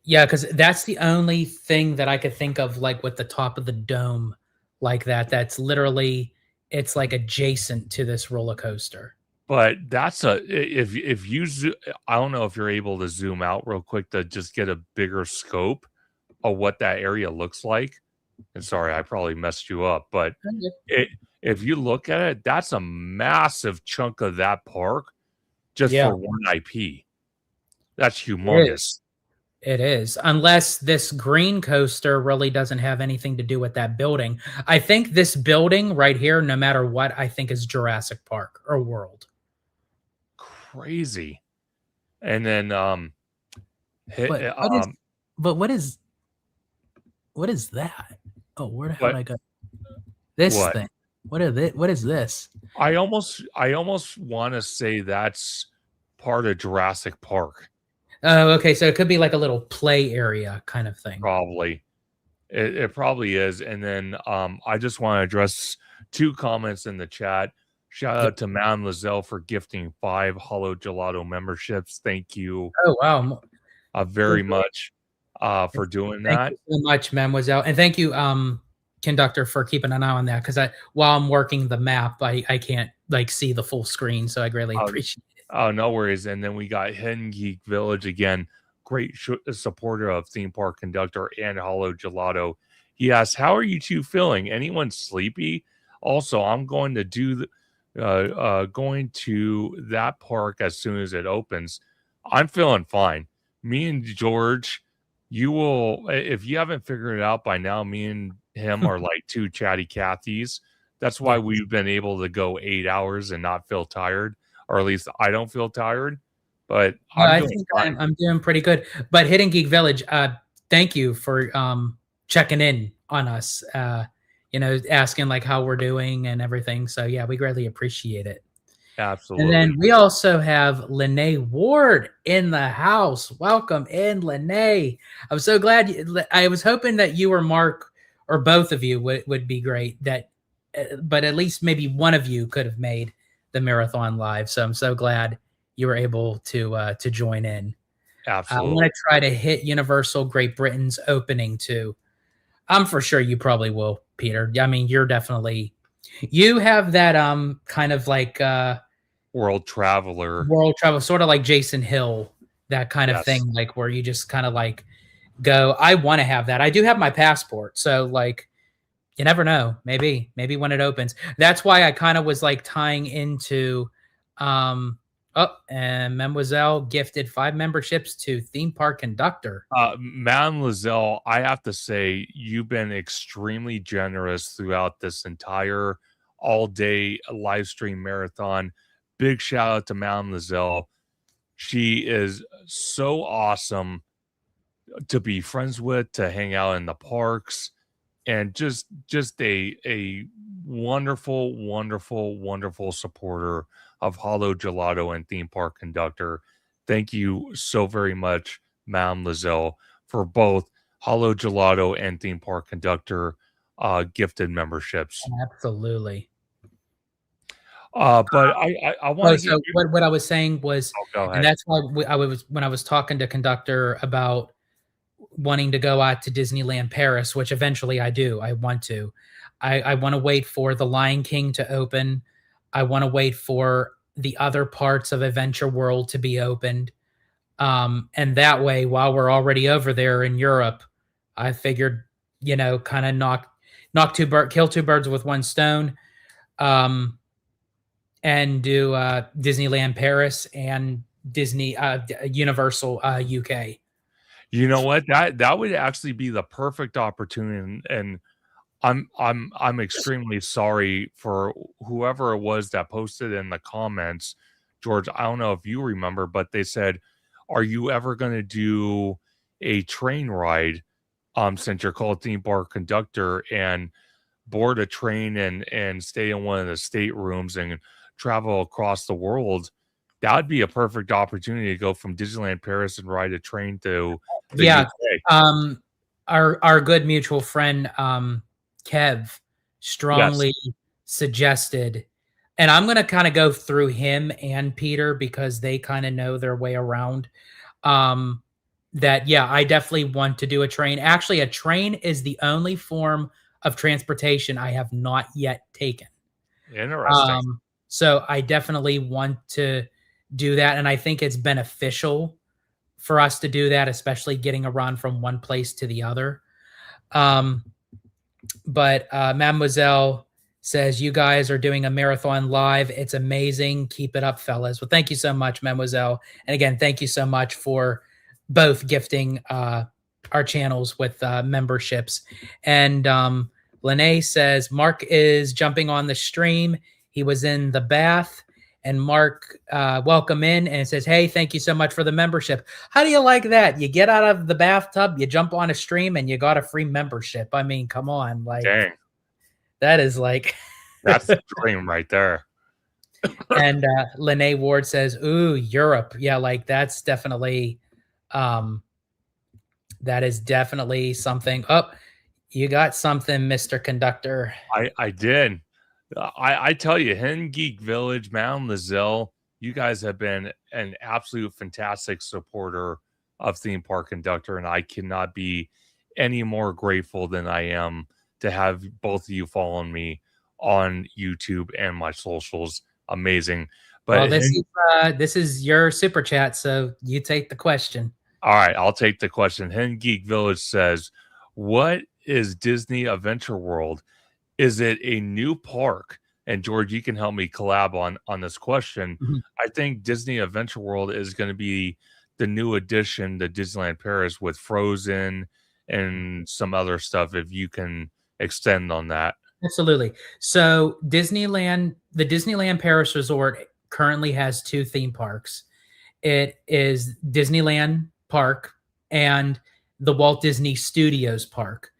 Speaker 1: Yeah, because that's the only thing that I could think of, like with the top of the dome, like that. That's literally, it's like adjacent to this roller coaster.
Speaker 2: But that's if you I don't know if you're able to zoom out real quick to just get a bigger scope of what that area looks like. And sorry, I probably messed you up, but if you look at it, that's a massive chunk of that park just
Speaker 1: Yeah,
Speaker 2: for one IP. That's
Speaker 1: it
Speaker 2: humongous.
Speaker 1: is. It is. Unless this green coaster really doesn't have anything to do with that building. I think this building right here, no matter what, I think is Jurassic Park or World.
Speaker 2: Crazy. And then
Speaker 1: But what is that? Oh, where the hell
Speaker 2: What?
Speaker 1: did I go? This
Speaker 2: What?
Speaker 1: thing. What is this?
Speaker 2: I almost want to say that's part of Jurassic Park.
Speaker 1: Oh, okay. So it could be like a little play area kind of thing.
Speaker 2: Probably. It probably is. And then I just want to address 2 comments in the chat. Shout out to Madam Lizelle for gifting 5 HaloGelato memberships. Thank you
Speaker 1: Oh, wow.
Speaker 2: very much for doing that.
Speaker 1: Thank you so much, Mademoiselle. And thank you, Conductor, for keeping an eye on that. Because while I'm working the map, I can't like see the full screen. So I greatly appreciate it.
Speaker 2: Oh, no worries. And then we got Hidden Geek Village again. Great supporter of Theme Park Conductor and HaloGelato. He asks, "How are you 2 feeling? Anyone sleepy?" Also, I'm going to do going to that park as soon as it opens. I'm feeling fine. Me and George, you will, if you haven't figured it out by now, me and him are like 2 chatty Cathys. That's why we've been able to go 8 hours and not feel tired, or at least I don't feel tired. But
Speaker 1: I think I'm doing pretty good. But Hidden Geek Village, thank you for checking in on us. Asking like how we're doing and everything. So yeah, we greatly appreciate it.
Speaker 2: Absolutely.
Speaker 1: And then we also have Lene Ward in the house. Welcome in, Lene. I'm so glad. I was hoping that you or Mark or both of you would be great. But at least maybe one of you could have made the marathon live. So I'm so glad you were able to join in.
Speaker 2: Absolutely.
Speaker 1: I want to try to hit Universal Great Britain's opening too. I'm for sure you probably will, Peter. I mean, you have that kind of like
Speaker 2: world travel,
Speaker 1: sort of like Jason Hill, that kind of thing, like where you just kind of like go, I want to have that. I do have my passport, so like you never know. Maybe when it opens. That's why I kind of was like tying into and Mademoiselle gifted 5 memberships to Theme Park Conductor.
Speaker 2: Madam Lizelle, I have to say, you've been extremely generous throughout this entire all-day live stream marathon. Big shout out to Madam Lizelle. She is so awesome to be friends with, to hang out in the parks, and just a wonderful, wonderful, wonderful supporter of HaloGelato and Theme Park Conductor. Thank you so very much, Madam Lizelle, for both HaloGelato and Theme Park Conductor gifted memberships.
Speaker 1: Absolutely.
Speaker 2: But I want to.
Speaker 1: So what I was saying was,
Speaker 2: go ahead.
Speaker 1: And that's why when I was talking to Conductor about wanting to go out to Disneyland Paris, which eventually I do. I want to. I want to wait for The Lion King to open. I want to wait for the other parts of Adventure World to be opened. And that way, while we're already over there in Europe, I figured, kind of kill 2 birds with 1 stone. And do Disneyland Paris and Disney Universal UK.
Speaker 2: You know what? That would actually be the perfect opportunity, and I'm extremely sorry for whoever it was that posted in the comments. George, I don't know if you remember, but they said, "Are you ever going to do a train ride? Since you're called Theme Park Conductor, and board a train and stay in one of the staterooms and travel across the world That would be a perfect opportunity to go from Disneyland Paris and ride a train to the
Speaker 1: Yeah.
Speaker 2: UK.
Speaker 1: Our good mutual friend Kev strongly suggested, and I'm going to kind of go through him and Peter because they kind of know their way around. That yeah, I definitely want to do a train. Actually, a train is the only form of transportation I have not yet taken.
Speaker 2: Interesting.
Speaker 1: So I definitely want to do that, and I think it's beneficial for us to do that, especially getting a run from one place to the other. But Mademoiselle says, you guys are doing a marathon live. It's amazing. Keep it up, fellas. Well, thank you so much, Mademoiselle. And again, thank you so much for both gifting our channels with memberships. And Lene says, Mark is jumping on the stream. He was in the bath. And Mark, welcome in, and it says, hey, thank you so much for the membership. How do you like that? You get out of the bathtub, you jump on a stream, and you got a free membership. I mean, come on. Like,
Speaker 2: Dang.
Speaker 1: That is like...
Speaker 2: That's the dream right there.
Speaker 1: And Lene Ward says, ooh, Europe. Yeah, like that's definitely... that is definitely something. Oh, you got something, Mr. Conductor.
Speaker 2: I did. I tell you, Hen Geek Village, Mount Lizelle, you guys have been an absolute fantastic supporter of Theme Park Conductor, and I cannot be any more grateful than I am to have both of you following me on YouTube and my socials. Amazing. But
Speaker 1: well, this is your super chat, so you take the question.
Speaker 2: All right, I'll take the question. Hen Geek Village says, what is Disney Adventure World? Is it a new park? And George, you can help me collab on this question.
Speaker 1: Mm-hmm.
Speaker 2: I think Disney Adventure World is going to be the new addition to Disneyland Paris with Frozen and some other stuff, if you can extend on that.
Speaker 1: Absolutely. So the Disneyland Paris Resort currently has 2 theme parks. It is Disneyland Park and the Walt Disney Studios Park.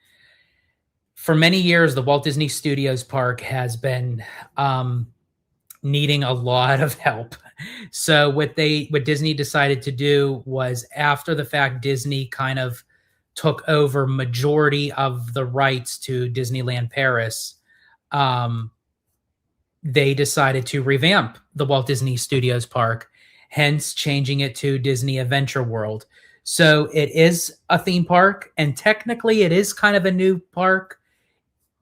Speaker 1: For many years, the Walt Disney Studios Park has been needing a lot of help. So what Disney decided to do was, after the fact, Disney kind of took over majority of the rights to Disneyland Paris. They decided to revamp the Walt Disney Studios Park, hence changing it to Disney Adventure World. So it is a theme park, and technically it is kind of a new park,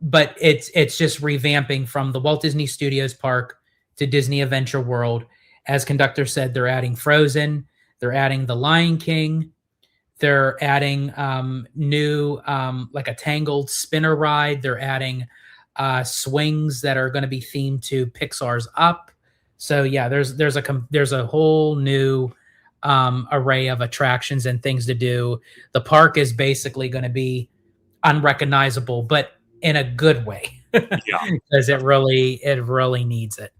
Speaker 1: but it's just revamping from the Walt Disney Studios Park to Disney Adventure World. As Conductor said, they're adding Frozen, they're adding The Lion King, they're adding new like a Tangled spinner ride, they're adding swings that are going to be themed to Pixar's Up. So yeah, there's a whole new array of attractions and things to do. The park is basically going to be unrecognizable, but in a good way. Yeah, because it really needs it.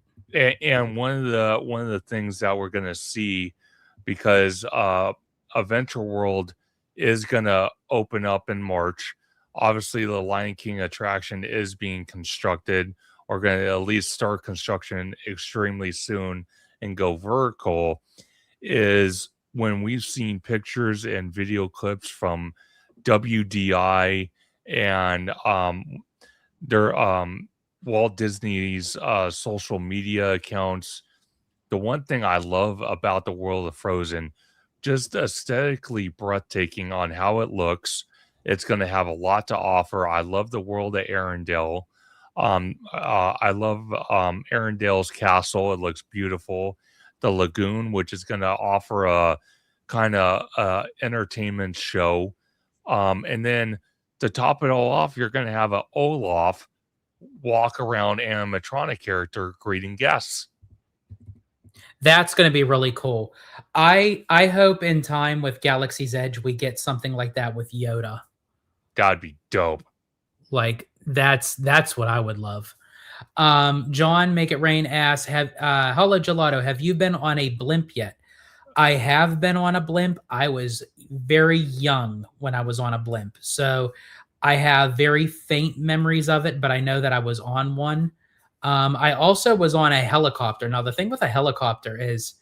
Speaker 2: And one of the things that we're going to see, because Adventure World is going to open up in March. Obviously, the Lion King attraction is being constructed, or going to at least start construction extremely soon and go vertical. Is when we've seen pictures and video clips from WDI and their Walt Disney's social media accounts. The one thing I love about the world of Frozen, just aesthetically breathtaking on how it looks. It's going to have a lot to offer. I love the world of Arendelle. I love Arendelle's castle. It looks beautiful. The lagoon, which is going to offer a kind of entertainment show. And then to top it all off, you're going to have an Olaf walk around animatronic character greeting guests.
Speaker 1: That's going to be really cool. I hope in time with Galaxy's Edge we get something like that with Yoda.
Speaker 2: That'd be dope.
Speaker 1: Like that's what I would love. John Make It Rain asks, HaloGelato, have you been on a blimp yet? I have been on a blimp. I was very young when I was on a blimp, so I have very faint memories of it, but I know that I was on one. I also was on a helicopter. Now, the thing with a helicopter is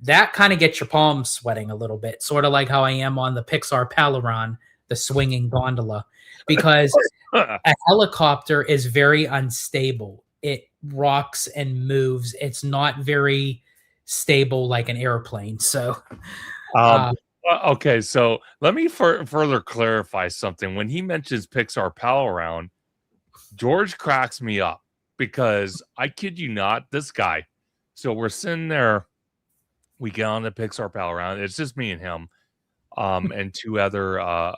Speaker 1: that kind of gets your palms sweating a little bit, sort of like how I am on the Pixar Palaron, the swinging gondola, because a helicopter is very unstable. It rocks and moves. It's not very stable like an airplane. So,
Speaker 2: Okay, so let me further clarify something. When he mentions Pixar Pal Around, George cracks me up because I kid you not, this guy. So we're sitting there, we get on the Pixar Pal Around. It's just me and him, and two other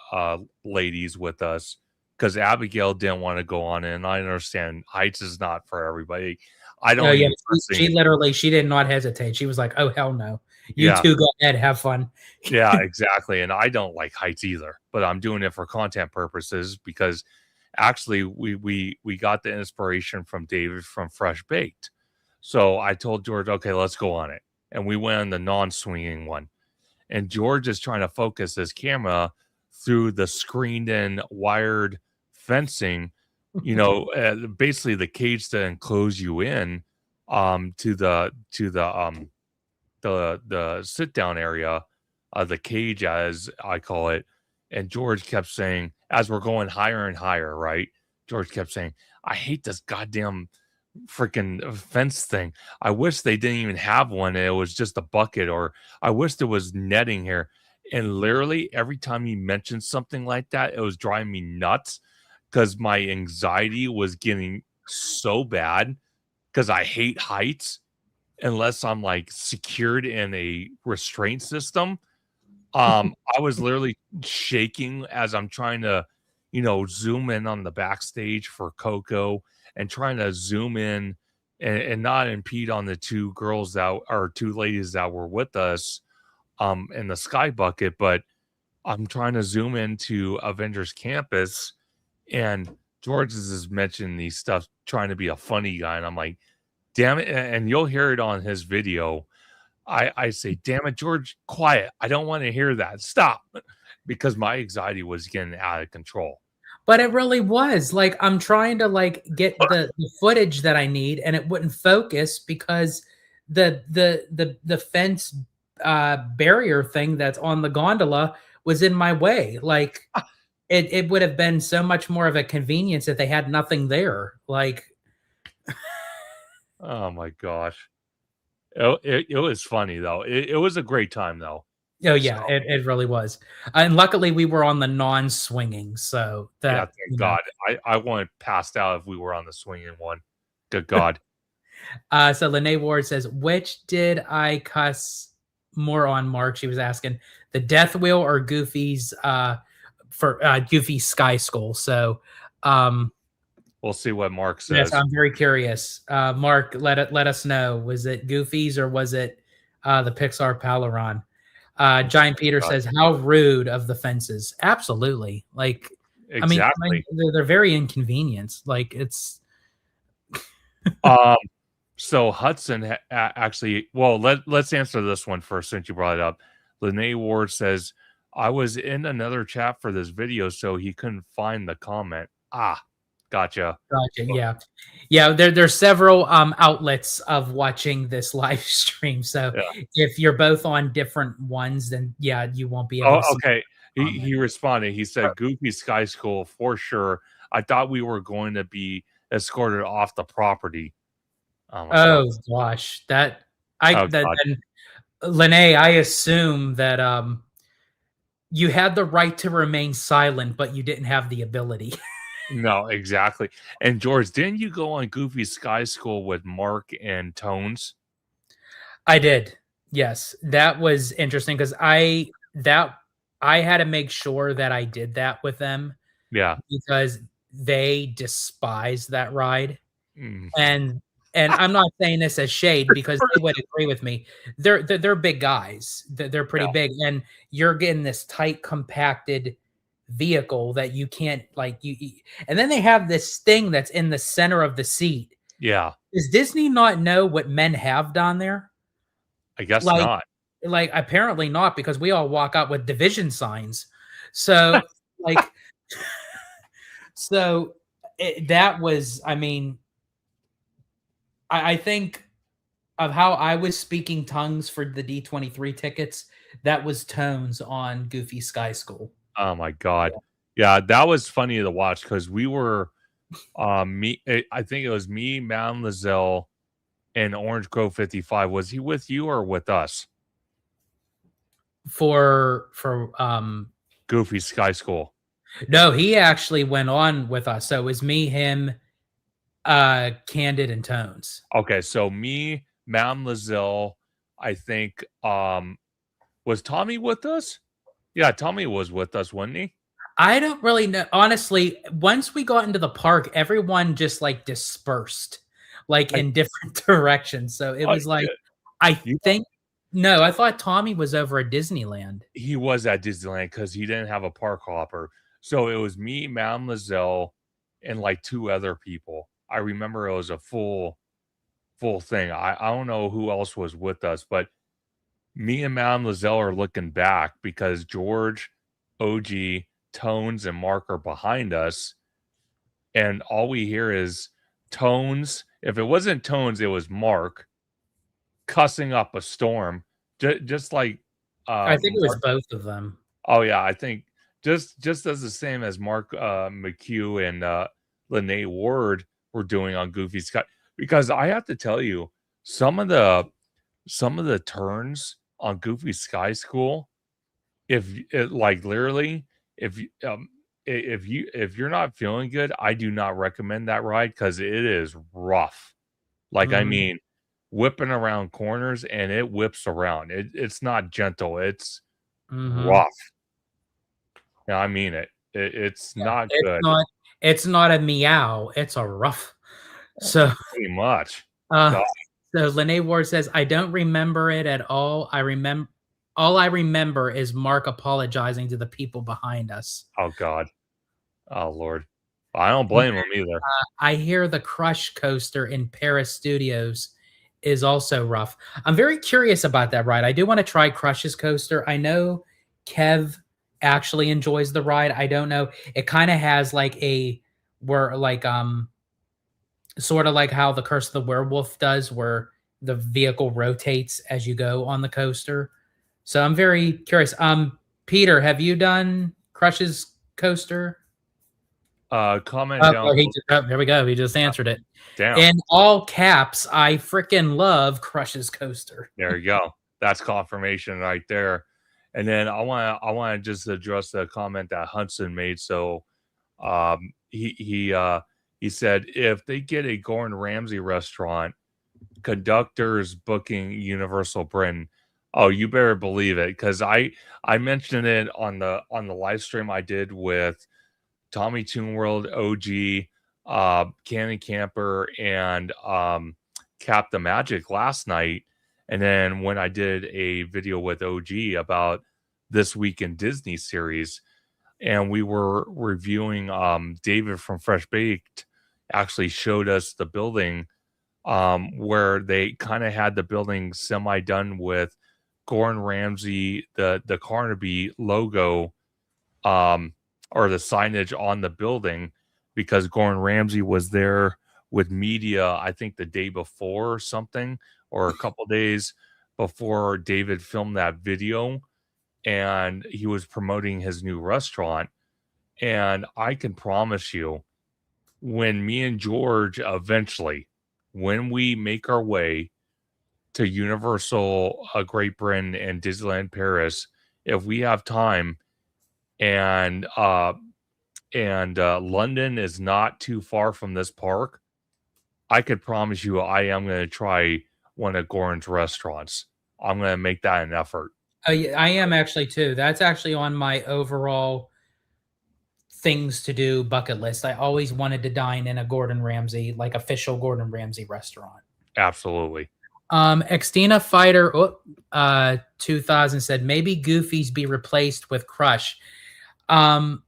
Speaker 2: ladies with us because Abigail didn't want to go on it. And I understand heights is not for everybody. I don't
Speaker 1: yeah,
Speaker 2: even
Speaker 1: she did not hesitate. She was like, "Oh hell no, you two go ahead, have fun."
Speaker 2: Yeah, exactly. And I don't like heights either, but I'm doing it for content purposes because actually we got the inspiration from David from Fresh Baked. So I told George, okay, let's go on it. And we went on the non-swinging one. And George is trying to focus his camera through the screened in wired fencing, basically the cage to enclose you in to the sit down area, the cage as I call it. And George kept saying, as we're going higher and higher, right? George kept saying, I hate this goddamn freaking fence thing. I wish they didn't even have one and it was just a bucket, or I wish there was netting here. And literally every time he mentioned something like that, it was driving me nuts because my anxiety was getting so bad because I hate heights unless I'm like secured in a restraint system. I was literally shaking as I'm trying to, zoom in on the backstage for Coco and trying to zoom in and not impede on the two ladies that were with us in the sky bucket, but I'm trying to zoom into Avengers Campus and George is mentioning these stuff, trying to be a funny guy. And I'm like, damn it. And you'll hear it on his video. I say, damn it, George, quiet. I don't want to hear that. Stop. Because my anxiety was getting out of control.
Speaker 1: But it really was. Like, I'm trying to get the footage that I need, and it wouldn't focus because the fence barrier thing that's on the gondola was in my way. Like, it would have been so much more of a convenience if they had nothing there. Like,
Speaker 2: oh my gosh. It was funny though. It was a great time though.
Speaker 1: Oh yeah, so. It really was. And luckily we were on the non-swinging, so that
Speaker 2: thank God. I wouldn't passed out if we were on the swinging one. Good God.
Speaker 1: So Lene Ward says, which did I cuss more on, Mark? She was asking, the Death Wheel or Goofy's for Goofy's Sky Skull. So
Speaker 2: we'll see what Mark says.
Speaker 1: Yes, I'm very curious. Mark, let us know. Was it Goofy's or was it the Pixar Palaron? Giant Peter says, how rude of the fences. Absolutely. Like,
Speaker 2: exactly.
Speaker 1: I mean they're very inconvenient. Like, it's
Speaker 2: so Hudson actually, well, let's answer this one first since you brought it up. Lene Ward says, I was in another chat for this video, so he couldn't find the comment. Gotcha.
Speaker 1: Yeah. There's several outlets of watching this live stream. So if you're both on different ones, then you won't be able to see.
Speaker 2: Okay. He responded. He said, Goofy Sky School for sure. I thought we were going to be escorted off the property.
Speaker 1: Gosh. And Lene, I assume that you had the right to remain silent, but you didn't have the ability.
Speaker 2: No, exactly. And George, didn't you go on Goofy Sky School with Mark and Tones?
Speaker 1: I did. Yes, that was interesting because I had to make sure that I did that with them.
Speaker 2: Yeah,
Speaker 1: because they despise that ride, and I'm not saying this as shade because they would agree with me. They're big guys. They're pretty big, and you're getting this tight, compacted vehicle that you can't and then they have this thing that's in the center of the seat.
Speaker 2: Yeah.
Speaker 1: Does Disney not know what men have down there?
Speaker 2: I guess not.
Speaker 1: Like, apparently not, because we all walk out with division signs. So that was, I mean, I think how I was speaking tongues for the D23 tickets, that was tones on Goofy Sky School.
Speaker 2: Oh my god. Yeah, that was funny to watch because we were I think it was me, Madam Lizelle, and Orange Grove 55. Was he with you or with us?
Speaker 1: For
Speaker 2: Goofy Sky School.
Speaker 1: no, he actually went on with us. So it was me, him, Candid, and Tones.
Speaker 2: Okay, so me, Madam Lizelle, I think was Tommy with us? Yeah, Tommy was with us, wasn't he?
Speaker 1: I don't really know. Honestly, once we got into the park, everyone just like dispersed, like
Speaker 2: I-
Speaker 1: in different directions. So it was like,
Speaker 2: yeah.
Speaker 1: I
Speaker 2: You-
Speaker 1: think, no, I thought Tommy was over at Disneyland.
Speaker 2: He was at Disneyland because he didn't have a park hopper. So it was me, Madam Lizelle, and like 2 other people. I remember it was a full thing. I don't know who else was with us, but me and Madam Lizelle are looking back because George, OG, Tones, and Mark are behind us. And all we hear is Tones. If it wasn't Tones, it was Mark cussing up a storm. Just like
Speaker 1: I think it was
Speaker 2: Mark.
Speaker 1: both of them.
Speaker 2: Oh yeah, I think just as the same as Mark McHugh and Lene Ward were doing on Goofy Sky. Because I have to tell you, some of the turns on Goofy Sky School, if it like literally, if you if you're not feeling good, I do not recommend that ride because it is rough. Like I
Speaker 1: Mhm.
Speaker 2: mean, whipping around corners and it whips around. It's not gentle. It's
Speaker 1: Mhm.
Speaker 2: rough. Yeah, I mean it. It's
Speaker 1: Yeah,
Speaker 2: not good.
Speaker 1: it's not a meow, it's a rough. So
Speaker 2: Pretty much.
Speaker 1: uh
Speaker 2: God,
Speaker 1: so Lene Ward says, I don't remember it at all. All I remember is Mark apologizing to the people behind us.
Speaker 2: oh God. Oh Lord. I don't blame him either.
Speaker 1: I hear the Crush coaster in Paris Studios is also rough. I'm very curious about that ride. I do want to try Crush's coaster. I know Kev actually enjoys the ride. I don't know. It kind of has like a where like sort of like how the Curse of the Werewolf does, where the vehicle rotates as you go on the coaster. So I'm very curious. Peter, have you done Crush's coaster?
Speaker 2: Comment down.
Speaker 1: There we go. He just answered it.
Speaker 2: Down.
Speaker 1: In all caps, I freaking love Crush's coaster.
Speaker 2: There you go. That's confirmation right there. And then I want to just address the comment that Hudson made. So he said if they get a Gordon Ramsay restaurant, conductors booking Universal Britain. Oh, you better believe it, because I mentioned it on the live stream I did with Tommy Toon World, OG, Cannon Camper, and Cap the Magic last night. And then when I did a video with OG about This Week in Disney series, and we were reviewing David from Fresh Baked actually showed us the building where they kind of had the building semi done with Gordon Ramsay, the Carnaby logo, or the signage on the building, because Gordon Ramsay was there with media, I think the day before or something, or a couple days before David filmed that video, and he was promoting his new restaurant. And I can promise you, when me and George eventually, when we make our way to Universal Great Britain and Disneyland Paris, if we have time, and London is not too far from this park, I could promise you I am going to try one of Gordon's restaurants. I'm going to make that an effort.
Speaker 1: Yeah, I am actually too. That's actually on my overall things to do bucket list. I always wanted to dine in a Gordon Ramsay, like official Gordon Ramsay restaurant.
Speaker 2: Absolutely.
Speaker 1: Xtina Fighter 2000 said maybe Goofy's be replaced with Crush. I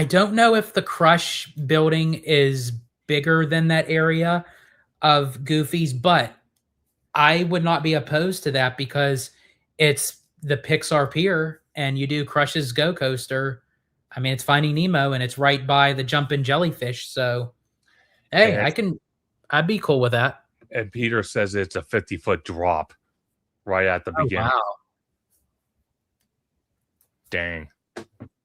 Speaker 1: don't know if the Crush building is bigger than that area of Goofy's, but I would not be opposed to that because it's the Pixar Pier and you do Crush's Go Coaster. I mean, it's Finding Nemo and it's right by the Jumpin' Jellyfish. So, hey, I'd be cool with that.
Speaker 2: And Peter says it's a 50-foot drop right at the
Speaker 1: Oh,
Speaker 2: beginning.
Speaker 1: wow.
Speaker 2: Dang.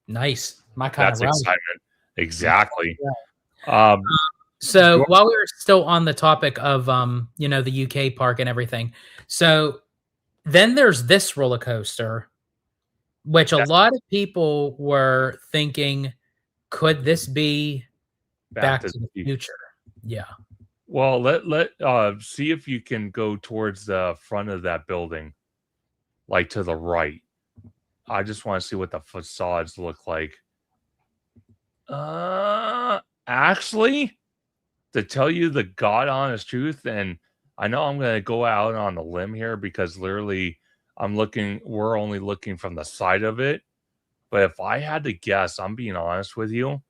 Speaker 1: Nice. My kind
Speaker 2: That's
Speaker 1: of ride.
Speaker 2: excitement. Exactly.
Speaker 1: Yeah. So while we were still on the topic of the UK park and everything, so then there's this roller coaster, which a lot of people were thinking, could this be Back to the Future? Yeah.
Speaker 2: Well, let see if you can go towards the front of that building, like to the right. I just want to see what the facades look like. Actually, to tell you the God honest truth, and I know I'm going to go out on a limb here because literally we're only looking from the side of it. But if I had to guess, I'm being honest with you,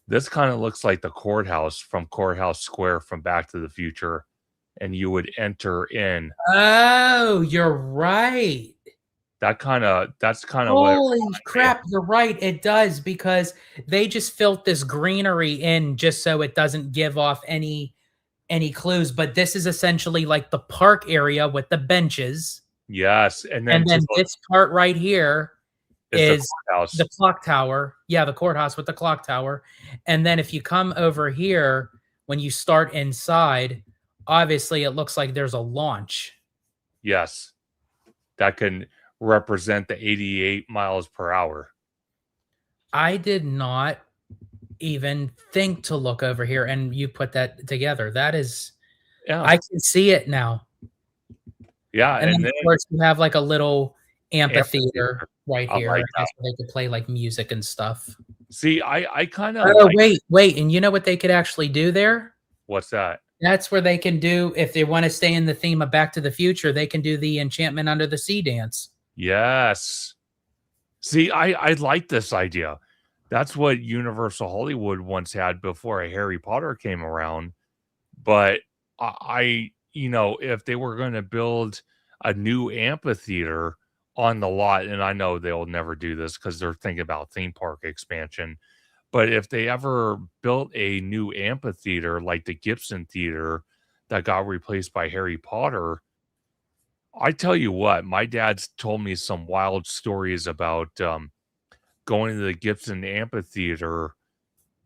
Speaker 2: this kind of looks like the courthouse from Courthouse Square from Back to the Future, and you would enter in.
Speaker 1: Oh, you're right.
Speaker 2: That's kind of
Speaker 1: Holy crap, you're right. It does, because they just filled this greenery in just so it doesn't give off any clues. But this is essentially like the park area with the benches.
Speaker 2: Yes, and then
Speaker 1: this part right here is
Speaker 2: the courthouse.
Speaker 1: The clock tower. Yeah, the courthouse with the clock tower. And then if you come over here, when you start inside, obviously it looks like there's a launch.
Speaker 2: Yes, that can represent the 88 miles per hour.
Speaker 1: I did not even think to look over here, and you put that together. That is, I can see it now.
Speaker 2: Yeah,
Speaker 1: and then of course you have like a little amphitheater right here.
Speaker 2: Like
Speaker 1: that's where they could play like music and stuff.
Speaker 2: See, I kind of
Speaker 1: wait, and you know what they could actually do there?
Speaker 2: What's that?
Speaker 1: That's where they can do, if they want to stay in the theme of Back to the Future, they can do the Enchantment Under the Sea dance.
Speaker 2: Yes. See, I like this idea. That's what Universal Hollywood once had before Harry Potter came around. But if they were going to build a new amphitheater on the lot, and I know they'll never do this because they're thinking about theme park expansion. But if they ever built a new amphitheater like the Gibson Theater that got replaced by Harry Potter, I tell you what, my dad's told me some wild stories about going to the Gibson Amphitheater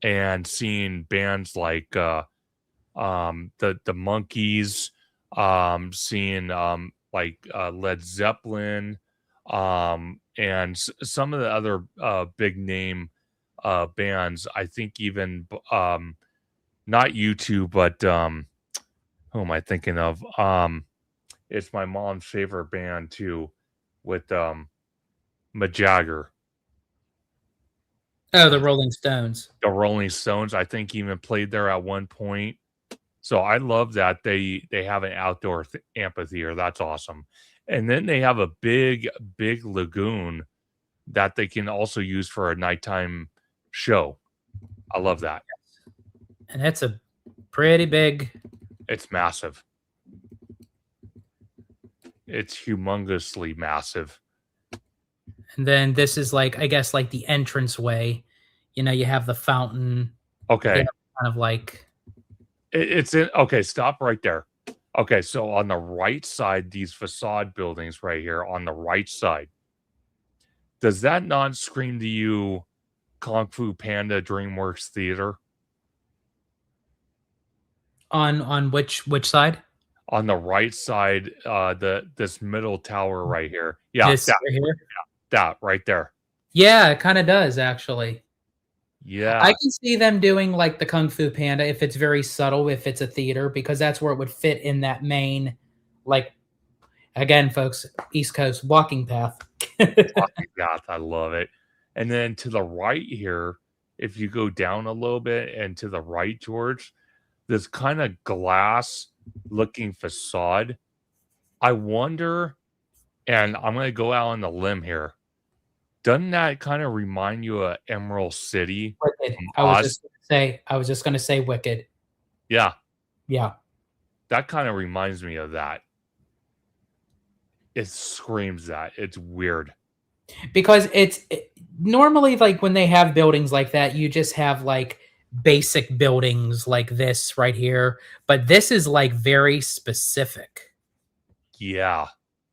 Speaker 2: and seeing bands like the Monkees, seeing Led Zeppelin, and some of the other big name bands. I think even not U2, but who am I thinking of? It's my mom's favorite band too, with Mick Jagger.
Speaker 1: Oh, the Rolling Stones.
Speaker 2: The Rolling Stones, I think, even played there at one point. So I love that they have an outdoor amphitheater. That's awesome. And then they have a big lagoon that they can also use for a nighttime show. I love that.
Speaker 1: And it's a pretty big.
Speaker 2: It's massive. It's humongously massive.
Speaker 1: And then this is like, I guess, like the entrance way. You have the fountain.
Speaker 2: Okay.
Speaker 1: Kind of like.
Speaker 2: It's in. Okay, stop right there. Okay, so on the right side, these facade buildings right here on the right side, does that not scream to you Kung Fu Panda DreamWorks Theater?
Speaker 1: On which side?
Speaker 2: On the right side, this middle tower right here. Yeah,
Speaker 1: this right here.
Speaker 2: That right there.
Speaker 1: Yeah, it kind of does actually.
Speaker 2: Yeah,
Speaker 1: I can see them doing like the Kung Fu Panda if it's very subtle, if it's a theater, because that's where it would fit in that main, like, again, folks, East Coast walking path.
Speaker 2: Walking path, I love it. And then to the right here, if you go down a little bit and to the right, George, this kind of glass looking facade. I wonder, and I'm going to go out on the limb here. Doesn't that kind of remind you of Emerald City?
Speaker 1: Wicked. I was just going to say Wicked.
Speaker 2: Yeah.
Speaker 1: Yeah.
Speaker 2: That kind of reminds me of that. It screams that. It's weird.
Speaker 1: Because normally like when they have buildings like that, you just have like basic buildings like this right here, but this is like very specific.
Speaker 2: Yeah.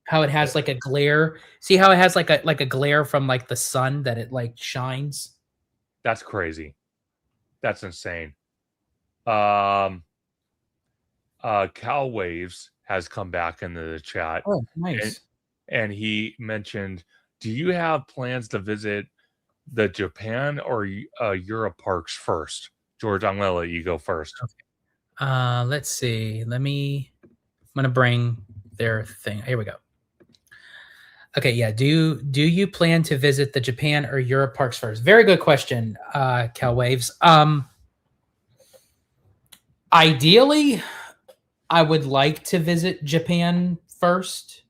Speaker 1: How it has like a glare. See how it has like a glare from like the sun that it like shines?
Speaker 2: That's crazy. That's insane. Cal Waves has come back into the chat.
Speaker 1: Oh,
Speaker 2: and,
Speaker 1: nice.
Speaker 2: and he mentioned, do you have plans to visit the Japan or Europe parks first? George, I'm going to let you go first.
Speaker 1: Let's see. I'm gonna bring their thing. Here we go. Okay, yeah. Do you plan to visit the Japan or Europe parks first? Very good question, Cal Waves. Ideally, I would like to visit Japan first.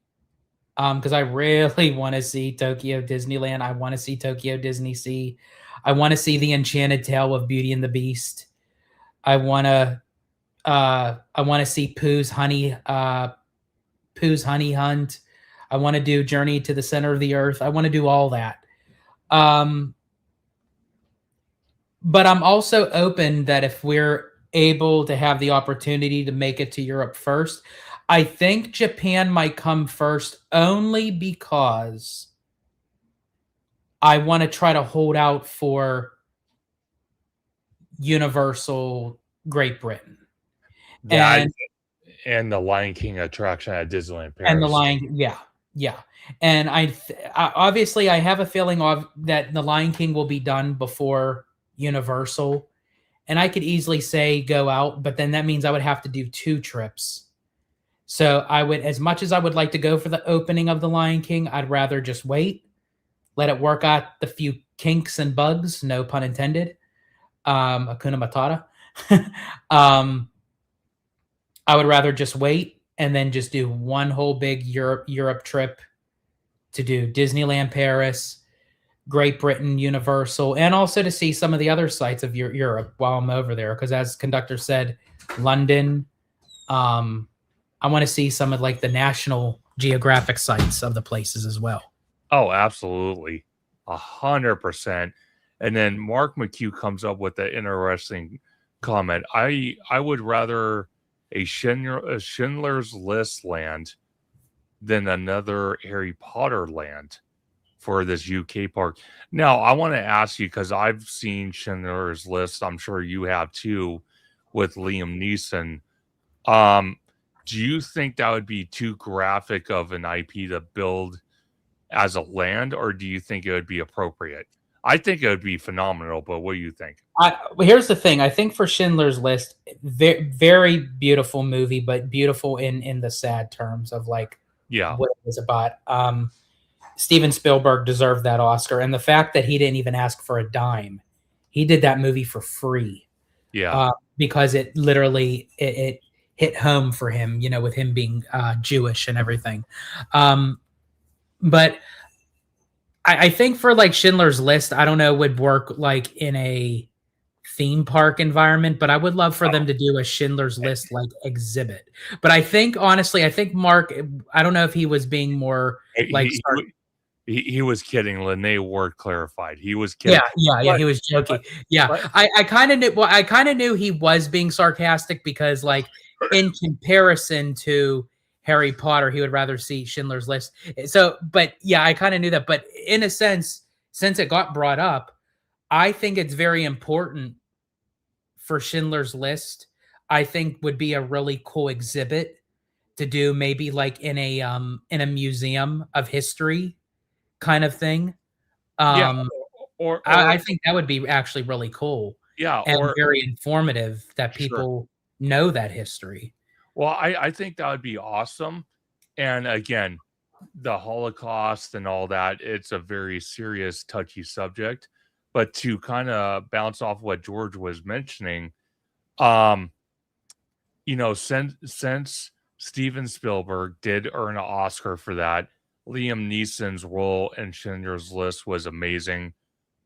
Speaker 1: Because I really want to see Tokyo Disneyland. I want to see Tokyo Disney Sea. I want to see the Enchanted Tale of Beauty and the Beast. I want to see Pooh's Honey Hunt. I want to do Journey to the Center of the Earth. I want to do all that. But I'm also open that if we're able to have the opportunity to make it to Europe first, I think Japan might come first only because I want to try to hold out for Universal Great Britain.
Speaker 2: And the Lion King attraction at Disneyland Paris.
Speaker 1: And the Lion, yeah. And obviously I have a feeling that the Lion King will be done before Universal, and I could easily say go out, but then that means I would have to do 2 trips. So I would, as much as I would like to go for the opening of the Lion King, I'd rather just wait, let it work out the few kinks and bugs, no pun intended. Hakuna Matata. I would rather just wait and then just do one whole big Europe trip to do Disneyland Paris, Great Britain, Universal, and also to see some of the other sites of Europe while I'm over there. Because as Conductor said, London, I want to see some of like the National Geographic sites of the places as well.
Speaker 2: Oh, absolutely. 100%. And then Mark McHugh comes up with an interesting comment. I would rather a Schindler's List land than another Harry Potter land for this UK park. Now, I want to ask you, because I've seen Schindler's List, I'm sure you have too, with Liam Neeson. Do you think that would be too graphic of an IP to build as a land, or do you think it would be appropriate? I think it would be phenomenal, but what do you think?
Speaker 1: Here's the thing. I think for Schindler's List, very, very beautiful movie, but beautiful in the sad terms of like what it was about. Steven Spielberg deserved that Oscar, and the fact that he didn't even ask for a dime, he did that movie for free. Because it literally it hit home for him, you know, with him being Jewish and everything. But I think for like Schindler's List, I don't know, would work like in a theme park environment, but I would love for them to do a Schindler's List like exhibit. But I think honestly, I think Mark, I don't know if he was being more like
Speaker 2: he was kidding. Lene Ward clarified. He was kidding.
Speaker 1: Yeah. He was joking. I kind of knew. Well, I kind of knew he was being sarcastic because, like, in comparison to Harry Potter, he would rather see Schindler's List. So, but yeah, I kind of knew that. But in a sense, since it got brought up, I think it's very important for Schindler's List. I think would be a really cool exhibit to do, maybe like in a museum of history kind of thing.
Speaker 2: Or
Speaker 1: I think that would be actually really cool. And very informative that people know that history.
Speaker 2: Well, I think that would be awesome. And again, the Holocaust and all that, it's a very serious, touchy subject. But to kind of bounce off what George was mentioning, you know, since Steven Spielberg did earn an Oscar for that, Liam Neeson's role in Schindler's List was amazing.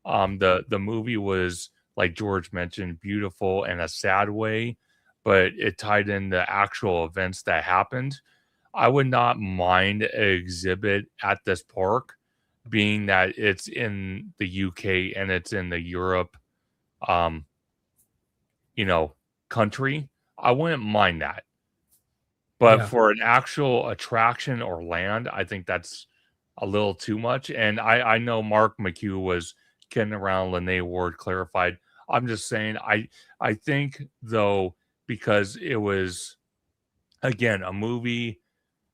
Speaker 2: The movie was, like George mentioned, beautiful in a sad way, but it tied in the actual events that happened. I would not mind an exhibit at this park, being that it's in the UK and it's in the Europe country, I wouldn't mind that. But
Speaker 1: Yeah.
Speaker 2: for an actual attraction or land, I think that's a little too much. And I know Mark McHugh was kidding around. Lene Ward clarified. I'm just saying, I think, though, because it was, again, a movie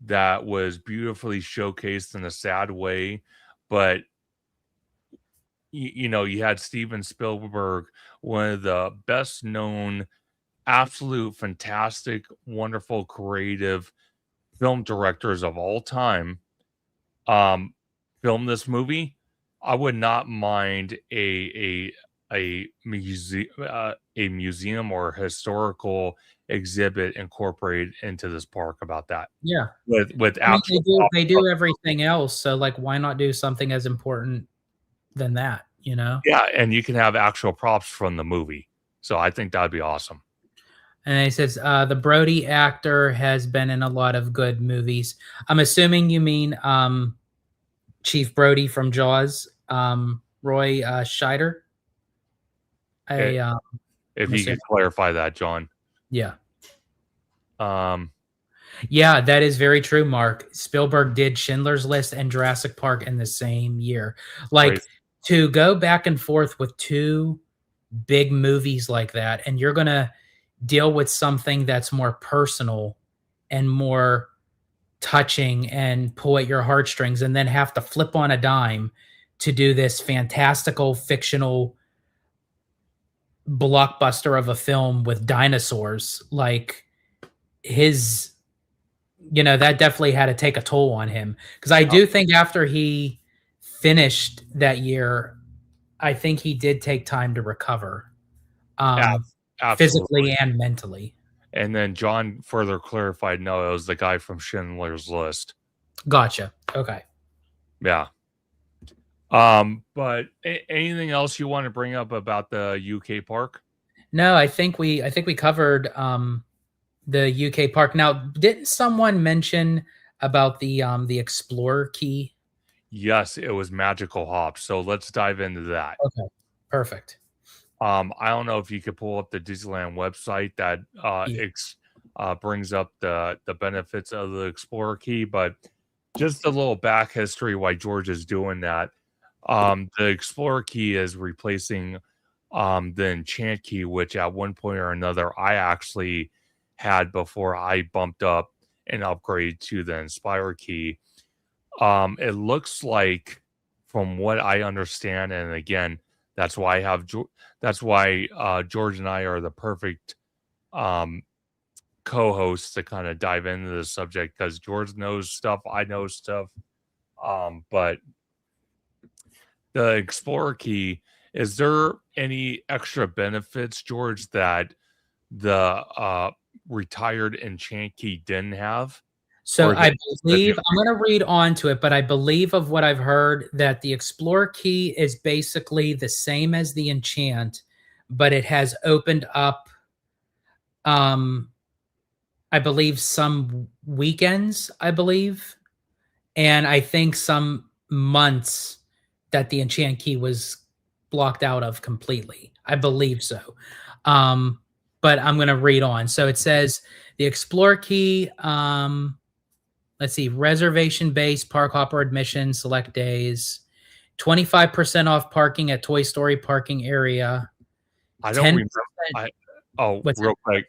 Speaker 2: that was beautifully showcased in a sad way, but you had Steven Spielberg, one of the best known, absolute fantastic, wonderful, creative film directors of all time, film this movie. I would not mind a museum or historical exhibit incorporated into this park about that.
Speaker 1: Yeah.
Speaker 2: With
Speaker 1: I mean,
Speaker 2: actual
Speaker 1: they do everything else, so, like, why not do something as important than that, you know?
Speaker 2: yeah, and you can have actual props from the movie. So I think that'd be awesome.
Speaker 1: And he says, the Brody actor has been in a lot of good movies. I'm assuming you mean Chief Brody from Jaws, Roy Scheider.
Speaker 2: If you could clarify that, John.
Speaker 1: Yeah.
Speaker 2: Um,
Speaker 1: Yeah, that is very true, Mark. Spielberg did Schindler's List and Jurassic Park in the same year. Like,
Speaker 2: right.
Speaker 1: to go back and forth with two big movies like that, and you're going to deal with something that's more personal and more touching and pull at your heartstrings, and then have to flip on a dime to do this fantastical fictional blockbuster of a film with dinosaurs. Like, his, that definitely had to take a toll on him, because I do think after he finished that year, I think he did take time to recover, physically and mentally.
Speaker 2: And then John further clarified, no, it was the guy from Schindler's List.
Speaker 1: Gotcha. Okay.
Speaker 2: Yeah. But anything else you want to bring up about the UK park?
Speaker 1: No, I think we covered the UK park. Now, didn't someone mention about the Explorer key?
Speaker 2: Yes, it was Magical Hop. So let's dive into that.
Speaker 1: Okay. Perfect.
Speaker 2: I don't know if you could pull up the Disneyland website that brings up the benefits of the Explorer key, but just a little back history why George is doing that. The Explorer key is replacing the Enchant key, which at one point or another I actually had before I bumped up and upgraded to the Inspire key. It looks like, from what I understand, and again, that's why George and I are the perfect co-hosts to kind of dive into the subject, because George knows stuff, I know stuff. But the Explorer key, is there any extra benefits, George, that the retired Enchant key didn't have?
Speaker 1: So I believe, I'm going to read on to it, but I believe of what I've heard that the Explorer key is basically the same as the Enchant, but it has opened up, I believe, some weekends, and I think some months that the Enchant key was blocked out of completely. I believe so. But I'm going to read on. So it says the Explorer key, let's see, reservation-based park hopper admission, select days, 25% off parking at Toy Story parking area.
Speaker 2: I don't remember. Real quick.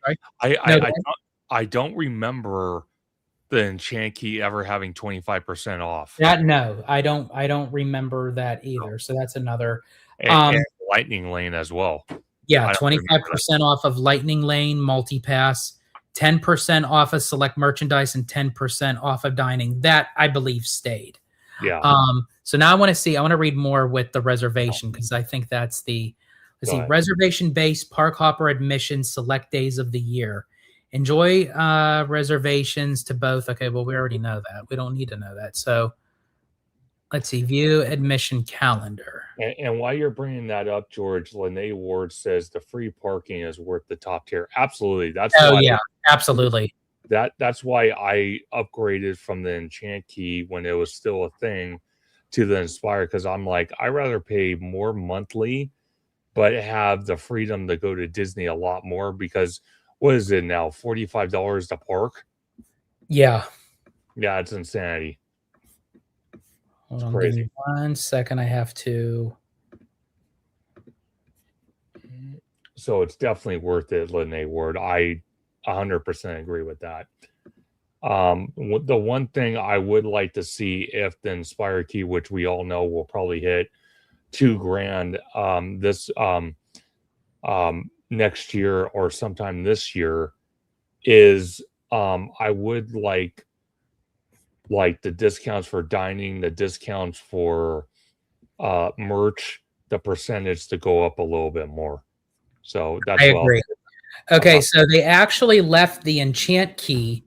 Speaker 2: I don't remember the Enchant key ever having 25% off.
Speaker 1: No, I don't remember that either. So that's another.
Speaker 2: And Lightning Lane as well.
Speaker 1: Yeah, 25% off of Lightning Lane, multi-pass, 10% off of select merchandise, and 10% off of dining. That, I believe, stayed.
Speaker 2: Yeah.
Speaker 1: So now I want to read more with the reservation, because I think that's the, reservation-based park hopper admission, select days of the year. Enjoy reservations to both. Okay, well, we already know that. We don't need to know that. So let's see, view admission calendar.
Speaker 2: And while you're bringing that up, George, Lene Ward says the free parking is worth the top tier. Absolutely.
Speaker 1: Absolutely.
Speaker 2: That's why I upgraded from the Enchant key when it was still a thing to the Inspire, because I'm like, I'd rather pay more monthly but have the freedom to go to Disney a lot more because what is it now? $45 to park?
Speaker 1: Yeah.
Speaker 2: Yeah, it's insanity.
Speaker 1: Hold
Speaker 2: It's
Speaker 1: on,
Speaker 2: crazy.
Speaker 1: give me 1 second. I have to.
Speaker 2: So it's definitely worth it, Lene Ward. I 100% agree with that. The one thing I would like to see if the Inspire Key, which we all know will probably hit $2,000 this next year or sometime this year, is I would like the discounts for dining, the discounts for merch, the percentage to go up a little bit more. So that's
Speaker 1: I
Speaker 2: what
Speaker 1: agree. Okay, so they actually left the enchant key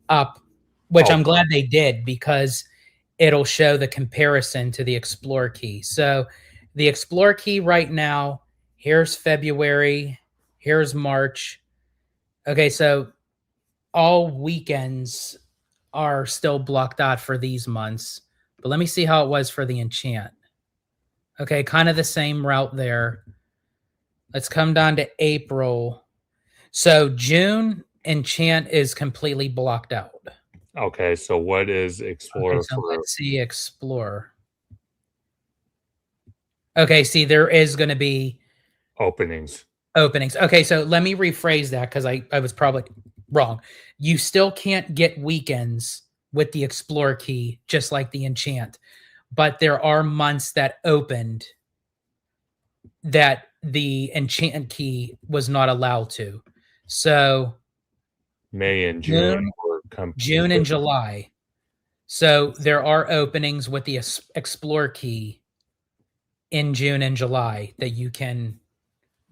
Speaker 1: up, which I'm glad they did because it'll show the comparison to the Explore key. So the Explore key right now, here's February, here's March. Okay, so all weekends are still blocked out for these months. But let me see how it was for the enchant. Okay, kind of the same route there. Let's come down to April. So June enchant is completely blocked out.
Speaker 2: Okay, so what is Explore
Speaker 1: Okay, so
Speaker 2: for?
Speaker 1: let's see Explore. Okay, see, there is going to be
Speaker 2: Openings.
Speaker 1: Okay, so let me rephrase that because I was probably wrong. You still can't get weekends with the Explore key, just like the enchant. But there are months that opened that the enchant key was not allowed to. So
Speaker 2: May and June were
Speaker 1: June and July. So there are openings with the Explore key in June and July that you can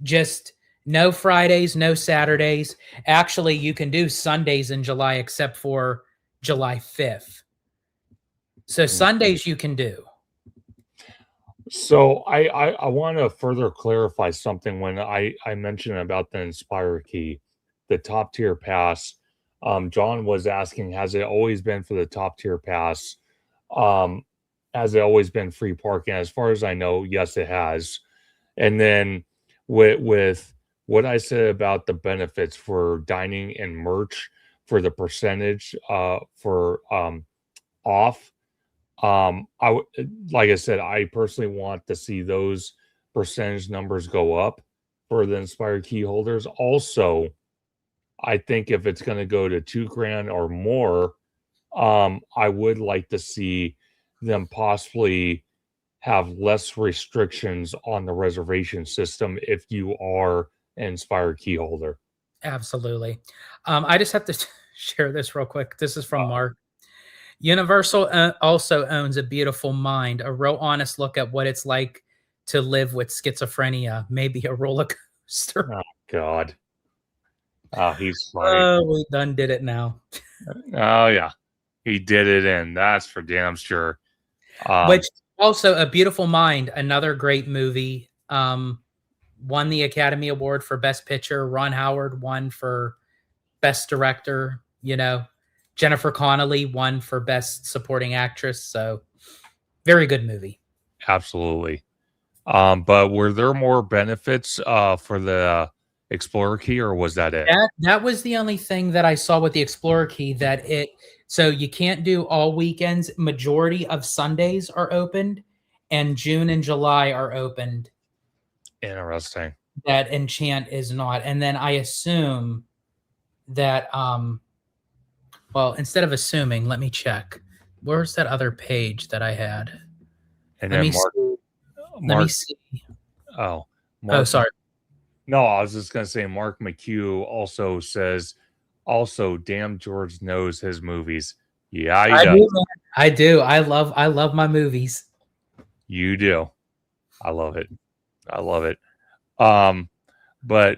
Speaker 1: just no Fridays, no Saturdays. Actually, you can do Sundays in July except for July 5th. So Sundays you can do.
Speaker 2: So I want to further clarify something when I mentioned about the Inspire key, the top tier pass. John was asking, has it always been for the top tier pass? Has it always been free parking? As far as I know, yes, it has. And then with what I said about the benefits for dining and merch for the percentage for off. Like I said, I personally want to see those percentage numbers go up for the Inspired key holders. Also, I think if it's going to go to $2,000 or more, I would like to see them possibly have less restrictions on the reservation system if you are an Inspired key holder.
Speaker 1: Absolutely. I just have to share this real quick. This is from Mark. Universal also owns a beautiful mind, a real honest look at what it's like to live with schizophrenia, maybe a roller coaster.
Speaker 2: Oh, God. Oh, he's funny.
Speaker 1: Oh, we done did it now.
Speaker 2: Oh, yeah. He did it, and that's for damn sure.
Speaker 1: Which also, A Beautiful Mind, another great movie, won the Academy Award for Best Picture. Ron Howard won for Best Director. You know, Jennifer Connelly won for Best Supporting Actress. So, very good movie.
Speaker 2: Absolutely. But were there more benefits for the Explorer key, or was that it?
Speaker 1: That was the only thing that I saw with the Explorer key so you can't do all weekends. Majority of Sundays are opened, and June and July are opened.
Speaker 2: Interesting.
Speaker 1: That enchant is not. And then I assume that well, instead of assuming, let me check. Where's that other page that I had?
Speaker 2: And
Speaker 1: let
Speaker 2: then
Speaker 1: me let me see.
Speaker 2: Oh,
Speaker 1: Mark, sorry.
Speaker 2: No, I was just gonna say Mark McHugh also says, also, damn, George knows his movies. Yeah, he does.
Speaker 1: I do. I love my movies.
Speaker 2: You do. I love it. I love it. But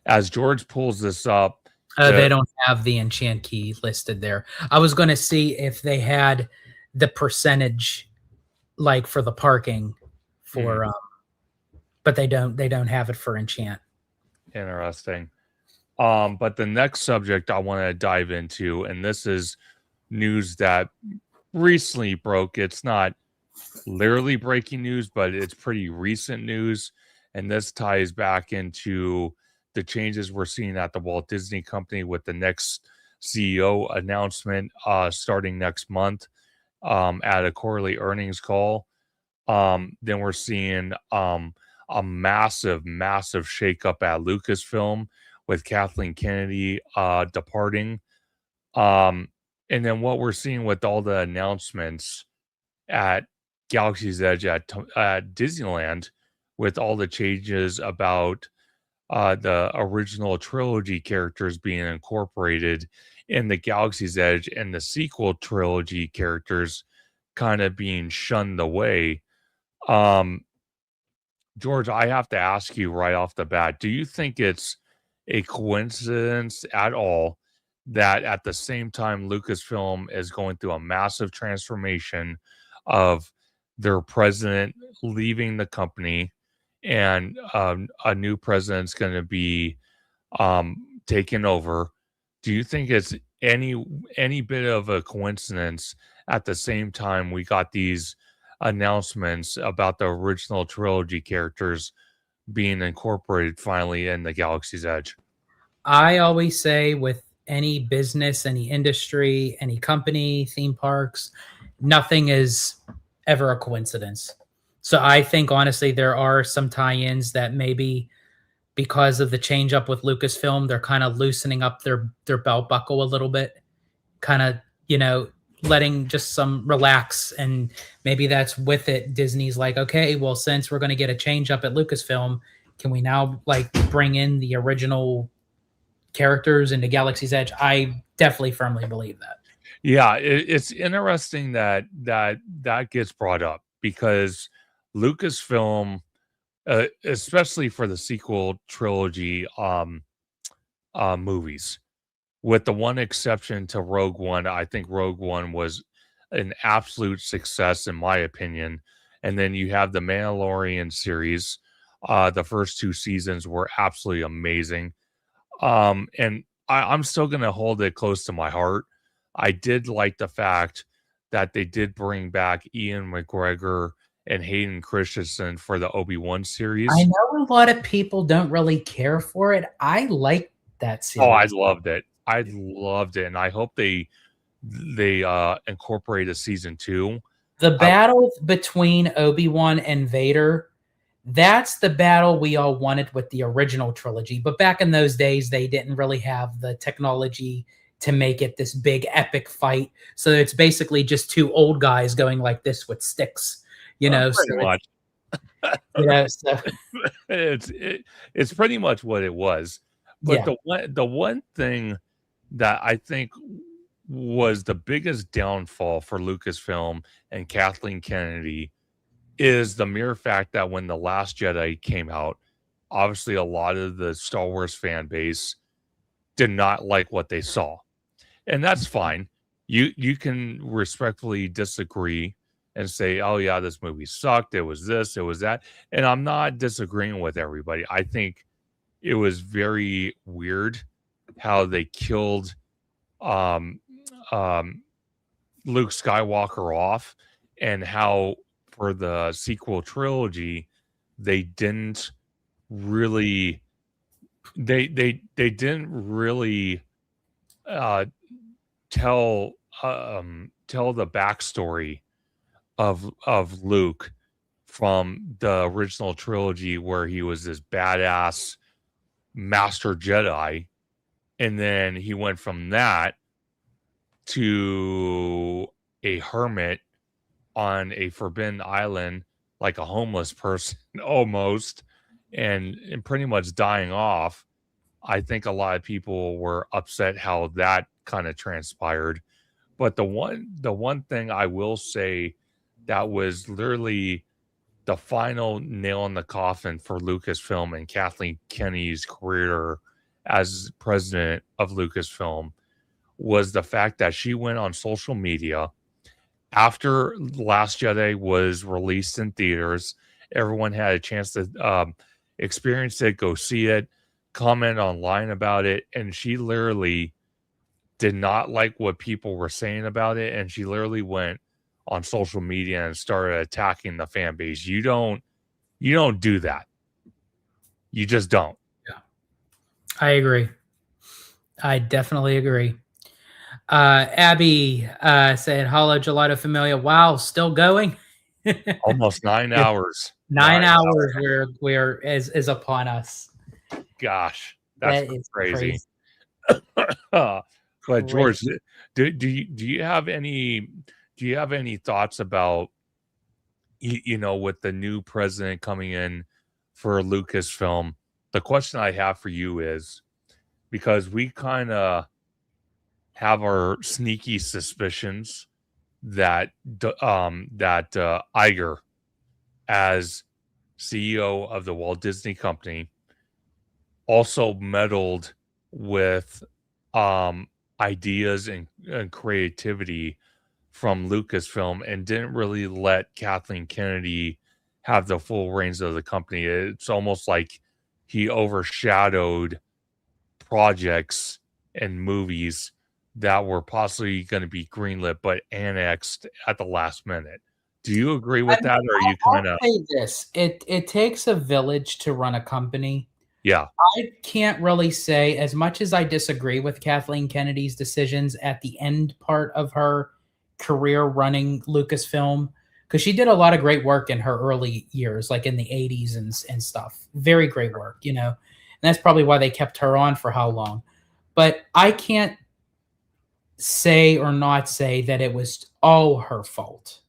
Speaker 2: as George pulls this up,
Speaker 1: they don't have the enchant key listed there. I was going to see if they had the percentage, like for the parking, for but they don't. They don't have it for enchant.
Speaker 2: Interesting. But the next subject I want to dive into, and this is news that recently broke. It's not literally breaking news, but it's pretty recent news. And this ties back into the changes we're seeing at the Walt Disney Company with the next CEO announcement starting next month at a quarterly earnings call. Then we're seeing a massive shakeup at Lucasfilm with Kathleen Kennedy departing. And then what we're seeing with all the announcements at Galaxy's Edge at Disneyland with all the changes about the original trilogy characters being incorporated in the Galaxy's Edge and the sequel trilogy characters kind of being shunned away. George, I have to ask you right off the bat, do you think it's a coincidence at all that at the same time Lucasfilm is going through a massive transformation of their president leaving the company and a new president's going to be taken over? Do you think it's any bit of a coincidence at the same time we got these announcements about the original trilogy characters being incorporated finally in the Galaxy's Edge?
Speaker 1: I always say with any business, any industry, any company, theme parks, nothing is ever a coincidence. So I think honestly there are some tie-ins that maybe because of the change up with Lucasfilm, they're kind of loosening up their belt buckle a little bit, kind of, letting just some relax, and maybe that's with it. Disney's like, okay, well, since we're going to get a change up at Lucasfilm, can we now like bring in the original characters into Galaxy's Edge? I definitely firmly believe that.
Speaker 2: Yeah, it's interesting that gets brought up because Lucasfilm, especially for the sequel trilogy movies, with the one exception to Rogue One, I think Rogue One was an absolute success in my opinion. And then you have the Mandalorian series. The first 2 seasons were absolutely amazing. And I'm still going to hold it close to my heart. I did like the fact that they did bring back Ian McGregor and Hayden Christensen for the Obi-Wan series.
Speaker 1: I know a lot of people don't really care for it. I like that series.
Speaker 2: Oh, I loved it. And I hope they incorporate a season 2.
Speaker 1: The battle between Obi-Wan and Vader, that's the battle we all wanted with the original trilogy. But back in those days, they didn't really have the technology to make it this big epic fight. So it's basically just 2 old guys going like this with sticks,
Speaker 2: pretty much.
Speaker 1: So
Speaker 2: it's pretty much what it was. But the one thing that I think was the biggest downfall for Lucasfilm and Kathleen Kennedy is the mere fact that when The Last Jedi came out, obviously a lot of the Star Wars fan base did not like what they saw. And that's fine. You can respectfully disagree and say, oh yeah, this movie sucked. It was this, it was that. And I'm not disagreeing with everybody. I think it was very weird how they killed Luke Skywalker off, and how for the sequel trilogy they didn't really didn't really tell the backstory of Luke from the original trilogy, where he was this badass master Jedi, and then he went from that to a hermit on a forbidden island, like a homeless person almost, and pretty much dying off. I think a lot of people were upset how that kind of transpired. But the one thing I will say that was literally the final nail in the coffin for Lucasfilm and Kathleen Kennedy's career as president of Lucasfilm was the fact that she went on social media after Last Jedi was released in theaters. Everyone had a chance to experience it, go see it, comment online about it, and she literally did not like what people were saying about it, and she literally went on social media and started attacking the fan base. You don't do that. You just don't.
Speaker 1: I agree. I definitely agree. Abby said, "Hello, Gelato Familia." Wow, still going.
Speaker 2: Almost 9 hours.
Speaker 1: 9 hours where is upon us.
Speaker 2: Gosh, that's
Speaker 1: That is
Speaker 2: crazy.
Speaker 1: crazy.
Speaker 2: But George, do you have any thoughts about with the new president coming in for Lucasfilm? The question I have for you is, because we kind of have our sneaky suspicions that Iger, as CEO of the Walt Disney Company, also meddled with ideas and creativity from Lucasfilm and didn't really let Kathleen Kennedy have the full reins of the company. It's almost like he overshadowed projects and movies that were possibly going to be greenlit but annexed at the last minute. Do you agree with that, or are you kind of?
Speaker 1: I'll say this: it takes a village to run a company.
Speaker 2: Yeah,
Speaker 1: I can't really say, as much as I disagree with Kathleen Kennedy's decisions at the end part of her career running Lucasfilm, because she did a lot of great work in her early years, like in the 80s and stuff. Very great work, and that's probably why they kept her on for how long. But I can't say or not say that it was all her fault.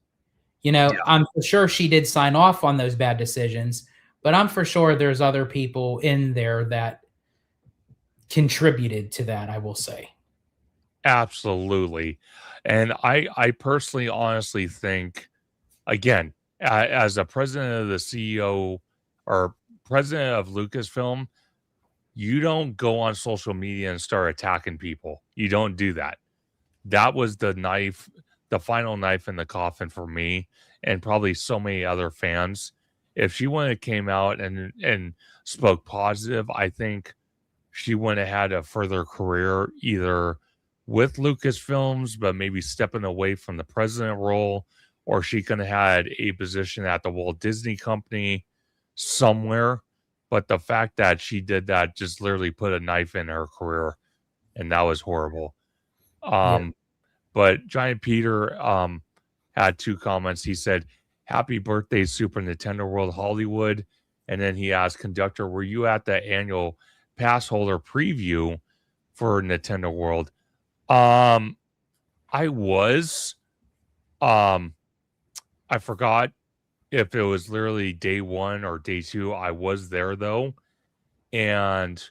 Speaker 2: Yeah.
Speaker 1: I'm for sure she did sign off on those bad decisions, but I'm for sure there's other people in there that contributed to that, I will say.
Speaker 2: Absolutely. And I personally honestly think, again, as a president of the CEO or president of Lucasfilm, you don't go on social media and start attacking people. You don't do that. That was the final knife in the coffin for me and probably so many other fans. If she wouldn't have came out and spoke positive, I think she wouldn't have had a further career either with Lucasfilms, but maybe stepping away from the president role, or she could have had a position at the Walt Disney Company somewhere. But the fact that she did that just literally put a knife in her career, and that was horrible. But Giant Peter had two comments. He said, "Happy birthday, Super Nintendo World Hollywood." And then he asked, "Conductor, were you at the annual pass holder preview for Nintendo World?" I was. I forgot if it was literally day 1 or day 2. I was there though. And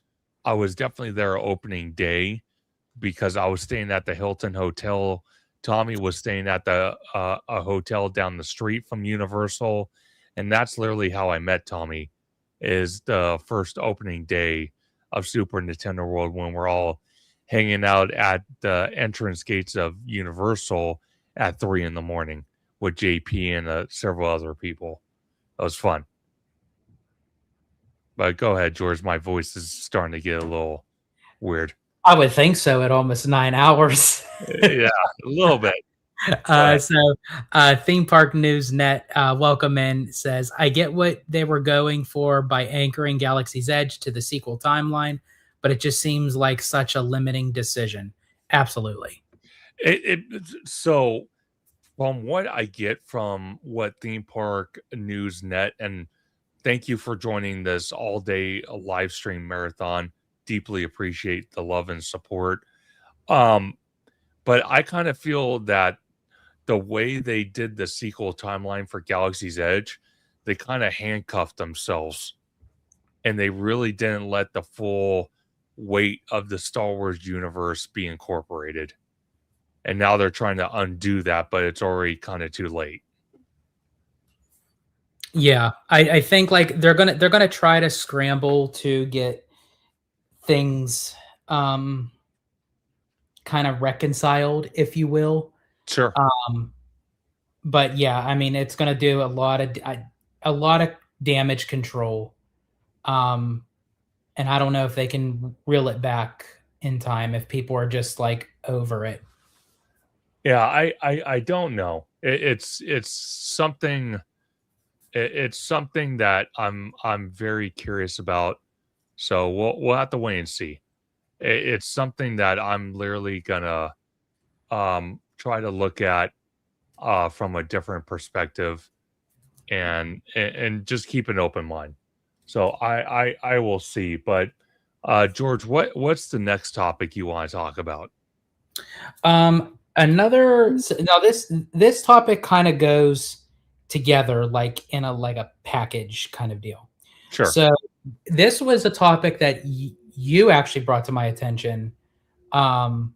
Speaker 2: I was definitely there opening day because I was staying at the Hilton Hotel. Tommy was staying at a hotel down the street from Universal. And that's literally how I met Tommy, is the first opening day of Super Nintendo World, when we're all hanging out at the entrance gates of Universal at 3 a.m. with JP and several other people. It was fun. But go ahead, George. My voice is starting to get a little weird.
Speaker 1: I would think so at almost 9 hours.
Speaker 2: Yeah, a little bit.
Speaker 1: Theme Park News Net, welcome in, says, "I get what they were going for by anchoring Galaxy's Edge to the sequel timeline, but it just seems like such a limiting decision." Absolutely.
Speaker 2: So from what I get from what Theme Park News Net, and thank you for joining this all-day live stream marathon. Deeply appreciate the love and support. But I kind of feel that the way they did the sequel timeline for Galaxy's Edge, they kind of handcuffed themselves, and they really didn't let the full weight of the Star Wars universe be incorporated. And now they're trying to undo that, but it's already kind of too late.
Speaker 1: Yeah, I think like they're gonna try to scramble to get things kind of reconciled, if you will.
Speaker 2: Sure.
Speaker 1: But yeah, I mean, it's gonna do a lot of damage control. And I don't know if they can reel it back in time if people are just like over it.
Speaker 2: Yeah, I don't know. it's something. It's something that I'm very curious about. So we'll have to wait and see. It's something that I'm literally gonna try to look at from a different perspective and just keep an open mind. So I will see. But George, what's the next topic you want to talk about?
Speaker 1: Now this topic kind of goes together like in a package kind of deal.
Speaker 2: Sure.
Speaker 1: So this was a topic that you actually brought to my attention when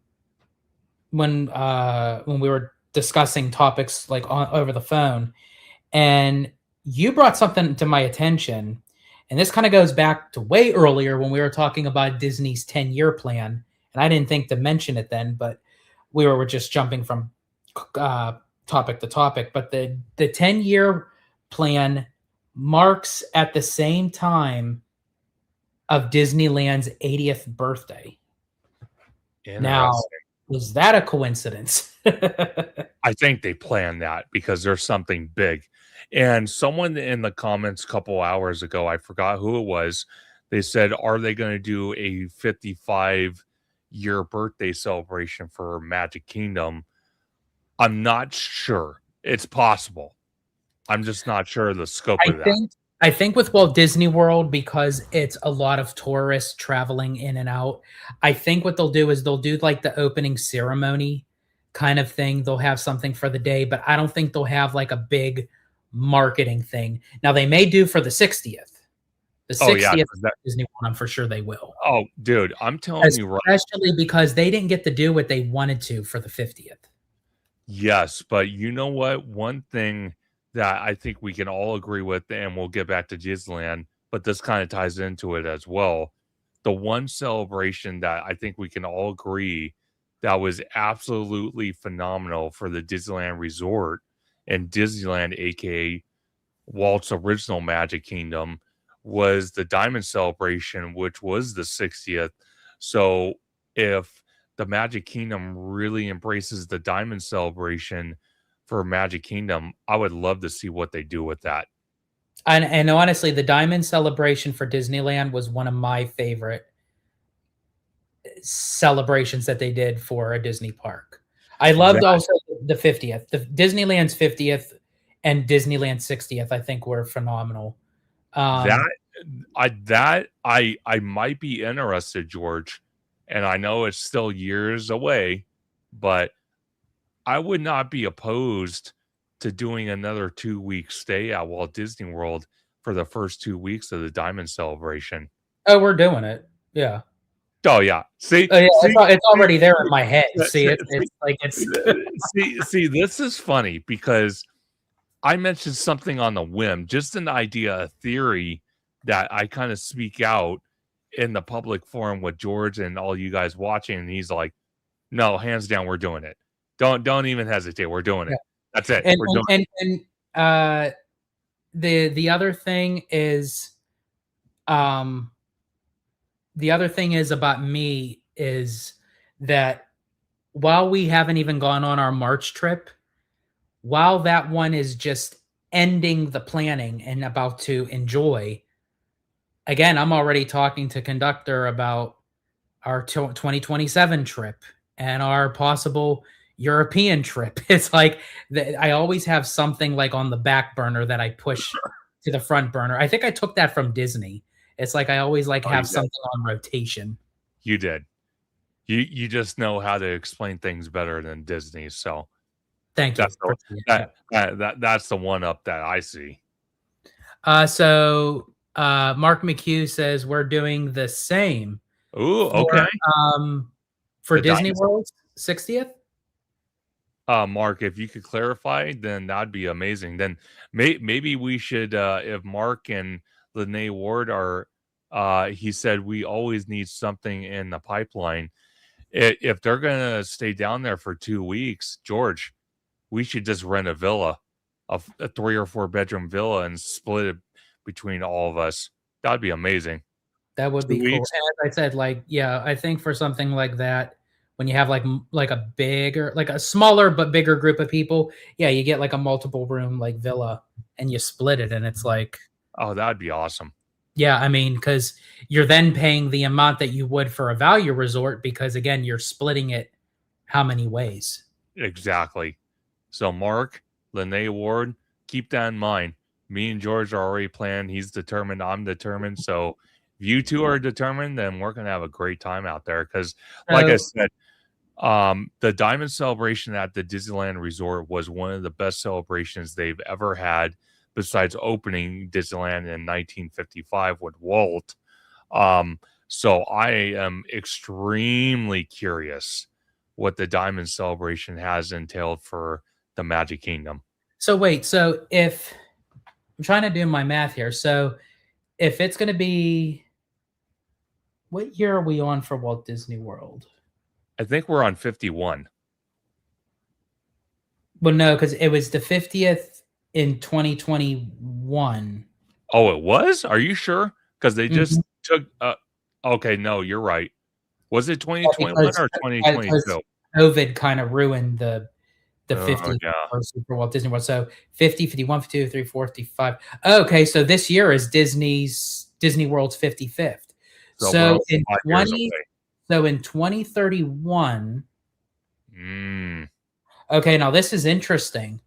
Speaker 1: we were discussing topics like over the phone, and you brought something to my attention, and this kind of goes back to way earlier when we were talking about Disney's 10-year plan, and I didn't think to mention it then, but we were just jumping from topic to topic. But the 10-year plan marks at the same time of Disneyland's 80th birthday. Now, was that a coincidence?
Speaker 2: I think they planned that because there's something big. And someone in the comments a couple hours ago, I forgot who it was, they said, are they going to do a 55-year birthday celebration for Magic Kingdom? I'm not sure. It's possible. I'm just not sure of the scope of that.
Speaker 1: I think with Walt Disney World, because it's a lot of tourists traveling in and out, I think what they'll do is they'll do like the opening ceremony kind of thing. They'll have something for the day, but I don't think they'll have like a big marketing thing. Now they may do for the 60th. The 60th Disney World, I'm for sure they will.
Speaker 2: Oh, dude, I'm telling you right.
Speaker 1: Especially because they didn't get to do what they wanted to for the 50th.
Speaker 2: Yes, but you know what? One thing that I think we can all agree with, and we'll get back to Disneyland, but this kind of ties into it as well. The one celebration that I think we can all agree that was absolutely phenomenal for the Disneyland Resort and Disneyland, aka Walt's original Magic Kingdom, was the Diamond Celebration, which was the 60th. So if the Magic Kingdom really embraces the Diamond Celebration for Magic Kingdom, I would love to see what they do with that.
Speaker 1: And honestly, the Diamond Celebration for Disneyland was one of my favorite celebrations that they did for a Disney park. I loved also the 50th. The Disneyland's 50th and Disneyland's 60th, I think, were phenomenal.
Speaker 2: I might be interested, George, and I know it's still years away, but I would not be opposed to doing another 2-week stay at Walt Disney World for the first 2 weeks of the Diamond Celebration.
Speaker 1: Oh, we're doing it. Yeah.
Speaker 2: Oh yeah. See,
Speaker 1: it's already there in my head. See,
Speaker 2: see, this is funny because I mentioned something on the whim, just an idea, a theory that I kind of speak out in the public forum with George and all you guys watching, and he's like, "No, hands down, we're doing it. Don't even hesitate. We're doing it. That's it.
Speaker 1: And,
Speaker 2: we're doing
Speaker 1: it." The other thing is, the other thing is about me is that while we haven't even gone on our March trip, while that one is just ending the planning and about to enjoy, again, I'm already talking to Conductor about our 2027 trip and our possible European trip. It's like I always have something like on the back burner that I push to the front burner. I think I took that from Disney. It's like I always have something on rotation.
Speaker 2: You did. You just know how to explain things better than Disney. So
Speaker 1: thank you.
Speaker 2: That's the one up that I see.
Speaker 1: So Mark McHugh says we're doing the same.
Speaker 2: Ooh, okay.
Speaker 1: For Disney World's 60th.
Speaker 2: Mark, if you could clarify, then that'd be amazing. Then maybe we should, if Mark and Lene Ward are, he said we always need something in the pipeline. If they're gonna stay down there for 2 weeks, George, we should just rent a villa, a 3 or 4 bedroom villa, and split it between all of us. That'd be amazing.
Speaker 1: That would be cool. As I said, I think for something like that, when you have like a bigger, like a smaller but bigger group of people, yeah, you get like a multiple room like villa and you split it, and it's like,
Speaker 2: Oh, that'd be awesome.
Speaker 1: yeah, I mean, because you're then paying the amount that you would for a value resort, because again, you're splitting it how many ways?
Speaker 2: Exactly. So Mark, Lene Ward, keep that in mind. Me and George are already planned. He's determined. I'm determined. So if you two are determined, then we're gonna have a great time out there. Because, like I
Speaker 1: So,
Speaker 2: said, the Diamond Celebration at the Disneyland Resort was one of the best celebrations they've ever had, besides opening Disneyland in 1955 with Walt. So I am extremely curious what the Diamond Celebration has entailed for the Magic Kingdom.
Speaker 1: so wait, so if I'm trying to do my math here, so if it's going to be, what year are we on for Walt Disney World?
Speaker 2: I think we're on 51.
Speaker 1: Well, no, because it was the 50th in 2021.
Speaker 2: Oh, it was? Are you sure? Because they just
Speaker 1: Mhm.
Speaker 2: took. Okay, no, you're right. Was it
Speaker 1: Yeah,
Speaker 2: 2021 or 2022?
Speaker 1: COVID kind of ruined the
Speaker 2: Oh
Speaker 1: 50th
Speaker 2: yeah.
Speaker 1: anniversary for Walt Disney World. So 50, 51, 52, 53, 4, 55. Okay, so this year is Disney World's 55th.
Speaker 2: So we're
Speaker 1: So
Speaker 2: only
Speaker 1: in
Speaker 2: 5 years away.
Speaker 1: 2031,
Speaker 2: Mm,
Speaker 1: okay, now this is interesting.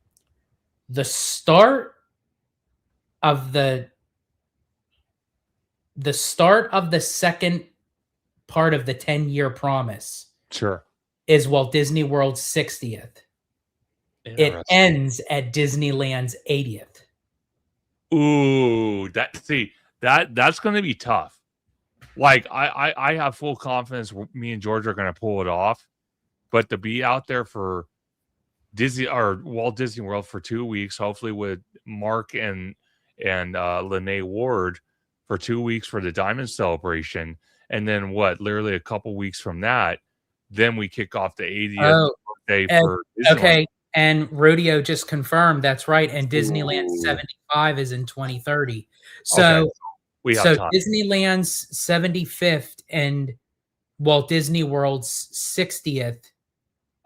Speaker 1: The start of the second part of the 10-year promise
Speaker 2: sure.
Speaker 1: is Walt Disney World's 60th. It
Speaker 2: Interesting.
Speaker 1: ends at Disneyland's 80th.
Speaker 2: Ooh, that's going to be tough. Like I have full confidence me and George are going to pull it off, but to be out there for Disney or Walt Disney World for 2 weeks, hopefully with Mark and Lene Ward for 2 weeks for the Diamond Celebration, and then literally a couple weeks from that, then we kick off the 80th
Speaker 1: Oh,
Speaker 2: birthday
Speaker 1: and,
Speaker 2: for Disneyland.
Speaker 1: okay. And Rodeo just confirmed that's right. And Disneyland
Speaker 2: Ooh.
Speaker 1: 75 is in 2030.
Speaker 2: Okay,
Speaker 1: So,
Speaker 2: we have
Speaker 1: so
Speaker 2: time.
Speaker 1: Disneyland's 75th and Walt Disney World's 60th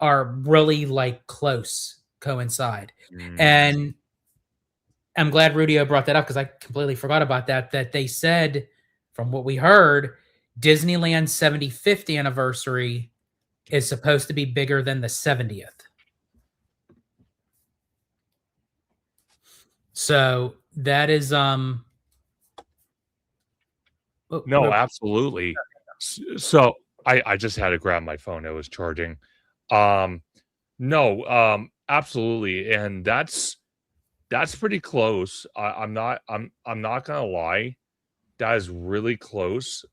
Speaker 1: are really like close, coincide.
Speaker 2: Mm.
Speaker 1: And I'm glad Rudio brought that up because I completely forgot about that. That they said, from what we heard, Disneyland's 75th anniversary is supposed to be bigger than the 70th. So that is
Speaker 2: No, absolutely. So I just had to grab my phone. It was charging. No, absolutely. And that's pretty close. I'm not gonna lie. That is really close.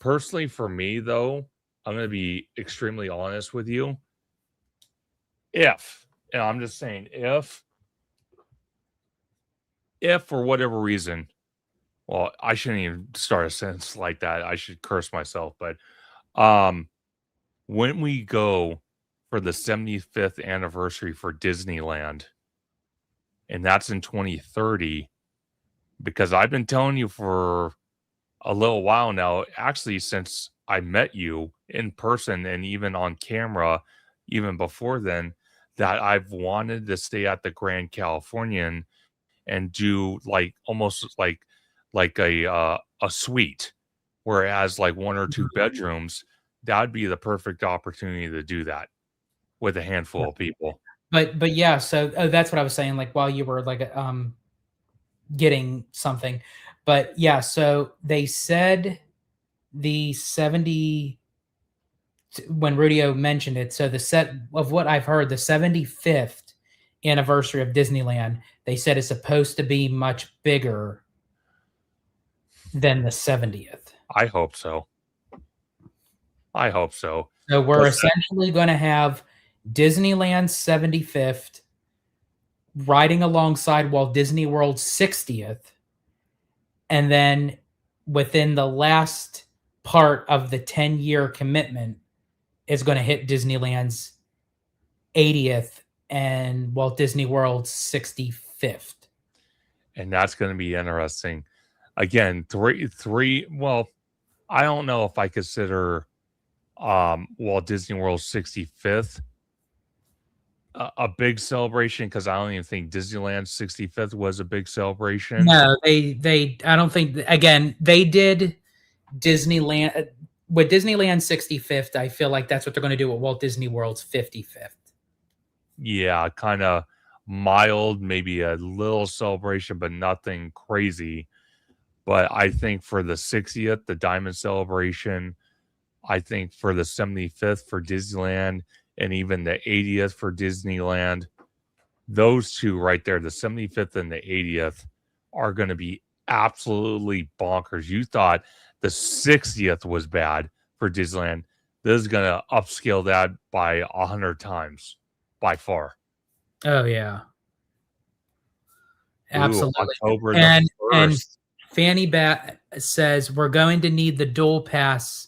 Speaker 2: Personally for me though, I'm gonna be extremely honest with you. And I'm just saying if for whatever reason, well, I shouldn't even start a sentence like that. I should curse myself, but when we go for the 75th anniversary for Disneyland, and that's in 2030, because I've been telling you for a little while now, actually, since I met you in person and even on camera, even before then, that I've wanted to stay at the Grand Californian and do like almost like a suite, whereas like one or two bedrooms, that'd be the perfect opportunity to do that with a handful of people.
Speaker 1: But yeah, so that's what I was saying. Like while you were like getting something, but yeah, so they said the 70 when Rudio mentioned it. So the set of what I've heard, the 75th anniversary of Disneyland, they said is supposed to be much bigger than the 70th.
Speaker 2: I hope so. I hope so.
Speaker 1: So we're essentially going to have Disneyland's 75th riding alongside Walt Disney World's 60th. And then within the last part of the 10-year commitment is going to hit Disneyland's 80th and Walt Disney World's 65th.
Speaker 2: And that's going to be interesting. Again, three. Well, I don't know if I consider Walt Disney World's 65th. A big celebration, because I don't even think Disneyland's 65th was a big celebration.
Speaker 1: No, they I don't think, again, they did Disneyland with Disneyland's 65th. I feel like that's what they're going to do with Walt Disney World's 55th.
Speaker 2: Yeah, kind of mild, maybe a little celebration, but nothing crazy. But I think for the 60th, the Diamond Celebration, I think for the 75th for Disneyland, and even the 80th for Disneyland, those two right there, the 75th and the 80th, are going to be absolutely bonkers. You thought the 60th was bad for Disneyland. This is going to upscale that by 100 times by far.
Speaker 1: Oh yeah, absolutely.
Speaker 2: Ooh, October
Speaker 1: and
Speaker 2: the 1st.
Speaker 1: Fanny Bat says we're going to need the dual pass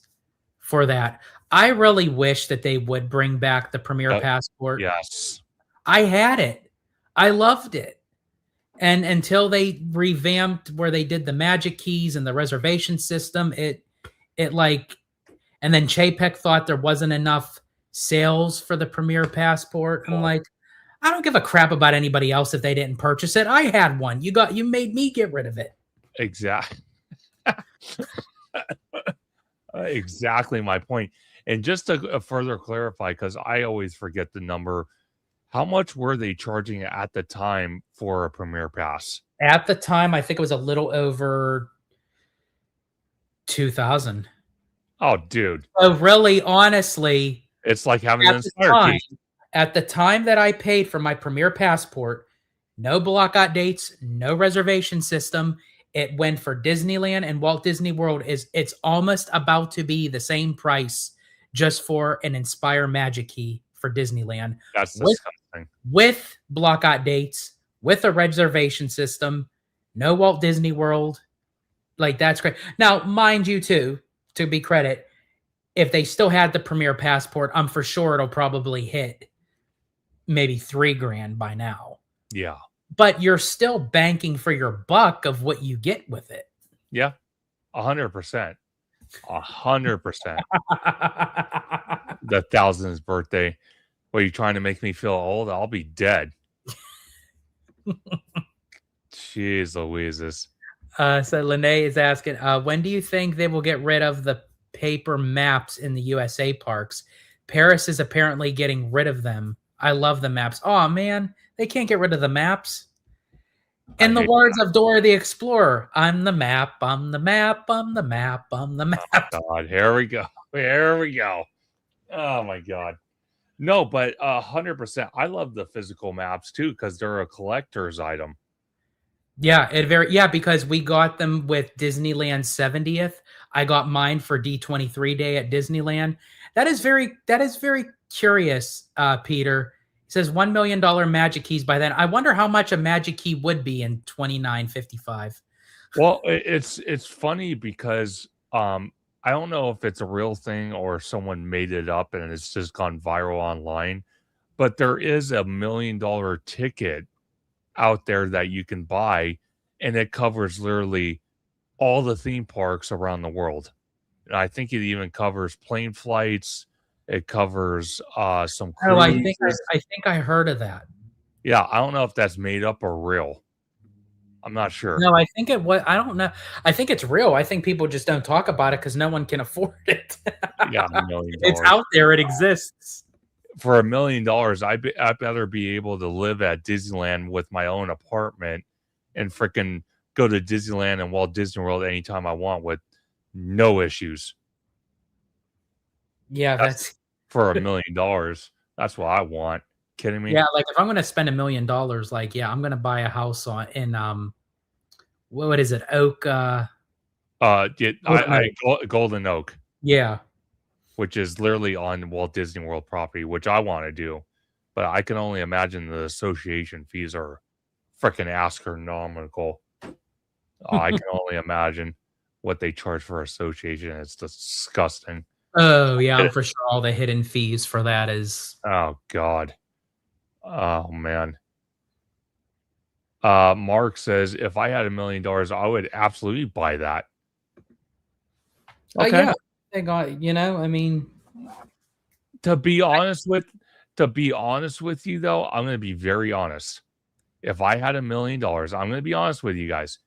Speaker 1: for that. I really wish that they would bring back the Premier Passport.
Speaker 2: Yes.
Speaker 1: I had it. I loved it. And until they revamped where they did the magic keys and the reservation system, it like, and then Chapek thought there wasn't enough sales for the Premier Passport. I'm like, I don't give a crap about anybody else if they didn't purchase it. I had one. You made me get rid of it.
Speaker 2: Exactly. Exactly my point. And just to further clarify, because I always forget the number, how much were they charging at the time for a Premier Pass?
Speaker 1: At the time, I think it was a little over 2,000.
Speaker 2: Oh, dude.
Speaker 1: So really, honestly,
Speaker 2: it's like having an Inspire key.
Speaker 1: At the time that I paid for my Premier Passport, no block out dates, no reservation system. It went for Disneyland and Walt Disney World. It's almost about to be the same price just for an Inspire Magic Key for Disneyland.
Speaker 2: That's disgusting.
Speaker 1: With block out dates, with a reservation system, no Walt Disney World. Like, that's great. Now, mind you, too, to be credit, if they still had the Premier Passport, I'm for sure it'll probably hit maybe $3,000 by now.
Speaker 2: Yeah.
Speaker 1: But you're still banking for your buck of what you get with it.
Speaker 2: Yeah. 100%. 100%. The 1000th birthday. What, are you trying to make me feel old? I'll be dead. Jeez Louises.
Speaker 1: So Lene is asking, when do you think they will get rid of the paper maps in the USA parks? Paris is apparently getting rid of them. I love the maps. Oh, man, they can't get rid of the maps. In the words of Dora the Explorer, I'm the map, I'm the map, I'm the map, I'm the map.
Speaker 2: Oh, God, here we go. Here we go. Oh, my God. No, but 100%. I love the physical maps, too, because they're a collector's item.
Speaker 1: Yeah, because we got them with Disneyland 70th. I got mine for D23 Day at Disneyland. That is very curious, Peter. He says $1 million magic keys by then. I wonder how much a magic key would be in 29.55.
Speaker 2: Well, it's funny because I don't know if it's a real thing or someone made it up and it's just gone viral online, but there is $1 million ticket out there that you can buy, and it covers literally all the theme parks around the world. And I think it even covers plane flights. It covers some cruises.
Speaker 1: Oh, I think I heard of that.
Speaker 2: Yeah, I don't know if that's made up or real. I'm not sure.
Speaker 1: No, I think I don't know. I think it's real. I think people just don't talk about it because no one can afford it.
Speaker 2: Yeah, $1 million.
Speaker 1: It's out there. It exists.
Speaker 2: For $1 million, I'd better be able to live at Disneyland with my own apartment and freaking go to Disneyland and Walt Disney World anytime I want with no issues.
Speaker 1: Yeah, that's
Speaker 2: for $1 million. That's what I want. Kidding me?
Speaker 1: Yeah, like if I'm going to spend $1 million, like, yeah, I'm going to buy a house in what is it? Oak.
Speaker 2: Golden Oak.
Speaker 1: Yeah.
Speaker 2: Which is literally on Walt Disney World property, which I want to do. But I can only imagine the association fees are freaking astronomical. I can only imagine what they charge for association. It's disgusting.
Speaker 1: Oh, yeah, I'm for sure all the hidden fees for that is...
Speaker 2: Oh, God. Oh, man. Mark says, if I had $1 million, I would absolutely buy that.
Speaker 1: Okay. Yeah. They got, I mean,
Speaker 2: To be honest with you though, I'm going to be very honest. If I had $1 million, I'm going to be honest with you guys.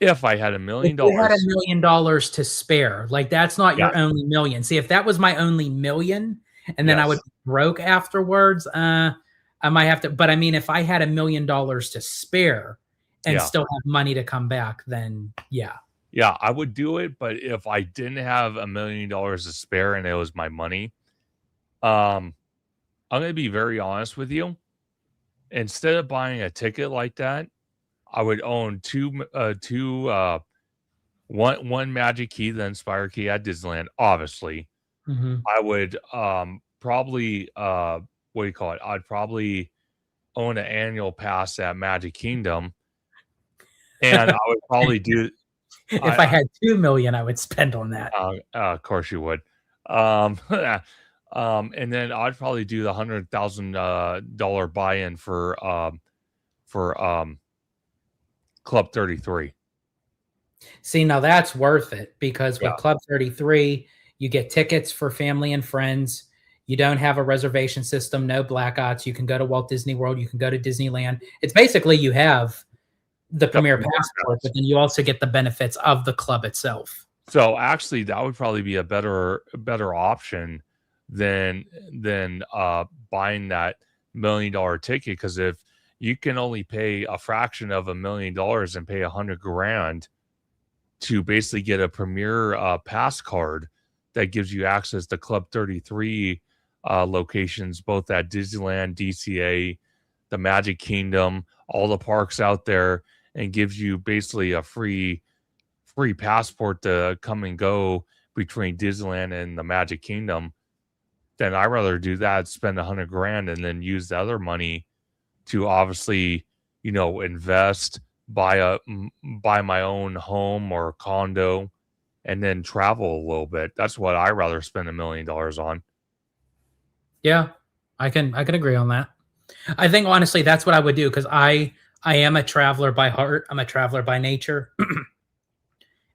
Speaker 2: If I had $1
Speaker 1: If
Speaker 2: million,
Speaker 1: you had $1 million to spare, like that's not your
Speaker 2: Yeah.
Speaker 1: only million. See, if that was my only million, and then I would
Speaker 2: Yes.
Speaker 1: be broke afterwards, I might have to. But I mean, if I had $1 million to spare and
Speaker 2: Yeah.
Speaker 1: still have money to come back, then yeah.
Speaker 2: Yeah, I would do it. But if I didn't have $1 million to spare and it was my money, I'm going to be very honest with you. Instead of buying a ticket like that, I would own one Magic Key, the Inspire Key at Disneyland. Obviously,
Speaker 1: Mhm.
Speaker 2: I would probably what do you call it? I'd probably own an annual pass at Magic Kingdom, and I would probably do.
Speaker 1: If I had 2 million, I would spend on that.
Speaker 2: Of course you would. And then I'd probably do the $100,000 buy-in for Club 33.
Speaker 1: See, now that's worth it because with
Speaker 2: Yeah.
Speaker 1: Club 33, you get tickets for family and friends. You don't have a reservation system, no blackouts. You can go to Walt Disney World. You can go to Disneyland. It's basically you have the premier passport, but then you also get the benefits of the club itself.
Speaker 2: So actually, that would probably be a better option than buying that $1 million ticket, because if you can only pay a fraction of $1 million and pay $100,000 to basically get a premier pass card that gives you access to Club 33 locations, both at Disneyland, DCA, the Magic Kingdom, all the parks out there, and gives you basically a free passport to come and go between Disneyland and the Magic Kingdom, then I'd rather do that, spend $100,000, and then use the other money to obviously, invest, buy my own home or condo, and then travel a little bit. That's what I'd rather spend $1 million on.
Speaker 1: Yeah, I can agree on that. I think honestly that's what I would do because I am a traveler by heart. I'm a traveler by nature.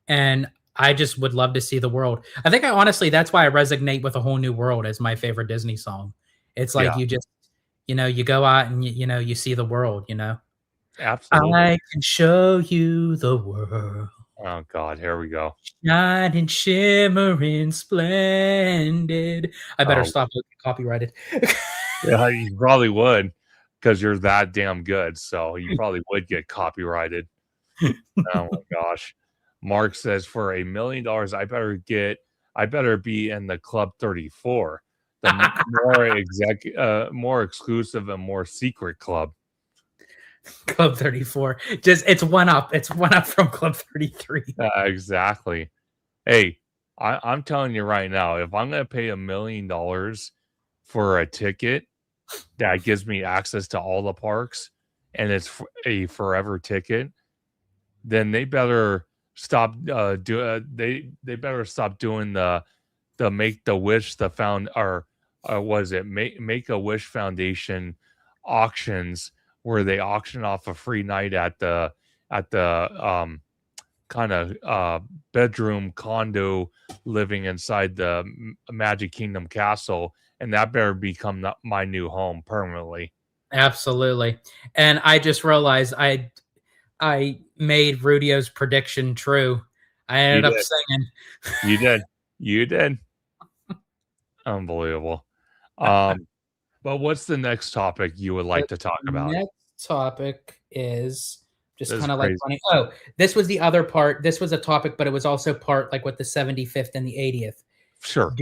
Speaker 1: And I just would love to see the world. I think honestly that's why I resonate with A Whole New World as my favorite Disney song. It's like you just you go out and you see the world,
Speaker 2: Absolutely.
Speaker 1: I can show you the world.
Speaker 2: Oh God, here we go.
Speaker 1: Shining, shimmering, splendid. I better stop looking copyrighted.
Speaker 2: Yeah, you probably would, because you're that damn good. So you probably would get copyrighted. Oh my gosh. Mark says for $1 million, I better be in the Club 34, the more exclusive and more secret club.
Speaker 1: Club 34. It's one up. It's one up from Club 33.
Speaker 2: Exactly. Hey, I'm telling you right now, if I'm going to pay $1 million for a ticket that gives me access to all the parks, and it's a forever ticket, then they better stop they better stop doing the Make a Wish Make a Wish Foundation auctions, where they auction off a free night at the kind of bedroom condo living inside the Magic Kingdom castle, and that better become my new home permanently.
Speaker 1: Absolutely. And I just realized I made Rudio's prediction true. I ended up singing.
Speaker 2: You did. Unbelievable. But what's the next topic you would like to talk about?
Speaker 1: Next topic is just kind of like funny. Oh, this was the other part. This was a topic, but it was also part like with the 75th and the 80th.
Speaker 2: Sure.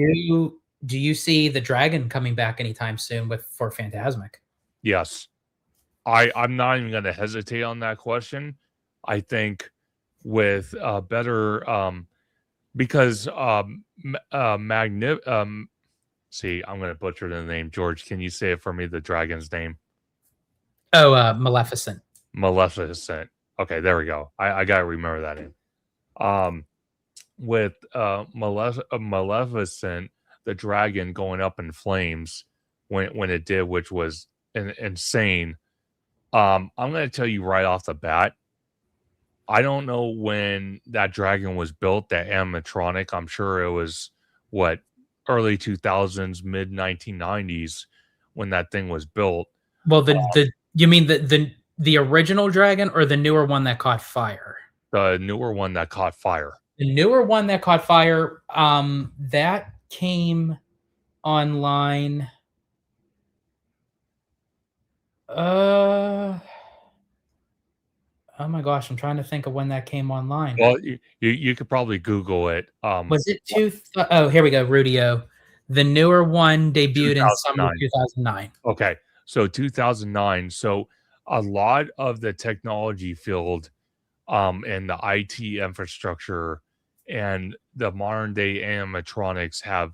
Speaker 1: Do you see the dragon coming back anytime soon for Fantasmic?
Speaker 2: Yes. I'm not even going to hesitate on that question. I think with better because see, I'm going to butcher the name. George, can you say it for me, the dragon's name?
Speaker 1: Oh, Maleficent.
Speaker 2: Maleficent. Okay, there we go. I got to remember that name. With Maleficent, the dragon going up in flames when it did, which was insane. I'm going to tell you right off the bat, I don't know when that dragon was built, that animatronic. I'm sure it was early 2000s, mid 1990s when that thing was built.
Speaker 1: Well, the you mean the original Dragon or the newer one that caught fire?
Speaker 2: The newer one that caught fire.
Speaker 1: The newer one that caught fire, that came online. Oh my gosh, I'm trying to think of when that came online.
Speaker 2: Well, you could probably Google it.
Speaker 1: Was it oh, here we go, Rudio. The newer one debuted in summer 2009.
Speaker 2: Okay, so 2009. So a lot of the technology field, and the IT infrastructure and the modern day animatronics have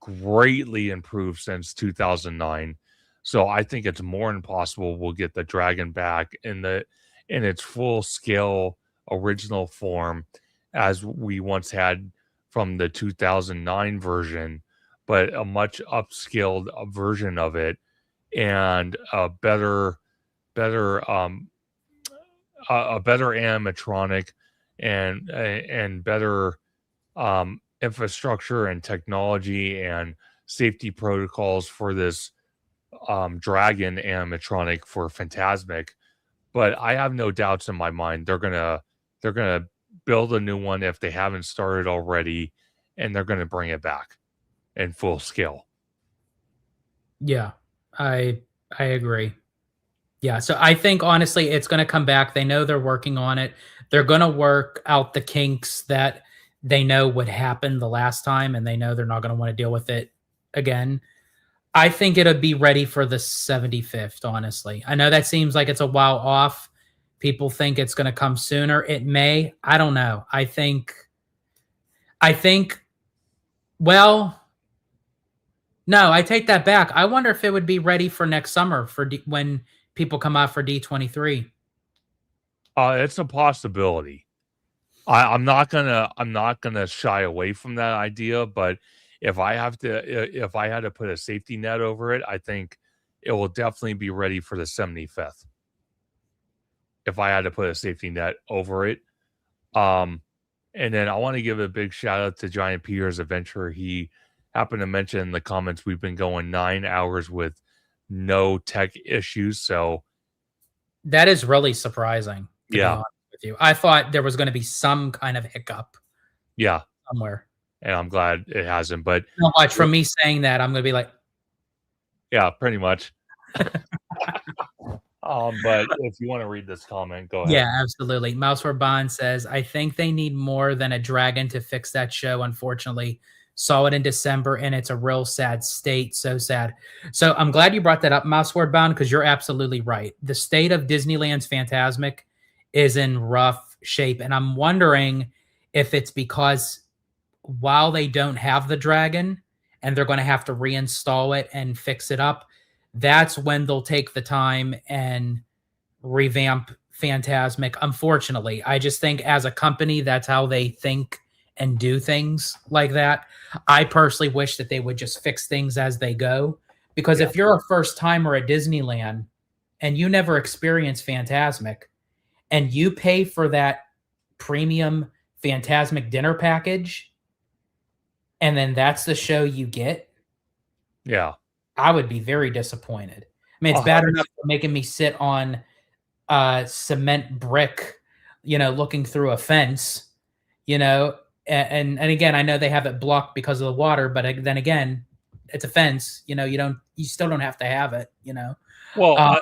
Speaker 2: greatly improved since 2009. So I think it's more than possible we'll get the Dragon back in its full scale original form as we once had from the 2009 version, but a much upscaled version of it and a better a better animatronic and better infrastructure and technology and safety protocols for this dragon animatronic for Phantasmic. But I have no doubts in my mind they're gonna build a new one if they haven't started already, and they're gonna bring it back in full scale.
Speaker 1: Yeah, I agree. Yeah, so I think honestly it's going to come back. They know they're working on it. They're going to work out the kinks that they know would happen the last time, and they know they're not going to want to deal with it again. I think it'll be ready for the 75th, honestly. I know that seems like it's a while off. People think it's going to come sooner. It may. I don't know. I think well, no, I take that back. I wonder if it would be ready for next summer for when people come out for D23.
Speaker 2: It's a possibility. I'm not gonna shy away from that idea, but if I had to put a safety net over it, I think it will definitely be ready for the 75th. If I had to put a safety net over it. And then I want to give a big shout out to Giant Peter's Adventure. He happened to mention in the comments we've been going 9 hours with no tech issues. So
Speaker 1: that is really surprising. To be
Speaker 2: yeah,
Speaker 1: honest with you, I thought there was going to be some kind of hiccup.
Speaker 2: Yeah,
Speaker 1: somewhere,
Speaker 2: and I'm glad it hasn't. But
Speaker 1: not much from me saying that. I'm going to be like,
Speaker 2: yeah, pretty much. But if you want to read this comment, go ahead.
Speaker 1: Yeah, absolutely. Mouseware Bond says, I think they need more than a dragon to fix that show. Unfortunately, saw it in December and it's a real sad state. So sad. So I'm glad you brought that up, Mouseware Bound, because you're absolutely right. The state of Disneyland's Phantasmic is in rough shape. And I'm wondering if it's because while they don't have the dragon and they're going to have to reinstall it and fix it up, that's when they'll take the time and revamp Phantasmic. Unfortunately, I just think as a company, that's how they think and do things like that. I personally wish that they would just fix things as they go, because if you're a first timer at Disneyland and you never experience Phantasmic and you pay for that premium Phantasmic dinner package and then that's the show you get, I would be very disappointed. I mean, it's bad enough for making me sit on cement brick, looking through a fence, and again, I know they have it blocked because of the water, but then again, it's a fence, you still don't have to have it,
Speaker 2: Well,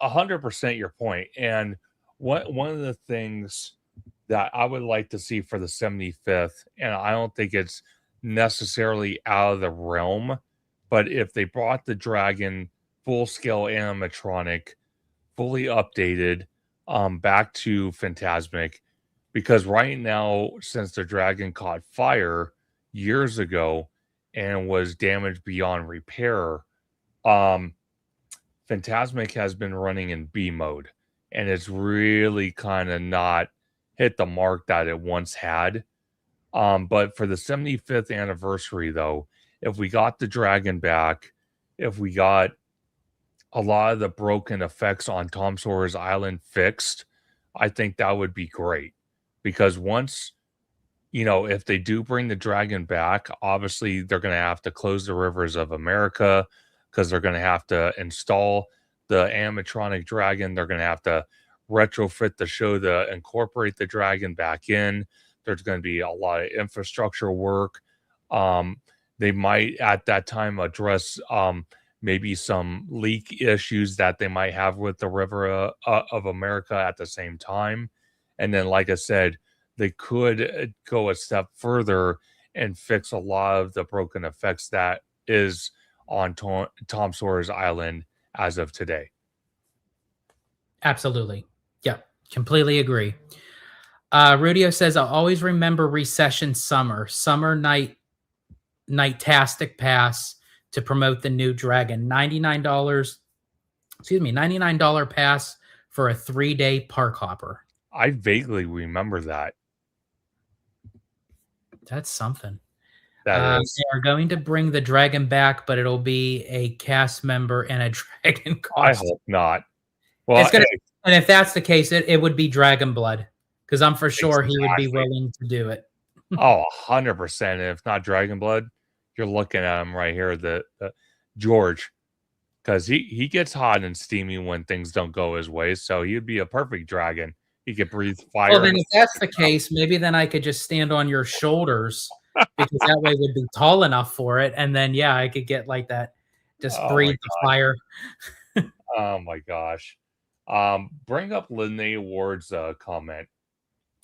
Speaker 2: 100% your point. And one of the things that I would like to see for the 75th, and I don't think it's necessarily out of the realm, but if they brought the dragon full scale animatronic, fully updated, back to Phantasmic, because right now, since the dragon caught fire years ago and was damaged beyond repair, Phantasmic has been running in B mode, and it's really kind of not hit the mark that it once had. But for the 75th anniversary, though, if we got the dragon back, if we got a lot of the broken effects on Tom Sawyer's Island fixed, I think that would be great. Because once you know, if they do bring the dragon back, obviously they're going to have to close the rivers of America because they're going to have to install the animatronic dragon. They're going to have to retrofit the show to incorporate the dragon back in. There's going to be a lot of infrastructure work. Um, they might at that time address maybe some leak issues that they might have with the river of America at the same time. And then, like I said, they could go a step further and fix a lot of the broken effects that is on Tom Sawyer's Island as of today.
Speaker 1: Absolutely. Yeah, completely agree. Rudio says, I'll always remember Recession Summer Nightastic Pass to promote the new Dragon. $99, $99 pass for a 3-day park hopper.
Speaker 2: I vaguely remember that.
Speaker 1: That's something.
Speaker 2: That is.
Speaker 1: They are going to bring the dragon back, but it'll be a cast member in a dragon costume.
Speaker 2: I hope not. Well,
Speaker 1: and if that's the case, it would be Dragon Blood, because I'm for sure he would be willing to do it.
Speaker 2: Oh, 100%. If not Dragon Blood, you're looking at him right here, the George, because he gets hot and steamy when things don't go his way. So he'd be a perfect dragon. He could breathe fire.
Speaker 1: Well, then if that's the case, maybe then I could just stand on your shoulders, because that way would be tall enough for it. And then, yeah, I could get like that, just breathe the fire.
Speaker 2: Oh my gosh. Bring up Linnea Ward's comment,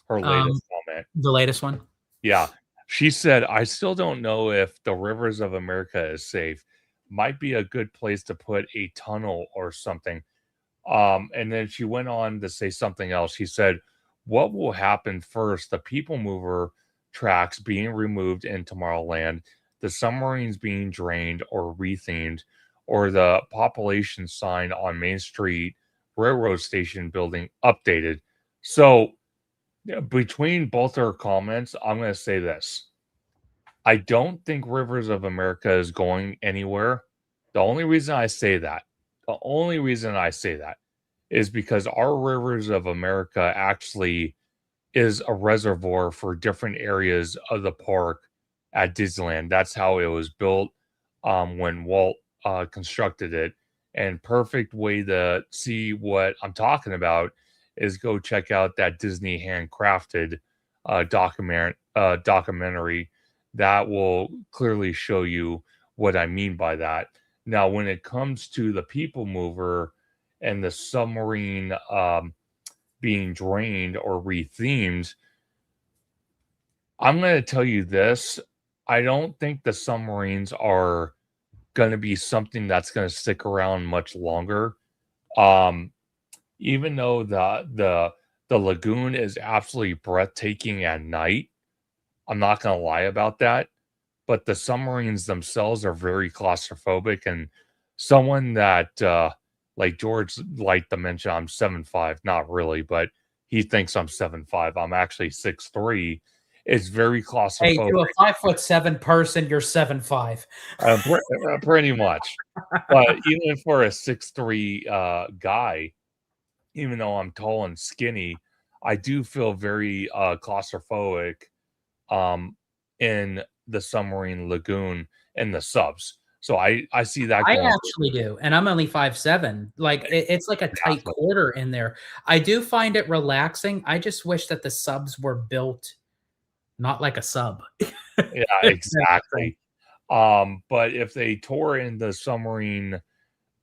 Speaker 2: her latest comment.
Speaker 1: The latest one?
Speaker 2: Yeah. She said, I still don't know if the rivers of America is safe. Might be a good place to put a tunnel or something. And then she went on to say something else. She said, what will happen first? The people mover tracks being removed in Tomorrowland, the submarines being drained or rethemed, or the population sign on Main Street Railroad Station building updated. So between both her comments, I'm going to say this. I don't think Rivers of America is going anywhere. The only reason I say that is because our Rivers of America actually is a reservoir for different areas of the park at Disneyland. That's how it was built when Walt constructed it. And perfect way to see what I'm talking about is go check out that Disney handcrafted documentary that will clearly show you what I mean by that. Now, when it comes to the people mover and the submarine being drained or rethemed, I'm going to tell you this. I don't think the submarines are going to be something that's going to stick around much longer. Even though the lagoon is absolutely breathtaking at night, I'm not going to lie about that. But the submarines themselves are very claustrophobic, and someone that like George liked to mention, I'm 7'5", not really, but he thinks I'm 7'5". I'm actually 6'3". It's very claustrophobic.
Speaker 1: Hey, to a 5'7" person, you're 7'5".
Speaker 2: Pretty much. But even for a 6'3" guy, even though I'm tall and skinny, I do feel very claustrophobic in the submarine lagoon and the subs. So I see that.
Speaker 1: I actually do, and I'm only 5'7". Like it's like a tight quarter in there. I do find it relaxing. I just wish that the subs were built not like a sub.
Speaker 2: Yeah, exactly. But if they tore in the submarine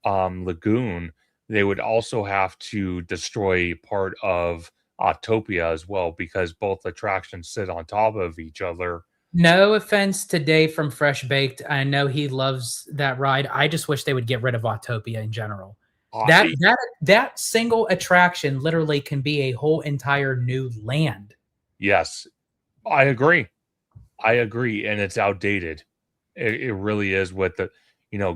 Speaker 2: lagoon, they would also have to destroy part of Autopia as well, because both attractions sit on top of each other.
Speaker 1: No offense to Dave from Fresh Baked. I know he loves that ride. I just wish they would get rid of Autopia in general. That single attraction literally can be a whole entire new land.
Speaker 2: Yes, I agree. And it's outdated. It really is, with the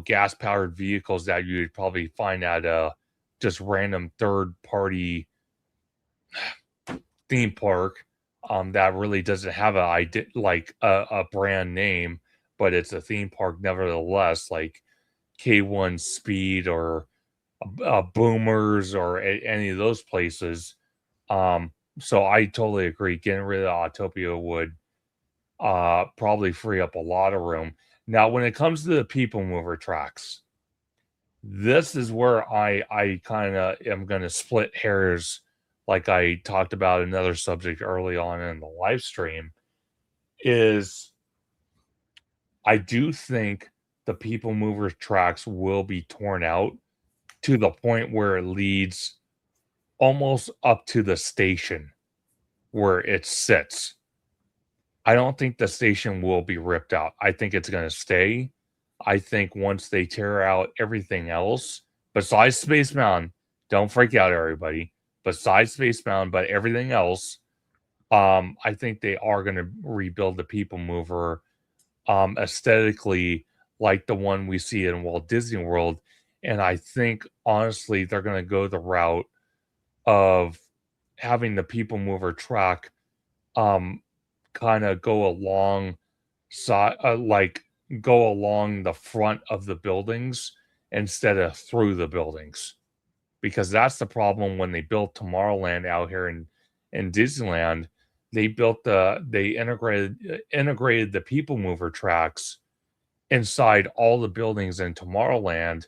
Speaker 2: gas-powered vehicles that you'd probably find at just random third-party theme park that really doesn't have a brand name, but it's a theme park nevertheless, like K1 Speed or Boomers or any of those places. So I totally agree. Getting rid of Autopia would probably free up a lot of room. Now, when it comes to the people mover tracks, this is where I kind of am going to split hairs, like I talked about another subject early on in the live stream. Is I do think the people mover tracks will be torn out to the point where it leads almost up to the station where it sits. I don't think the station will be ripped out. I think it's going to stay. I think once they tear out everything else, besides Space Mountain, don't freak out, everybody. Besides Space Mountain, but everything else, I think they are going to rebuild the people mover aesthetically like the one we see in Walt Disney World. And I think, honestly, they're going to go the route of having the people mover track kind of go along go along the front of the buildings instead of through the buildings, because that's the problem when they built Tomorrowland out here in Disneyland. They integrated the people mover tracks inside all the buildings in Tomorrowland,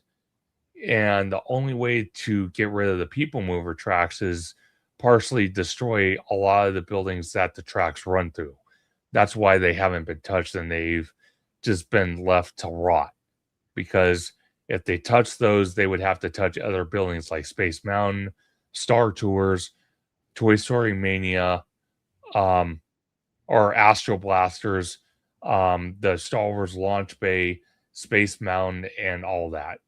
Speaker 2: and the only way to get rid of the people mover tracks is partially destroy a lot of the buildings that the tracks run through. That's why they haven't been touched, and they've just been left to rot. Because if they touch those, they would have to touch other buildings like Space Mountain, Star Tours, Toy Story Mania, or Astro Blasters, the Star Wars Launch Bay, Space Mountain, and all that.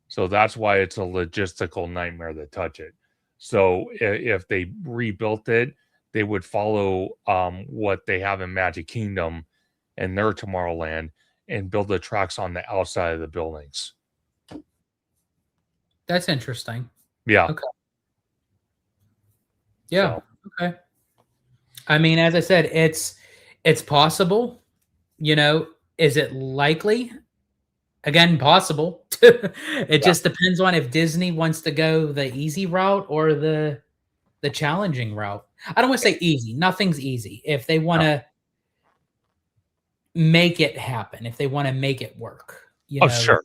Speaker 2: So that's why it's a logistical nightmare to touch it. So if they rebuilt it, they would follow what they have in Magic Kingdom and their Tomorrowland and build the tracks on the outside of the buildings.
Speaker 1: That's interesting.
Speaker 2: Yeah.
Speaker 1: Okay. Yeah. So. Okay. I mean, as I said, it's possible. You know, is it likely? Again, possible. It just depends on if Disney wants to go the easy route or the challenging route. I don't want to say easy. Nothing's easy. If they want to make it happen, if they want to make it work, you know,
Speaker 2: sure.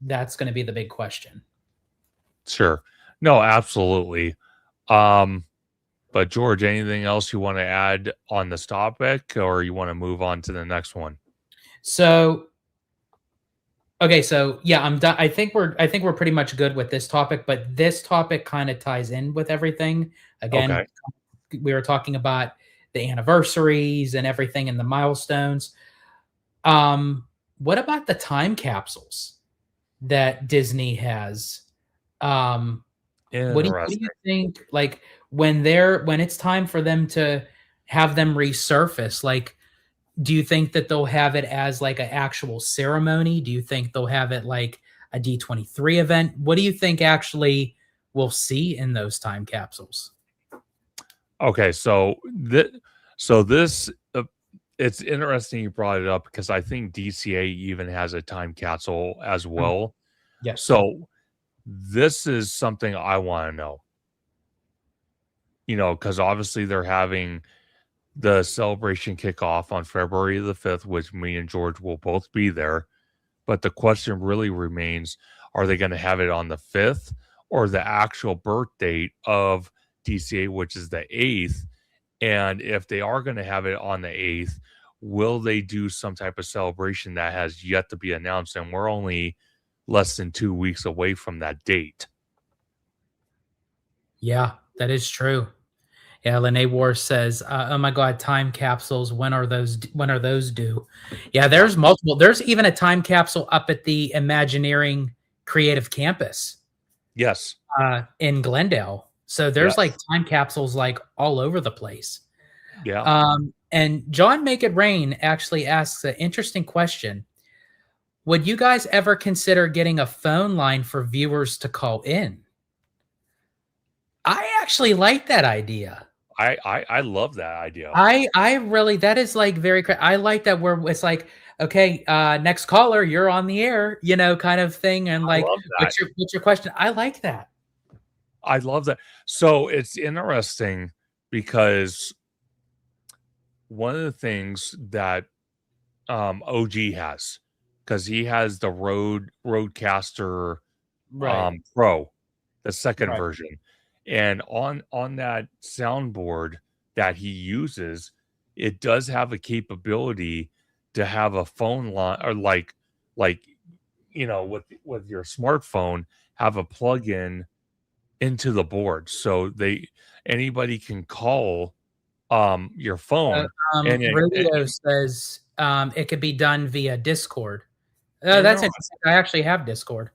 Speaker 1: That's going to be the big question.
Speaker 2: Sure. No, absolutely. But George, anything else you want to add on this topic, or you want to move on to the next one?
Speaker 1: So, okay, so yeah, I'm done. I think we're pretty much good with this topic, but this topic kind of ties in with everything. Again, we were talking about the anniversaries and everything and the milestones. What about the time capsules that Disney has? What do you think? Like when it's time for them to have them resurface, like, do you think that they'll have it as like an actual ceremony? Do you think they'll have it like a D23 event? What do you think actually we'll see in those time capsules?
Speaker 2: Okay, so this it's interesting you brought it up, because I think DCA even has a time capsule as well.
Speaker 1: Yes.
Speaker 2: So this is something I want to know. You know, because obviously they're having the celebration kickoff on February the 5th, which me and George will both be there. But the question really remains, are they going to have it on the 5th or the actual birth date of DCA, which is the 8th? And if they are going to have it on the 8th, will they do some type of celebration that has yet to be announced? And we're only less than 2 weeks away from that date.
Speaker 1: Yeah, that is true. Yeah, Lene War says, "Oh my God, time capsules! When are those due?" Yeah, there's multiple. There's even a time capsule up at the Imagineering Creative Campus.
Speaker 2: Yes,
Speaker 1: in Glendale. So there's like time capsules like all over the place.
Speaker 2: Yeah.
Speaker 1: And John Make It Rain actually asks an interesting question. Would you guys ever consider getting a phone line for viewers to call in? I actually like that idea.
Speaker 2: I love that idea.
Speaker 1: I really, that is like very, I like that where it's like, okay, next caller, you're on the air, you know, kind of thing. And like, what's your question? I like that.
Speaker 2: I love that. So it's interesting because one of the things that OG has, because he has the Roadcaster
Speaker 1: Right.
Speaker 2: Pro, the second
Speaker 1: Right.
Speaker 2: version, and on that soundboard that he uses, it does have a capability to have a phone line, or like with your smartphone, have a plug-in into the board, so anybody can call your
Speaker 1: Uh,
Speaker 2: phone, and
Speaker 1: Radio says it could be done via Discord.
Speaker 2: and
Speaker 1: That's interesting. I actually have Discord.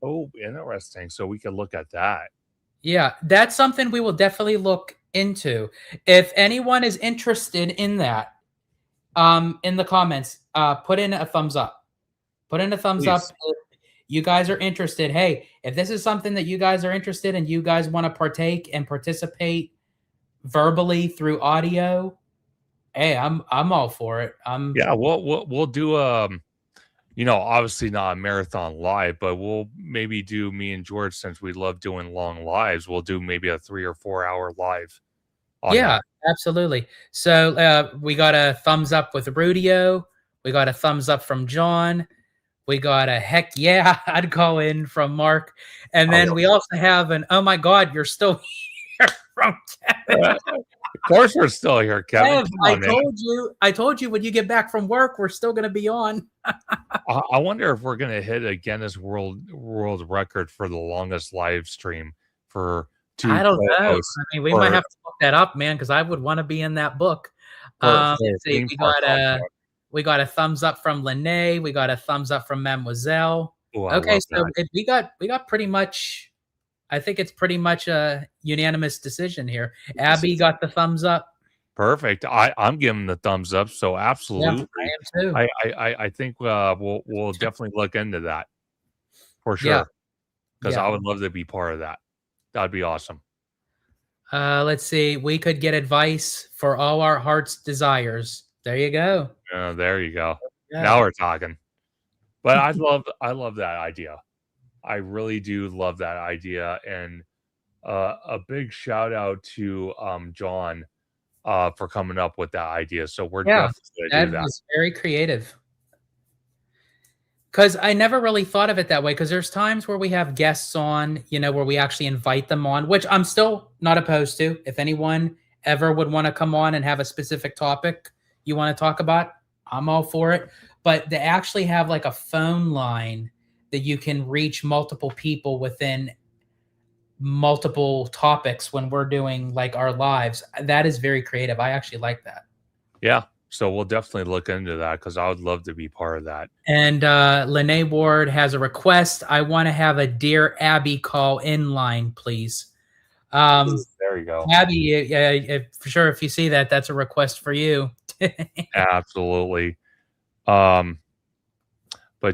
Speaker 2: oh, interesting. So we can look at that.
Speaker 1: Yeah, that's something we will definitely look into. If anyone is interested in that, in the comments, put in a thumbs up. Put in a thumbs up
Speaker 2: Please.
Speaker 1: if you guys are interested. Hey, if this is something that you guys are interested in, you guys want to partake and participate verbally through audio, hey, I'm all for it.
Speaker 2: Yeah, we'll do obviously not a marathon live, but we'll maybe do, me and George, since we love doing long lives, we'll do maybe a 3 or 4 hour live on
Speaker 1: Yeah,
Speaker 2: that.
Speaker 1: absolutely. So we got a thumbs up with Rudio. We got a thumbs up from John. We got a heck yeah, I'd call in from Mark. And then we also have an oh my God, you're still here from Kevin.
Speaker 2: Of course we're still here, Kevin.
Speaker 1: I told you when you get back from work, we're still going to be on.
Speaker 2: I wonder if we're going to hit a Guinness World Record for the longest live stream for two
Speaker 1: I don't know.
Speaker 2: co-hosts.
Speaker 1: I mean, we might have to look that up, man, because I would want to be in that book. Let's see. We got a thumbs up from Lene. We got a thumbs up from Mademoiselle.
Speaker 2: Ooh,
Speaker 1: okay, so we got pretty much. I think it's pretty much a unanimous decision here. Abby got the thumbs up.
Speaker 2: Perfect. I'm giving the thumbs up. So absolutely,
Speaker 1: yeah, I am
Speaker 2: too. I think we'll definitely look into that for sure, because I would love to be part of that. That'd be awesome.
Speaker 1: Let's see. We could get advice for all our heart's desires. There you go.
Speaker 2: There you go. Yeah. Now we're talking. But I love that idea. I really do love that idea, and a big shout out to John for coming up with that idea. So we're definitely going to do that. That was
Speaker 1: very creative. Because I never really thought of it that way, because there's times where we have guests on, where we actually invite them on, which I'm still not opposed to. If anyone ever would want to come on and have a specific topic you want to talk about, I'm all for it. But to actually have like a phone line that you can reach multiple people within multiple topics when we're doing like our lives, that is very creative. I actually like that.
Speaker 2: Yeah. So we'll definitely look into that, because I would love to be part of that.
Speaker 1: And Lene Ward has a request. I want to have a Dear Abby call in line, please.
Speaker 2: There you go.
Speaker 1: Abby, for sure, if you see that, that's a request for you.
Speaker 2: Absolutely. But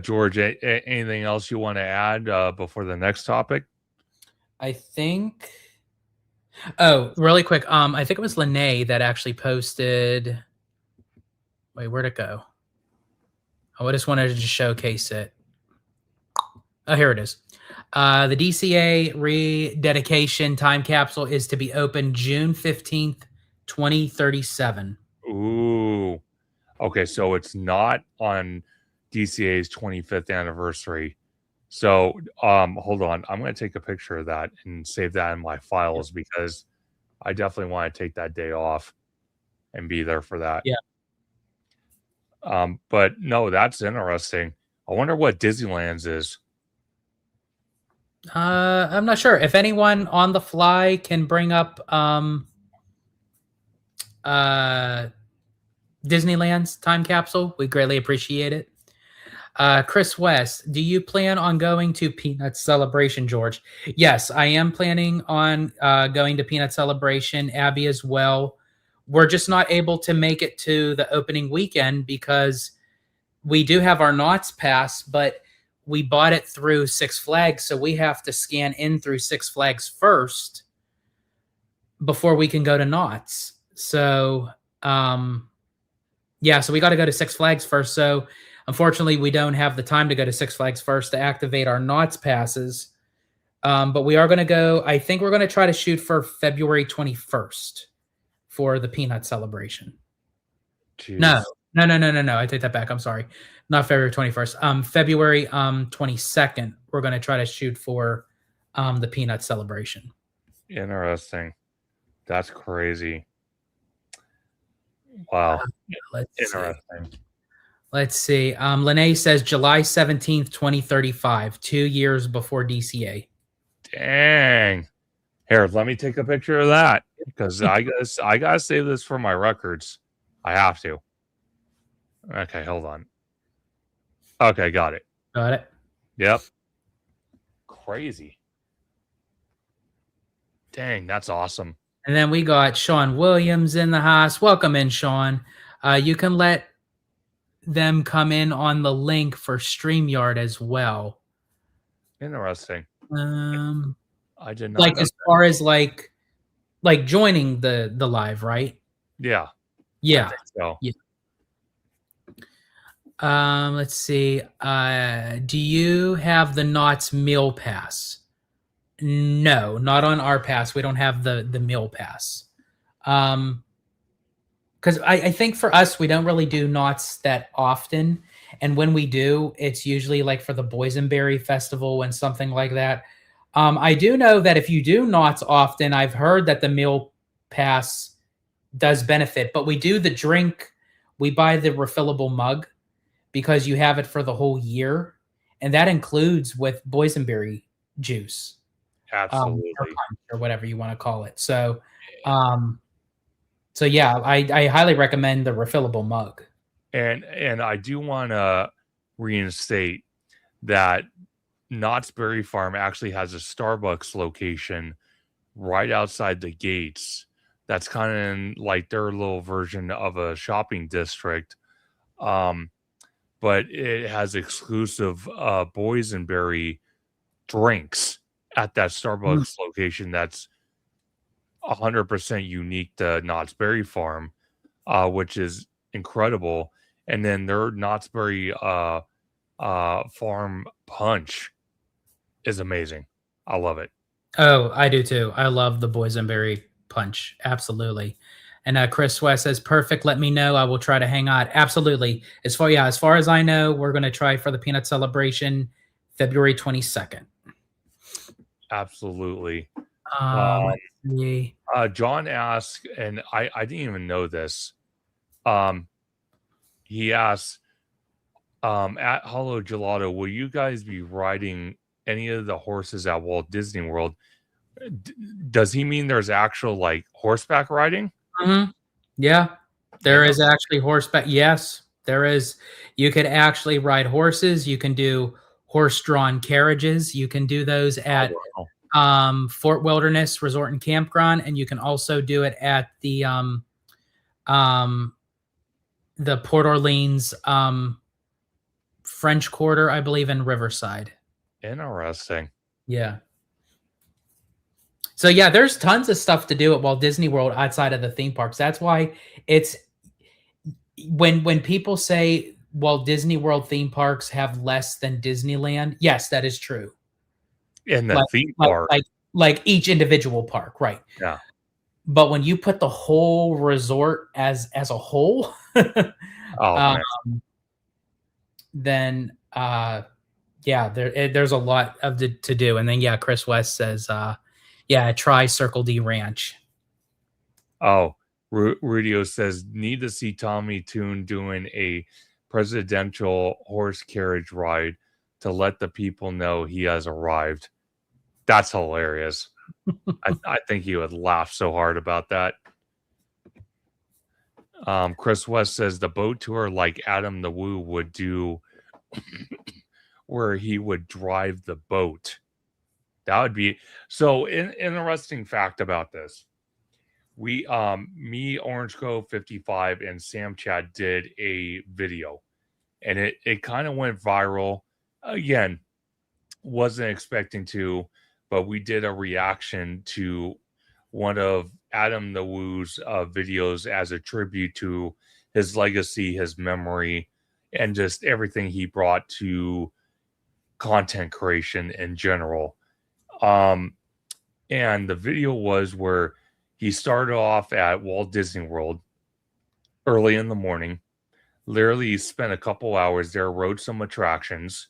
Speaker 2: George, anything else you want to add before the next topic?
Speaker 1: I think. Oh, really quick. I think it was Lene that actually posted. Wait, where'd it go? Oh, I just wanted to just showcase it. Oh, here it is. The DCA rededication time capsule is to be open June 15th, 2037.
Speaker 2: Ooh. Okay, so it's not on DCA's 25th anniversary. So hold on. I'm going to take a picture of that and save that in my files, because I definitely want to take that day off and be there for that.
Speaker 1: Yeah.
Speaker 2: But no, that's interesting. I wonder what Disneyland's is.
Speaker 1: I'm not sure. If anyone on the fly can bring up Disneyland's time capsule, we greatly appreciate it. Chris West, do you plan on going to Peanut Celebration, George? Yes, I am planning on going to Peanut Celebration. Abby as well. We're just not able to make it to the opening weekend because we do have our Knott's Pass, but we bought it through Six Flags, so we have to scan in through Six Flags first before we can go to Knott's. So, yeah, so we got to go to Six Flags first. So, unfortunately, we don't have the time to go to Six Flags first to activate our Knott's passes. But we are going to go, I think we're going to try to shoot for February 21st for the Peanut Celebration.
Speaker 2: Jeez.
Speaker 1: No, No. I take that back. I'm sorry. Not February 21st. February 22nd, we're going to try to shoot for the peanut celebration.
Speaker 2: Interesting. That's crazy. Wow. Interesting.
Speaker 1: Let's see. Lene says July 17th, 2035, 2 years before DCA.
Speaker 2: Dang. Here, let me take a picture of that because I gotta save this for my records. I have to. Okay, hold on. Okay, got it.
Speaker 1: Got it.
Speaker 2: Yep. Crazy. Dang, that's awesome.
Speaker 1: And then we got Sean Williams in the house. Welcome in, Sean. You can let them come in on the link for StreamYard as well.
Speaker 2: Interesting. I did not
Speaker 1: like
Speaker 2: know
Speaker 1: as far as like joining the live, right?
Speaker 2: Yeah.
Speaker 1: Yeah.
Speaker 2: I think so.
Speaker 1: Yeah. Let's see. Do you have the Knott's meal pass? No, not on our pass. We don't have the meal pass. Because I think for us, we don't really do Knott's that often. And when we do, it's usually like for the Boysenberry Festival and something like that. I do know that if you do Knott's often, I've heard that the meal pass does benefit. But we do the drink. We buy the refillable mug because you have it for the whole year. And that includes with boysenberry juice.
Speaker 2: Absolutely.
Speaker 1: Or whatever you want to call it. So, yeah, I highly recommend the refillable mug.
Speaker 2: And I do want to reinstate that Knott's Berry Farm actually has a Starbucks location right outside the gates. That's kind of in like their little version of a shopping district. But it has exclusive boysenberry drinks at that Starbucks location that's 100% unique to Knott's Berry Farm, which is incredible. And then their Knott's Berry Farm punch is amazing. I love it.
Speaker 1: Oh, I do too. I love the boysenberry punch. Absolutely. And Chris West says, perfect. Let me know. I will try to hang out. Absolutely. As far as I know, we're going to try for the peanut celebration February 22nd.
Speaker 2: Absolutely.
Speaker 1: Yeah.
Speaker 2: John asked, and I didn't even know this. He asked, at HaloGelato, will you guys be riding any of the horses at Walt Disney World? Does he mean there's actual like horseback riding?
Speaker 1: Mm-hmm. Yeah, there is actually horseback. Yes, there is. You could actually ride horses. You can do horse-drawn carriages. You can do those at Fort Wilderness Resort and Campground, and you can also do it at the Port Orleans French Quarter, I believe, in Riverside.
Speaker 2: Interesting.
Speaker 1: Yeah. So yeah, there's tons of stuff to do at Walt Disney World outside of the theme parks. That's why it's when people say Walt Disney World theme parks have less than Disneyland, yes, that is true.
Speaker 2: In the theme park,
Speaker 1: like each individual park, right?
Speaker 2: Yeah.
Speaker 1: But when you put the whole resort as a whole, then yeah, there's a lot of to do. And then yeah, Chris West says try Circle D Ranch.
Speaker 2: Oh, Rudio says need to see Tommy Toon doing a presidential horse carriage ride to let the people know he has arrived. That's hilarious. I think he would laugh so hard about that. Chris West says the boat tour like Adam the Woo would do where he would drive the boat. That would be so interesting fact about this. We me, Orange Cove 55 and Sam Chad did a video and it kind of went viral. Again, wasn't expecting to, but we did a reaction to one of Adam the Woo's videos as a tribute to his legacy, his memory, and just everything he brought to content creation in general. And the video was where he started off at Walt Disney World early in the morning, literally spent a couple hours there, rode some attractions,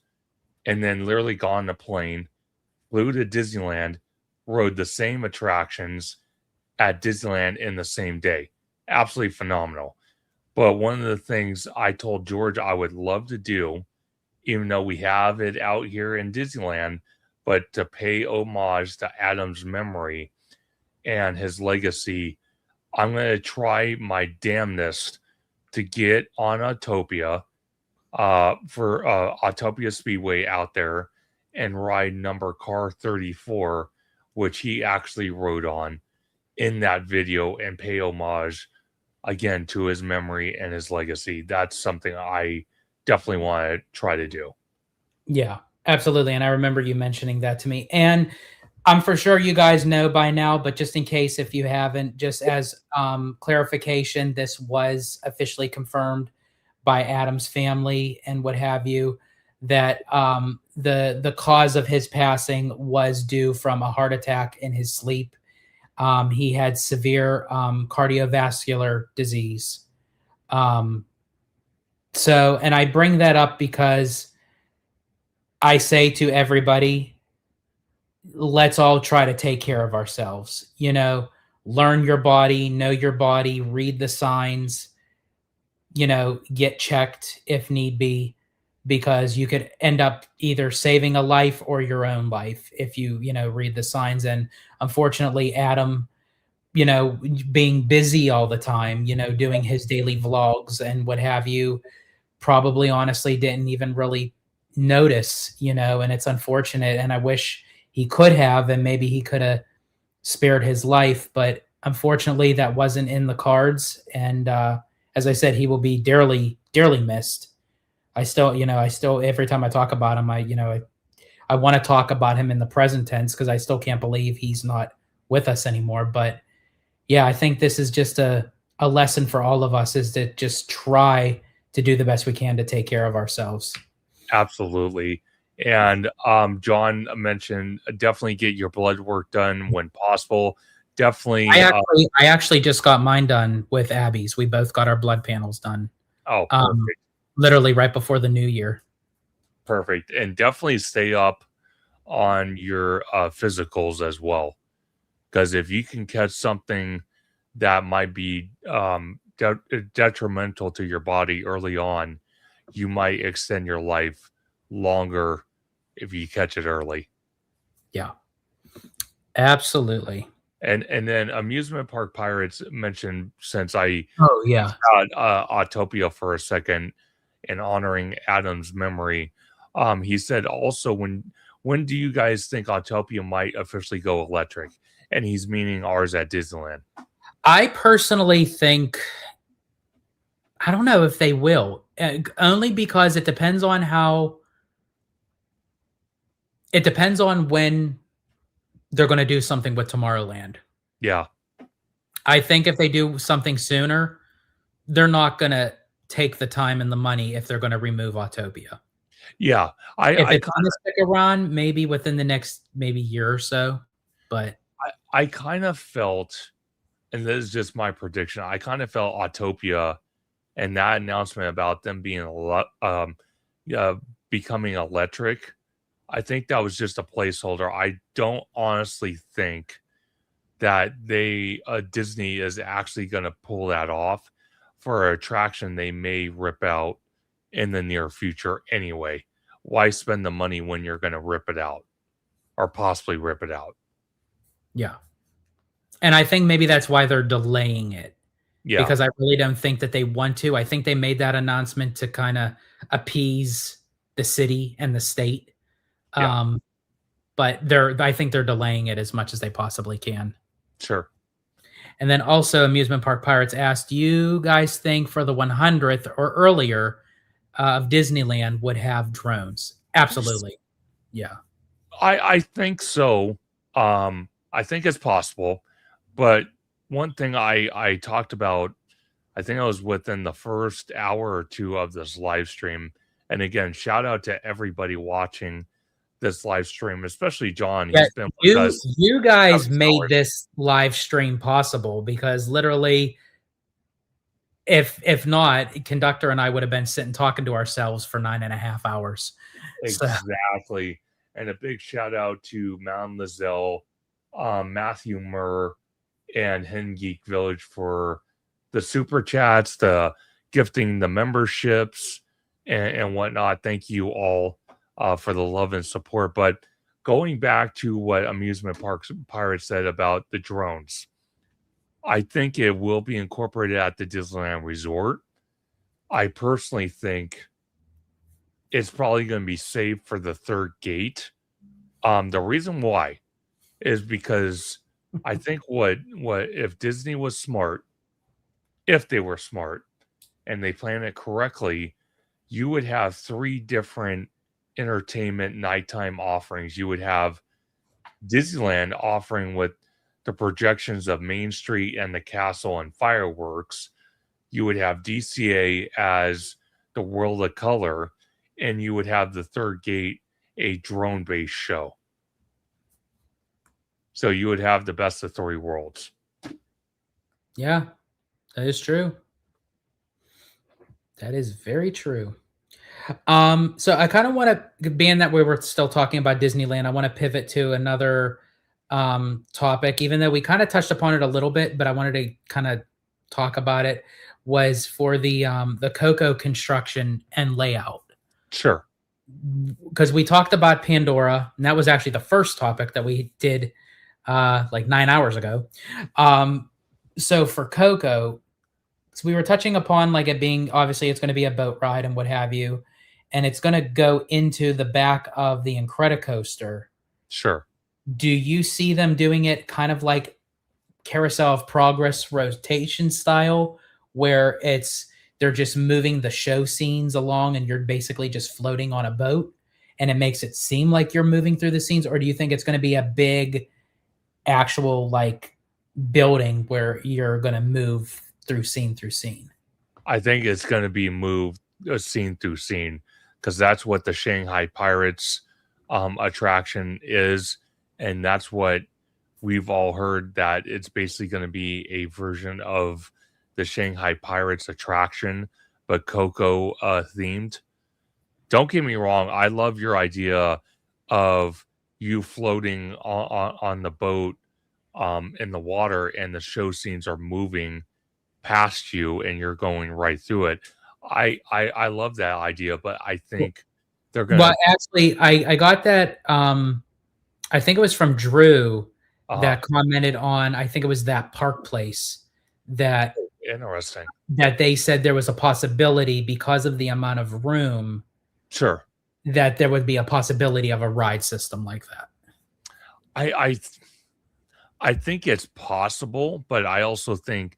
Speaker 2: and then literally got on a plane, flew to Disneyland, rode the same attractions at Disneyland in the same day. Absolutely phenomenal. But one of the things I told George I would love to do, even though we have it out here in Disneyland, but to pay homage to Adam's memory and his legacy, I'm going to try my damnedest to get on Autopia for Autopia Speedway out there and ride number car 34, which he actually rode on in that video, and pay homage again to his memory and his legacy. That's something I definitely want to try to do.
Speaker 1: Yeah, absolutely. And I remember you mentioning that to me. And I'm for sure you guys know by now, but just in case if you haven't, just as clarification, this was officially confirmed by Adam's family and what have you, that the cause of his passing was due from a heart attack in his sleep. He had severe cardiovascular disease. And I bring that up because I say to everybody, let's all try to take care of ourselves. You know, learn your body, know your body, read the signs, you know, get checked if need be, because you could end up either saving a life or your own life if you know, read the signs. And unfortunately, Adam, you know, being busy all the time, you know, doing his daily vlogs and what have you, probably honestly didn't even really notice, you know, and it's unfortunate. And I wish he could have, and maybe he could have spared his life, but unfortunately that wasn't in the cards. And as I said, he will be dearly, dearly missed. I still, every time I talk about him, I want to talk about him in the present tense because I still can't believe he's not with us anymore. But yeah, I think this is just a lesson for all of us, is to just try to do the best we can to take care of ourselves.
Speaker 2: Absolutely. And John mentioned definitely get your blood work done when possible. Definitely.
Speaker 1: I actually just got mine done with Abby's. We both got our blood panels done.
Speaker 2: Oh, perfect.
Speaker 1: Literally right before the new year.
Speaker 2: Perfect. And definitely stay up on your physicals as well. Because if you can catch something that might be detrimental to your body early on, you might extend your life longer if you catch it early.
Speaker 1: Yeah, absolutely.
Speaker 2: And then Amusement Park Pirates mentioned, since I
Speaker 1: had
Speaker 2: Autopia for a second and honoring Adam's memory, he said also, when do you guys think Autopia might officially go electric? And he's meaning ours at Disneyland.
Speaker 1: I personally think, I don't know if they will, only because it depends on when they're going to do something with Tomorrowland.
Speaker 2: Yeah.
Speaker 1: I think if they do something sooner, they're not going to take the time and the money if they're going to remove Autopia.
Speaker 2: Yeah.
Speaker 1: If it's going to stick around, maybe within the next year or so. But
Speaker 2: I kind of felt, and this is just my prediction, I kind of felt Autopia and that announcement about them being becoming electric, I think that was just a placeholder. I don't honestly think that Disney is actually going to pull that off for an attraction they may rip out in the near future anyway. Why spend the money when you're going to rip it out or possibly rip it out?
Speaker 1: Yeah. And I think maybe that's why they're delaying it.
Speaker 2: Yeah.
Speaker 1: Because I really don't think that they want to. I think they made that announcement to kind of appease the city and the state.
Speaker 2: Yeah.
Speaker 1: But I think they're delaying it as much as they possibly can.
Speaker 2: Sure.
Speaker 1: And then also Amusement Park Pirates asked, you guys think for the 100th or earlier of Disneyland would have drones? Absolutely. Yeah.
Speaker 2: I think so. I think it's possible. But one thing I talked about, I think I was within the first hour or two of this live stream. And again, shout out to everybody watching this live stream, especially John.
Speaker 1: Yeah,
Speaker 2: he's been with us.
Speaker 1: You guys made this live stream possible, because literally if not, Conductor and I would have been sitting talking to ourselves for 9.5 hours. So,
Speaker 2: Exactly. And a big shout out to Mount Lizelle, Matthew Murr, and Hen Geek Village for the super chats, the gifting the memberships, and whatnot. Thank you all for the love and support. But going back to what Amusement Parks Pirates said about the drones, I think it will be incorporated at the Disneyland Resort. I personally think it's probably going to be saved for the third gate. The reason why is because I think what if Disney was smart, if they were smart and they planned it correctly, you would have 3 different entertainment nighttime offerings. You would have Disneyland offering with the projections of Main Street and the castle and fireworks. You would have DCA as the World of Color, and you would have the third gate a drone-based show. So you would have the best of 3 worlds.
Speaker 1: yeah, that is true. That is very true. So I kind of want to, being that we were still talking about Disneyland, I want to pivot to another topic, even though we kind of touched upon it a little bit, but I wanted to kind of talk about it, was for the Coco construction and layout.
Speaker 2: Sure.
Speaker 1: Because we talked about Pandora, and that was actually the first topic that we did like 9 hours ago. So for Coco, so we were touching upon like it being, obviously it's going to be a boat ride and what have you, and it's going to go into the back of the Incredicoaster.
Speaker 2: Sure.
Speaker 1: Do you see them doing it kind of like Carousel of Progress rotation style, where they're just moving the show scenes along and you're basically just floating on a boat and it makes it seem like you're moving through the scenes? Or do you think it's going to be a big actual like building where you're going to move through scene?
Speaker 2: I think it's going to be moved scene through scene, because that's what the Shanghai Pirates attraction is, and that's what we've all heard, that it's basically going to be a version of the Shanghai Pirates attraction, but Coco themed. Don't get me wrong, I love your idea of you floating on the boat in the water and the show scenes are moving past you and you're going right through it. I love that idea, but I think they're gonna.
Speaker 1: Well, actually, I got that. I think it was from Drew that commented on. I think it was that Park Place that
Speaker 2: Interesting.
Speaker 1: that they said there was a possibility because of the amount of room.
Speaker 2: Sure.
Speaker 1: That there would be a possibility of a ride system like that.
Speaker 2: I think it's possible, but I also think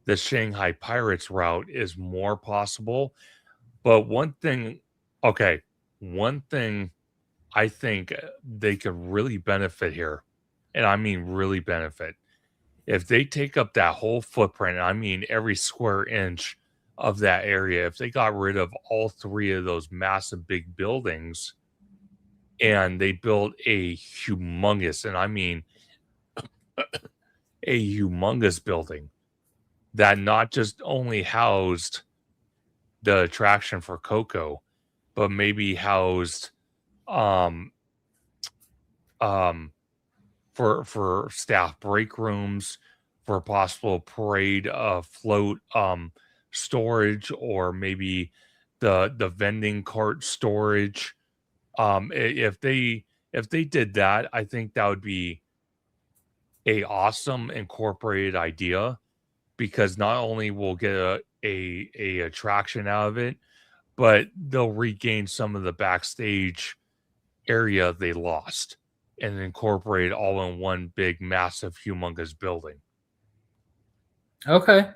Speaker 2: the Shanghai Pirates route is more possible. But one thing I think they could really benefit here, and I mean really benefit, if they take up that whole footprint, I mean every square inch of that area, if they got rid of all 3 of those massive big buildings and they built a humongous, and I mean a humongous building that not just only housed the attraction for Coco, but maybe housed for staff break rooms, for possible parade float storage, or maybe the vending cart storage. If they did that, I think that would be a awesome incorporated idea, because not only will get a attraction out of it, but they'll regain some of the backstage area they lost and incorporate it all in one big, massive, humongous building.
Speaker 1: Okay.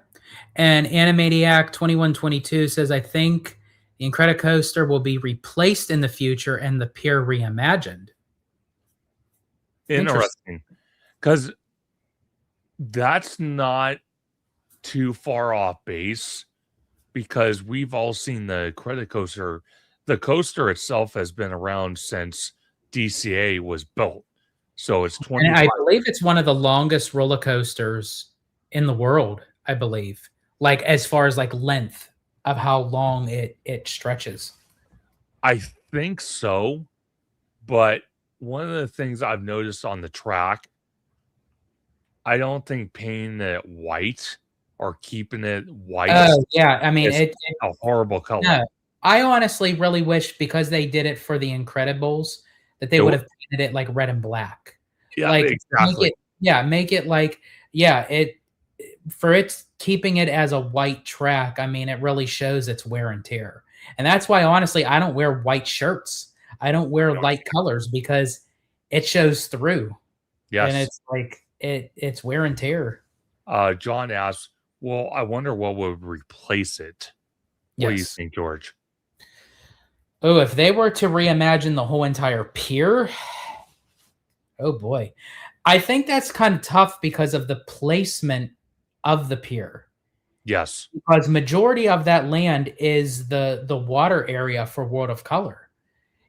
Speaker 1: And Animaniac 2122 says, I think the Incredicoaster will be replaced in the future and the pier reimagined.
Speaker 2: Interesting. Because that's not too far off base, because we've all seen the Incredicoaster. The coaster itself has been around since DCA was built. So it's 20.
Speaker 1: And I believe it's one of the longest roller coasters in the world, I believe. like as far as like length of how long it stretches.
Speaker 2: I think so, but one of the things I've noticed on the track, I don't think painting it white or keeping it white
Speaker 1: Oh yeah, I mean
Speaker 2: is a horrible color.
Speaker 1: no. I honestly really wish, because they did it for the Incredibles, that they
Speaker 2: It
Speaker 1: would
Speaker 2: w
Speaker 1: have painted it like red and black.
Speaker 2: Yeah,
Speaker 1: Like
Speaker 2: exactly.
Speaker 1: make it like it for its keeping it as a white track. I mean, it really shows its wear and tear. And that's why honestly I don't wear white shirts. I don't wear light colors because it shows through. And
Speaker 2: Yes.
Speaker 1: it's like it's wear and tear.
Speaker 2: John asks, well, I wonder what would replace it. What do you
Speaker 1: Yes.
Speaker 2: think, George?
Speaker 1: Oh, if they were to reimagine the whole entire pier, oh boy. I think that's kind of tough because of the placement of the pier.
Speaker 2: Yes.
Speaker 1: Because majority of that land is the water area for World of Color.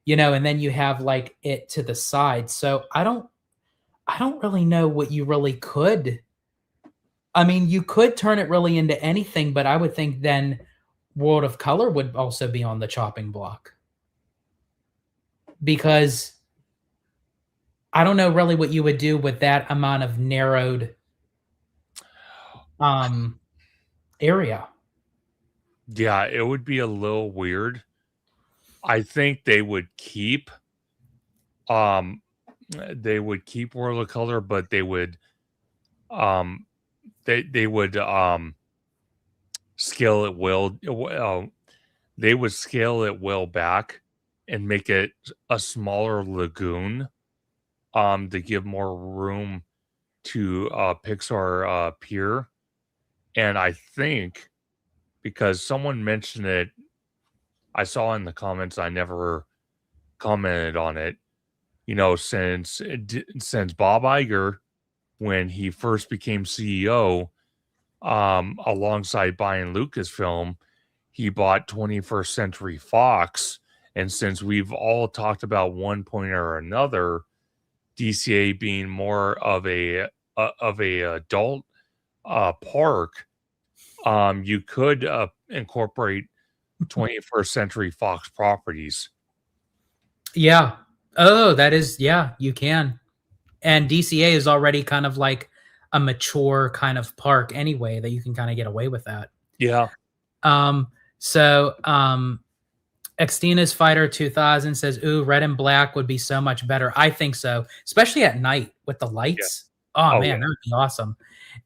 Speaker 1: And then you have like it to the side. So I don't really know what you really could. I mean, you could turn it really into anything, but I would think then World of Color would also be on the chopping block. Because I don't know really what you would do with that amount of narrowed area.
Speaker 2: Yeah, it would be a little weird. I think they would keep World of Color, but they would they would scale it they would scale it well back and make it a smaller lagoon to give more room to Pixar Pier. And I think because someone mentioned it, I saw in the comments, I never commented on it. Since Bob Iger, when he first became CEO, alongside buying Lucasfilm, he bought 21st Century Fox. And since we've all talked about one point or another, DCA being more of a adult park, you could incorporate 21st Century Fox properties.
Speaker 1: Yeah. Oh, that is, yeah, you can. And DCA is already kind of like a mature kind of park anyway, that you can kind of get away with that.
Speaker 2: Yeah.
Speaker 1: So Extina's Fighter 2000 says, ooh, red and black would be so much better. I think so, especially at night with the lights. Yeah. Oh, man, that would be awesome.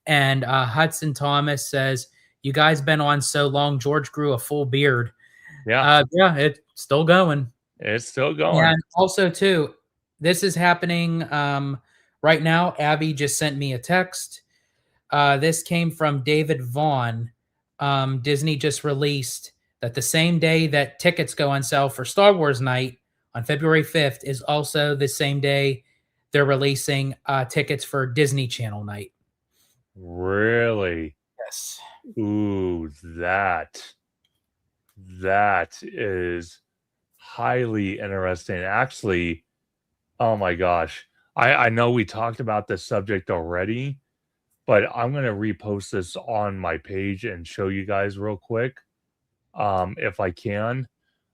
Speaker 1: And Hudson Thomas says, you guys been on so long, George grew a full beard.
Speaker 2: Yeah.
Speaker 1: Yeah, it's still going.
Speaker 2: It's still going.
Speaker 1: Yeah, and also, too, this is happening right now. Abby just sent me a text. This came from David Vaughn. Disney just released that the same day that tickets go on sale for Star Wars Night on February 5th is also the same day they're releasing tickets for Disney Channel Night.
Speaker 2: Really?
Speaker 1: Yes.
Speaker 2: Ooh, that is highly interesting. Actually, oh my gosh. I know we talked about this subject already, but I'm going to repost this on my page and show you guys real quick. If I can.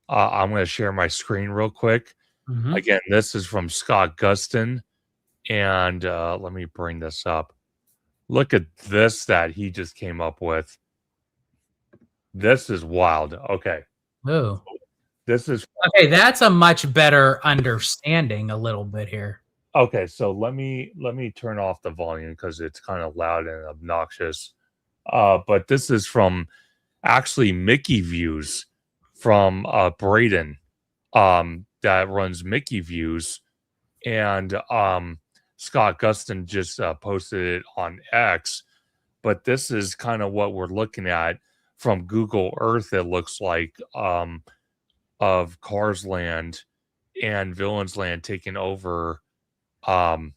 Speaker 2: I'm going to share my screen real quick.
Speaker 1: Mm-hmm.
Speaker 2: Again, this is from Scott Gustin. And let me bring this up. Look at this that he just came up with. This is wild. Okay.
Speaker 1: Oh.
Speaker 2: This is
Speaker 1: okay. That's a much better understanding a little bit here.
Speaker 2: Okay, so let me turn off the volume because it's kind of loud and obnoxious. But this is from actually Mickey Views from Braden, that runs Mickey Views, and Scott Gustin just posted it on X. But this is kind of what we're looking at from Google Earth. It looks like of Cars Land and Villains Land taking over Tom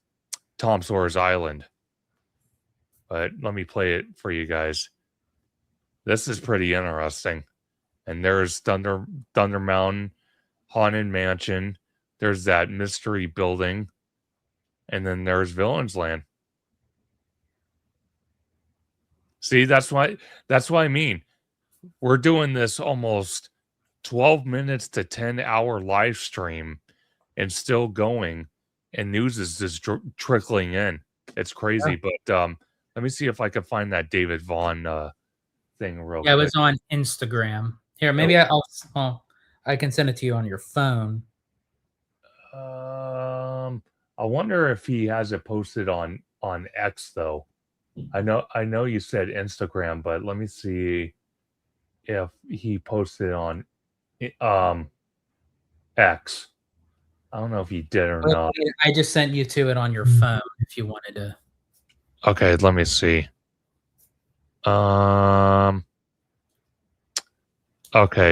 Speaker 2: Sawyer's Island. But let me play it for you guys. This is pretty interesting. And there's Thunder Mountain, Haunted Mansion. There's that mystery building. And then there's Villains Land. See, that's why I mean. We're doing this almost 12 minutes to 10-hour live stream and still going, and news is just trickling in. It's crazy, but let me see if I can find that David Vaughn thing real
Speaker 1: Yeah, it
Speaker 2: quick.
Speaker 1: was on Instagram. Here, maybe I can send it to you on your phone.
Speaker 2: I wonder if he has it posted on X though. I know you said Instagram, but let me see if he posted on X. I don't know if he did or not.
Speaker 1: I just sent you to it on your phone if you wanted to.
Speaker 2: Okay, let me see. Okay,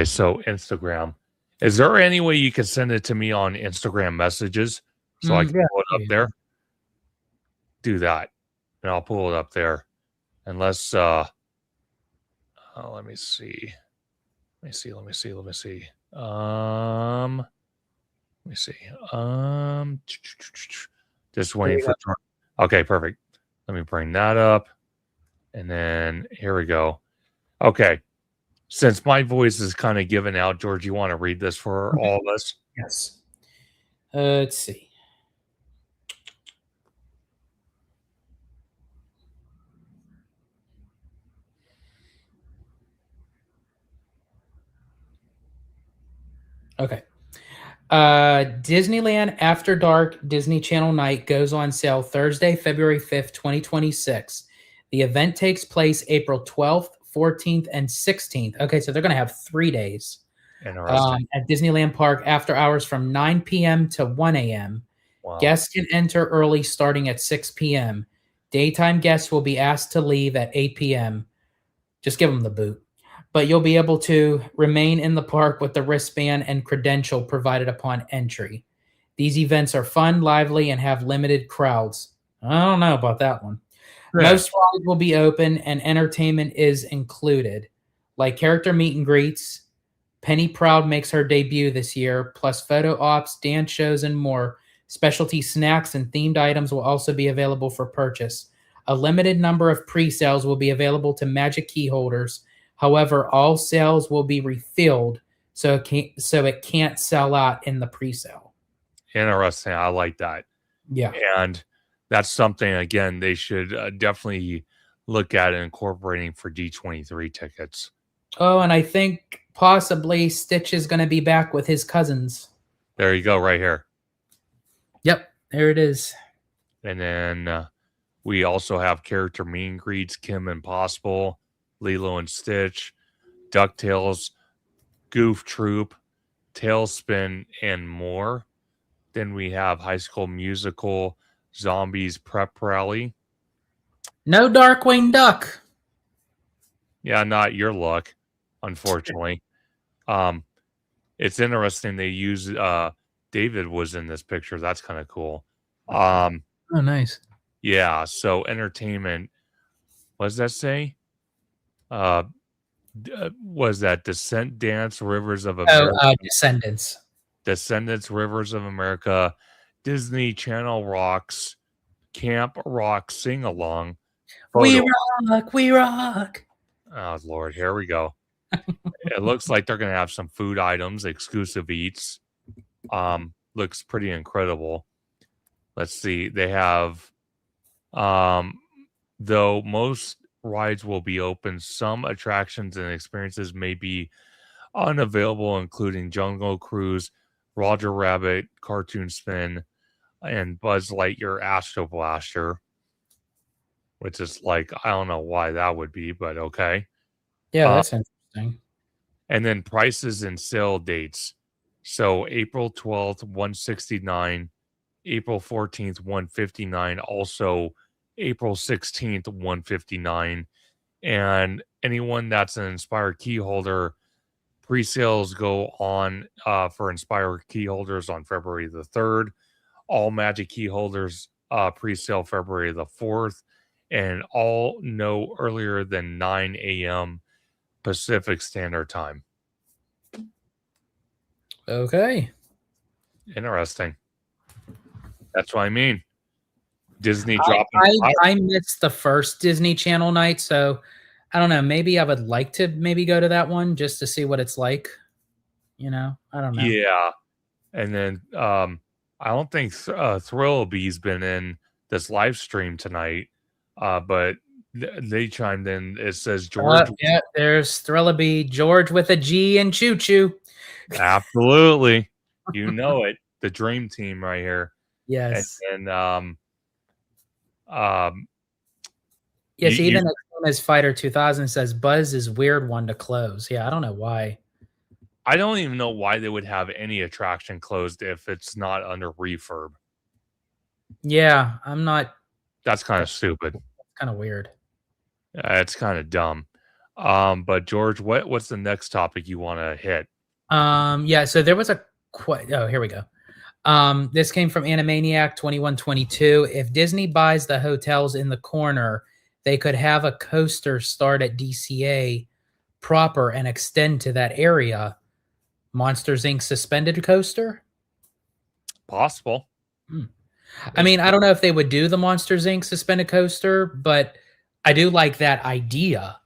Speaker 2: so Instagram. Is there any way you can send it to me on Instagram messages so I can pull it up there? Do that, and I'll pull it up there. Unless, let me see. Let me see. Just waiting for. Okay, perfect. Let me bring that up, and then here we go. Okay. Since my voice is kind of given out, George, you want to read this for all of us?
Speaker 1: Yes. Let's see. Okay. Disneyland After Dark Disney Channel Night goes on sale Thursday, February 5th, 2026. The event takes place April 12th, 14th, and 16th. Okay, so they're going to have 3 days at Disneyland Park after hours from 9 p.m. to 1 a.m. Wow. Guests can enter early starting at 6 p.m. Daytime guests will be asked to leave at 8 p.m. Just give them the boot. But you'll be able to remain in the park with the wristband and credential provided upon entry. These events are fun, lively, and have limited crowds. I don't know about that one. Yeah. Most rides will be open and entertainment is included, like character meet and greets. Penny Proud makes her debut this year, plus photo ops, dance shows, and more. Specialty snacks and themed items will also be available for purchase. A limited number of pre-sales will be available to Magic Key holders. However, all sales will be refilled, so it can't sell out in the pre-sale.
Speaker 2: Interesting. I like that.
Speaker 1: Yeah.
Speaker 2: And that's something, again, they should definitely look at incorporating for D23 tickets.
Speaker 1: Oh, and I think possibly Stitch is going to be back with his cousins.
Speaker 2: There you go, right here.
Speaker 1: Yep, there it is.
Speaker 2: And then we also have character meet and greets, Kim Impossible, Lilo and Stitch, DuckTales, Goof Troop, Tailspin, and more. Then we have High School Musical, Zombies Prep Rally.
Speaker 1: No Darkwing Duck.
Speaker 2: Yeah, not your luck, unfortunately. It's interesting they use David was in this picture. That's kind of cool.
Speaker 1: Oh, nice.
Speaker 2: Yeah, so entertainment. What does that say? Was that Descent Dance Rivers of America?
Speaker 1: Descendants.
Speaker 2: Descendants Rivers of America, Disney Channel Rocks, Camp Rock Sing Along.
Speaker 1: We rock, we rock.
Speaker 2: Oh Lord, here we go. It looks like they're gonna have some food items, exclusive eats. Looks pretty incredible. Let's see. They have though most rides will be open, some attractions and experiences may be unavailable, including Jungle Cruise, Roger Rabbit, Cartoon Spin, and Buzz Lightyear Astro Blaster, which is like, I don't know why that would be, but okay.
Speaker 1: Yeah, that's interesting.
Speaker 2: And then prices and sale dates. So April 12th, $169, April 14th, $159, also April 16th, $159. And anyone that's an Inspire key holder, pre-sales go on for Inspire key holders on February the 3rd. All Magic key holders pre-sale February the 4th. And all no earlier than 9 a.m. Pacific Standard Time.
Speaker 1: Okay.
Speaker 2: Interesting. That's what I mean. Disney dropping.
Speaker 1: I missed the first Disney Channel night, so I don't know. Maybe I would like to maybe go to that one just to see what it's like. I don't know.
Speaker 2: Yeah. And then I don't think Thrillabee's been in this live stream tonight, but they chimed in. It says George.
Speaker 1: Yeah, there's Thrillabee, George with a G and Choo Choo.
Speaker 2: Absolutely. You know it. The dream team right here.
Speaker 1: Yes.
Speaker 2: And
Speaker 1: yes, even as Fighter 2000 says Buzz is weird one to close. Yeah, I don't know why.
Speaker 2: I don't even know why they would have any attraction closed if it's not under refurb.
Speaker 1: Yeah, I'm not.
Speaker 2: That's kind of stupid.
Speaker 1: Kind of weird.
Speaker 2: It's kind of dumb. But George, what's the next topic you want to hit?
Speaker 1: Yeah, so there was oh, here we go. This came from Animaniac 2122. If Disney buys the hotels in the corner, they could have a coaster start at DCA proper and extend to that area. Monsters Inc. suspended coaster?
Speaker 2: Possible.
Speaker 1: I mean, I don't know if they would do the Monsters Inc. suspended coaster, but I do like that idea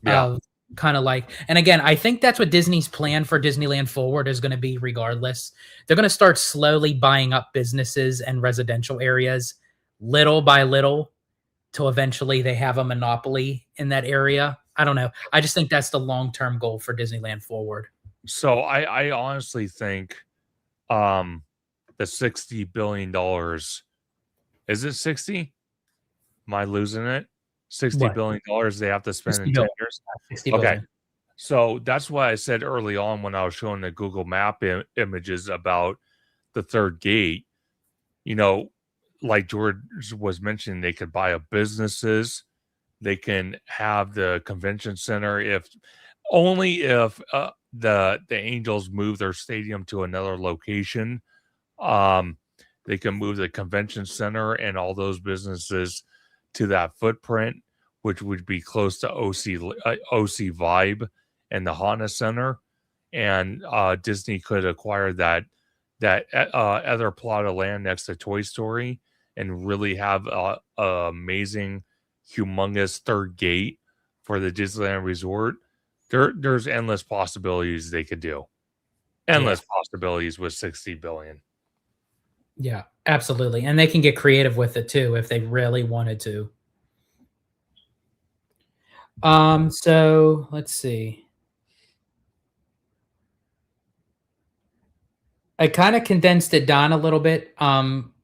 Speaker 1: of kind of like, and again, I think that's what Disney's plan for Disneyland Forward is going to be regardless. They're going to start slowly buying up businesses and residential areas little by little till eventually they have a monopoly in that area. I don't know. I just think that's the long-term goal for Disneyland Forward.
Speaker 2: So I honestly think the $60 billion, is it 60? Am I losing it? $60 billion they have to spend in 10 years? Okay. So that's why I said early on when I was showing the Google Map images about the third gate, like George was mentioning, they could buy up businesses. They can have the convention center if the Angels move their stadium to another location. They can move the convention center and all those businesses to that footprint, which would be close to OC Vibe and the Hana Center, and Disney could acquire that other plot of land next to Toy Story and really have a amazing, humongous third gate for the Disneyland Resort. There's endless possibilities they could do. Endless possibilities with $60 billion.
Speaker 1: Yeah, absolutely. And they can get creative with it too if they really wanted to. So let's see. I kind of condensed it down a little bit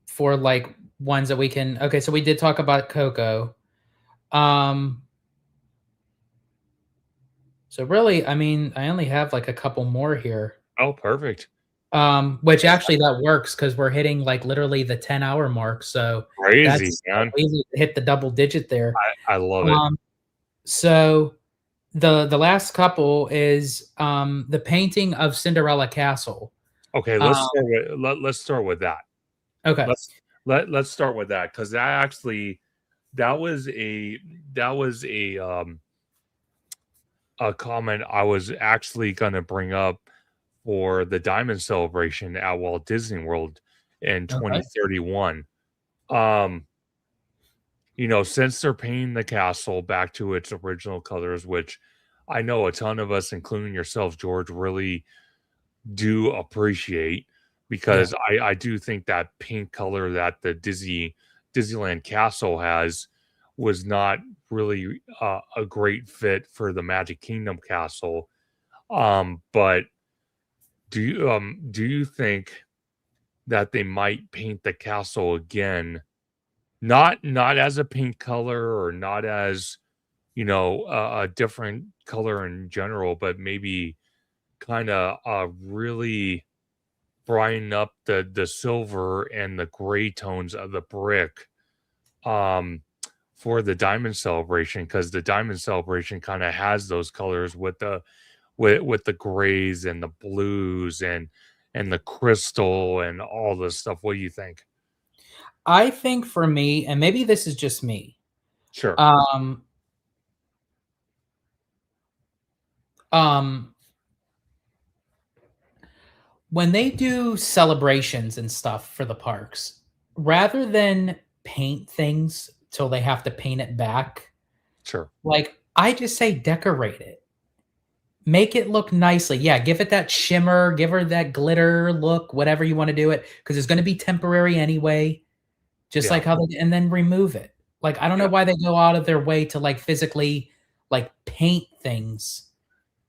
Speaker 1: for like ones that we can. Okay, so we did talk about Coco. So really, I mean, I only have like a couple more here.
Speaker 2: Oh, perfect.
Speaker 1: Which actually that works because we're hitting like literally the 10-hour mark. So
Speaker 2: crazy, man.
Speaker 1: Easy to hit the double digit there.
Speaker 2: I love it.
Speaker 1: So the last couple is the painting of Cinderella Castle.
Speaker 2: Okay, let's start with that.
Speaker 1: Okay,
Speaker 2: let's start with that because that was a comment I was actually going to bring up for the Diamond Celebration at Walt Disney World in 2031. Since they're painting the castle back to its original colors, which I know a ton of us, including yourself, George, really do appreciate, because I do think that pink color that the Disneyland Castle has was not really a great fit for the Magic Kingdom Castle. But do you think that they might paint the castle again, not as a pink color or not as a different color in general, but maybe kind of really brighten up the silver and the gray tones of the brick for the Diamond Celebration, because the Diamond Celebration kind of has those colors with the grays and the blues and the crystal and all this stuff. What do you think?
Speaker 1: I think for me, and maybe this is just me.
Speaker 2: Sure.
Speaker 1: When they do celebrations and stuff for the parks, rather than paint things till they have to paint it back,
Speaker 2: sure,
Speaker 1: like I just say decorate it. Make it look nicely. Yeah, give it that shimmer, give her that glitter look, whatever you want to do it, because it's going to be temporary anyway. Just
Speaker 2: Yeah.
Speaker 1: like how they, and then remove it. Like, I don't know
Speaker 2: Yeah.
Speaker 1: why they go out of their way to like physically like paint things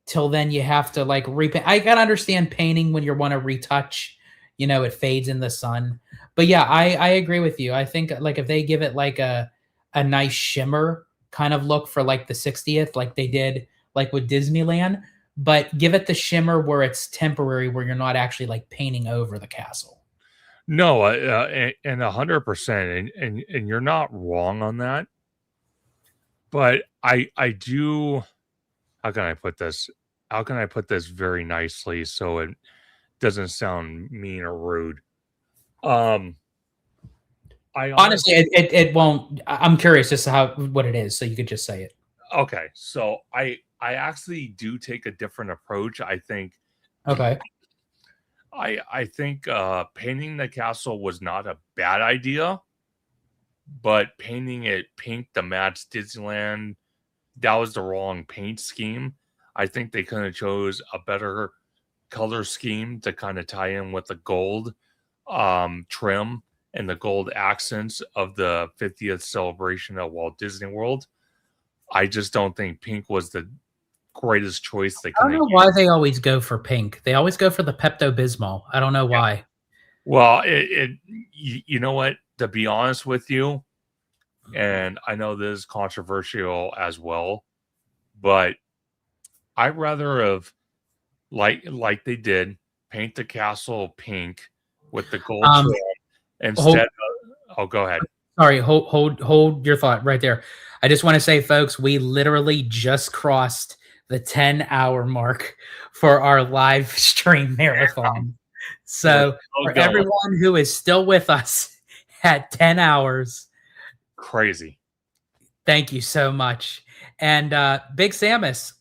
Speaker 1: till then you have to like repaint. I gotta understand painting when you want to retouch, it fades in the sun. But yeah, I agree with you. I think like if they give it like a nice shimmer kind of look for like the 60th, like they did like with Disneyland, but give it the shimmer where it's temporary, where you're not actually like painting over the castle.
Speaker 2: No, and 100%, and you're not wrong on that. But I do. How can I put this? How can I put this very nicely so it doesn't sound mean or rude? I
Speaker 1: Honestly, it won't. I'm curious as to what it is, so you could just say it.
Speaker 2: Okay, so I actually do take a different approach. I think
Speaker 1: Okay.
Speaker 2: I think painting the castle was not a bad idea, but painting it pink to match Disneyland, that was the wrong paint scheme. I think they kind of chose a better color scheme to kind of tie in with the gold trim and the gold accents of the 50th celebration of Walt Disney World. I just don't think pink was the greatest choice they
Speaker 1: I don't
Speaker 2: could
Speaker 1: know
Speaker 2: have
Speaker 1: why
Speaker 2: used.
Speaker 1: they always go for pink. They always go for the Pepto-Bismol. I don't know why.
Speaker 2: Well, you know what? To be honest with you, and I know this is controversial as well, but I'd rather have like they did paint the castle pink with the gold
Speaker 1: Um,
Speaker 2: trim
Speaker 1: hold,
Speaker 2: instead. Oh, go ahead.
Speaker 1: sorry, hold your thought right there. I just want to say, folks, we literally just crossed the 10-hour mark for our live stream marathon.
Speaker 2: We're
Speaker 1: So
Speaker 2: still
Speaker 1: for
Speaker 2: going.
Speaker 1: everyone who is still with us at 10 hours,
Speaker 2: Crazy.
Speaker 1: thank you so much. And Big Samus,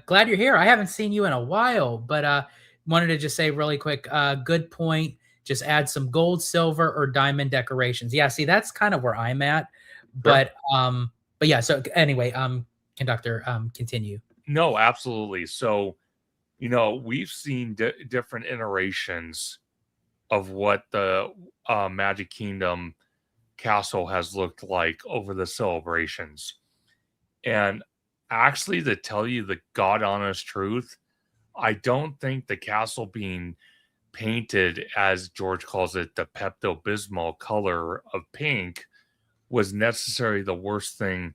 Speaker 1: glad you're here. I haven't seen you in a while, but wanted to just say really quick, good point. Just add some gold, silver, or diamond decorations. Yeah, see, that's kind of where I'm at.
Speaker 2: Sure.
Speaker 1: But yeah, so anyway, conductor, continue.
Speaker 2: No, absolutely. So, we've seen different iterations of what the Magic Kingdom castle has looked like over the celebrations. And actually, to tell you the God honest truth, I don't think the castle being painted, as George calls it, the Pepto Bismol color of pink was necessarily the worst thing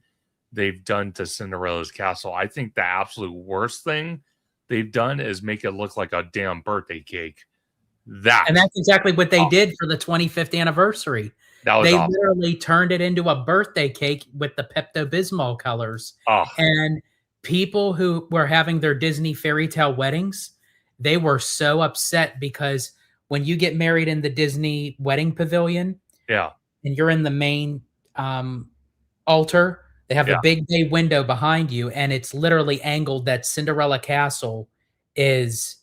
Speaker 2: they've done to Cinderella's castle. I think the absolute worst thing they've done is make it look like a damn birthday cake.
Speaker 1: And that's exactly what they did for the 25th anniversary.
Speaker 2: That was
Speaker 1: They
Speaker 2: awful.
Speaker 1: literally turned it into a birthday cake with the Pepto-Bismol colors.
Speaker 2: Oh,
Speaker 1: And people who were having their Disney fairy tale weddings, they were so upset because when you get married in the Disney wedding pavilion
Speaker 2: yeah.
Speaker 1: and you're in the main altar, they have
Speaker 2: Yeah.
Speaker 1: a big bay window behind you, and it's literally angled that Cinderella Castle is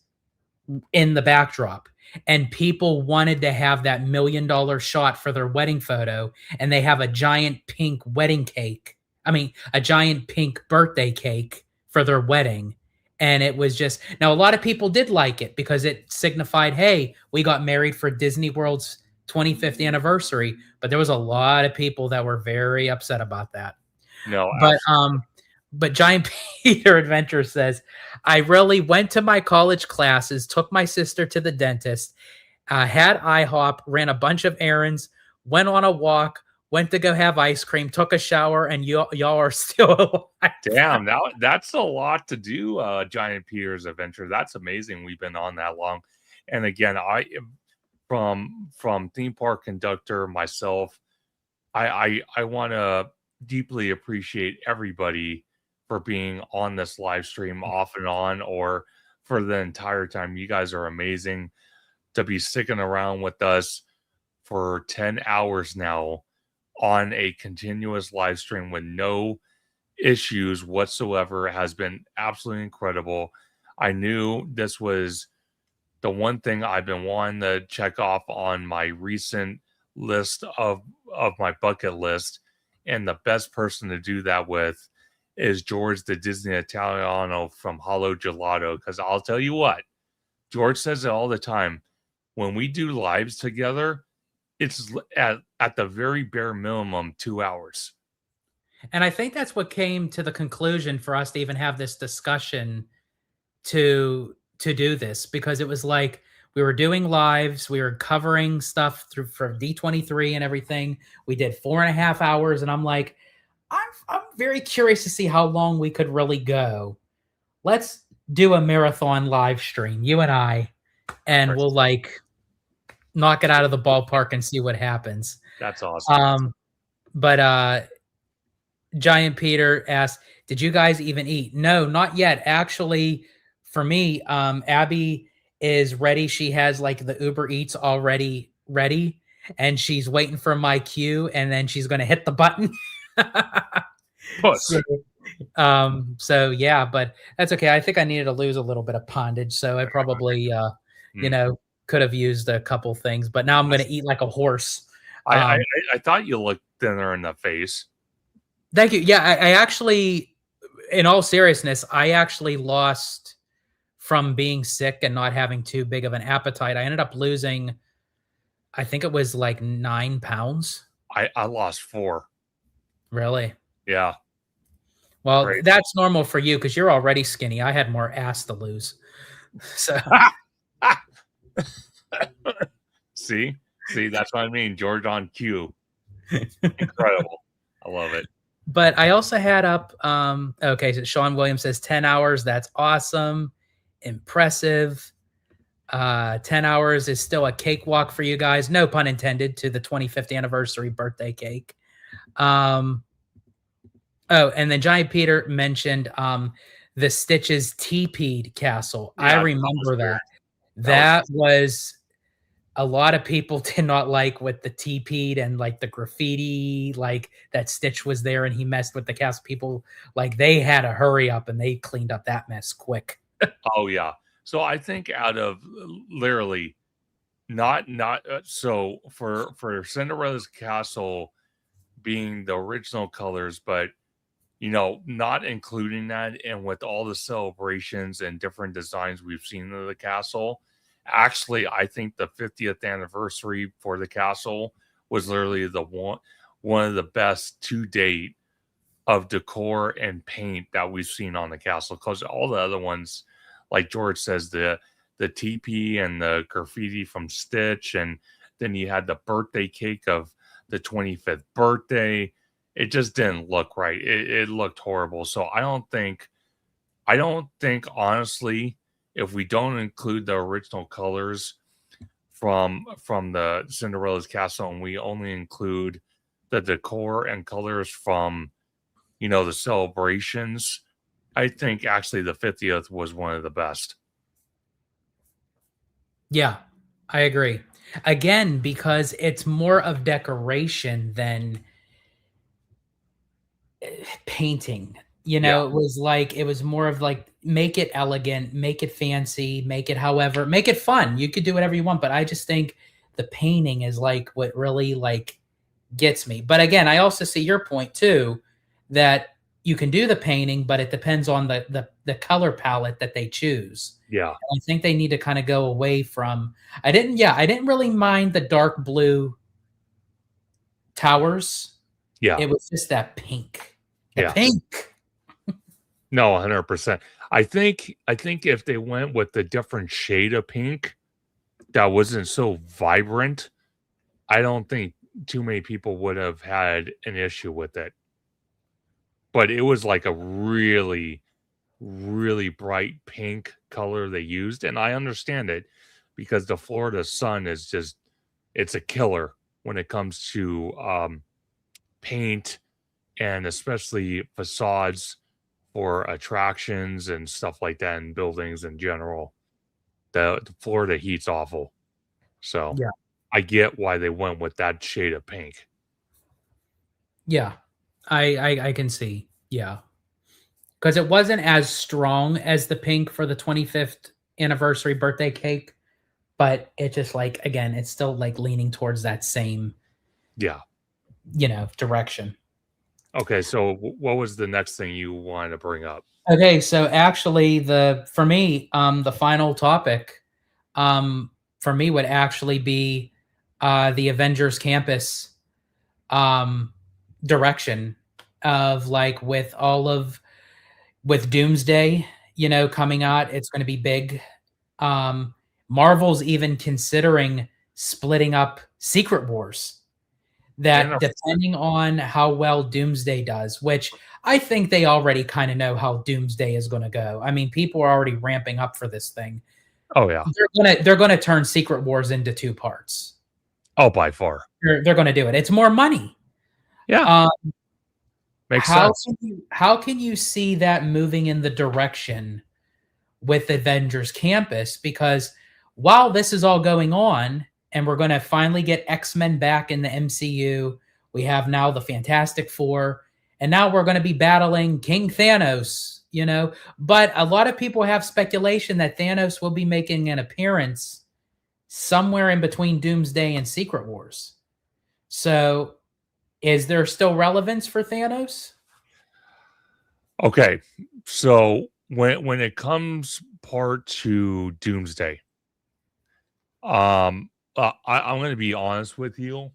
Speaker 1: in the backdrop. And people wanted to have that $1 million shot for their wedding photo, and they have a giant pink wedding cake. I mean, a giant pink birthday cake for their wedding. And it was just, now a lot of people did like it because it signified, hey, we got married for Disney World's 25th anniversary. But there was a lot of people that were very upset about that.
Speaker 2: No,
Speaker 1: But Giant Peter Adventure says, I really went to my college classes, took my sister to the dentist, had IHOP, ran a bunch of errands, went on a walk, went to go have ice cream, took a shower, and y'all are still alive.
Speaker 2: damn, that's a lot to do, Giant Peter's Adventure. That's amazing we've been on that long. And again, I from theme park conductor myself, I want to deeply appreciate everybody for being on this live stream off and on, or for the entire time. You guys are amazing to be sticking around with us for 10 hours now on a continuous live stream with no issues whatsoever has been absolutely incredible. I knew this was the one thing I've been wanting to check off on my recent list of my bucket list, and the best person to do that with is George the Disney Italiano from HaloGelato. Because I'll tell you what, George says it all the time. When we do lives together, it's at the very bare minimum 2 hours.
Speaker 1: And I think that's what came to the conclusion for us to even have this discussion to do this, because it was like we were doing lives, we were covering stuff through for D23 and everything. We did 4.5 hours, and I'm like, I'm very curious to see how long we could really go. Let's do a marathon live stream, you and I, and we'll like knock it out of the ballpark and see what happens.
Speaker 2: That's awesome.
Speaker 1: But Giant Peter asked, did you guys even eat? No, not yet. Actually, for me, Abby is ready. She has like the Uber Eats already ready, and she's waiting for my cue, and then she's going to hit the button. So yeah, but that's okay. I think I needed to lose a little bit of pondage, so I probably, could have used a couple things, but now I'm going to eat like a horse.
Speaker 2: I thought you looked thinner in the face.
Speaker 1: Thank you. Yeah, I actually, in all seriousness, I actually lost from being sick and not having too big of an appetite. I ended up losing, I think it was like 9 pounds.
Speaker 2: I lost 4.
Speaker 1: Really?
Speaker 2: Yeah.
Speaker 1: Well,
Speaker 2: Great.
Speaker 1: That's normal for you because you're already skinny. I had more ass to lose. So
Speaker 2: see, that's what I mean. George on cue. Incredible. I love it.
Speaker 1: But I also had up, okay, so Sean Williams says 10 hours. That's awesome. Impressive. 10 hours is still a cakewalk for you guys. No pun intended to the 25th anniversary birthday cake. Oh, and then Giant Peter mentioned the Stitches teepeed castle. Yeah, I remember that. That was a lot of people did not like with the teepeed and like the graffiti, like that Stitch was there and he messed with the castle. People like they had to hurry up and they cleaned up that mess quick.
Speaker 2: Oh yeah. So I think out of literally not so for Cinderella's castle being the original colors, but not including that, and with all the celebrations and different designs we've seen of the castle, actually, I think the 50th anniversary for the castle was literally the one of the best to date of decor and paint that we've seen on the castle. Because all the other ones, like George says, the teepee and the graffiti from Stitch, and then you had the birthday cake of the 25th birthday. It just didn't look right. It looked horrible. So I don't think honestly, if we don't include the original colors from the Cinderella's castle and we only include the decor and colors from the celebrations, I think actually the 50th was one of the best.
Speaker 1: Yeah, I agree. Again, because it's more of decoration than painting. It was more of like, make it elegant, make it fancy, make it however, make it fun. You could do whatever you want, but I just think the painting is like what really like gets me. But again, I also see your point too, that you can do the painting, but it depends on the color palette that they choose.
Speaker 2: Yeah.
Speaker 1: And I think they need to kind of go away from, I didn't really mind the dark blue towers.
Speaker 2: Yeah.
Speaker 1: It was just that pink. Pink.
Speaker 2: No, 100%. I think if they went with the different shade of pink that wasn't so vibrant, I don't think too many people would have had an issue with it. But it was like a really, really bright pink color they used. And I understand it because the Florida sun is just, it's a killer when it comes to paint, and especially facades for attractions and stuff like that, and buildings in general. The Florida heat's awful. So yeah, I get why they went with that shade of pink.
Speaker 1: Yeah, I can see. Yeah. Because it wasn't as strong as the pink for the 25th anniversary birthday cake, but it just like, again, it's still like leaning towards that same, direction.
Speaker 2: Okay, so what was the next thing you wanted to bring up?
Speaker 1: Okay, so actually, for me, the final topic, for me would actually be the Avengers Campus direction of like with Doomsday, coming out, it's going to be big. Marvel's even considering splitting up Secret Wars. That
Speaker 2: Interesting.
Speaker 1: depending on how well Doomsday does, which I think they already kind of know how Doomsday is going to go. I mean, people are already ramping up for this thing.
Speaker 2: Oh yeah.
Speaker 1: They're gonna turn Secret Wars into 2 parts.
Speaker 2: Oh, by far.
Speaker 1: They're gonna do it. It's more money.
Speaker 2: Yeah.
Speaker 1: Um,
Speaker 2: Makes sense.
Speaker 1: how can you see that moving in the direction with Avengers Campus? Because while this is all going on, and we're going to finally get X-Men back in the MCU, we have now the Fantastic Four, and now we're going to be battling King Thanos, But a lot of people have speculation that Thanos will be making an appearance somewhere in between Doomsday and Secret Wars. So, is there still relevance for Thanos?
Speaker 2: Okay, so when it comes part to Doomsday, I'm going to be honest with you,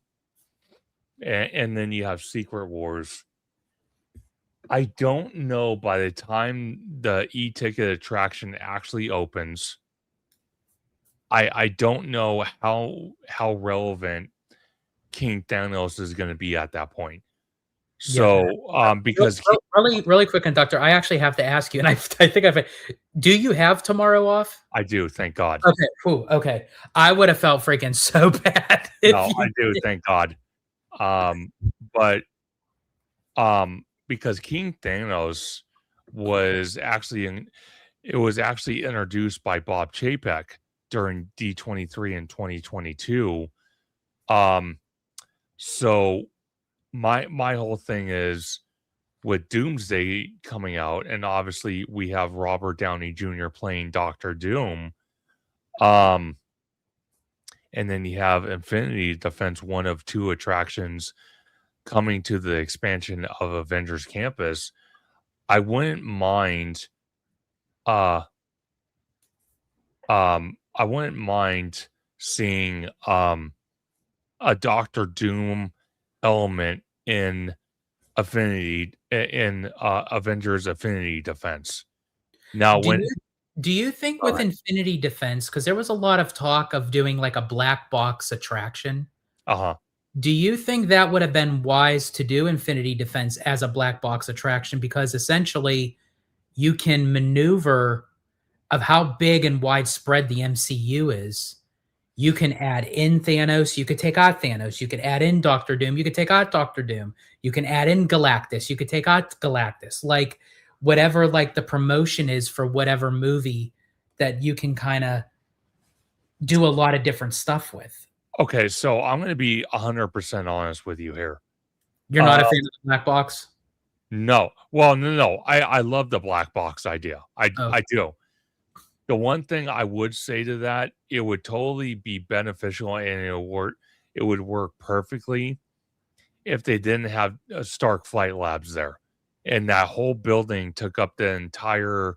Speaker 2: and then you have Secret Wars. I don't know by the time the e-ticket attraction actually opens. I don't know how relevant King Thanos is going to be at that point. So, because
Speaker 1: really quick, conductor, I actually have to ask you, and I think do you have tomorrow off?
Speaker 2: I do, thank God.
Speaker 1: Okay, cool. Okay, I would have felt freaking so bad.
Speaker 2: No, I do, thank God. But because King Thanos was actually introduced by Bob Chapek during D23 in 2022. So my whole thing is with Doomsday coming out, and obviously we have Robert Downey Jr. playing Doctor Doom. And then you have Infinity Defense, one of 2 attractions coming to the expansion of Avengers Campus. I wouldn't mind I wouldn't mind seeing a Doctor Doom element in Avengers Affinity Defense. Now
Speaker 1: do you think with Infinity Defense, because there was a lot of talk of doing like a black box attraction, do you think that would have been wise to do Infinity Defense as a black box attraction? Because essentially you can maneuver of how big and widespread the MCU is. You can add in Thanos, you could take out Thanos, you could add in Doctor Doom, you could take out Doctor Doom, you can add in Galactus, you could take out Galactus. Like whatever like the promotion is for whatever movie that you can kind of do a lot of different stuff with.
Speaker 2: Okay, so I'm going to be 100% honest with you here.
Speaker 1: You're not a fan of the black box?
Speaker 2: No. Well, no. I love the black box idea. I do. The one thing I would say to that, it would totally be beneficial and it would work perfectly if they didn't have Stark Flight Labs there. And that whole building took up the entire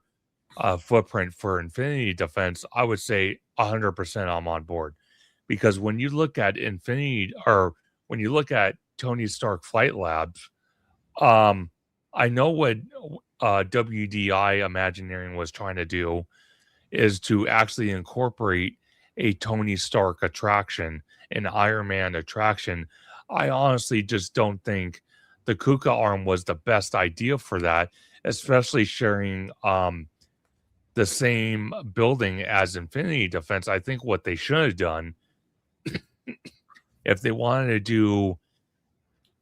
Speaker 2: footprint for Infinity Defense. I would say 100% I'm on board. Because when you look at when you look at Tony Stark Flight Labs, I know what WDI Imagineering was trying to do is to actually incorporate a Tony Stark attraction, an Iron Man attraction. I honestly just don't think the Kuka arm was the best idea for that, especially sharing the same building as Infinity Defense. I think what they should have done, if they wanted to do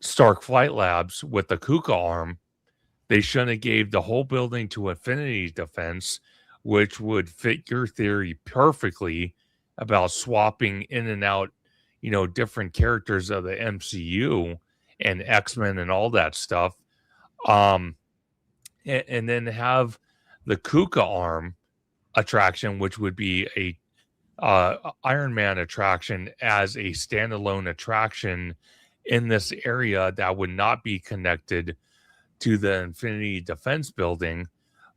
Speaker 2: Stark Flight Labs with the Kuka arm, they shouldn't have gave the whole building to Infinity Defense, which would fit your theory perfectly about swapping in and out, different characters of the MCU and X-Men and all that stuff. And then have the Kuka arm attraction, which would be a Iron Man attraction as a standalone attraction in this area that would not be connected to the Infinity Defense building,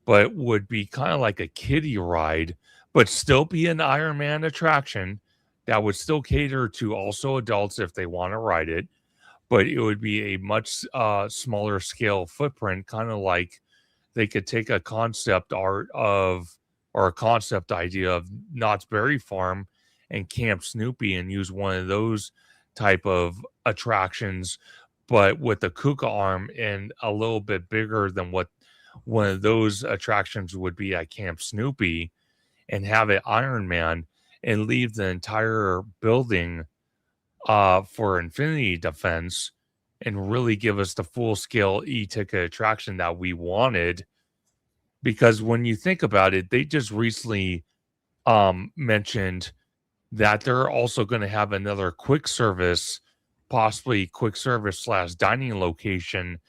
Speaker 2: but would be kind of like a kiddie ride, but still be an Iron Man attraction that would still cater to also adults if they want to ride it. But it would be a much smaller scale footprint, kind of like they could take a concept art of, or a concept idea of Knott's Berry Farm and Camp Snoopy and use one of those type of attractions, but with the Kuka arm and a little bit bigger than what one of those attractions would be at Camp Snoopy, and have it Iron Man and leave the entire building for Infinity Defense and really give us the full scale e-ticket attraction that we wanted. Because when you think about it, they just recently mentioned that they're also going to have another quick service, possibly quick service / dining location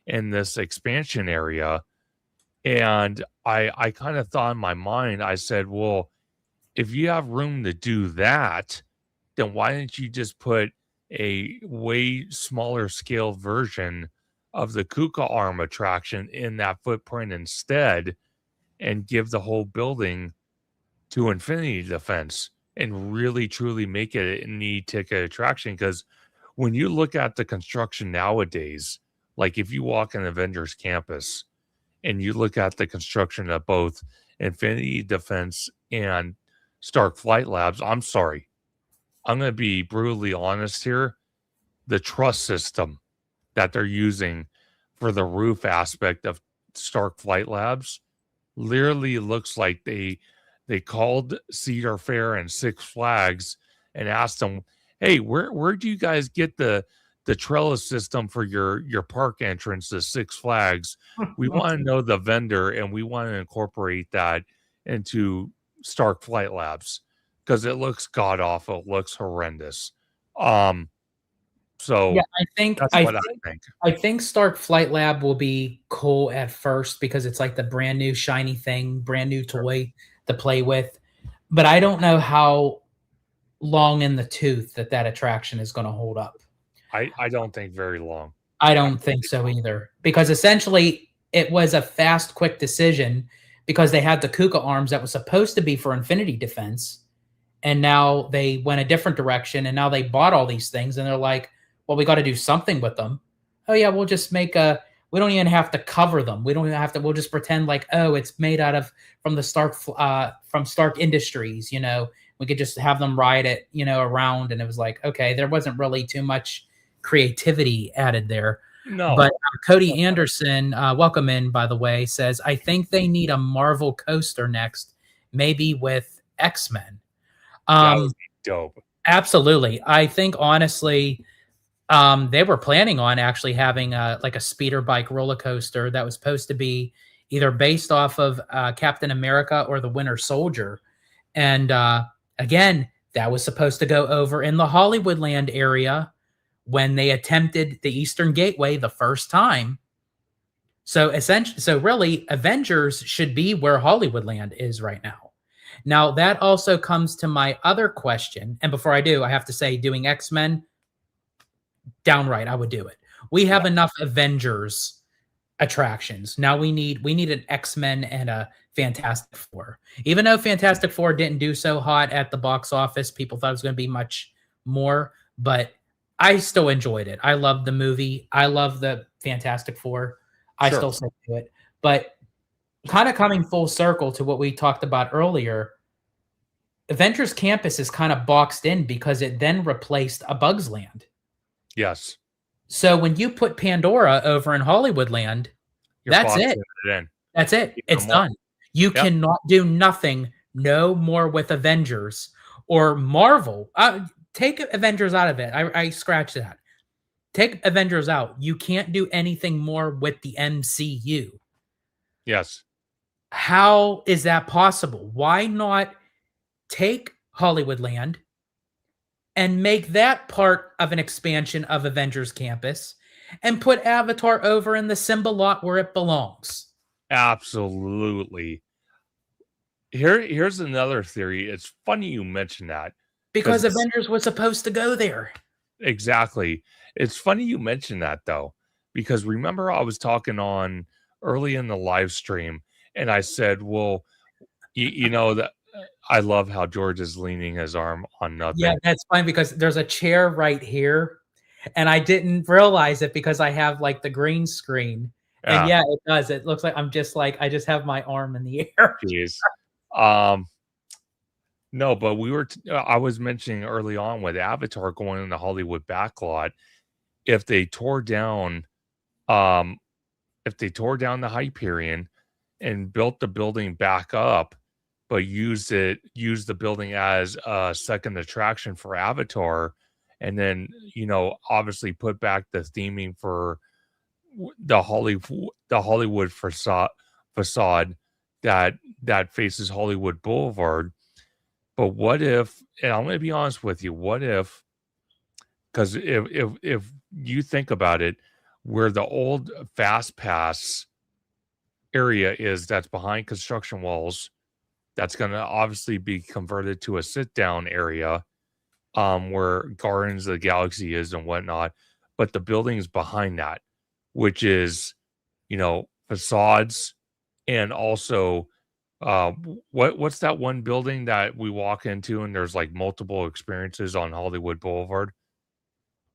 Speaker 2: in this expansion area. And I kind of thought in my mind, I said, well, if you have room to do that, then why didn't you just put a way smaller scale version of the Kuka arm attraction in that footprint instead and give the whole building to Infinity Defense and really truly make it an e-ticket attraction? Because when you look at the construction nowadays, like if you walk in Avengers Campus and you look at the construction of both Infinity Defense and Stark Flight Labs, I'm sorry, I'm going to be brutally honest here. The truss system that they're using for the roof aspect of Stark Flight Labs literally looks like they called Cedar Fair and Six Flags and asked them, hey, where do you guys get the trellis system for your park entrance to Six Flags? We want to know the vendor and we want to incorporate that into Stark Flight Labs because it looks god awful, it looks horrendous. So
Speaker 1: Yeah,
Speaker 2: I
Speaker 1: think Stark Flight Lab will be cool at first because it's like the brand new shiny thing, brand new toy to play with. But I don't know how long in the tooth that attraction is going to hold up.
Speaker 2: I don't think very long.
Speaker 1: I don't think so either, because essentially it was a fast, quick decision because they had the Kuka arms that was supposed to be for Infinity Defense, and now they went a different direction, and now they bought all these things, and they're like, well, we got to do something with them. Oh yeah, we'll just make we don't even have to cover them. We don't even have to, we'll just pretend like, oh, it's made out of, from Stark Industries, we could just have them ride it, around. And it was like, okay, there wasn't really too much creativity added there.
Speaker 2: No.
Speaker 1: But Cody Anderson, welcome in, by the way, says, I think they need a Marvel coaster next, maybe with X-Men.
Speaker 2: That would be dope.
Speaker 1: Absolutely. I think, honestly, they were planning on actually having like a speeder bike roller coaster that was supposed to be either based off of Captain America or the Winter Soldier. And again, that was supposed to go over in the Hollywoodland area when they attempted the Eastern Gateway the first time. So really, Avengers should be where Hollywoodland is right now. Now, that also comes to my other question. And before I do, I have to say, doing X-Men, downright, I would do it. We have enough Avengers attractions. Now we need an X-Men and a Fantastic Four. Even though Fantastic Four didn't do so hot at the box office, people thought it was going to be much more, but I still enjoyed it. I loved the movie. I love the Fantastic Four. I still stick to it. But kind of coming full circle to what we talked about earlier, Avengers Campus is kind of boxed in because it then replaced a Bugs Land.
Speaker 2: Yes.
Speaker 1: So when you put Pandora over in Hollywoodland, that's it. That's it. It's done. You cannot do nothing, no more with Avengers or Marvel. Take Avengers out of it. I scratch that. Take Avengers out. You can't do anything more with the MCU.
Speaker 2: Yes.
Speaker 1: How is that possible? Why not take Hollywoodland and make that part of an expansion of Avengers Campus and put Avatar over in the Simba lot where it belongs?
Speaker 2: Absolutely. Here's another theory. It's funny you mentioned that.
Speaker 1: Because Avengers was supposed to go there.
Speaker 2: exactly. It's funny you mentioned that though, because remember I was talking on early in the live stream, and I said, well, you know that I love how George is leaning his arm on
Speaker 1: Yeah,
Speaker 2: nothing.
Speaker 1: that's fine because there's a chair right here, and I didn't realize it because I have like the green screen. And
Speaker 2: Yeah,
Speaker 1: yeah, it does. It looks like I'm just like I just have my arm in the air.
Speaker 2: jeez. Um, no, but I was mentioning early on with Avatar going in the Hollywood backlot, if they tore down, um, if they tore down the Hyperion and built the building back up, but used the building as a second attraction for Avatar, and then obviously put back the theming for the Hollywood facade that faces Hollywood Boulevard. But what if? And I'm going to be honest with you. What if? Because if you think about it, where the old Fast Pass area is, that's behind construction walls, that's going to obviously be converted to a sit down area, where Guardians of the Galaxy is and whatnot. But the buildings behind that, which is, facades, and also, what's that one building that we walk into and there's like multiple experiences on Hollywood Boulevard?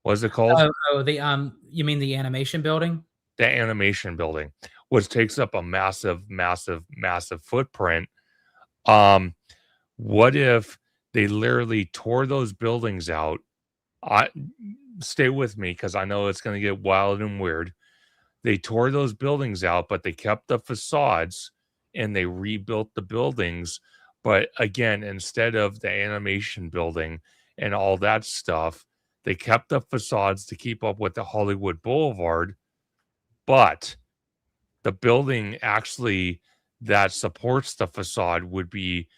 Speaker 2: What is it called?
Speaker 1: The you mean the animation building?
Speaker 2: The animation building, which takes up a massive, massive, massive footprint. Um, what if they literally tore those buildings out? I Stay with me because I know it's going to get wild and weird. They tore those buildings out, but they kept the facades and they rebuilt the buildings. But again, instead of the animation building and all that stuff, they kept the facades to keep up with the Hollywood Boulevard. But the building actually that supports the facade would be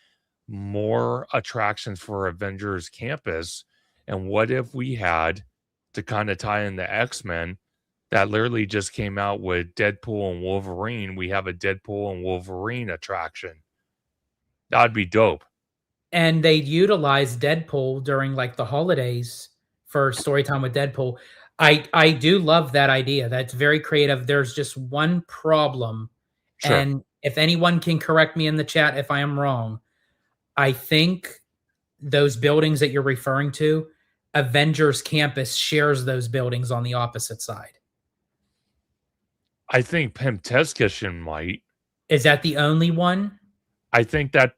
Speaker 2: more attractions for Avengers Campus. And what if we had, to kind of tie in the X-Men, that literally just came out with Deadpool and Wolverine? We have a Deadpool and Wolverine attraction. That'd be dope.
Speaker 1: And they utilized Deadpool during like the holidays for story time with Deadpool. I do love that idea. That's very creative. There's just one problem,
Speaker 2: Sure.
Speaker 1: and if anyone can correct me in the chat if I am wrong, I think those buildings that you're referring to, Avengers Campus shares those buildings on the opposite side.
Speaker 2: I think Pimteskishin might.
Speaker 1: Is that the only one?
Speaker 2: I think that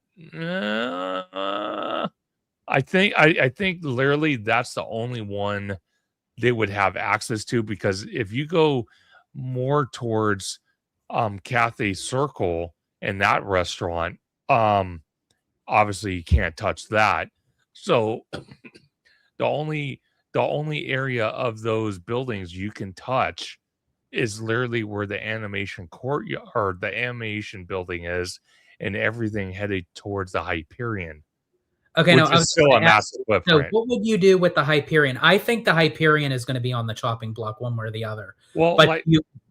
Speaker 2: I think literally that's the only one they would have access to, because if you go more towards Cathay Circle and that restaurant, obviously you can't touch that. So the only area of those buildings you can touch is literally where the animation courtyard or the animation building is, and everything headed towards the Hyperion.
Speaker 1: Okay,
Speaker 2: which
Speaker 1: no, I was
Speaker 2: is still a
Speaker 1: gonna ask
Speaker 2: massive
Speaker 1: you, so
Speaker 2: footprint.
Speaker 1: what would you do with the Hyperion? I think the Hyperion is going to be on the chopping block one way or the other.
Speaker 2: Well,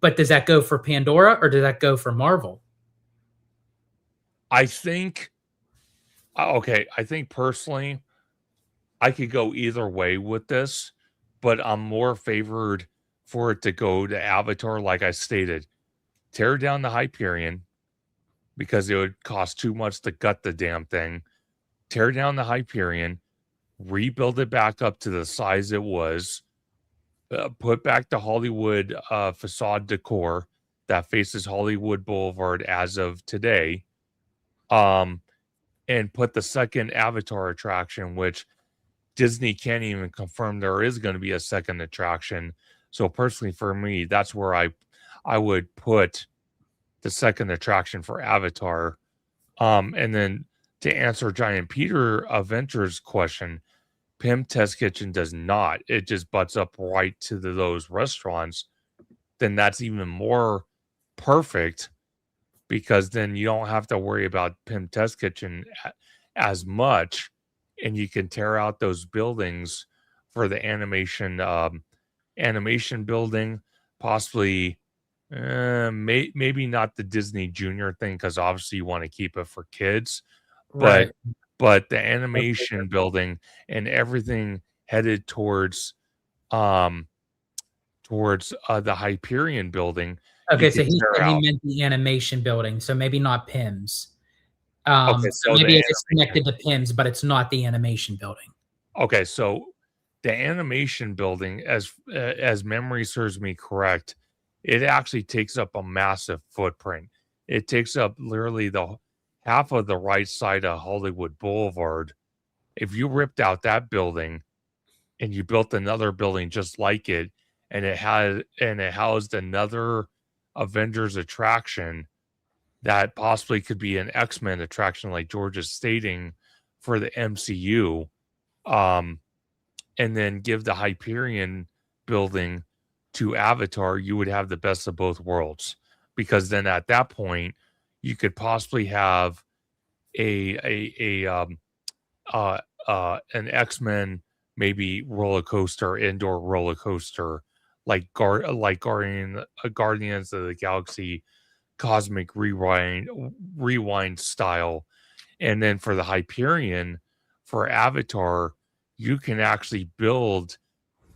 Speaker 1: But does that go for Pandora or does that go for Marvel?
Speaker 2: I think, okay, I think personally, I could go either way with this, but I'm more favored for it to go to Avatar, like I stated. Tear down the Hyperion because it would cost too much to gut the damn thing. Tear down the Hyperion, rebuild it back up to the size it was, put back the Hollywood facade decor that faces Hollywood Boulevard as of today, and put the second Avatar attraction, which Disney can't even confirm there is going to be a second attraction. So personally, for me, that's where I would put the second attraction for Avatar. And then to answer Giant Peter Adventures question, Pim Test Kitchen does not. It just butts up right to those restaurants. Then that's even more perfect, because then you don't have to worry about Pim Test Kitchen as much, and you can tear out those buildings for the animation building, possibly. Maybe not the Disney Junior thing, because obviously you want to keep it for kids,
Speaker 1: Right.
Speaker 2: but the animation building and everything headed towards towards the Hyperion building.
Speaker 1: Okay,
Speaker 2: you
Speaker 1: so
Speaker 2: can
Speaker 1: he
Speaker 2: tear
Speaker 1: said he
Speaker 2: out.
Speaker 1: meant the animation building, so maybe not PIMS.
Speaker 2: Okay,
Speaker 1: So
Speaker 2: so
Speaker 1: maybe
Speaker 2: the
Speaker 1: it is connected to PIMS, but it's not the animation building.
Speaker 2: Okay, so the animation building, as memory serves me correct, it actually takes up a massive footprint. It takes up literally the half of the right side of Hollywood Boulevard. If you ripped out that building and you built another building just like it, and it housed another Avengers attraction that possibly could be an X-Men attraction, like George is stating, for the MCU. And then give the Hyperion building to Avatar, you would have the best of both worlds. Because then at that point, you could possibly have an X-Men maybe roller coaster, indoor roller coaster, like Guardians of the Galaxy Cosmic Rewind style. And then for the Hyperion, for Avatar, you can actually build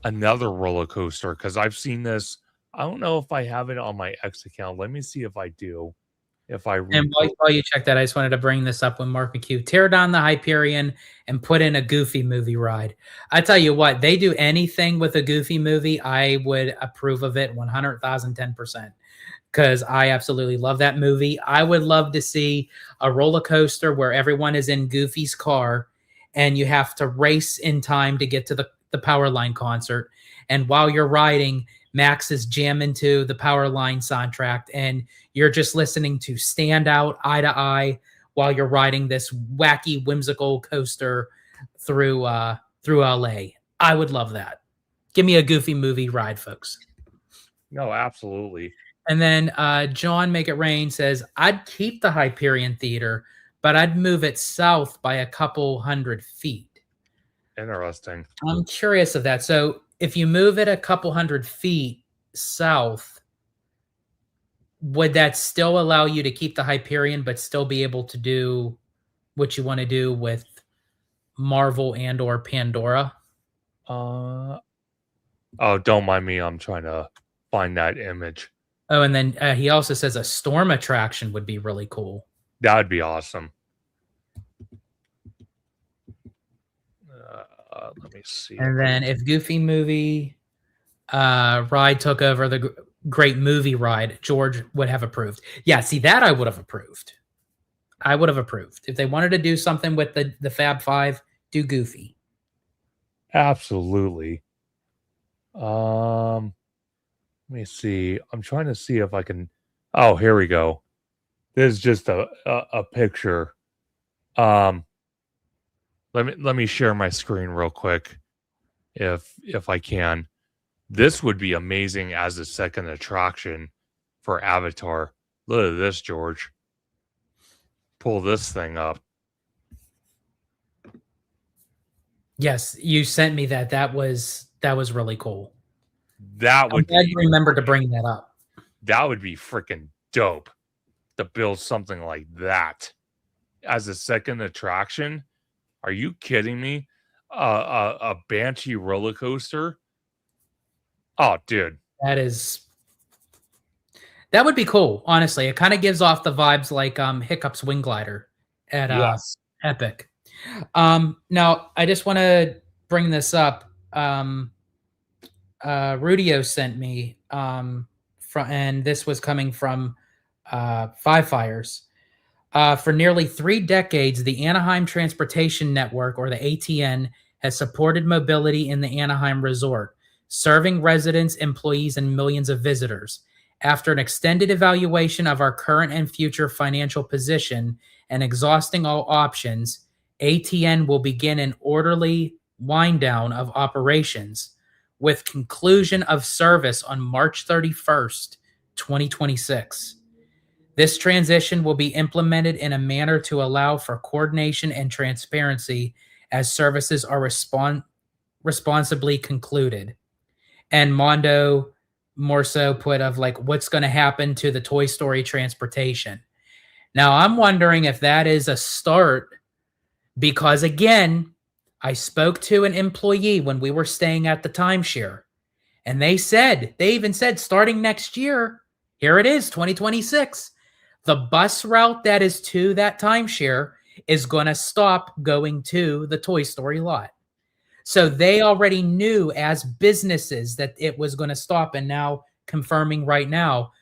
Speaker 2: another roller coaster, because I've seen this. I don't know if I have it on my X account. Let me see if I do. If I
Speaker 1: And while you check that, I just wanted to bring this up with Mark McHugh. Tear down the Hyperion and put in a Goofy movie ride. I tell you what, they do anything with a Goofy movie, I would approve of it 110%. Because I absolutely love that movie. I would love to see a roller coaster where everyone is in Goofy's car and you have to race in time to get to the Powerline concert. And while you're riding, Max is jamming to the Powerline soundtrack and you're just listening to Stand Out Eye to Eye while you're riding this wacky, whimsical coaster through LA. I would love that. Give me a Goofy movie ride, folks.
Speaker 2: No, absolutely.
Speaker 1: And then John Make It Rain says, I'd keep the Hyperion Theater, but I'd move it south by a couple 100 feet.
Speaker 2: Interesting.
Speaker 1: I'm curious of that. So if you move it a couple 100 feet south, would that still allow you to keep the Hyperion, but still be able to do what you want to do with Marvel and or Pandora?
Speaker 2: Oh, don't mind me. I'm trying to find that image.
Speaker 1: Oh, and then he also says a storm attraction would be really cool.
Speaker 2: That would be awesome. Let me see.
Speaker 1: And then if Goofy movie ride took over the Great Movie Ride, George would have approved. Yeah, see, that I would have approved. I would have approved. If they wanted to do something with the Fab Five, do Goofy.
Speaker 2: Absolutely. Let me see. I'm trying to see if I can. Oh, here we go. This is just a picture. Let me share my screen real quick, if I can. This would be amazing as a second attraction for Avatar. Look at this, George. Pull this thing up.
Speaker 1: Yes, you sent me that. That was really cool.
Speaker 2: That would
Speaker 1: I'm glad you remembered to bring that up.
Speaker 2: That would be freaking dope to build something like that as a second attraction. Are you kidding me? A Banshee roller coaster? Oh, dude.
Speaker 1: That would be cool, honestly. It kind of gives off the vibes like Hiccup's Wing Glider at Epic. Now, I just want to bring this up. Rudio sent me, and this was coming from Five Fires. For nearly 3 decades, the Anaheim Transportation Network, or the ATN, has supported mobility in the Anaheim Resort, serving residents, employees, and millions of visitors. After an extended evaluation of our current and future financial position and exhausting all options, ATN will begin an orderly wind down of operations with conclusion of service on March 31st, 2026. This transition will be implemented in a manner to allow for coordination and transparency as services are responsibly concluded. And Mondo more so put of like, what's going to happen to the Toy Story transportation? Now, I'm wondering if that is a start, because again, I spoke to an employee when we were staying at the timeshare, And they even said starting next year, here it is, 2026, the bus route that is to that timeshare is going to stop going to the Toy Story lot. So they already knew as businesses that it was going to stop. And now confirming right now,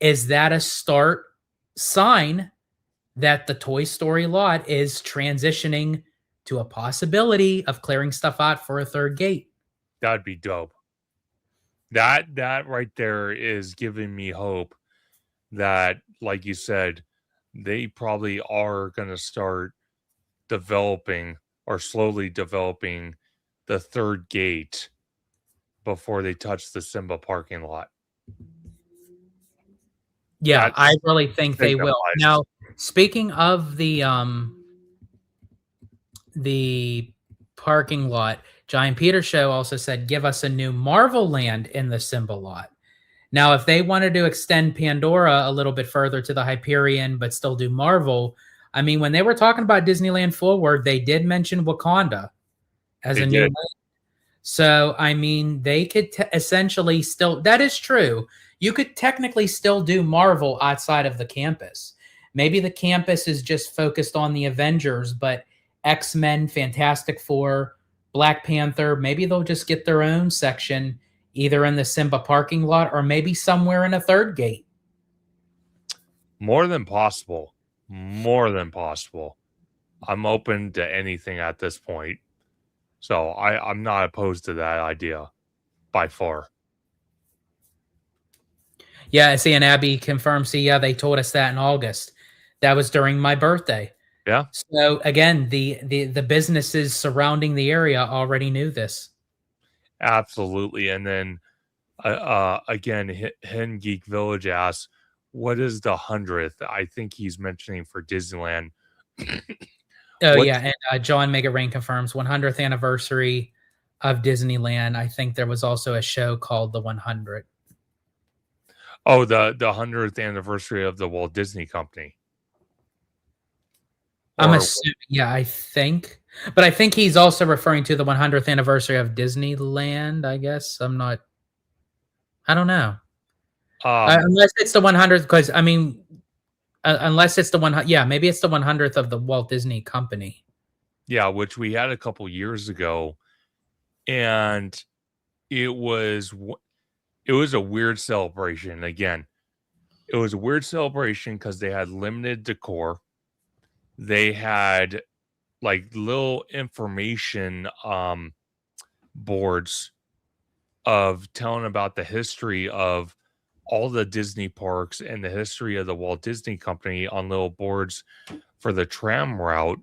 Speaker 1: is that a start sign that the Toy Story lot is transitioning to a possibility of clearing stuff out for a third gate?
Speaker 2: That'd be dope. That right there is giving me hope that, like you said, they probably are going to start developing or slowly developing the third gate before they touch the Simba parking lot.
Speaker 1: Yeah,
Speaker 2: That
Speaker 1: I really think they will.
Speaker 2: signifies-
Speaker 1: Now, speaking of the parking lot, Giant Peter Show also said, give us a new Marvel land in the Simba lot. Now, if they wanted to extend Pandora a little bit further to the Hyperion, but still do Marvel, I mean, when they were talking about Disneyland Forward, they did mention Wakanda as
Speaker 2: They
Speaker 1: a new
Speaker 2: did.
Speaker 1: land. So, I mean, they could essentially still, that is true. You could technically still do Marvel outside of the campus. Maybe the campus is just focused on the Avengers, but X-Men, Fantastic Four, Black Panther, maybe they'll just get their own section either in the Simba parking lot or maybe somewhere in a third gate.
Speaker 2: More than possible. More than possible. I'm open to anything at this point. So I'm not opposed to that idea by far.
Speaker 1: Yeah, see, and Abby confirmed, see, yeah, they told us that in August. That was during my birthday.
Speaker 2: Yeah.
Speaker 1: So again, the businesses surrounding the area already knew this.
Speaker 2: Absolutely. And then again, Hen Geek Village asks, what is the 100th? I think he's mentioning for Disneyland.
Speaker 1: Oh,
Speaker 2: What-
Speaker 1: yeah, and John Mega Rain confirms 100th anniversary of Disneyland. I think there was also a show called The 100.
Speaker 2: Oh, the 100th anniversary of the Walt Disney Company.
Speaker 1: I'm
Speaker 2: Or-
Speaker 1: assuming, yeah, I think. But I think he's also referring to the 100th anniversary of Disneyland, I guess. I don't know. Unless it's the 100th, because, I mean, unless it's the 100th, yeah, maybe it's the 100th of the Walt Disney Company.
Speaker 2: Yeah, which we had a couple years ago, and it was a weird celebration. Again, it was a weird celebration because they had limited decor. They had like little information boards of telling about the history of all the Disney parks and the history of the Walt Disney Company on little boards for the tram route.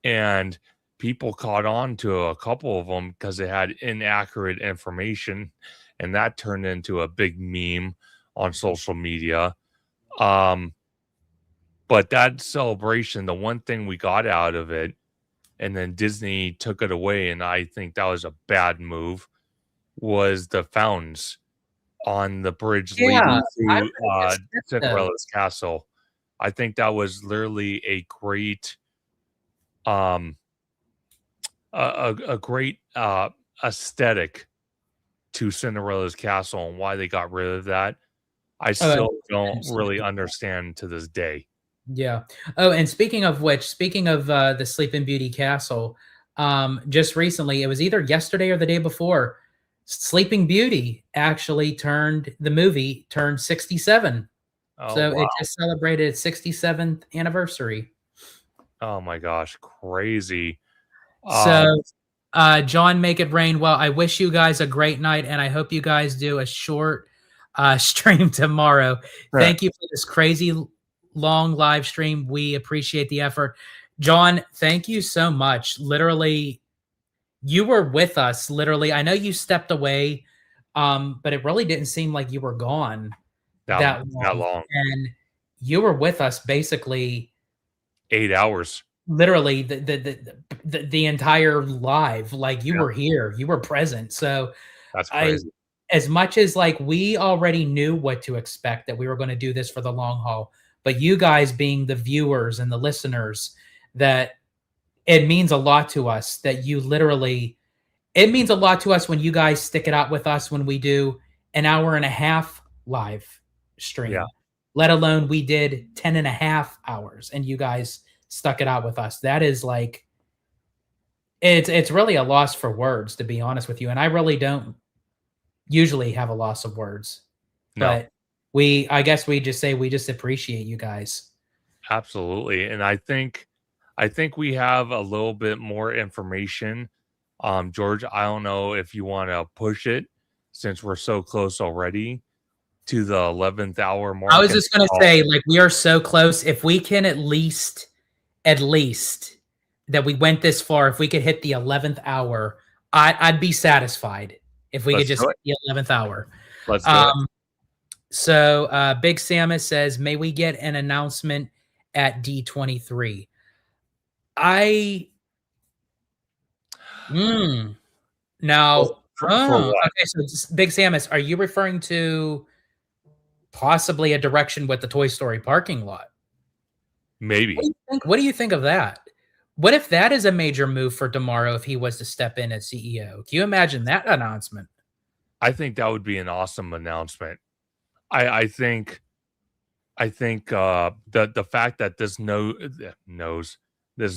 Speaker 2: And people caught on to a couple of them because they had inaccurate information, and that turned into a big meme on social media. But that celebration, the one thing we got out of it, and then Disney took it away, and I think that was a bad move, was the fountains on the bridge
Speaker 1: Yeah,
Speaker 2: leading to Cinderella's castle. I think that was literally a great a great aesthetic to Cinderella's castle, and why they got rid of that, I still don't really understand to this day.
Speaker 1: Yeah. Oh, and speaking of which, speaking of the Sleeping Beauty Castle, just recently, it was either yesterday or the day before, Sleeping Beauty actually the movie turned 67.
Speaker 2: Oh,
Speaker 1: So
Speaker 2: wow.
Speaker 1: it just celebrated its 67th anniversary.
Speaker 2: Oh my gosh, crazy.
Speaker 1: So, John, make it rain. Well, I wish you guys a great night, and I hope you guys do a short stream tomorrow.
Speaker 2: Right.
Speaker 1: Thank you for this crazy long live stream. We appreciate the effort. John, thank you so much. Literally, you were with us. Literally, I know you stepped away, but it really didn't seem like you were gone that long. And you were with us basically
Speaker 2: 8 hours.
Speaker 1: Literally the entire live. Like you were here, you were present. So
Speaker 2: that's crazy.
Speaker 1: As much as like we already knew what to expect, that we were going to do this for the long haul, but you guys being the viewers and the listeners, that it means a lot to us that you literally it means a lot to us when you guys stick it out with us when we do an hour and a half live stream.
Speaker 2: Yeah.
Speaker 1: Let alone we did 10 and a half hours and you guys stuck it out with us. That is like, it's really a loss for words, to be honest with you. And I really don't usually have a loss of words.
Speaker 2: No.
Speaker 1: But I guess we just say we just appreciate you guys.
Speaker 2: Absolutely. And I think we have a little bit more information. George, I don't know if you want to push it since we're so close already to the 11th hour mark.
Speaker 1: I was just going to say, like, we are so close. If we can at least that we went this far, if we could hit the 11th hour, I'd be satisfied if we could just hit the 11th hour.
Speaker 2: Let's do it.
Speaker 1: So Big Samus says, may we get an announcement at D23? Now, okay, so Big Samus, are you referring to possibly a direction with the Toy Story parking lot?
Speaker 2: Maybe.
Speaker 1: What do you think of that? What if that is a major move for tomorrow if he was to step in as CEO? Can you imagine that announcement?
Speaker 2: I think that would be an awesome announcement. I think the fact that this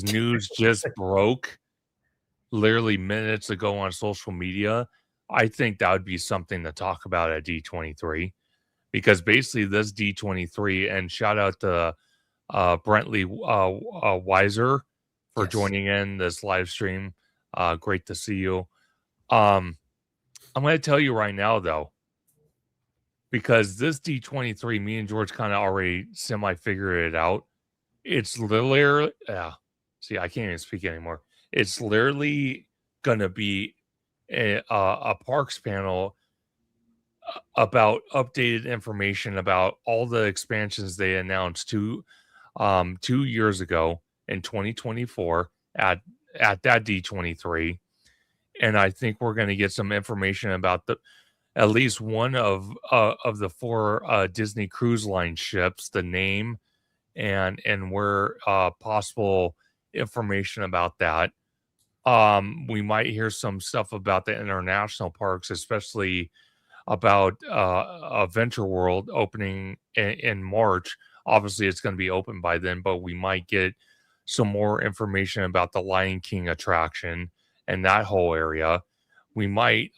Speaker 2: news just broke literally minutes ago on social media, I think that would be something to talk about at D23, because basically this D23, and shout out to Brentley Weiser for joining in this live stream. Great to see you. I'm going to tell you right now, though, because this D23, me and George kind of already semi-figured it out. It's literally, see, I can't even speak anymore. It's literally going to be a parks panel about updated information about all the expansions they announced 2 years ago in 2024 at that D23. And I think we're going to get some information about at least one of the 4 Disney Cruise Line ships, the name, and where possible information about that. We might hear some stuff about the international parks, especially about Adventure World opening in March. Obviously, it's going to be open by then, but we might get some more information about the Lion King attraction and that whole area. We might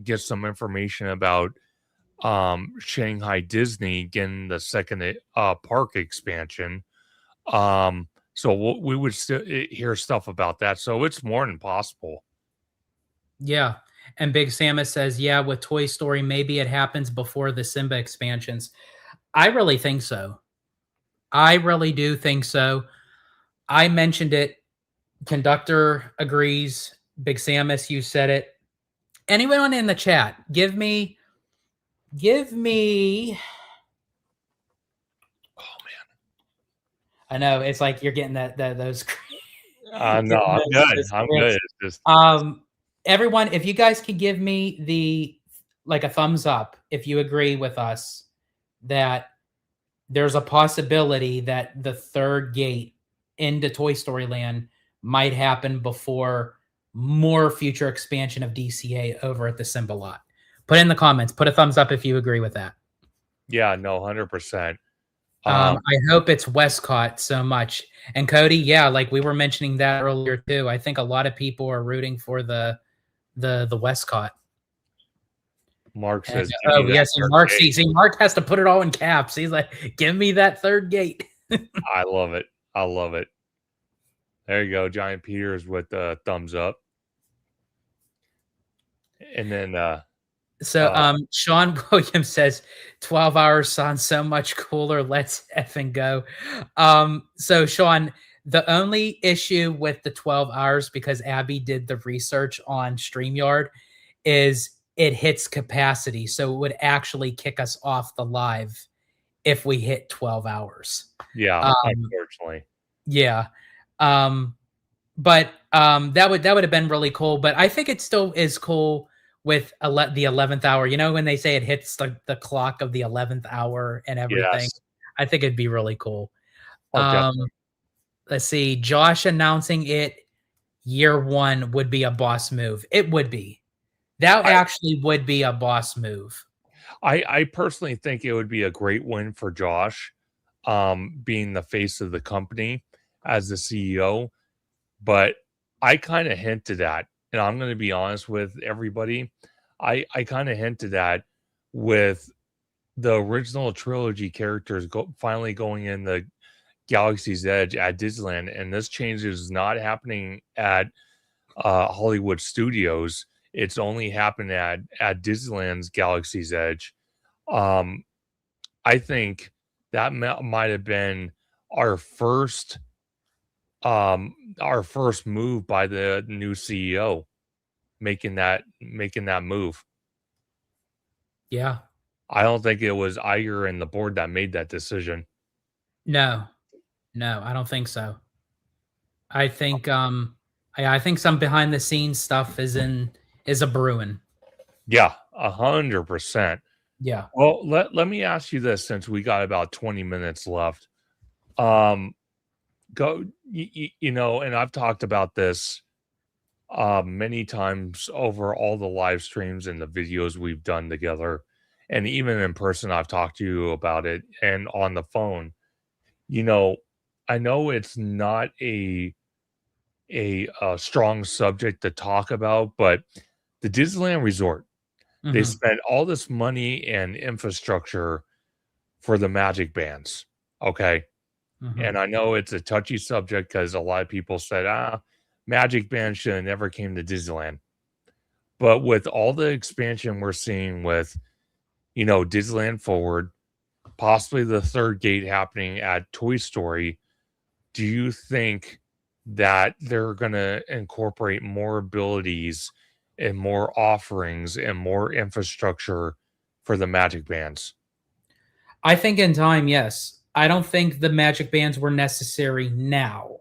Speaker 2: get some information about Shanghai Disney getting the second park expansion. So we would still hear stuff about that. So it's more than possible.
Speaker 1: Yeah. And Big Samus says, yeah, with Toy Story, maybe it happens before the Simba expansions. I really think so. I really do think so. I mentioned it. Conductor agrees. Big Samus, you said it. Anyone in the chat, give me. Oh, man. I know. It's like you're getting those.
Speaker 2: No, I'm good. I'm good. It's just...
Speaker 1: everyone, if you guys could give me a thumbs up if you agree with us that there's a possibility that the third gate into Toy Story Land might happen before more future expansion of DCA over at the Simba lot. Put in the comments. Put a thumbs up if you agree with that.
Speaker 2: Yeah, no, 100%.
Speaker 1: I hope it's Westcott so much. And Cody, yeah, like we were mentioning that earlier too. I think a lot of people are rooting for the Westcott.
Speaker 2: Mark says,
Speaker 1: oh yes, Mark. See, Mark has to put it all in caps. He's like, "Give me that third gate."
Speaker 2: I love it. I love it. There you go, Giant Peters with the thumbs up. And then,
Speaker 1: Sean Williams says, 12 hours sounds so much cooler. Let's effing go. So Sean, the only issue with the 12 hours, because Abby did the research on StreamYard, is it hits capacity. So it would actually kick us off the live if we hit 12 hours.
Speaker 2: Yeah, unfortunately.
Speaker 1: Yeah. But that would have been really cool. But I think it still is cool with the 11th hour. You know, when they say it hits the clock of the 11th hour and everything, yes. I think it'd be really cool. Let's see. Josh announcing it year one would be a boss move. It would be. That actually would be a boss move.
Speaker 2: I personally think it would be a great win for Josh, being the face of the company as the CEO. But I kind of hinted at, and I'm going to be honest with everybody, I kind of hinted at with the original trilogy characters finally going in the Galaxy's Edge at Disneyland, and this change is not happening at Hollywood Studios. It's only happened at Disneyland's Galaxy's Edge. I think that might have been our first move by the new CEO making that move.
Speaker 1: Yeah.
Speaker 2: I don't think it was Iger and the board that made that decision.
Speaker 1: No, I don't think so. I think I think some behind the scenes stuff is a brewing.
Speaker 2: Yeah, 100%.
Speaker 1: Yeah.
Speaker 2: Well, let me ask you this, since we got about 20 minutes left. You know, and I've talked about this many times over all the live streams and the videos we've done together, and even in person I've talked to you about it, and on the phone. You know, I know it's not a strong subject to talk about, but the Disneyland Resort, they spent all this money and infrastructure for the magic bands. Okay. And I know it's a touchy subject because a lot of people said, magic bands should have never came to Disneyland. But with all the expansion we're seeing with, you know, Disneyland Forward, possibly the third gate happening at Toy Story, do you think that they're going to incorporate more abilities and more offerings and more infrastructure for the magic bands?
Speaker 1: I think in time, yes. I don't think the magic bands were necessary now.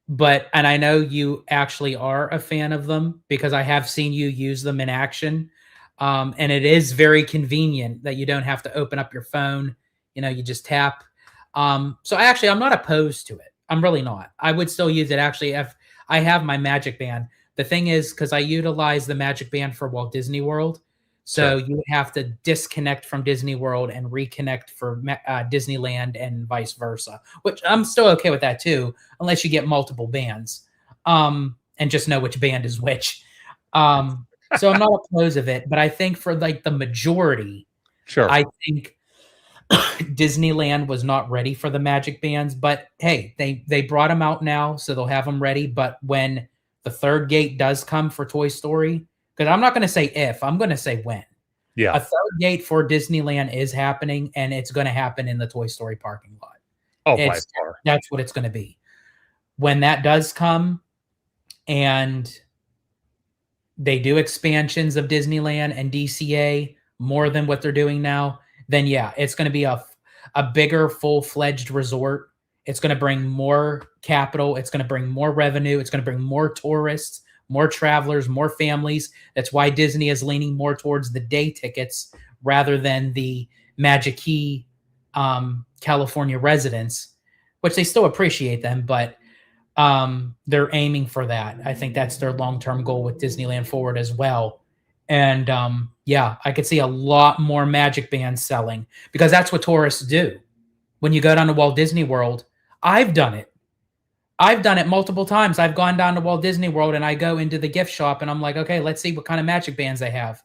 Speaker 1: But, and I know you actually are a fan of them because I have seen you use them in action. And it is very convenient that you don't have to open up your phone. You know, you just tap. So actually, I'm not opposed to it. I'm really not. I would still use it. Actually, if I have my magic band. The thing is, because I utilize the magic band for Walt Disney World, so you would have to disconnect from Disney World and reconnect for Disneyland and vice versa, which I'm still okay with that too, unless you get multiple bands and just know which band is which. So I'm not opposed of it, but I think for like the majority, I think Disneyland was not ready for the magic bands. But hey, they brought them out now, so they'll have them ready. But when the third gate does come for Toy Story, because I'm not going to say if, I'm going to say when.
Speaker 2: Yeah.
Speaker 1: A third gate for Disneyland is happening, and it's going to happen in the Toy Story parking lot.
Speaker 2: Oh, by far.
Speaker 1: That's what it's going to be. When that does come and they do expansions of Disneyland and DCA more than what they're doing now, then yeah, it's going to be a bigger, full-fledged resort. It's going to bring more capital. It's going to bring more revenue. It's going to bring more tourists, more travelers, more families. That's why Disney is leaning more towards the day tickets rather than the Magic Key California residents, which they still appreciate them, but they're aiming for that. I think that's their long-term goal with Disneyland Forward as well. And yeah, I could see a lot more magic bands selling because that's what tourists do. When you go down to Walt Disney World, I've done it. I've done it multiple times. I've gone down to Walt Disney World and I go into the gift shop and I'm like, okay, let's see what kind of magic bands they have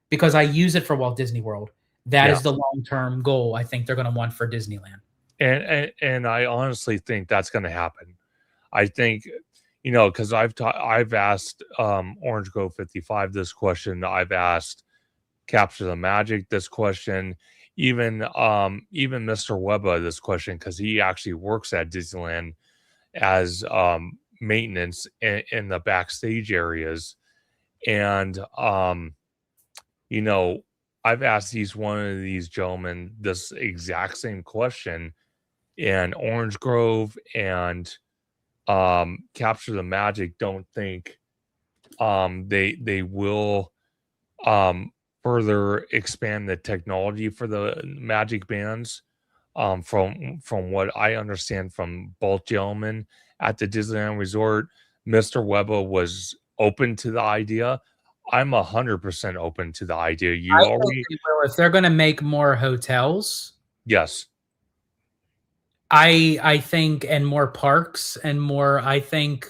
Speaker 1: because I use it for Walt Disney World. That is the long-term goal I think they're going to want for Disneyland.
Speaker 2: And I honestly think that's going to happen. I think, you know, because I've asked Orange Grove 55 this question. I've asked Capture the Magic this question. Even Mr. Webba this question because he actually works at Disneyland as maintenance in the backstage areas. And you know, I've asked one of these gentlemen this exact same question, and Orange Grove and Capture the Magic don't think they will further expand the technology for the magic bands. From what I understand from both gentlemen at the Disneyland Resort, Mr. Webber was open to the idea, I'm 100% open to the idea. You
Speaker 1: I think
Speaker 2: already,
Speaker 1: they will. If they're going to make more hotels,
Speaker 2: yes.
Speaker 1: I think, and more parks and more, I think,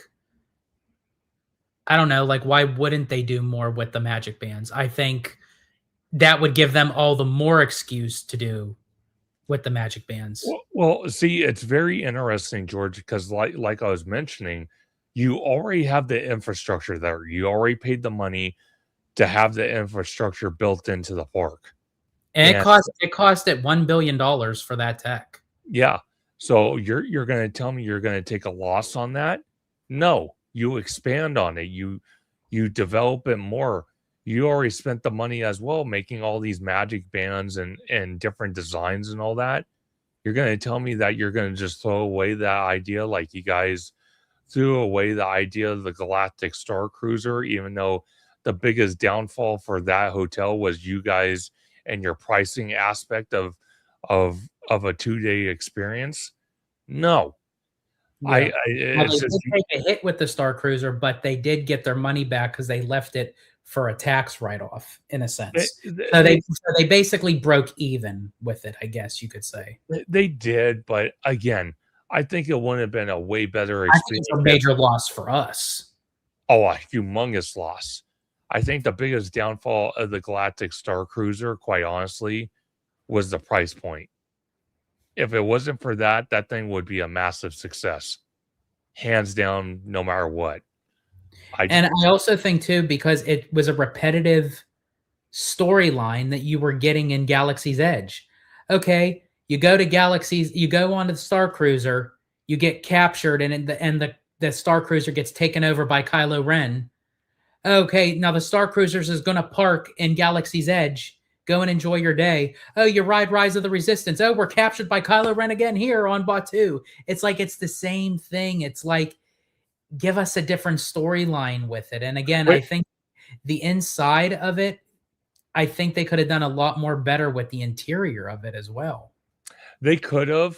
Speaker 1: I don't know, like, why wouldn't they do more with the magic bands? I think that would give them all the more excuse to do with the magic bands.
Speaker 2: Well, see, it's very interesting, George, because like I was mentioning, you already have the infrastructure there. You already paid the money to have the infrastructure built into the park.
Speaker 1: And
Speaker 2: And
Speaker 1: it cost it $1 billion for that tech.
Speaker 2: yeah, so you're going to tell me you're going to take a loss on that? No, you expand on it. You develop it more. You already spent the money as well making all these magic bands and different designs and all that. You're going to tell me that you're going to just throw away that idea like you guys threw away the idea of the Galactic Star Cruiser, even though the biggest downfall for that hotel was you guys and your pricing aspect of a 2-day experience? No.
Speaker 1: Yeah. Well,
Speaker 2: It's
Speaker 1: they
Speaker 2: just
Speaker 1: did take a hit with the Star Cruiser, but they did get their money back because they left it for a tax write-off, in a sense. So they basically broke even with it, I guess you could say.
Speaker 2: they did, but again, I think it wouldn't have been a way better
Speaker 1: I think
Speaker 2: experience.
Speaker 1: it's a major loss for us.
Speaker 2: Oh, a humongous loss. I think the biggest downfall of the Galactic Star Cruiser, quite honestly, was the price point. If it wasn't for that, that thing would be a massive success. Hands down, no matter what.
Speaker 1: And I also think, too, because it was a repetitive storyline that you were getting in Galaxy's Edge. Okay, you go to Galaxy's, you go onto the Star Cruiser, you get captured, and the Star Cruiser gets taken over by Kylo Ren. Okay, now the Star Cruisers is going to park in Galaxy's Edge. Go and enjoy your day. Oh, you ride Rise of the Resistance. Oh, we're captured by Kylo Ren again here on Batuu. It's like it's the same thing. It's like, give us a different storyline with it. And again, I think the inside of it, I think they could have done a lot more better with the interior of it as well.
Speaker 2: They could have.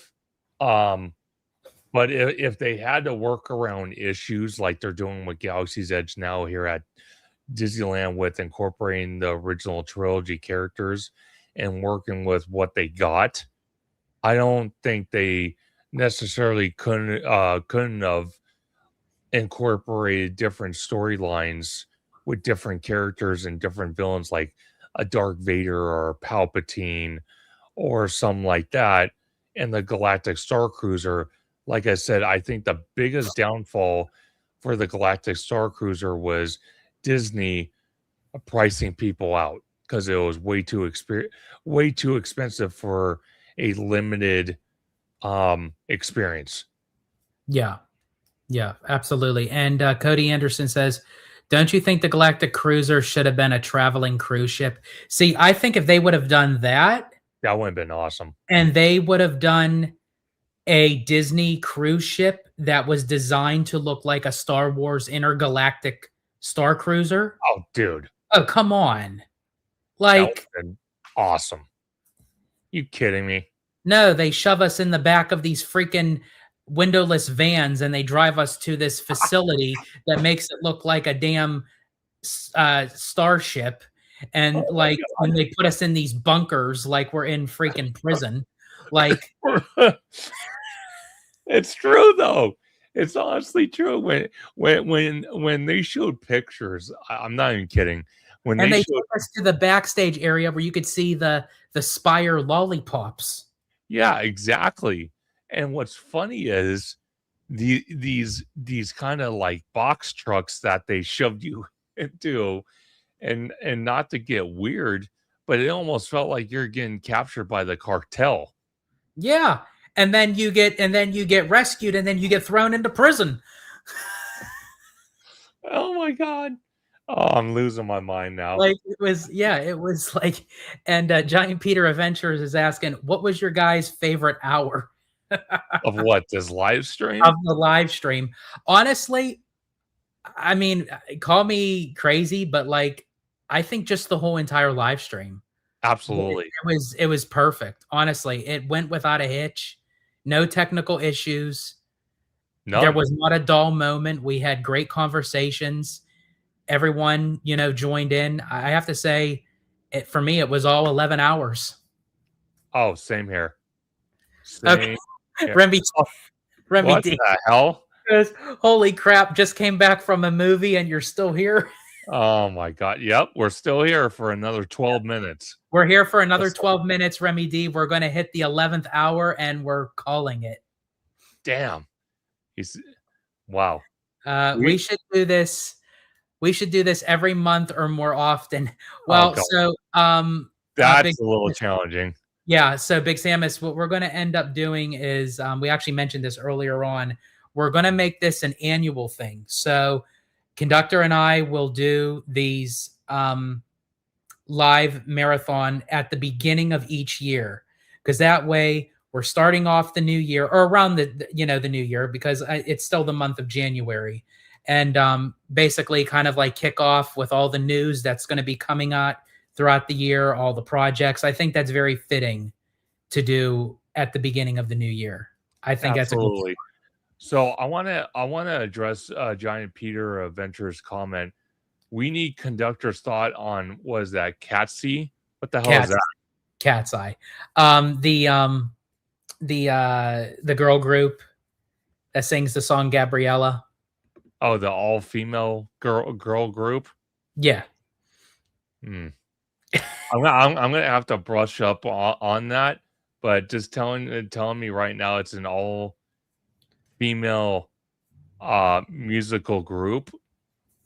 Speaker 2: But if they had to work around issues like they're doing with Galaxy's Edge now here at Disneyland with incorporating the original trilogy characters and working with what they got, I don't think they necessarily couldn't have incorporated different storylines with different characters and different villains like a Darth Vader or a Palpatine or something like that. And the Galactic Star Cruiser, like I said, I think the biggest downfall for the Galactic Star Cruiser was Disney pricing people out because it was way too expensive for a limited experience.
Speaker 1: Yeah. Yeah, absolutely. And Cody Anderson says, don't you think the Galactic Cruiser should have been a traveling cruise ship? See, I think if they would have done that,
Speaker 2: that would have been awesome.
Speaker 1: And they would have done a Disney cruise ship that was designed to look like a Star Wars intergalactic Star Cruiser.
Speaker 2: Oh, dude.
Speaker 1: Oh, come on. Like,
Speaker 2: awesome. You kidding me?
Speaker 1: No, they shove us in the back of these freaking windowless vans and they drive us to this facility that makes it look like a damn starship. And like when they put us in these bunkers, like we're in freaking prison, like
Speaker 2: it's true though. It's honestly true. When they showed pictures, I'm not even kidding. When
Speaker 1: they took us to the backstage area where you could see the Spire lollipops.
Speaker 2: Yeah, exactly. And what's funny is these kind of like box trucks that they shoved you into, and not to get weird, but it almost felt like you're getting captured by the cartel.
Speaker 1: Yeah. And then you get rescued and then you get thrown into prison.
Speaker 2: Oh my God. Oh, I'm losing my mind now.
Speaker 1: Like it was like, and Giant Peter Adventures is asking, what was your guys' favorite hour?
Speaker 2: Of what, this live stream?
Speaker 1: Of the live stream. Honestly, I mean, call me crazy, but like, I think just the whole entire live stream.
Speaker 2: Absolutely.
Speaker 1: It was perfect. Honestly, it went without a hitch. No technical issues. There
Speaker 2: None.
Speaker 1: was not a dull moment. We had great conversations. Everyone, joined in. I have to say, for me, it was all 11 hours.
Speaker 2: Oh, same here.
Speaker 1: Okay.
Speaker 2: Same here.
Speaker 1: Remy, Remy
Speaker 2: What
Speaker 1: D.
Speaker 2: the hell?
Speaker 1: Goes, holy crap, just came back from a movie and you're still here.
Speaker 2: Oh my God. Yep. We're still here for another 12 minutes.
Speaker 1: We're here for another 12 minutes, Remy D. We're going to hit the 11th hour and we're calling it.
Speaker 2: Damn. Wow.
Speaker 1: We should do this. We should do this every month or more often. Well, so
Speaker 2: that's a little challenging.
Speaker 1: Yeah. So Big Samus, what we're going to end up doing is we actually mentioned this earlier on. We're going to make this an annual thing. So Conductor and I will do these live marathon at the beginning of each year, because that way we're starting off the new year or around the new year, because it's still the month of January, and basically kind of like kick off with all the news that's going to be coming out throughout the year, all the projects. I think that's very fitting to do at the beginning of the new year. I think
Speaker 2: absolutely. So I want to address Giant Peter Venture's comment. We need Conductor's thought on, what is that, Cat's Eye? What the hell is that?
Speaker 1: Cat's Eye. The girl group that sings the song Gabriella.
Speaker 2: Oh, the all-female girl group?
Speaker 1: Yeah.
Speaker 2: I'm gonna have to brush up on that, but just telling me right now it's an all-female musical group.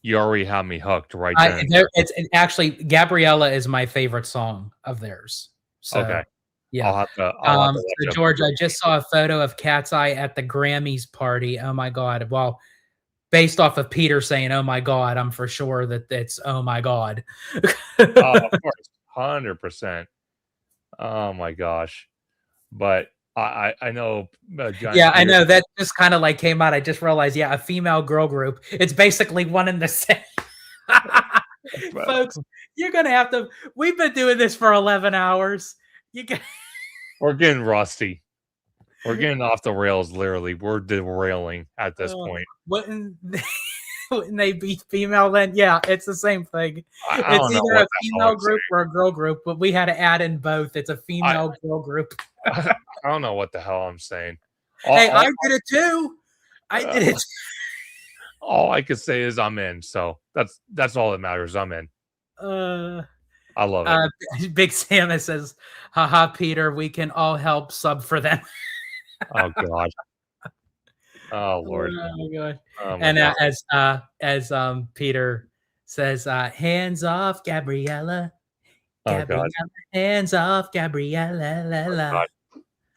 Speaker 2: You already have me hooked right there.
Speaker 1: It's actually, Gabriella is my favorite song of theirs. So,
Speaker 2: okay.
Speaker 1: Yeah.
Speaker 2: I'll have to
Speaker 1: so George, I just saw a photo of Cat's Eye at the Grammys party. Oh my God. Well, based off of Peter saying, oh my God, I'm for sure that it's, oh my God.
Speaker 2: Of course. 100%. Oh my gosh. But I know.
Speaker 1: I know that just kind of like came out. I just realized, a female girl group. It's basically one and the same. Folks, you're going to have to, we've been doing this for 11 hours.
Speaker 2: We're getting rusty. We're getting off the rails, literally. We're derailing at this point.
Speaker 1: Wouldn't they be female then? Yeah, it's the same thing.
Speaker 2: It's
Speaker 1: either a female group or a girl group, but we had to add in both. It's a female girl group.
Speaker 2: I don't know what the hell I'm saying.
Speaker 1: I did it too. I did it.
Speaker 2: All I could say is I'm in. So that's all that matters. I'm in. I love it.
Speaker 1: Big Sam says, haha, Peter, we can all help sub for them.
Speaker 2: Oh God. Oh Lord.
Speaker 1: Oh God. And as Peter says, hands off, Gabriella. Gabriella, hands off, Gabriella.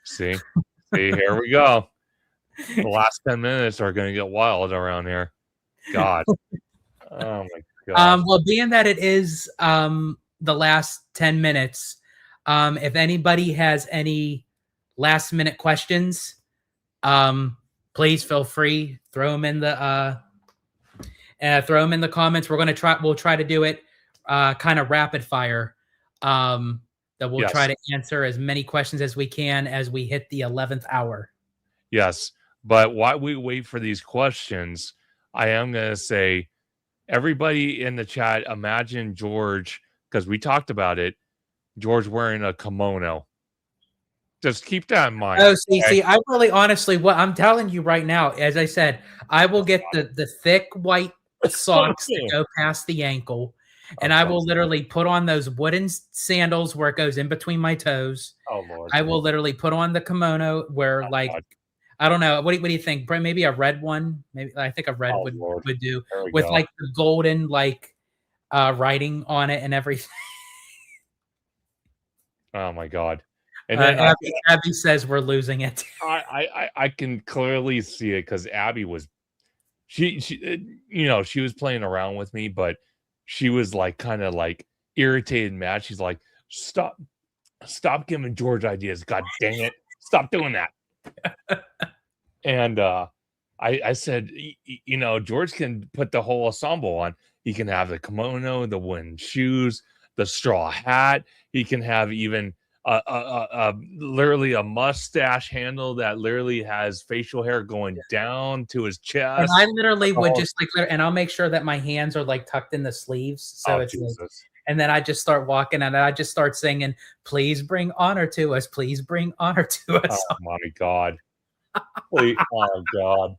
Speaker 2: See, here we go. The last 10 minutes are going to get wild around here. God. Oh my God.
Speaker 1: Well, being that it is the last 10 minutes, if anybody has any last minute questions, please feel free, throw them in the comments. We'll try to do it kind of rapid fire. That we'll try to answer as many questions as we can as we hit the 11th hour.
Speaker 2: Yes, but while we wait for these questions, I am going to say, everybody in the chat, imagine George, because we talked about it, George wearing a kimono. Just keep that in mind.
Speaker 1: Oh, see, I really, honestly, what I'm telling you right now, as I said, I will get the thick white socks that go past the ankle, and I will literally put on those wooden sandals where it goes in between my toes.
Speaker 2: Oh Lord!
Speaker 1: I will literally put on the kimono where, God. I don't know. What do you think? Maybe a red one. Maybe I think a red would do with like the golden writing on it and everything.
Speaker 2: Oh my God! And
Speaker 1: then Abby says we're losing it.
Speaker 2: I can clearly see it because Abby was, she was playing around with me, but she was kind of irritated and mad. She's like, stop giving George ideas. God dang it. Stop doing that. And I said, George can put the whole ensemble on. He can have the kimono, the wooden shoes, the straw hat. He can have even literally a mustache handle that literally has facial hair going down to his chest.
Speaker 1: And I literally would just and I'll make sure that my hands are like tucked in the sleeves. So it's
Speaker 2: Jesus.
Speaker 1: like, and then I just start walking and I just start singing, please bring honor to us. Please bring honor to us.
Speaker 2: Oh my God. Oh God.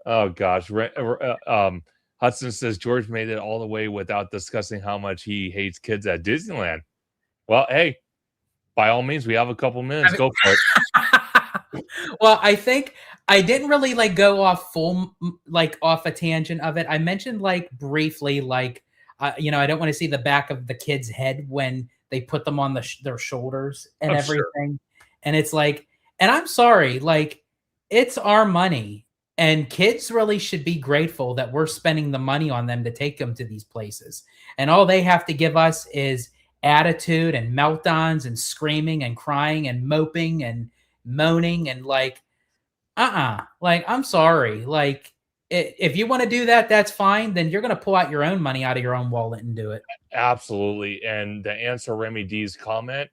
Speaker 2: Oh gosh. Hudson says George made it all the way without discussing how much he hates kids at Disneyland. Well, hey, by all means, we have a couple minutes. Go for it.
Speaker 1: Well, I think I didn't really like go off off a tangent of it. I mentioned like briefly, like, I don't want to see the back of the kid's head when they put them on their shoulders and everything. Sure. And it's like, and I'm sorry, like, it's our money. And kids really should be grateful that we're spending the money on them to take them to these places. And all they have to give us is attitude and meltdowns and screaming and crying and moping and moaning and like, like, I'm sorry. Like, if you want to do that, that's fine. Then you're going to pull out your own money out of your own wallet and do it.
Speaker 2: Absolutely. And to answer Remy D's comment,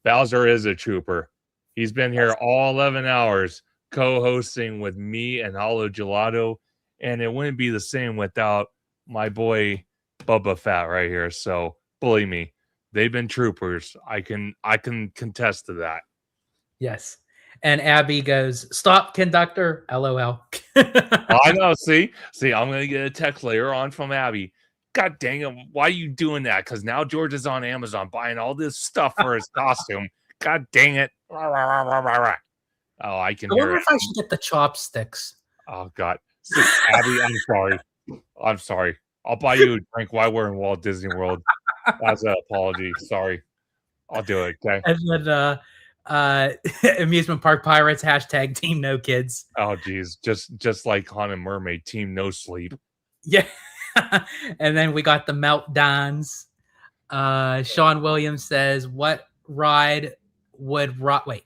Speaker 2: Bowser is a trooper. He's been here all 11 hours co-hosting with me and HaloGelato, and it wouldn't be the same without my boy Bubba Fett right here. So believe me, they've been troopers. I can contest to that.
Speaker 1: Yes. And Abby goes, stop, conductor, LOL.
Speaker 2: I know. See, I'm going to get a text later on from Abby. God dang it. Why are you doing that? Because now George is on Amazon buying all this stuff for his costume. God dang it. Oh, I can hear it.
Speaker 1: I wonder if I should get the chopsticks.
Speaker 2: Oh, God. See, Abby, I'm sorry. I'll buy you a drink while we're in Walt Disney World. As an apology. Sorry. I'll do it, okay?
Speaker 1: And then amusement park pirates, hashtag team no kids.
Speaker 2: Oh, geez. Just like Haunted Mermaid, team no sleep.
Speaker 1: Yeah. And then we got the meltdowns. Sean Williams says, what ride would ride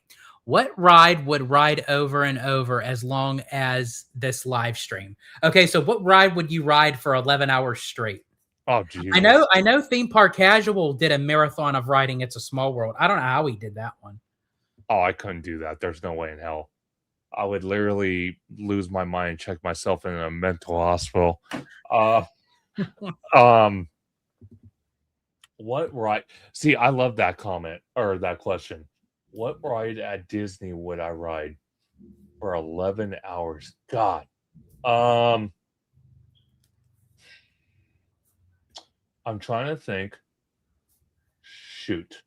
Speaker 1: over and over as long as this live stream? Okay, so what ride would you ride for 11 hours straight?
Speaker 2: Oh, geez.
Speaker 1: I know Theme Park Casual did a marathon of riding It's a Small World. I don't know how he did that one.
Speaker 2: Oh, I couldn't do that. There's no way in hell. I would literally lose my mind and check myself in a mental hospital. What ride? See, I love that comment or that question. What ride at Disney would I ride for 11 hours? God. I'm trying to think. Shoot.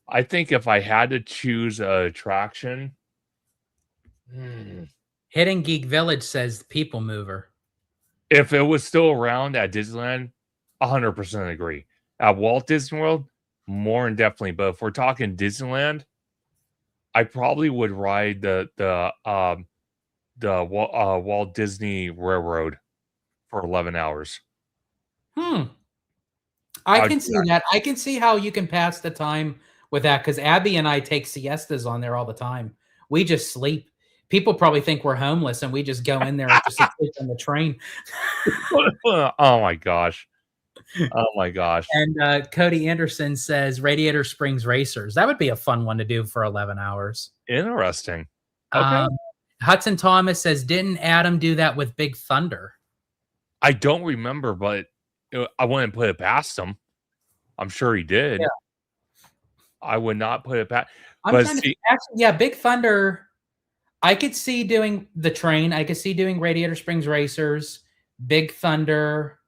Speaker 2: I think if I had to choose an attraction.
Speaker 1: Hidden Geek Village says People Mover.
Speaker 2: If it was still around at Disneyland, 100% agree. At Walt Disney World, more than definitely. But if we're talking Disneyland, I probably would ride the Walt Disney Railroad for 11 hours.
Speaker 1: I can see that. I can see how you can pass the time with that because Abby and I take siestas on there all the time. We just sleep. People probably think we're homeless and we just go in there and just sleep on the train.
Speaker 2: Oh my gosh. Oh my gosh.
Speaker 1: And Cody Anderson says Radiator Springs Racers. That would be a fun one to do for 11 hours.
Speaker 2: Interesting. Okay.
Speaker 1: Hudson Thomas says, didn't Adam do that with Big Thunder?
Speaker 2: I don't remember, but I wouldn't put it past him. I'm sure he did.
Speaker 1: Yeah.
Speaker 2: I would not put it past.
Speaker 1: Big Thunder. I could see doing the train. I could see doing Radiator Springs Racers, Big Thunder,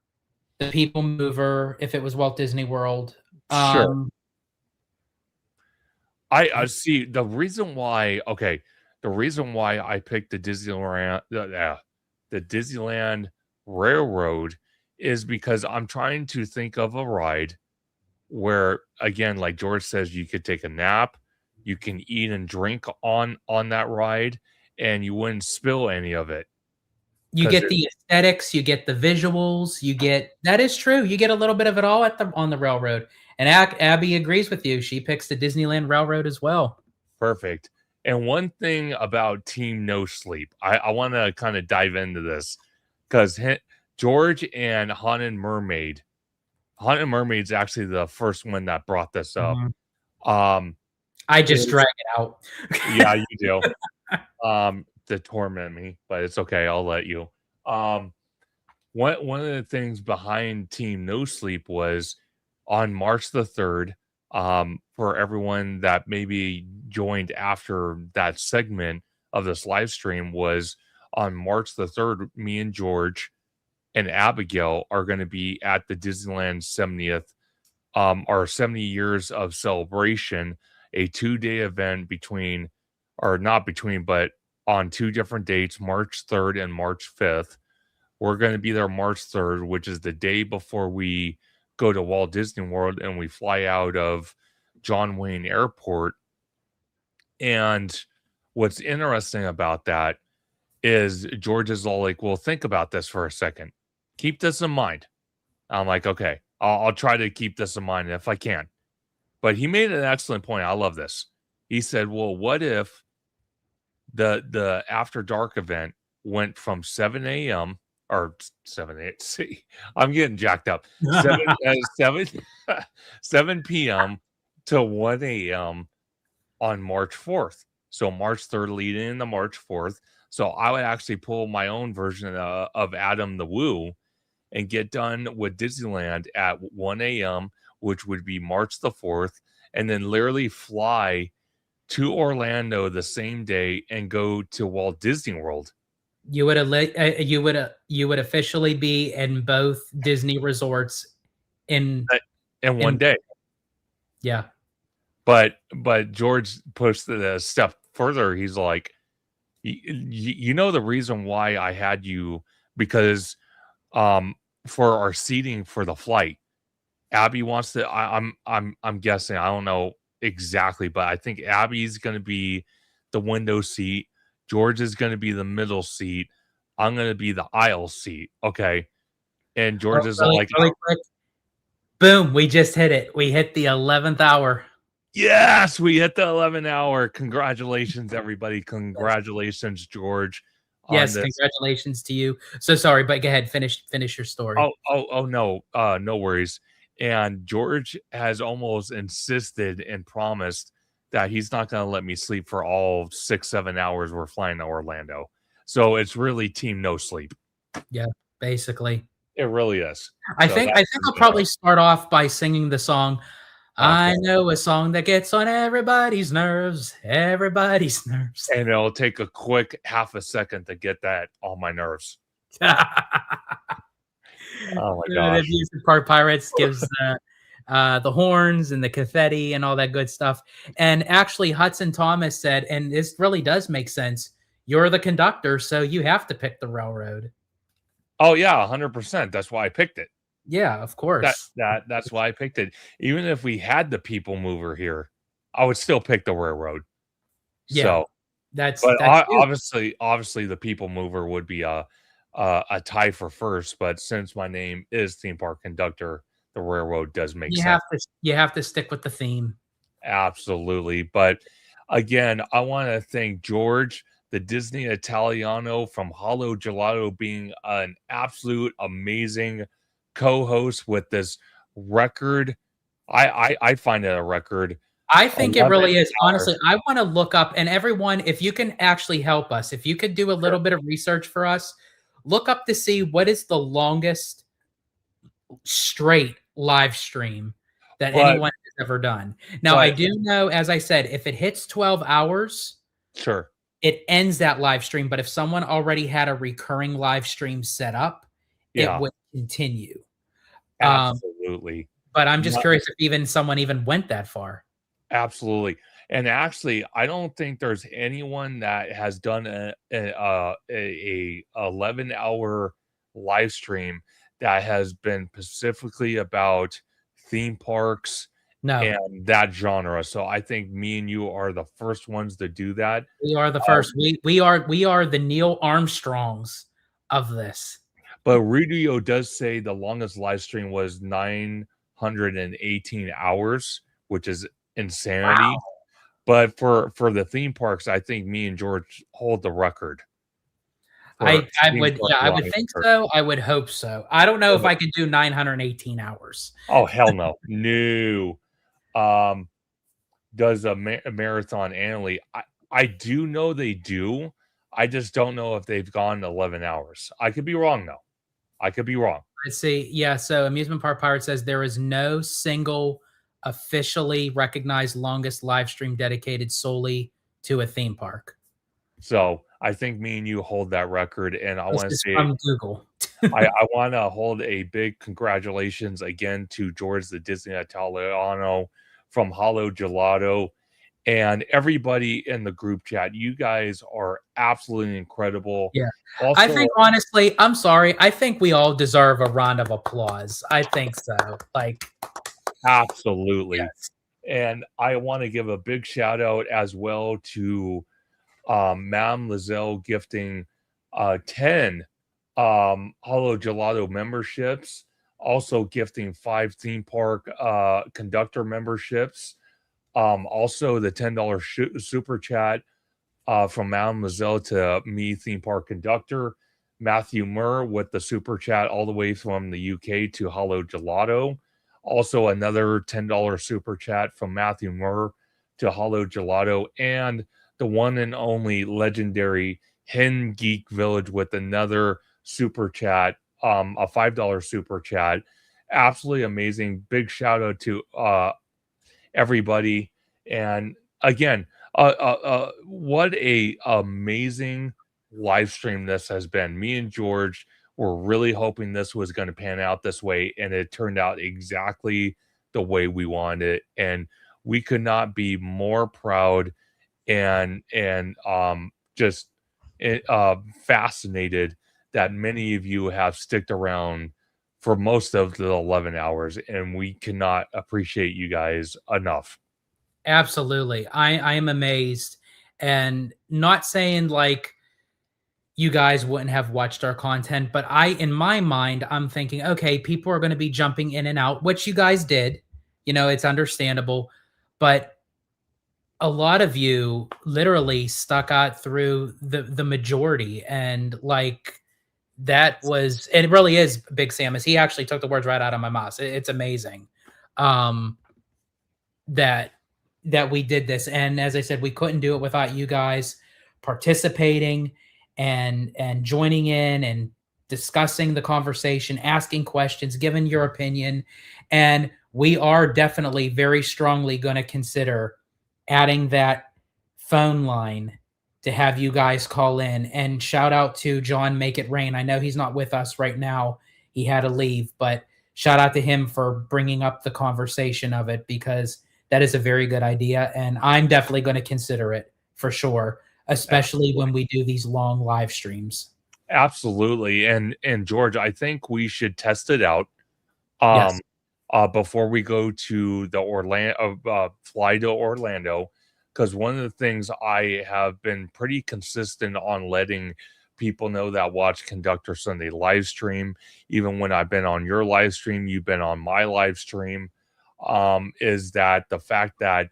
Speaker 1: the People Mover, if it was Walt Disney World.
Speaker 2: Sure. I see the reason why. Okay, the reason why I picked the Disneyland Railroad is because I'm trying to think of a ride where, again, like George says, you could take a nap, you can eat and drink on that ride, and you wouldn't spill any of it.
Speaker 1: You get the aesthetics, you get the visuals, that is true. You get a little bit of it all on the railroad. And Abby agrees with you. She picks the Disneyland Railroad as well.
Speaker 2: Perfect. And one thing about Team No Sleep, I want to kind of dive into this because George and Haunted Mermaid's actually the first one that brought this up.
Speaker 1: Mm-hmm. I just drag it out.
Speaker 2: Yeah, you do. To torment me, but it's okay. I'll let you. One of the things behind Team No Sleep was on March the 3rd. For everyone that maybe joined after that segment of this live stream, was on March the 3rd, me and George and Abigail are going to be at the Disneyland 70th, our 70 years of celebration, a 2-day event between, or not between, but on 2 different dates, March 3rd and March 5th. We're going to be there March 3rd, which is the day before we go to Walt Disney World and we fly out of John Wayne Airport. And what's interesting about that is George is all like, well, think about this for a second. Keep this in mind. I'm like, okay, I'll try to keep this in mind if I can. But he made an excellent point. I love this. He said, well, what if the After Dark event went from 7 a.m. or 7 8. See, I'm getting jacked up. 7 p.m. to 1 a.m. on March 4th. So March 3rd leading into March 4th. So I would actually pull my own version of Adam the Woo and get done with Disneyland at 1 a.m., which would be March the 4th, and then literally fly to Orlando the same day and go to Walt Disney World.
Speaker 1: You would officially be in both Disney resorts in
Speaker 2: one day.
Speaker 1: Yeah.
Speaker 2: But George pushed the step further. He's like, you know, the reason why I had you, because for our seating for the flight, Abby wants to, I'm guessing, I don't know exactly, but I think Abby's going to be the window seat. George is going to be the middle seat. I'm going to be the aisle seat. Okay. And George is like,
Speaker 1: really quick. Boom. We just hit it. We hit the 11th hour.
Speaker 2: Yes, we hit the 11th hour. Congratulations, everybody. Congratulations, George.
Speaker 1: Yes, congratulations to you. So sorry, but go ahead, finish your story.
Speaker 2: Oh no, no worries. And George has almost insisted and promised that he's not going to let me sleep for all 6-7 hours we're flying to Orlando. So it's really Team No Sleep.
Speaker 1: Yeah, basically.
Speaker 2: It really is.
Speaker 1: I think I'll probably start off by singing the song. Okay. I know a song that gets on everybody's nerves, and
Speaker 2: it'll take a quick half a second to get that on my nerves. Oh my gosh.
Speaker 1: The Music Park Pirates gives the horns and the confetti and all that good stuff. And actually, Hudson Thomas said, and this really does make sense, you're the conductor, so you have to pick the railroad.
Speaker 2: Oh yeah, 100%. That's why I picked it.
Speaker 1: Yeah, of course.
Speaker 2: That's why I picked it. Even if we had the people mover here, I would still pick the railroad.
Speaker 1: Yeah,
Speaker 2: so
Speaker 1: that's
Speaker 2: obviously the people mover would be a tie for first. But since my name is Theme Park Conductor, the railroad does make sense.
Speaker 1: You have to stick with the theme.
Speaker 2: Absolutely. But again, I want to thank George, the Disney Italiano from HaloGelato, being an absolute amazing co-host with this record. I find it a record.
Speaker 1: I think it really is. Honestly, I want to look up, and everyone, if you can actually help us, if you could do a little bit of research for us, look up to see what is the longest straight live stream that anyone has ever done. Now, I do know, as I said, if it hits 12 hours,
Speaker 2: sure,
Speaker 1: it ends that live stream. But if someone already had a recurring live stream set up, it would continue.
Speaker 2: Absolutely.
Speaker 1: But I'm just curious if someone went that far.
Speaker 2: Absolutely. And actually, I don't think there's anyone that has done a 11-hour live stream that has been specifically about theme parks and that genre. So I think me and you are the first ones to do that.
Speaker 1: We are the first. We are the Neil Armstrongs of this.
Speaker 2: But Rudio does say the longest live stream was 918 hours, which is insanity. Wow. But for the theme parks, I think me and George hold the record.
Speaker 1: I would think so. I would hope so. I don't know if I could do 918 hours.
Speaker 2: Oh hell no. No. does a marathon annually. I do know they do. I just don't know if they've gone 11 hours. I could be wrong though. I could be wrong.
Speaker 1: Let's see. Yeah, so Amusement Park Pirate says there is no single officially recognized longest live stream dedicated solely to a theme park.
Speaker 2: So I think me and you hold that record, and I
Speaker 1: This
Speaker 2: want to
Speaker 1: is
Speaker 2: say
Speaker 1: from Google.
Speaker 2: I want to hold a big congratulations again to George the Disney Italiano from HaloGelato and everybody in the group chat. You guys are absolutely incredible.
Speaker 1: Yeah.
Speaker 2: Also,
Speaker 1: I think honestly, I'm sorry. I think we all deserve a round of applause. I think so. Like,
Speaker 2: absolutely.
Speaker 1: yes.
Speaker 2: And I want to give a big shout out as well to Mam Lizelle gifting 10 HaloGelato memberships, also gifting 5 theme park conductor memberships. Also the $10 super chat from Mademoiselle to me, theme park conductor. Matthew Murr with the super chat all the way from the UK to HaloGelato. Also another $10 super chat from Matthew Murr to HaloGelato, and the one and only legendary Hen Geek Village with another super chat, a $5 super chat. Absolutely amazing. Big shout out to everybody. And again, what a amazing live stream this has been. Me and George were really hoping this was going to pan out this way, and it turned out exactly the way we wanted it. And we could not be more proud and just fascinated that many of you have sticked around for most of the 11 hours, and we cannot appreciate you guys enough.
Speaker 1: Absolutely. I am amazed, and not saying like you guys wouldn't have watched our content, but in my mind, I'm thinking, okay, people are going to be jumping in and out, which you guys did. You know, it's understandable, but a lot of you literally stuck out through the majority, and like that was, it really is Big Sam, as he actually took the words right out of my mouth. It's amazing that we did this, and as I said, we couldn't do it without you guys participating and joining in and discussing the conversation, asking questions, giving your opinion. And we are definitely very strongly going to consider adding that phone line to have you guys call in. And shout out to John Make It Rain. I know he's not with us right now. He had to leave, but shout out to him for bringing up the conversation of it, because that is a very good idea. And I'm definitely going to consider it for sure, especially when we do these long live streams.
Speaker 2: Absolutely. And George, I think we should test it out.
Speaker 1: Yes.
Speaker 2: Before we go to the fly to Orlando, because one of the things I have been pretty consistent on letting people know that watch Conductor Sunday live stream, even when I've been on your live stream, you've been on my live stream, is that the fact that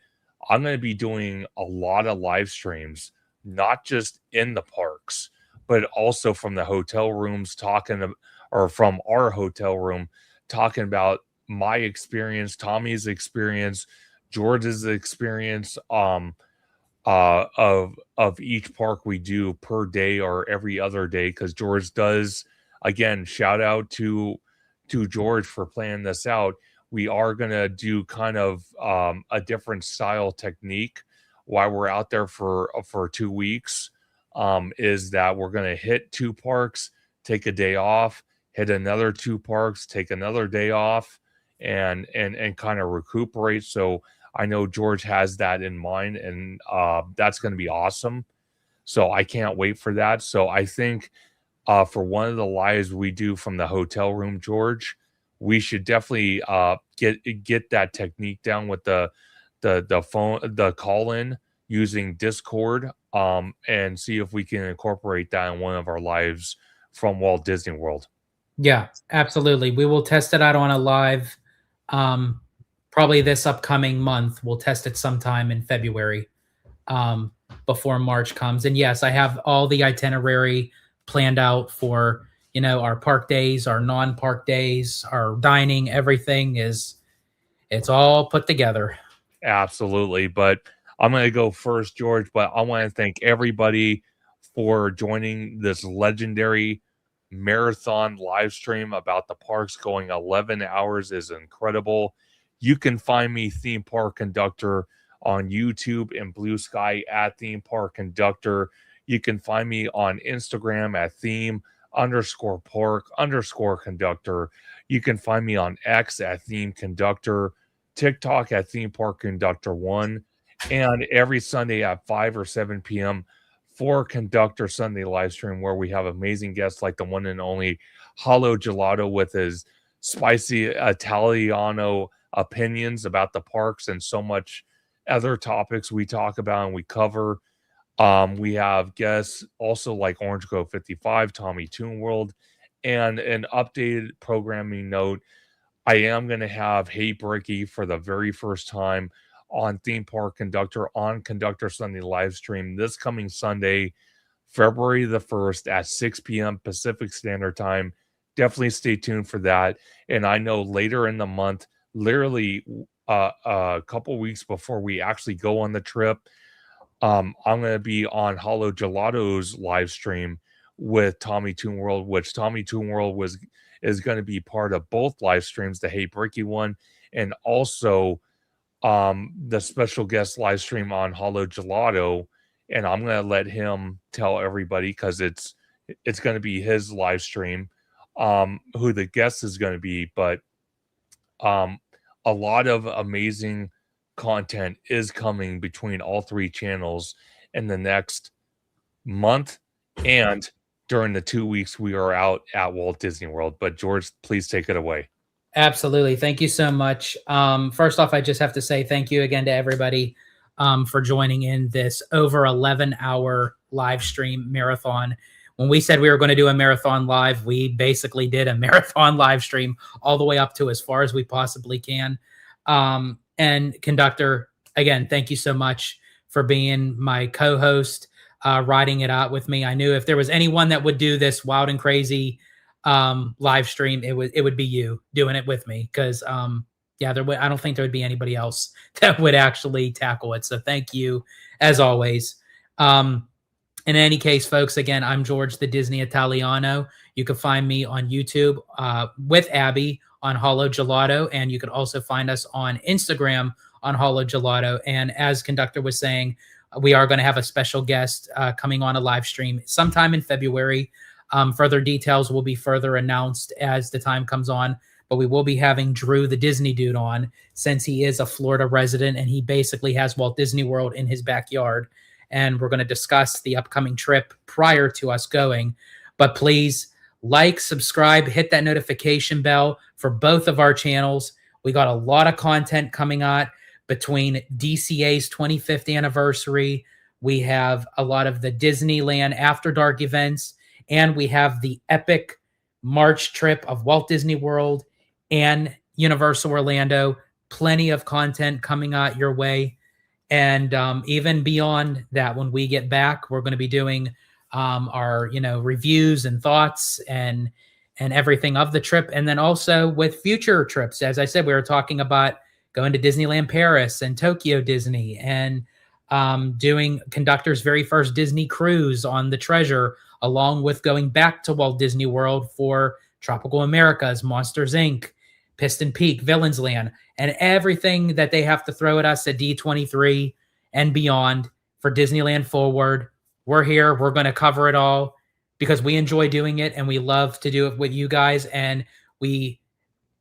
Speaker 2: I'm going to be doing a lot of live streams, not just in the parks, but also from the hotel rooms, or from our hotel room, talking about my experience, Tommy's experience, George's experience, of each park we do per day or every other day. Because George does, again, shout out to George for planning this out. We are gonna do kind of a different style technique while we're out there for 2 weeks. Is that we're gonna hit 2 parks, take a day off, hit another 2 parks, take another day off, and kind of recuperate. So I know George has that in mind, and that's going to be awesome. So I can't wait for that. So I think for one of the lives we do from the hotel room, George, we should definitely get that technique down with the call in using Discord, and see if we can incorporate that in one of our lives from Walt Disney World.
Speaker 1: Yeah, absolutely. We will test it out on a live, probably this upcoming month. We'll test it sometime in February, before March comes. And yes, I have all the itinerary planned out for, our park days, our non-park days, our dining, everything it's all put together.
Speaker 2: Absolutely. But I'm going to go first, George. But I want to thank everybody for joining this legendary marathon live stream about the parks. Going 11 hours is incredible. You can find me, Theme Park Conductor, on YouTube and Blue Sky at Theme Park Conductor. You can find me on Instagram at theme_park_conductor. You can find me on X at Theme Conductor, TikTok at Theme Park Conductor 1, and every Sunday at 5 or 7 p.m. for Conductor Sunday live stream, where we have amazing guests like the one and only HaloGelato with his spicy Italiano opinions about the parks and so much other topics we talk about and we cover. We have guests also like Orange Grove 55, Tommy Toon World, and an updated programming note. I am going to have Hey Bricky for the very first time on Theme Park Conductor on Conductor Sunday live stream this coming Sunday, February the 1st at 6 p.m. Pacific Standard Time. Definitely stay tuned for that. And I know later in the month, literally a couple weeks before we actually go on the trip, I'm going to be on HaloGelato's live stream with Tommy Toon World, which Tommy Toon World is going to be part of both live streams, the Hey Bricky one, and also the special guest live stream on HaloGelato. And I'm going to let him tell everybody, because it's going to be his live stream, who the guest is going to be. But a lot of amazing content is coming between all three channels in the next month and during the 2 weeks we are out at Walt Disney World. But George, please take it away.
Speaker 1: Absolutely. Thank you so much. First off, I just have to say thank you again to everybody for joining in this over 11-hour live stream marathon. When we said we were going to do a marathon live, we basically did a marathon live stream all the way up to as far as we possibly can. And Conductor, again, thank you so much for being my co-host, riding it out with me. I knew if there was anyone that would do this wild and crazy live stream, it would be you doing it with me, because I don't think there would be anybody else that would actually tackle it. So thank you as always. In any case, folks, again, I'm George the Disney Italiano. You can find me on YouTube with Abby on HaloGelato, and you can also find us on Instagram on HaloGelato. And as Conductor was saying, we are going to have a special guest coming on a live stream sometime in February. Further details will be further announced as the time comes on, but we will be having Drew the Disney Dude on, since he is a Florida resident and he basically has Walt Disney World in his backyard. And we're going to discuss the upcoming trip prior to us going. But please like, subscribe, hit that notification bell for both of our channels. We got a lot of content coming out between DCA's 25th anniversary. We have a lot of the Disneyland After Dark events, and we have the epic March trip of Walt Disney World and Universal Orlando. Plenty of content coming out your way. And even beyond that, when we get back, we're going to be doing our reviews and thoughts and everything of the trip. And then also with future trips. As I said, we were talking about going to Disneyland Paris and Tokyo Disney, and doing Conductor's very first Disney cruise on the Treasure, along with going back to Walt Disney World for Tropical Americas, Monsters, Inc., Piston Peak, Villains Land, and everything that they have to throw at us at D23 and beyond for Disneyland Forward. We're here. We're going to cover it all because we enjoy doing it and we love to do it with you guys. And we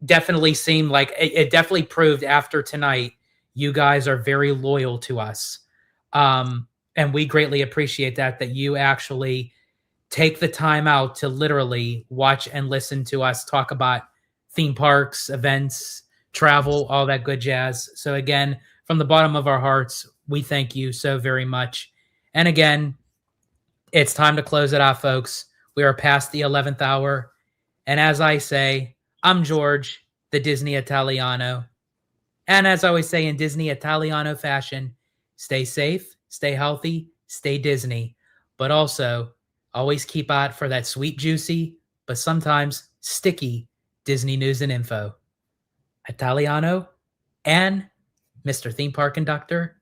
Speaker 1: definitely seem like it definitely proved after tonight, you guys are very loyal to us. And we greatly appreciate that you actually take the time out to literally watch and listen to us talk about theme parks, events, travel, all that good jazz. So again, from the bottom of our hearts, we thank you so very much. And again, it's time to close it off, folks. We are past the 11th hour. And as I say, I'm George, the Disney Italiano. And as I always say in Disney Italiano fashion, stay safe, stay healthy, stay Disney. But also, always keep out for that sweet, juicy, but sometimes sticky Disney news and info. Italiano and Mr. Theme Park Conductor,